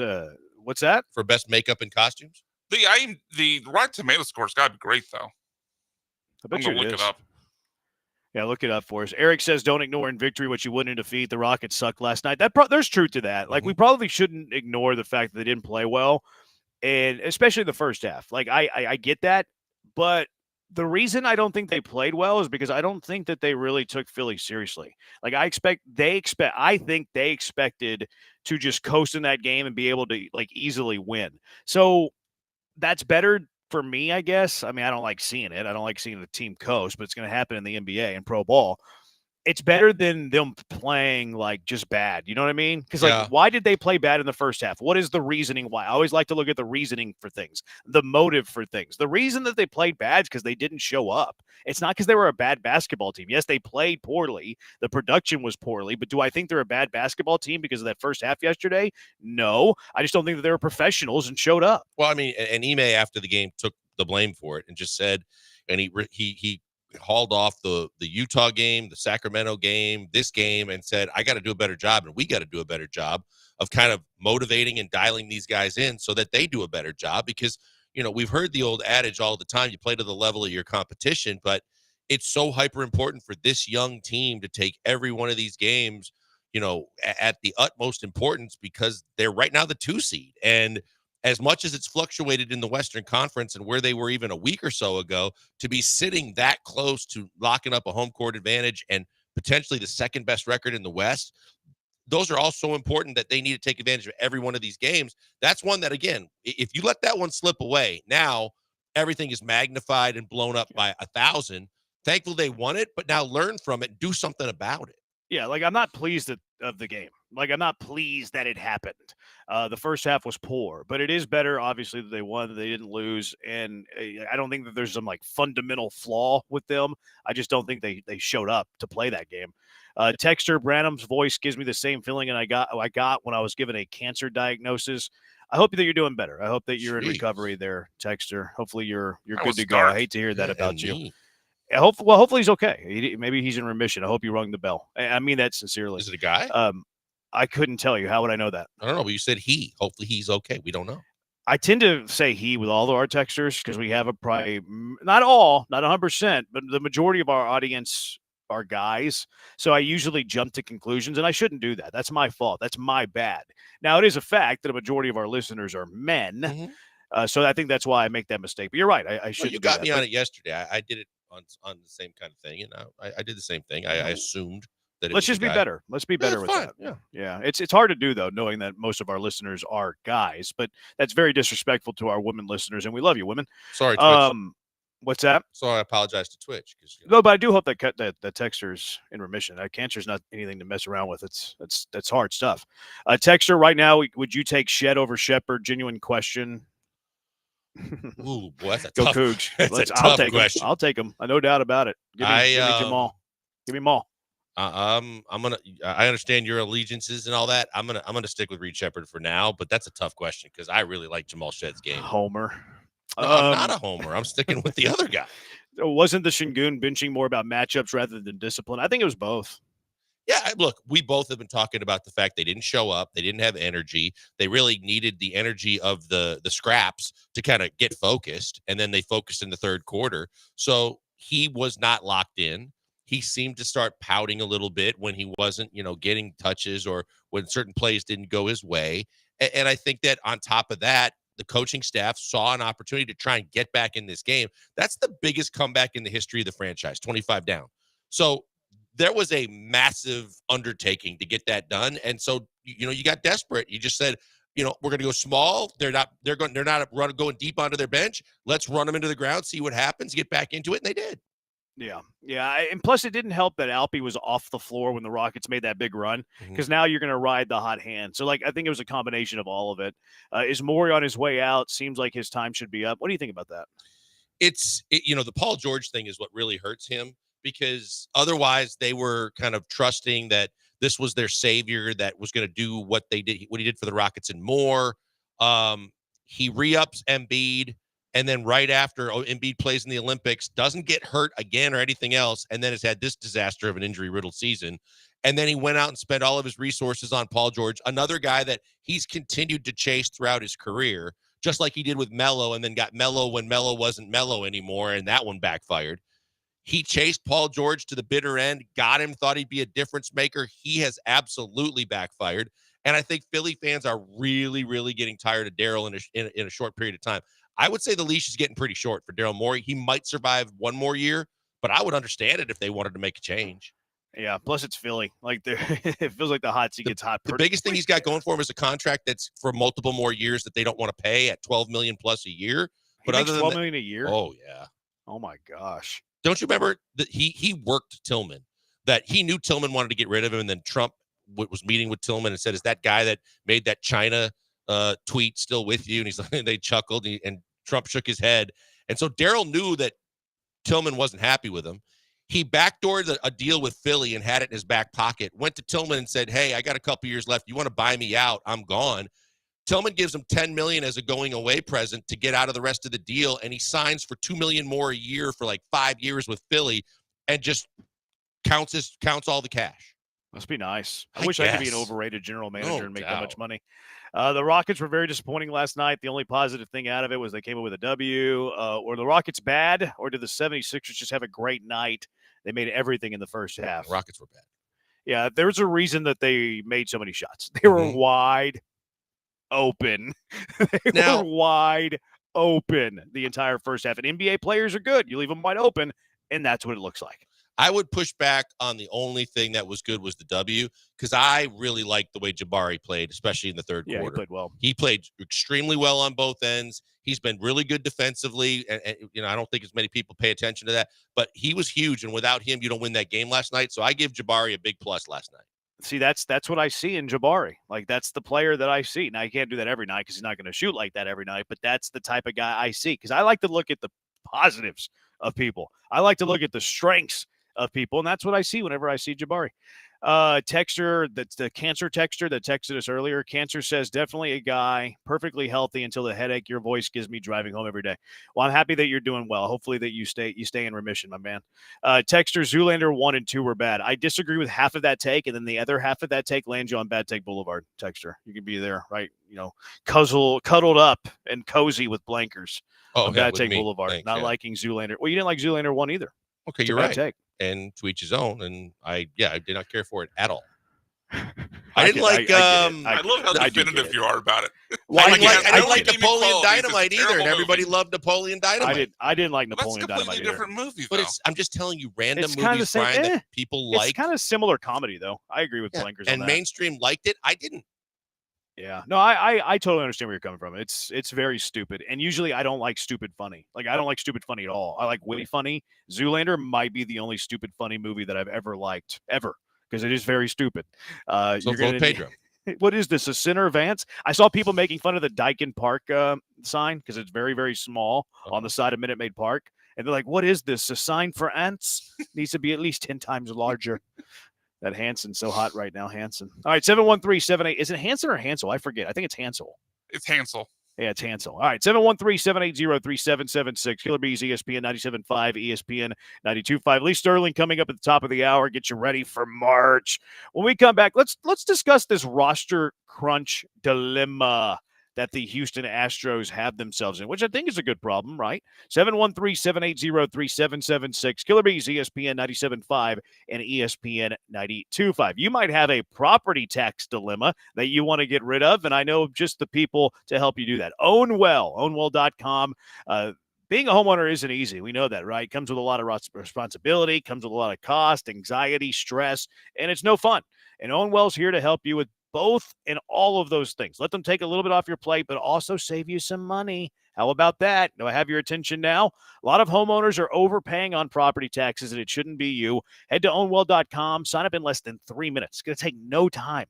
What's that? For best makeup and costumes. The Rotten Tomato score's got to be great though. I bet I'm you gonna look is. it up. Yeah, look it up for us. Eric says, "Don't ignore in victory what you wouldn't in defeat. The Rockets sucked last night." There's truth to that. Like we probably shouldn't ignore the fact that they didn't play well, and especially the first half. Like I get that, but the reason I don't think they played well is because I don't think that they really took Philly seriously. Like I think they expected to just coast in that game and be able to like easily win. So that's better for me, I guess. I mean, I don't like seeing it. I don't like seeing the team coast, but it's going to happen in the NBA and pro ball. It's better than them playing like just bad. You know what I mean? Because like, Yeah. why did they play bad in the first half? What is the reasoning why? I always like to look at the reasoning for things, the motive for things. The reason that they played bad is because they didn't show up. It's not because they were a bad basketball team. Yes, they played poorly. The production was poorly, but do I think they're a bad basketball team because of that first half yesterday? No, I just don't think that they were professionals and showed up. Well, I mean, and Ime after the game took the blame for it and just said, and he hauled off the Utah game, the Sacramento game, this game, and said, I got to do a better job, and we got to do a better job of kind of motivating and dialing these guys in so that they do a better job. Because, you know, we've heard the old adage all the time, you play to the level of your competition, but it's so hyper important for this young team to take every one of these games, you know, at the utmost importance because they're right now the 2 seed. And as much as it's fluctuated in the Western Conference and where they were even a week or so ago, to be sitting that close to locking up a home court advantage and potentially the second best record in the West, those are all so important that they need to take advantage of every one of these games. That's one that, again, if you let that one slip away, now everything is magnified and blown up by 1,000. Thankful they won it, but now learn from it, do something about it. Yeah, like I'm not pleased of the game. Like I'm not pleased that it happened. The first half was poor, but it is better, obviously, that they won, that they didn't lose. And I don't think that there's some like fundamental flaw with them. I just don't think they showed up to play that game. Texter Branham's voice gives me the same feeling I got when I was given a cancer diagnosis. I hope that you're doing better. I hope that you're in recovery there, Texter. Hopefully you're That good was to go. dark. I hate to hear that Yeah, about and you. me. Hopefully he's okay. Maybe he's in remission. I hope you rung the bell. I mean that sincerely. Is it a guy? I couldn't tell you. How would I know that? I don't know, but you said he. Hopefully he's okay. We don't know. I tend to say he with all of our texters because we have a probably not all, not 100%, but the majority of our audience are guys. So I usually jump to conclusions, and I shouldn't do that. That's my fault. That's my bad. Now, it is a fact that a majority of our listeners are men. So I think that's why I make that mistake. But you're right. I should. Well, you got me on it yesterday. I did it on the same kind of thing, and I did the same thing. I assumed that. Let's just be better. Let's be better with fine. that. Yeah. It's hard to do though, knowing that most of our listeners are guys. But that's very disrespectful to our women listeners, and we love you, women. Sorry, Twitch. What's that? So I apologize to Twitch. No, but I do hope that that texter's in remission. Cancer's not anything to mess around with. That's hard stuff. Texter, right now, would you take Shed over Shepard? Genuine question. Ooh, boy, that's a Go tough, Cougs. that's a I'll tough take question. him. I'll take him. No doubt about it. Give me Jamal. Give me Maul. I understand your allegiances and all that. I'm gonna stick with Reed Shepard for now, but that's a tough question because I really like Jamal Shedd's game. Homer. No, I'm not a homer. I'm sticking with the other guy. Wasn't the Shingun benching more about matchups rather than discipline? I think it was both. Yeah, look, we both have been talking about the fact they didn't show up. They didn't have energy. They really needed the energy of the scraps to kind of get focused, and then they focused in the third quarter. So he was not locked in. He seemed to start pouting a little bit when he wasn't, getting touches or when certain plays didn't go his way. And I think that on top of that, the coaching staff saw an opportunity to try and get back in this game. That's the biggest comeback in the history of the franchise, 25 down. So there was a massive undertaking to get that done. And so, you got desperate. You just said, we're going to go small. They're not going deep onto their bench. Let's run them into the ground, see what happens, get back into it. And they did. Yeah. And plus, it didn't help that Alpy was off the floor when the Rockets made that big run, because now you're going to ride the hot hand. So, I think it was a combination of all of it. Is Morey on his way out? Seems like his time should be up. What do you think about that? The Paul George thing is what really hurts him, because otherwise they were kind of trusting that this was their savior that was going to do what he did for the Rockets and more. He re-ups Embiid, and then right after Embiid plays in the Olympics, doesn't get hurt again or anything else, and then has had this disaster of an injury-riddled season. And then he went out and spent all of his resources on Paul George, another guy that he's continued to chase throughout his career, just like he did with Melo, and then got Melo when Melo wasn't Melo anymore, and that one backfired. He chased Paul George to the bitter end, got him, thought he'd be a difference maker. He has absolutely backfired. And I think Philly fans are really, really getting tired of Daryl in a short period of time. I would say the leash is getting pretty short for Daryl Morey. He might survive one more year, but I would understand it if they wanted to make a change. Yeah, plus it's Philly. It feels like the hot seat gets hot. The biggest thing he's got going for him is a contract that's for multiple more years that they don't want to pay at $12 million plus a year. But He makes other than $12 million a year? oh yeah. Oh my gosh. Don't you remember that he worked Tillman? That he knew Tillman wanted to get rid of him, and then Trump was meeting with Tillman and said, "Is that guy that made that China tweet still with you?" And he's like, they chuckled, and Trump shook his head. And so Daryl knew that Tillman wasn't happy with him. He backdoored a deal with Philly and had it in his back pocket. Went to Tillman and said, "Hey, I got a couple years left. You want to buy me out? I'm gone." Tillman gives him $10 million as a going away present to get out of the rest of the deal, and he signs for $2 million more a year for 5 years with Philly, and just counts all the cash. Must be nice. I wish I could be an guess. overrated general manager No and make that doubt. much money. The Rockets were very disappointing last night. The only positive thing out of it was they came up with a W. Or the Rockets bad, or did the 76ers just have a great night? They made everything in the first half. Rockets were bad. Yeah, there's a reason that they made so many shots. They were wide open. They were wide open the entire first half. And NBA players are good. You leave them wide open, and that's what it looks like. I would push back on the only thing that was good was the W, because I really liked the way Jabari played, especially in the third Yeah, quarter. he played well. He played extremely well on both ends. He's been really good defensively, and I don't think as many people pay attention to that, but he was huge, and without him, you don't win that game last night. So I give Jabari a big plus last night. See, that's what I see in Jabari. That's the player that I see. Now, you can't do that every night because he's not going to shoot like that every night, but that's the type of guy I see, because I like to look at the positives of people. I like to look at the strengths of people, and that's what I see whenever I see Jabari. Texture, that's the Cancer Texture that texted us earlier. Cancer says, definitely a guy, perfectly healthy until the headache your voice gives me driving home every day. Well, I'm happy that you're doing well. Hopefully that you stay in remission, my man. Texture, Zoolander 1 and 2 were bad. I disagree with half of that take, and then the other half of that take lands you on Bad Take Boulevard. Texture, you can be there, right? Cuddled up and cozy with blankers. On Bad Take Boulevard. Thanks, not liking Zoolander. Well, you didn't like Zoolander 1 either. Okay, It's a you're bad right. take. And to each his own. And I did not care for it at all. I didn't get- like. I get it. I love how I do definitive get it. you are about it. Well, I didn't like Jamie Napoleon Foxx, it's a Dynamite either, terrible and everybody loved Napoleon Dynamite. I didn't like That's a Napoleon completely Dynamite either. different movie, But though. I'm just telling you, random It's kind of the movies, same. Brian, that people It's like, kind of similar comedy, though. I agree with Blankers on and that. mainstream liked it. I didn't. Yeah, no, I totally understand where you're coming from. It's very stupid, and usually I don't like stupid funny. I don't like stupid funny at all. I like witty funny. Zoolander might be the only stupid funny movie that I've ever liked, ever, because it is very stupid. So You're vote gonna- Pedro. What is this? A Sinner Vance? I saw people making fun of the Dyken Park sign because it's very, very small on the side of Minute Maid Park, and they're like, "What is this? A sign for ants? Needs to be at least 10 times larger." That Hanson's so hot right now, Hanson. All right, 713-78. Is it Hanson or Hansel? I forget. I think it's Hansel. It's Hansel. Yeah, it's Hansel. All right, 713-780-3776. Killer Bees, ESPN 97.5, ESPN 92.5. Lee Sterling coming up at the top of the hour. Get you ready for March. When we come back, let's discuss this roster crunch dilemma that the Houston Astros have themselves in, which I think is a good problem, right? 713-780-3776. Killer Bees, ESPN 97.5 and ESPN 92.5. You might have a property tax dilemma that you want to get rid of, and I know just the people to help you do that. Ownwell.com. Being a homeowner isn't easy. We know that, right? Comes with a lot of responsibility, comes with a lot of cost, anxiety, stress, and it's no fun. And Ownwell's here to help you with both and all of those things. Let them take a little bit off your plate, but also save you some money. How about that? Do I have your attention now? A lot of homeowners are overpaying on property taxes, and it shouldn't be you. Head to ownwell.com. Sign up in less than 3 minutes. It's going to take no time.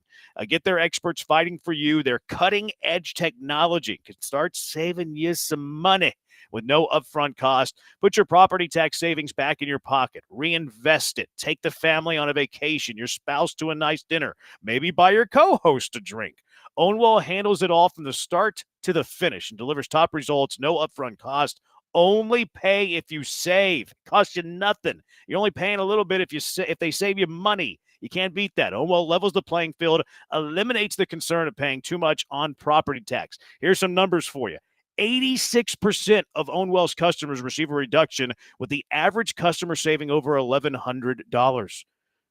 Get their experts fighting for you. Their cutting-edge technology can start saving you some money with no upfront cost. Put your property tax savings back in your pocket. Reinvest it. Take the family on a vacation, your spouse to a nice dinner. Maybe buy your co-host a drink. Ownwell handles it all from the start to the finish and delivers top results, no upfront cost. Only pay if you save. It costs you nothing. You're only paying a little bit if they save you money. You can't beat that. Ownwell levels the playing field, eliminates the concern of paying too much on property tax. Here's some numbers for you. 86% of Ownwell's customers receive a reduction, with the average customer saving over $1,100.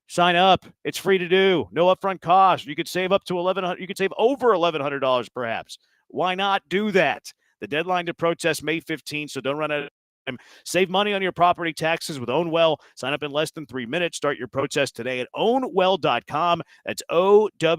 Sign up. It's free to do. No upfront cost. You could save up to $1,100. You could save over $1,100 perhaps. Why not do that? The deadline to protest May 15th, so don't run out of time. Save money on your property taxes with Ownwell. Sign up in less than 3 minutes. Start your protest today at ownwell.com. That's OWNWELL.com.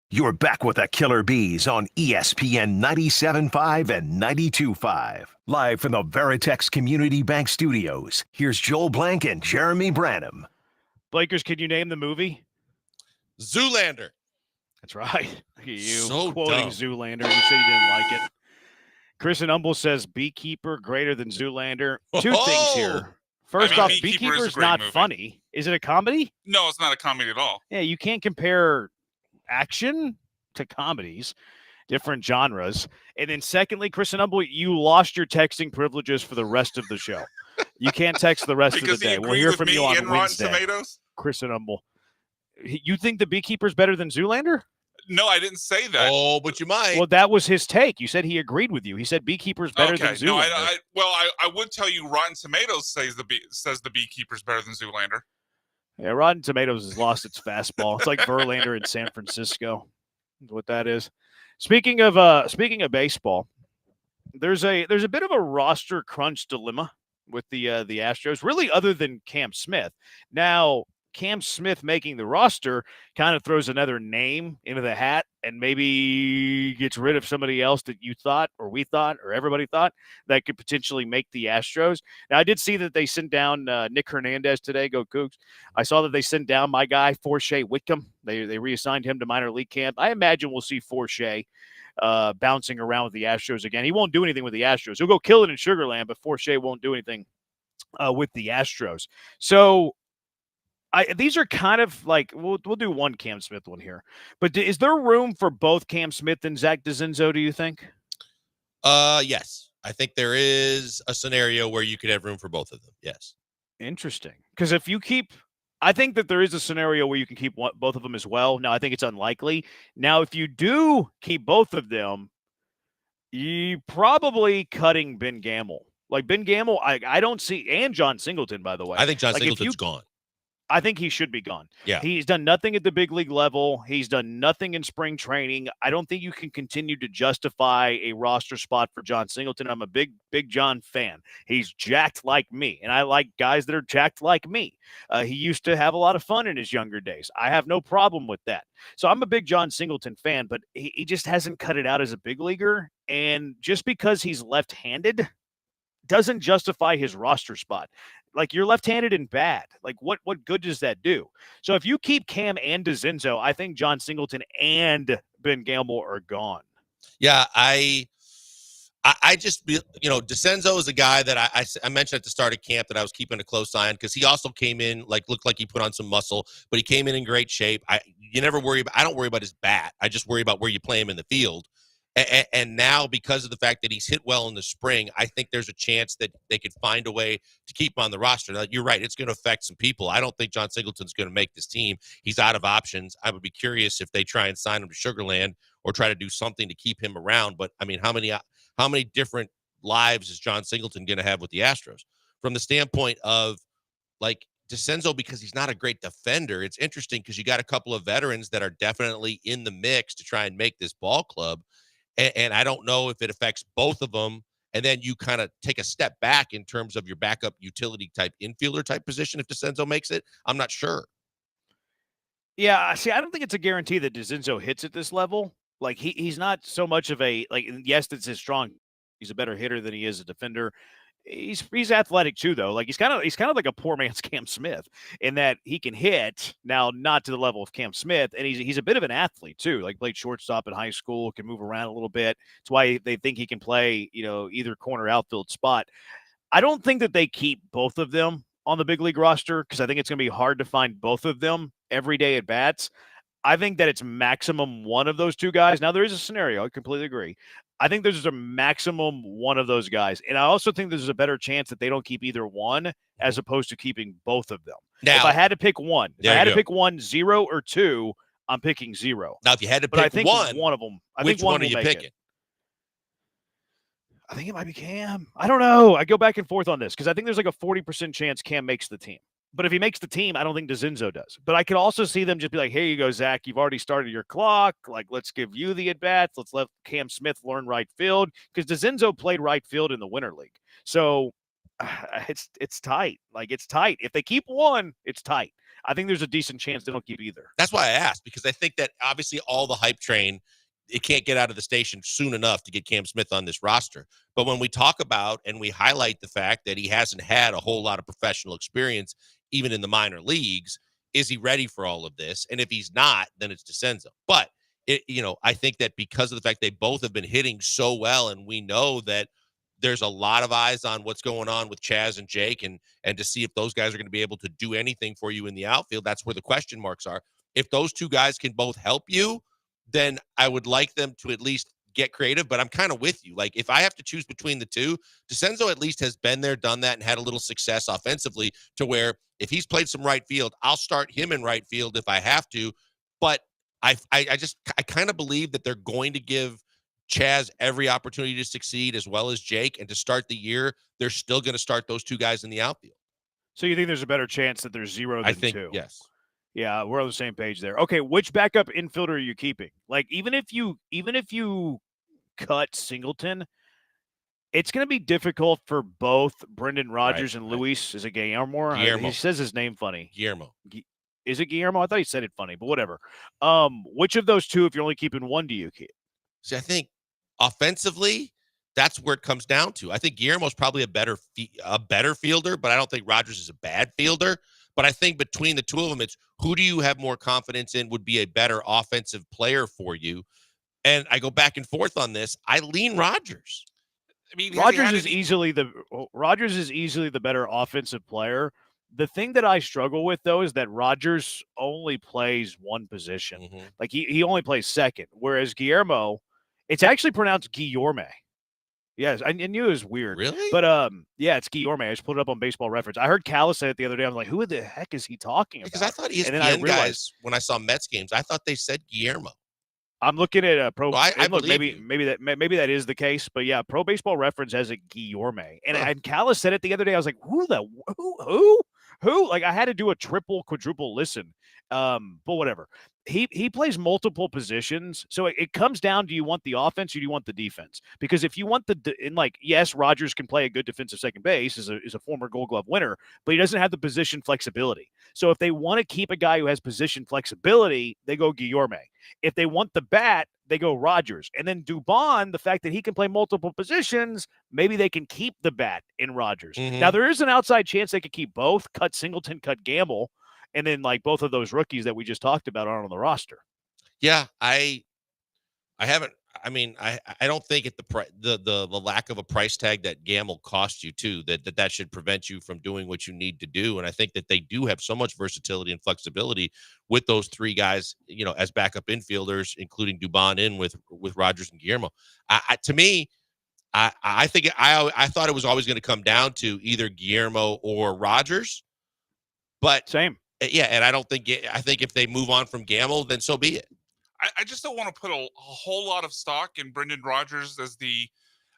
You're back with the Killer Bees on ESPN 97.5 and 92.5. Live from the Veritex Community Bank Studios, here's Joel Blank and Jeremy Branham. Blakers, can you name the movie? Zoolander. That's right. Look at you So quoting dumb. Zoolander. You said you didn't like it. Chris and Humble says Beekeeper greater than Zoolander. Two things here. First off, Beekeeper is a Beekeeper's great not movie. funny. Is it a comedy? No, it's not a comedy at all. Yeah, you can't compare action to comedies, different genres. And then secondly, Chris and Humble, you lost your texting privileges for the rest of the show. You can't text the rest Because of the he day. We'll agreed hear with from me you on and Rotten Wednesday. Tomatoes? Chris and Humble. You think the Beekeeper's better than Zoolander? No, I didn't say that. Oh, but you might. Well, that was his take. You said he agreed with you. He said Beekeeper's better than Zoolander. No, I would tell you Rotten Tomatoes says the Beekeeper's better than Zoolander. Yeah, Rotten Tomatoes has lost its fastball. It's like Verlander in San Francisco. That's what that is. Speaking of baseball, there's a bit of a roster crunch dilemma with the Astros, really, other than Cam Smith. Now, Cam Smith making the roster kind of throws another name into the hat and maybe gets rid of somebody else that you thought, or we thought, or everybody thought that could potentially make the Astros. Now, I did see that they sent down Nick Hernandez today. Go Cougs. I saw that they sent down my guy, Forshea Whitcomb. They reassigned him to minor league camp. I imagine we'll see Forshea bouncing around with the Astros again. He won't do anything with the Astros. He'll go kill it in Sugarland, but Forshea won't do anything with the Astros. So these are kind of like, we'll do one Cam Smith one here. But is there room for both Cam Smith and Zach DeZenzo, do you think? Yes. I think there is a scenario where you could have room for both of them. Yes. Interesting. Because if you keep – I think that there is a scenario where you can keep both of them as well. Now, I think it's unlikely. Now, if you do keep both of them, you probably cutting Ben Gamble. Like Ben Gamble, I don't see – and John Singleton, by the way. I think John Singleton's gone. I think he should be gone. Yeah. He's done nothing at the big league level. He's done nothing in spring training. I don't think you can continue to justify a roster spot for John Singleton. I'm a big John fan. He's jacked like me, and I like guys that are jacked like me. He used to have a lot of fun in his younger days. I have no problem with that. So I'm a big John Singleton fan, but he just hasn't cut it out as a big leaguer. And just because he's left-handed doesn't justify his roster spot. Like, you're left-handed and bad. Like, what good does that do? So if you keep Cam and DeZenzo, I think John Singleton and Ben Gamble are gone. Yeah, I just, DeCenzo is a guy that I mentioned at the start of camp that I was keeping a close eye on, because he also came in, looked like he put on some muscle, but he came in great shape. I don't worry about his bat. I just worry about where you play him in the field. And now, because of the fact that he's hit well in the spring, I think there's a chance that they could find a way to keep him on the roster. Now, you're right. It's going to affect some people. I don't think John Singleton's going to make this team. He's out of options. I would be curious if they try and sign him to Sugarland or try to do something to keep him around. But, I mean, how many different lives is John Singleton going to have with the Astros? From the standpoint of, DeCenzo, because he's not a great defender, it's interesting because you got a couple of veterans that are definitely in the mix to try and make this ball club. And I don't know if it affects both of them. And then you kind of take a step back in terms of your backup utility type infielder type position. If DeCenzo makes it, I'm not sure. Yeah. See, I don't think it's a guarantee that DeCenzo hits at this level. Like, he's not so much of a, yes, that's his strong. He's a better hitter than he is a defender. He's athletic too, though. Like, he's kind of like a poor man's Cam Smith in that he can hit, now not to the level of Cam Smith, and he's a bit of an athlete too. Like, played shortstop in high school, can move around a little bit. It's why they think he can play, either corner outfield spot. I don't think that they keep both of them on the big league roster, because I think it's going to be hard to find both of them every day at bats. I think that it's maximum one of those two guys. Now, there is a scenario. I completely agree. I think there's a maximum one of those guys. And I also think there's a better chance that they don't keep either one as opposed to keeping both of them. Now, if I had to pick one, pick one, 0 or 2, I'm picking 0. Now, if you had to but pick I think one of them, which one are you picking? I think it might be Cam. I don't know. I go back and forth on this because I think there's like a 40% chance Cam makes the team. But if he makes the team, I don't think DeZenzo does. But I could also see them just be like, here you go, Zach. You've already started your clock. Like, let's give you the at-bats. Let's let Cam Smith learn right field. Because DeZenzo played right field in the Winter League. So it's tight. Like, it's tight. If they keep one, it's tight. I think there's a decent chance they don't keep either. That's why I asked, because I think that obviously all the hype train, it can't get out of the station soon enough to get Cam Smith on this roster. But when we talk about and we highlight the fact that he hasn't had a whole lot of professional experience, even in the minor leagues, is he ready for all of this? And if he's not, then it's DeCenzo. But, I think that because of the fact they both have been hitting so well, and we know that there's a lot of eyes on what's going on with Chaz and Jake, and to see if those guys are going to be able to do anything for you in the outfield, that's where the question marks are. If those two guys can both help you, then I would like them to at least get creative, but I'm kind of with you. Like, if I have to choose between the two, DeCenzo at least has been there, done that, and had a little success offensively to where if he's played some right field, I'll start him in right field if I have to. But I kind of believe that they're going to give Chaz every opportunity to succeed, as well as Jake, and to start the year, they're still going to start those two guys in the outfield. So you think there's a better chance that there's 0 than 2? Yes. Yeah, we're on the same page there. Okay, which backup infielder are you keeping? Like, even if you cut Singleton, it's going to be difficult for both Brendan Rodgers and Luis. Is it Guillermo? Guillermo. He says his name funny. Guillermo. Is it Guillermo? I thought he said it funny, but whatever. Which of those two, if you're only keeping one, do you keep? See, I think offensively, that's where it comes down to. I think Guillermo's probably a better fielder, but I don't think Rodgers is a bad fielder. But I think between the two of them, it's who do you have more confidence in would be a better offensive player for you? And I go back and forth on this. I lean Rodgers. I mean, Rodgers is easily the better offensive player. The thing that I struggle with, though, is that Rodgers only plays one position. Mm-hmm. Like, he only plays second, whereas Guillermo, it's actually pronounced Guillorme. Yes, I knew it was weird. Really? But, yeah, it's Guillorme. I just put it up on Baseball Reference. I heard Callis say it the other day. I was like, who the heck is he talking about? Because I thought ESPN and then I realized, guys, when I saw Mets games, I thought they said Guillermo. I'm looking at Pro. Well, I look, believe maybe that is the case, but yeah, Pro Baseball Reference has a Guillorme, and Callis said it the other day. I was like, who? Like, I had to do a triple, quadruple listen. But whatever. He plays multiple positions, so it comes down: do you want the offense or do you want the defense? Because if you want yes, Rodgers can play a good defensive second base, is a former Gold Glove winner, but he doesn't have the position flexibility. So if they want to keep a guy who has position flexibility, they go Guillorme. If they want the bat, they go Rodgers. And then Dubon, the fact that he can play multiple positions, maybe they can keep the bat in Rodgers. Mm-hmm. Now, there is an outside chance they could keep both, cut Singleton, cut Gamble, and then like both of those rookies that we just talked about aren't on the roster. Yeah, I haven't. I mean, I don't think at the lack of a price tag that Gamble cost you too, that should prevent you from doing what you need to do. And I think that they do have so much versatility and flexibility with those three guys, as backup infielders, including Dubon in with Rodgers and Guillermo. To me, I think I thought it was always going to come down to either Guillermo or Rodgers, but same. Yeah, and I think if they move on from Gamble, then so be it. I just don't want to put a whole lot of stock in Brendan Rodgers as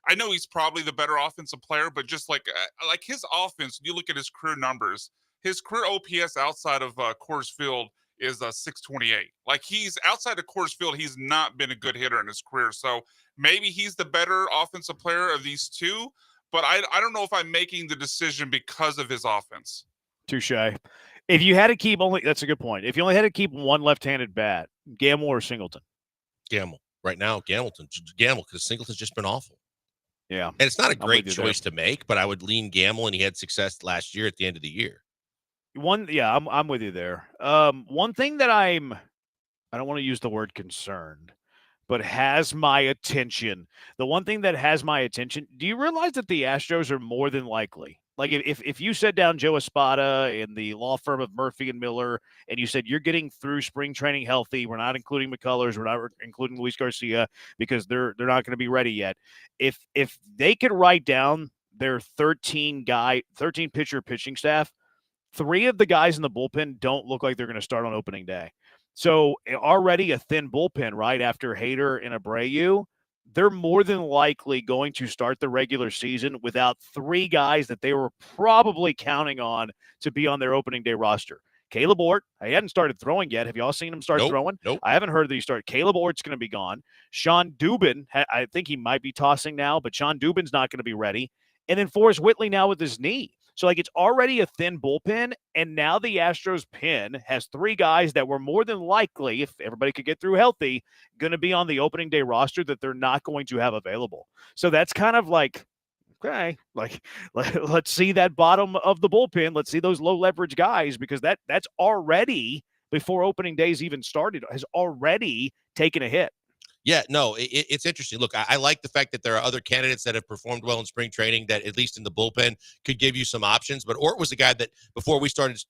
I know he's probably the better offensive player, but just like his offense, you look at his career numbers, his career OPS outside of Coors Field is 628. Like, he's outside of Coors Field, he's not been a good hitter in his career. So maybe he's the better offensive player of these two, but I don't know if I'm making the decision because of his offense. Touche. If you had to keep that's a good point. If you only had to keep one left-handed bat, Gamble or Singleton? Gamble. Right now, Gamble, because Singleton's just been awful. Yeah. And it's not a great choice to make, but I would lean Gamble, and he had success last year at the end of the year. I'm with you there. One thing that I don't want to use the word concerned, but has my attention. The one thing that has my attention, do you realize that the Astros are more than likely? Like, if you set down Joe Espada in the law firm of Murphy and Miller, and you said you're getting through spring training healthy, we're not including McCullers, we're not including Luis Garcia because they're not going to be ready yet. If they could write down their 13 pitcher pitching staff, 3 of the guys in the bullpen don't look like they're going to start on opening day. So already a thin bullpen, right, after Hader and Abreu. They're more than likely going to start the regular season without 3 guys that they were probably counting on to be on their opening day roster. Caleb Ort, he hadn't started throwing yet. Have y'all seen him start throwing? Nope. I haven't heard that he started. Caleb Ort's going to be gone. Sean Dubin, I think he might be tossing now, but Sean Dubin's not going to be ready. And then Forrest Whitley now with his knee. So, like, it's already a thin bullpen, and now the Astros pen has 3 guys that were more than likely, if everybody could get through healthy, going to be on the opening day roster that they're not going to have available. So that's kind of like, okay, like, let's see that bottom of the bullpen. Let's see those low leverage guys, because that's already, before opening days even started, has already taken a hit. Yeah, no, it's interesting. Look, I like the fact that there are other candidates that have performed well in spring training that, at least in the bullpen, could give you some options. But Ort was a guy that, before we started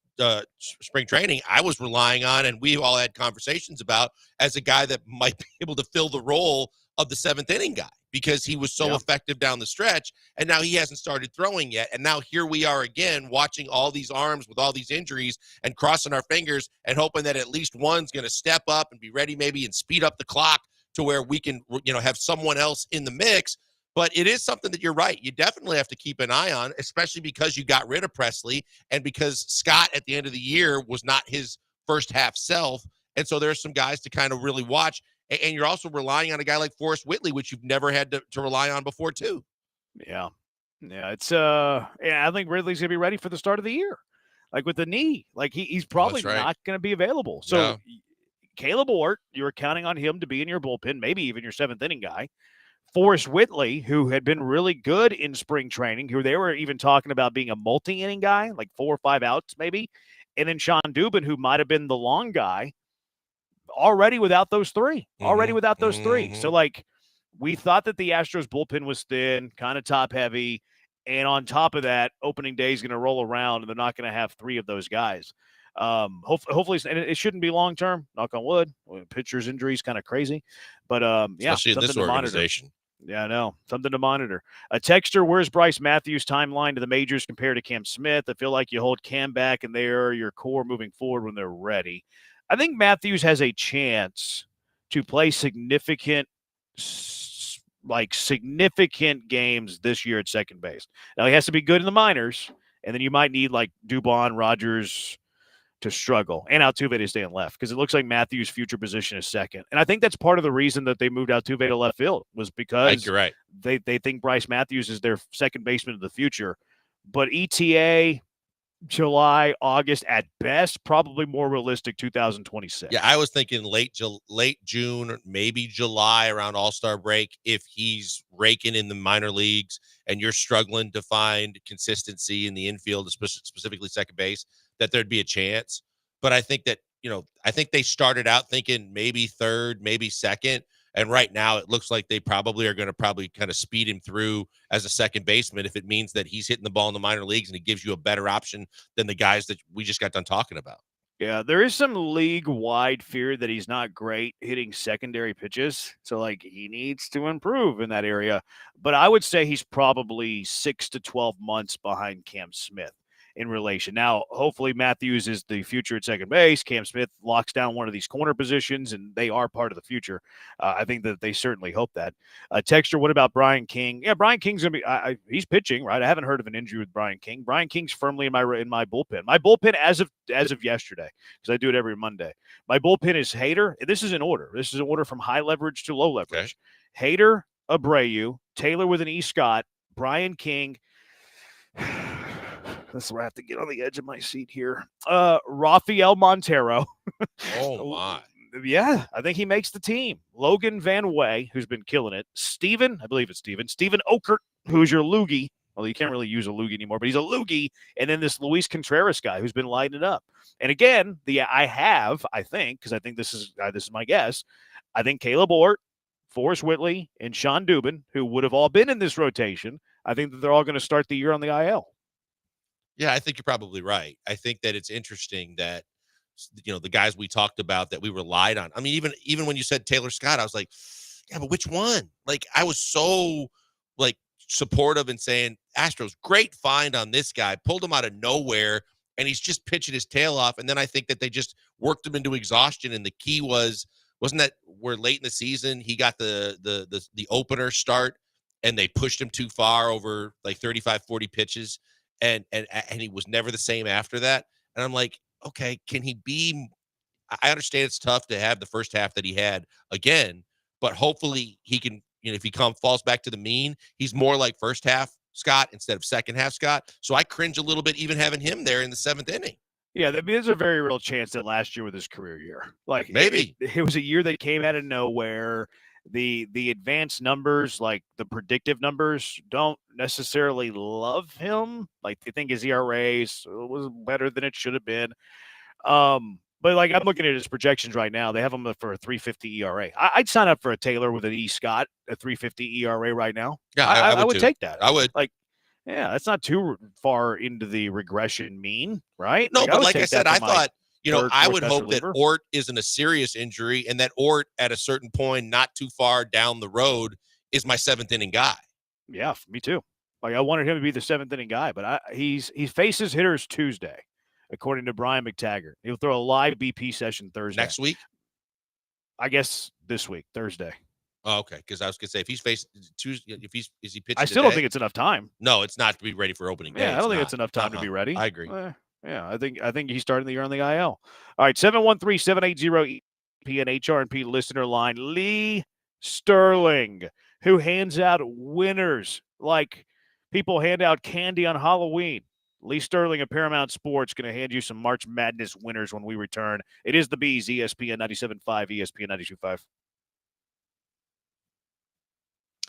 spring training, I was relying on, and we all had conversations about, as a guy that might be able to fill the role of the 7th inning guy, because he was so effective down the stretch. And now he hasn't started throwing yet. And now here we are again, watching all these arms with all these injuries and crossing our fingers and hoping that at least one's going to step up and be ready maybe and speed up the clock to where we can, have someone else in the mix. But it is something that you're right. You definitely have to keep an eye on, especially because you got rid of Presley and because Scott at the end of the year was not his first half self. And so there's some guys to kind of really watch. And you're also relying on a guy like Forrest Whitley, which you've never had to rely on before, too. Yeah. Yeah. It's, I think Ridley's going to be ready for the start of the year. Like with the knee, like he's probably right. not going to be available. So Caleb Ort, you were counting on him to be in your bullpen, maybe even your seventh inning guy. Forrest Whitley, who had been really good in spring training, who they were even talking about being a multi-inning guy, like 4 or 5 outs maybe. And then Sean Dubin, who might have been the long guy, already without those three. So, like, we thought that the Astros bullpen was thin, kind of top-heavy. And on top of that, opening day is going to roll around, and they're not going to have 3 of those guys. Hopefully, and it shouldn't be long term. Knock on wood. Pitchers' injuries kind of crazy, but especially in this organization. Yeah, I know. Something to monitor. A texter: where's Bryce Matthews' timeline to the majors compared to Cam Smith? I feel like you hold Cam back, and they're your core moving forward when they're ready. I think Matthews has a chance to play significant games this year at second base. Now, he has to be good in the minors, and then you might need like Dubon, Rogers to struggle, and Altuve to stay in left, because it looks like Matthews' future position is second. And I think that's part of the reason that they moved Altuve to left field, was because you're right. They think Bryce Matthews is their second baseman of the future. But ETA, July, August at best, probably more realistic 2026. Yeah, I was thinking late June, maybe July, around All-Star break. If he's raking in the minor leagues and you're struggling to find consistency in the infield, specifically second base, that there'd be a chance. But I think that, I think they started out thinking maybe third, maybe second. And right now it looks like they probably are going to kind of speed him through as a second baseman if it means that he's hitting the ball in the minor leagues and it gives you a better option than the guys that we just got done talking about. Yeah, there is some league-wide fear that he's not great hitting secondary pitches. So, like, he needs to improve in that area. But I would say he's probably 6 to 12 months behind Cam Smith in relation. Now, hopefully Matthews is the future at second base. Cam Smith locks down one of these corner positions, and they are part of the future. I think that they certainly hope that. Texture, what about Brian King? Yeah, Brian King's going to be he's pitching, right? I haven't heard of an injury with Brian King. Brian King's firmly in my bullpen. My bullpen as of yesterday, because I do it every Monday. My bullpen is Hader. This is in order. This is in order from high leverage to low leverage. Okay. Hader, Abreu, Taylor with an E. Scott, Brian King. That's where I have to get on the edge of my seat here. Rafael Montero. Oh, my. Yeah, I think he makes the team. Logan Van Way, who's been killing it. Steven, I believe it's Steven. Steven Okert, who's your loogie. Well, you can't really use a loogie anymore, but he's a loogie. And then this Luis Contreras guy who's been lighting it up. And again, I think, because I think this is my guess, I think Caleb Ort, Forrest Whitley, and Sean Dubin, who would have all been in this rotation, I think that they're all going to start the year on the IL. Yeah, I think you're probably right. I think that it's interesting that, the guys we talked about that we relied on. I mean, even when you said Taylor Scott, I was like, yeah, but which one? Like, I was so supportive and saying, Astros, great find on this guy, pulled him out of nowhere, and he's just pitching his tail off. And then I think that they just worked him into exhaustion. And the key wasn't that we're late in the season, he got the opener start and they pushed him too far over like 35, 40 pitches. And he was never the same after that. And I'm like, okay, can he be? I understand it's tough to have the first half that he had again, but hopefully he can, if he falls back to the mean, he's more like first half Scott instead of second half Scott. So I cringe a little bit even having him there in the seventh inning. Yeah, there's a very real chance that last year was his career year. Like maybe it was a year that came out of nowhere. The advanced numbers, like the predictive numbers, don't necessarily love him. Like they think his ERA was better than it should have been. But like I'm looking at his projections right now, they have him for a 3.50 ERA. I'd sign up for a Taylor with an E. Scott, a 3.50 ERA right now. Yeah, I would take that. I would. Like, yeah, that's not too far into the regression mean, right? No, but like I said, I thought. I would hope reliever. that Ort isn't a serious injury and that Ort at a certain point, not too far down the road, is my seventh inning guy. Yeah, me too. Like I wanted him to be the seventh inning guy, but he faces hitters Tuesday, according to Brian McTaggart. He'll throw a live BP session Thursday. Next week? I guess this week, Thursday. Oh, okay. Because I was gonna say if he's facing Tuesday, is he pitching? I still don't think it's enough time. No, it's not to be ready for opening day. Yeah, I don't think it's enough time to be ready. I agree. Yeah, I think he's starting the year on the IL. All right, 713-780 HRP listener line. Lee Sterling, who hands out winners like people hand out candy on Halloween. Lee Sterling of Paramount Sports going to hand you some March Madness winners when we return. It is the Bees, ESPN 97.5, ESPN 92.5.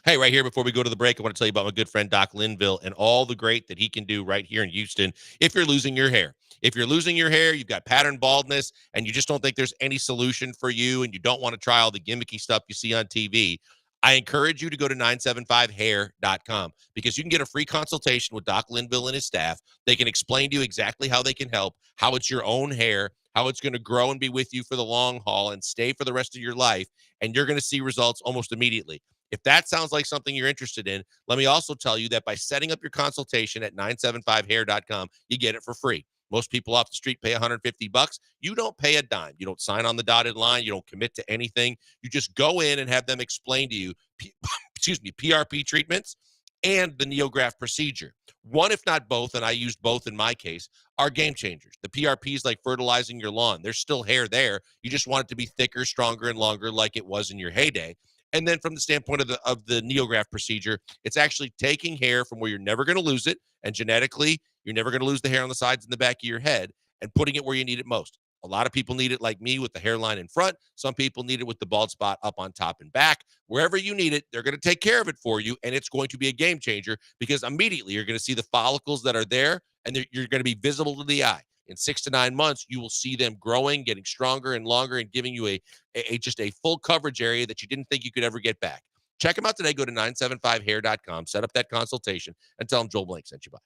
Hey, right here before we go to the break, I want to tell you about my good friend Doc Linville and all the great that he can do right here in Houston if you're losing your hair. If you're losing your hair, you've got pattern baldness, and you just don't think there's any solution for you, and you don't want to try all the gimmicky stuff you see on TV, I encourage you to go to 975hair.com because you can get a free consultation with Doc Linville and his staff. They can explain to you exactly how they can help, how it's your own hair, how it's going to grow and be with you for the long haul and stay for the rest of your life, and you're going to see results almost immediately. If that sounds like something you're interested in, let me also tell you that by setting up your consultation at 975hair.com, you get it for free. Most people off the street pay $150. You don't pay a dime. You don't sign on the dotted line. You don't commit to anything. You just go in and have them explain to you, PRP treatments and the NeoGraft procedure. One, if not both, and I used both in my case, are game changers. The PRP is like fertilizing your lawn. There's still hair there. You just want it to be thicker, stronger, and longer like it was in your heyday. And then from the standpoint of the NeoGraft procedure, it's actually taking hair from where you're never going to lose it, and genetically, you're never going to lose the hair on the sides and the back of your head, and putting it where you need it most. A lot of people need it like me with the hairline in front. Some people need it with the bald spot up on top and back. Wherever you need it, they're going to take care of it for you, and it's going to be a game changer because immediately you're going to see the follicles that are there, and you're going to be visible to the eye. In 6 to 9 months, you will see them growing, getting stronger and longer, and giving you just a full coverage area that you didn't think you could ever get back. Check them out today. Go to 975hair.com, set up that consultation, and tell them Joel Blank sent you by.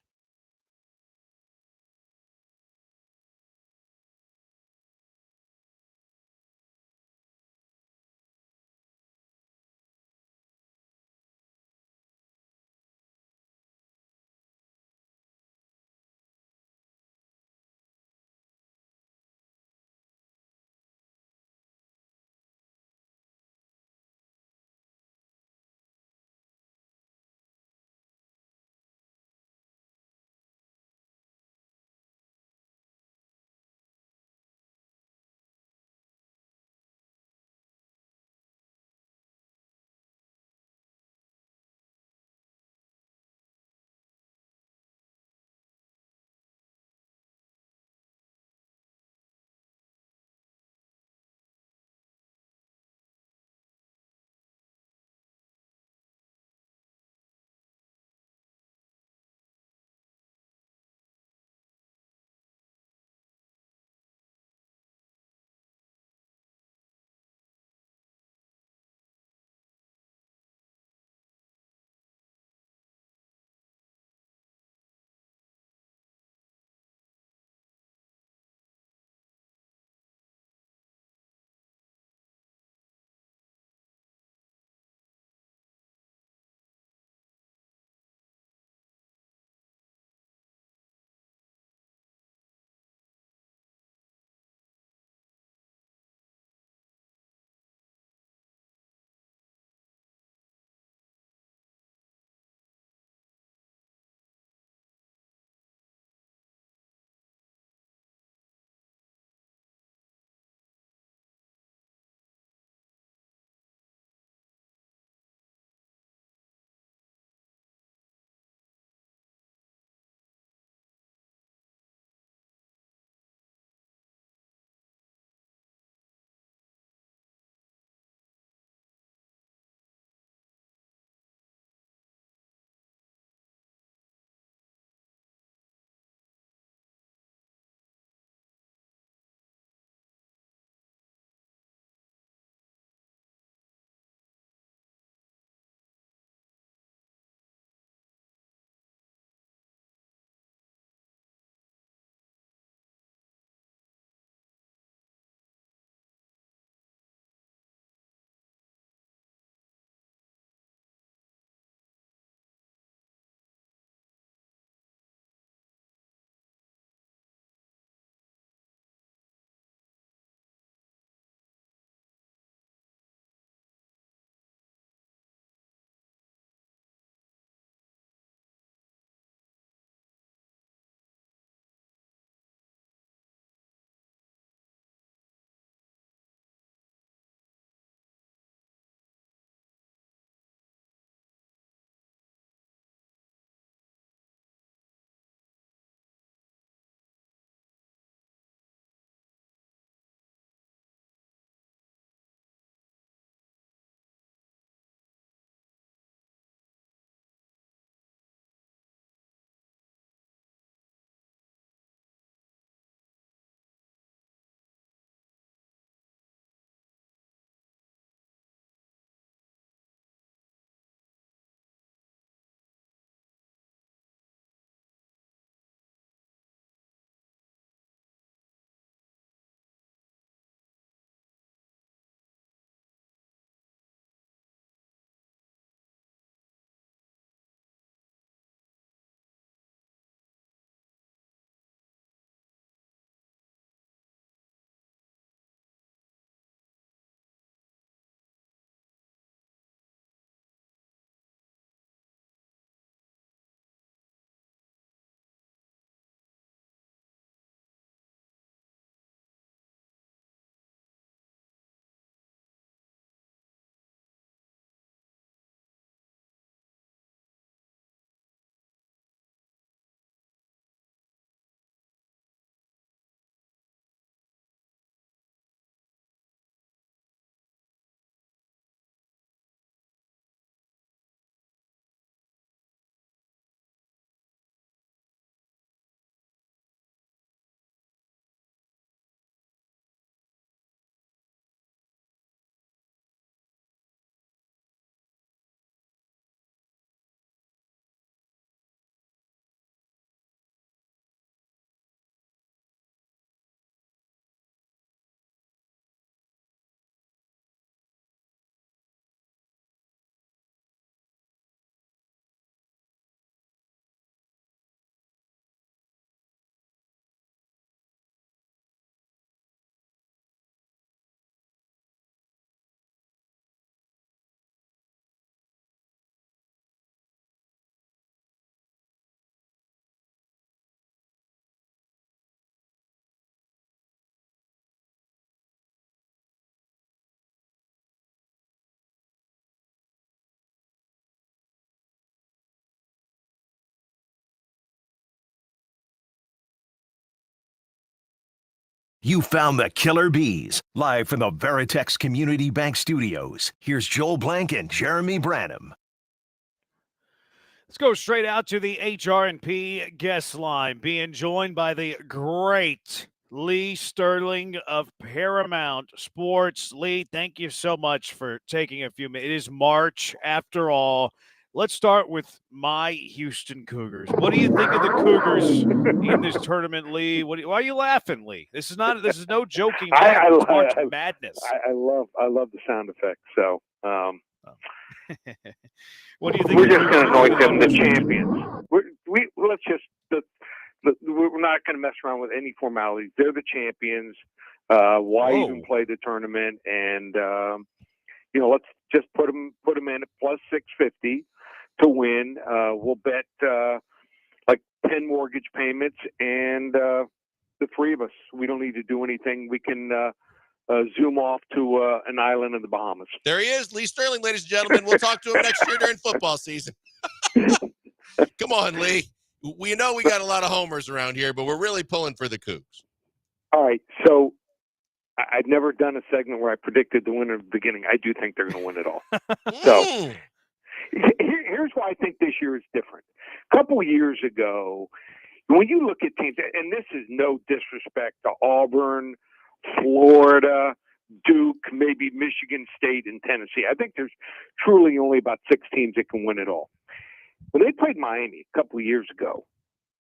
You found the Killer Bees. Live from the Veritex Community Bank Studios, here's Joel Blank and Jeremy Branham. Let's go straight out to the HR&P guest line, being joined by the great Lee Sterling of Paramount Sports. Lee, thank you so much for taking a few minutes. It is March, after all. Let's start with my Houston Cougars. What do you think of the Cougars in this tournament, Lee? Why are you laughing, Lee? This is no joking matter. It's March Madness. I love the sound effects. So, what do you think? We're just going to anoint them the champions. We're not going to mess around with any formalities. They're the champions. Why even play the tournament? And let's just put them in at plus 650 to win. We'll bet like 10 mortgage payments, and the three of us. We don't need to do anything. We can zoom off to an island in the Bahamas. There he is, Lee Sterling, ladies and gentlemen. We'll talk to him next year during football season. Come on, Lee. We know we got a lot of homers around here, but we're really pulling for the Cougs. All right, so I've never done a segment where I predicted the winner at the beginning. I do think they're going to win it all. So here's why I think this year is different. A couple of years ago, when you look at teams, and this is no disrespect to Auburn, Florida, Duke, maybe Michigan State, and Tennessee. I think there's truly only about 6 teams that can win it all. When they played Miami a couple of years ago,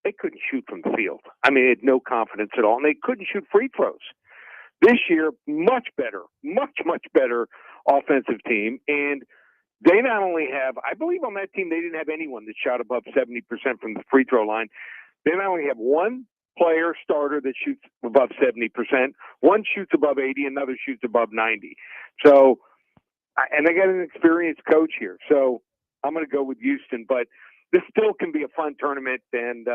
they couldn't shoot from the field. I mean, they had no confidence at all, and they couldn't shoot free throws. This year, much better offensive team, and they not only have, I believe on that team, they didn't have anyone that shot above 70% from the free throw line. They not only have one player starter that shoots above 70%, one shoots above 80, another shoots above 90. So, and they got an experienced coach here. So I'm going to go with Houston, but this still can be a fun tournament, and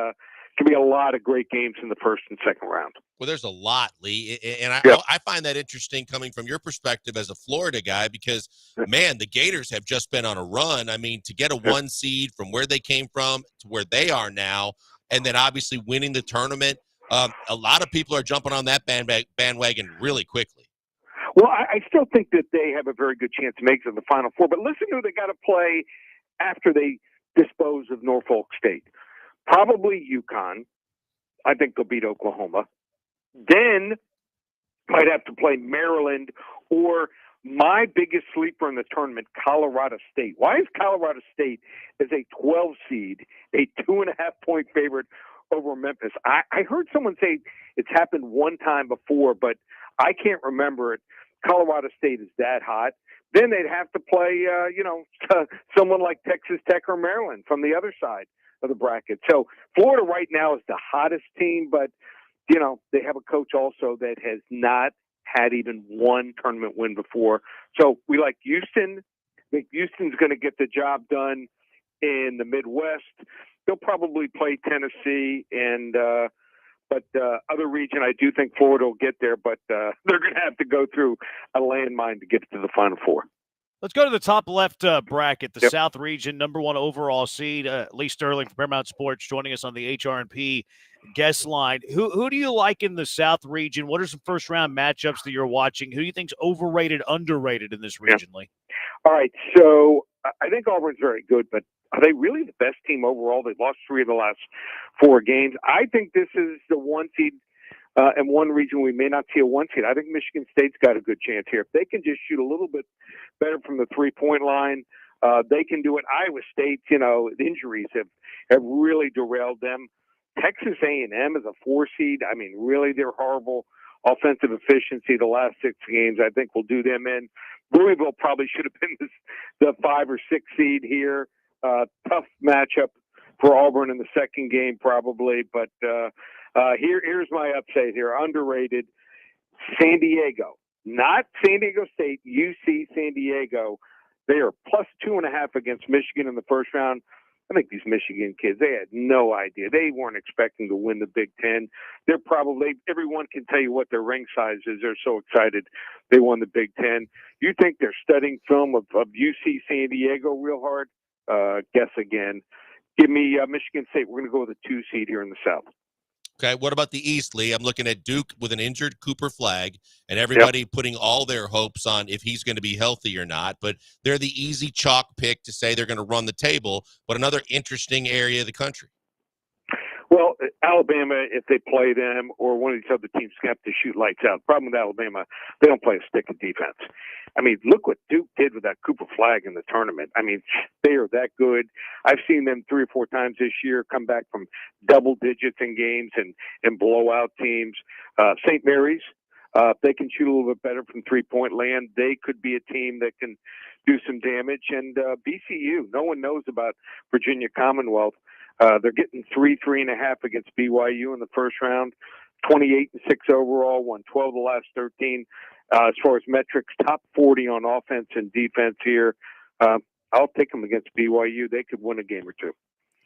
can be a lot of great games in the first and second round. Well, there's a lot, Lee, and I find that interesting coming from your perspective as a Florida guy because, man, the Gators have just been on a run. I mean, to get a 1 seed from where they came from to where they are now, and then obviously winning the tournament, a lot of people are jumping on that bandwagon really quickly. Well, I still think that they have a very good chance to make it to the Final Four, but listen to who they got to play after they dispose of Norfolk State. Probably UConn. I think they'll beat Oklahoma. Then might have to play Maryland or my biggest sleeper in the tournament, Colorado State. Why is Colorado State as a 12 seed, a 2.5-point favorite over Memphis? I heard someone say it's happened one time before, but I can't remember it. Colorado State is that hot. Then they'd have to play, someone like Texas Tech or Maryland from the other side of the bracket. So Florida right now is the hottest team, but, they have a coach also that has not had even one tournament win before. So we like Houston. I think Houston's going to get the job done in the Midwest. They'll probably play Tennessee and but other region, I do think Florida will get there, but they're going to have to go through a landmine to get to the Final Four. Let's go to the top left bracket, the South region, number 1 overall seed. Lee Sterling from Paramount Sports joining us on the HR&P guest line. Who do you like in the South region? What are some first-round matchups that you're watching? Who do you think's overrated, underrated in this region, Lee? All right, so I think Auburn's very good, but are they really the best team overall? They've lost 3 of the last 4 games. I think this is the 1 seed. In one region, we may not see a 1 seed. I think Michigan State's got a good chance here. If they can just shoot a little bit better from the 3-point line, they can do it. Iowa State, injuries have really derailed them. Texas A&M is a 4 seed. I mean, really, they're horrible offensive efficiency the last 6 games. I think will do them in. Louisville probably should have been the 5 or 6 seed here. Tough matchup for Auburn in the second game, probably, but here's my upset here. Underrated, San Diego. Not San Diego State, UC San Diego. They are plus 2.5 against Michigan in the first round. I think these Michigan kids, they had no idea. They weren't expecting to win the Big Ten. They're probably, everyone can tell you what their ring size is. They're so excited they won the Big Ten. You think they're studying film of UC San Diego real hard? Guess again. Give me Michigan State. We're going to go with a 2 seed here in the South. Okay, what about the East, Lee? I'm looking at Duke with an injured Cooper Flag, and everybody putting all their hopes on if he's going to be healthy or not. But they're the easy chalk pick to say they're going to run the table, but another interesting area of the country. Well, Alabama, if they play them or one of these other teams have to shoot lights out. Problem with Alabama, they don't play a stick of defense. I mean, look what Duke did with that Cooper Flag in the tournament. I mean, they are that good. I've seen them 3 or 4 times this year come back from double digits in games and blow out teams. St. Mary's, if they can shoot a little bit better from three-point land, they could be a team that can do some damage. And BCU, no one knows about Virginia Commonwealth. They're getting 3.5 against BYU in the first round, 28-6 overall, won 12 of the last 13. As far as metrics, top 40 on offense and defense here. I'll take them against BYU. They could win a game or two.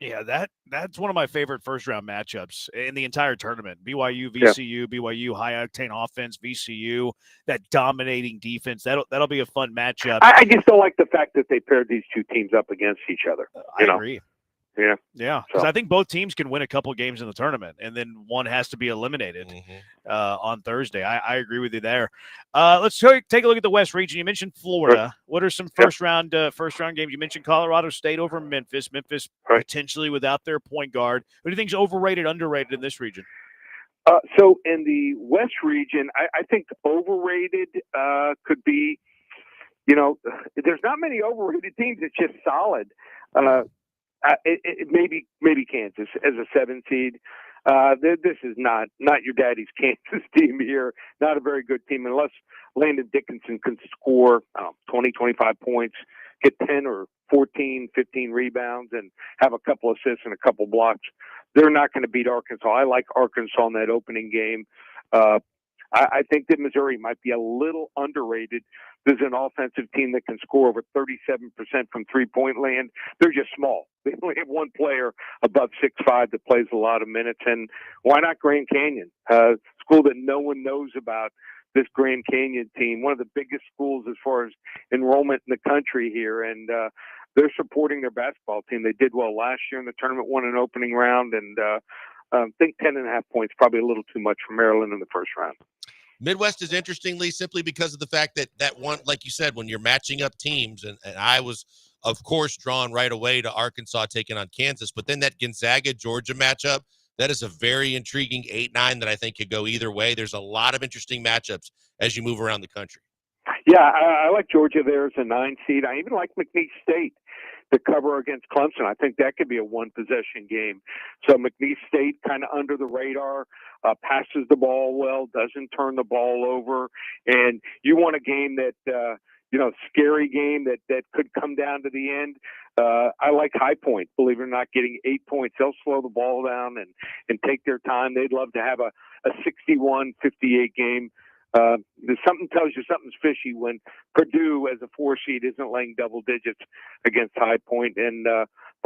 Yeah, that's one of my favorite first-round matchups in the entire tournament. BYU, VCU, BYU, high-octane offense, VCU, that dominating defense. That'll be a fun matchup. I just don't like the fact that they paired these two teams up against each other. I agree. Yeah, because I think both teams can win a couple games in the tournament, and then one has to be eliminated on Thursday. I agree with you there. Let's take a look at the West region. You mentioned Florida. What are some first round games? You mentioned Colorado State over Memphis. Memphis potentially without their point guard. What do you think is overrated, underrated in this region? So in the West region, I think overrated could be, there's not many overrated teams. It's just solid. Maybe Kansas as a 7 seed. This is not your daddy's Kansas team here. Not a very good team unless Landon Dickinson can score 20, 25 points, get 10 or 14, 15 rebounds, and have a couple assists and a couple blocks. They're not going to beat Arkansas. I like Arkansas in that opening game. I think that Missouri might be a little underrated. There's an offensive team that can score over 37% from three-point land. They're just small. They only have one player above 6'5" that plays a lot of minutes. And why not Grand Canyon? School that no one knows about, this Grand Canyon team, one of the biggest schools as far as enrollment in the country here. And they're supporting their basketball team. They did well last year in the tournament, won an opening round, and I think 10.5 points, probably a little too much for Maryland in the first round. Midwest is interestingly simply because of the fact that one, like you said, when you're matching up teams, and I was, of course, drawn right away to Arkansas taking on Kansas, but then that Gonzaga-Georgia matchup, that is a very intriguing 8-9 that I think could go either way. There's a lot of interesting matchups as you move around the country. Yeah, I like Georgia there as a 9 seed. I even like McNeese State to cover against Clemson. I think that could be a one-possession game. So McNeese State kind of under the radar, passes the ball well, doesn't turn the ball over. And you want a game that, scary game that could come down to the end. I like High Point, believe it or not, getting 8 points. They'll slow the ball down and take their time. They'd love to have a 61-58 game. Something tells you something's fishy when Purdue as a 4 seed isn't laying double digits against High Point. And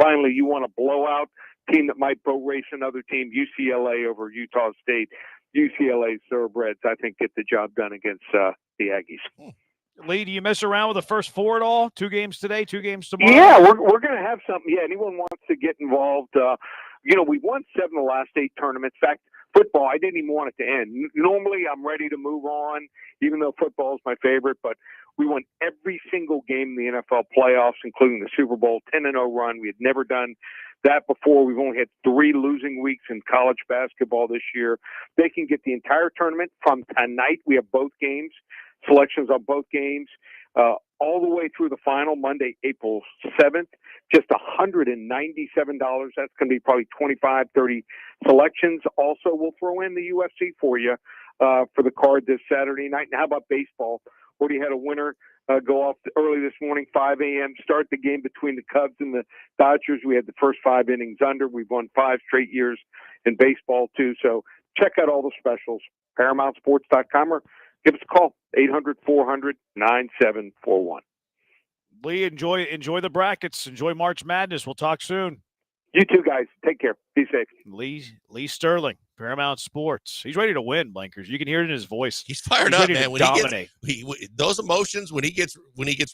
finally, you want a blowout team that might boat race another team, UCLA over Utah State. UCLA's thoroughbreds, I think, get the job done against the Aggies. Lee, do you mess around with the first 4 at all? 2 games today, 2 games tomorrow? Yeah, we're going to have something. Yeah, anyone wants to get involved. We've won 7 of the last 8 tournaments. In fact, football, I didn't even want it to end. Normally, I'm ready to move on, even though football is my favorite. But we won every single game in the NFL playoffs, including the Super Bowl 10-0 run. We had never done that before. We've only had 3 losing weeks in college basketball this year. They can get the entire tournament from tonight. We have both games, selections on both games, all the way through the final, Monday, April 7th. Just $197. That's going to be probably 25, 30 selections. Also, we'll throw in the UFC for you for the card this Saturday night. And how about baseball? Already had a winner go off early this morning, 5 a.m., start the game between the Cubs and the Dodgers. We had the first 5 innings under. We've won 5 straight years in baseball, too. So check out all the specials, ParamountSports.com, or give us a call, 800-400-9741. Lee, enjoy the brackets. Enjoy March Madness. We'll talk soon. You too, guys. Take care. Be safe. Lee Sterling, Paramount Sports. He's ready to win, Blankers. You can hear it in his voice. He's fired up, man. When dominate. Those emotions, when he gets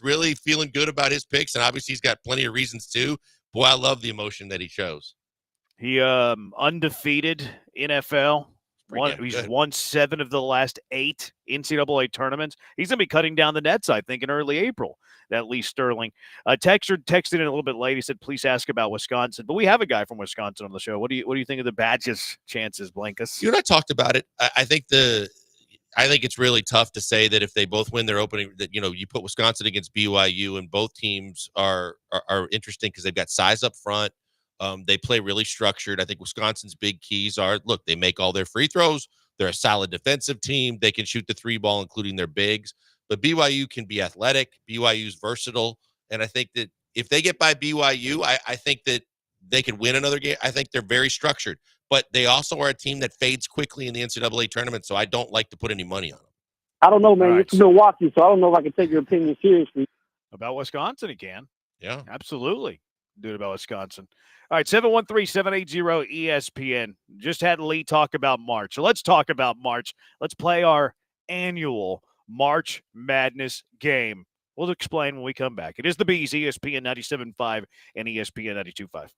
really feeling good about his picks, and obviously he's got plenty of reasons to. Boy, I love the emotion that he shows. He undefeated NFL. He's good. won 7 of the last 8 NCAA tournaments. He's going to be cutting down the nets, I think, in early April. That Lee Sterling. Texter texted in a little bit late. He said, "Please ask about Wisconsin." But we have a guy from Wisconsin on the show. What do you think of the Badgers' chances, Blankus? You and I talked about it. I think it's really tough to say that if they both win their opening, that you put Wisconsin against BYU, and both teams are interesting because they've got size up front. They play really structured. I think Wisconsin's big keys are, look, they make all their free throws. They're a solid defensive team. They can shoot the 3 ball, including their bigs. But BYU can be athletic. BYU's versatile. And I think that if they get by BYU, I think that they could win another game. I think they're very structured. But they also are a team that fades quickly in the NCAA tournament, so I don't like to put any money on them. I don't know, man. All right. It's Milwaukee, so I don't know if I can take your opinion seriously. About Wisconsin, he can. Yeah. Absolutely. Do it about Wisconsin. All right, 713-780-ESPN. Just had Lee talk about March. So let's talk about March. Let's play our annual March Madness game. We'll explain when we come back. It is the Bees, ESPN 97.5 and ESPN 92.5.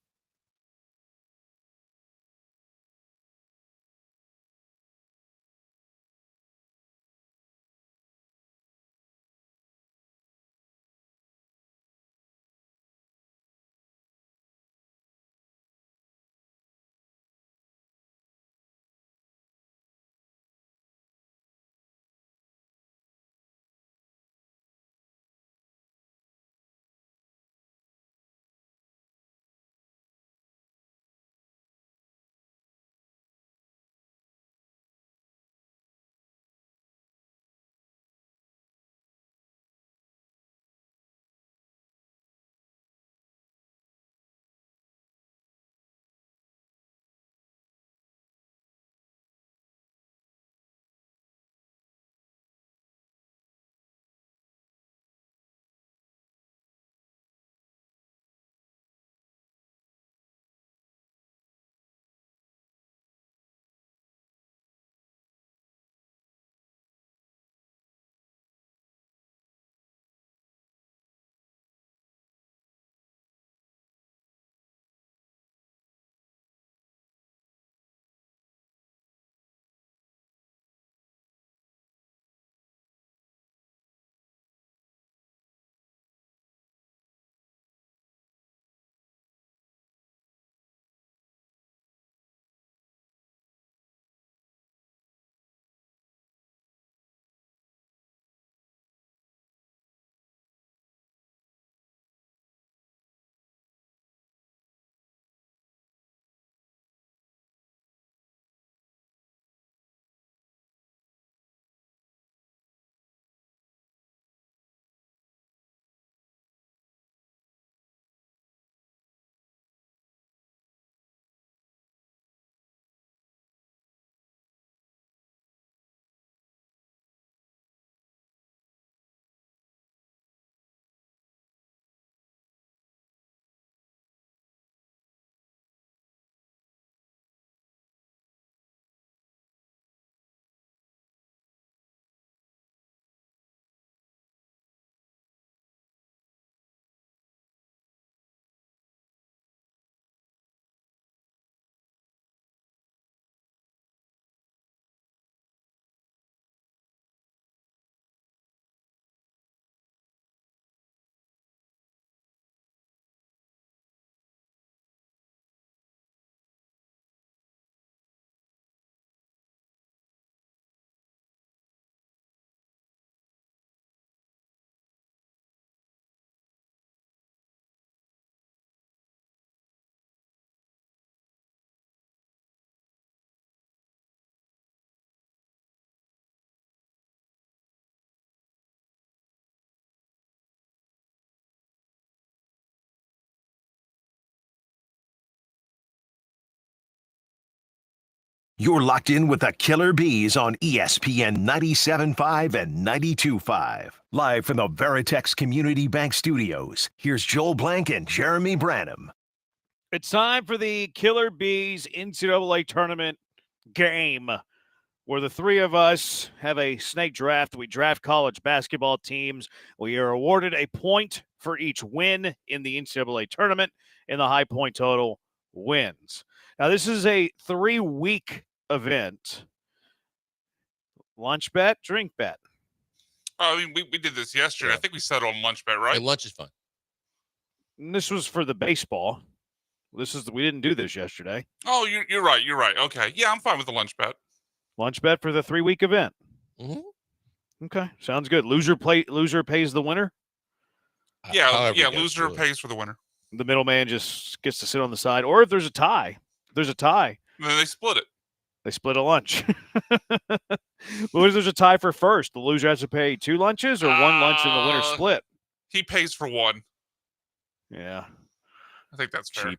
You're locked in with the Killer Bees on ESPN 97.5 and 92.5. Live from the Veritex Community Bank Studios, here's Joel Blank and Jeremy Branham. It's time for the Killer Bees NCAA tournament game, where the three of us have a snake draft. We draft college basketball teams. We are awarded a point for each win in the NCAA tournament, and the high point total wins. Now, this is a 3-week event. Lunch bet, drink bet. Oh, I mean, we did this yesterday. I think we settled on lunch bet, right? Hey, lunch is fun. And this was for the baseball. We didn't do this yesterday. Oh, you're right. You're right. Okay. Yeah, I'm fine with the lunch bet. Lunch bet for the 3-week event. Mm-hmm. Okay, sounds good. Loser pays the winner. Yeah, loser pays for the winner. The middleman just gets to sit on the side, or if there's a tie, Then they split it. they split a lunch. Well, if there's a tie for first, the loser has to pay 2 lunches or 1 lunch and the winner split. He pays for 1. Yeah, I think that's fair.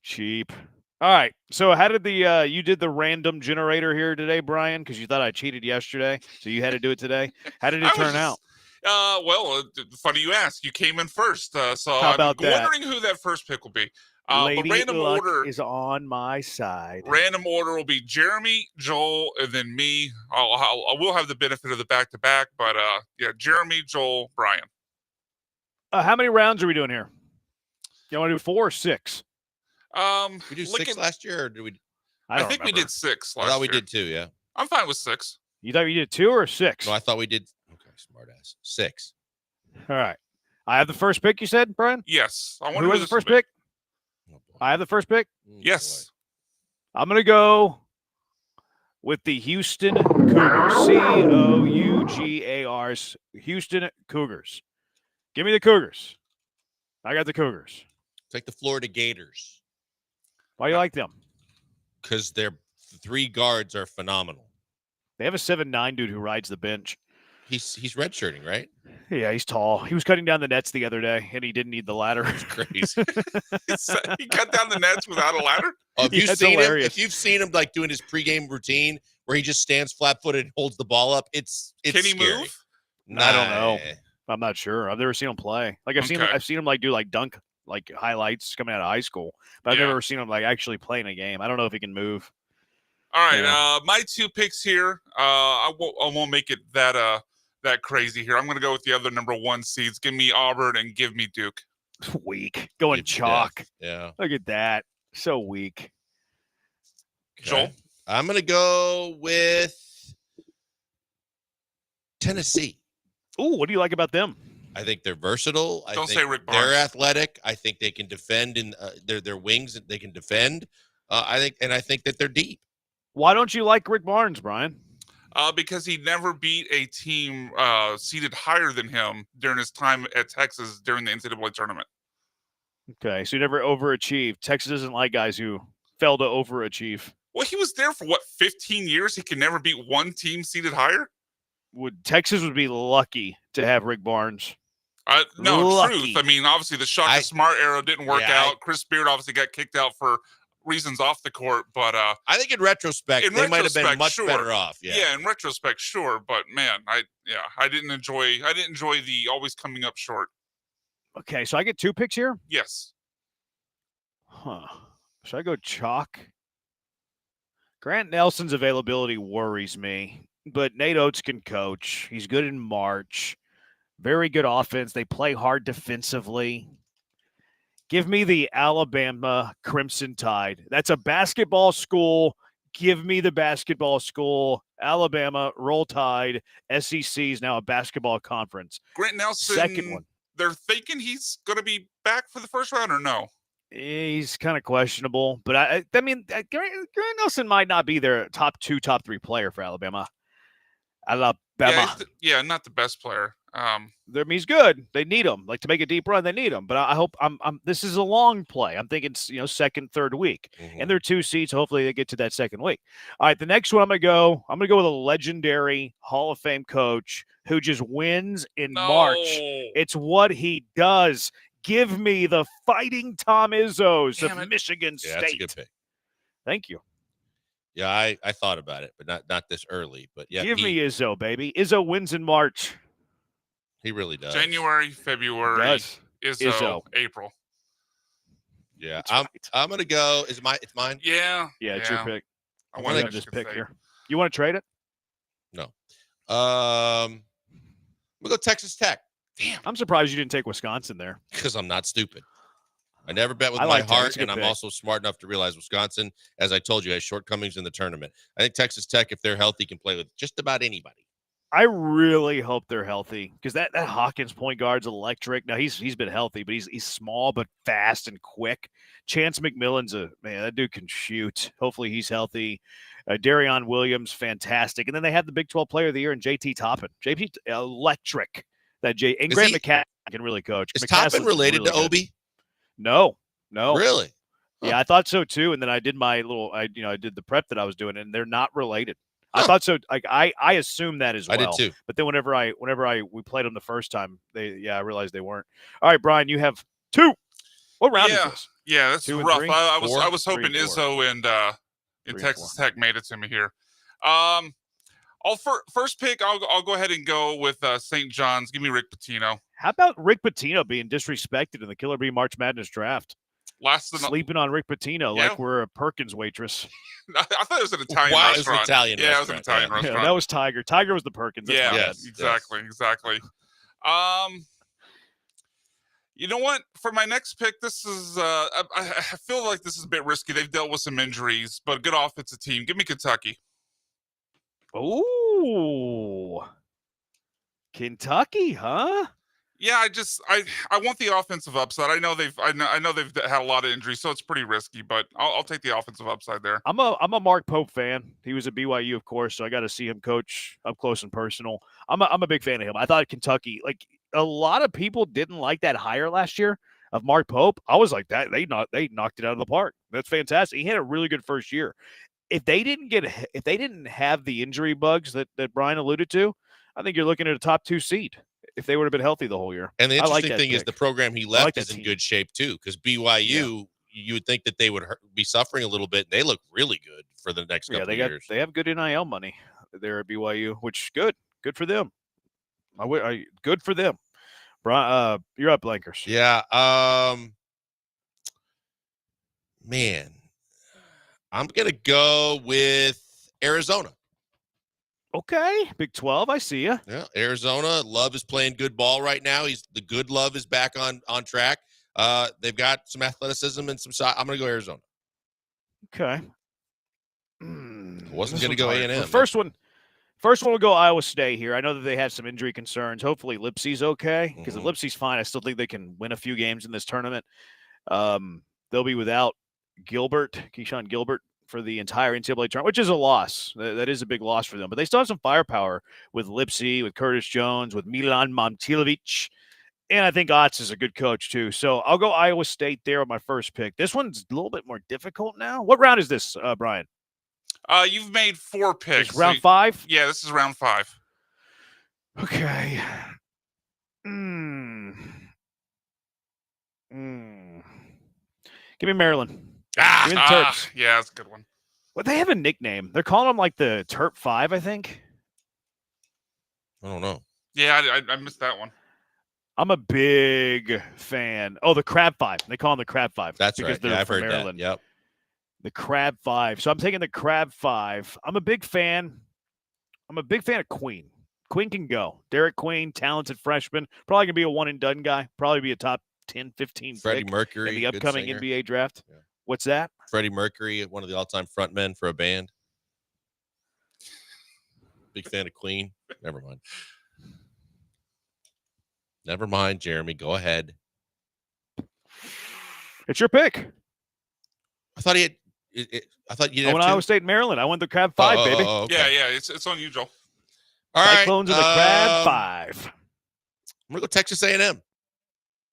Cheap. All right. So how did the you did the random generator here today, Brian? Because you thought I cheated yesterday, so you had to do it today. How did it turn out? Funny you ask. You came in first, so How about I'm wondering who that first pick will be. Lady But random Luck order is on my side. Random order will be Jeremy, Joel, and then me. I will have the benefit of the back-to-back, but yeah, Jeremy, Joel, Brian. How many rounds are we doing here? You want to do 4 or 6? We do 6 last year, or did we? I think we did 6 last I thought we year. did 2. Yeah. I'm fine with 6. You thought you did 2 or 6? No, I thought we did. Okay, smart ass. 6. All right. I have the first pick, you said, Brian? Yes. Who has the first pick? I have the first pick? Yes. I'm going to go with the Houston Cougars. Cougars. Houston Cougars. Give me the Cougars. I got the Cougars. Take the Florida Gators. Why do you like them? Because their 3 guards are phenomenal. They have a 7'9" dude who rides the bench. He's redshirting, right? Yeah, he's tall. He was cutting down the nets the other day, and he didn't need the ladder. It's crazy. He cut down the nets without a ladder? Oh, if you've seen him like doing his pregame routine where he just stands flat-footed and holds the ball up, it's Can he scary. move? I don't know. I'm not sure. I've never seen him play. Like I've seen him like do like dunk like highlights coming out of high school, but I've never seen him like actually playing a game. I don't know if he can move. All right, my 2 picks here. I won't make it that crazy here. I'm going to go with the other number 1 seeds. Give me Auburn and give me Duke. Weak. Going chalk. Yeah. Look at that. So weak. Okay. Joel? I'm going to go with Tennessee. Ooh, what do you like about them? I think they're versatile. Don't think say Rick Barnes. They're athletic. I think they can defend in their wings. They can defend. I think that they're deep. Why don't you like Rick Barnes, Brian? Because he never beat a team seated higher than him during his time at Texas during the NCAA tournament. Okay, so you never overachieved. Texas doesn't like guys who fail to overachieve. Well, he was there for 15 years? He can never beat one team seated higher? Texas would be lucky to have Rick Barnes. No, Lucky. truth. I mean, obviously the Shaka Smart era didn't work out. Chris Beard obviously got kicked out for reasons off the court, but I think in retrospect they might have been much better off. Yeah, in retrospect, sure, but man, I didn't enjoy the always coming up short. Okay, so I get 2 picks here? Yes. Huh. Should I go chalk? Grant Nelson's availability worries me, but Nate Oates can coach. He's good in March. Very good offense. They play hard defensively. Give me the Alabama Crimson Tide. That's a basketball school. Give me the basketball school. Alabama, Roll Tide. SEC is now a basketball conference. Grant Nelson, second one. They're thinking he's going to be back for the first round or no? He's kind of questionable, but I mean, Grant Nelson might not be their top 2, top 3 player for Alabama. Yeah, not the best player. He's good. They need him, like to make a deep run. They need him, but I hope this is a long play. I'm thinking, second, third week, and they're 2 seeds. Hopefully, they get to that second week. All right, the next one I'm gonna go with a legendary Hall of Fame coach who just wins in March. It's what he does. Give me the Fighting Tom Izzos of Michigan State. Yeah, that's a good pick. Thank you. Yeah, I thought about it, but not this early. But yeah, give me Izzo, baby. Izzo wins in March. He really does. January, February, Izzo, April. Yeah, I'm gonna go. It's mine. Yeah, it's your pick. I want to this pick here. You want to trade it? No. We'll go Texas Tech. Damn, I'm surprised you didn't take Wisconsin there. Because I'm not stupid. I never bet with I my like that. heart, That's a good and I'm pick. also smart enough to realize Wisconsin, as I told you, has shortcomings in the tournament. I think Texas Tech, if they're healthy, can play with just about anybody. I really hope they're healthy because that Hawkins point guard's electric. Now he's been healthy, but he's small but fast and quick. Chance McMillan's that dude can shoot. Hopefully he's healthy. Darion Williams, fantastic. And then they have the Big 12 Player of the Year and JT Toppin. JT electric. And Grant McCaffrey can really coach. Is McCasley's Toppin related really to good. Obi? No. Really? Yeah, I thought so too. And then I did my little, I did the prep that I was doing, and they're not related. I thought so. Like I assumed that as well. I did too. But then whenever we played them the first time, I realized they weren't. All right, Brian, you have 2. What round is this? Yeah, that's 2 and rough. 3? I was 4? I was hoping 3 and 4. Izzo and 3 and Texas 4. Tech made it to me here. First pick. I'll go ahead and go with St. John's. Give me Rick Pitino. How about Rick Pitino being disrespected in the Killer Bee March Madness draft? Sleeping on Rick Pitino like we're a Perkins waitress. I thought it was an Italian Wow, it was an restaurant. Italian Yeah, it was an restaurant, Italian restaurant. Yeah, that was Tiger. Tiger was the Perkins. That's my bad. Exactly. You know what? For my next pick, this is I feel like this is a bit risky. They've dealt with some injuries, but a good offensive team. Give me Kentucky. Ooh. Kentucky, huh? Yeah, I want the offensive upside. I know they've had a lot of injuries, so it's pretty risky, but I'll take the offensive upside there. I'm a Mark Pope fan. He was at BYU, of course, so I got to see him coach up close and personal. I'm a big fan of him. I thought Kentucky, like a lot of people didn't like that hire last year of Mark Pope. I was like that they knocked it out of the park. That's fantastic. He had a really good first year. If they didn't have the injury bugs that Brian alluded to, I think you're looking at a top 2 seed. If they would have been healthy the whole year. And the I like interesting that thing is pick. the program he I left like is that in team. good shape too, because BYU, you would think that they would be suffering a little bit. They look really good for the next couple of years. They have good NIL money there at BYU, which good for them. Good for them. Brian, you're up, Blankers. Yeah. Man, I'm gonna go with Arizona. Okay, Big 12. I see you. Yeah, Arizona. Love is playing good ball right now. The good Love is back on track. They've got some athleticism and some size. I'm gonna go Arizona. Okay. Wasn't gonna go A&M. The first one will go Iowa State here. I know that they had some injury concerns. Hopefully Lipsey's okay, because if Lipsey's fine, I still think they can win a few games in this tournament. They'll be without Keyshawn Gilbert, for the entire NCAA tournament, which is a loss. That is a big loss for them. But they still have some firepower with Lipsey, with Curtis Jones, with Milan Momcilovic. And I think Otts is a good coach, too. So I'll go Iowa State there with my first pick. This one's a little bit more difficult now. What round is this, Brian? You've made 4 picks. It's round 5? Yeah, this is round 5. Okay. Give me Maryland. Give me the Terps. Yeah, that's a good one. Well, they have a nickname. They're calling them like the Terp 5, I think. I don't know. Yeah, I missed that one. I'm a big fan. Oh, the Crab 5. They call them the Crab 5. That's because right. they're Yeah, I've from heard Maryland. that. Yep. The Crab 5. So I'm taking the Crab 5. I'm a big fan. I'm a big fan of Queen. Queen can go. Derek Queen, talented freshman. Probably going to be a one-and-done guy. Probably be a top 10, 15 Freddie pick Mercury, in the good upcoming singer. NBA draft. Yeah. What's that? Freddie Mercury, one of the all-time frontmen for a band. Big fan of Queen. Never mind. Never mind, Jeremy. Go ahead. It's your pick. I thought he had. I thought you. I went Iowa State, Maryland. I went the Crab 5, baby. Okay. Yeah, it's on you, Joel. All right. Cyclones of the Crab 5. I'm gonna go Texas A&M.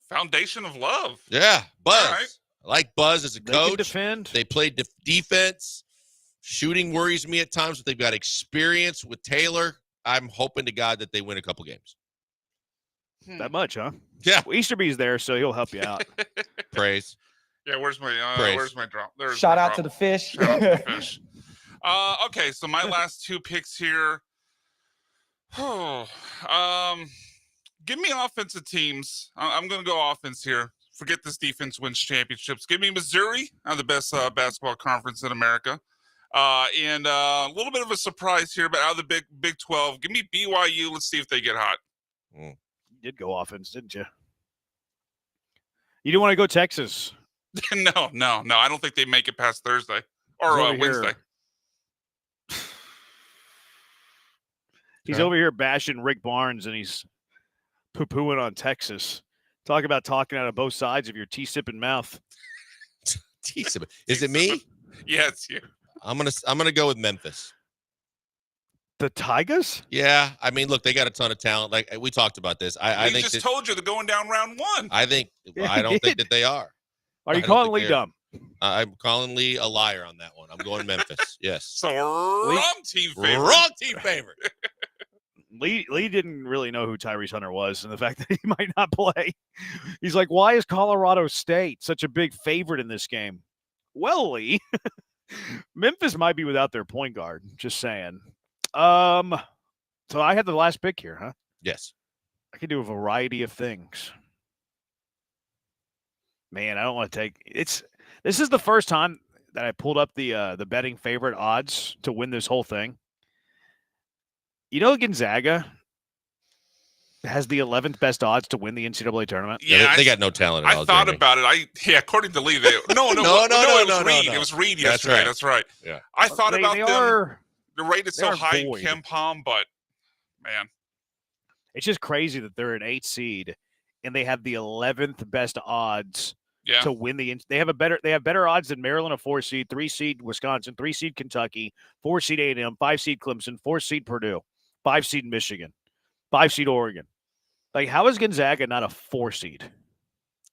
Foundation of love. Yeah, Buzz. All right. I like Buzz as a They can coach. defend. They play defense. Shooting worries me at times, but they've got experience with Taylor. I'm hoping to God that they win a couple games. That much, huh? Yeah. Well, Easterby's there, so he'll help you out. Praise. Yeah, where's my drop? There's Shout my out drop. to the fish. Shout out to the fish. Okay, so my last 2 picks here. Give me offensive teams. I'm going to go offense here. Forget this defense wins championships. Give me Missouri, the best basketball conference in America. And a little bit of a surprise here, but out of the Big 12, give me BYU. Let's see if they get hot. You did go offense, didn't you? You didn't want to go Texas. No. I don't think they make it past Thursday or He's over Wednesday. here. He's over here bashing Rick Barnes, and he's poo-pooing on Texas. Talk about talking out of both sides of your tea-sipping mouth. Tea-sipping. Is it me? Yeah, it's you. I'm gonna go with Memphis. The Tigers? Yeah, I mean, look, they got a ton of talent. Like we talked about this. I He think just told you they're going down round one. I think I don't think that they are. Are you I don't calling think Lee they are. dumb? I'm calling Lee a liar on that one. I'm going Memphis. Yes. So wrong team favorite. Wrong team favorite. Lee didn't really know who Tyrese Hunter was, and the fact that he might not play. He's like, why is Colorado State such a big favorite in this game? Well, Lee, Memphis might be without their point guard. Just saying. So I had the last pick here, huh? Yes. I can do a variety of things. Man, I don't want to take it's. This is the first time that I pulled up the betting favorite odds to win this whole thing. You know, Gonzaga has the 11th best odds to win the NCAA tournament. Yeah, they got no talent at all. I thought Jeremy. about it. According to Lee, they no. It was Reed. It was Reed yesterday. That's right. Yeah. I thought about they them. are They're rated so are high in void. KenPom, but man, it's just crazy that they're an 8 seed and they have the 11th best odds to win the. They have better odds than Maryland, a 4 seed, 3 seed Wisconsin, 3 seed Kentucky, 4 seed A&M, 5 seed Clemson, 4 seed Purdue, 5 seed Michigan, 5 seed Oregon. Like, how is Gonzaga not a 4 seed?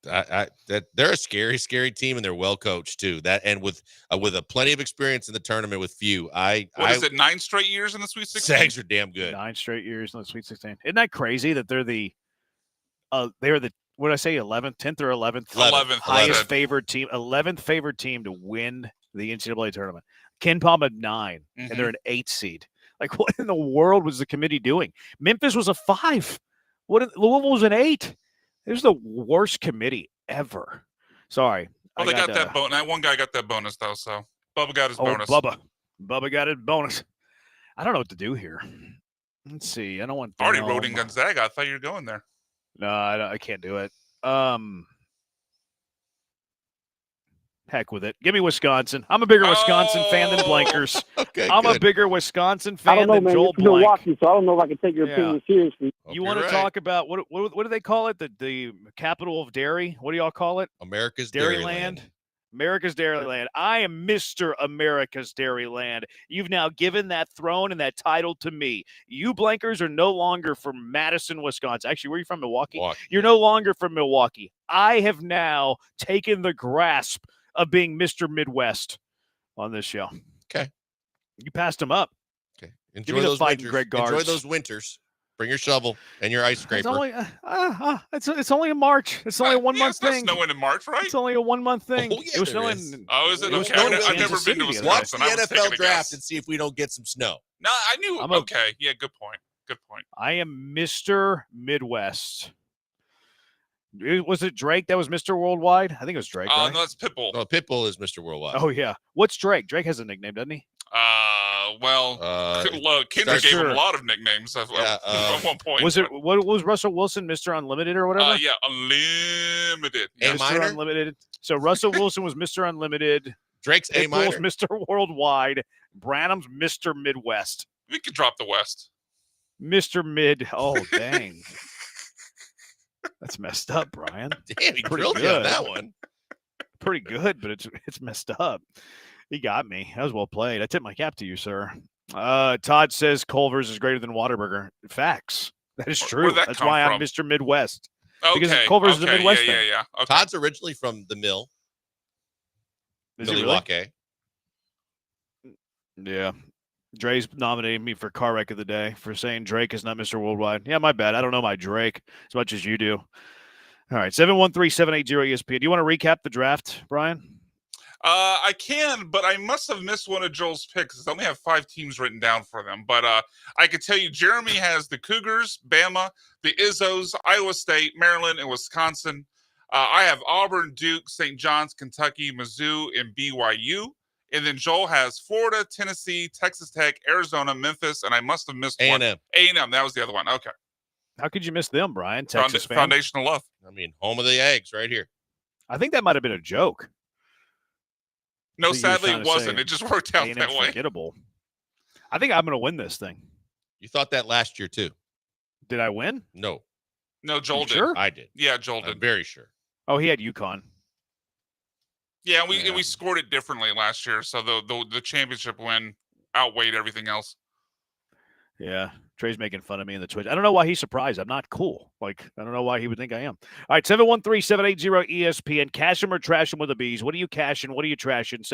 They're a scary team, and they're well coached too. That and with a plenty of experience in the tournament with few. What is it? 9 straight years in the Sweet 16. Zags are damn good. 9 straight years in the Sweet 16. Isn't that crazy that they're the what did I say, 11th, 10th or 11th? 11th. Highest favored team, 11th favored team to win the NCAA tournament. KenPom at 9, and they're an 8 seed. Like, what in the world was the committee doing? Memphis was a 5. Louisville was an 8. It was the worst committee ever. Sorry. Well, they got that bonus. That one guy got that bonus, though, so Bubba got his bonus. Bubba got his bonus. I don't know what to do here. Let's see. I don't want. Already rode in Gonzaga. I thought you were going there. No, I can't do it. Heck with it. Give me Wisconsin. I'm a bigger Wisconsin fan than Blankers. Okay, I'm a good. bigger Wisconsin I fan don't know, than man. Joel It's Blank. Milwaukee, so I don't know if I can take your opinion seriously. You want to talk about what do they call it? The capital of dairy? What do y'all call it? America's Dairyland. America's Dairyland. I am Mr. America's Dairyland. You've now given that throne and that title to me. You Blankers are no longer from Madison, Wisconsin. Actually, where are you from? Milwaukee? You're no longer from Milwaukee. I have now taken the grasp of being Mr. Midwest on this show. Okay. You passed him up. Okay. Give me the those fighting winters. Greg Gards. Enjoy those winters. Bring your shovel and your ice scraper. It's only a March. It's only a 1 month thing. It's not snowing in March, right? It's only a 1 month thing. Oh, yeah, it was there snowing. is. Oh, is it? It was Okay. snowing in I've never Kansas been to City the other Wisconsin. Watch the I was taking NFL a draft guess. and see if we don't get some snow. No, I knew. Okay. Yeah, good point. Good point. I am Mr. Midwest. Was it Drake that was Mr. Worldwide? I think it was Drake. Right? No, that's Pitbull. No, Pitbull is Mr. Worldwide. Oh yeah. What's Drake? Drake has a nickname, doesn't he? Kendrick gave him a lot of nicknames at one point. Was it what was Russell Wilson, Mr. Unlimited or whatever? Yeah, Unlimited. Mr. Unlimited. So Russell Wilson was Mr. Unlimited. Drake's A minor. Pitbull's Mr. Worldwide. Branham's Mr. Midwest. We could drop the West. Mr. Mid. Oh dang. That's messed up, Brian. Damn, he Pretty grilled you on good. that one. Pretty good, but it's messed up. He got me. That was well played. I tip my cap to you, sir. Todd says Culver's is greater than Whataburger. Facts. That is true. Where'd that That's come why from? I'm Mr. Midwest. Okay. Because Culver's is the Midwest Yeah. thing. Okay. Todd's originally from the Mill. Is he really? Milwaukee. Yeah. Dre's nominated me for car wreck of the day for saying Drake is not Mr. Worldwide. Yeah, my bad. I don't know my Drake as much as you do. All right, 713-780-ESPN. Do you want to recap the draft, Brian? I can, but I must have missed one of Joel's picks. I only have 5 teams written down for them. But I could tell you Jeremy has the Cougars, Bama, the Izzos, Iowa State, Maryland, and Wisconsin. I have Auburn, Duke, St. John's, Kentucky, Mizzou, and BYU. And then Joel has Florida, Tennessee, Texas Tech, Arizona, Memphis, and I must have missed one. A&M. That was the other one. Okay. How could you miss them, Brian? Texas fan? Foundational love. I mean, home of the eggs right here. I think that might have been a joke. No, I think he was sadly trying it to wasn't. say It just worked out A&M's that way. forgettable. I think I'm going to win this thing. You thought that last year too. Did I win? No. No, Joel did. Sure? I did. Yeah, Joel I'm did. very sure. Oh, he had UConn. Yeah, and we scored it differently last year, so the championship win outweighed everything else. Yeah. Trey's making fun of me in the Twitch. I don't know why he's surprised. I'm not cool. Like, I don't know why he would think I am. All right, 713-780-ESPN. Cash him or trash him with the bees. What are you cashing? What are you trashing?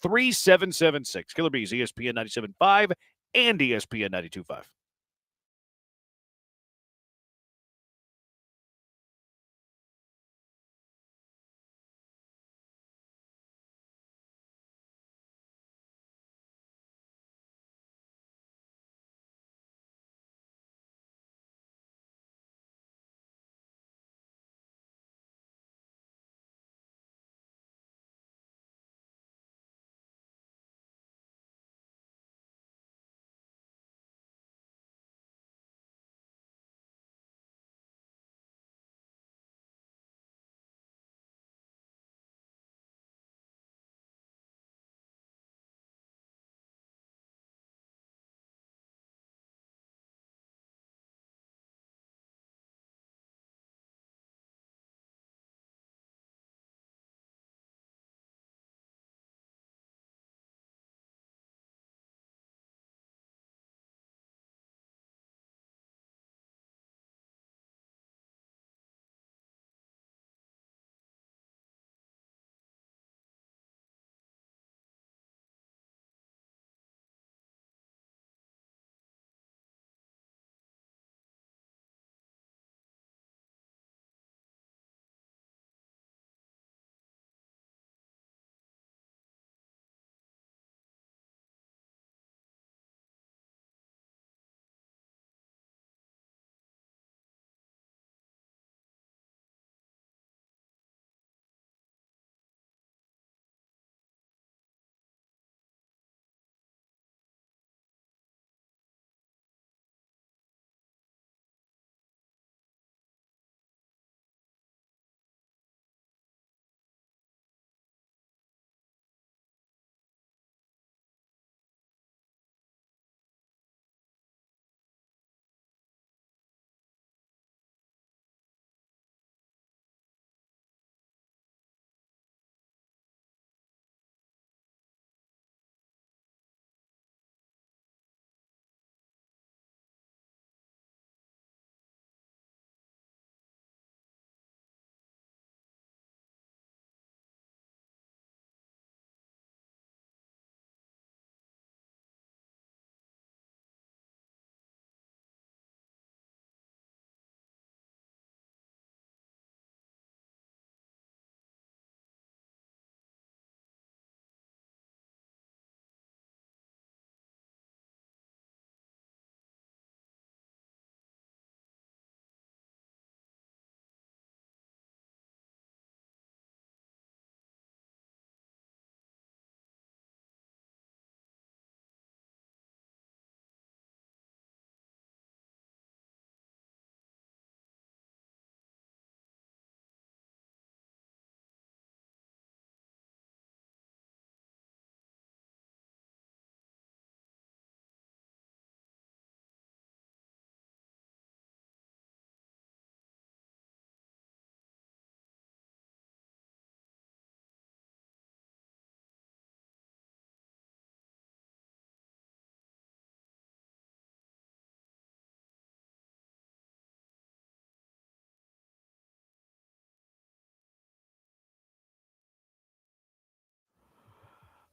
713-780-3776. Killer Bees, ESPN 97.5 and ESPN 92.5.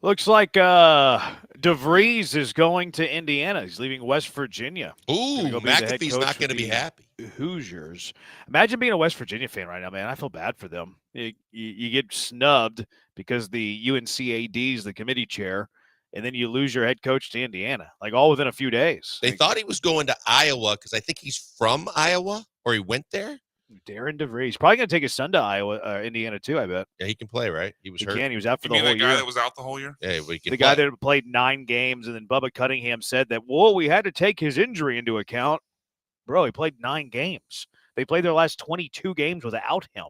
Looks like DeVries is going to Indiana. He's leaving West Virginia. Ooh, Go be the head McAfee's coach not for going to be the happy. Hoosiers. Imagine being a West Virginia fan right now, man. I feel bad for them. You get snubbed because the UNC AD is the committee chair, and then you lose your head coach to Indiana, like all within a few days. They thought he was going to Iowa because I think he's from Iowa or he went there. Darren DeVries probably going to take his son to Indiana too. I bet. Yeah, he can play, right? He was hurt. He was out for You the mean whole that guy year. that was out the whole year? Yeah, but he can The play. guy that played 9 games, and then Bubba Cunningham said that, "Whoa, we had to take his injury into account." Bro, he played 9 games. They played their last 22 games without him.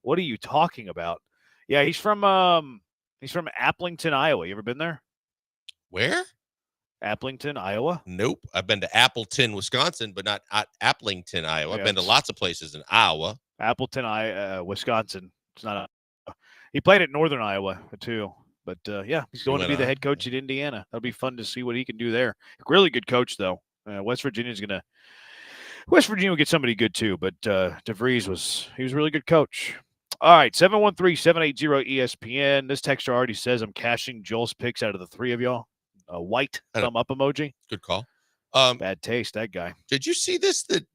What are you talking about? Yeah, he's from Applington, Iowa. You ever been there? Where? Applington, Iowa. Nope. I've been to Appleton, Wisconsin, but not at Applington, Iowa. I've Yeah, been to it's- lots of places in Iowa. Appleton, Wisconsin. It's not. He played at Northern Iowa too. But yeah, he's going to went be the on, head coach at Indiana. That'll be fun to see what he can do there. Really good coach though. West Virginia will get somebody good too. But DeVries was a really good coach. All right, 713-780-ESPN. This texter already says I'm cashing Joel's picks out of the three of y'all. A white thumb up emoji. Good call. Bad taste, that guy. Did you see this? The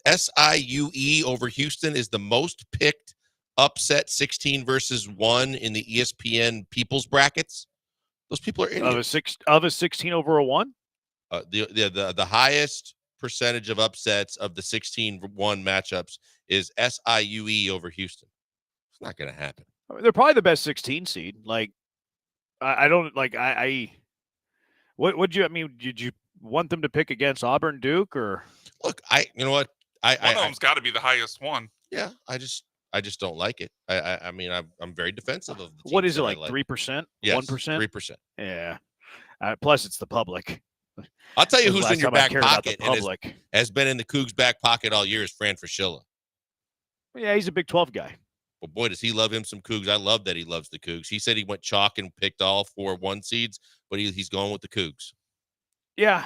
SIUE over Houston is the most picked upset 16 versus 1 in the ESPN People's brackets. Those people are idiots. Of a 16 over a 1? The highest percentage of upsets of the 16-1 matchups is SIUE over Houston. It's not going to happen. I mean, they're probably the best 16 seed. Like, I don't like. What would you? I mean, did you want them to pick against Auburn, Duke, or? Look, you know what? One of them's got to be the highest one. Yeah, I just don't like it. I mean, I'm very defensive of the What teams is it that I like? 3%? Yes, 1%? 3%. Yeah. Plus, it's the public. I'll tell you When's the who's in last your time I back cared about the pocket and public? has been in the Cougs' back pocket all year is Fran Fraschilla. Yeah, he's a Big 12 guy. Well, boy, does he love him some Cougs. I love that he loves the Cougs. He said he went chalk and picked all 4 1 seeds, but he's going with the Cougs. Yeah.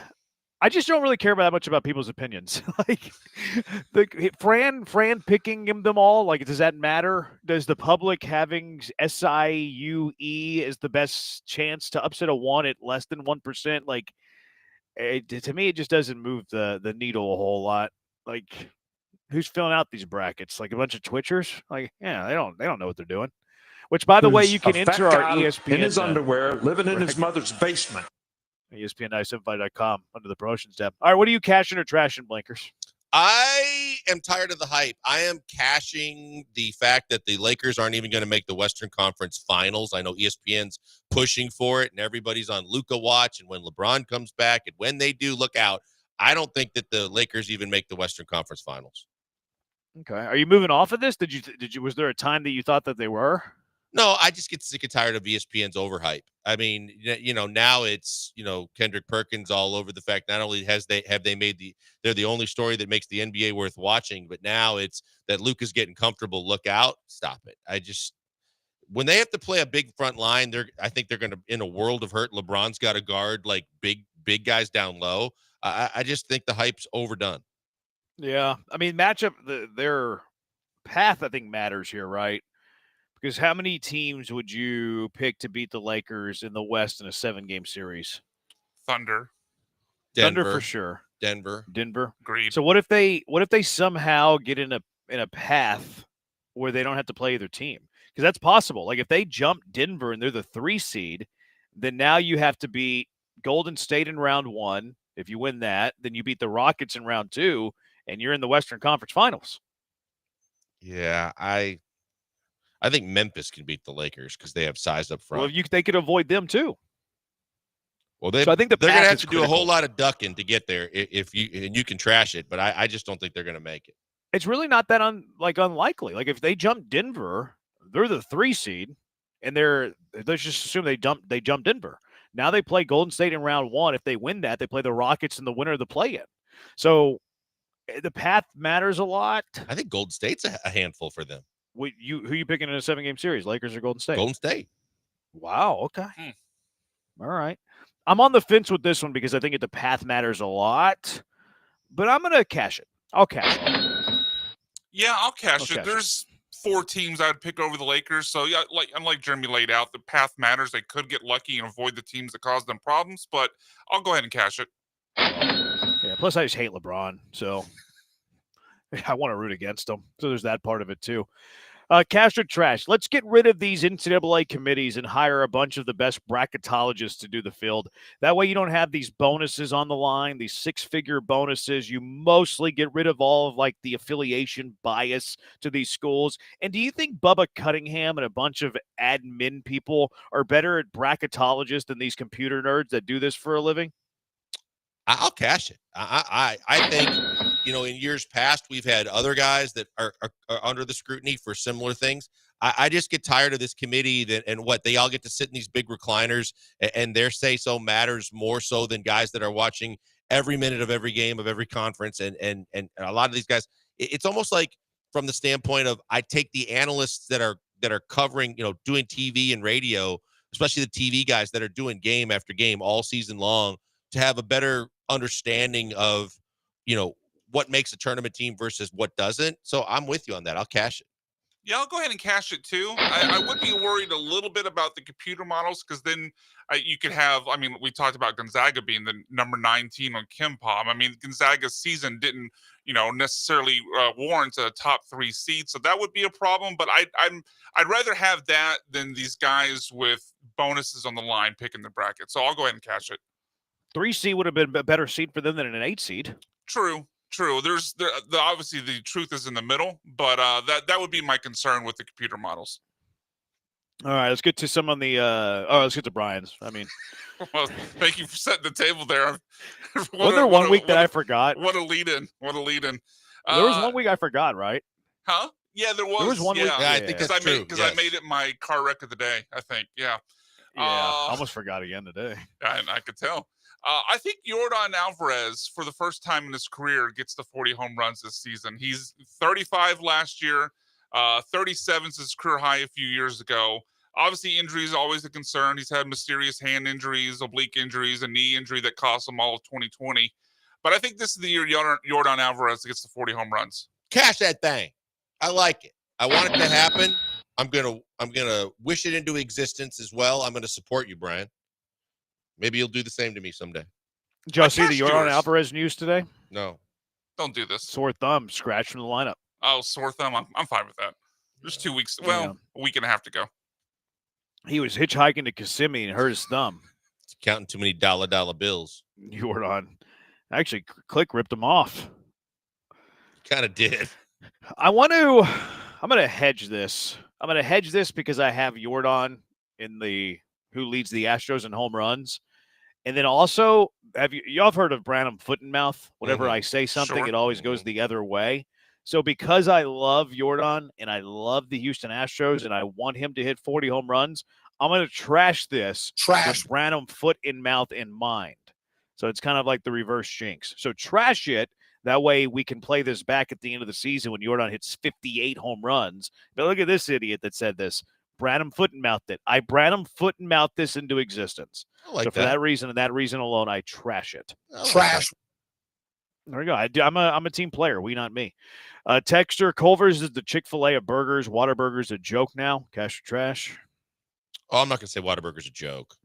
I just don't really care that much about people's opinions. Like Fran picking them all, like, does that matter? Does the public having SIUE as the best chance to upset a 1 at less than 1%? Like, to me, it just doesn't move the needle a whole lot. Like, who's filling out these brackets? Like a bunch of Twitchers? Like, yeah, they don't know what they're doing. Which, by the way, you can enter our ESPN in his underwear, living in his bracket. mother's basement. ESPN975.com under the promotions tab. All right, what are you cashing or trashing, Blinkers? I am tired of the hype. I am cashing the fact that the Lakers aren't even going to make the Western Conference Finals. I know ESPN's pushing for it, and everybody's on Luka watch. And when LeBron comes back, and when they do, look out. I don't think that the Lakers even make the Western Conference Finals. Okay, are you moving off of this? Did you? Was there a time that you thought that they were? No, I just get sick and tired of ESPN's overhype. I mean, now it's, Kendrick Perkins all over the fact not only have they made they're the only story that makes the NBA worth watching, but now it's that Luka's getting comfortable. Look out. Stop it. When they have to play a big front line, I think they're going to, in a world of hurt, LeBron's got to guard like big guys down low. I just think the hype's overdone. Yeah. I mean, matchup, their path, I think, matters here, right? Because how many teams would you pick to beat the Lakers in the West in a 7-game series? Thunder. Thunder for sure. Denver. Agreed. So what if they somehow get in a path where they don't have to play either team? Because that's possible. Like if they jump Denver and they're the 3 seed, then now you have to beat Golden State in round 1. If you win that, then you beat the Rockets in round 2, and you're in the Western Conference Finals. Yeah, I think Memphis can beat the Lakers because they have size up front. Well, they could avoid them too. Well, so I think they're going to have to critical. do a whole lot of ducking to get there. If you can trash it, but I just don't think they're going to make it. It's really not that unlikely. Like if they jump Denver, they're the 3 seed, and let's just assume they jump Denver. Now they play Golden State in round 1. If they win that, they play the Rockets in the winner of the play-in. So the path matters a lot. I think Golden State's a handful for them. Who you picking in a 7-game series? Lakers or Golden State? Golden State. Wow. Okay. All right. I'm on the fence with this one because I think the path matters a lot, but I'm going to cash it. I'll cash it. Yeah, I'll cash it. There's 4 teams I'd pick over the Lakers. So yeah, unlike Jeremy laid out, the path matters. They could get lucky and avoid the teams that cause them problems, but I'll go ahead and cash it. Yeah. Plus, I just hate LeBron, so I want to root against him. So there's that part of it too. Cash or trash? Let's get rid of these NCAA committees and hire a bunch of the best bracketologists to do the field. That way you don't have these bonuses on the line, these 6-figure bonuses. You mostly get rid of all of like the affiliation bias to these schools. And do you think Bubba Cunningham and a bunch of admin people are better at bracketologists than these computer nerds that do this for a living? I'll cash it. I think in years past, we've had other guys that are under the scrutiny for similar things. I just get tired of this committee and what they all get to sit in these big recliners and their say so matters more so than guys that are watching every minute of every game of every conference. And a lot of these guys, it's almost like from the standpoint of I take the analysts that are covering, doing TV and radio, especially the TV guys that are doing game after game all season long, to have a better understanding of, what makes a tournament team versus what doesn't. So I'm with you on that. I'll cash it. Yeah, I'll go ahead and cash it too. I would be worried a little bit about the computer models because then you could have, we talked about Gonzaga being the number 9 team on KenPom. Gonzaga's season didn't, necessarily warrant a top 3 seed. So that would be a problem. But I'd rather have that than these guys with bonuses on the line picking the bracket. So I'll go ahead and cash it. 3 seed would have been a better seed for them than an 8 seed. True. There's obviously the truth is in the middle, but that would be my concern with the computer models. All right, let's get to some on the. Let's get to Brian's. Well, thank you for setting the table there. Wasn't there one week that I forgot? What a lead in! There was 1 week I forgot, right? Huh? Yeah, there was. There was 1 week. Yeah, I think that's true. Because I made it my car wreck of the day. I think. Yeah. Yeah. Almost forgot again today. I could tell. I think Yordan Alvarez, for the first time in his career, gets to 40 home runs this season. He's 35 last year, 37 is his career high a few years ago. Obviously, injury is always a concern. He's had mysterious hand injuries, oblique injuries, a knee injury that cost him all of 2020. But I think this is the year Yordan Alvarez gets to 40 home runs. Cash that thing. I like it. I want it to happen. I'm gonna wish it into existence as well. I'm gonna support you, Brian. Maybe you'll do the same to me someday. Did y'all see the Yordan Alvarez news today? No. Don't do this. Sore thumb, scratch from the lineup. Oh, sore thumb. I'm fine with that. There's 2 weeks. Well, a week and a half to go. He was hitchhiking to Kissimmee and hurt his thumb. He's counting too many dollar bills. Yordan. Actually, Click ripped him off. Kind of did. I'm going to hedge this. I'm going to hedge this because I have Yordan in who leads the Astros in home runs. And then also, y'all have heard of Branham foot and mouth? Whenever I say something, it always goes the other way. So because I love Yordan and I love the Houston Astros and I want him to hit 40 home runs, I'm going to trash this with Branham foot and mouth in mind. So it's kind of like the reverse jinx. So trash it. That way we can play this back at the end of the season when Yordan hits 58 home runs. But look at this idiot that said this. Branham foot and mouth it. I Branham foot and mouth this into existence. Like so for that reason and that reason alone, I trash it. Trash. There we go. I'm a team player. We, not me. Texter Culver's is the Chick-fil-A of burgers. Whataburger's a joke now. Cash or trash? Oh, I'm not gonna say Whataburger's a joke.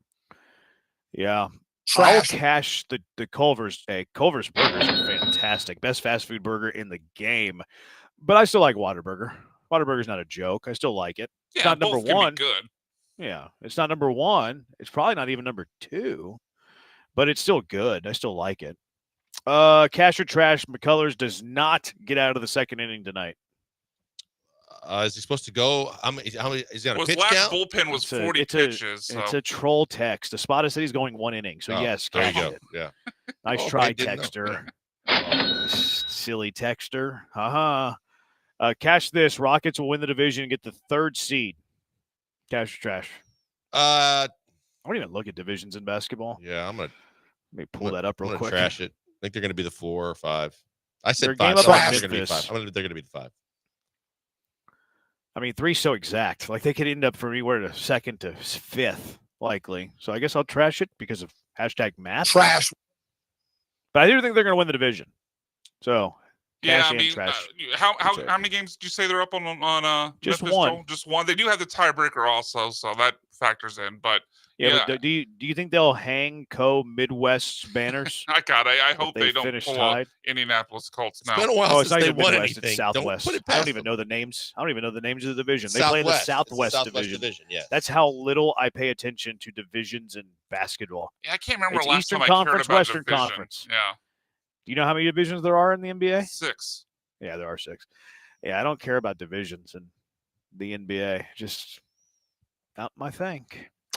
Yeah. I'll cash the Culver's. Hey, Culver's burgers are fantastic. Best fast food burger in the game. But I still like Whataburger. Whataburger's not a joke. I still like it. It's not number one. Good. Yeah, it's not number 1. It's probably not even number 2, but it's still good. I still like it. Cash or trash? McCullers does not get out of the second inning tonight. Is he supposed to go? How many is he on a pitch last count? bullpen was 40 pitches. So. It's a troll text. The spot said he's going 1 inning. So yes, there you cash go. it. Yeah. Nice try, Texter. Silly Texter. Cash this. Rockets will win the division and get the 3rd seed. Cash or trash? I don't even look at divisions in basketball. Yeah, Let me pull that up real quick. Trash it. I think they're going to be the 4 or 5. I said They're 5. They're going to be 5. They're going to be the 5. 3's so exact. Like they could end up from anywhere to 2nd to 5th, likely. So I guess I'll trash it because of hashtag math. Trash. But I do think they're going to win the division. So yeah, trash. How many games did you say they're up on just Memphis, 1? Joel? Just 1. They do have the tiebreaker also, so that factors in. But But do you think they'll hang Midwest banners? I hope they don't pull tied? Indianapolis Colts now. It's been a while it's since not they even won Midwest, anything. It's Southwest. Don't put it I past don't even them. know the names. I don't even know the names of the division. They play in the Southwest. Southwest Division. Yeah. That's how little I pay attention to divisions in basketball. Yeah, I can't remember It's last Eastern time Conference, I cared about Western division. Conference. Yeah. Do you know how many divisions there are in the NBA? 6. Yeah, there are 6. Yeah, I don't care about divisions in the NBA. Just not my thing.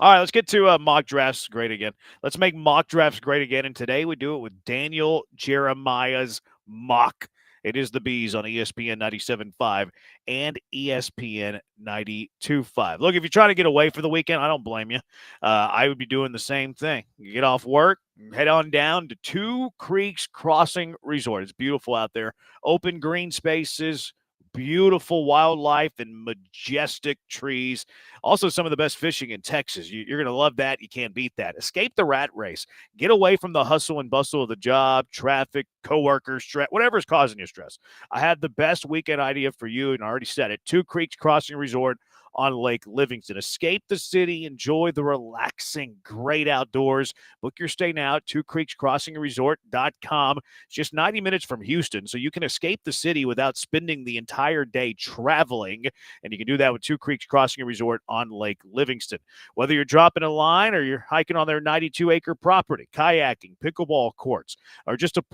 All right, let's get to mock drafts great again. Let's make mock drafts great again. And today we do it with Daniel Jeremiah's mock. It is the Bees on ESPN 97.5 and ESPN 92.5. Look, if you're trying to get away for the weekend, I don't blame you. I would be doing the same thing. You get off work, head on down to Two Creeks Crossing Resort. It's beautiful out there. Open green spaces, beautiful wildlife, and majestic trees. Also, some of the best fishing in Texas. You're going to love that. You can't beat that. Escape the rat race. Get away from the hustle and bustle of the job, traffic, coworkers, stress, whatever's causing you stress. I had the best weekend idea for you, and I already said it. Two Creeks Crossing Resort on Lake Livingston. Escape the city. Enjoy the relaxing, great outdoors. Book your stay now at twocreekscrossingresort.com. It's just 90 minutes from Houston, so you can escape the city without spending the entire day traveling, and you can do that with Two Creeks Crossing Resort on Lake Livingston. Whether you're dropping a line or you're hiking on their 92-acre property, kayaking, pickleball courts, or just to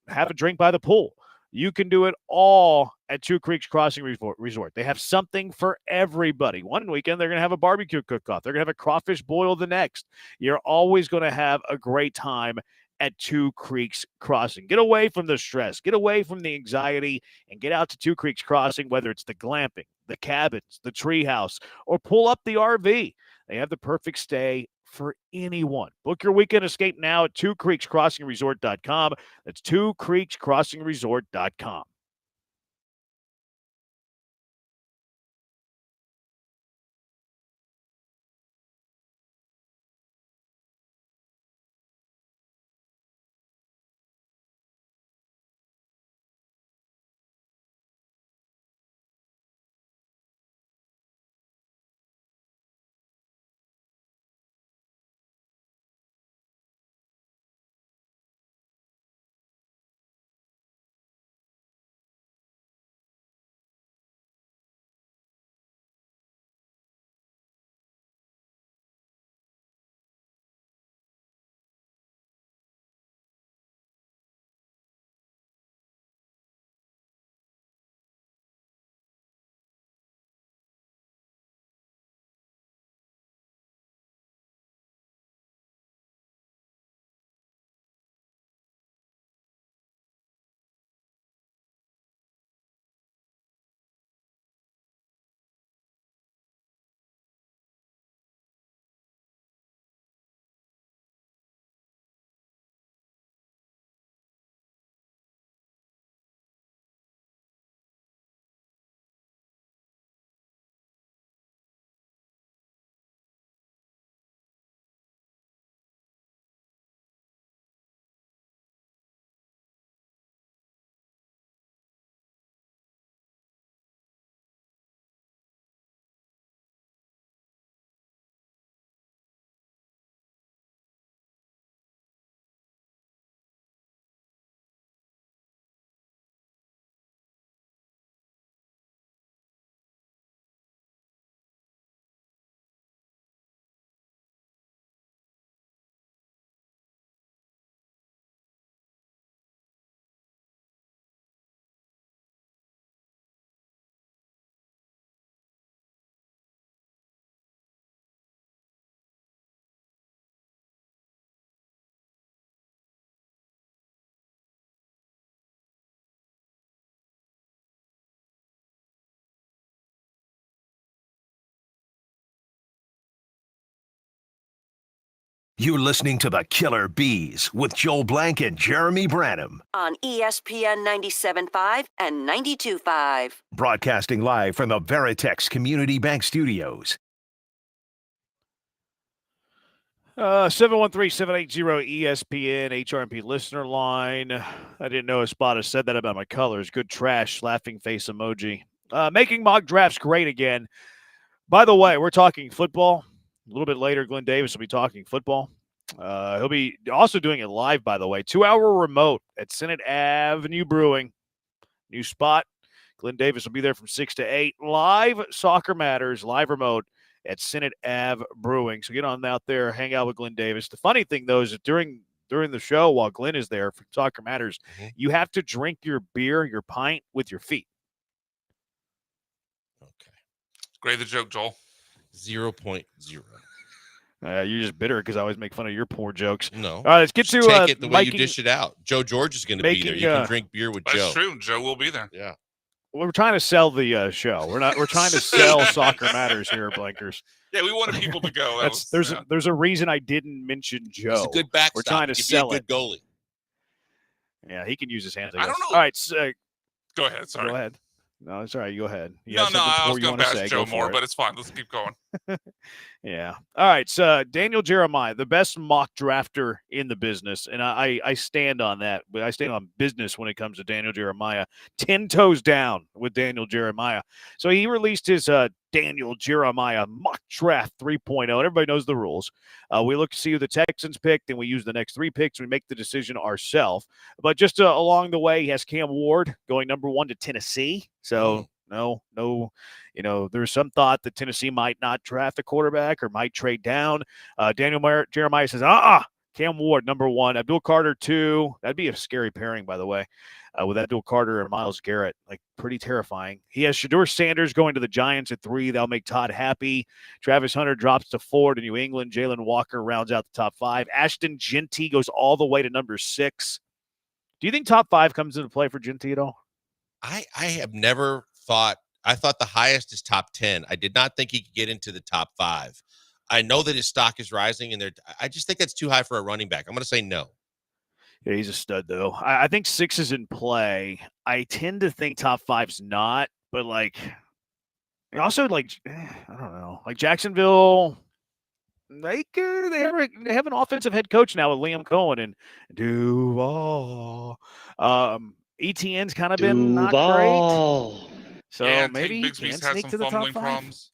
have a drink by the pool, you can do it all at Two Creeks Crossing Resort. They have something for everybody. One weekend, they're going to have a barbecue cook-off. They're going to have a crawfish boil the next. You're always going to have a great time at Two Creeks Crossing. Get away from the stress. Get away from the anxiety and get out to Two Creeks Crossing, whether it's the glamping, the cabins, the treehouse, or pull up the RV. They have the perfect stay for anyone. Book your weekend escape now at twocreekscrossingresort.com. That's twocreekscrossingresort.com. You're listening to the Killer Bees with Joel Blank and Jeremy Branham. On ESPN 97.5 and 92.5. Broadcasting live from the Veritex Community Bank Studios. 713-780-ESPN HRMP listener line. I didn't know a spot said that about my colors. Good trash, laughing face emoji. Making mock drafts great again. By the way, we're talking football. A little bit later, Glenn Davis will be talking football. He'll be also doing it live, by the way. 2-hour remote at Senate Avenue Brewing. New spot. Glenn Davis will be there from 6 to 8. Live Soccer Matters, live remote at Senate Ave Brewing. So get on out there, hang out with Glenn Davis. The funny thing, though, is that during the show, while Glenn is there for Soccer Matters, you have to drink your beer, your pint, with your feet. Great the joke, Joel. 0.0. You're just bitter because I always make fun of your poor jokes. No. All right, let's get Just to take it the way you making- dish it out. Joe George is going to be there. You can drink beer with Joe. That's true. Joe will be there. Yeah. We're trying to sell the show. We're trying to sell Soccer Matters here, Blankers. Yeah, we wanted people to go. There's a reason I didn't mention Joe. He's a good backstop. We're trying to He could sell be a good goalie. Yeah, he can use his hands. I don't know. All right, so, Go ahead. Sorry. go ahead. No, it's all right. You go ahead. You No, got no, something I more was you going to wanna bash say, Joe go more, for it. but it's fine. Let's keep going. Yeah. All right. So Daniel Jeremiah, the best mock drafter in the business. And I stand on that. But I stand on business when it comes to Daniel Jeremiah. 10 toes down with Daniel Jeremiah. So he released his Daniel Jeremiah mock draft 3.0. And everybody knows the rules. We look to see who the Texans picked, and we use the next 3 picks. We make the decision ourselves. But just along the way, he has Cam Ward going number 1 to Tennessee. So no, there's some thought that Tennessee might not draft a quarterback or might trade down. Daniel Jeremiah says, Cam Ward, number 1, Abdul Carter, 2. That'd be a scary pairing, by the way, with Abdul Carter and Myles Garrett. Like, pretty terrifying. He has Shedeur Sanders going to the Giants at 3. That'll make Todd happy. Travis Hunter drops to 4 to New England. Jalen Walker rounds out the top 5. Ashton Genty goes all the way to number 6. Do you think top 5 comes into play for Genty at all? I have never thought. I thought the highest is top 10. I did not think he could get into the top 5. I know that his stock is rising, and I just think that's too high for a running back. I'm going to say no. Yeah, he's a stud, though. I think 6 is in play. I tend to think top 5's not, but also I don't know, like Jacksonville. They have an offensive head coach now with Liam Cohen and Duval. ETN's kind of been not great. So yeah, maybe he Bigsby's can had sneak some to the top fumbling 5. problems.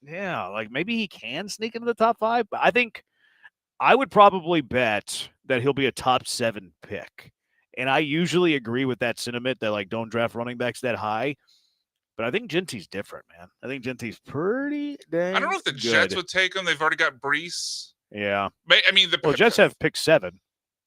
Yeah, maybe he can sneak into the top 5. But I think I would probably bet that he'll be a top 7 pick. And I usually agree with that sentiment that don't draft running backs that high. But I think Genty's different, man. I think Genty's pretty dang I don't know if the good. Jets would take him. They've already got Brees. Yeah. I mean, the Jets have pick 7.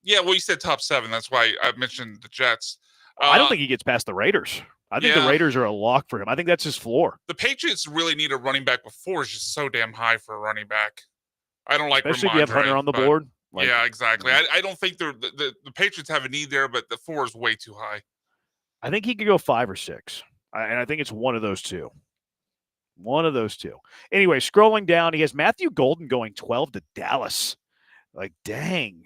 Yeah, well, you said top 7. That's why I mentioned the Jets. I don't think he gets past the Raiders. I think the Raiders are a lock for him. I think that's his floor. The Patriots really need a running back, but 4 is just so damn high for a running back. I don't like Especially if you have Hunter on the board. Yeah, exactly. I don't think the Patriots have a need there, but the 4 is way too high. I think he could go 5 or 6. And I think it's one of those two. One of those two. Anyway, scrolling down, he has Matthew Golden going 12 to Dallas. Dang.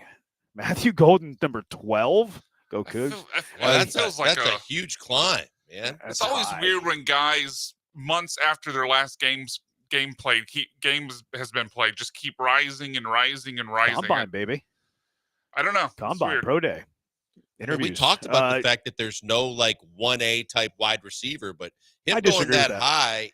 Matthew Golden, number 12? Go Cougs. That's a huge climb, man. It's always weird when guys, months after their last game has been played, just keep rising and rising and rising. Combine, baby. I don't know. Combine, pro day. Interviews. We talked about the fact that there's no 1A type wide receiver, but him going that high,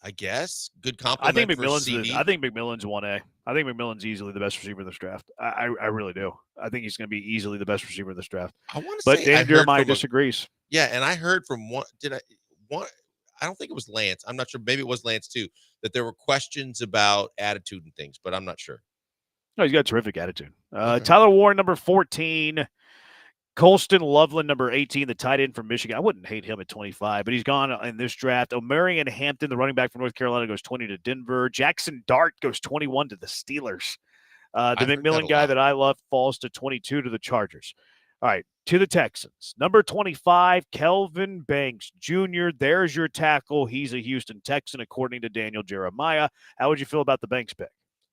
I guess, good compliment. I think for CD. I think McMillan's 1A. I think McMillan's easily the best receiver in this draft. I really do. I think he's going to be easily the best receiver in this draft. I want to but say, Dan Jeremiah disagrees. Yeah, and I heard from one. I don't think it was Lance. I'm not sure. Maybe it was Lance too. That there were questions about attitude and things, but I'm not sure. No, he's got a terrific attitude. Tyler Warren, number 14. Colston Loveland, number 18, the tight end from Michigan. I wouldn't hate him at 25, but he's gone in this draft. Omarion Hampton, the running back from North Carolina, goes 20 to Denver. Jackson Dart goes 21 to the Steelers. The McMillan guy that I love falls to 22 to the Chargers. All right, to the Texans. Number 25, Kelvin Banks Jr. There's your tackle. He's a Houston Texan, according to Daniel Jeremiah. How would you feel about the Banks pick?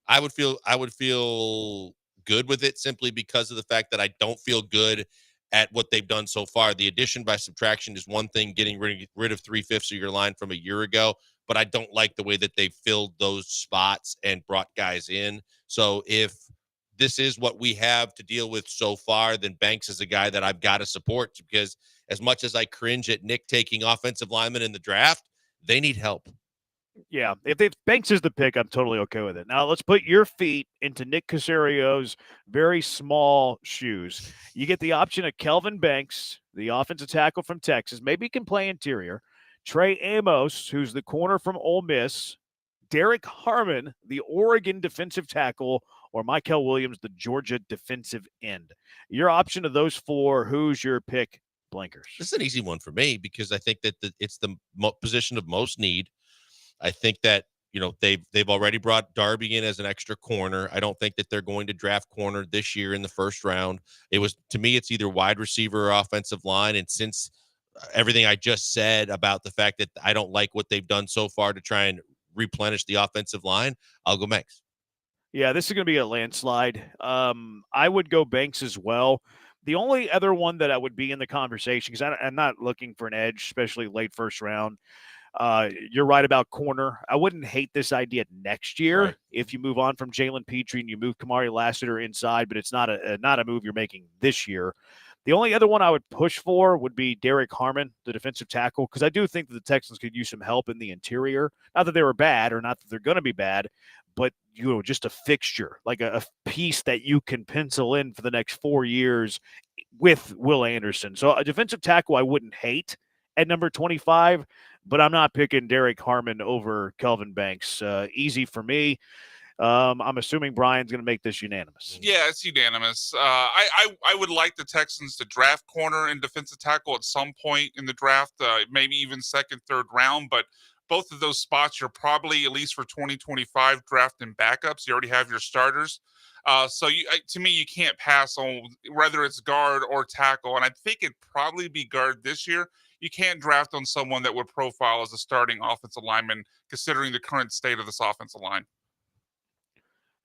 I would feel good with it simply because of the fact that I don't feel good at what they've done so far. The addition by subtraction is one thing, getting rid of 3/5 of your line from a year ago, but I don't like the way that they filled those spots and brought guys in. So if this is what we have to deal with so far, then Banks is a guy that I've got to support, because as much as I cringe at Nick taking offensive linemen in the draft, they need help. Yeah, if Banks is the pick, I'm totally okay with it. Now, let's put your feet into Nick Casario's very small shoes. You get the option of Kelvin Banks, the offensive tackle from Texas. Maybe he can play interior. Trey Amos, who's the corner from Ole Miss. Derek Harmon, the Oregon defensive tackle, or Michael Williams, the Georgia defensive end. Your option of those 4, who's your pick, Blankers? This is an easy one for me because I think that it's the position of most need. I think that they've already brought Darby in as an extra corner. I don't think that they're going to draft corner this year in the first round. To me, it's either wide receiver or offensive line. And since everything I just said about the fact that I don't like what they've done so far to try and replenish the offensive line, I'll go Banks. Yeah, this is going to be a landslide. I would go Banks as well. The only other one that I would be in the conversation, because I'm not looking for an edge, especially late first round. You're right about corner. I wouldn't hate this idea next year if you move on from Jalen Petrie and you move Kamari Lassiter inside, but it's not a move you're making this year. The only other one I would push for would be Derek Harmon, the defensive tackle, because I do think that the Texans could use some help in the interior. Not that they were bad or not that they're going to be bad, but just a fixture, like a piece that you can pencil in for the next 4 years with Will Anderson. So a defensive tackle I wouldn't hate at number 25, but I'm not picking Derek Harmon over Kelvin Banks. Easy for me. I'm assuming Brian's going to make this unanimous. Yeah, it's unanimous. I would like the Texans to draft corner and defensive tackle at some point in the draft, maybe even second, third round. But both of those spots, you're probably, at least for 2025, drafting backups. You already have your starters. To me, you can't pass on whether it's guard or tackle. And I think it'd probably be guard this year. You can't draft on someone that would profile as a starting offensive lineman, considering the current state of this offensive line.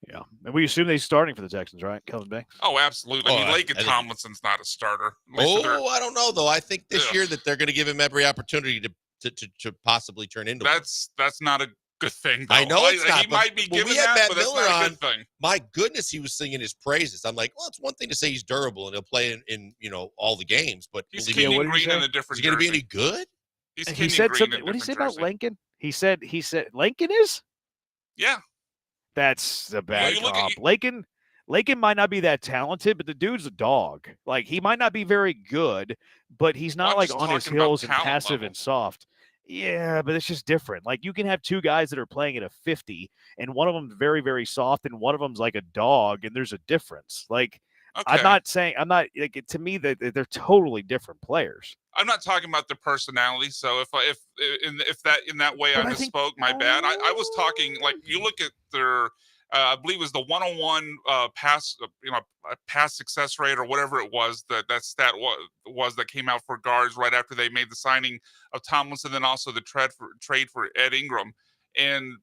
Yeah, and we assume he's starting for the Texans, right? Kelvin Banks. Oh, absolutely. I mean, Lakin Tomlinson's not a starter. I don't know though. I think this year that they're going to give him every opportunity to possibly turn into. That's not a good thing, though. I know it's not. He might be given we had that, Matt but that's Miller not a on. good thing. My goodness, he was singing his praises. I'm like, well, it's one thing to say he's durable and he'll play in all the games, but he's Kenyon Green in a different. Is he going to be any good? He said something. What did he say about Lincoln? He said Lincoln is. Yeah. That's a bad comp. Lakin might not be that talented, but the dude's a dog. Like, he might not be very good, but he's not like on his heels and passive and soft. Yeah, but it's just different. Like, you can have two guys that are playing at a 50, and one of them's very, very soft, and one of them's like a dog, and there's a difference. Like, I'm not to me that they're totally different players. I'm not talking about their personality. So if in that way I misspoke, my bad. I was talking, like, you look at their I believe it was the one-on-one pass success rate or whatever it was that stat was that came out for guards right after they made the signing of Tomlinson, then also the trade for Ed Ingram. And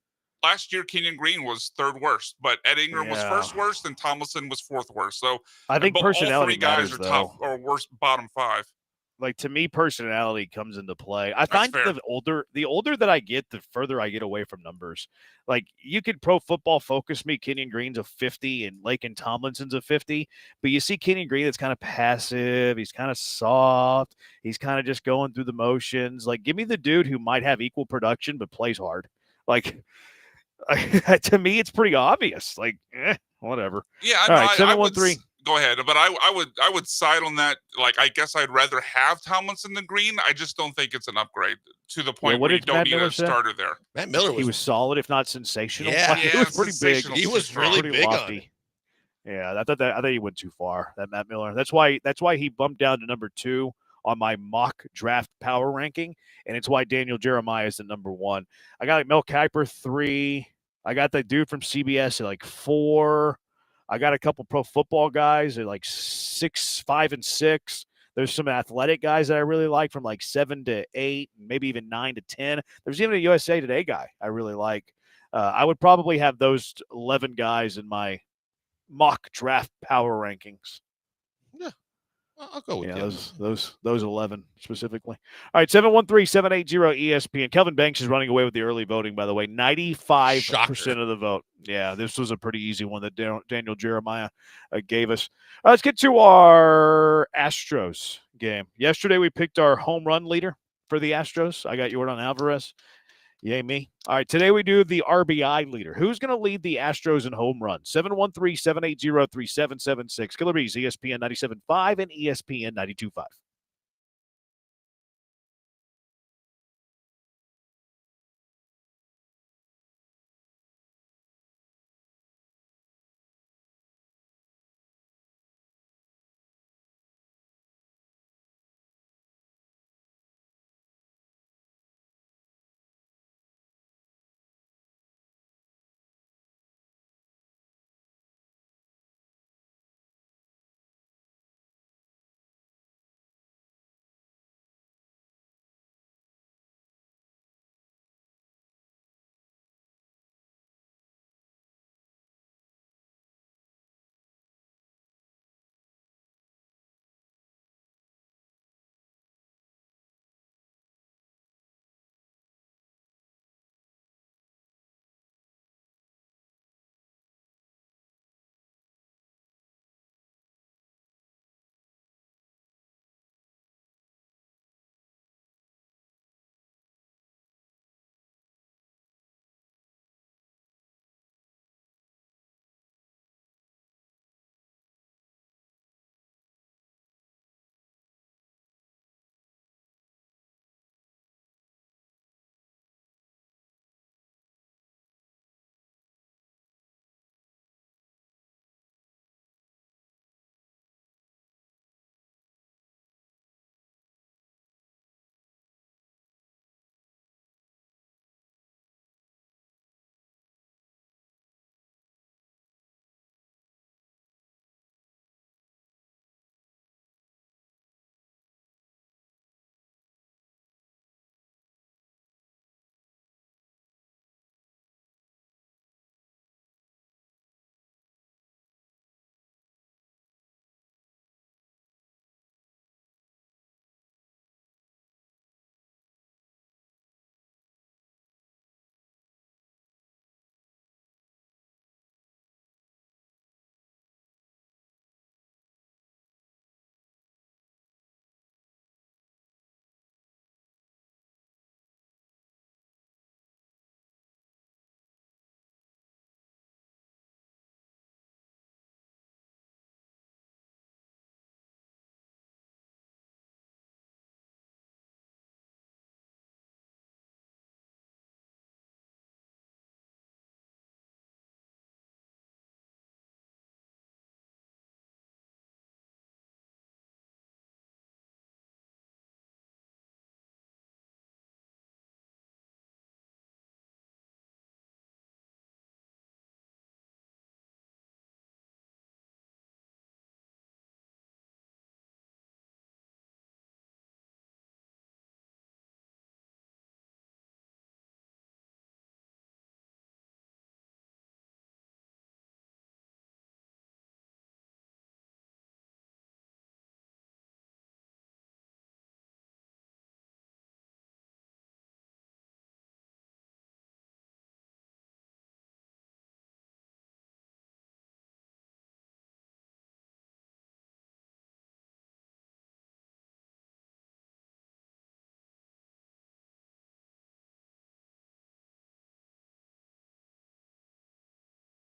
last year, Kenyon Green was third worst, but Ed Ingram was first worst, and Tomlinson was fourth worst. So I think personality all three guys matters, are top or worst bottom five. Like, to me, personality comes into play. I find the older that I get, the further I get away from numbers. Like, you could Pro Football Focus me Kenyon Green's a 50 and Lakin Tomlinson's a 50, but you see Kenyon Green that's kind of passive. He's kind of soft. He's kind of just going through the motions. Like, give me the dude who might have equal production but plays hard. Like, to me, it's pretty obvious. Like, whatever. Yeah, all right, 713. Go ahead, but I would side on that. Like, I guess I'd rather have Tomlinson than Green. I just don't think it's an upgrade to the point where you don't need a starter there. Matt Miller was solid, if not sensational. Yeah, he was pretty big. He was really big on it. Yeah, I thought he went too far. That Matt Miller. That's why he bumped down to number 2 on my mock draft power ranking, and it's why Daniel Jeremiah is the number 1. I got Mel Kiper 3. I got that dude from CBS at like 4. I got a couple pro football guys at like 6, 5, and 6. There's some athletic guys that I really like from like 7 to 8, maybe even 9 to 10. There's even a USA Today guy I really like. I would probably have those 11 guys in my mock draft power rankings. Yeah, I'll go with those 11 specifically. All right, 713-780-ESPN. Kelvin Banks is running away with the early voting, by the way. 95% of the vote. Yeah, this was a pretty easy one that Daniel Jeremiah gave us. Let's get to our Astros game. Yesterday, we picked our home run leader for the Astros. I got Yordan Alvarez. Yay, me. All right, today we do the RBI leader. Who's going to lead the Astros in home runs? 713-780-3776. Killer Bees, ESPN 97.5 and ESPN 92.5.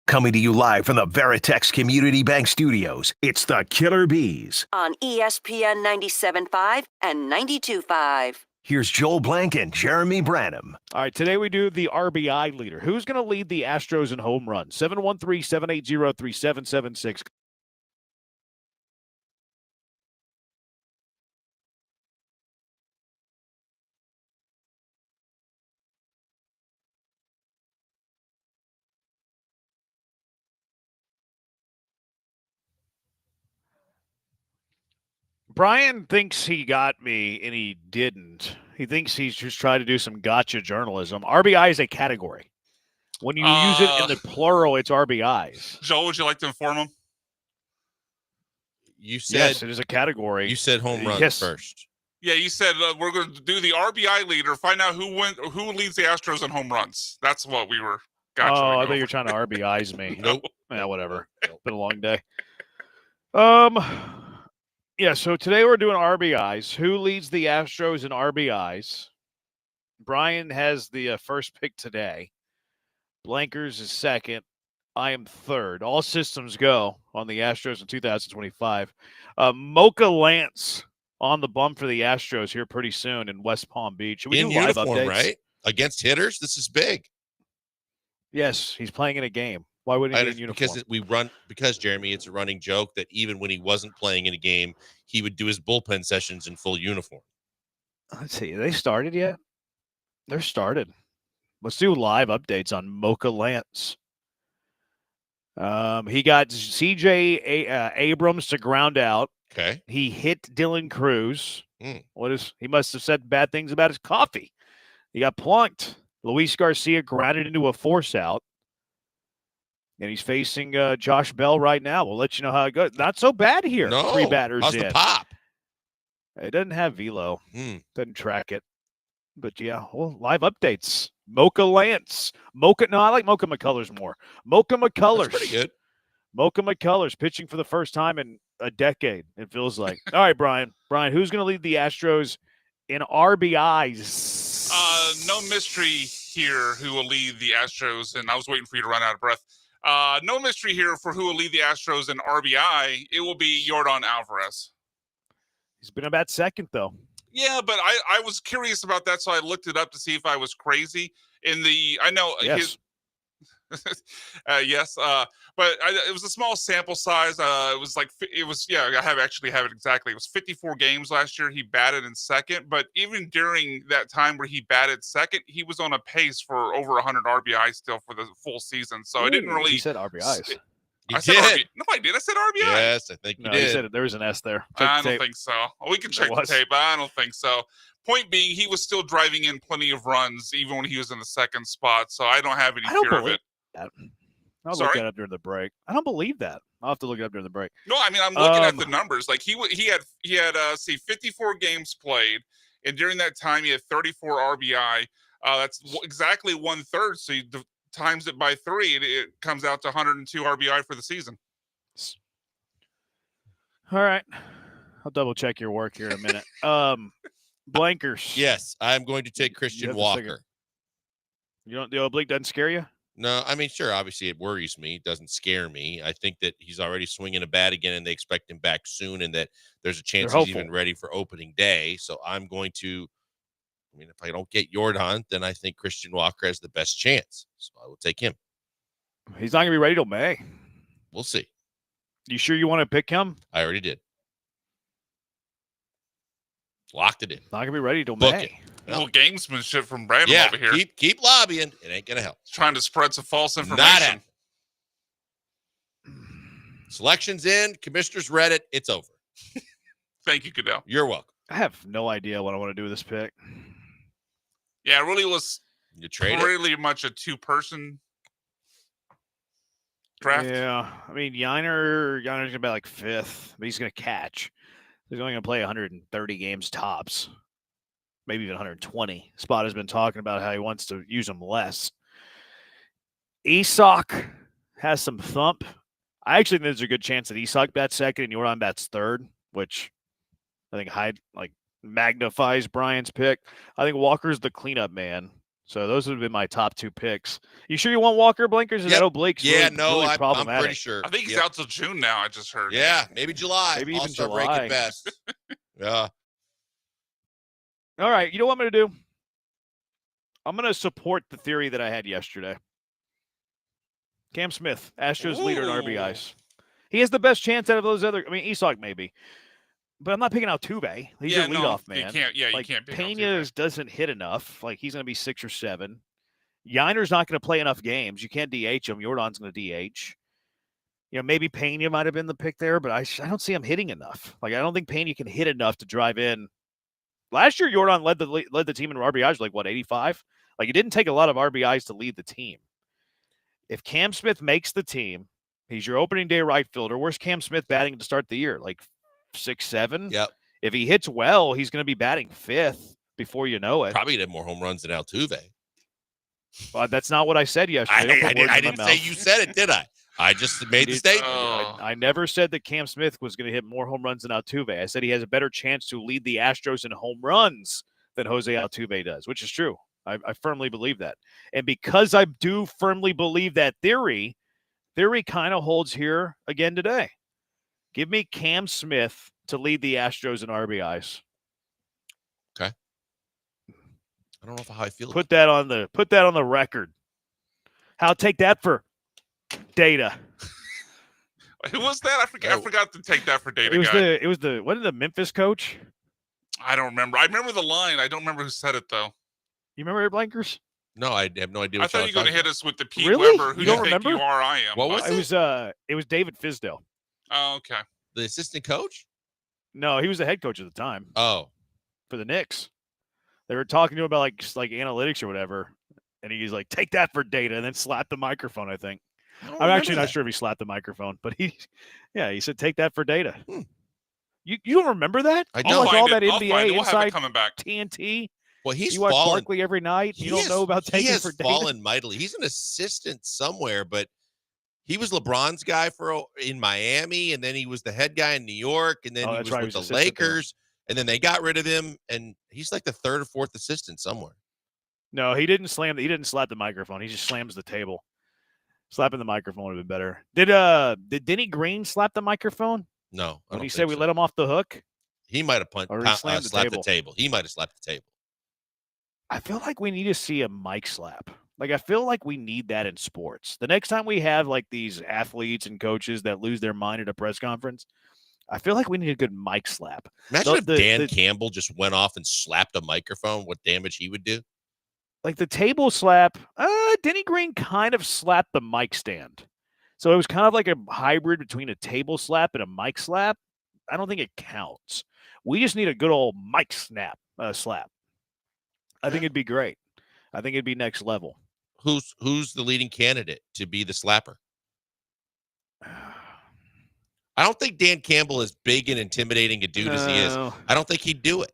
Coming to you live from the Veritex Community Bank Studios, it's the Killer Bees. On ESPN 97.5 and 92.5. Here's Joel Blank and Jeremy Branham. All right, today we do the RBI leader. Who's going to lead the Astros in home runs? 713-780-3776. Brian thinks he got me, and he didn't. He thinks he's just trying to do some gotcha journalism. RBI is a category. When you use it in the plural, it's RBIs. Joel, would you like to inform him? You said yes, it is a category. You said home runs first. Yeah, you said we're going to do the RBI leader, find out who leads the Astros in home runs. That's what we were. I thought you were trying to RBIs me. Nope. Yeah, whatever. Been a long day. Yeah, so today we're doing RBIs. Who leads the Astros in RBIs? Brian has the first pick today. Blankers is second. I am third. All systems go on the Astros in 2025. Mocha Lance on the bump for the Astros here pretty soon in West Palm Beach. Should we In do live uniform, updates? right? Against hitters, this is big. Yes, he's playing in a game. Why wouldn't he be in uniform? Because Jeremy, it's a running joke that even when he wasn't playing in a game, he would do his bullpen sessions in full uniform. Let's see. Are they started yet? They're started. Let's do live updates on Mocha Lance. He got CJ Abrams to ground out. Okay. He hit Dylan Cruz. He must have said bad things about his coffee. He got plunked. Luis Garcia grounded into a force out. And he's facing Josh Bell right now. We'll let you know how it goes. Not so bad here. No. 3 batters How's in. the pop? It doesn't have velo. Doesn't track it. But yeah, well, live updates. Mocha Lance. I like Mocha McCullers more. Mocha McCullers. That's pretty good. Mocha McCullers pitching for the first time in a decade, it feels like. All right, Brian. Brian, who's going to lead the Astros in RBIs? No mystery here who will lead the Astros, and I was waiting for you to run out of breath. No mystery here for who will lead the Astros in RBI. It will be Yordan Alvarez. He's been about second, though. Yeah, but I was curious about that, so I looked it up to see if I was crazy. Yes. Yes, but it was a small sample size. I actually have it exactly. It was 54 games last year. He batted in second, but even during that time where he batted second, he was on a pace for over 100 RBIs still for the full season. So I didn't really. He said RBIs. I said RBI. No, I did. I said RBI. Yes, I think you did. He said it. There was an S there. I don't think so. We can check the tape, but I don't think so. Point being, he was still driving in plenty of runs even when he was in the second spot. So I don't have any fear of it. I'll look that up during the break. I don't believe that. I'll have to look it up during the break. No, I mean I'm looking at the numbers. Like he had 54 games played, and during that time he had 34 RBI. That's exactly 1/3. So you times it by 3, it comes out to 102 RBI for the season. All right, I'll double check your work here in a minute. Blankers. Yes, I'm going to take Christian Walker. You don't. The oblique doesn't scare you? No, I mean, sure. Obviously, it worries me. It doesn't scare me. I think that he's already swinging a bat again, and they expect him back soon, and that there's a chance he's even ready for opening day. So I'm going to. I mean, if I don't get Yordan, then I think Christian Walker has the best chance. So I will take him. He's not going to be ready till May. We'll see. You sure you want to pick him? I already did. Locked it in. Not going to be ready till Book May. it. Well, gamesmanship from Brandon over here. Keep lobbying. It ain't going to help. Trying to spread some false information. Not happening. Selection's in. Commissioners read it. It's over. Thank you, Goodell. You're welcome. I have no idea what I want to do with this pick. Yeah, it really was really much a 2-person draft. Yeah. I mean, Yeiner's going to be like 5th, but he's going to catch. He's only going to play 130 games tops, maybe even 120. Spot has been talking about how he wants to use them less. Isak has some thump. I actually think there's a good chance that Isak bats second and Yordan bats third, which I think magnifies Brian's pick. I think Walker's the cleanup man. So those would have been my top 2 picks. You sure you want Walker, Blinkers? Is that Oblique's really, really I'm problematic? pretty sure. I think he's out till June now. I just heard. Yeah, maybe July. Maybe even All-Star July. break at best. Yeah. All right. You know what I'm going to do? I'm going to support the theory that I had yesterday. Cam Smith, Astros leader in RBIs. He has the best chance out of those other. I mean, Isak maybe. But I'm not picking out Tuve. He's a leadoff man. You can't pick Pena doesn't hit enough. Like, he's going to be 6 or 7. Yiner's not going to play enough games. You can't DH him. Jordan's going to DH. Maybe Pena might have been the pick there, but I don't see him hitting enough. Like, I don't think Pena can hit enough to drive in. Last year, Jordan led the team in RBIs, like, 85? Like, it didn't take a lot of RBIs to lead the team. If Cam Smith makes the team, he's your opening day right fielder. Where's Cam Smith batting to start the year? Like 6, 7? Yep. If he hits well, he's going to be batting 5th before you know it. Probably did more home runs than Altuve. That's not what I said yesterday. I didn't say you said it, did I? I just made the statement. I never said that Cam Smith was going to hit more home runs than Altuve. I said he has a better chance to lead the Astros in home runs than Jose Altuve does, which is true. I firmly believe that. And because I do firmly believe that theory kind of holds here again today. Give me Cam Smith to lead the Astros in RBIs. Okay. I don't know how I feel. Put that on the record. I'll take that for data. Who was that? I forgot to take that for data. It was the Memphis coach? I don't remember. I remember the line. I don't remember who said it though. You remember it, Blankers? No, I have no idea. I thought you were going to hit us with the Pete really? Weber. Who You do don't you think remember? you are? I am. What was it? It was David Fisdale. Oh, okay. The assistant coach? No, he was the head coach at the time. Oh, for the Knicks. They were talking to him about like analytics or whatever, and he's like, "Take that for data," and then slapped the microphone. I think. I'm actually not sure if he slapped the microphone, but he said, "Take that for data." You don't remember that? I don't. I'll All find that it. I'll find NBA it. We'll have it inside coming back. TNT. Well, he's you watch fallen. Barkley every night. You don't know about taking for data. Fallen mightily. He's an assistant somewhere, but he was LeBron's guy in Miami, and then he was the head guy in New York, and then he was with the Lakers, and then they got rid of him, and he's like the 3rd or 4th assistant somewhere. No, he didn't slap the microphone. He just slams the table. Slapping the microphone would have been better. Did Denny Green slap the microphone? No. When he said we let him off the hook? He might have slapped the table. He might have slapped the table. I feel like we need to see a mic slap. Like, I feel like we need that in sports. The next time we have like these athletes and coaches that lose their mind at a press conference, I feel like we need a good mic slap. Imagine if Dan Campbell just went off and slapped a microphone, what damage he would do. Like the table slap, Denny Green kind of slapped the mic stand. So it was kind of like a hybrid between a table slap and a mic slap. I don't think it counts. We just need a good old mic slap. I think it'd be great. I think it'd be next level. Who's the leading candidate to be the slapper? I don't think Dan Campbell is big and intimidating a dude as he is. I don't think he'd do it.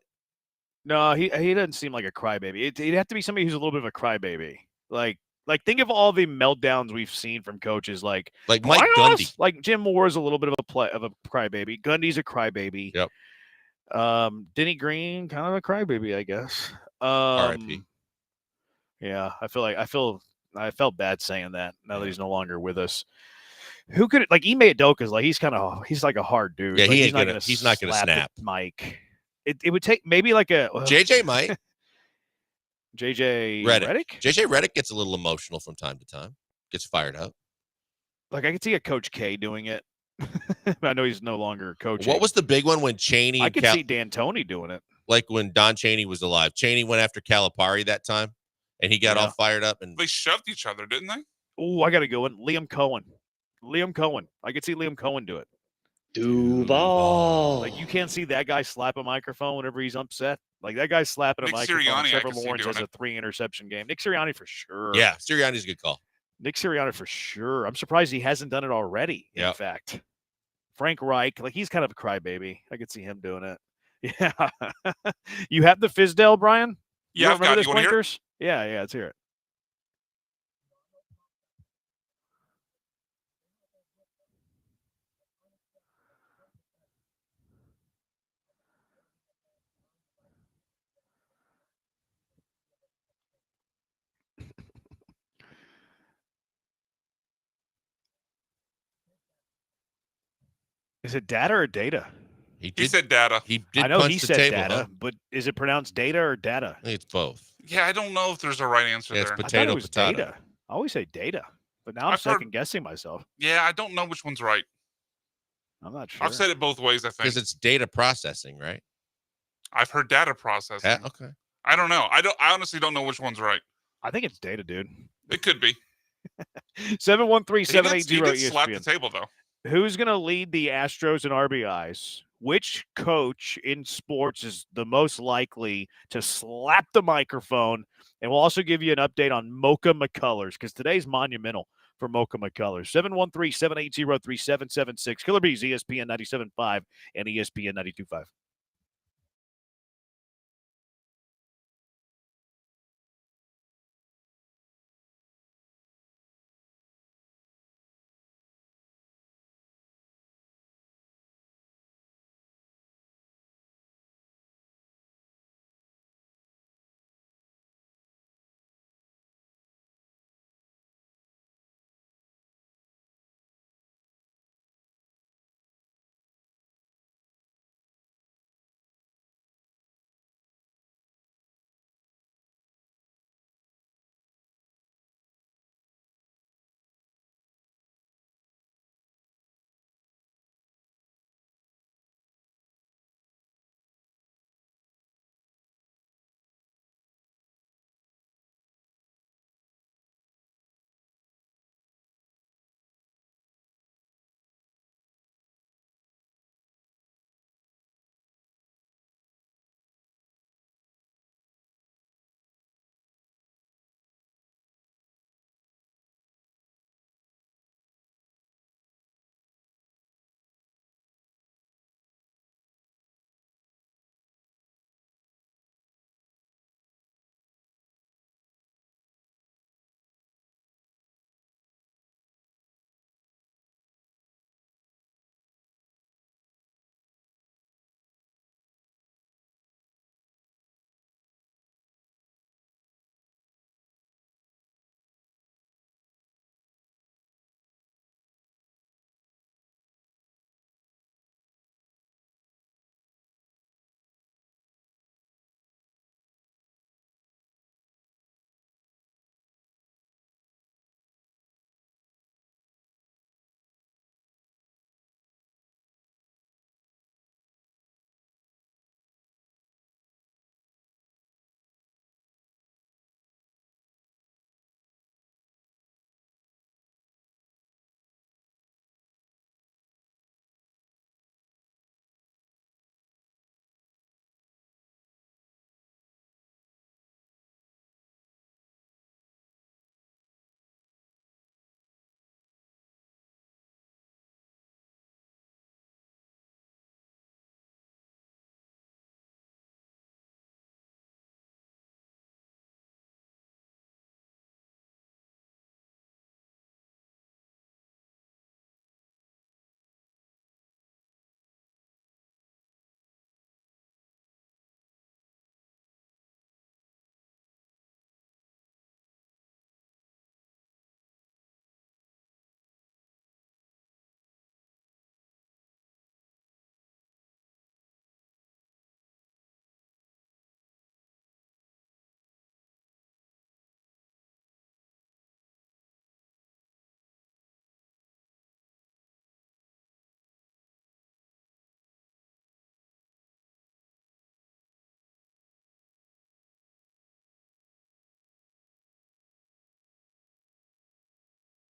No, he doesn't seem like a crybaby. It'd have to be somebody who's a little bit of a crybaby. Like think of all the meltdowns we've seen from coaches, like Mike Gundy. Like Jim Moore is a little bit of a crybaby. Gundy's a crybaby. Yep. Denny Green, kind of a crybaby, I guess. R.I.P. Yeah, I felt bad saying that. Now that he's no longer with us, who could like Ime Udoka's like he's like a hard dude. Yeah, like, he's not gonna snap. Mike. It would take maybe like a JJ might. JJ Redick. JJ Redick gets a little emotional from time to time. Gets fired up. Like I could see a Coach K doing it. I know he's no longer coaching. What was the big one when Cheney? I could see D'Antoni doing it. Like when Don Cheney was alive. Cheney went after Calipari that time, and he got all fired up. And they shoved each other, didn't they? Oh, I got to go in. Liam Cohen. I could see Liam Cohen do it. Duval. Like you can't see that guy slap a microphone whenever he's upset. Like that guy's slapping a microphone. Sirianni, Trevor Lawrence has a 3-interception game. Nick Sirianni for sure. Yeah, Sirianni's a good call. Nick Sirianni for sure. I'm surprised he hasn't done it already. In fact, Frank Reich, like he's kind of a crybaby. I could see him doing it. Yeah. You have the Fisdale, Brian? Yeah, I've got it. You want to hear it? Yeah, let's hear it. Is it data or data? He said data. He did I know punch he the said table, data, huh? but is it pronounced data or data? I think it's both. Yeah, I don't know if there's a right answer Yeah, it's there. I thought potato, it was potato. data. I always say data, but now I'm I've heard- second guessing myself. Yeah, I don't know which one's right. I'm not sure. I've said it both ways, I think. Because it's data processing, right? I've heard data processing. Okay. I don't know. I honestly don't know which one's right. I think it's data, dude. It could be. 713-780 He did slap the ESPN. table, though. Who's going to lead the Astros in RBIs? Which coach in sports is the most likely to slap the microphone? And we'll also give you an update on Mocha McCullers because today's monumental for Mocha McCullers. 713-780-3776. Killer Bees, ESPN 97.5 and ESPN 92.5.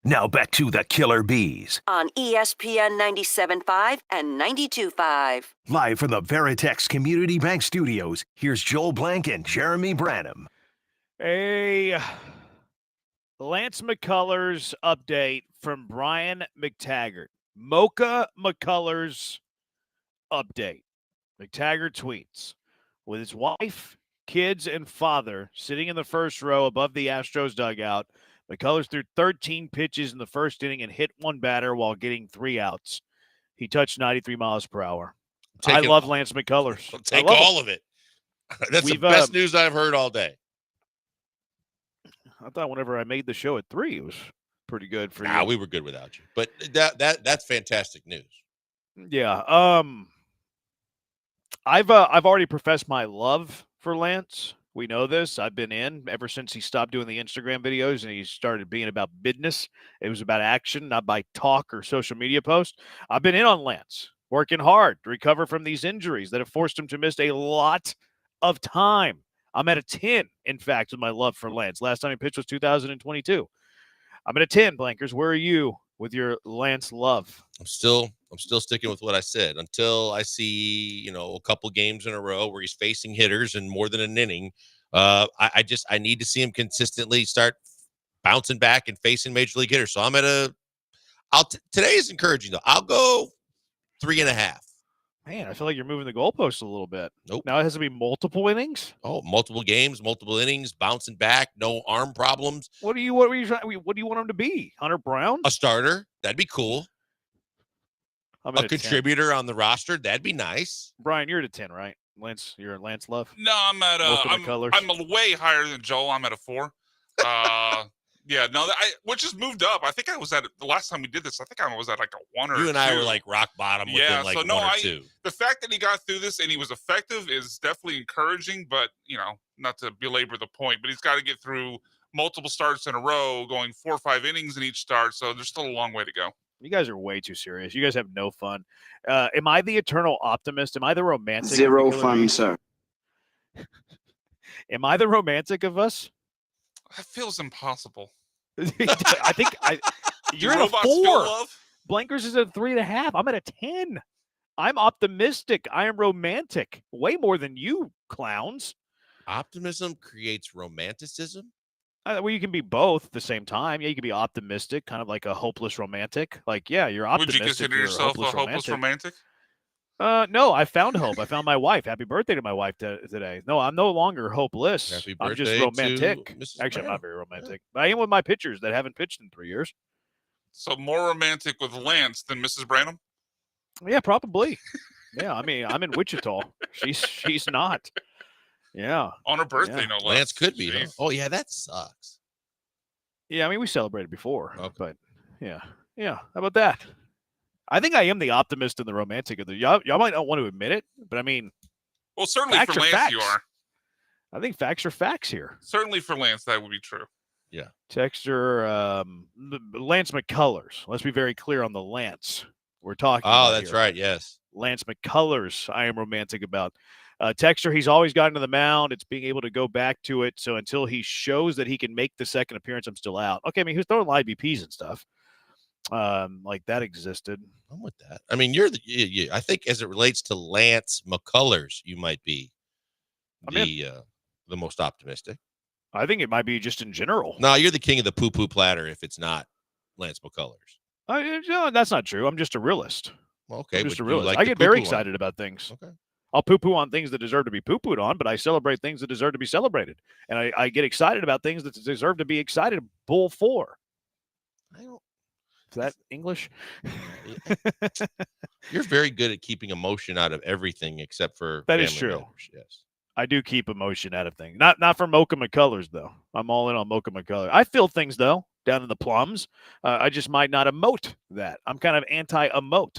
Now back to the Killer Bees, On ESPN 97.5 and 92.5. live from the Veritex Community Bank Studios. Here's Joel Blank and Jeremy Branham. A Lance McCullers update from Brian McTaggart. Mocha McCullers update. McTaggart tweets, with his wife, kids, and father sitting in the first row above the Astros dugout, McCullers threw 13 pitches in the first inning and hit one batter while getting 3 outs. He touched 93 miles per hour. I love Lance McCullers. I'll take all of it. That's the best news I've heard all day. I thought whenever I made the show at 3, it was pretty good for you. We were good without you. But that's fantastic news. Yeah. I've already professed my love for Lance. We know this. I've been in ever since he stopped doing the Instagram videos and he started being about business. It was about action, not by talk or social media posts. I've been in on Lance, working hard to recover from these injuries that have forced him to miss a lot of time. I'm at a 10, in fact, with my love for Lance. Last time he pitched was 2022. I'm at a 10, Blankers. Where are you with your Lance love? I'm still sticking with what I said until I see, a couple games in a row where he's facing hitters and more than an inning. I need to see him consistently start bouncing back and facing major league hitters. So I'm at today is encouraging though. I'll go 3.5. Man, I feel like you're moving the goalposts a little bit. Nope. Now it has to be multiple innings. Oh, multiple games, multiple innings, bouncing back, no arm problems. What do you want him to be? Hunter Brown? A starter, that'd be cool. A contributor on the roster, that'd be nice. Brian, you're at a 10, right? Lance, you're at Lance Love. No, I'm at I'm way higher than Joel. I'm at a 4. Yeah, no, which has moved up. I think I was at the last time we did this. I think I was at like a 1 or 2. You and I were like rock bottom. Yeah, within like so 1 or 2. The fact that he got through this and he was effective is definitely encouraging. But not to belabor the point, but he's got to get through multiple starts in a row, going 4 or 5 innings in each start. So there's still a long way to go. You guys are way too serious. You guys have no fun. Am I the eternal optimist? Am I the romantic? Zero fun, sir. Am I the romantic of us? That feels impossible. I think you're at a 4. Blankers is at 3.5. I'm at a 10. I'm optimistic. I am romantic. Way more than you clowns. Optimism creates romanticism. Well, you can be both at the same time. Yeah, you can be optimistic, kind of like a hopeless romantic. Like, yeah, you're optimistic. Would you consider yourself a hopeless romantic? No, I found hope. I found my wife. Happy birthday to my wife today. No, I'm no longer hopeless. Happy I'm birthday just romantic. to Mrs. Actually, I'm Brown. not very romantic. But I am with my pitchers that haven't pitched in 3 years. So more romantic with Lance than Mrs. Branham? Yeah, probably. Yeah, I mean, I'm in Wichita. She's not. Yeah. On her birthday, Yeah. no less. Lance could be. Huh? Jeez. Oh yeah, that sucks. Yeah, I mean, we celebrated before. Okay. But yeah. How about that? I think I am the optimist and the romantic of the y'all might not want to admit it, but I mean, Well, certainly facts for are Lance, facts. you are. I think facts are facts here. Certainly for Lance, that would be true. Yeah. Texture, Lance McCullers. Let's be very clear on the Lance we're talking Oh, about that's here. right. Yes. Lance McCullers, I am romantic about. Texture, he's always gotten to the mound. It's being able to go back to it. So until he shows that he can make the second appearance, I'm still out. Okay, I mean, he was throwing live BPs and stuff. Like that existed. I'm with that. I mean, I think as it relates to Lance McCullers, you might be the most optimistic. I think it might be just in general. No, you're the king of the poo-poo platter if it's not Lance McCullers. No, that's not true. I'm just a realist. Well, okay, I'm just but a you realist. like I to get very poo-poo on excited it. about things. Okay. I'll poo-poo on things that deserve to be poo-pooed on, but I celebrate things that deserve to be celebrated. And I get excited about things that deserve to be excited bull for. Is that English? You're very good at keeping emotion out of everything except for That is family true. matters. Yes. I do keep emotion out of things. Not for Mocha McCullers, though. I'm all in on Mocha McCullers. I feel things, though, down in the plums. I just might not emote that. I'm kind of anti-emote.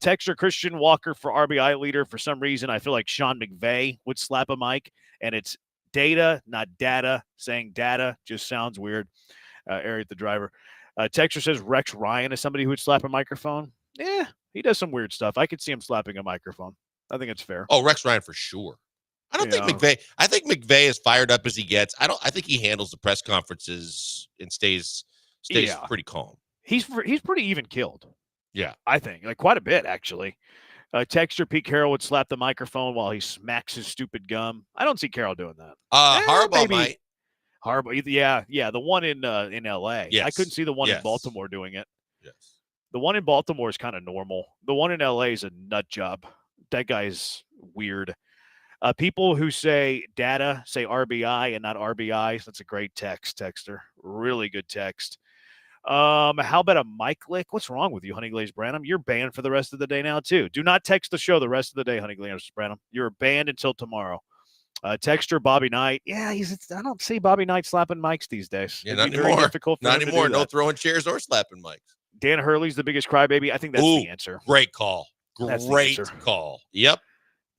Texture Christian Walker for RBI leader. For some reason, I feel like Sean McVay would slap a mic, and it's data, not data. Saying data just sounds weird. Ariat the driver. Texture says Rex Ryan is somebody who would slap a microphone. Yeah, he does some weird stuff. I could see him slapping a microphone. I think it's fair. Oh, Rex Ryan for sure. I don't think McVay. I think McVay is fired up as he gets. I think he handles the press conferences and stays pretty calm. He's pretty even killed. Yeah, I think like quite a bit actually. Texture Pete Carroll would slap the microphone while he smacks his stupid gum. I don't see Carroll doing that. Harbaugh might. Harbaugh, yeah, the one in L.A. Yes. I couldn't see the one in Yes. Baltimore doing it. Yes. The one in Baltimore is kind of normal. The one in L.A. is a nut job. That guy's weird. People who say data say RBI and not RBI. That's a great texter. Really good text. How about a mic lick? What's wrong with you, Honey Glazed Branham? You're banned for the rest of the day now, too. Do not text the show the rest of the day, Honey Glazed Branham. You're banned until tomorrow. Texture Bobby Knight. Yeah, I don't see Bobby Knight slapping mics these days. Yeah, It'd not be very anymore. difficult for Not him to do anymore. No that. throwing chairs or slapping mics. Dan Hurley's the biggest crybaby. I think that's the answer. Great call. That's the Great answer. call. Yep.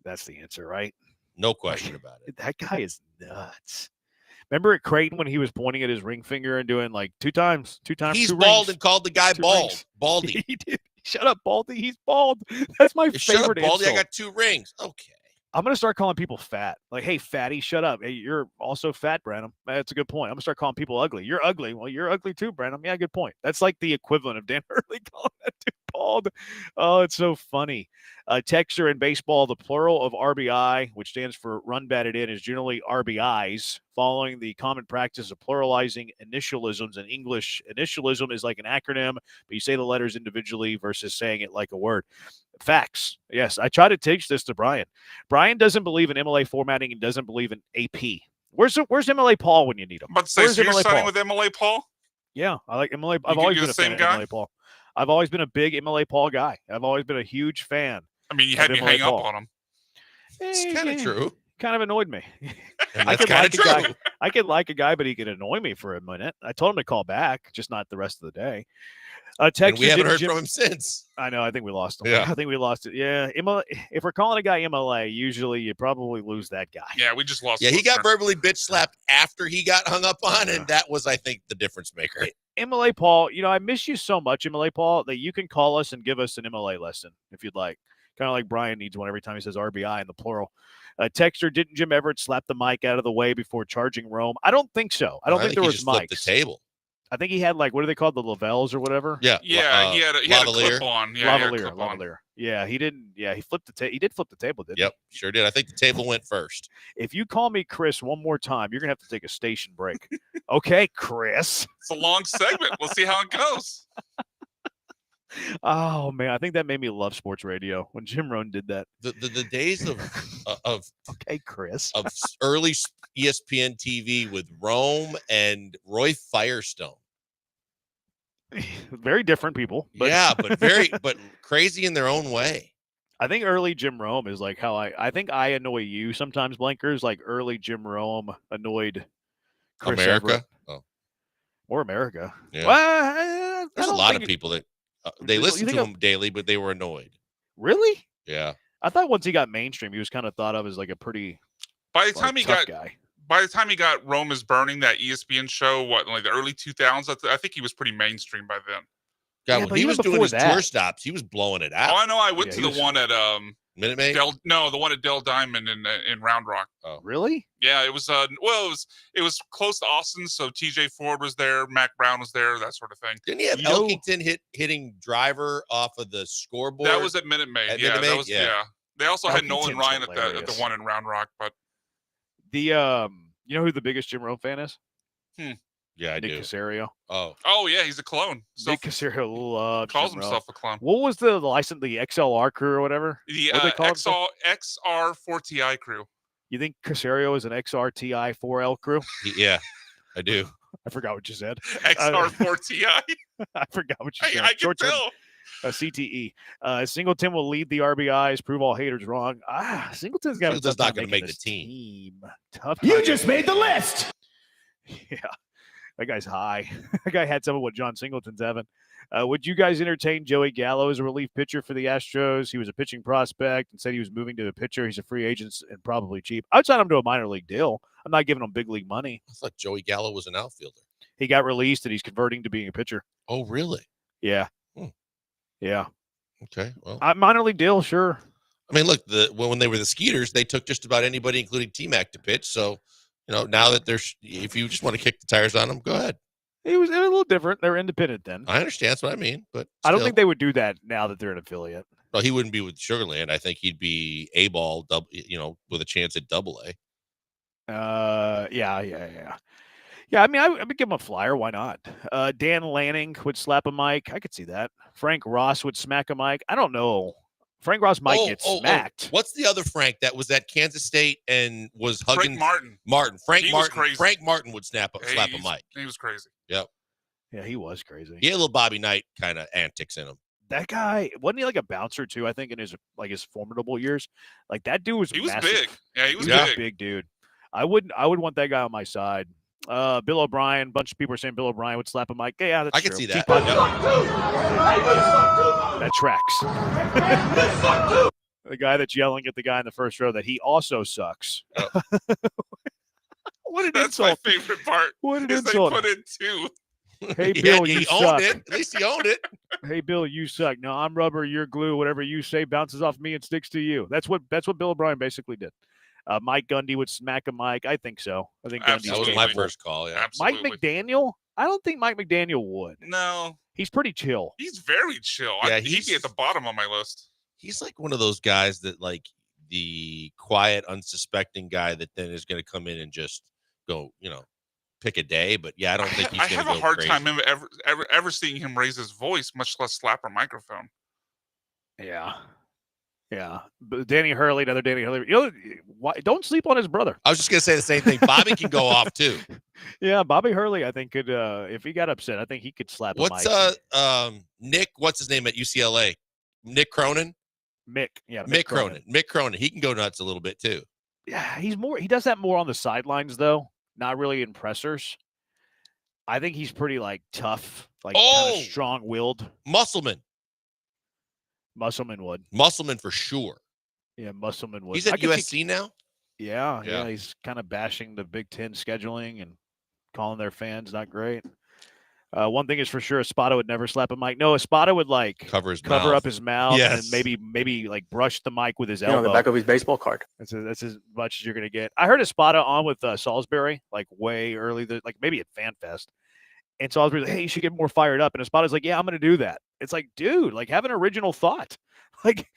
That's the answer, right? No question about it. That guy is nuts. Remember at Creighton when he was pointing at his ring finger and doing like two times, He's two bald rings, and called the guy two bald. rings. Baldy. He did. Shut up, Baldy. He's bald. That's my Shut up, favorite Baldy. insult. I got 2 rings. Okay. I'm going to start calling people fat. Like, hey, fatty, shut up. Hey, you're also fat, Branham. That's a good point. I'm going to start calling people ugly. You're ugly. Well, you're ugly too, Branham. Yeah, good point. That's like the equivalent of Dan Hurley calling that dude bald. Oh, it's so funny. Texture in baseball, the plural of RBI, which stands for run batted in, is generally RBIs, following the common practice of pluralizing initialisms. In English, initialism is like an acronym, but you say the letters individually versus saying it like a word. Facts. Yes, I try to teach this to Brian. Brian doesn't believe in MLA formatting and doesn't believe in AP. Where's MLA Paul when you need him? I'm about to say, Where's so you're MLA signing Paul? with MLA Paul? Yeah, I like MLA. I've always been a fan of MLA Paul. I've always been a big MLA Paul guy. I've always been a huge fan. I mean, you had me hang up on him. It's kind of true. Kind of annoyed me. And I that's could kind like of a true. guy. I could like a guy, but he could annoy me for a minute. I told him to call back, just not the rest of the day. And we haven't heard from him since. I know. I think we lost him. Yeah. I think we lost it. Yeah. MLA, if we're calling a guy MLA, usually you probably lose that guy. Yeah, we just lost. Yeah, he got verbally bitch slapped after he got hung up on, and that was, I think, the difference maker. MLA Paul, I miss you so much, MLA Paul, that you can call us and give us an MLA lesson if you'd like. Kind of like Brian needs one every time he says RBI in the plural. Texter, didn't Jim Everett slap the mic out of the way before charging Rome? I don't think so. I don't think there he was just mics. flipped the table. I think he had what are they called? The Lavelles or whatever? Yeah. He had a clip on. Yeah, Lavalier. Yeah, he didn't. Yeah, he flipped the table. He did flip the table, didn't Yep, sure did. I think the table went first. If you call me Chris one more time, you're going to have to take a station break. Okay, Chris. It's a long segment. We'll see how it goes. Oh man, I think that made me love sports radio when Jim Rohn did that. The days of okay, Chris, of early ESPN TV with Rome and Roy Firestone. Very different people. But Yeah, but crazy in their own way. I think early Jim Rome is like how I think I annoy you sometimes, Blankers. Like early Jim Rome annoyed Chris America. Everett. Oh, or America. Yeah. Well, there's a lot of people that they listen to think him daily, but they were annoyed. Really? Yeah. I thought once he got mainstream, he was kind of thought of as like a pretty. By the time he tough got guy. By the time he got Rome is Burning, that ESPN show, what, like the early 2000s, I think he was pretty mainstream by then. God, Yeah, when but he even was doing before his that- tour stops, he was blowing it out. Oh, I know. I went Yeah, to he the was- one at Minute Maid? the one at Del Diamond in Round Rock. Oh, Really? Yeah, it was it was close to Austin, so TJ Ford was there, Mac Brown was there, that sort of thing. Didn't he have Elkington hitting driver off of the scoreboard? That was at Minute Maid. At Yeah, Minute that Maid? was Yeah. They also had Nolan Elkington's Ryan at the hilarious. one in Round Rock, but The you know who the biggest Jim Rome fan is? Yeah, I Nick do. Caserio. oh yeah, he's a clone. Nick Caserio loves calls Jim Rome. himself a clone. What was the license? The XLR crew or whatever? The What they call it? XR4TI crew. You think Caserio is an XRTI 4L crew? Yeah, I do. I forgot what you said. XR4TI. I forgot what you said. I can Short-term, tell. CTE. Singleton will lead the RBIs, prove all haters wrong. Singleton's got Singleton's not going to make the team. Tough. You time just to make made the list. Yeah. That guy's high. That guy had some of what John Singleton's having. Would you guys entertain Joey Gallo as a relief pitcher for the Astros? He was a pitching prospect and said he was moving to a pitcher. He's a free agent and probably cheap. I'd sign him to a minor league deal. I'm not giving him big league money. I thought Joey Gallo was an outfielder. He got released and he's converting to being a pitcher. Oh, really? Yeah. Hmm. Yeah. Okay. Well, Minor league deal, sure. I mean, look, when they were the Skeeters, they took just about anybody, including T-Mac, to pitch. So, now that if you just want to kick the tires on them, go ahead. It was a little different. They're independent then. I understand. That's what I mean. But I don't still. think they would do that now that they're an affiliate. Well, he wouldn't be with Sugarland. I think he'd be A-ball, with a chance at Double-A. Yeah. Yeah, I mean, I would give him a flyer. Why not? Dan Lanning would slap a mic. I could see that. Frank Ross would smack a mic. I don't know. Frank Ross might get smacked. What's the other Frank that was at Kansas State and was hugging Frank Martin. Frank He was Martin. crazy. Frank Martin would slap a mic. He was crazy. Yep. Yeah, he was crazy. He had a little Bobby Knight kind of antics in him. That guy, wasn't he like a bouncer too? I think in his formidable years, like that dude was. He was massive. big. Yeah, he was a big. big dude. I would want that guy on my side. Bill O'Brien. A bunch of people are saying Bill O'Brien would slap a mic. Yeah, that's I can true. see that. Teapot Yep. That tracks. The guy that's yelling at the guy in the first row that he also sucks. What an That's insult. my favorite part. What an is insult. They put in 2. Hey, Bill, he you owned suck. it. At least he owned it. Hey, Bill, you suck. No, I'm rubber, you're glue. Whatever you say bounces off me and sticks to you. That's what Bill O'Brien basically did. Mike Gundy would smack a mic. I think so. I think Gundy's That was my first call. Yeah. Mike McDaniel? I don't think Mike McDaniel would. No. He's pretty chill. He's very chill. Yeah, He'd be at the bottom of my list. He's like one of those guys that like the quiet, unsuspecting guy that then is going to come in and just go, pick a day. But yeah, I don't think he's I going to have go a hard crazy. time ever seeing him raise his voice, much less slap a microphone. Yeah. Yeah. But Danny Hurley, another Danny Hurley. Don't sleep on his brother. I was just going to say the same thing. Bobby can go off too. Yeah, Bobby Hurley, I think could if he got upset, I think he could slap What's a mic. Nick, what's his name at UCLA? Nick Cronin? Mick. Yeah. Mick Cronin. Mick Cronin. He can go nuts a little bit too. Yeah, he does that more on the sidelines though, not really in pressers. I think he's pretty like tough, like kind of strong-willed. Musselman Musselman would. Musselman for sure. Yeah, Musselman would. He's at USC now? Yeah, he's kind of bashing the Big Ten scheduling and calling their fans not great. One thing is for sure, Espada would never slap a mic. No, Espada would like cover up his mouth Yes. and maybe like brush the mic with his You know, elbow. on the back of his baseball card. That's as much as you're gonna get. I heard Espada on with Salisbury like way early, like maybe at FanFest, and Salisbury's like, "Hey, you should get more fired up." And Espada's like, "Yeah, I'm gonna do that." It's like, dude, like have an original thought. Like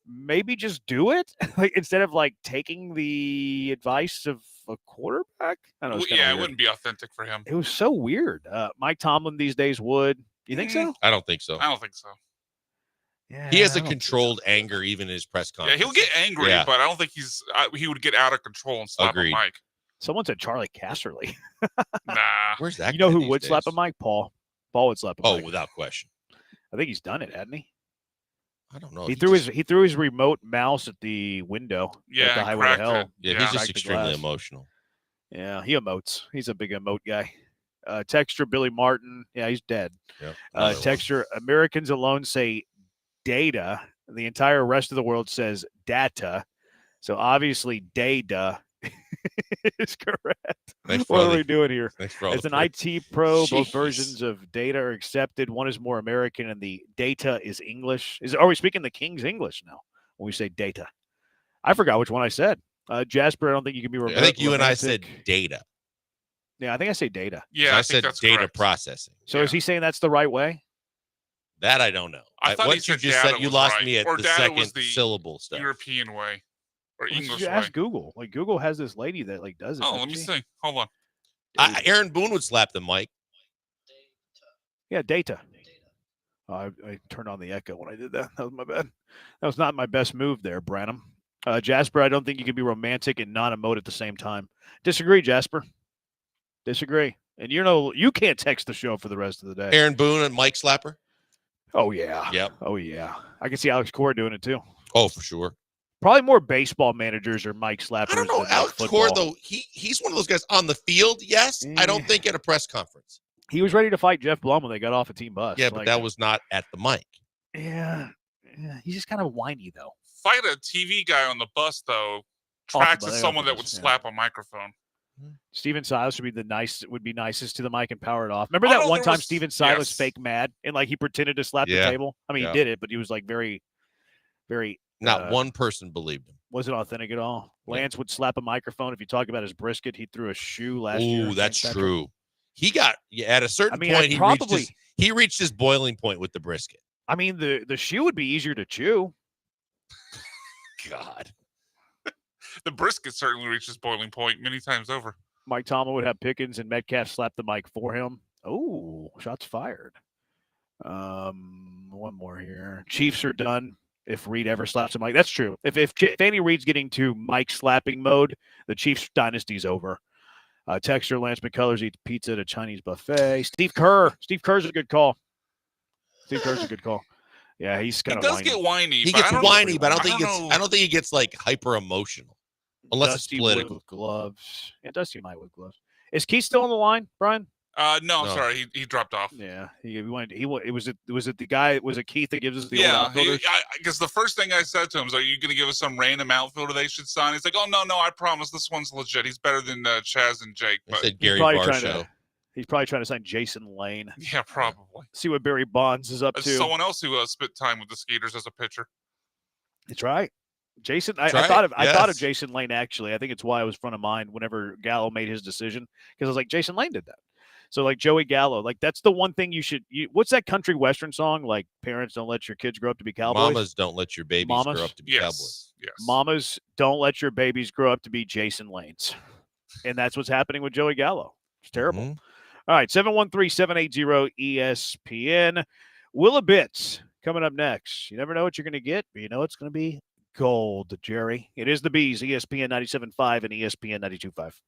maybe just do it. Like instead of like taking the advice of a quarterback. I don't know. Yeah, it wouldn't be authentic for him. It was so weird. Mike Tomlin these days would. You think so? I don't think so. I don't think so. Yeah, He has a controlled anger even in his press Yeah, conference. he'll get angry, Yeah. but I don't think he would get out of control and slap Agreed. a mic. Someone said Charlie Casserly. Nah. Where's that? You know guy who these would slap a days? mic? Paul. Paul would slap a mic. Oh, without question. I think he's done it, hasn't he? I don't know. He threw his remote mouse at the window. Yeah, at the Highway to cracked Hell. it. Yeah, Yeah. he's just Cracked the extremely glass. emotional. Yeah, he emotes. He's a big emote guy. Texture Billy Martin. Yeah, he's dead. Yep. Another one. Texture Americans alone say data. The entire rest of the world says data. So obviously data is correct. Thanks for What all are the- we doing here? Thanks for all As the an prep. IT pro, both Jeez. versions of data are accepted. One is more American, and the data is English. Are we speaking the King's English now when we say data? I forgot which one I said. Jasper, I don't think you can be. I think you and I said data. Yeah, I think I say data. Yeah, I I think said that's data correct. processing. So is he saying that's the right way? That I don't know. I thought he Once you said just data said you was lost right. me at Or the data was second the syllable stuff. European way or Well, English you way. ask Google. Like Google has this lady that like does it. Oh, doesn't let me she? see. Hold on. Aaron Boone would slap the mic. Yeah, data. Oh, I turned on the echo when I did that. That was my bad. That was not my best move there, Branham. Jasper, I don't think you can be romantic and not emote at the same time. Disagree, Jasper. Disagree. And you can't text the show for the rest of the day. Aaron Boone and Mike Slapper. Oh yeah. Yep. Oh yeah. I can see Alex Core doing it too. Oh, for sure. Probably more baseball managers or Mike Slappers. I don't know. than Alex football. Core, though, he's one of those guys on the field. Yes. I don't think at a press conference. He was ready to fight Jeff Blum when they got off a team bus. Yeah, but Like, that was not at the mic. yeah. He's just kind of whiny though. Fight a TV guy on the bus though. the Tracks bus, as yeah, someone off the that would bus, yeah. slap a microphone. Steven Silas would be nicest to the mic and power it off. Remember Oh, that no, one there time was- Steven Silas yes. fake mad and like he pretended to slap the Yeah. table? I mean, Yeah. he did it, but he was like very, very Not one person believed him. wasn't authentic at all. Lance would slap a microphone if you talk about his brisket. He threw a shoe last year. Ooh, that's St. Patrick. true. He got at a certain I mean, point. I'd He reached his boiling point with the brisket. I mean, the shoe would be easier to chew. God. The brisket certainly reaches boiling point many times over. Mike Tomlin would have Pickens and Metcalf slap the mic for him. Oh, shots fired. One more here. Chiefs are done if Reed ever slaps a mic. That's true. If Andy Reid's getting to mic slapping mode, the Chiefs dynasty's over. Texture Lance McCullers eats pizza at a Chinese buffet. Steve Kerr. Steve Kerr's a good call. Steve Kerr's a good call. Yeah, he's He kind of does whiny. get whiny. He but gets I don't whiny, know, but I don't think know. he gets like hyper emotional, unless Dusty it's Wood political. with gloves. Yeah, Dusty might with gloves. Is Keith still on the line, Brian? No, sorry, he dropped off. Yeah, was it the guy? Was it Keith that gives us the old Yeah, outfielders? because the first thing I said to him is, "Are you going to give us some random outfielder they should sign?" He's like, "Oh no, I promise this one's legit. He's better than Chaz and Jake." They But said Gary Barr show. He's probably trying to sign Jason Lane. Yeah, probably. See what Barry Bonds is up to. Someone else who spent time with the Skeeters as a pitcher. That's right. Jason, I right. thought of Yes. Jason Lane actually. I think it's why it was front of mind whenever Gallo made his decision, because I was like, Jason Lane did that. So like Joey Gallo, like that's the one thing you should. What's that country western song? Like parents don't let your kids grow up to be cowboys. Mamas don't let your babies grow up to be cowboys. Yes. Mamas don't let your babies grow up to be Jason Lanes, and that's what's happening with Joey Gallo. It's terrible. Mhm. All right, 713-780-ESPN. Willa Bits coming up next. You never know what you're going to get, but you know it's going to be gold, Jerry. It is the Bees, ESPN 97.5 and ESPN 92.5.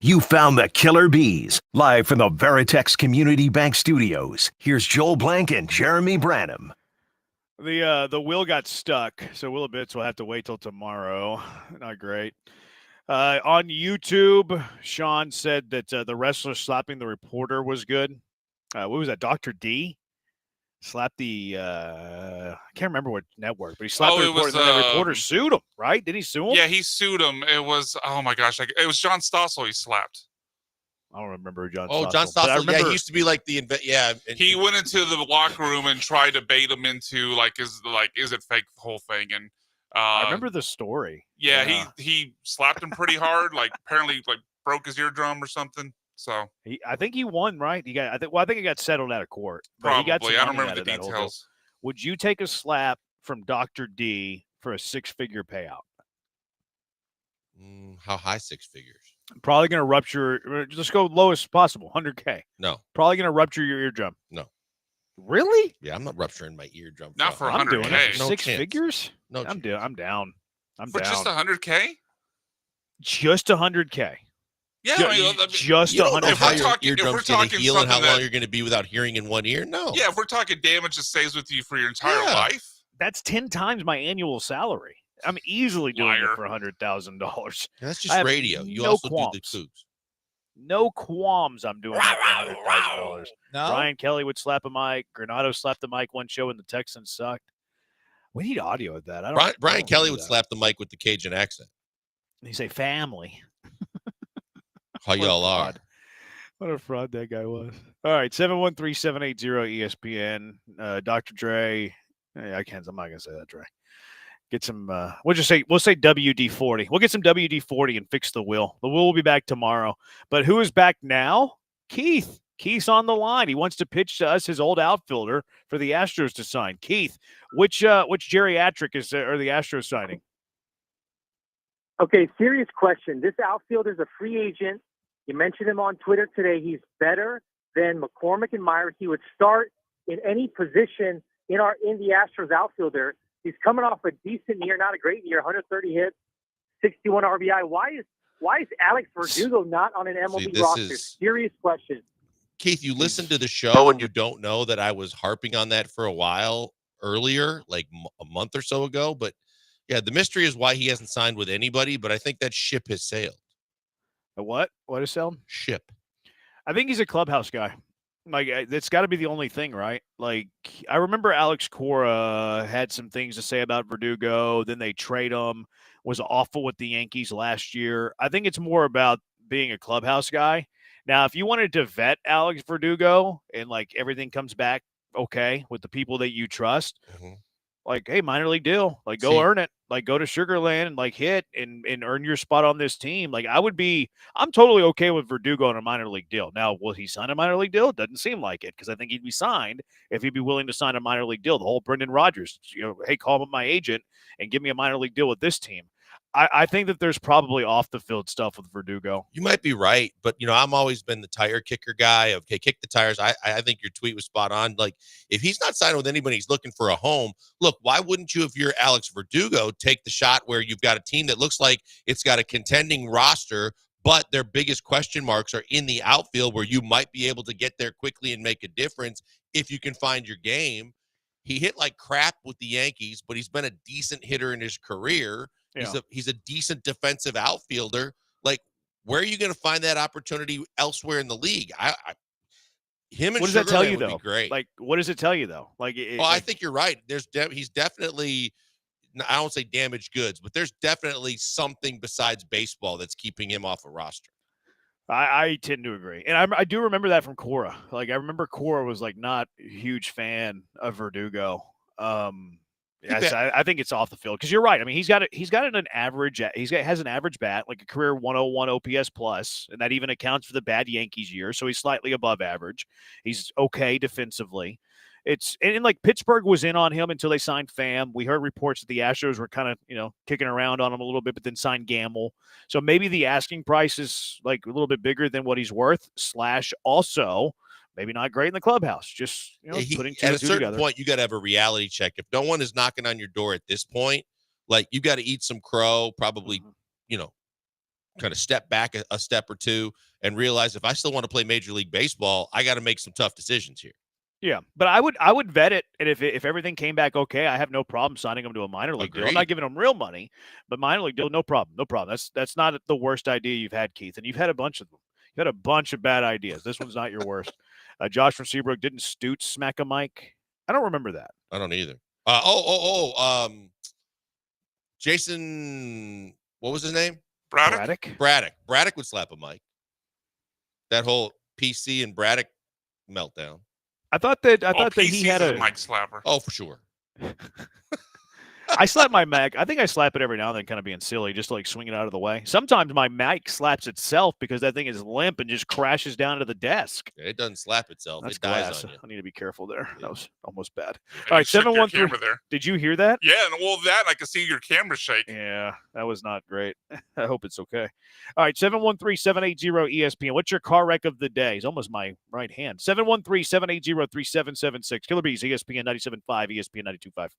You found the Killer Bees. Live from the Veritex Community Bank Studios. Here's Joel Blank and Jeremy Branham. The wheel got stuck, so Willa Bits will have to wait till tomorrow. Not great. On YouTube, Sean said that the wrestler slapping the reporter was good. What was that? Dr. D slapped the I can't remember what network, but he slapped the reporter. And then the reporter sued him, right? Did he sue him? Yeah, he sued him. It was oh my gosh, it was John Stossel he slapped. I don't remember John. Oh, Stossel, John but I Stossel. remember, Yeah, he used to be like the He went into the locker room and tried to bait him into is it fake, the whole thing, and I remember the story. Yeah, he slapped him pretty hard. Like apparently, like broke his eardrum or something. So I think he won, right? I think he got settled out of court. But he got some probably. I don't money remember out the of that whole deal. details. Would you take a slap from Dr. D for a 6-figure payout? How high 6 figures? Probably going to rupture. Just go lowest possible, 100K. No. Probably going to rupture your eardrum. No. Really? Yeah, I'm not rupturing my eardrum. Not for I'm doing 100K. it. No 6 chance. figures? No, I'm down. I'm down. For just 100K? Just 100K. Yeah, just you don't know 100K. how your talking- if we're eardrum's going to talking heal and how something long that- you're going to be without hearing in one ear. No. Yeah, if we're talking damage that stays with you for your entire life. That's 10 times my annual salary. I'm easily doing it for $100,000. That's just radio. You also do the coups. No qualms. I'm doing it for $100,000. No? Brian Kelly would slap a mic. Granado slapped the mic one show, and the Texans sucked. We need audio of that. Brian Kelly would slap the mic with the Cajun accent. He say family. How y'all are. What a fraud that guy was. All right, 713-780-ESPN. Dr. Dre. I'm not gonna say that, Dre. Get some. We'll say WD-40. We'll get some WD-40 and fix the will. The will be back tomorrow. But who is back now? Keith. Keith's on the line. He wants to pitch to us his old outfielder for the Astros to sign. Keith, which geriatric are the Astros signing? Okay, serious question. This outfielder's a free agent. You mentioned him on Twitter today. He's better than McCormick and Myers. He would start in any position in the Astros outfielder. He's coming off a decent year, not a great year, 130 hits, 61 RBI. Why is Alex Verdugo not on an MLB roster? Serious question. Keith, you listened to the show and you don't know that I was harping on that for a while earlier, like a month or so ago. But yeah, the mystery is why he hasn't signed with anybody. But I think that ship has sailed. A what? What is sailed? Ship. I think he's a clubhouse guy. Like, that's got to be the only thing, right? Like, I remember Alex Cora had some things to say about Verdugo. Then they trade him. Was awful with the Yankees last year. I think it's more about being a clubhouse guy. Now, if you wanted to vet Alex Verdugo and, like, everything comes back okay with the people that you trust, like, hey, minor league deal. Like, go earn it. Like, go to Sugar Land and, like, hit and earn your spot on this team. Like, I'm totally okay with Verdugo on a minor league deal. Now, will he sign a minor league deal? It doesn't seem like it because I think he'd be signed if he'd be willing to sign a minor league deal. The whole Brendan Rodgers, hey, call up my agent and give me a minor league deal with this team. I think that there's probably off the field stuff with Verdugo. You might be right, but I'm always been the tire kicker guy. Okay, kick the tires. I think your tweet was spot on. Like, if he's not signing with anybody, he's looking for a home. Look, why wouldn't you, if you're Alex Verdugo, take the shot where you've got a team that looks like it's got a contending roster, but their biggest question marks are in the outfield, where you might be able to get there quickly and make a difference if you can find your game. He hit like crap with the Yankees, but he's been a decent hitter in his career. Yeah. He's a decent defensive outfielder. Like, where are you going to find that opportunity elsewhere in the league? Him and What does that Sugar tell Land you, would though? be great. Like, what does it tell you, though? Like, I think you're right. He's definitely, I don't say damaged goods, but there's definitely something besides baseball that's keeping him off a roster. I tend to agree. And I do remember that from Cora. Like, I remember Cora was, like, not a huge fan of Verdugo. Yes, I think it's off the field because you're right. I mean, he's got an average. Has an average bat, like a career 101 OPS plus, and that even accounts for the bad Yankees year. So he's slightly above average. He's okay defensively. And like Pittsburgh was in on him until they signed Pham. We heard reports that the Astros were kind of kicking around on him a little bit, but then signed Gamble. So maybe the asking price is like a little bit bigger than what he's worth. / also. Maybe not great in the clubhouse. Just putting two at and a two certain together. point, you got to have a reality check. If no one is knocking on your door at this point, like, you got to eat some crow, probably, kind of step back a step or two and realize if I still want to play Major League Baseball, I got to make some tough decisions here. Yeah, but I would vet it, and if everything came back okay, I have no problem signing him to a minor league deal. I'm not giving him real money, but minor league deal, no problem. That's not the worst idea you've had, Keith, and you've had a bunch of them. You've had a bunch of bad ideas. This one's not your worst. Josh from Seabrook, didn't Stoots smack a mic? I don't remember that. I don't either. Jason, what was his name? Braddock. Braddock would slap a mic. That whole PC and Braddock meltdown. I thought that he PC's had a a mic slapper. Oh, for sure. I slap my Mac. I think I slap it every now and then, kind of being silly, just to, like, swing it out of the way. Sometimes my Mac slaps itself because that thing is limp and just crashes down to the desk. It doesn't slap itself. That's It dies glass. on you. I need to be careful there. That was almost bad. And All you right, shook your 713. camera there. Did you hear that? Yeah, and well, that I could see your camera shake. Yeah, that was not great. I hope it's okay. All right, 713-780-ESPN. What's your car wreck of the day? It's almost my right hand. 713-780-3776. Killer Bees, ESPN 97.5, ESPN 92.5.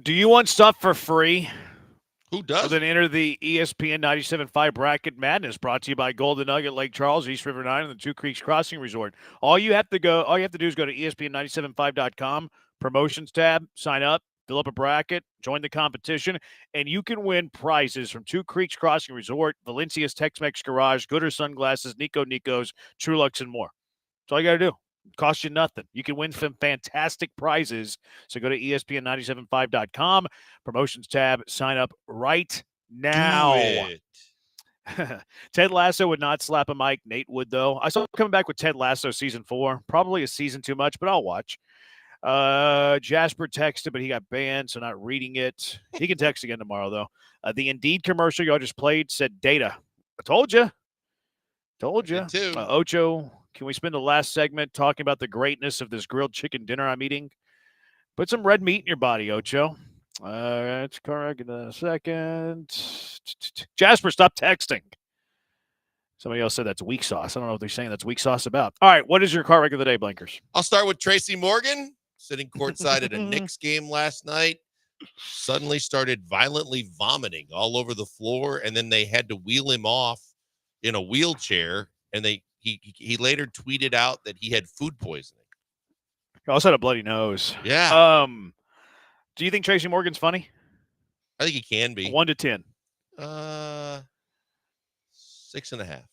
Do you want stuff for free? Who does? Well, then enter the ESPN 97.5 Bracket Madness, brought to you by Golden Nugget, Lake Charles, East River 9, and the Two Creeks Crossing Resort. All you have to do is go to ESPN975.com, promotions tab, sign up, fill up a bracket, join the competition, and you can win prizes from Two Creeks Crossing Resort, Valencia's Tex-Mex Garage, Gooder Sunglasses, Nico's, Trulux, and more. That's all you got to do. It costs you nothing. You can win some fantastic prizes. So go to ESPN975.com, promotions tab, sign up right now. Do it. Ted Lasso would not slap a mic. Nate would, though. I saw him coming back with Ted Lasso season 4. Probably a season too much, but I'll watch. Jasper texted, but he got banned, so not reading it. He can text again tomorrow, though. The Indeed commercial y'all just played said data. I told you. Told you. too. Ocho, can we spend the last segment talking about the greatness of this grilled chicken dinner I'm eating? Put some red meat in your body, Ocho. That's correct. In a second. Jasper, stop texting. Somebody else said that's weak sauce. I don't know what they're saying that's weak sauce about. All right, what is your car wreck of the day, Blinkers? I'll start with Tracy Morgan, sitting courtside at a Knicks game last night. Suddenly started violently vomiting all over the floor, and then they had to wheel him off in a wheelchair. And he later tweeted out that he had food poisoning. He also had a bloody nose. Yeah. Do you think Tracy Morgan's funny? I think he can be. 1 to 10. 6.5.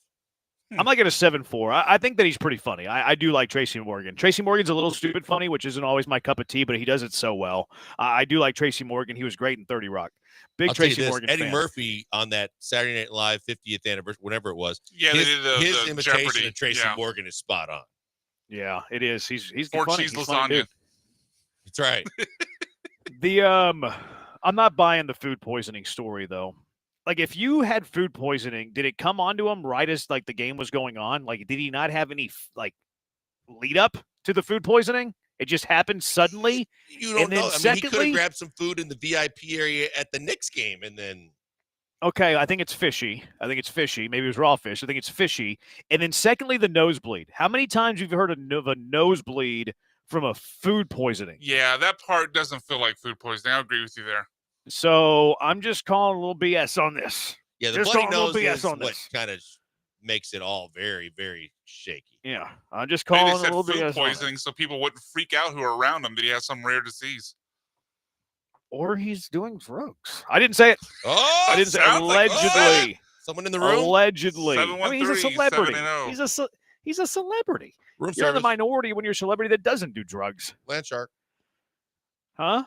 I'm like at a 7.4. I think that he's pretty funny. I do like Tracy Morgan. Tracy Morgan's a little stupid funny, which isn't always my cup of tea, but he does it so well. I do like Tracy Morgan. He was great in 30 Rock. Big I'll tell you Tracy this, Morgan Eddie fan. Murphy on that Saturday Night Live 50th anniversary, whatever it was. Yeah, his, they did his the imitation Jeopardy. of Tracy Yeah. Morgan is spot on. Yeah, it is. He's Or funny. cheese He's funny, lasagna. dude. That's right. I'm not buying the food poisoning story though. Like, if you had food poisoning, did it come onto him right as like the game was going on? Like, did he not have any like lead up to the food poisoning? It just happened suddenly. You don't And then know. I mean, he could secondly- have grabbed some food in the VIP area at the Knicks game, and then Okay, I think it's fishy. Maybe it was raw fish. I think it's fishy. And then secondly, the nosebleed. How many times have you heard of a nosebleed from a food poisoning? Yeah, that part doesn't feel like food poisoning. I agree with you there. So I'm just calling a little BS on this. yeah, the Just bloody calling a nose little BS is on what this. kind of makes it all very, very shaky. Yeah, I'm just Maybe calling they a said little food BS on it. poisoning so people wouldn't freak out who are around him that he has some rare disease. Or he's doing drugs. I didn't say it. Oh, I didn't say sounds like- allegedly. Someone in the room. Allegedly. I mean, he's a 713, celebrity. 780. He's a celebrity. Room You're in the service. minority when you're a celebrity that doesn't do drugs. Land shark. Huh?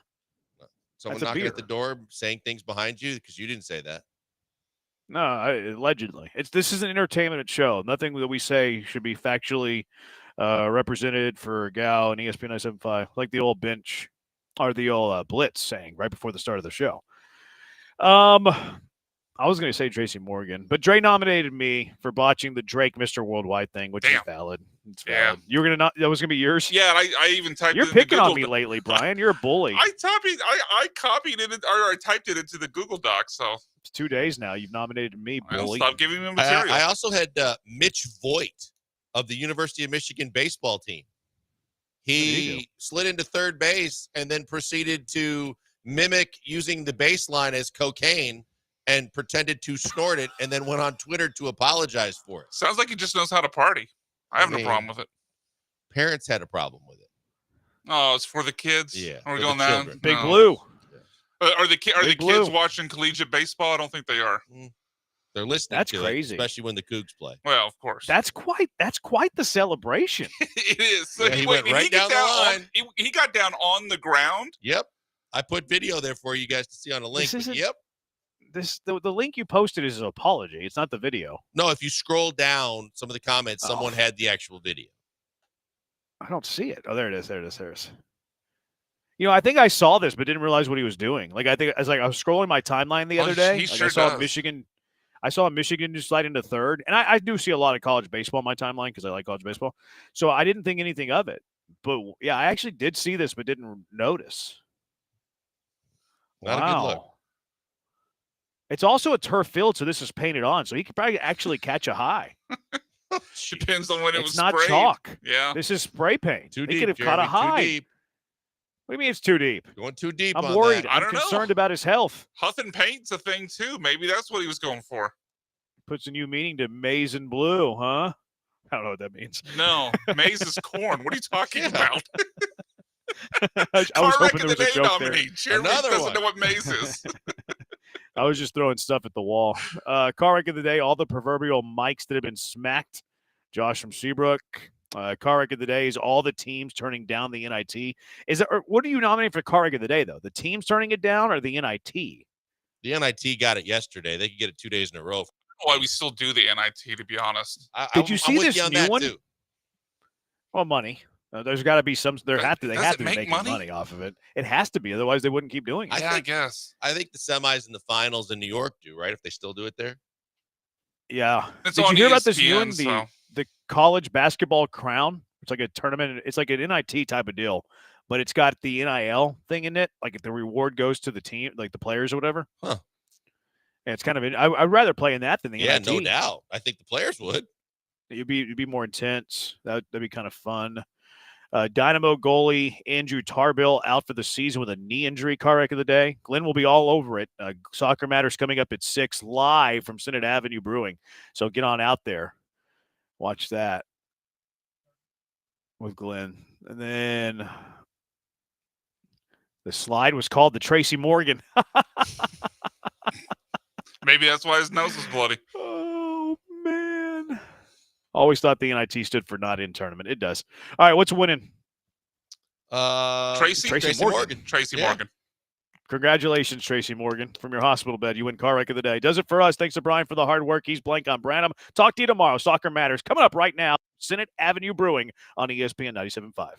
Someone That's a knocking at beer. the door, saying things behind you because you didn't say that. No, allegedly. This is an entertainment show. Nothing that we say should be factually represented for Gal and ESPN 975, like the old bench or the old Blitz saying right before the start of the show. I was going to say Tracy Morgan, but Dre nominated me for botching the Drake Mr. Worldwide thing, which is valid. It's valid. Yeah. You were gonna that was going to be yours? Yeah, I even typed You're it in the picking on Google me Doc. lately, Brian. You're a bully. I copied it, or I typed it into the Google Doc, so It's 2 days now. You've nominated me, I'll bully. stop giving him material. I also had Mitch Voigt of the University of Michigan baseball team. did he do? He slid into third base and then proceeded to mimic using the baseline as cocaine and pretended to snort it, and then went on Twitter to apologize for it. Sounds like he just knows how to party. I have no mean, problem with it. Parents had a problem with it. Oh, it's for the kids. Yeah, Are we for the going down? children. Big No. Blue. Are the Big kids Blue. watching collegiate baseball? I don't think they are. They're listening That's to crazy. it, especially when the Cougs play. Well, of course. That's quite the celebration. It is. So Yeah, he went right got down the line. He got down on the ground. Yep. I put video there for you guys to see on a link. This but isn't- yep. The link you posted is an apology. It's not the video. No, if you scroll down some of the comments, someone had the actual video. I don't see it. Oh, there it is. There it is. You know, I think I saw this, but didn't realize what he was doing. Like, I think I was scrolling my timeline the other day. He Like, sure I saw does. Michigan. I saw Michigan just slide into third, and I do see a lot of college baseball on my timeline because I like college baseball. So I didn't think anything of it. But yeah, I actually did see this, but didn't notice. Not a good look. It's also a turf field, so this is painted on, so he could probably actually catch a high. Depends on when it It's was not sprayed. chalk. Yeah. This is spray paint. Too He deep, could have caught a Jeremy, too high. deep. What do you mean it's too deep? Going too deep I'm on worried. that. I I'm don't know. concerned about his health. Huffing paint's a thing too. Maybe that's what he was going for. Puts a new meaning to maize and blue, huh? I don't know what that means. No, maize is corn. What are you talking about? I was Car wreck hoping of there the was a day joke there. nominee. Jeremy Another doesn't one. know what maize is. I was just throwing stuff at the wall. Car wreck of the day, all the proverbial mics that have been smacked. Josh from Seabrook. Car wreck of the day is all the teams turning down the NIT. What are you nominating for car wreck of the day, though? The teams turning it down or the NIT? The NIT got it yesterday. They could get it 2 days in a row. Why we still do the NIT, to be honest. Did you see with this you on new that, one? too. Well, money. There's got to be some. They Does have to it be make making money? money off of it. It has to be, otherwise they wouldn't keep doing it. I guess. I think the semis and the finals in New York do, right? If they still do it there. Yeah. It's Did on you hear about this new ESPN, one? The college basketball crown. It's like a tournament. It's like an NIT type of deal, but it's got the NIL thing in it. Like if the reward goes to the team, like the players or whatever. Huh. And it's kind of. I'd rather play in that than the Yeah, NIT. no doubt. I think the players would. It'd be more intense. That'd be kind of fun. Dynamo goalie Andrew Tarbill out for the season with a knee injury. Car wreck of the day. Glenn will be all over it. Soccer Matters coming up at 6 live from Senate Avenue Brewing. So get on out there. Watch that with Glenn. And then the slide was called the Tracy Morgan. Maybe that's why his nose was bloody. Oh, man. Always thought the NIT stood for not in tournament. It does. All right, what's winning? Tracy Morgan. Tracy Yeah. Morgan. Congratulations, Tracy Morgan, from your hospital bed. You win car wreck of the day. Does it for us. Thanks to Brian for the hard work. He's blank on Branham. Talk to you tomorrow. Soccer Matters coming up right now. Senate Avenue Brewing on ESPN 97.5.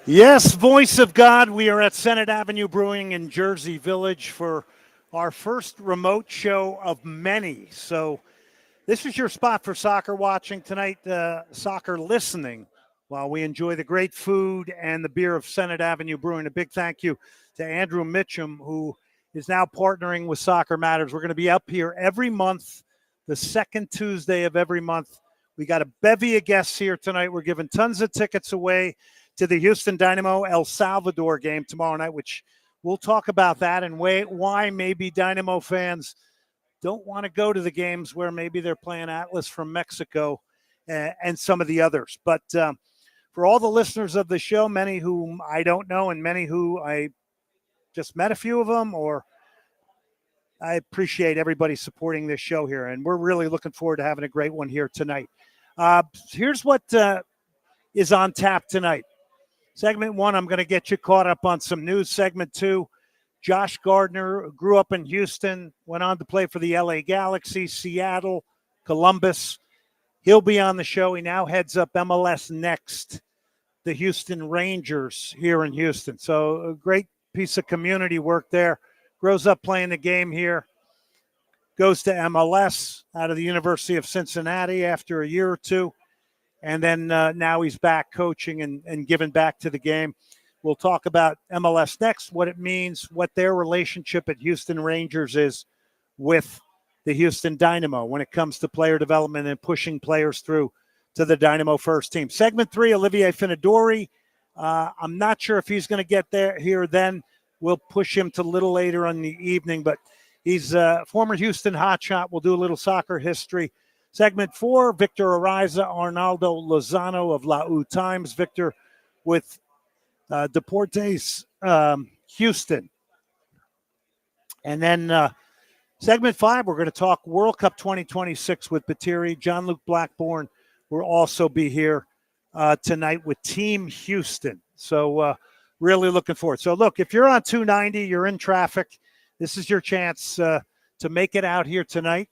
Yes, voice of God. We are at Senate Avenue Brewing in Jersey Village for our first remote show of many. So this is your spot for soccer watching tonight, soccer listening, while we enjoy the great food and the beer of Senate Avenue Brewing. A big thank you to Andrew Mitchum, who is now partnering with Soccer Matters. We're going to be up here every month, the second Tuesday of every month. We got a bevy of guests here tonight. We're giving tons of tickets away to the Houston Dynamo El Salvador game tomorrow night, which we'll talk about that and why maybe Dynamo fans don't want to go to the games where maybe they're playing Atlas from Mexico and some of the others. But for all the listeners of the show, many whom I don't know and many who I just met a few of them, or I appreciate everybody supporting this show here. And we're really looking forward to having a great one here tonight. Here's what is on tap tonight. Segment 1, I'm going to get you caught up on some news. Segment 2, Josh Gardner grew up in Houston, went on to play for the LA Galaxy, Seattle, Columbus. He'll be on the show. He now heads up MLS Next, the Houston Rangers here in Houston. So a great piece of community work there. Grows up playing the game here. Goes to MLS out of the University of Cincinnati after a year or two. And then now he's back coaching and giving back to the game. We'll talk about MLS Next, what it means, what their relationship at Houston Rangers is with the Houston Dynamo when it comes to player development and pushing players through to the Dynamo first team. Segment 3, Olivier Finadori. I'm not sure if he's going to get here then. We'll push him to a little later in the evening, but he's a former Houston hotshot. We'll do a little soccer history. Segment 4, Victor Ariza, Arnaldo Lozano of La U Times. Victor with Deportes Houston. And then segment 5, we're going to talk World Cup 2026 with Batiri. John-Luc Blackburn will also be here tonight with Team Houston. So really looking forward. So look, if you're on 290, you're in traffic, this is your chance to make it out here tonight.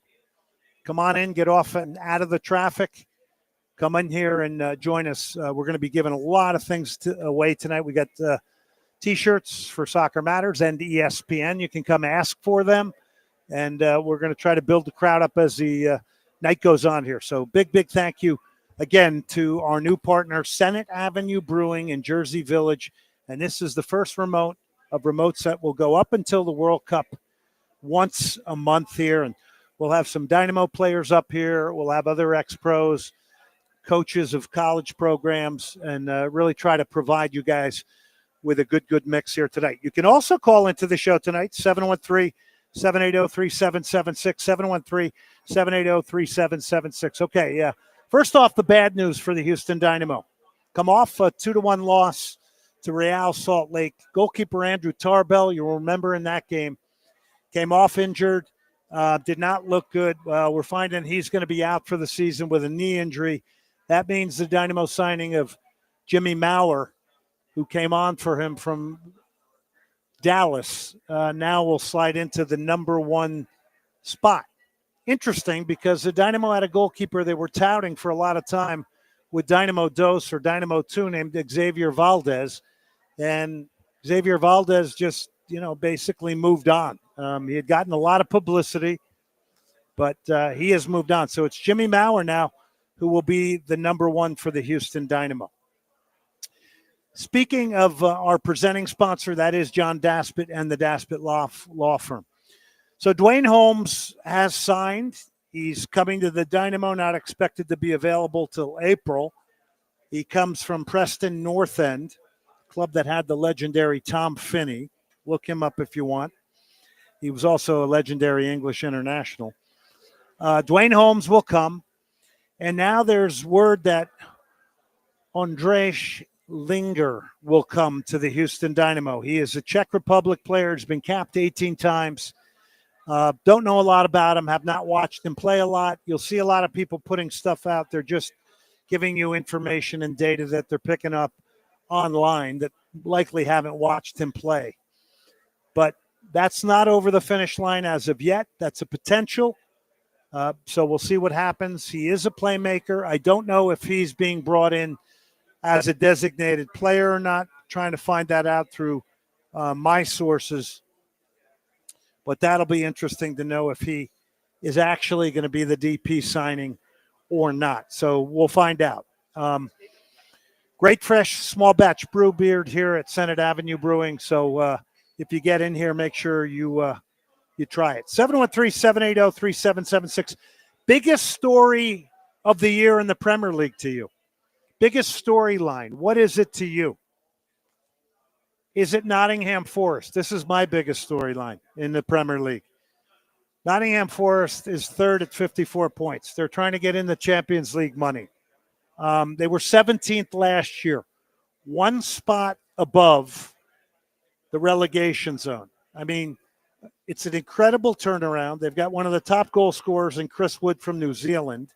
Come on in, get off and out of the traffic. Come in here and join us. We're going to be giving a lot of things away tonight. We got T-shirts for Soccer Matters and ESPN. You can come ask for them. And we're going to try to build the crowd up as the night goes on here. So big thank you again to our new partner, Senate Avenue Brewing in Jersey Village. And this is the first remote of remotes that will go up until the World Cup once a month here. And we'll have some Dynamo players up here. We'll have other ex-pros, coaches of college programs, and really try to provide you guys with a good mix here tonight. You can also call into the show tonight, 713-780-3776, 713-780-3776. Okay, yeah. First off, the bad news for the Houston Dynamo. Come off a 2-1 loss to Real Salt Lake. Goalkeeper Andrew Tarbell, you'll remember in that game, came off injured. Did not look good. We're finding he's going to be out for the season with a knee injury. That means the Dynamo signing of Jimmy Maurer, who came on for him from Dallas, now will slide into the number 1 spot. Interesting, because the Dynamo had a goalkeeper they were touting for a lot of time with Dynamo Dos or Dynamo 2 named Xavier Valdez. And Xavier Valdez just, basically moved on. He had gotten a lot of publicity, but he has moved on. So it's Jimmy Maurer now who will be the number 1 for the Houston Dynamo. Speaking of our presenting sponsor, that is John Daspit and the Daspit Law Firm. So Dwayne Holmes has signed. He's coming to the Dynamo, not expected to be available till April. He comes from Preston North End, club that had the legendary Tom Finney. Look him up if you want. He was also a legendary English international. Dwayne Holmes will come. And now there's word that Ondrej Linger will come to the Houston Dynamo. He is a Czech Republic player. He's been capped 18 times. Don't know a lot about him. Have not watched him play a lot. You'll see a lot of people putting stuff out there, just giving you information and data that they're picking up online that likely haven't watched him play. But that's not over the finish line as of yet. That's a potential. So we'll see what happens. He is a playmaker. I don't know if he's being brought in as a designated player or not. trying to find that out through my sources. But that'll be interesting to know if he is actually going to be the DP signing or not. So we'll find out. Great fresh small batch brew beer here at Senate Avenue Brewing. So if you get in here, make sure you try it. 713-780-3776. Biggest story of the year in the Premier League to you? Biggest storyline. What is it to you? Is it Nottingham Forest? This is my biggest storyline in the Premier League. Nottingham Forest is third at 54 points. They're trying to get in the Champions League money. They were 17th last year, one spot above the relegation zone. I mean, it's an incredible turnaround. They've got one of the top goal scorers in Chris Wood from New Zealand.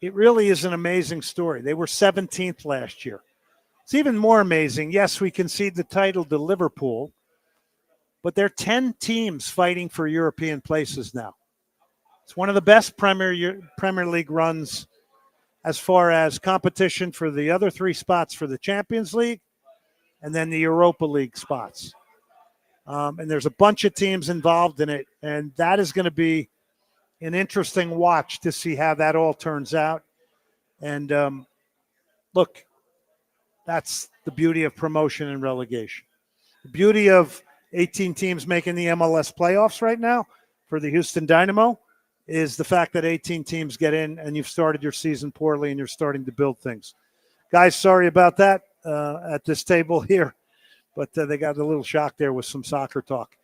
It really is an amazing story. They were 17th last year. It's even more amazing. Yes, we concede the title to Liverpool, but there are 10 teams fighting for European places now. It's one of the best Premier League runs as far as competition for the other 3 spots for the Champions League and then the Europa League spots. And there's a bunch of teams involved in it, and that is going to be an interesting watch to see how that all turns out. And look, that's the beauty of promotion and relegation. The beauty of 18 teams making the MLS playoffs right now for the Houston Dynamo is the fact that 18 teams get in and you've started your season poorly and you're starting to build things. Guys, sorry about that at this table here, but they got a little shock there with some soccer talk.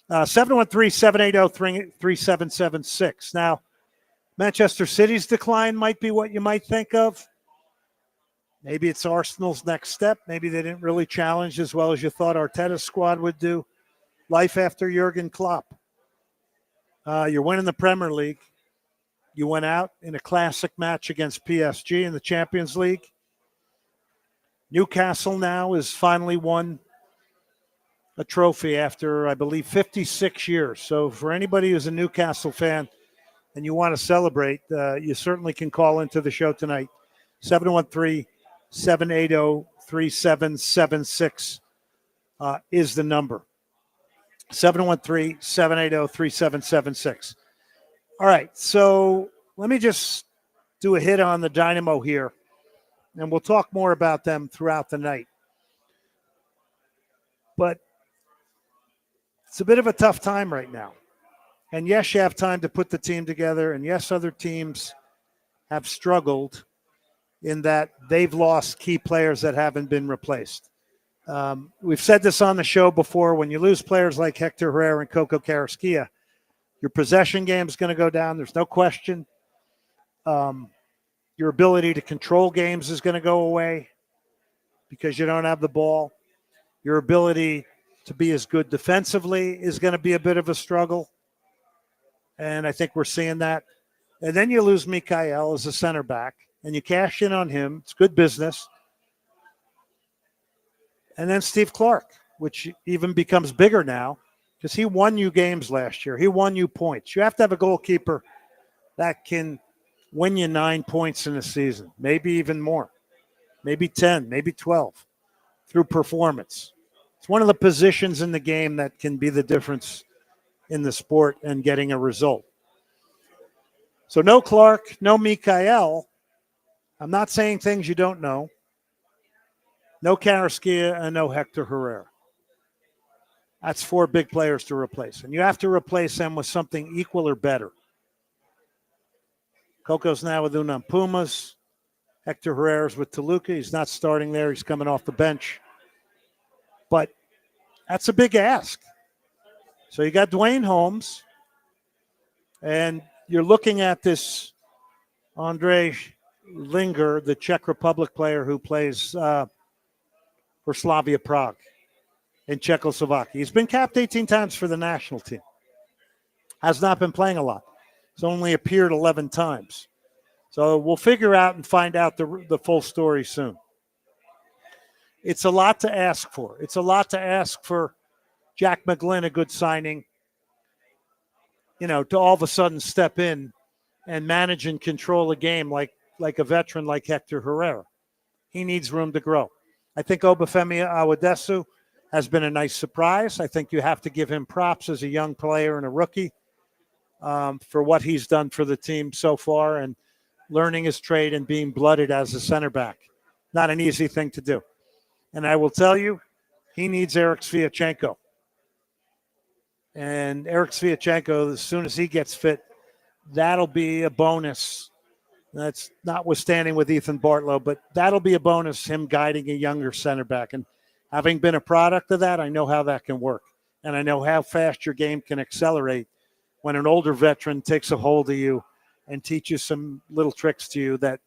713-780-3776. Now, Manchester City's decline might be what you might think of. Maybe it's Arsenal's next step. Maybe they didn't really challenge as well as you thought Arteta's squad would do. Life after Jurgen Klopp. You're winning the Premier League. You went out in a classic match against PSG in the Champions League. Newcastle now has finally won a trophy after, I believe, 56 years. So for anybody who's a Newcastle fan and you want to celebrate, you certainly can call into the show tonight. 713-780-3776 is the number. 713-780-3776. All right, so let me just do a hit on the Dynamo here, and we'll talk more about them throughout the night. But it's a bit of a tough time right now. And yes, you have time to put the team together, and yes, other teams have struggled in that they've lost key players that haven't been replaced. We've said this on the show before. When you lose players like Hector Herrera and Coco Carrasquilla, your possession game is going to go down. There's no question. Your ability to control games is going to go away because you don't have the ball. Your ability to be as good defensively is going to be a bit of a struggle. And I think we're seeing that. And then you lose Mikael as a center back, and you cash in on him. It's good business. And then Steve Clark, which even becomes bigger now because he won you games last year. He won you points. You have to have a goalkeeper that can win you 9 points in a season, maybe even more, maybe 10, maybe 12 through performance. It's one of the positions in the game that can be the difference in the sport and getting a result. So no Clark, no Mikael. I'm not saying things you don't know. No Carrasquilla and no Hector Herrera. That's 4 big players to replace. And you have to replace them with something equal or better. Coco's now with Unam Pumas. Hector Herrera's with Toluca. He's not starting there. He's coming off the bench. But that's a big ask. So you got Dwayne Holmes. And you're looking at this Andrej Linger, the Czech Republic player who plays for Slavia Prague in Czechoslovakia. He's been capped 18 times for the national team. Has not been playing a lot. He's only appeared 11 times. So we'll figure out and find out the full story soon. It's a lot to ask for. It's a lot to ask for Jack McGlynn, a good signing, to all of a sudden step in and manage and control a game like a veteran like Hector Herrera. he needs room to grow. I think Obafemi Awadesu has been a nice surprise. I think you have to give him props as a young player and a rookie for what he's done for the team so far and learning his trade and being blooded as a center back. Not an easy thing to do. And I will tell you, he needs Eric Sviatchenko. And Eric Sviatchenko, as soon as he gets fit, that'll be a bonus. That's notwithstanding with Ethan Bartlow, but that'll be a bonus, him guiding a younger center back. And having been a product of that, I know how that can work. And I know how fast your game can accelerate when an older veteran takes a hold of you and teaches some little tricks to you that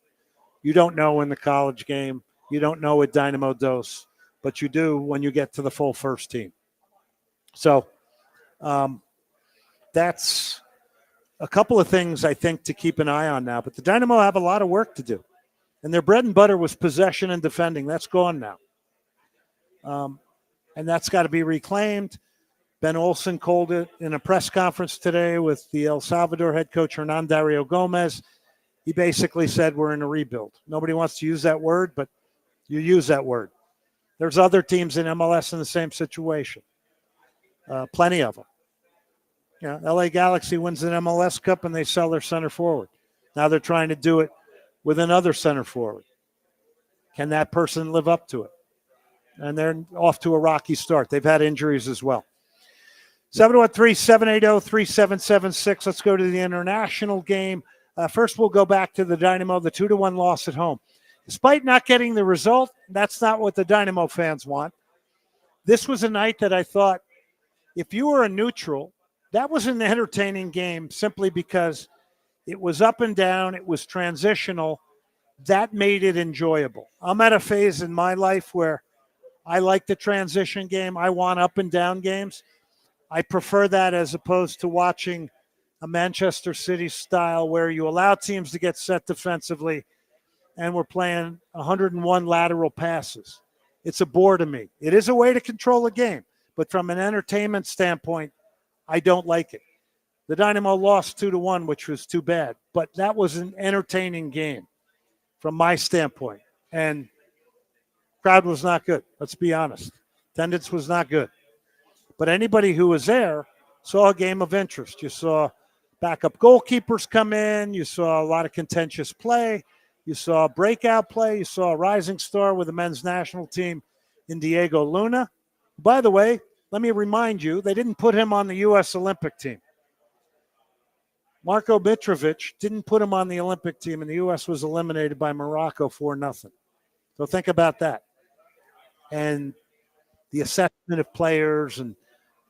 you don't know in the college game, you don't know at Dynamo Dos, but you do when you get to the full first team. So that's a couple of things I think to keep an eye on now. But the Dynamo have a lot of work to do. And their bread and butter was possession and defending. That's gone now. And that's got to be reclaimed. Ben Olsen called it in a press conference today with the El Salvador head coach, Hernan Dario Gomez. He basically said we're in a rebuild. Nobody wants to use that word, but you use that word. There's other teams in MLS in the same situation. Plenty of them. You know, LA Galaxy wins an MLS Cup and they sell their center forward. Now they're trying to do it with another center forward. Can that person live up to it? And they're off to a rocky start. They've had injuries as well. 713-780-3776. Let's go to the international game. First, we'll go back to the Dynamo, the 2-1 loss at home. Despite not getting the result, that's not what the Dynamo fans want. This was a night that I thought, if you were a neutral, that was an entertaining game simply because it was up and down, it was transitional. That made it enjoyable. I'm at a phase in my life where I like the transition game. I want up and down games. I prefer that as opposed to watching a Manchester City style where you allow teams to get set defensively and we're playing 101 lateral passes. It's a bore to me. It is a way to control a game, but from an entertainment standpoint, I don't like it. The Dynamo lost 2-1, which was too bad, but that was an entertaining game from my standpoint. And crowd was not good. Let's be honest. Attendance was not good. But anybody who was there saw a game of interest. You saw backup goalkeepers come in. You saw a lot of contentious play. You saw breakout play. You saw a rising star with the men's national team in Diego Luna. By the way, let me remind you, they didn't put him on the U.S. Olympic team. Marko Mitrovic didn't put him on the Olympic team, and the U.S. was eliminated by Morocco 4-0. So think about that. And the assessment of players and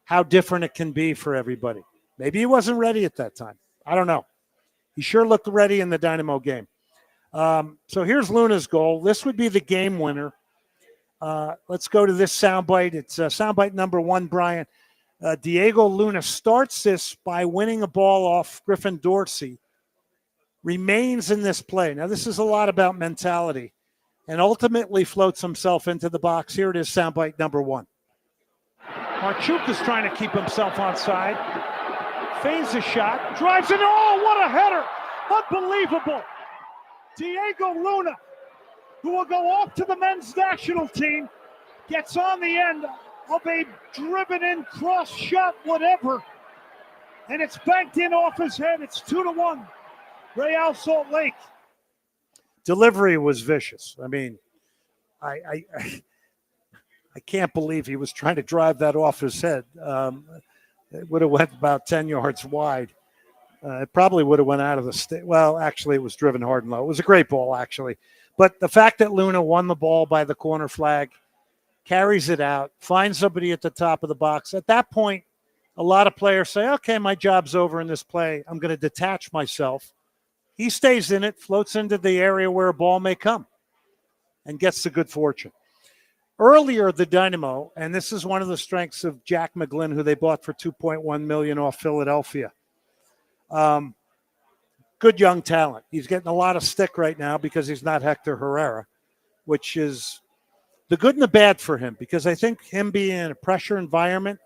how different it can be for everybody. Maybe he wasn't ready at that time. I don't know. He sure looked ready in the Dynamo game. So here's Luna's goal. This would be the game winner. Let's go to this soundbite. It's soundbite number 1, Brian. Diego Luna starts this by winning a ball off Griffin Dorsey, remains in this play. Now, this is a lot about mentality, and ultimately floats himself into the box. Here it is, soundbite number 1. Marchuk is trying to keep himself on side. Feigns a shot, drives it. Oh, what a header! Unbelievable. Diego Luna, who will go off to the men's national team, gets on the end of a driven-in cross shot, whatever, and it's banked in off his head. It's 2-1. Real Salt Lake. Delivery was vicious. I mean, I can't believe he was trying to drive that off his head. It would have went about 10 yards wide. It probably would have went out of the state. Well, actually, it was driven hard and low. It was a great ball, actually. But the fact that Luna won the ball by the corner flag, carries it out, finds somebody at the top of the box. At that point, a lot of players say, okay, my job's over in this play. I'm going to detach myself. He stays in it, floats into the area where a ball may come, and gets the good fortune. Earlier, the Dynamo, and this is one of the strengths of Jack McGlynn, who they bought for $2.1 million off Philadelphia. Good young talent. He's getting a lot of stick right now because he's not Hector Herrera, which is the good and the bad for him, because I think him being in a pressure environment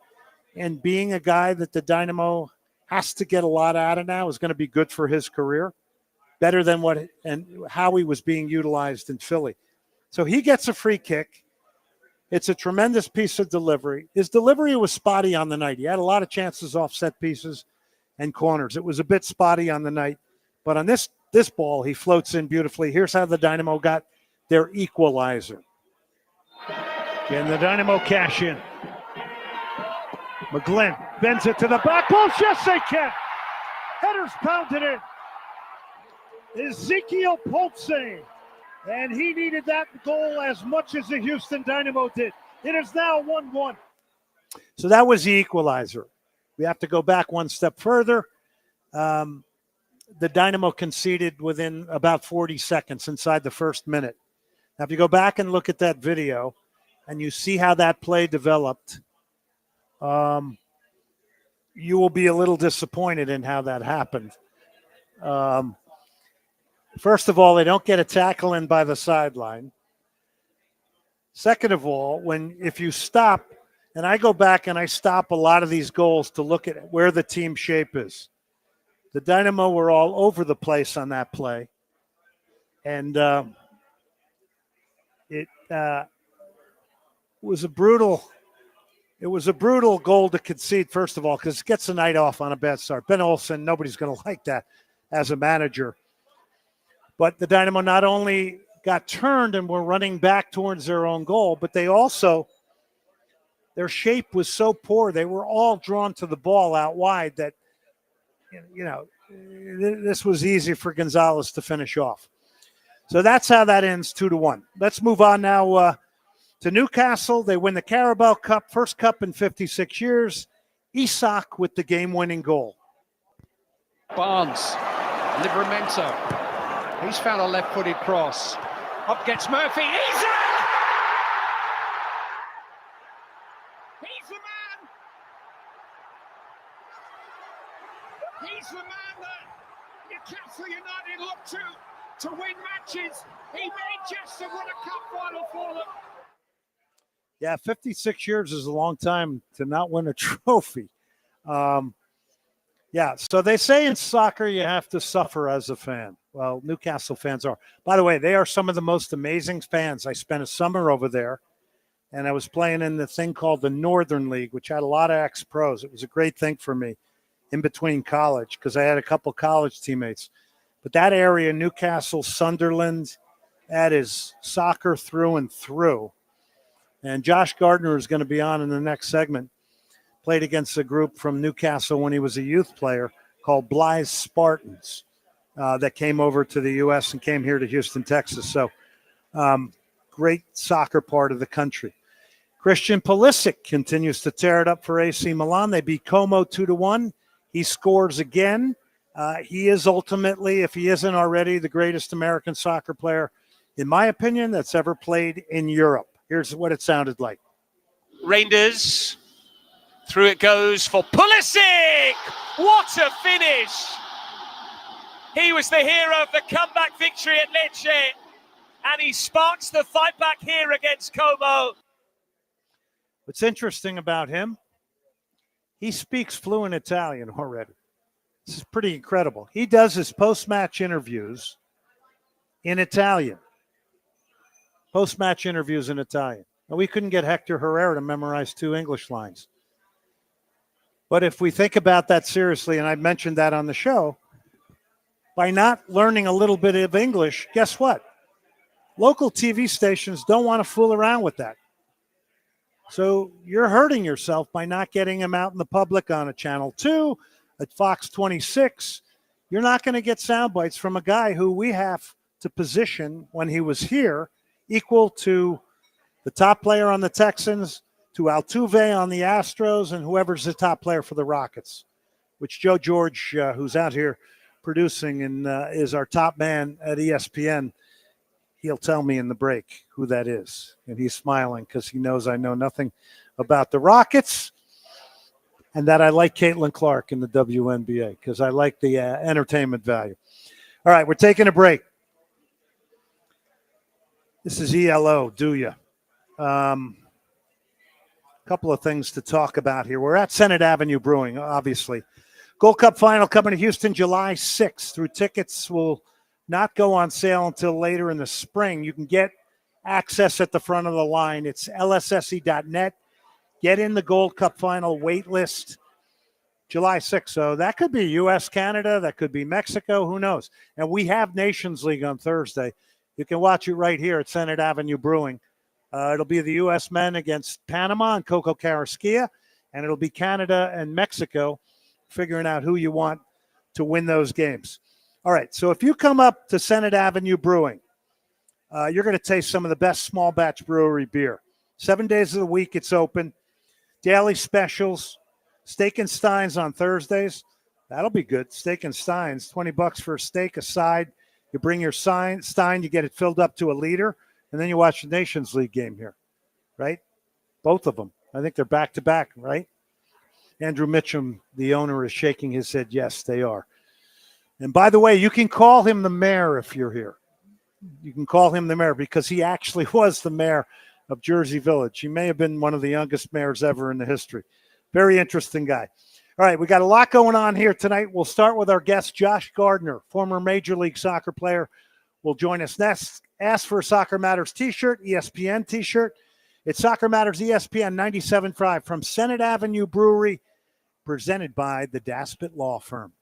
and being a guy that the Dynamo has to get a lot out of now is going to be good for his career, better than what and how he was being utilized in Philly. So he gets a free kick. It's a tremendous piece of delivery. His delivery was spotty on the night. He had a lot of chances off set pieces and corners. It was a bit spotty on the night. But on this ball, he floats in beautifully. Here's how the Dynamo got their equalizer. Can the Dynamo cash in? McGlynn bends it to the back post. Yes, they can. Headers pounded in. Ezekiel Poltze. And he needed that goal as much as the Houston Dynamo did. It is now 1-1. So that was the equalizer. We have to go back one step further. The Dynamo conceded within about 40 seconds inside the first minute. Now, if you go back and look at that video and you see how that play developed, you will be a little disappointed in how that happened. First of all, they don't get a tackle in by the sideline. Second of all, if you stop, and I go back and I stop a lot of these goals to look at where the team shape is. The Dynamo were all over the place on that play. And it was a brutal goal to concede, first of all, because it gets the night off on a bad start. Ben Olsen, nobody's going to like that as a manager. But the Dynamo not only got turned and were running back towards their own goal, but they also, their shape was so poor. They were all drawn to the ball out wide that, this was easy for Gonzalez to finish off. So that's how that ends 2-1. Let's move on now to Newcastle. They win the Carabao Cup, first cup in 56 years. Isak with the game-winning goal. Barnes, Livramento. He's found a left-footed cross. Up gets Murphy. He's the man! He's the man that Newcastle United look to win matches. He made just to win a cup final for them. Yeah, 56 years is a long time to not win a trophy. Yeah, so they say in soccer you have to suffer as a fan. Well, Newcastle fans are. By the way, they are some of the most amazing fans. I spent a summer over there, and I was playing in the thing called the Northern League, which had a lot of ex-pros. It was a great thing for me in between college because I had a couple college teammates. But that area, Newcastle, Sunderland, that is soccer through and through. And Josh Gardner is going to be on in the next segment. Played against a group from Newcastle when he was a youth player called Blythe Spartans that came over to the U.S. and came here to Houston, Texas. So great soccer part of the country. Christian Pulisic continues to tear it up for AC Milan. They beat Como 2-1. He scores again. He is ultimately, if he isn't already, the greatest American soccer player, in my opinion, that's ever played in Europe. Here's what it sounded like. Reinders. Through it goes for Pulisic. What a finish. He was the hero of the comeback victory at Lecce. And he sparks the fight back here against Como. What's interesting about him, he speaks fluent Italian already. This is pretty incredible. He does his post-match interviews in Italian. Post-match interviews in Italian. Now, we couldn't get Hector Herrera to memorize 2 English lines. But if we think about that seriously, and I mentioned that on the show, by not learning a little bit of English, guess what? Local TV stations don't want to fool around with that. So you're hurting yourself by not getting him out in the public on a Channel 2, at Fox 26. You're not going to get sound bites from a guy who we have to position when he was here equal to the top player on the Texans, to Altuve on the Astros, and whoever's the top player for the Rockets, which Joe George, who's out here producing and is our top man at ESPN, he'll tell me in the break who that is. And he's smiling because he knows I know nothing about the Rockets and that I like Caitlin Clark in the WNBA because I like the entertainment value. All right, we're taking a break. This is ELO, do ya? Couple of things to talk about here. We're at Senate Avenue Brewing, obviously. Gold Cup Final coming to Houston July 6th. Tickets will not go on sale until later in the spring. You can get access at the front of the line. It's lsse.net. Get in the Gold Cup final wait list July 6th. So that could be U.S., Canada. That could be Mexico. Who knows? And we have Nations League on Thursday. You can watch it right here at Senate Avenue Brewing. It'll be the U.S. men against Panama and Coco Carrasquilla, and it'll be Canada and Mexico figuring out who you want to win those games. All right, so if you come up to Senate Avenue Brewing, you're going to taste some of the best small batch brewery beer. 7 days of the week it's open. Daily specials, Steak and Steins on Thursdays. That'll be good. Steak and Steins, $20 for a steak, a side. You bring your Stein, you get it filled up to a liter, and then you watch the Nations League game here, right? Both of them. I think they're back-to-back, right? Andrew Mitchum, the owner, is shaking his head. Yes, they are. And by the way, you can call him the mayor if you're here. You can call him the mayor because he actually was the mayor of Jersey Village. He may have been one of the youngest mayors ever in the history. Very interesting guy. All right, we got a lot going on here tonight. We'll start with our guest, Josh Gardner, former Major League Soccer player, will join us next. Ask for a Soccer Matters t-shirt, ESPN t-shirt. It's Soccer Matters ESPN 97.5 from Senate Avenue Brewery, presented by the Daspit Law Firm.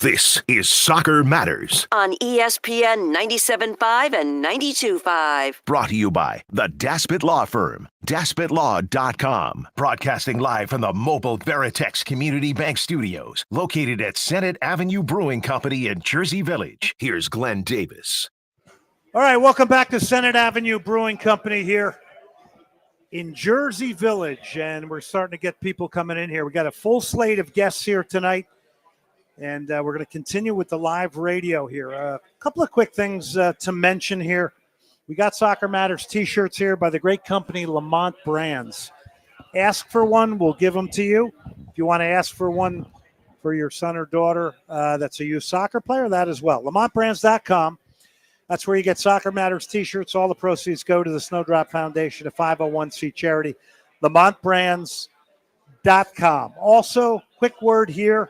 This is Soccer Matters, on ESPN 97.5 and 92.5. brought to you by the Daspit Law Firm, DaspitLaw.com. Broadcasting live from the mobile Veritex Community Bank Studios, located at Senate Avenue Brewing Company in Jersey Village. Here's Glenn Davis. All right, welcome back to Senate Avenue Brewing Company here in Jersey Village, and we're starting to get people coming in here. We got a full slate of guests here tonight, and we're going to continue with the live radio here. A couple of quick things to mention here. We got Soccer Matters t-shirts here by the great company Lamont Brands. Ask for one, we'll give them to you. If you want to ask for one for your son or daughter that's a youth soccer player, that as well. LamontBrands.com. That's where you get Soccer Matters t-shirts. All the proceeds go to the Snowdrop Foundation, a 501c charity. LamontBrands.com. Also, quick word here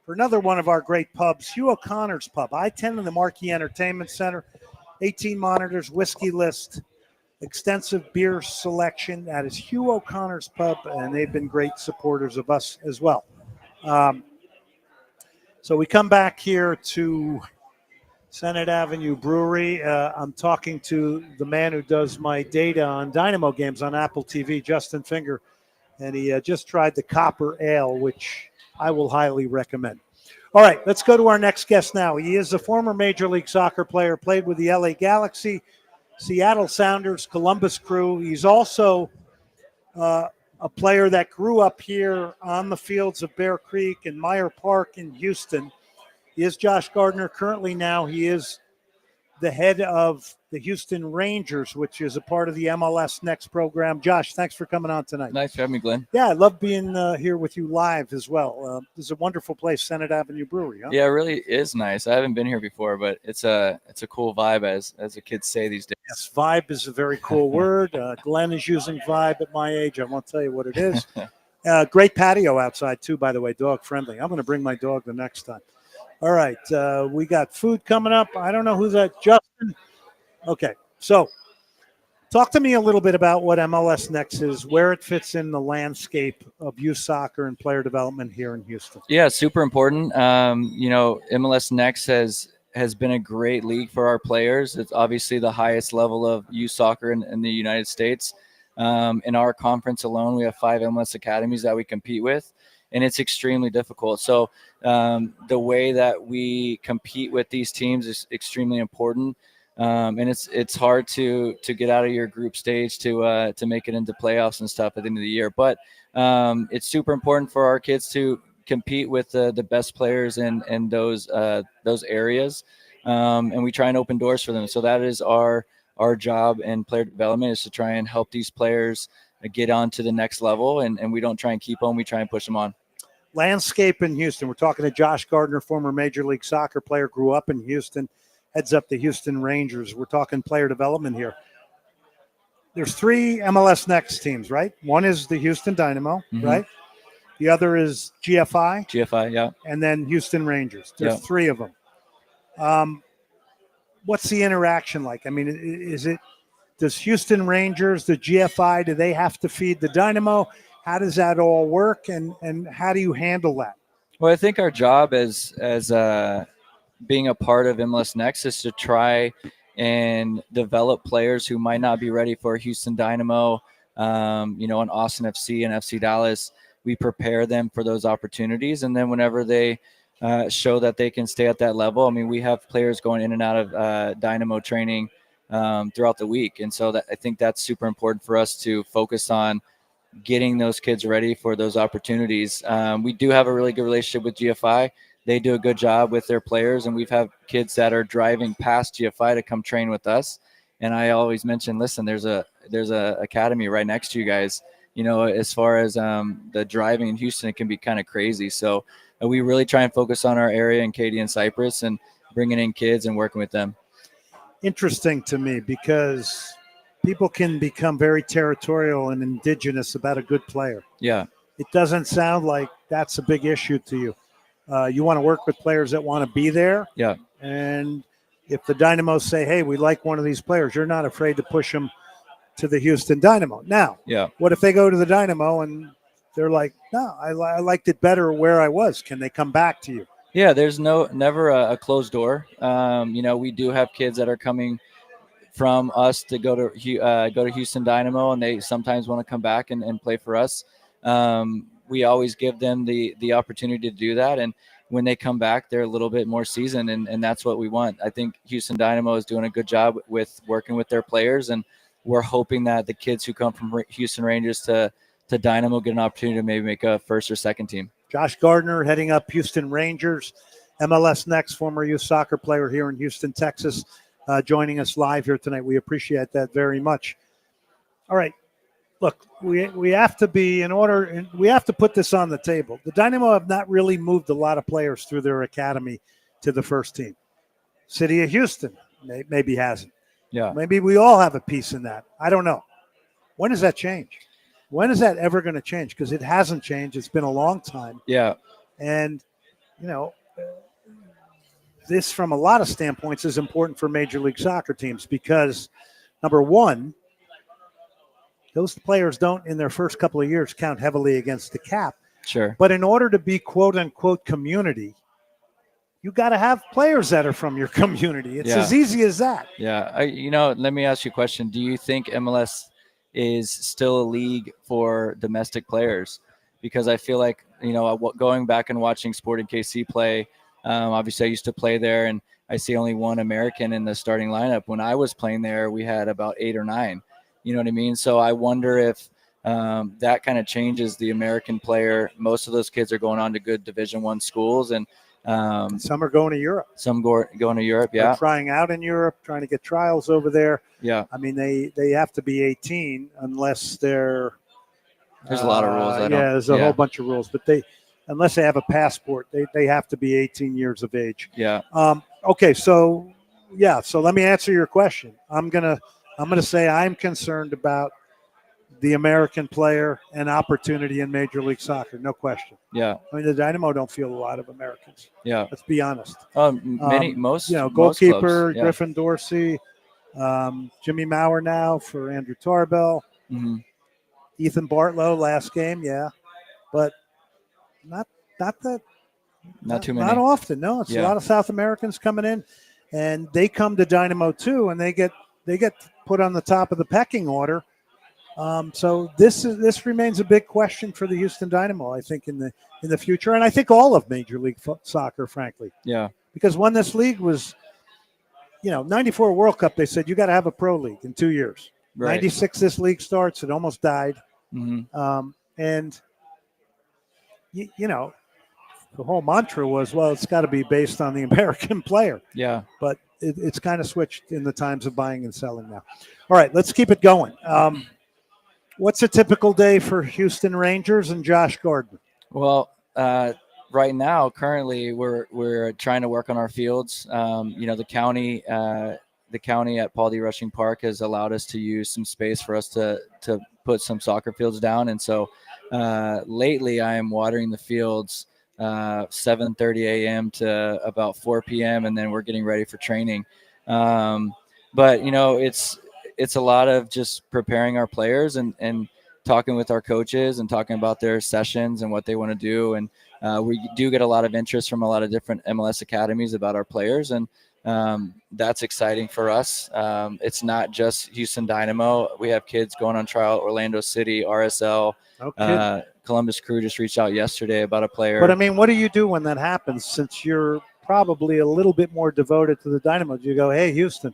for another one of our great pubs, Hugh O'Connor's Pub, I-10 in the Marquee Entertainment Center. 18 monitors, whiskey list, extensive beer selection. That is Hugh O'Connor's Pub, and they've been great supporters of us as well. So we come back here to Senate Avenue Brewery. I'm talking to the man who does my data on Dynamo games on Apple TV, Justin Finger, and he just tried the Copper Ale, which I will highly recommend. All right, let's go to our next guest now. He is a former Major League Soccer player, played with the LA Galaxy, Seattle Sounders, Columbus Crew. He's also a player that grew up here on the fields of Bear Creek and Meyer Park in Houston. He is Josh Gardner. Currently now he is the head of the Houston Rangers, which is a part of the MLS Next program. Josh, thanks for coming on tonight. Nice to have me, Glenn. Yeah, I love being here with you live as well. This is a wonderful place, Senate Avenue Brewery. Huh? Yeah, it really is nice. I haven't been here before, but it's a cool vibe, as the kids say these days. Yes, vibe is a very cool word. Glenn is using vibe at my age. I won't tell you what it is. Great patio outside, too, by the way, dog friendly. I'm going to bring my dog the next time. All right, we got food coming up. I don't know who's that, Justin? Okay, so talk to me a little bit about what MLS Next is, where it fits in the landscape of youth soccer and player development here in Houston. Yeah, super important. MLS Next has been a great league for our players. It's obviously the highest level of youth soccer in the United States. In our conference alone, we have 5 MLS academies that we compete with, and it's extremely difficult. So the way that we compete with these teams is extremely important. And it's hard to get out of your group stage to make it into playoffs and stuff at the end of the year. But it's super important for our kids to compete with the best players in those areas, and we try and open doors for them. So that is our job in player development, is to try and help these players get on to the next level, and we don't try and keep them, we try and push them on. Landscape in Houston. We're talking to Josh Gardner, former Major League Soccer player, grew up in Houston, heads up the Houston Rangers. We're talking player development here. There's 3 MLS Next teams, right? One is the Houston Dynamo, right? The other is GFI. GFI, yeah. And then Houston Rangers. There's Yeah. 3 of them. What's the interaction like? I mean, does Houston Rangers, the GFI, do they have to feed the Dynamo? How does that all work, and how do you handle that? Well, I think our job as being a part of MLS Next is to try and develop players who might not be ready for Houston Dynamo, an Austin FC and FC Dallas. We prepare them for those opportunities, and then whenever they show that they can stay at that level, I mean, we have players going in and out of Dynamo training throughout the week, and so I think that's super important for us to focus on getting those kids ready for those opportunities. We do have a really good relationship with GFI. They do a good job with their players, and we've had kids that are driving past GFI to come train with us. And I always mention, listen, there's a academy right next to you guys. As far as the driving in Houston, it can be kind of crazy. So we really try and focus on our area in Katy and Cypress and bringing in kids and working with them. Interesting to me, because people can become very territorial and indigenous about a good player. Yeah. It doesn't sound like that's a big issue to you. You want to work with players that want to be there. Yeah. And if the Dynamos say, hey, we like one of these players, you're not afraid to push them to the Houston Dynamo. Now, yeah. What if they go to the Dynamo and they're like, no, I liked it better where I was. Can they come back to you? Yeah, there's never a closed door. We do have kids that are coming from us to go to Houston Dynamo, and they sometimes want to come back and play for us. We always give them the opportunity to do that, and when they come back, they're a little bit more seasoned, and that's what we want. I think Houston Dynamo is doing a good job with working with their players, and we're hoping that the kids who come from Houston Rangers to Dynamo get an opportunity to maybe make a first or second team. Josh Gardner heading up Houston Rangers, MLS Next, former youth soccer player here in Houston, Texas, joining us live here tonight. We appreciate that very much. All right. Look, we have to be we have to put this on the table. The Dynamo have not really moved a lot of players through their academy to the first team. City of Houston maybe hasn't. Yeah. Maybe we all have a piece in that. I don't know. When does that change? When is that ever going to change? Because it hasn't changed. It's been a long time. Yeah. And, this from a lot of standpoints is important for Major League Soccer teams because, number one, those players don't, in their first couple of years, count heavily against the cap. Sure. But in order to be quote-unquote community, you got to have players that are from your community. It's as easy as that. Yeah. Let me ask you a question. Do you think MLS is still a league for domestic players? Because I feel like, going back and watching Sporting KC play, obviously I used to play there, and I see only one American in the starting lineup. When I was playing there, we had about 8 or 9. You know what I mean? So I wonder if that kind of changes the American player. Most of those kids are going on to good Division I schools, and some are going to Europe. Some going to Europe, yeah. They're trying out in Europe, trying to get trials over there. Yeah. I mean, they have to be 18 unless they're. There's a lot of rules. There's a whole bunch of rules, but unless they have a passport, they have to be 18 years of age. Yeah. Okay, so let me answer your question. I'm gonna say I'm concerned about the American player and opportunity in Major League Soccer, no question. Yeah. I mean, the Dynamo don't field a lot of Americans. Yeah. Let's be honest. Most goalkeeper clubs, yeah. Griffin Dorsey, Jimmy Maurer now for Andrew Tarbell, Mm-hmm. Ethan Bartlow last game, but not that. Not too many. Not often. No, it's a Yeah. lot of South Americans coming in, and they come to Dynamo too, and they get put on the top of the pecking order. So this remains a big question for the Houston Dynamo, I think, in the future, and I think all of Major League Soccer, frankly. Yeah. Because when this league was, 94 World Cup, they said you got to have a pro league in 2 years. Right. 96, this league starts. It almost died, Mm-hmm. and the whole mantra was, well, it's got to be based on the American player. Yeah. But it's kind of switched in the times of buying and selling now. All right, let's keep it going. What's a typical day for Houston Rangers and Josh Gardner? Well, right now, currently, we're trying to work on our fields. The county at Paul D. Rushing Park has allowed us to use some space for us to put some soccer fields down. And so lately I am watering the fields 7:30 a.m. to about 4 p.m. and then we're getting ready for training. But it's a lot of just preparing our players and talking with our coaches and talking about their sessions and what they want to do. And we do get a lot of interest from a lot of different MLS academies about our players. And that's exciting for us. It's not just Houston Dynamo. We have kids going on trial, Orlando City, RSL, Columbus Crew just reached out yesterday about a player. But I mean, what do you do when that happens? Since you're probably a little bit more devoted to the Dynamo, do you go, hey, Houston,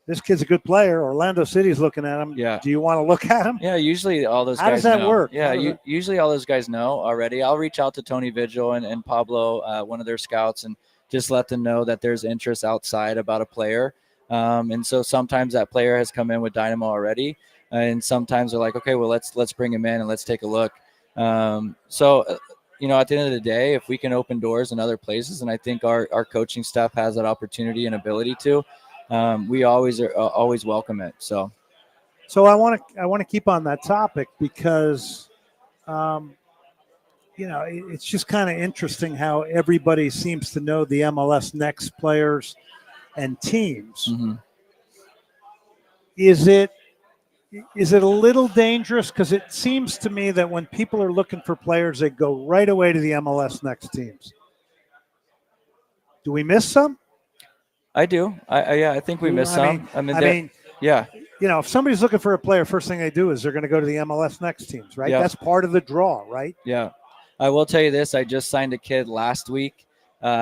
this kid's a good player. Orlando City's looking at him. Yeah. Do you want to look at him? Yeah, usually all those How guys does that know. work? Yeah, usually all those guys know already. I'll reach out to Tony Vigil and Pablo, one of their scouts, and just let them know that there's interest outside about a player. And so sometimes that player has come in with Dynamo already, and sometimes they're like, okay, well, let's bring him in and let's take a look. So at the end of the day, if we can open doors in other places, and I think our coaching staff has that opportunity and ability to, we always welcome it. So I want to keep on that topic because, it's just kind of interesting how everybody seems to know the MLS Next players and teams. Mm-hmm. Is it a little dangerous? Because it seems to me that when people are looking for players, they go right away to the MLS Next teams. Do we miss some? I do. Yeah, I think we missed some. I mean, yeah. You know, if somebody's looking for a player, first thing they do is they're going to go to the MLS Next teams, right? Yeah. That's part of the draw, right? Yeah. I will tell you this. I just signed a kid last week.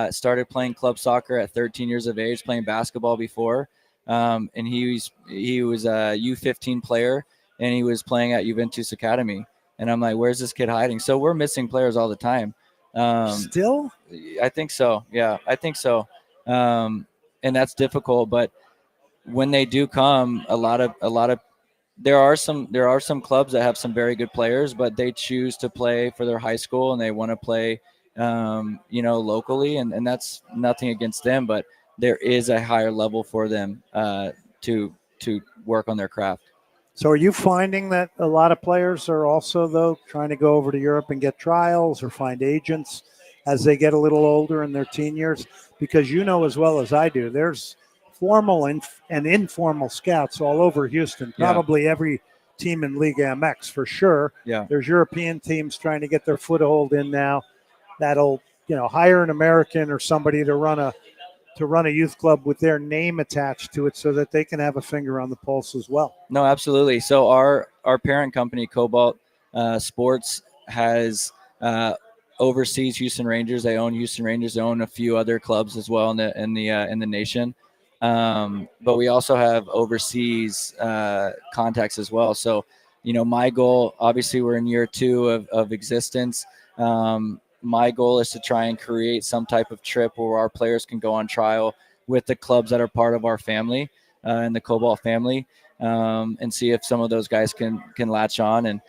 Started playing club soccer at 13 years of age, playing basketball before. And he was a U15 player, and he was playing at Juventus Academy. And I'm like, where's this kid hiding? So we're missing players all the time. Still? I think so. Yeah, I think so. And that's difficult, but when they do come, a lot of there are some clubs that have some very good players, but they choose to play for their high school and they want to play locally, and that's nothing against them, but there is a higher level for them to work on their craft. So are you finding that a lot of players are also, though, trying to go over to Europe and get trials or find agents as they get a little older in their teen years? Because you know as well as I do, there's formal and informal scouts all over Houston, probably every team in Liga MX for sure. Yeah. There's European teams trying to get their foothold in now that'll, hire an American or somebody to run a youth club with their name attached to it so that they can have a finger on the pulse as well. No, absolutely. So our parent company, Cobalt Sports, has oversees Houston Rangers. They own Houston Rangers. They own a few other clubs as well in the nation. But we also have overseas contacts as well. So, my goal, obviously we're in year 2 of existence. My goal is to try and create some type of trip where our players can go on trial with the clubs that are part of our family and the Cobalt family, and see if some of those guys can latch on. And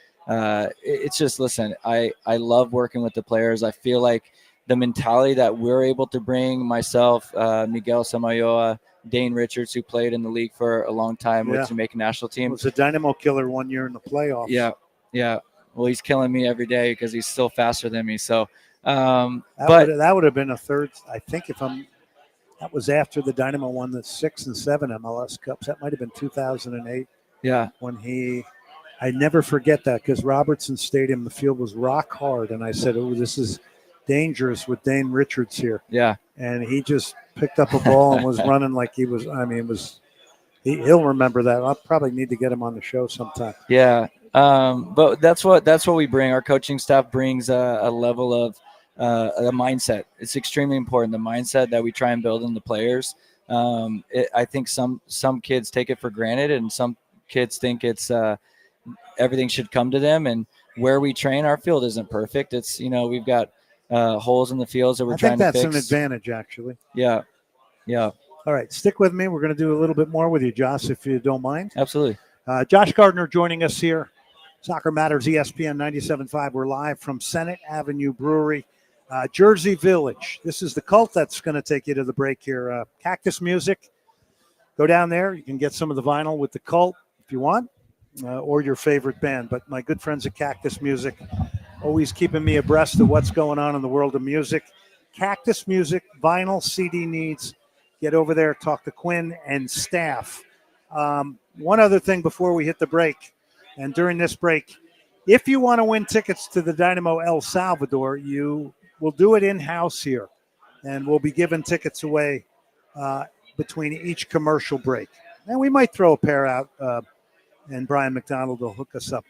it's just, listen, I love working with the players. I feel like the mentality that we're able to bring, myself, Miguel Samayoa, Dane Richards, who played in the league for a long time with Jamaican national team. Was a dynamo killer one year in the playoffs. Yeah. Well, he's killing me every day because he's still faster than me. So, that would have been a third. I think that was after the Dynamo won the 6 and 7 MLS Cups. That might have been 2008. Yeah. When I never forget that because Robertson Stadium, the field was rock hard, and I said, "Oh, this is dangerous with Dane Richards here." Yeah. And he just picked up a ball and was running like he was. I mean, he'll remember that. I'll probably need to get him on the show sometime. Yeah. But that's what we bring. Our coaching staff brings a level of a mindset. It's extremely important. The mindset that we try and build in the players. I think some kids take it for granted, and some kids think it's everything should come to them. And where we train, our field isn't perfect. It's we've got holes in the fields that we're trying to fix. I think that's an advantage, actually. Yeah. All right, stick with me. We're going to do a little bit more with you, Josh, if you don't mind. Absolutely. Josh Gardner joining us here. Soccer Matters, ESPN 97.5. We're live from Senate Avenue Brewery, Jersey Village. This is the cult that's going to take you to the break here. Cactus Music. Go down there. You can get some of the vinyl with the cult if you want, or your favorite band. But my good friends at Cactus Music, always keeping me abreast of what's going on in the world of music. Cactus Music, vinyl, CD needs. Get over there, talk to Quinn and staff. One other thing before we hit the break, and during this break, if you want to win tickets to the Dynamo El Salvador, you will do it in-house here, and we'll be giving tickets away between each commercial break. And we might throw a pair out, and Brian McDonald will hook us up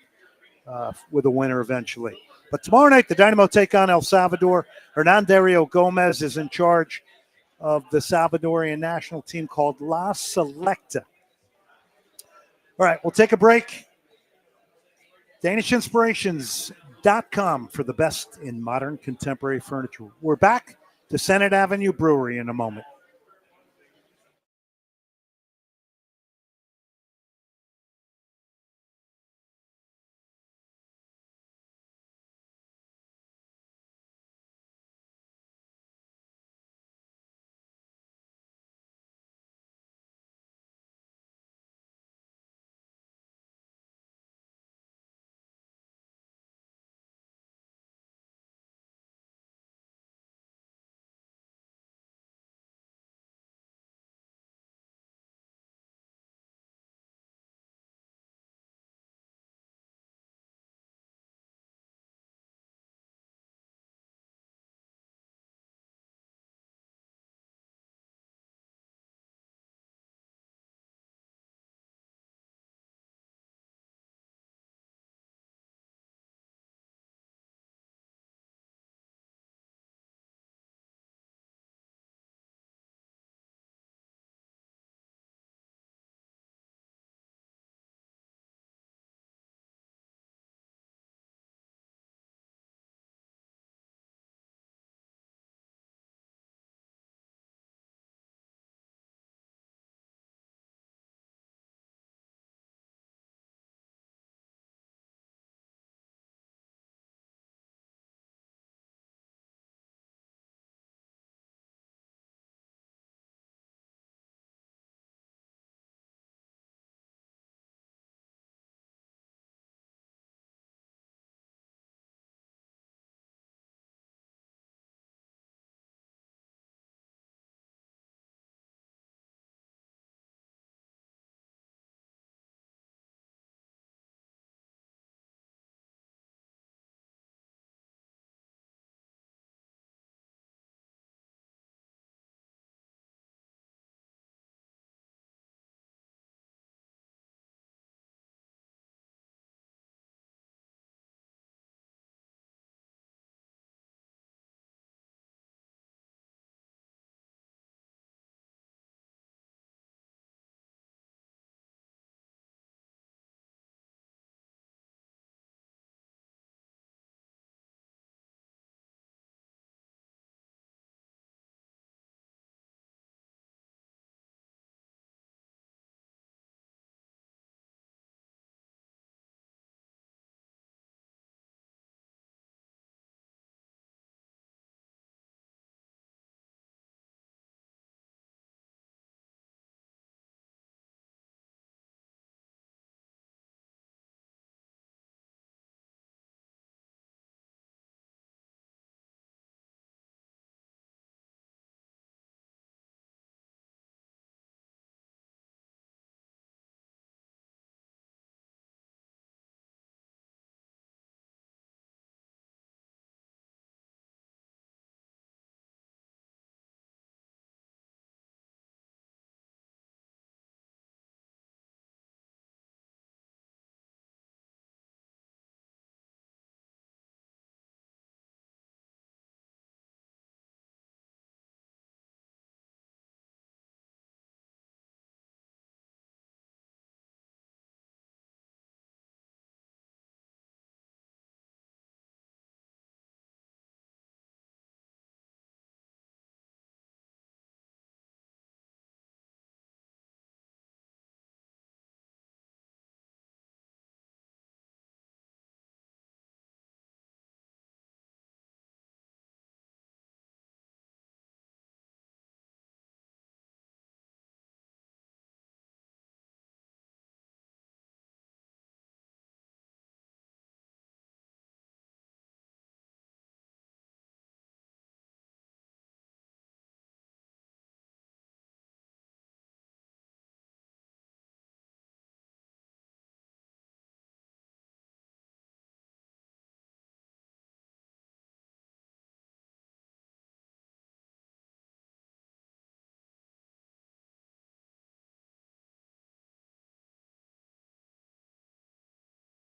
with a winner eventually. But tomorrow night, the Dynamo take on El Salvador. Hernan Dario Gomez is in charge of the Salvadorian national team called La Selecta. All right, we'll take a break. DanishInspirations.com for the best in modern contemporary furniture. We're back to Senate Avenue Brewery in a moment.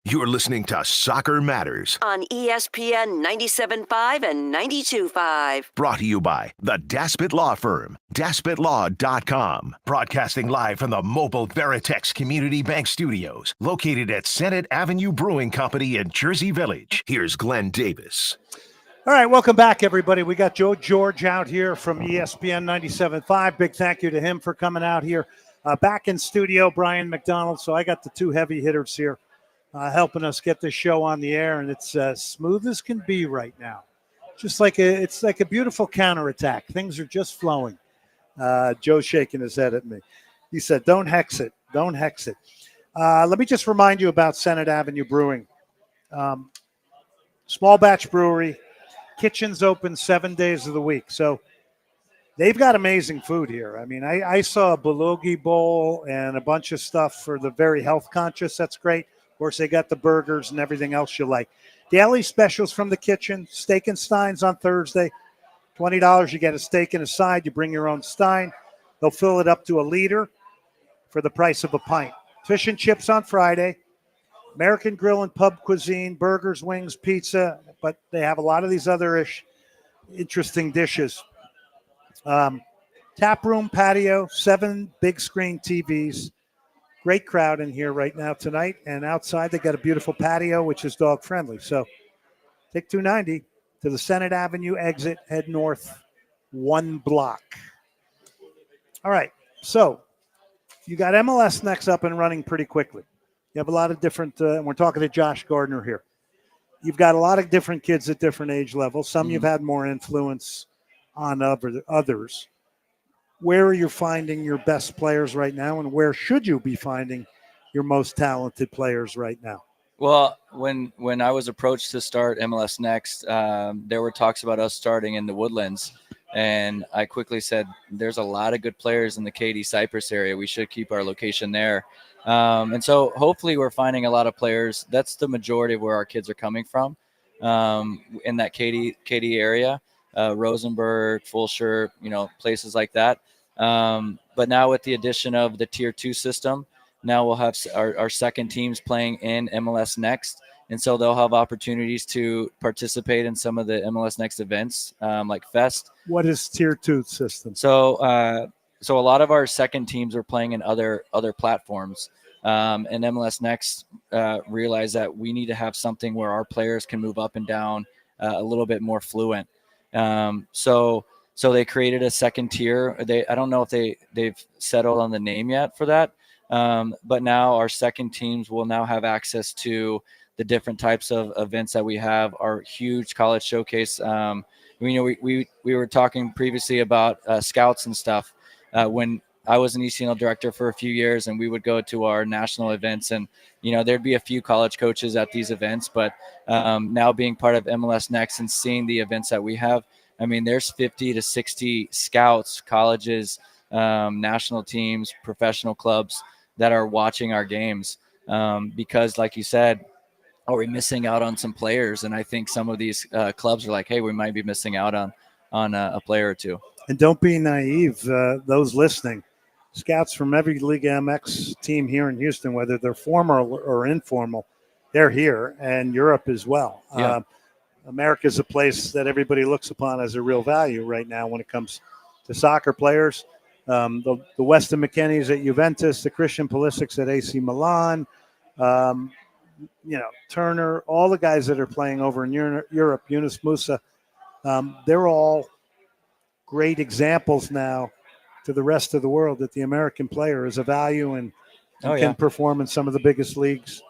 You're listening to Soccer Matters, on ESPN 97.5 and 92.5. brought to you by the Daspit Law Firm, DaspitLaw.com. Broadcasting live from the mobile Veritex Community Bank Studios, located at Senate Avenue Brewing Company in Jersey Village. Here's Glenn Davis. All right, welcome back, everybody. We got Joe George out here from ESPN 97.5. Big thank you to him for coming out here. Back in studio, Brian McDonald. So I got the two heavy hitters here helping us get this show on the air, and it's smooth as can be right now. Just like it's like a beautiful counterattack. Things are just flowing. Joe's shaking his head at me. He said, "Don't hex it. Don't hex it." Let me just remind you about Senate Avenue Brewing. Small batch brewery. Kitchen's open 7 days of the week. So they've got amazing food here. I mean, I saw a bulgogi bowl and a bunch of stuff for the very health conscious. That's great. Of course, they got the burgers and everything else you like. Daily specials from the kitchen. Steak and Steins on Thursday. $20, you get a steak and a side. You bring your own stein. They'll fill it up to a liter for the price of a pint. Fish and chips on Friday. American grill and pub cuisine, burgers, wings, pizza, but they have a lot of these other interesting dishes. Tap room, patio, 7 big screen TVs. Great crowd in here right now tonight. And outside, they got a beautiful patio, which is dog friendly. So take 290 to the Senate Avenue exit, head north 1 block. All right. So you got MLS Next up and running pretty quickly. You have a lot of different, and we're talking to Josh Gardner here. You've got a lot of different kids at different age levels. Some you've had more influence on others. Where are you finding your best players right now, and where should you be finding your most talented players right now? Well, when I was approached to start MLS Next, there were talks about us starting in the Woodlands. And I quickly said, there's a lot of good players in the Katy Cypress area. We should keep our location there. And so hopefully we're finding a lot of players. That's the majority of where our kids are coming from in that Katy area, Rosenberg, Fulsher, places like that. But now with the addition of the Tier 2 system, now we'll have our second teams playing in MLS Next. And so they'll have opportunities to participate in some of the MLS Next events like Fest. What is Tier 2 system? So a lot of our second teams are playing in other platforms. And MLS Next realized that we need to have something where our players can move up and down a little bit more fluent. So they created a second tier. I don't know if they've settled on the name yet for that. But now our second teams will now have access to the different types of events that we have, our huge college showcase. We were talking previously about scouts and stuff. When I was an ECNL director for a few years, and we would go to our national events, and there'd be a few college coaches at these events. But now being part of MLS Next and seeing the events that we have, I mean, there's 50 to 60 scouts, colleges, national teams, professional clubs that are watching our games because, like you said, are we missing out on some players? And I think some of these clubs are like, hey, we might be missing out on a player or two. And don't be naive, those listening. Scouts from every Liga MX team here in Houston, whether they're formal or informal, they're here, and Europe as well. Yeah. America's a place that everybody looks upon as a real value right now when it comes to soccer players. The Weston McKennies at Juventus, the Christian Pulisics at AC Milan, Turner, all the guys that are playing over in Europe, Yunus Musa, they're all great examples now to the rest of the world that the American player is a value and can perform in some of the biggest leagues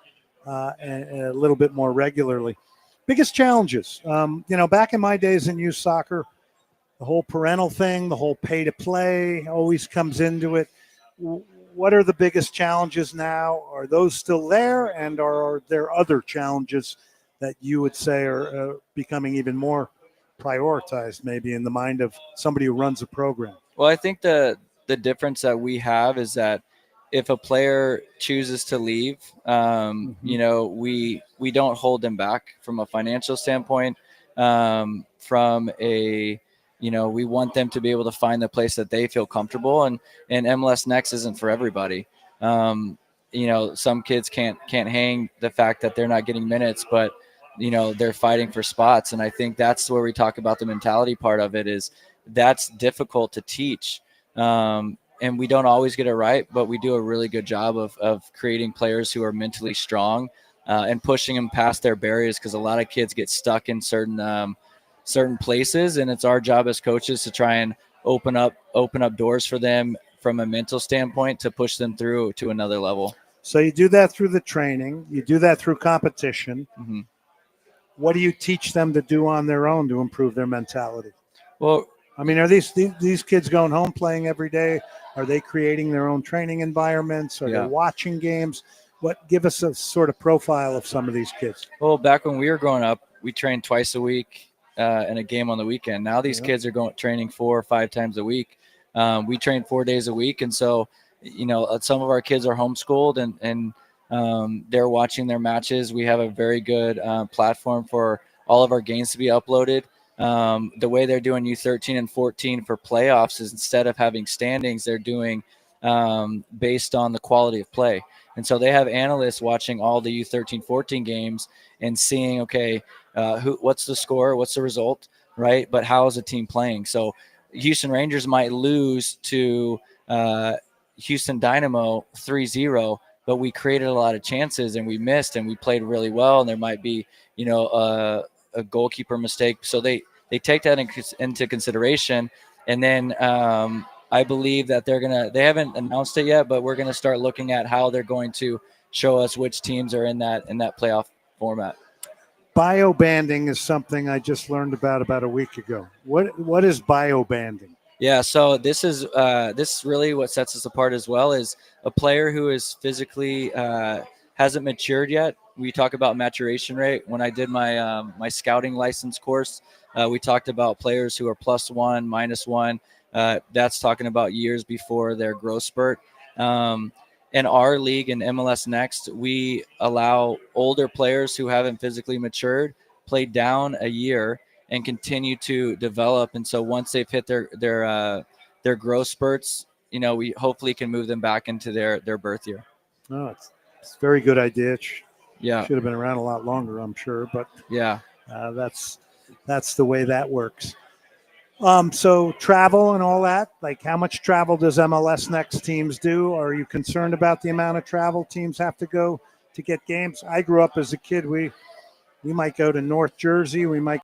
and a little bit more regularly. Biggest challenges, back in my days in youth soccer, the whole parental thing, the whole pay to play always comes into it. What are the biggest challenges now? Are those still there? And are there other challenges that you would say are becoming even more prioritized maybe in the mind of somebody who runs a program? Well, I think the difference that we have is that if a player chooses to leave, we don't hold them back from a financial standpoint, from a we want them to be able to find the place that they feel comfortable, and MLS Next isn't for everybody. some kids can't hang the fact that they're not getting minutes, but they're fighting for spots. And I think that's where we talk about the mentality part of it, is that's difficult to teach. And we don't always get it right, but we do a really good job of creating players who are mentally strong and pushing them past their barriers, because a lot of kids get stuck in certain places, and it's our job as coaches to try and open up doors for them from a mental standpoint to push them through to another level. So you do that through the training. You do that through competition. Mm-hmm. What do you teach them to do on their own to improve their mentality? Well, I mean, are these kids going home playing every day? Are they creating their own training environments? Are they watching games? Give us a sort of profile of some of these kids. Well, back when we were growing up, we trained twice a week and a game on the weekend. Now these kids are training 4 or 5 times a week. We train 4 days a week. And so, some of our kids are homeschooled and they're watching their matches. We have a very good platform for all of our games to be uploaded. The way they're doing U13 and 14 for playoffs is, instead of having standings, they're doing based on the quality of play. And so they have analysts watching all the U13, 14 games and seeing, okay, what's the score, what's the result, right? But how is the team playing? So Houston Rangers might lose to Houston Dynamo 3-0, but we created a lot of chances and we missed and we played really well. And there might be, a goalkeeper mistake. So they take that into consideration. And then I believe that they haven't announced it yet, but we're going to start looking at how they're going to show us which teams are in that playoff format. Biobanding is something I just learned about a week ago. What is biobanding? Yeah, so this is really what sets us apart as well, is a player who is physically hasn't matured yet. We talk about maturation rate. When I did my my scouting license course, we talked about players who are +1, -1. That's talking about years before their growth spurt. In our league in MLS Next, we allow older players who haven't physically matured play down a year and continue to develop. And so once they've hit their growth spurts, we hopefully can move them back into their birth year. Oh, it's a very good idea. Yeah, should have been around a lot longer, I'm sure, but yeah, that's the way that works. So travel and all that, like how much travel does MLS Next teams do? Are you concerned about the amount of travel teams have to go to get games? I grew up as a kid. We might go to North Jersey. We might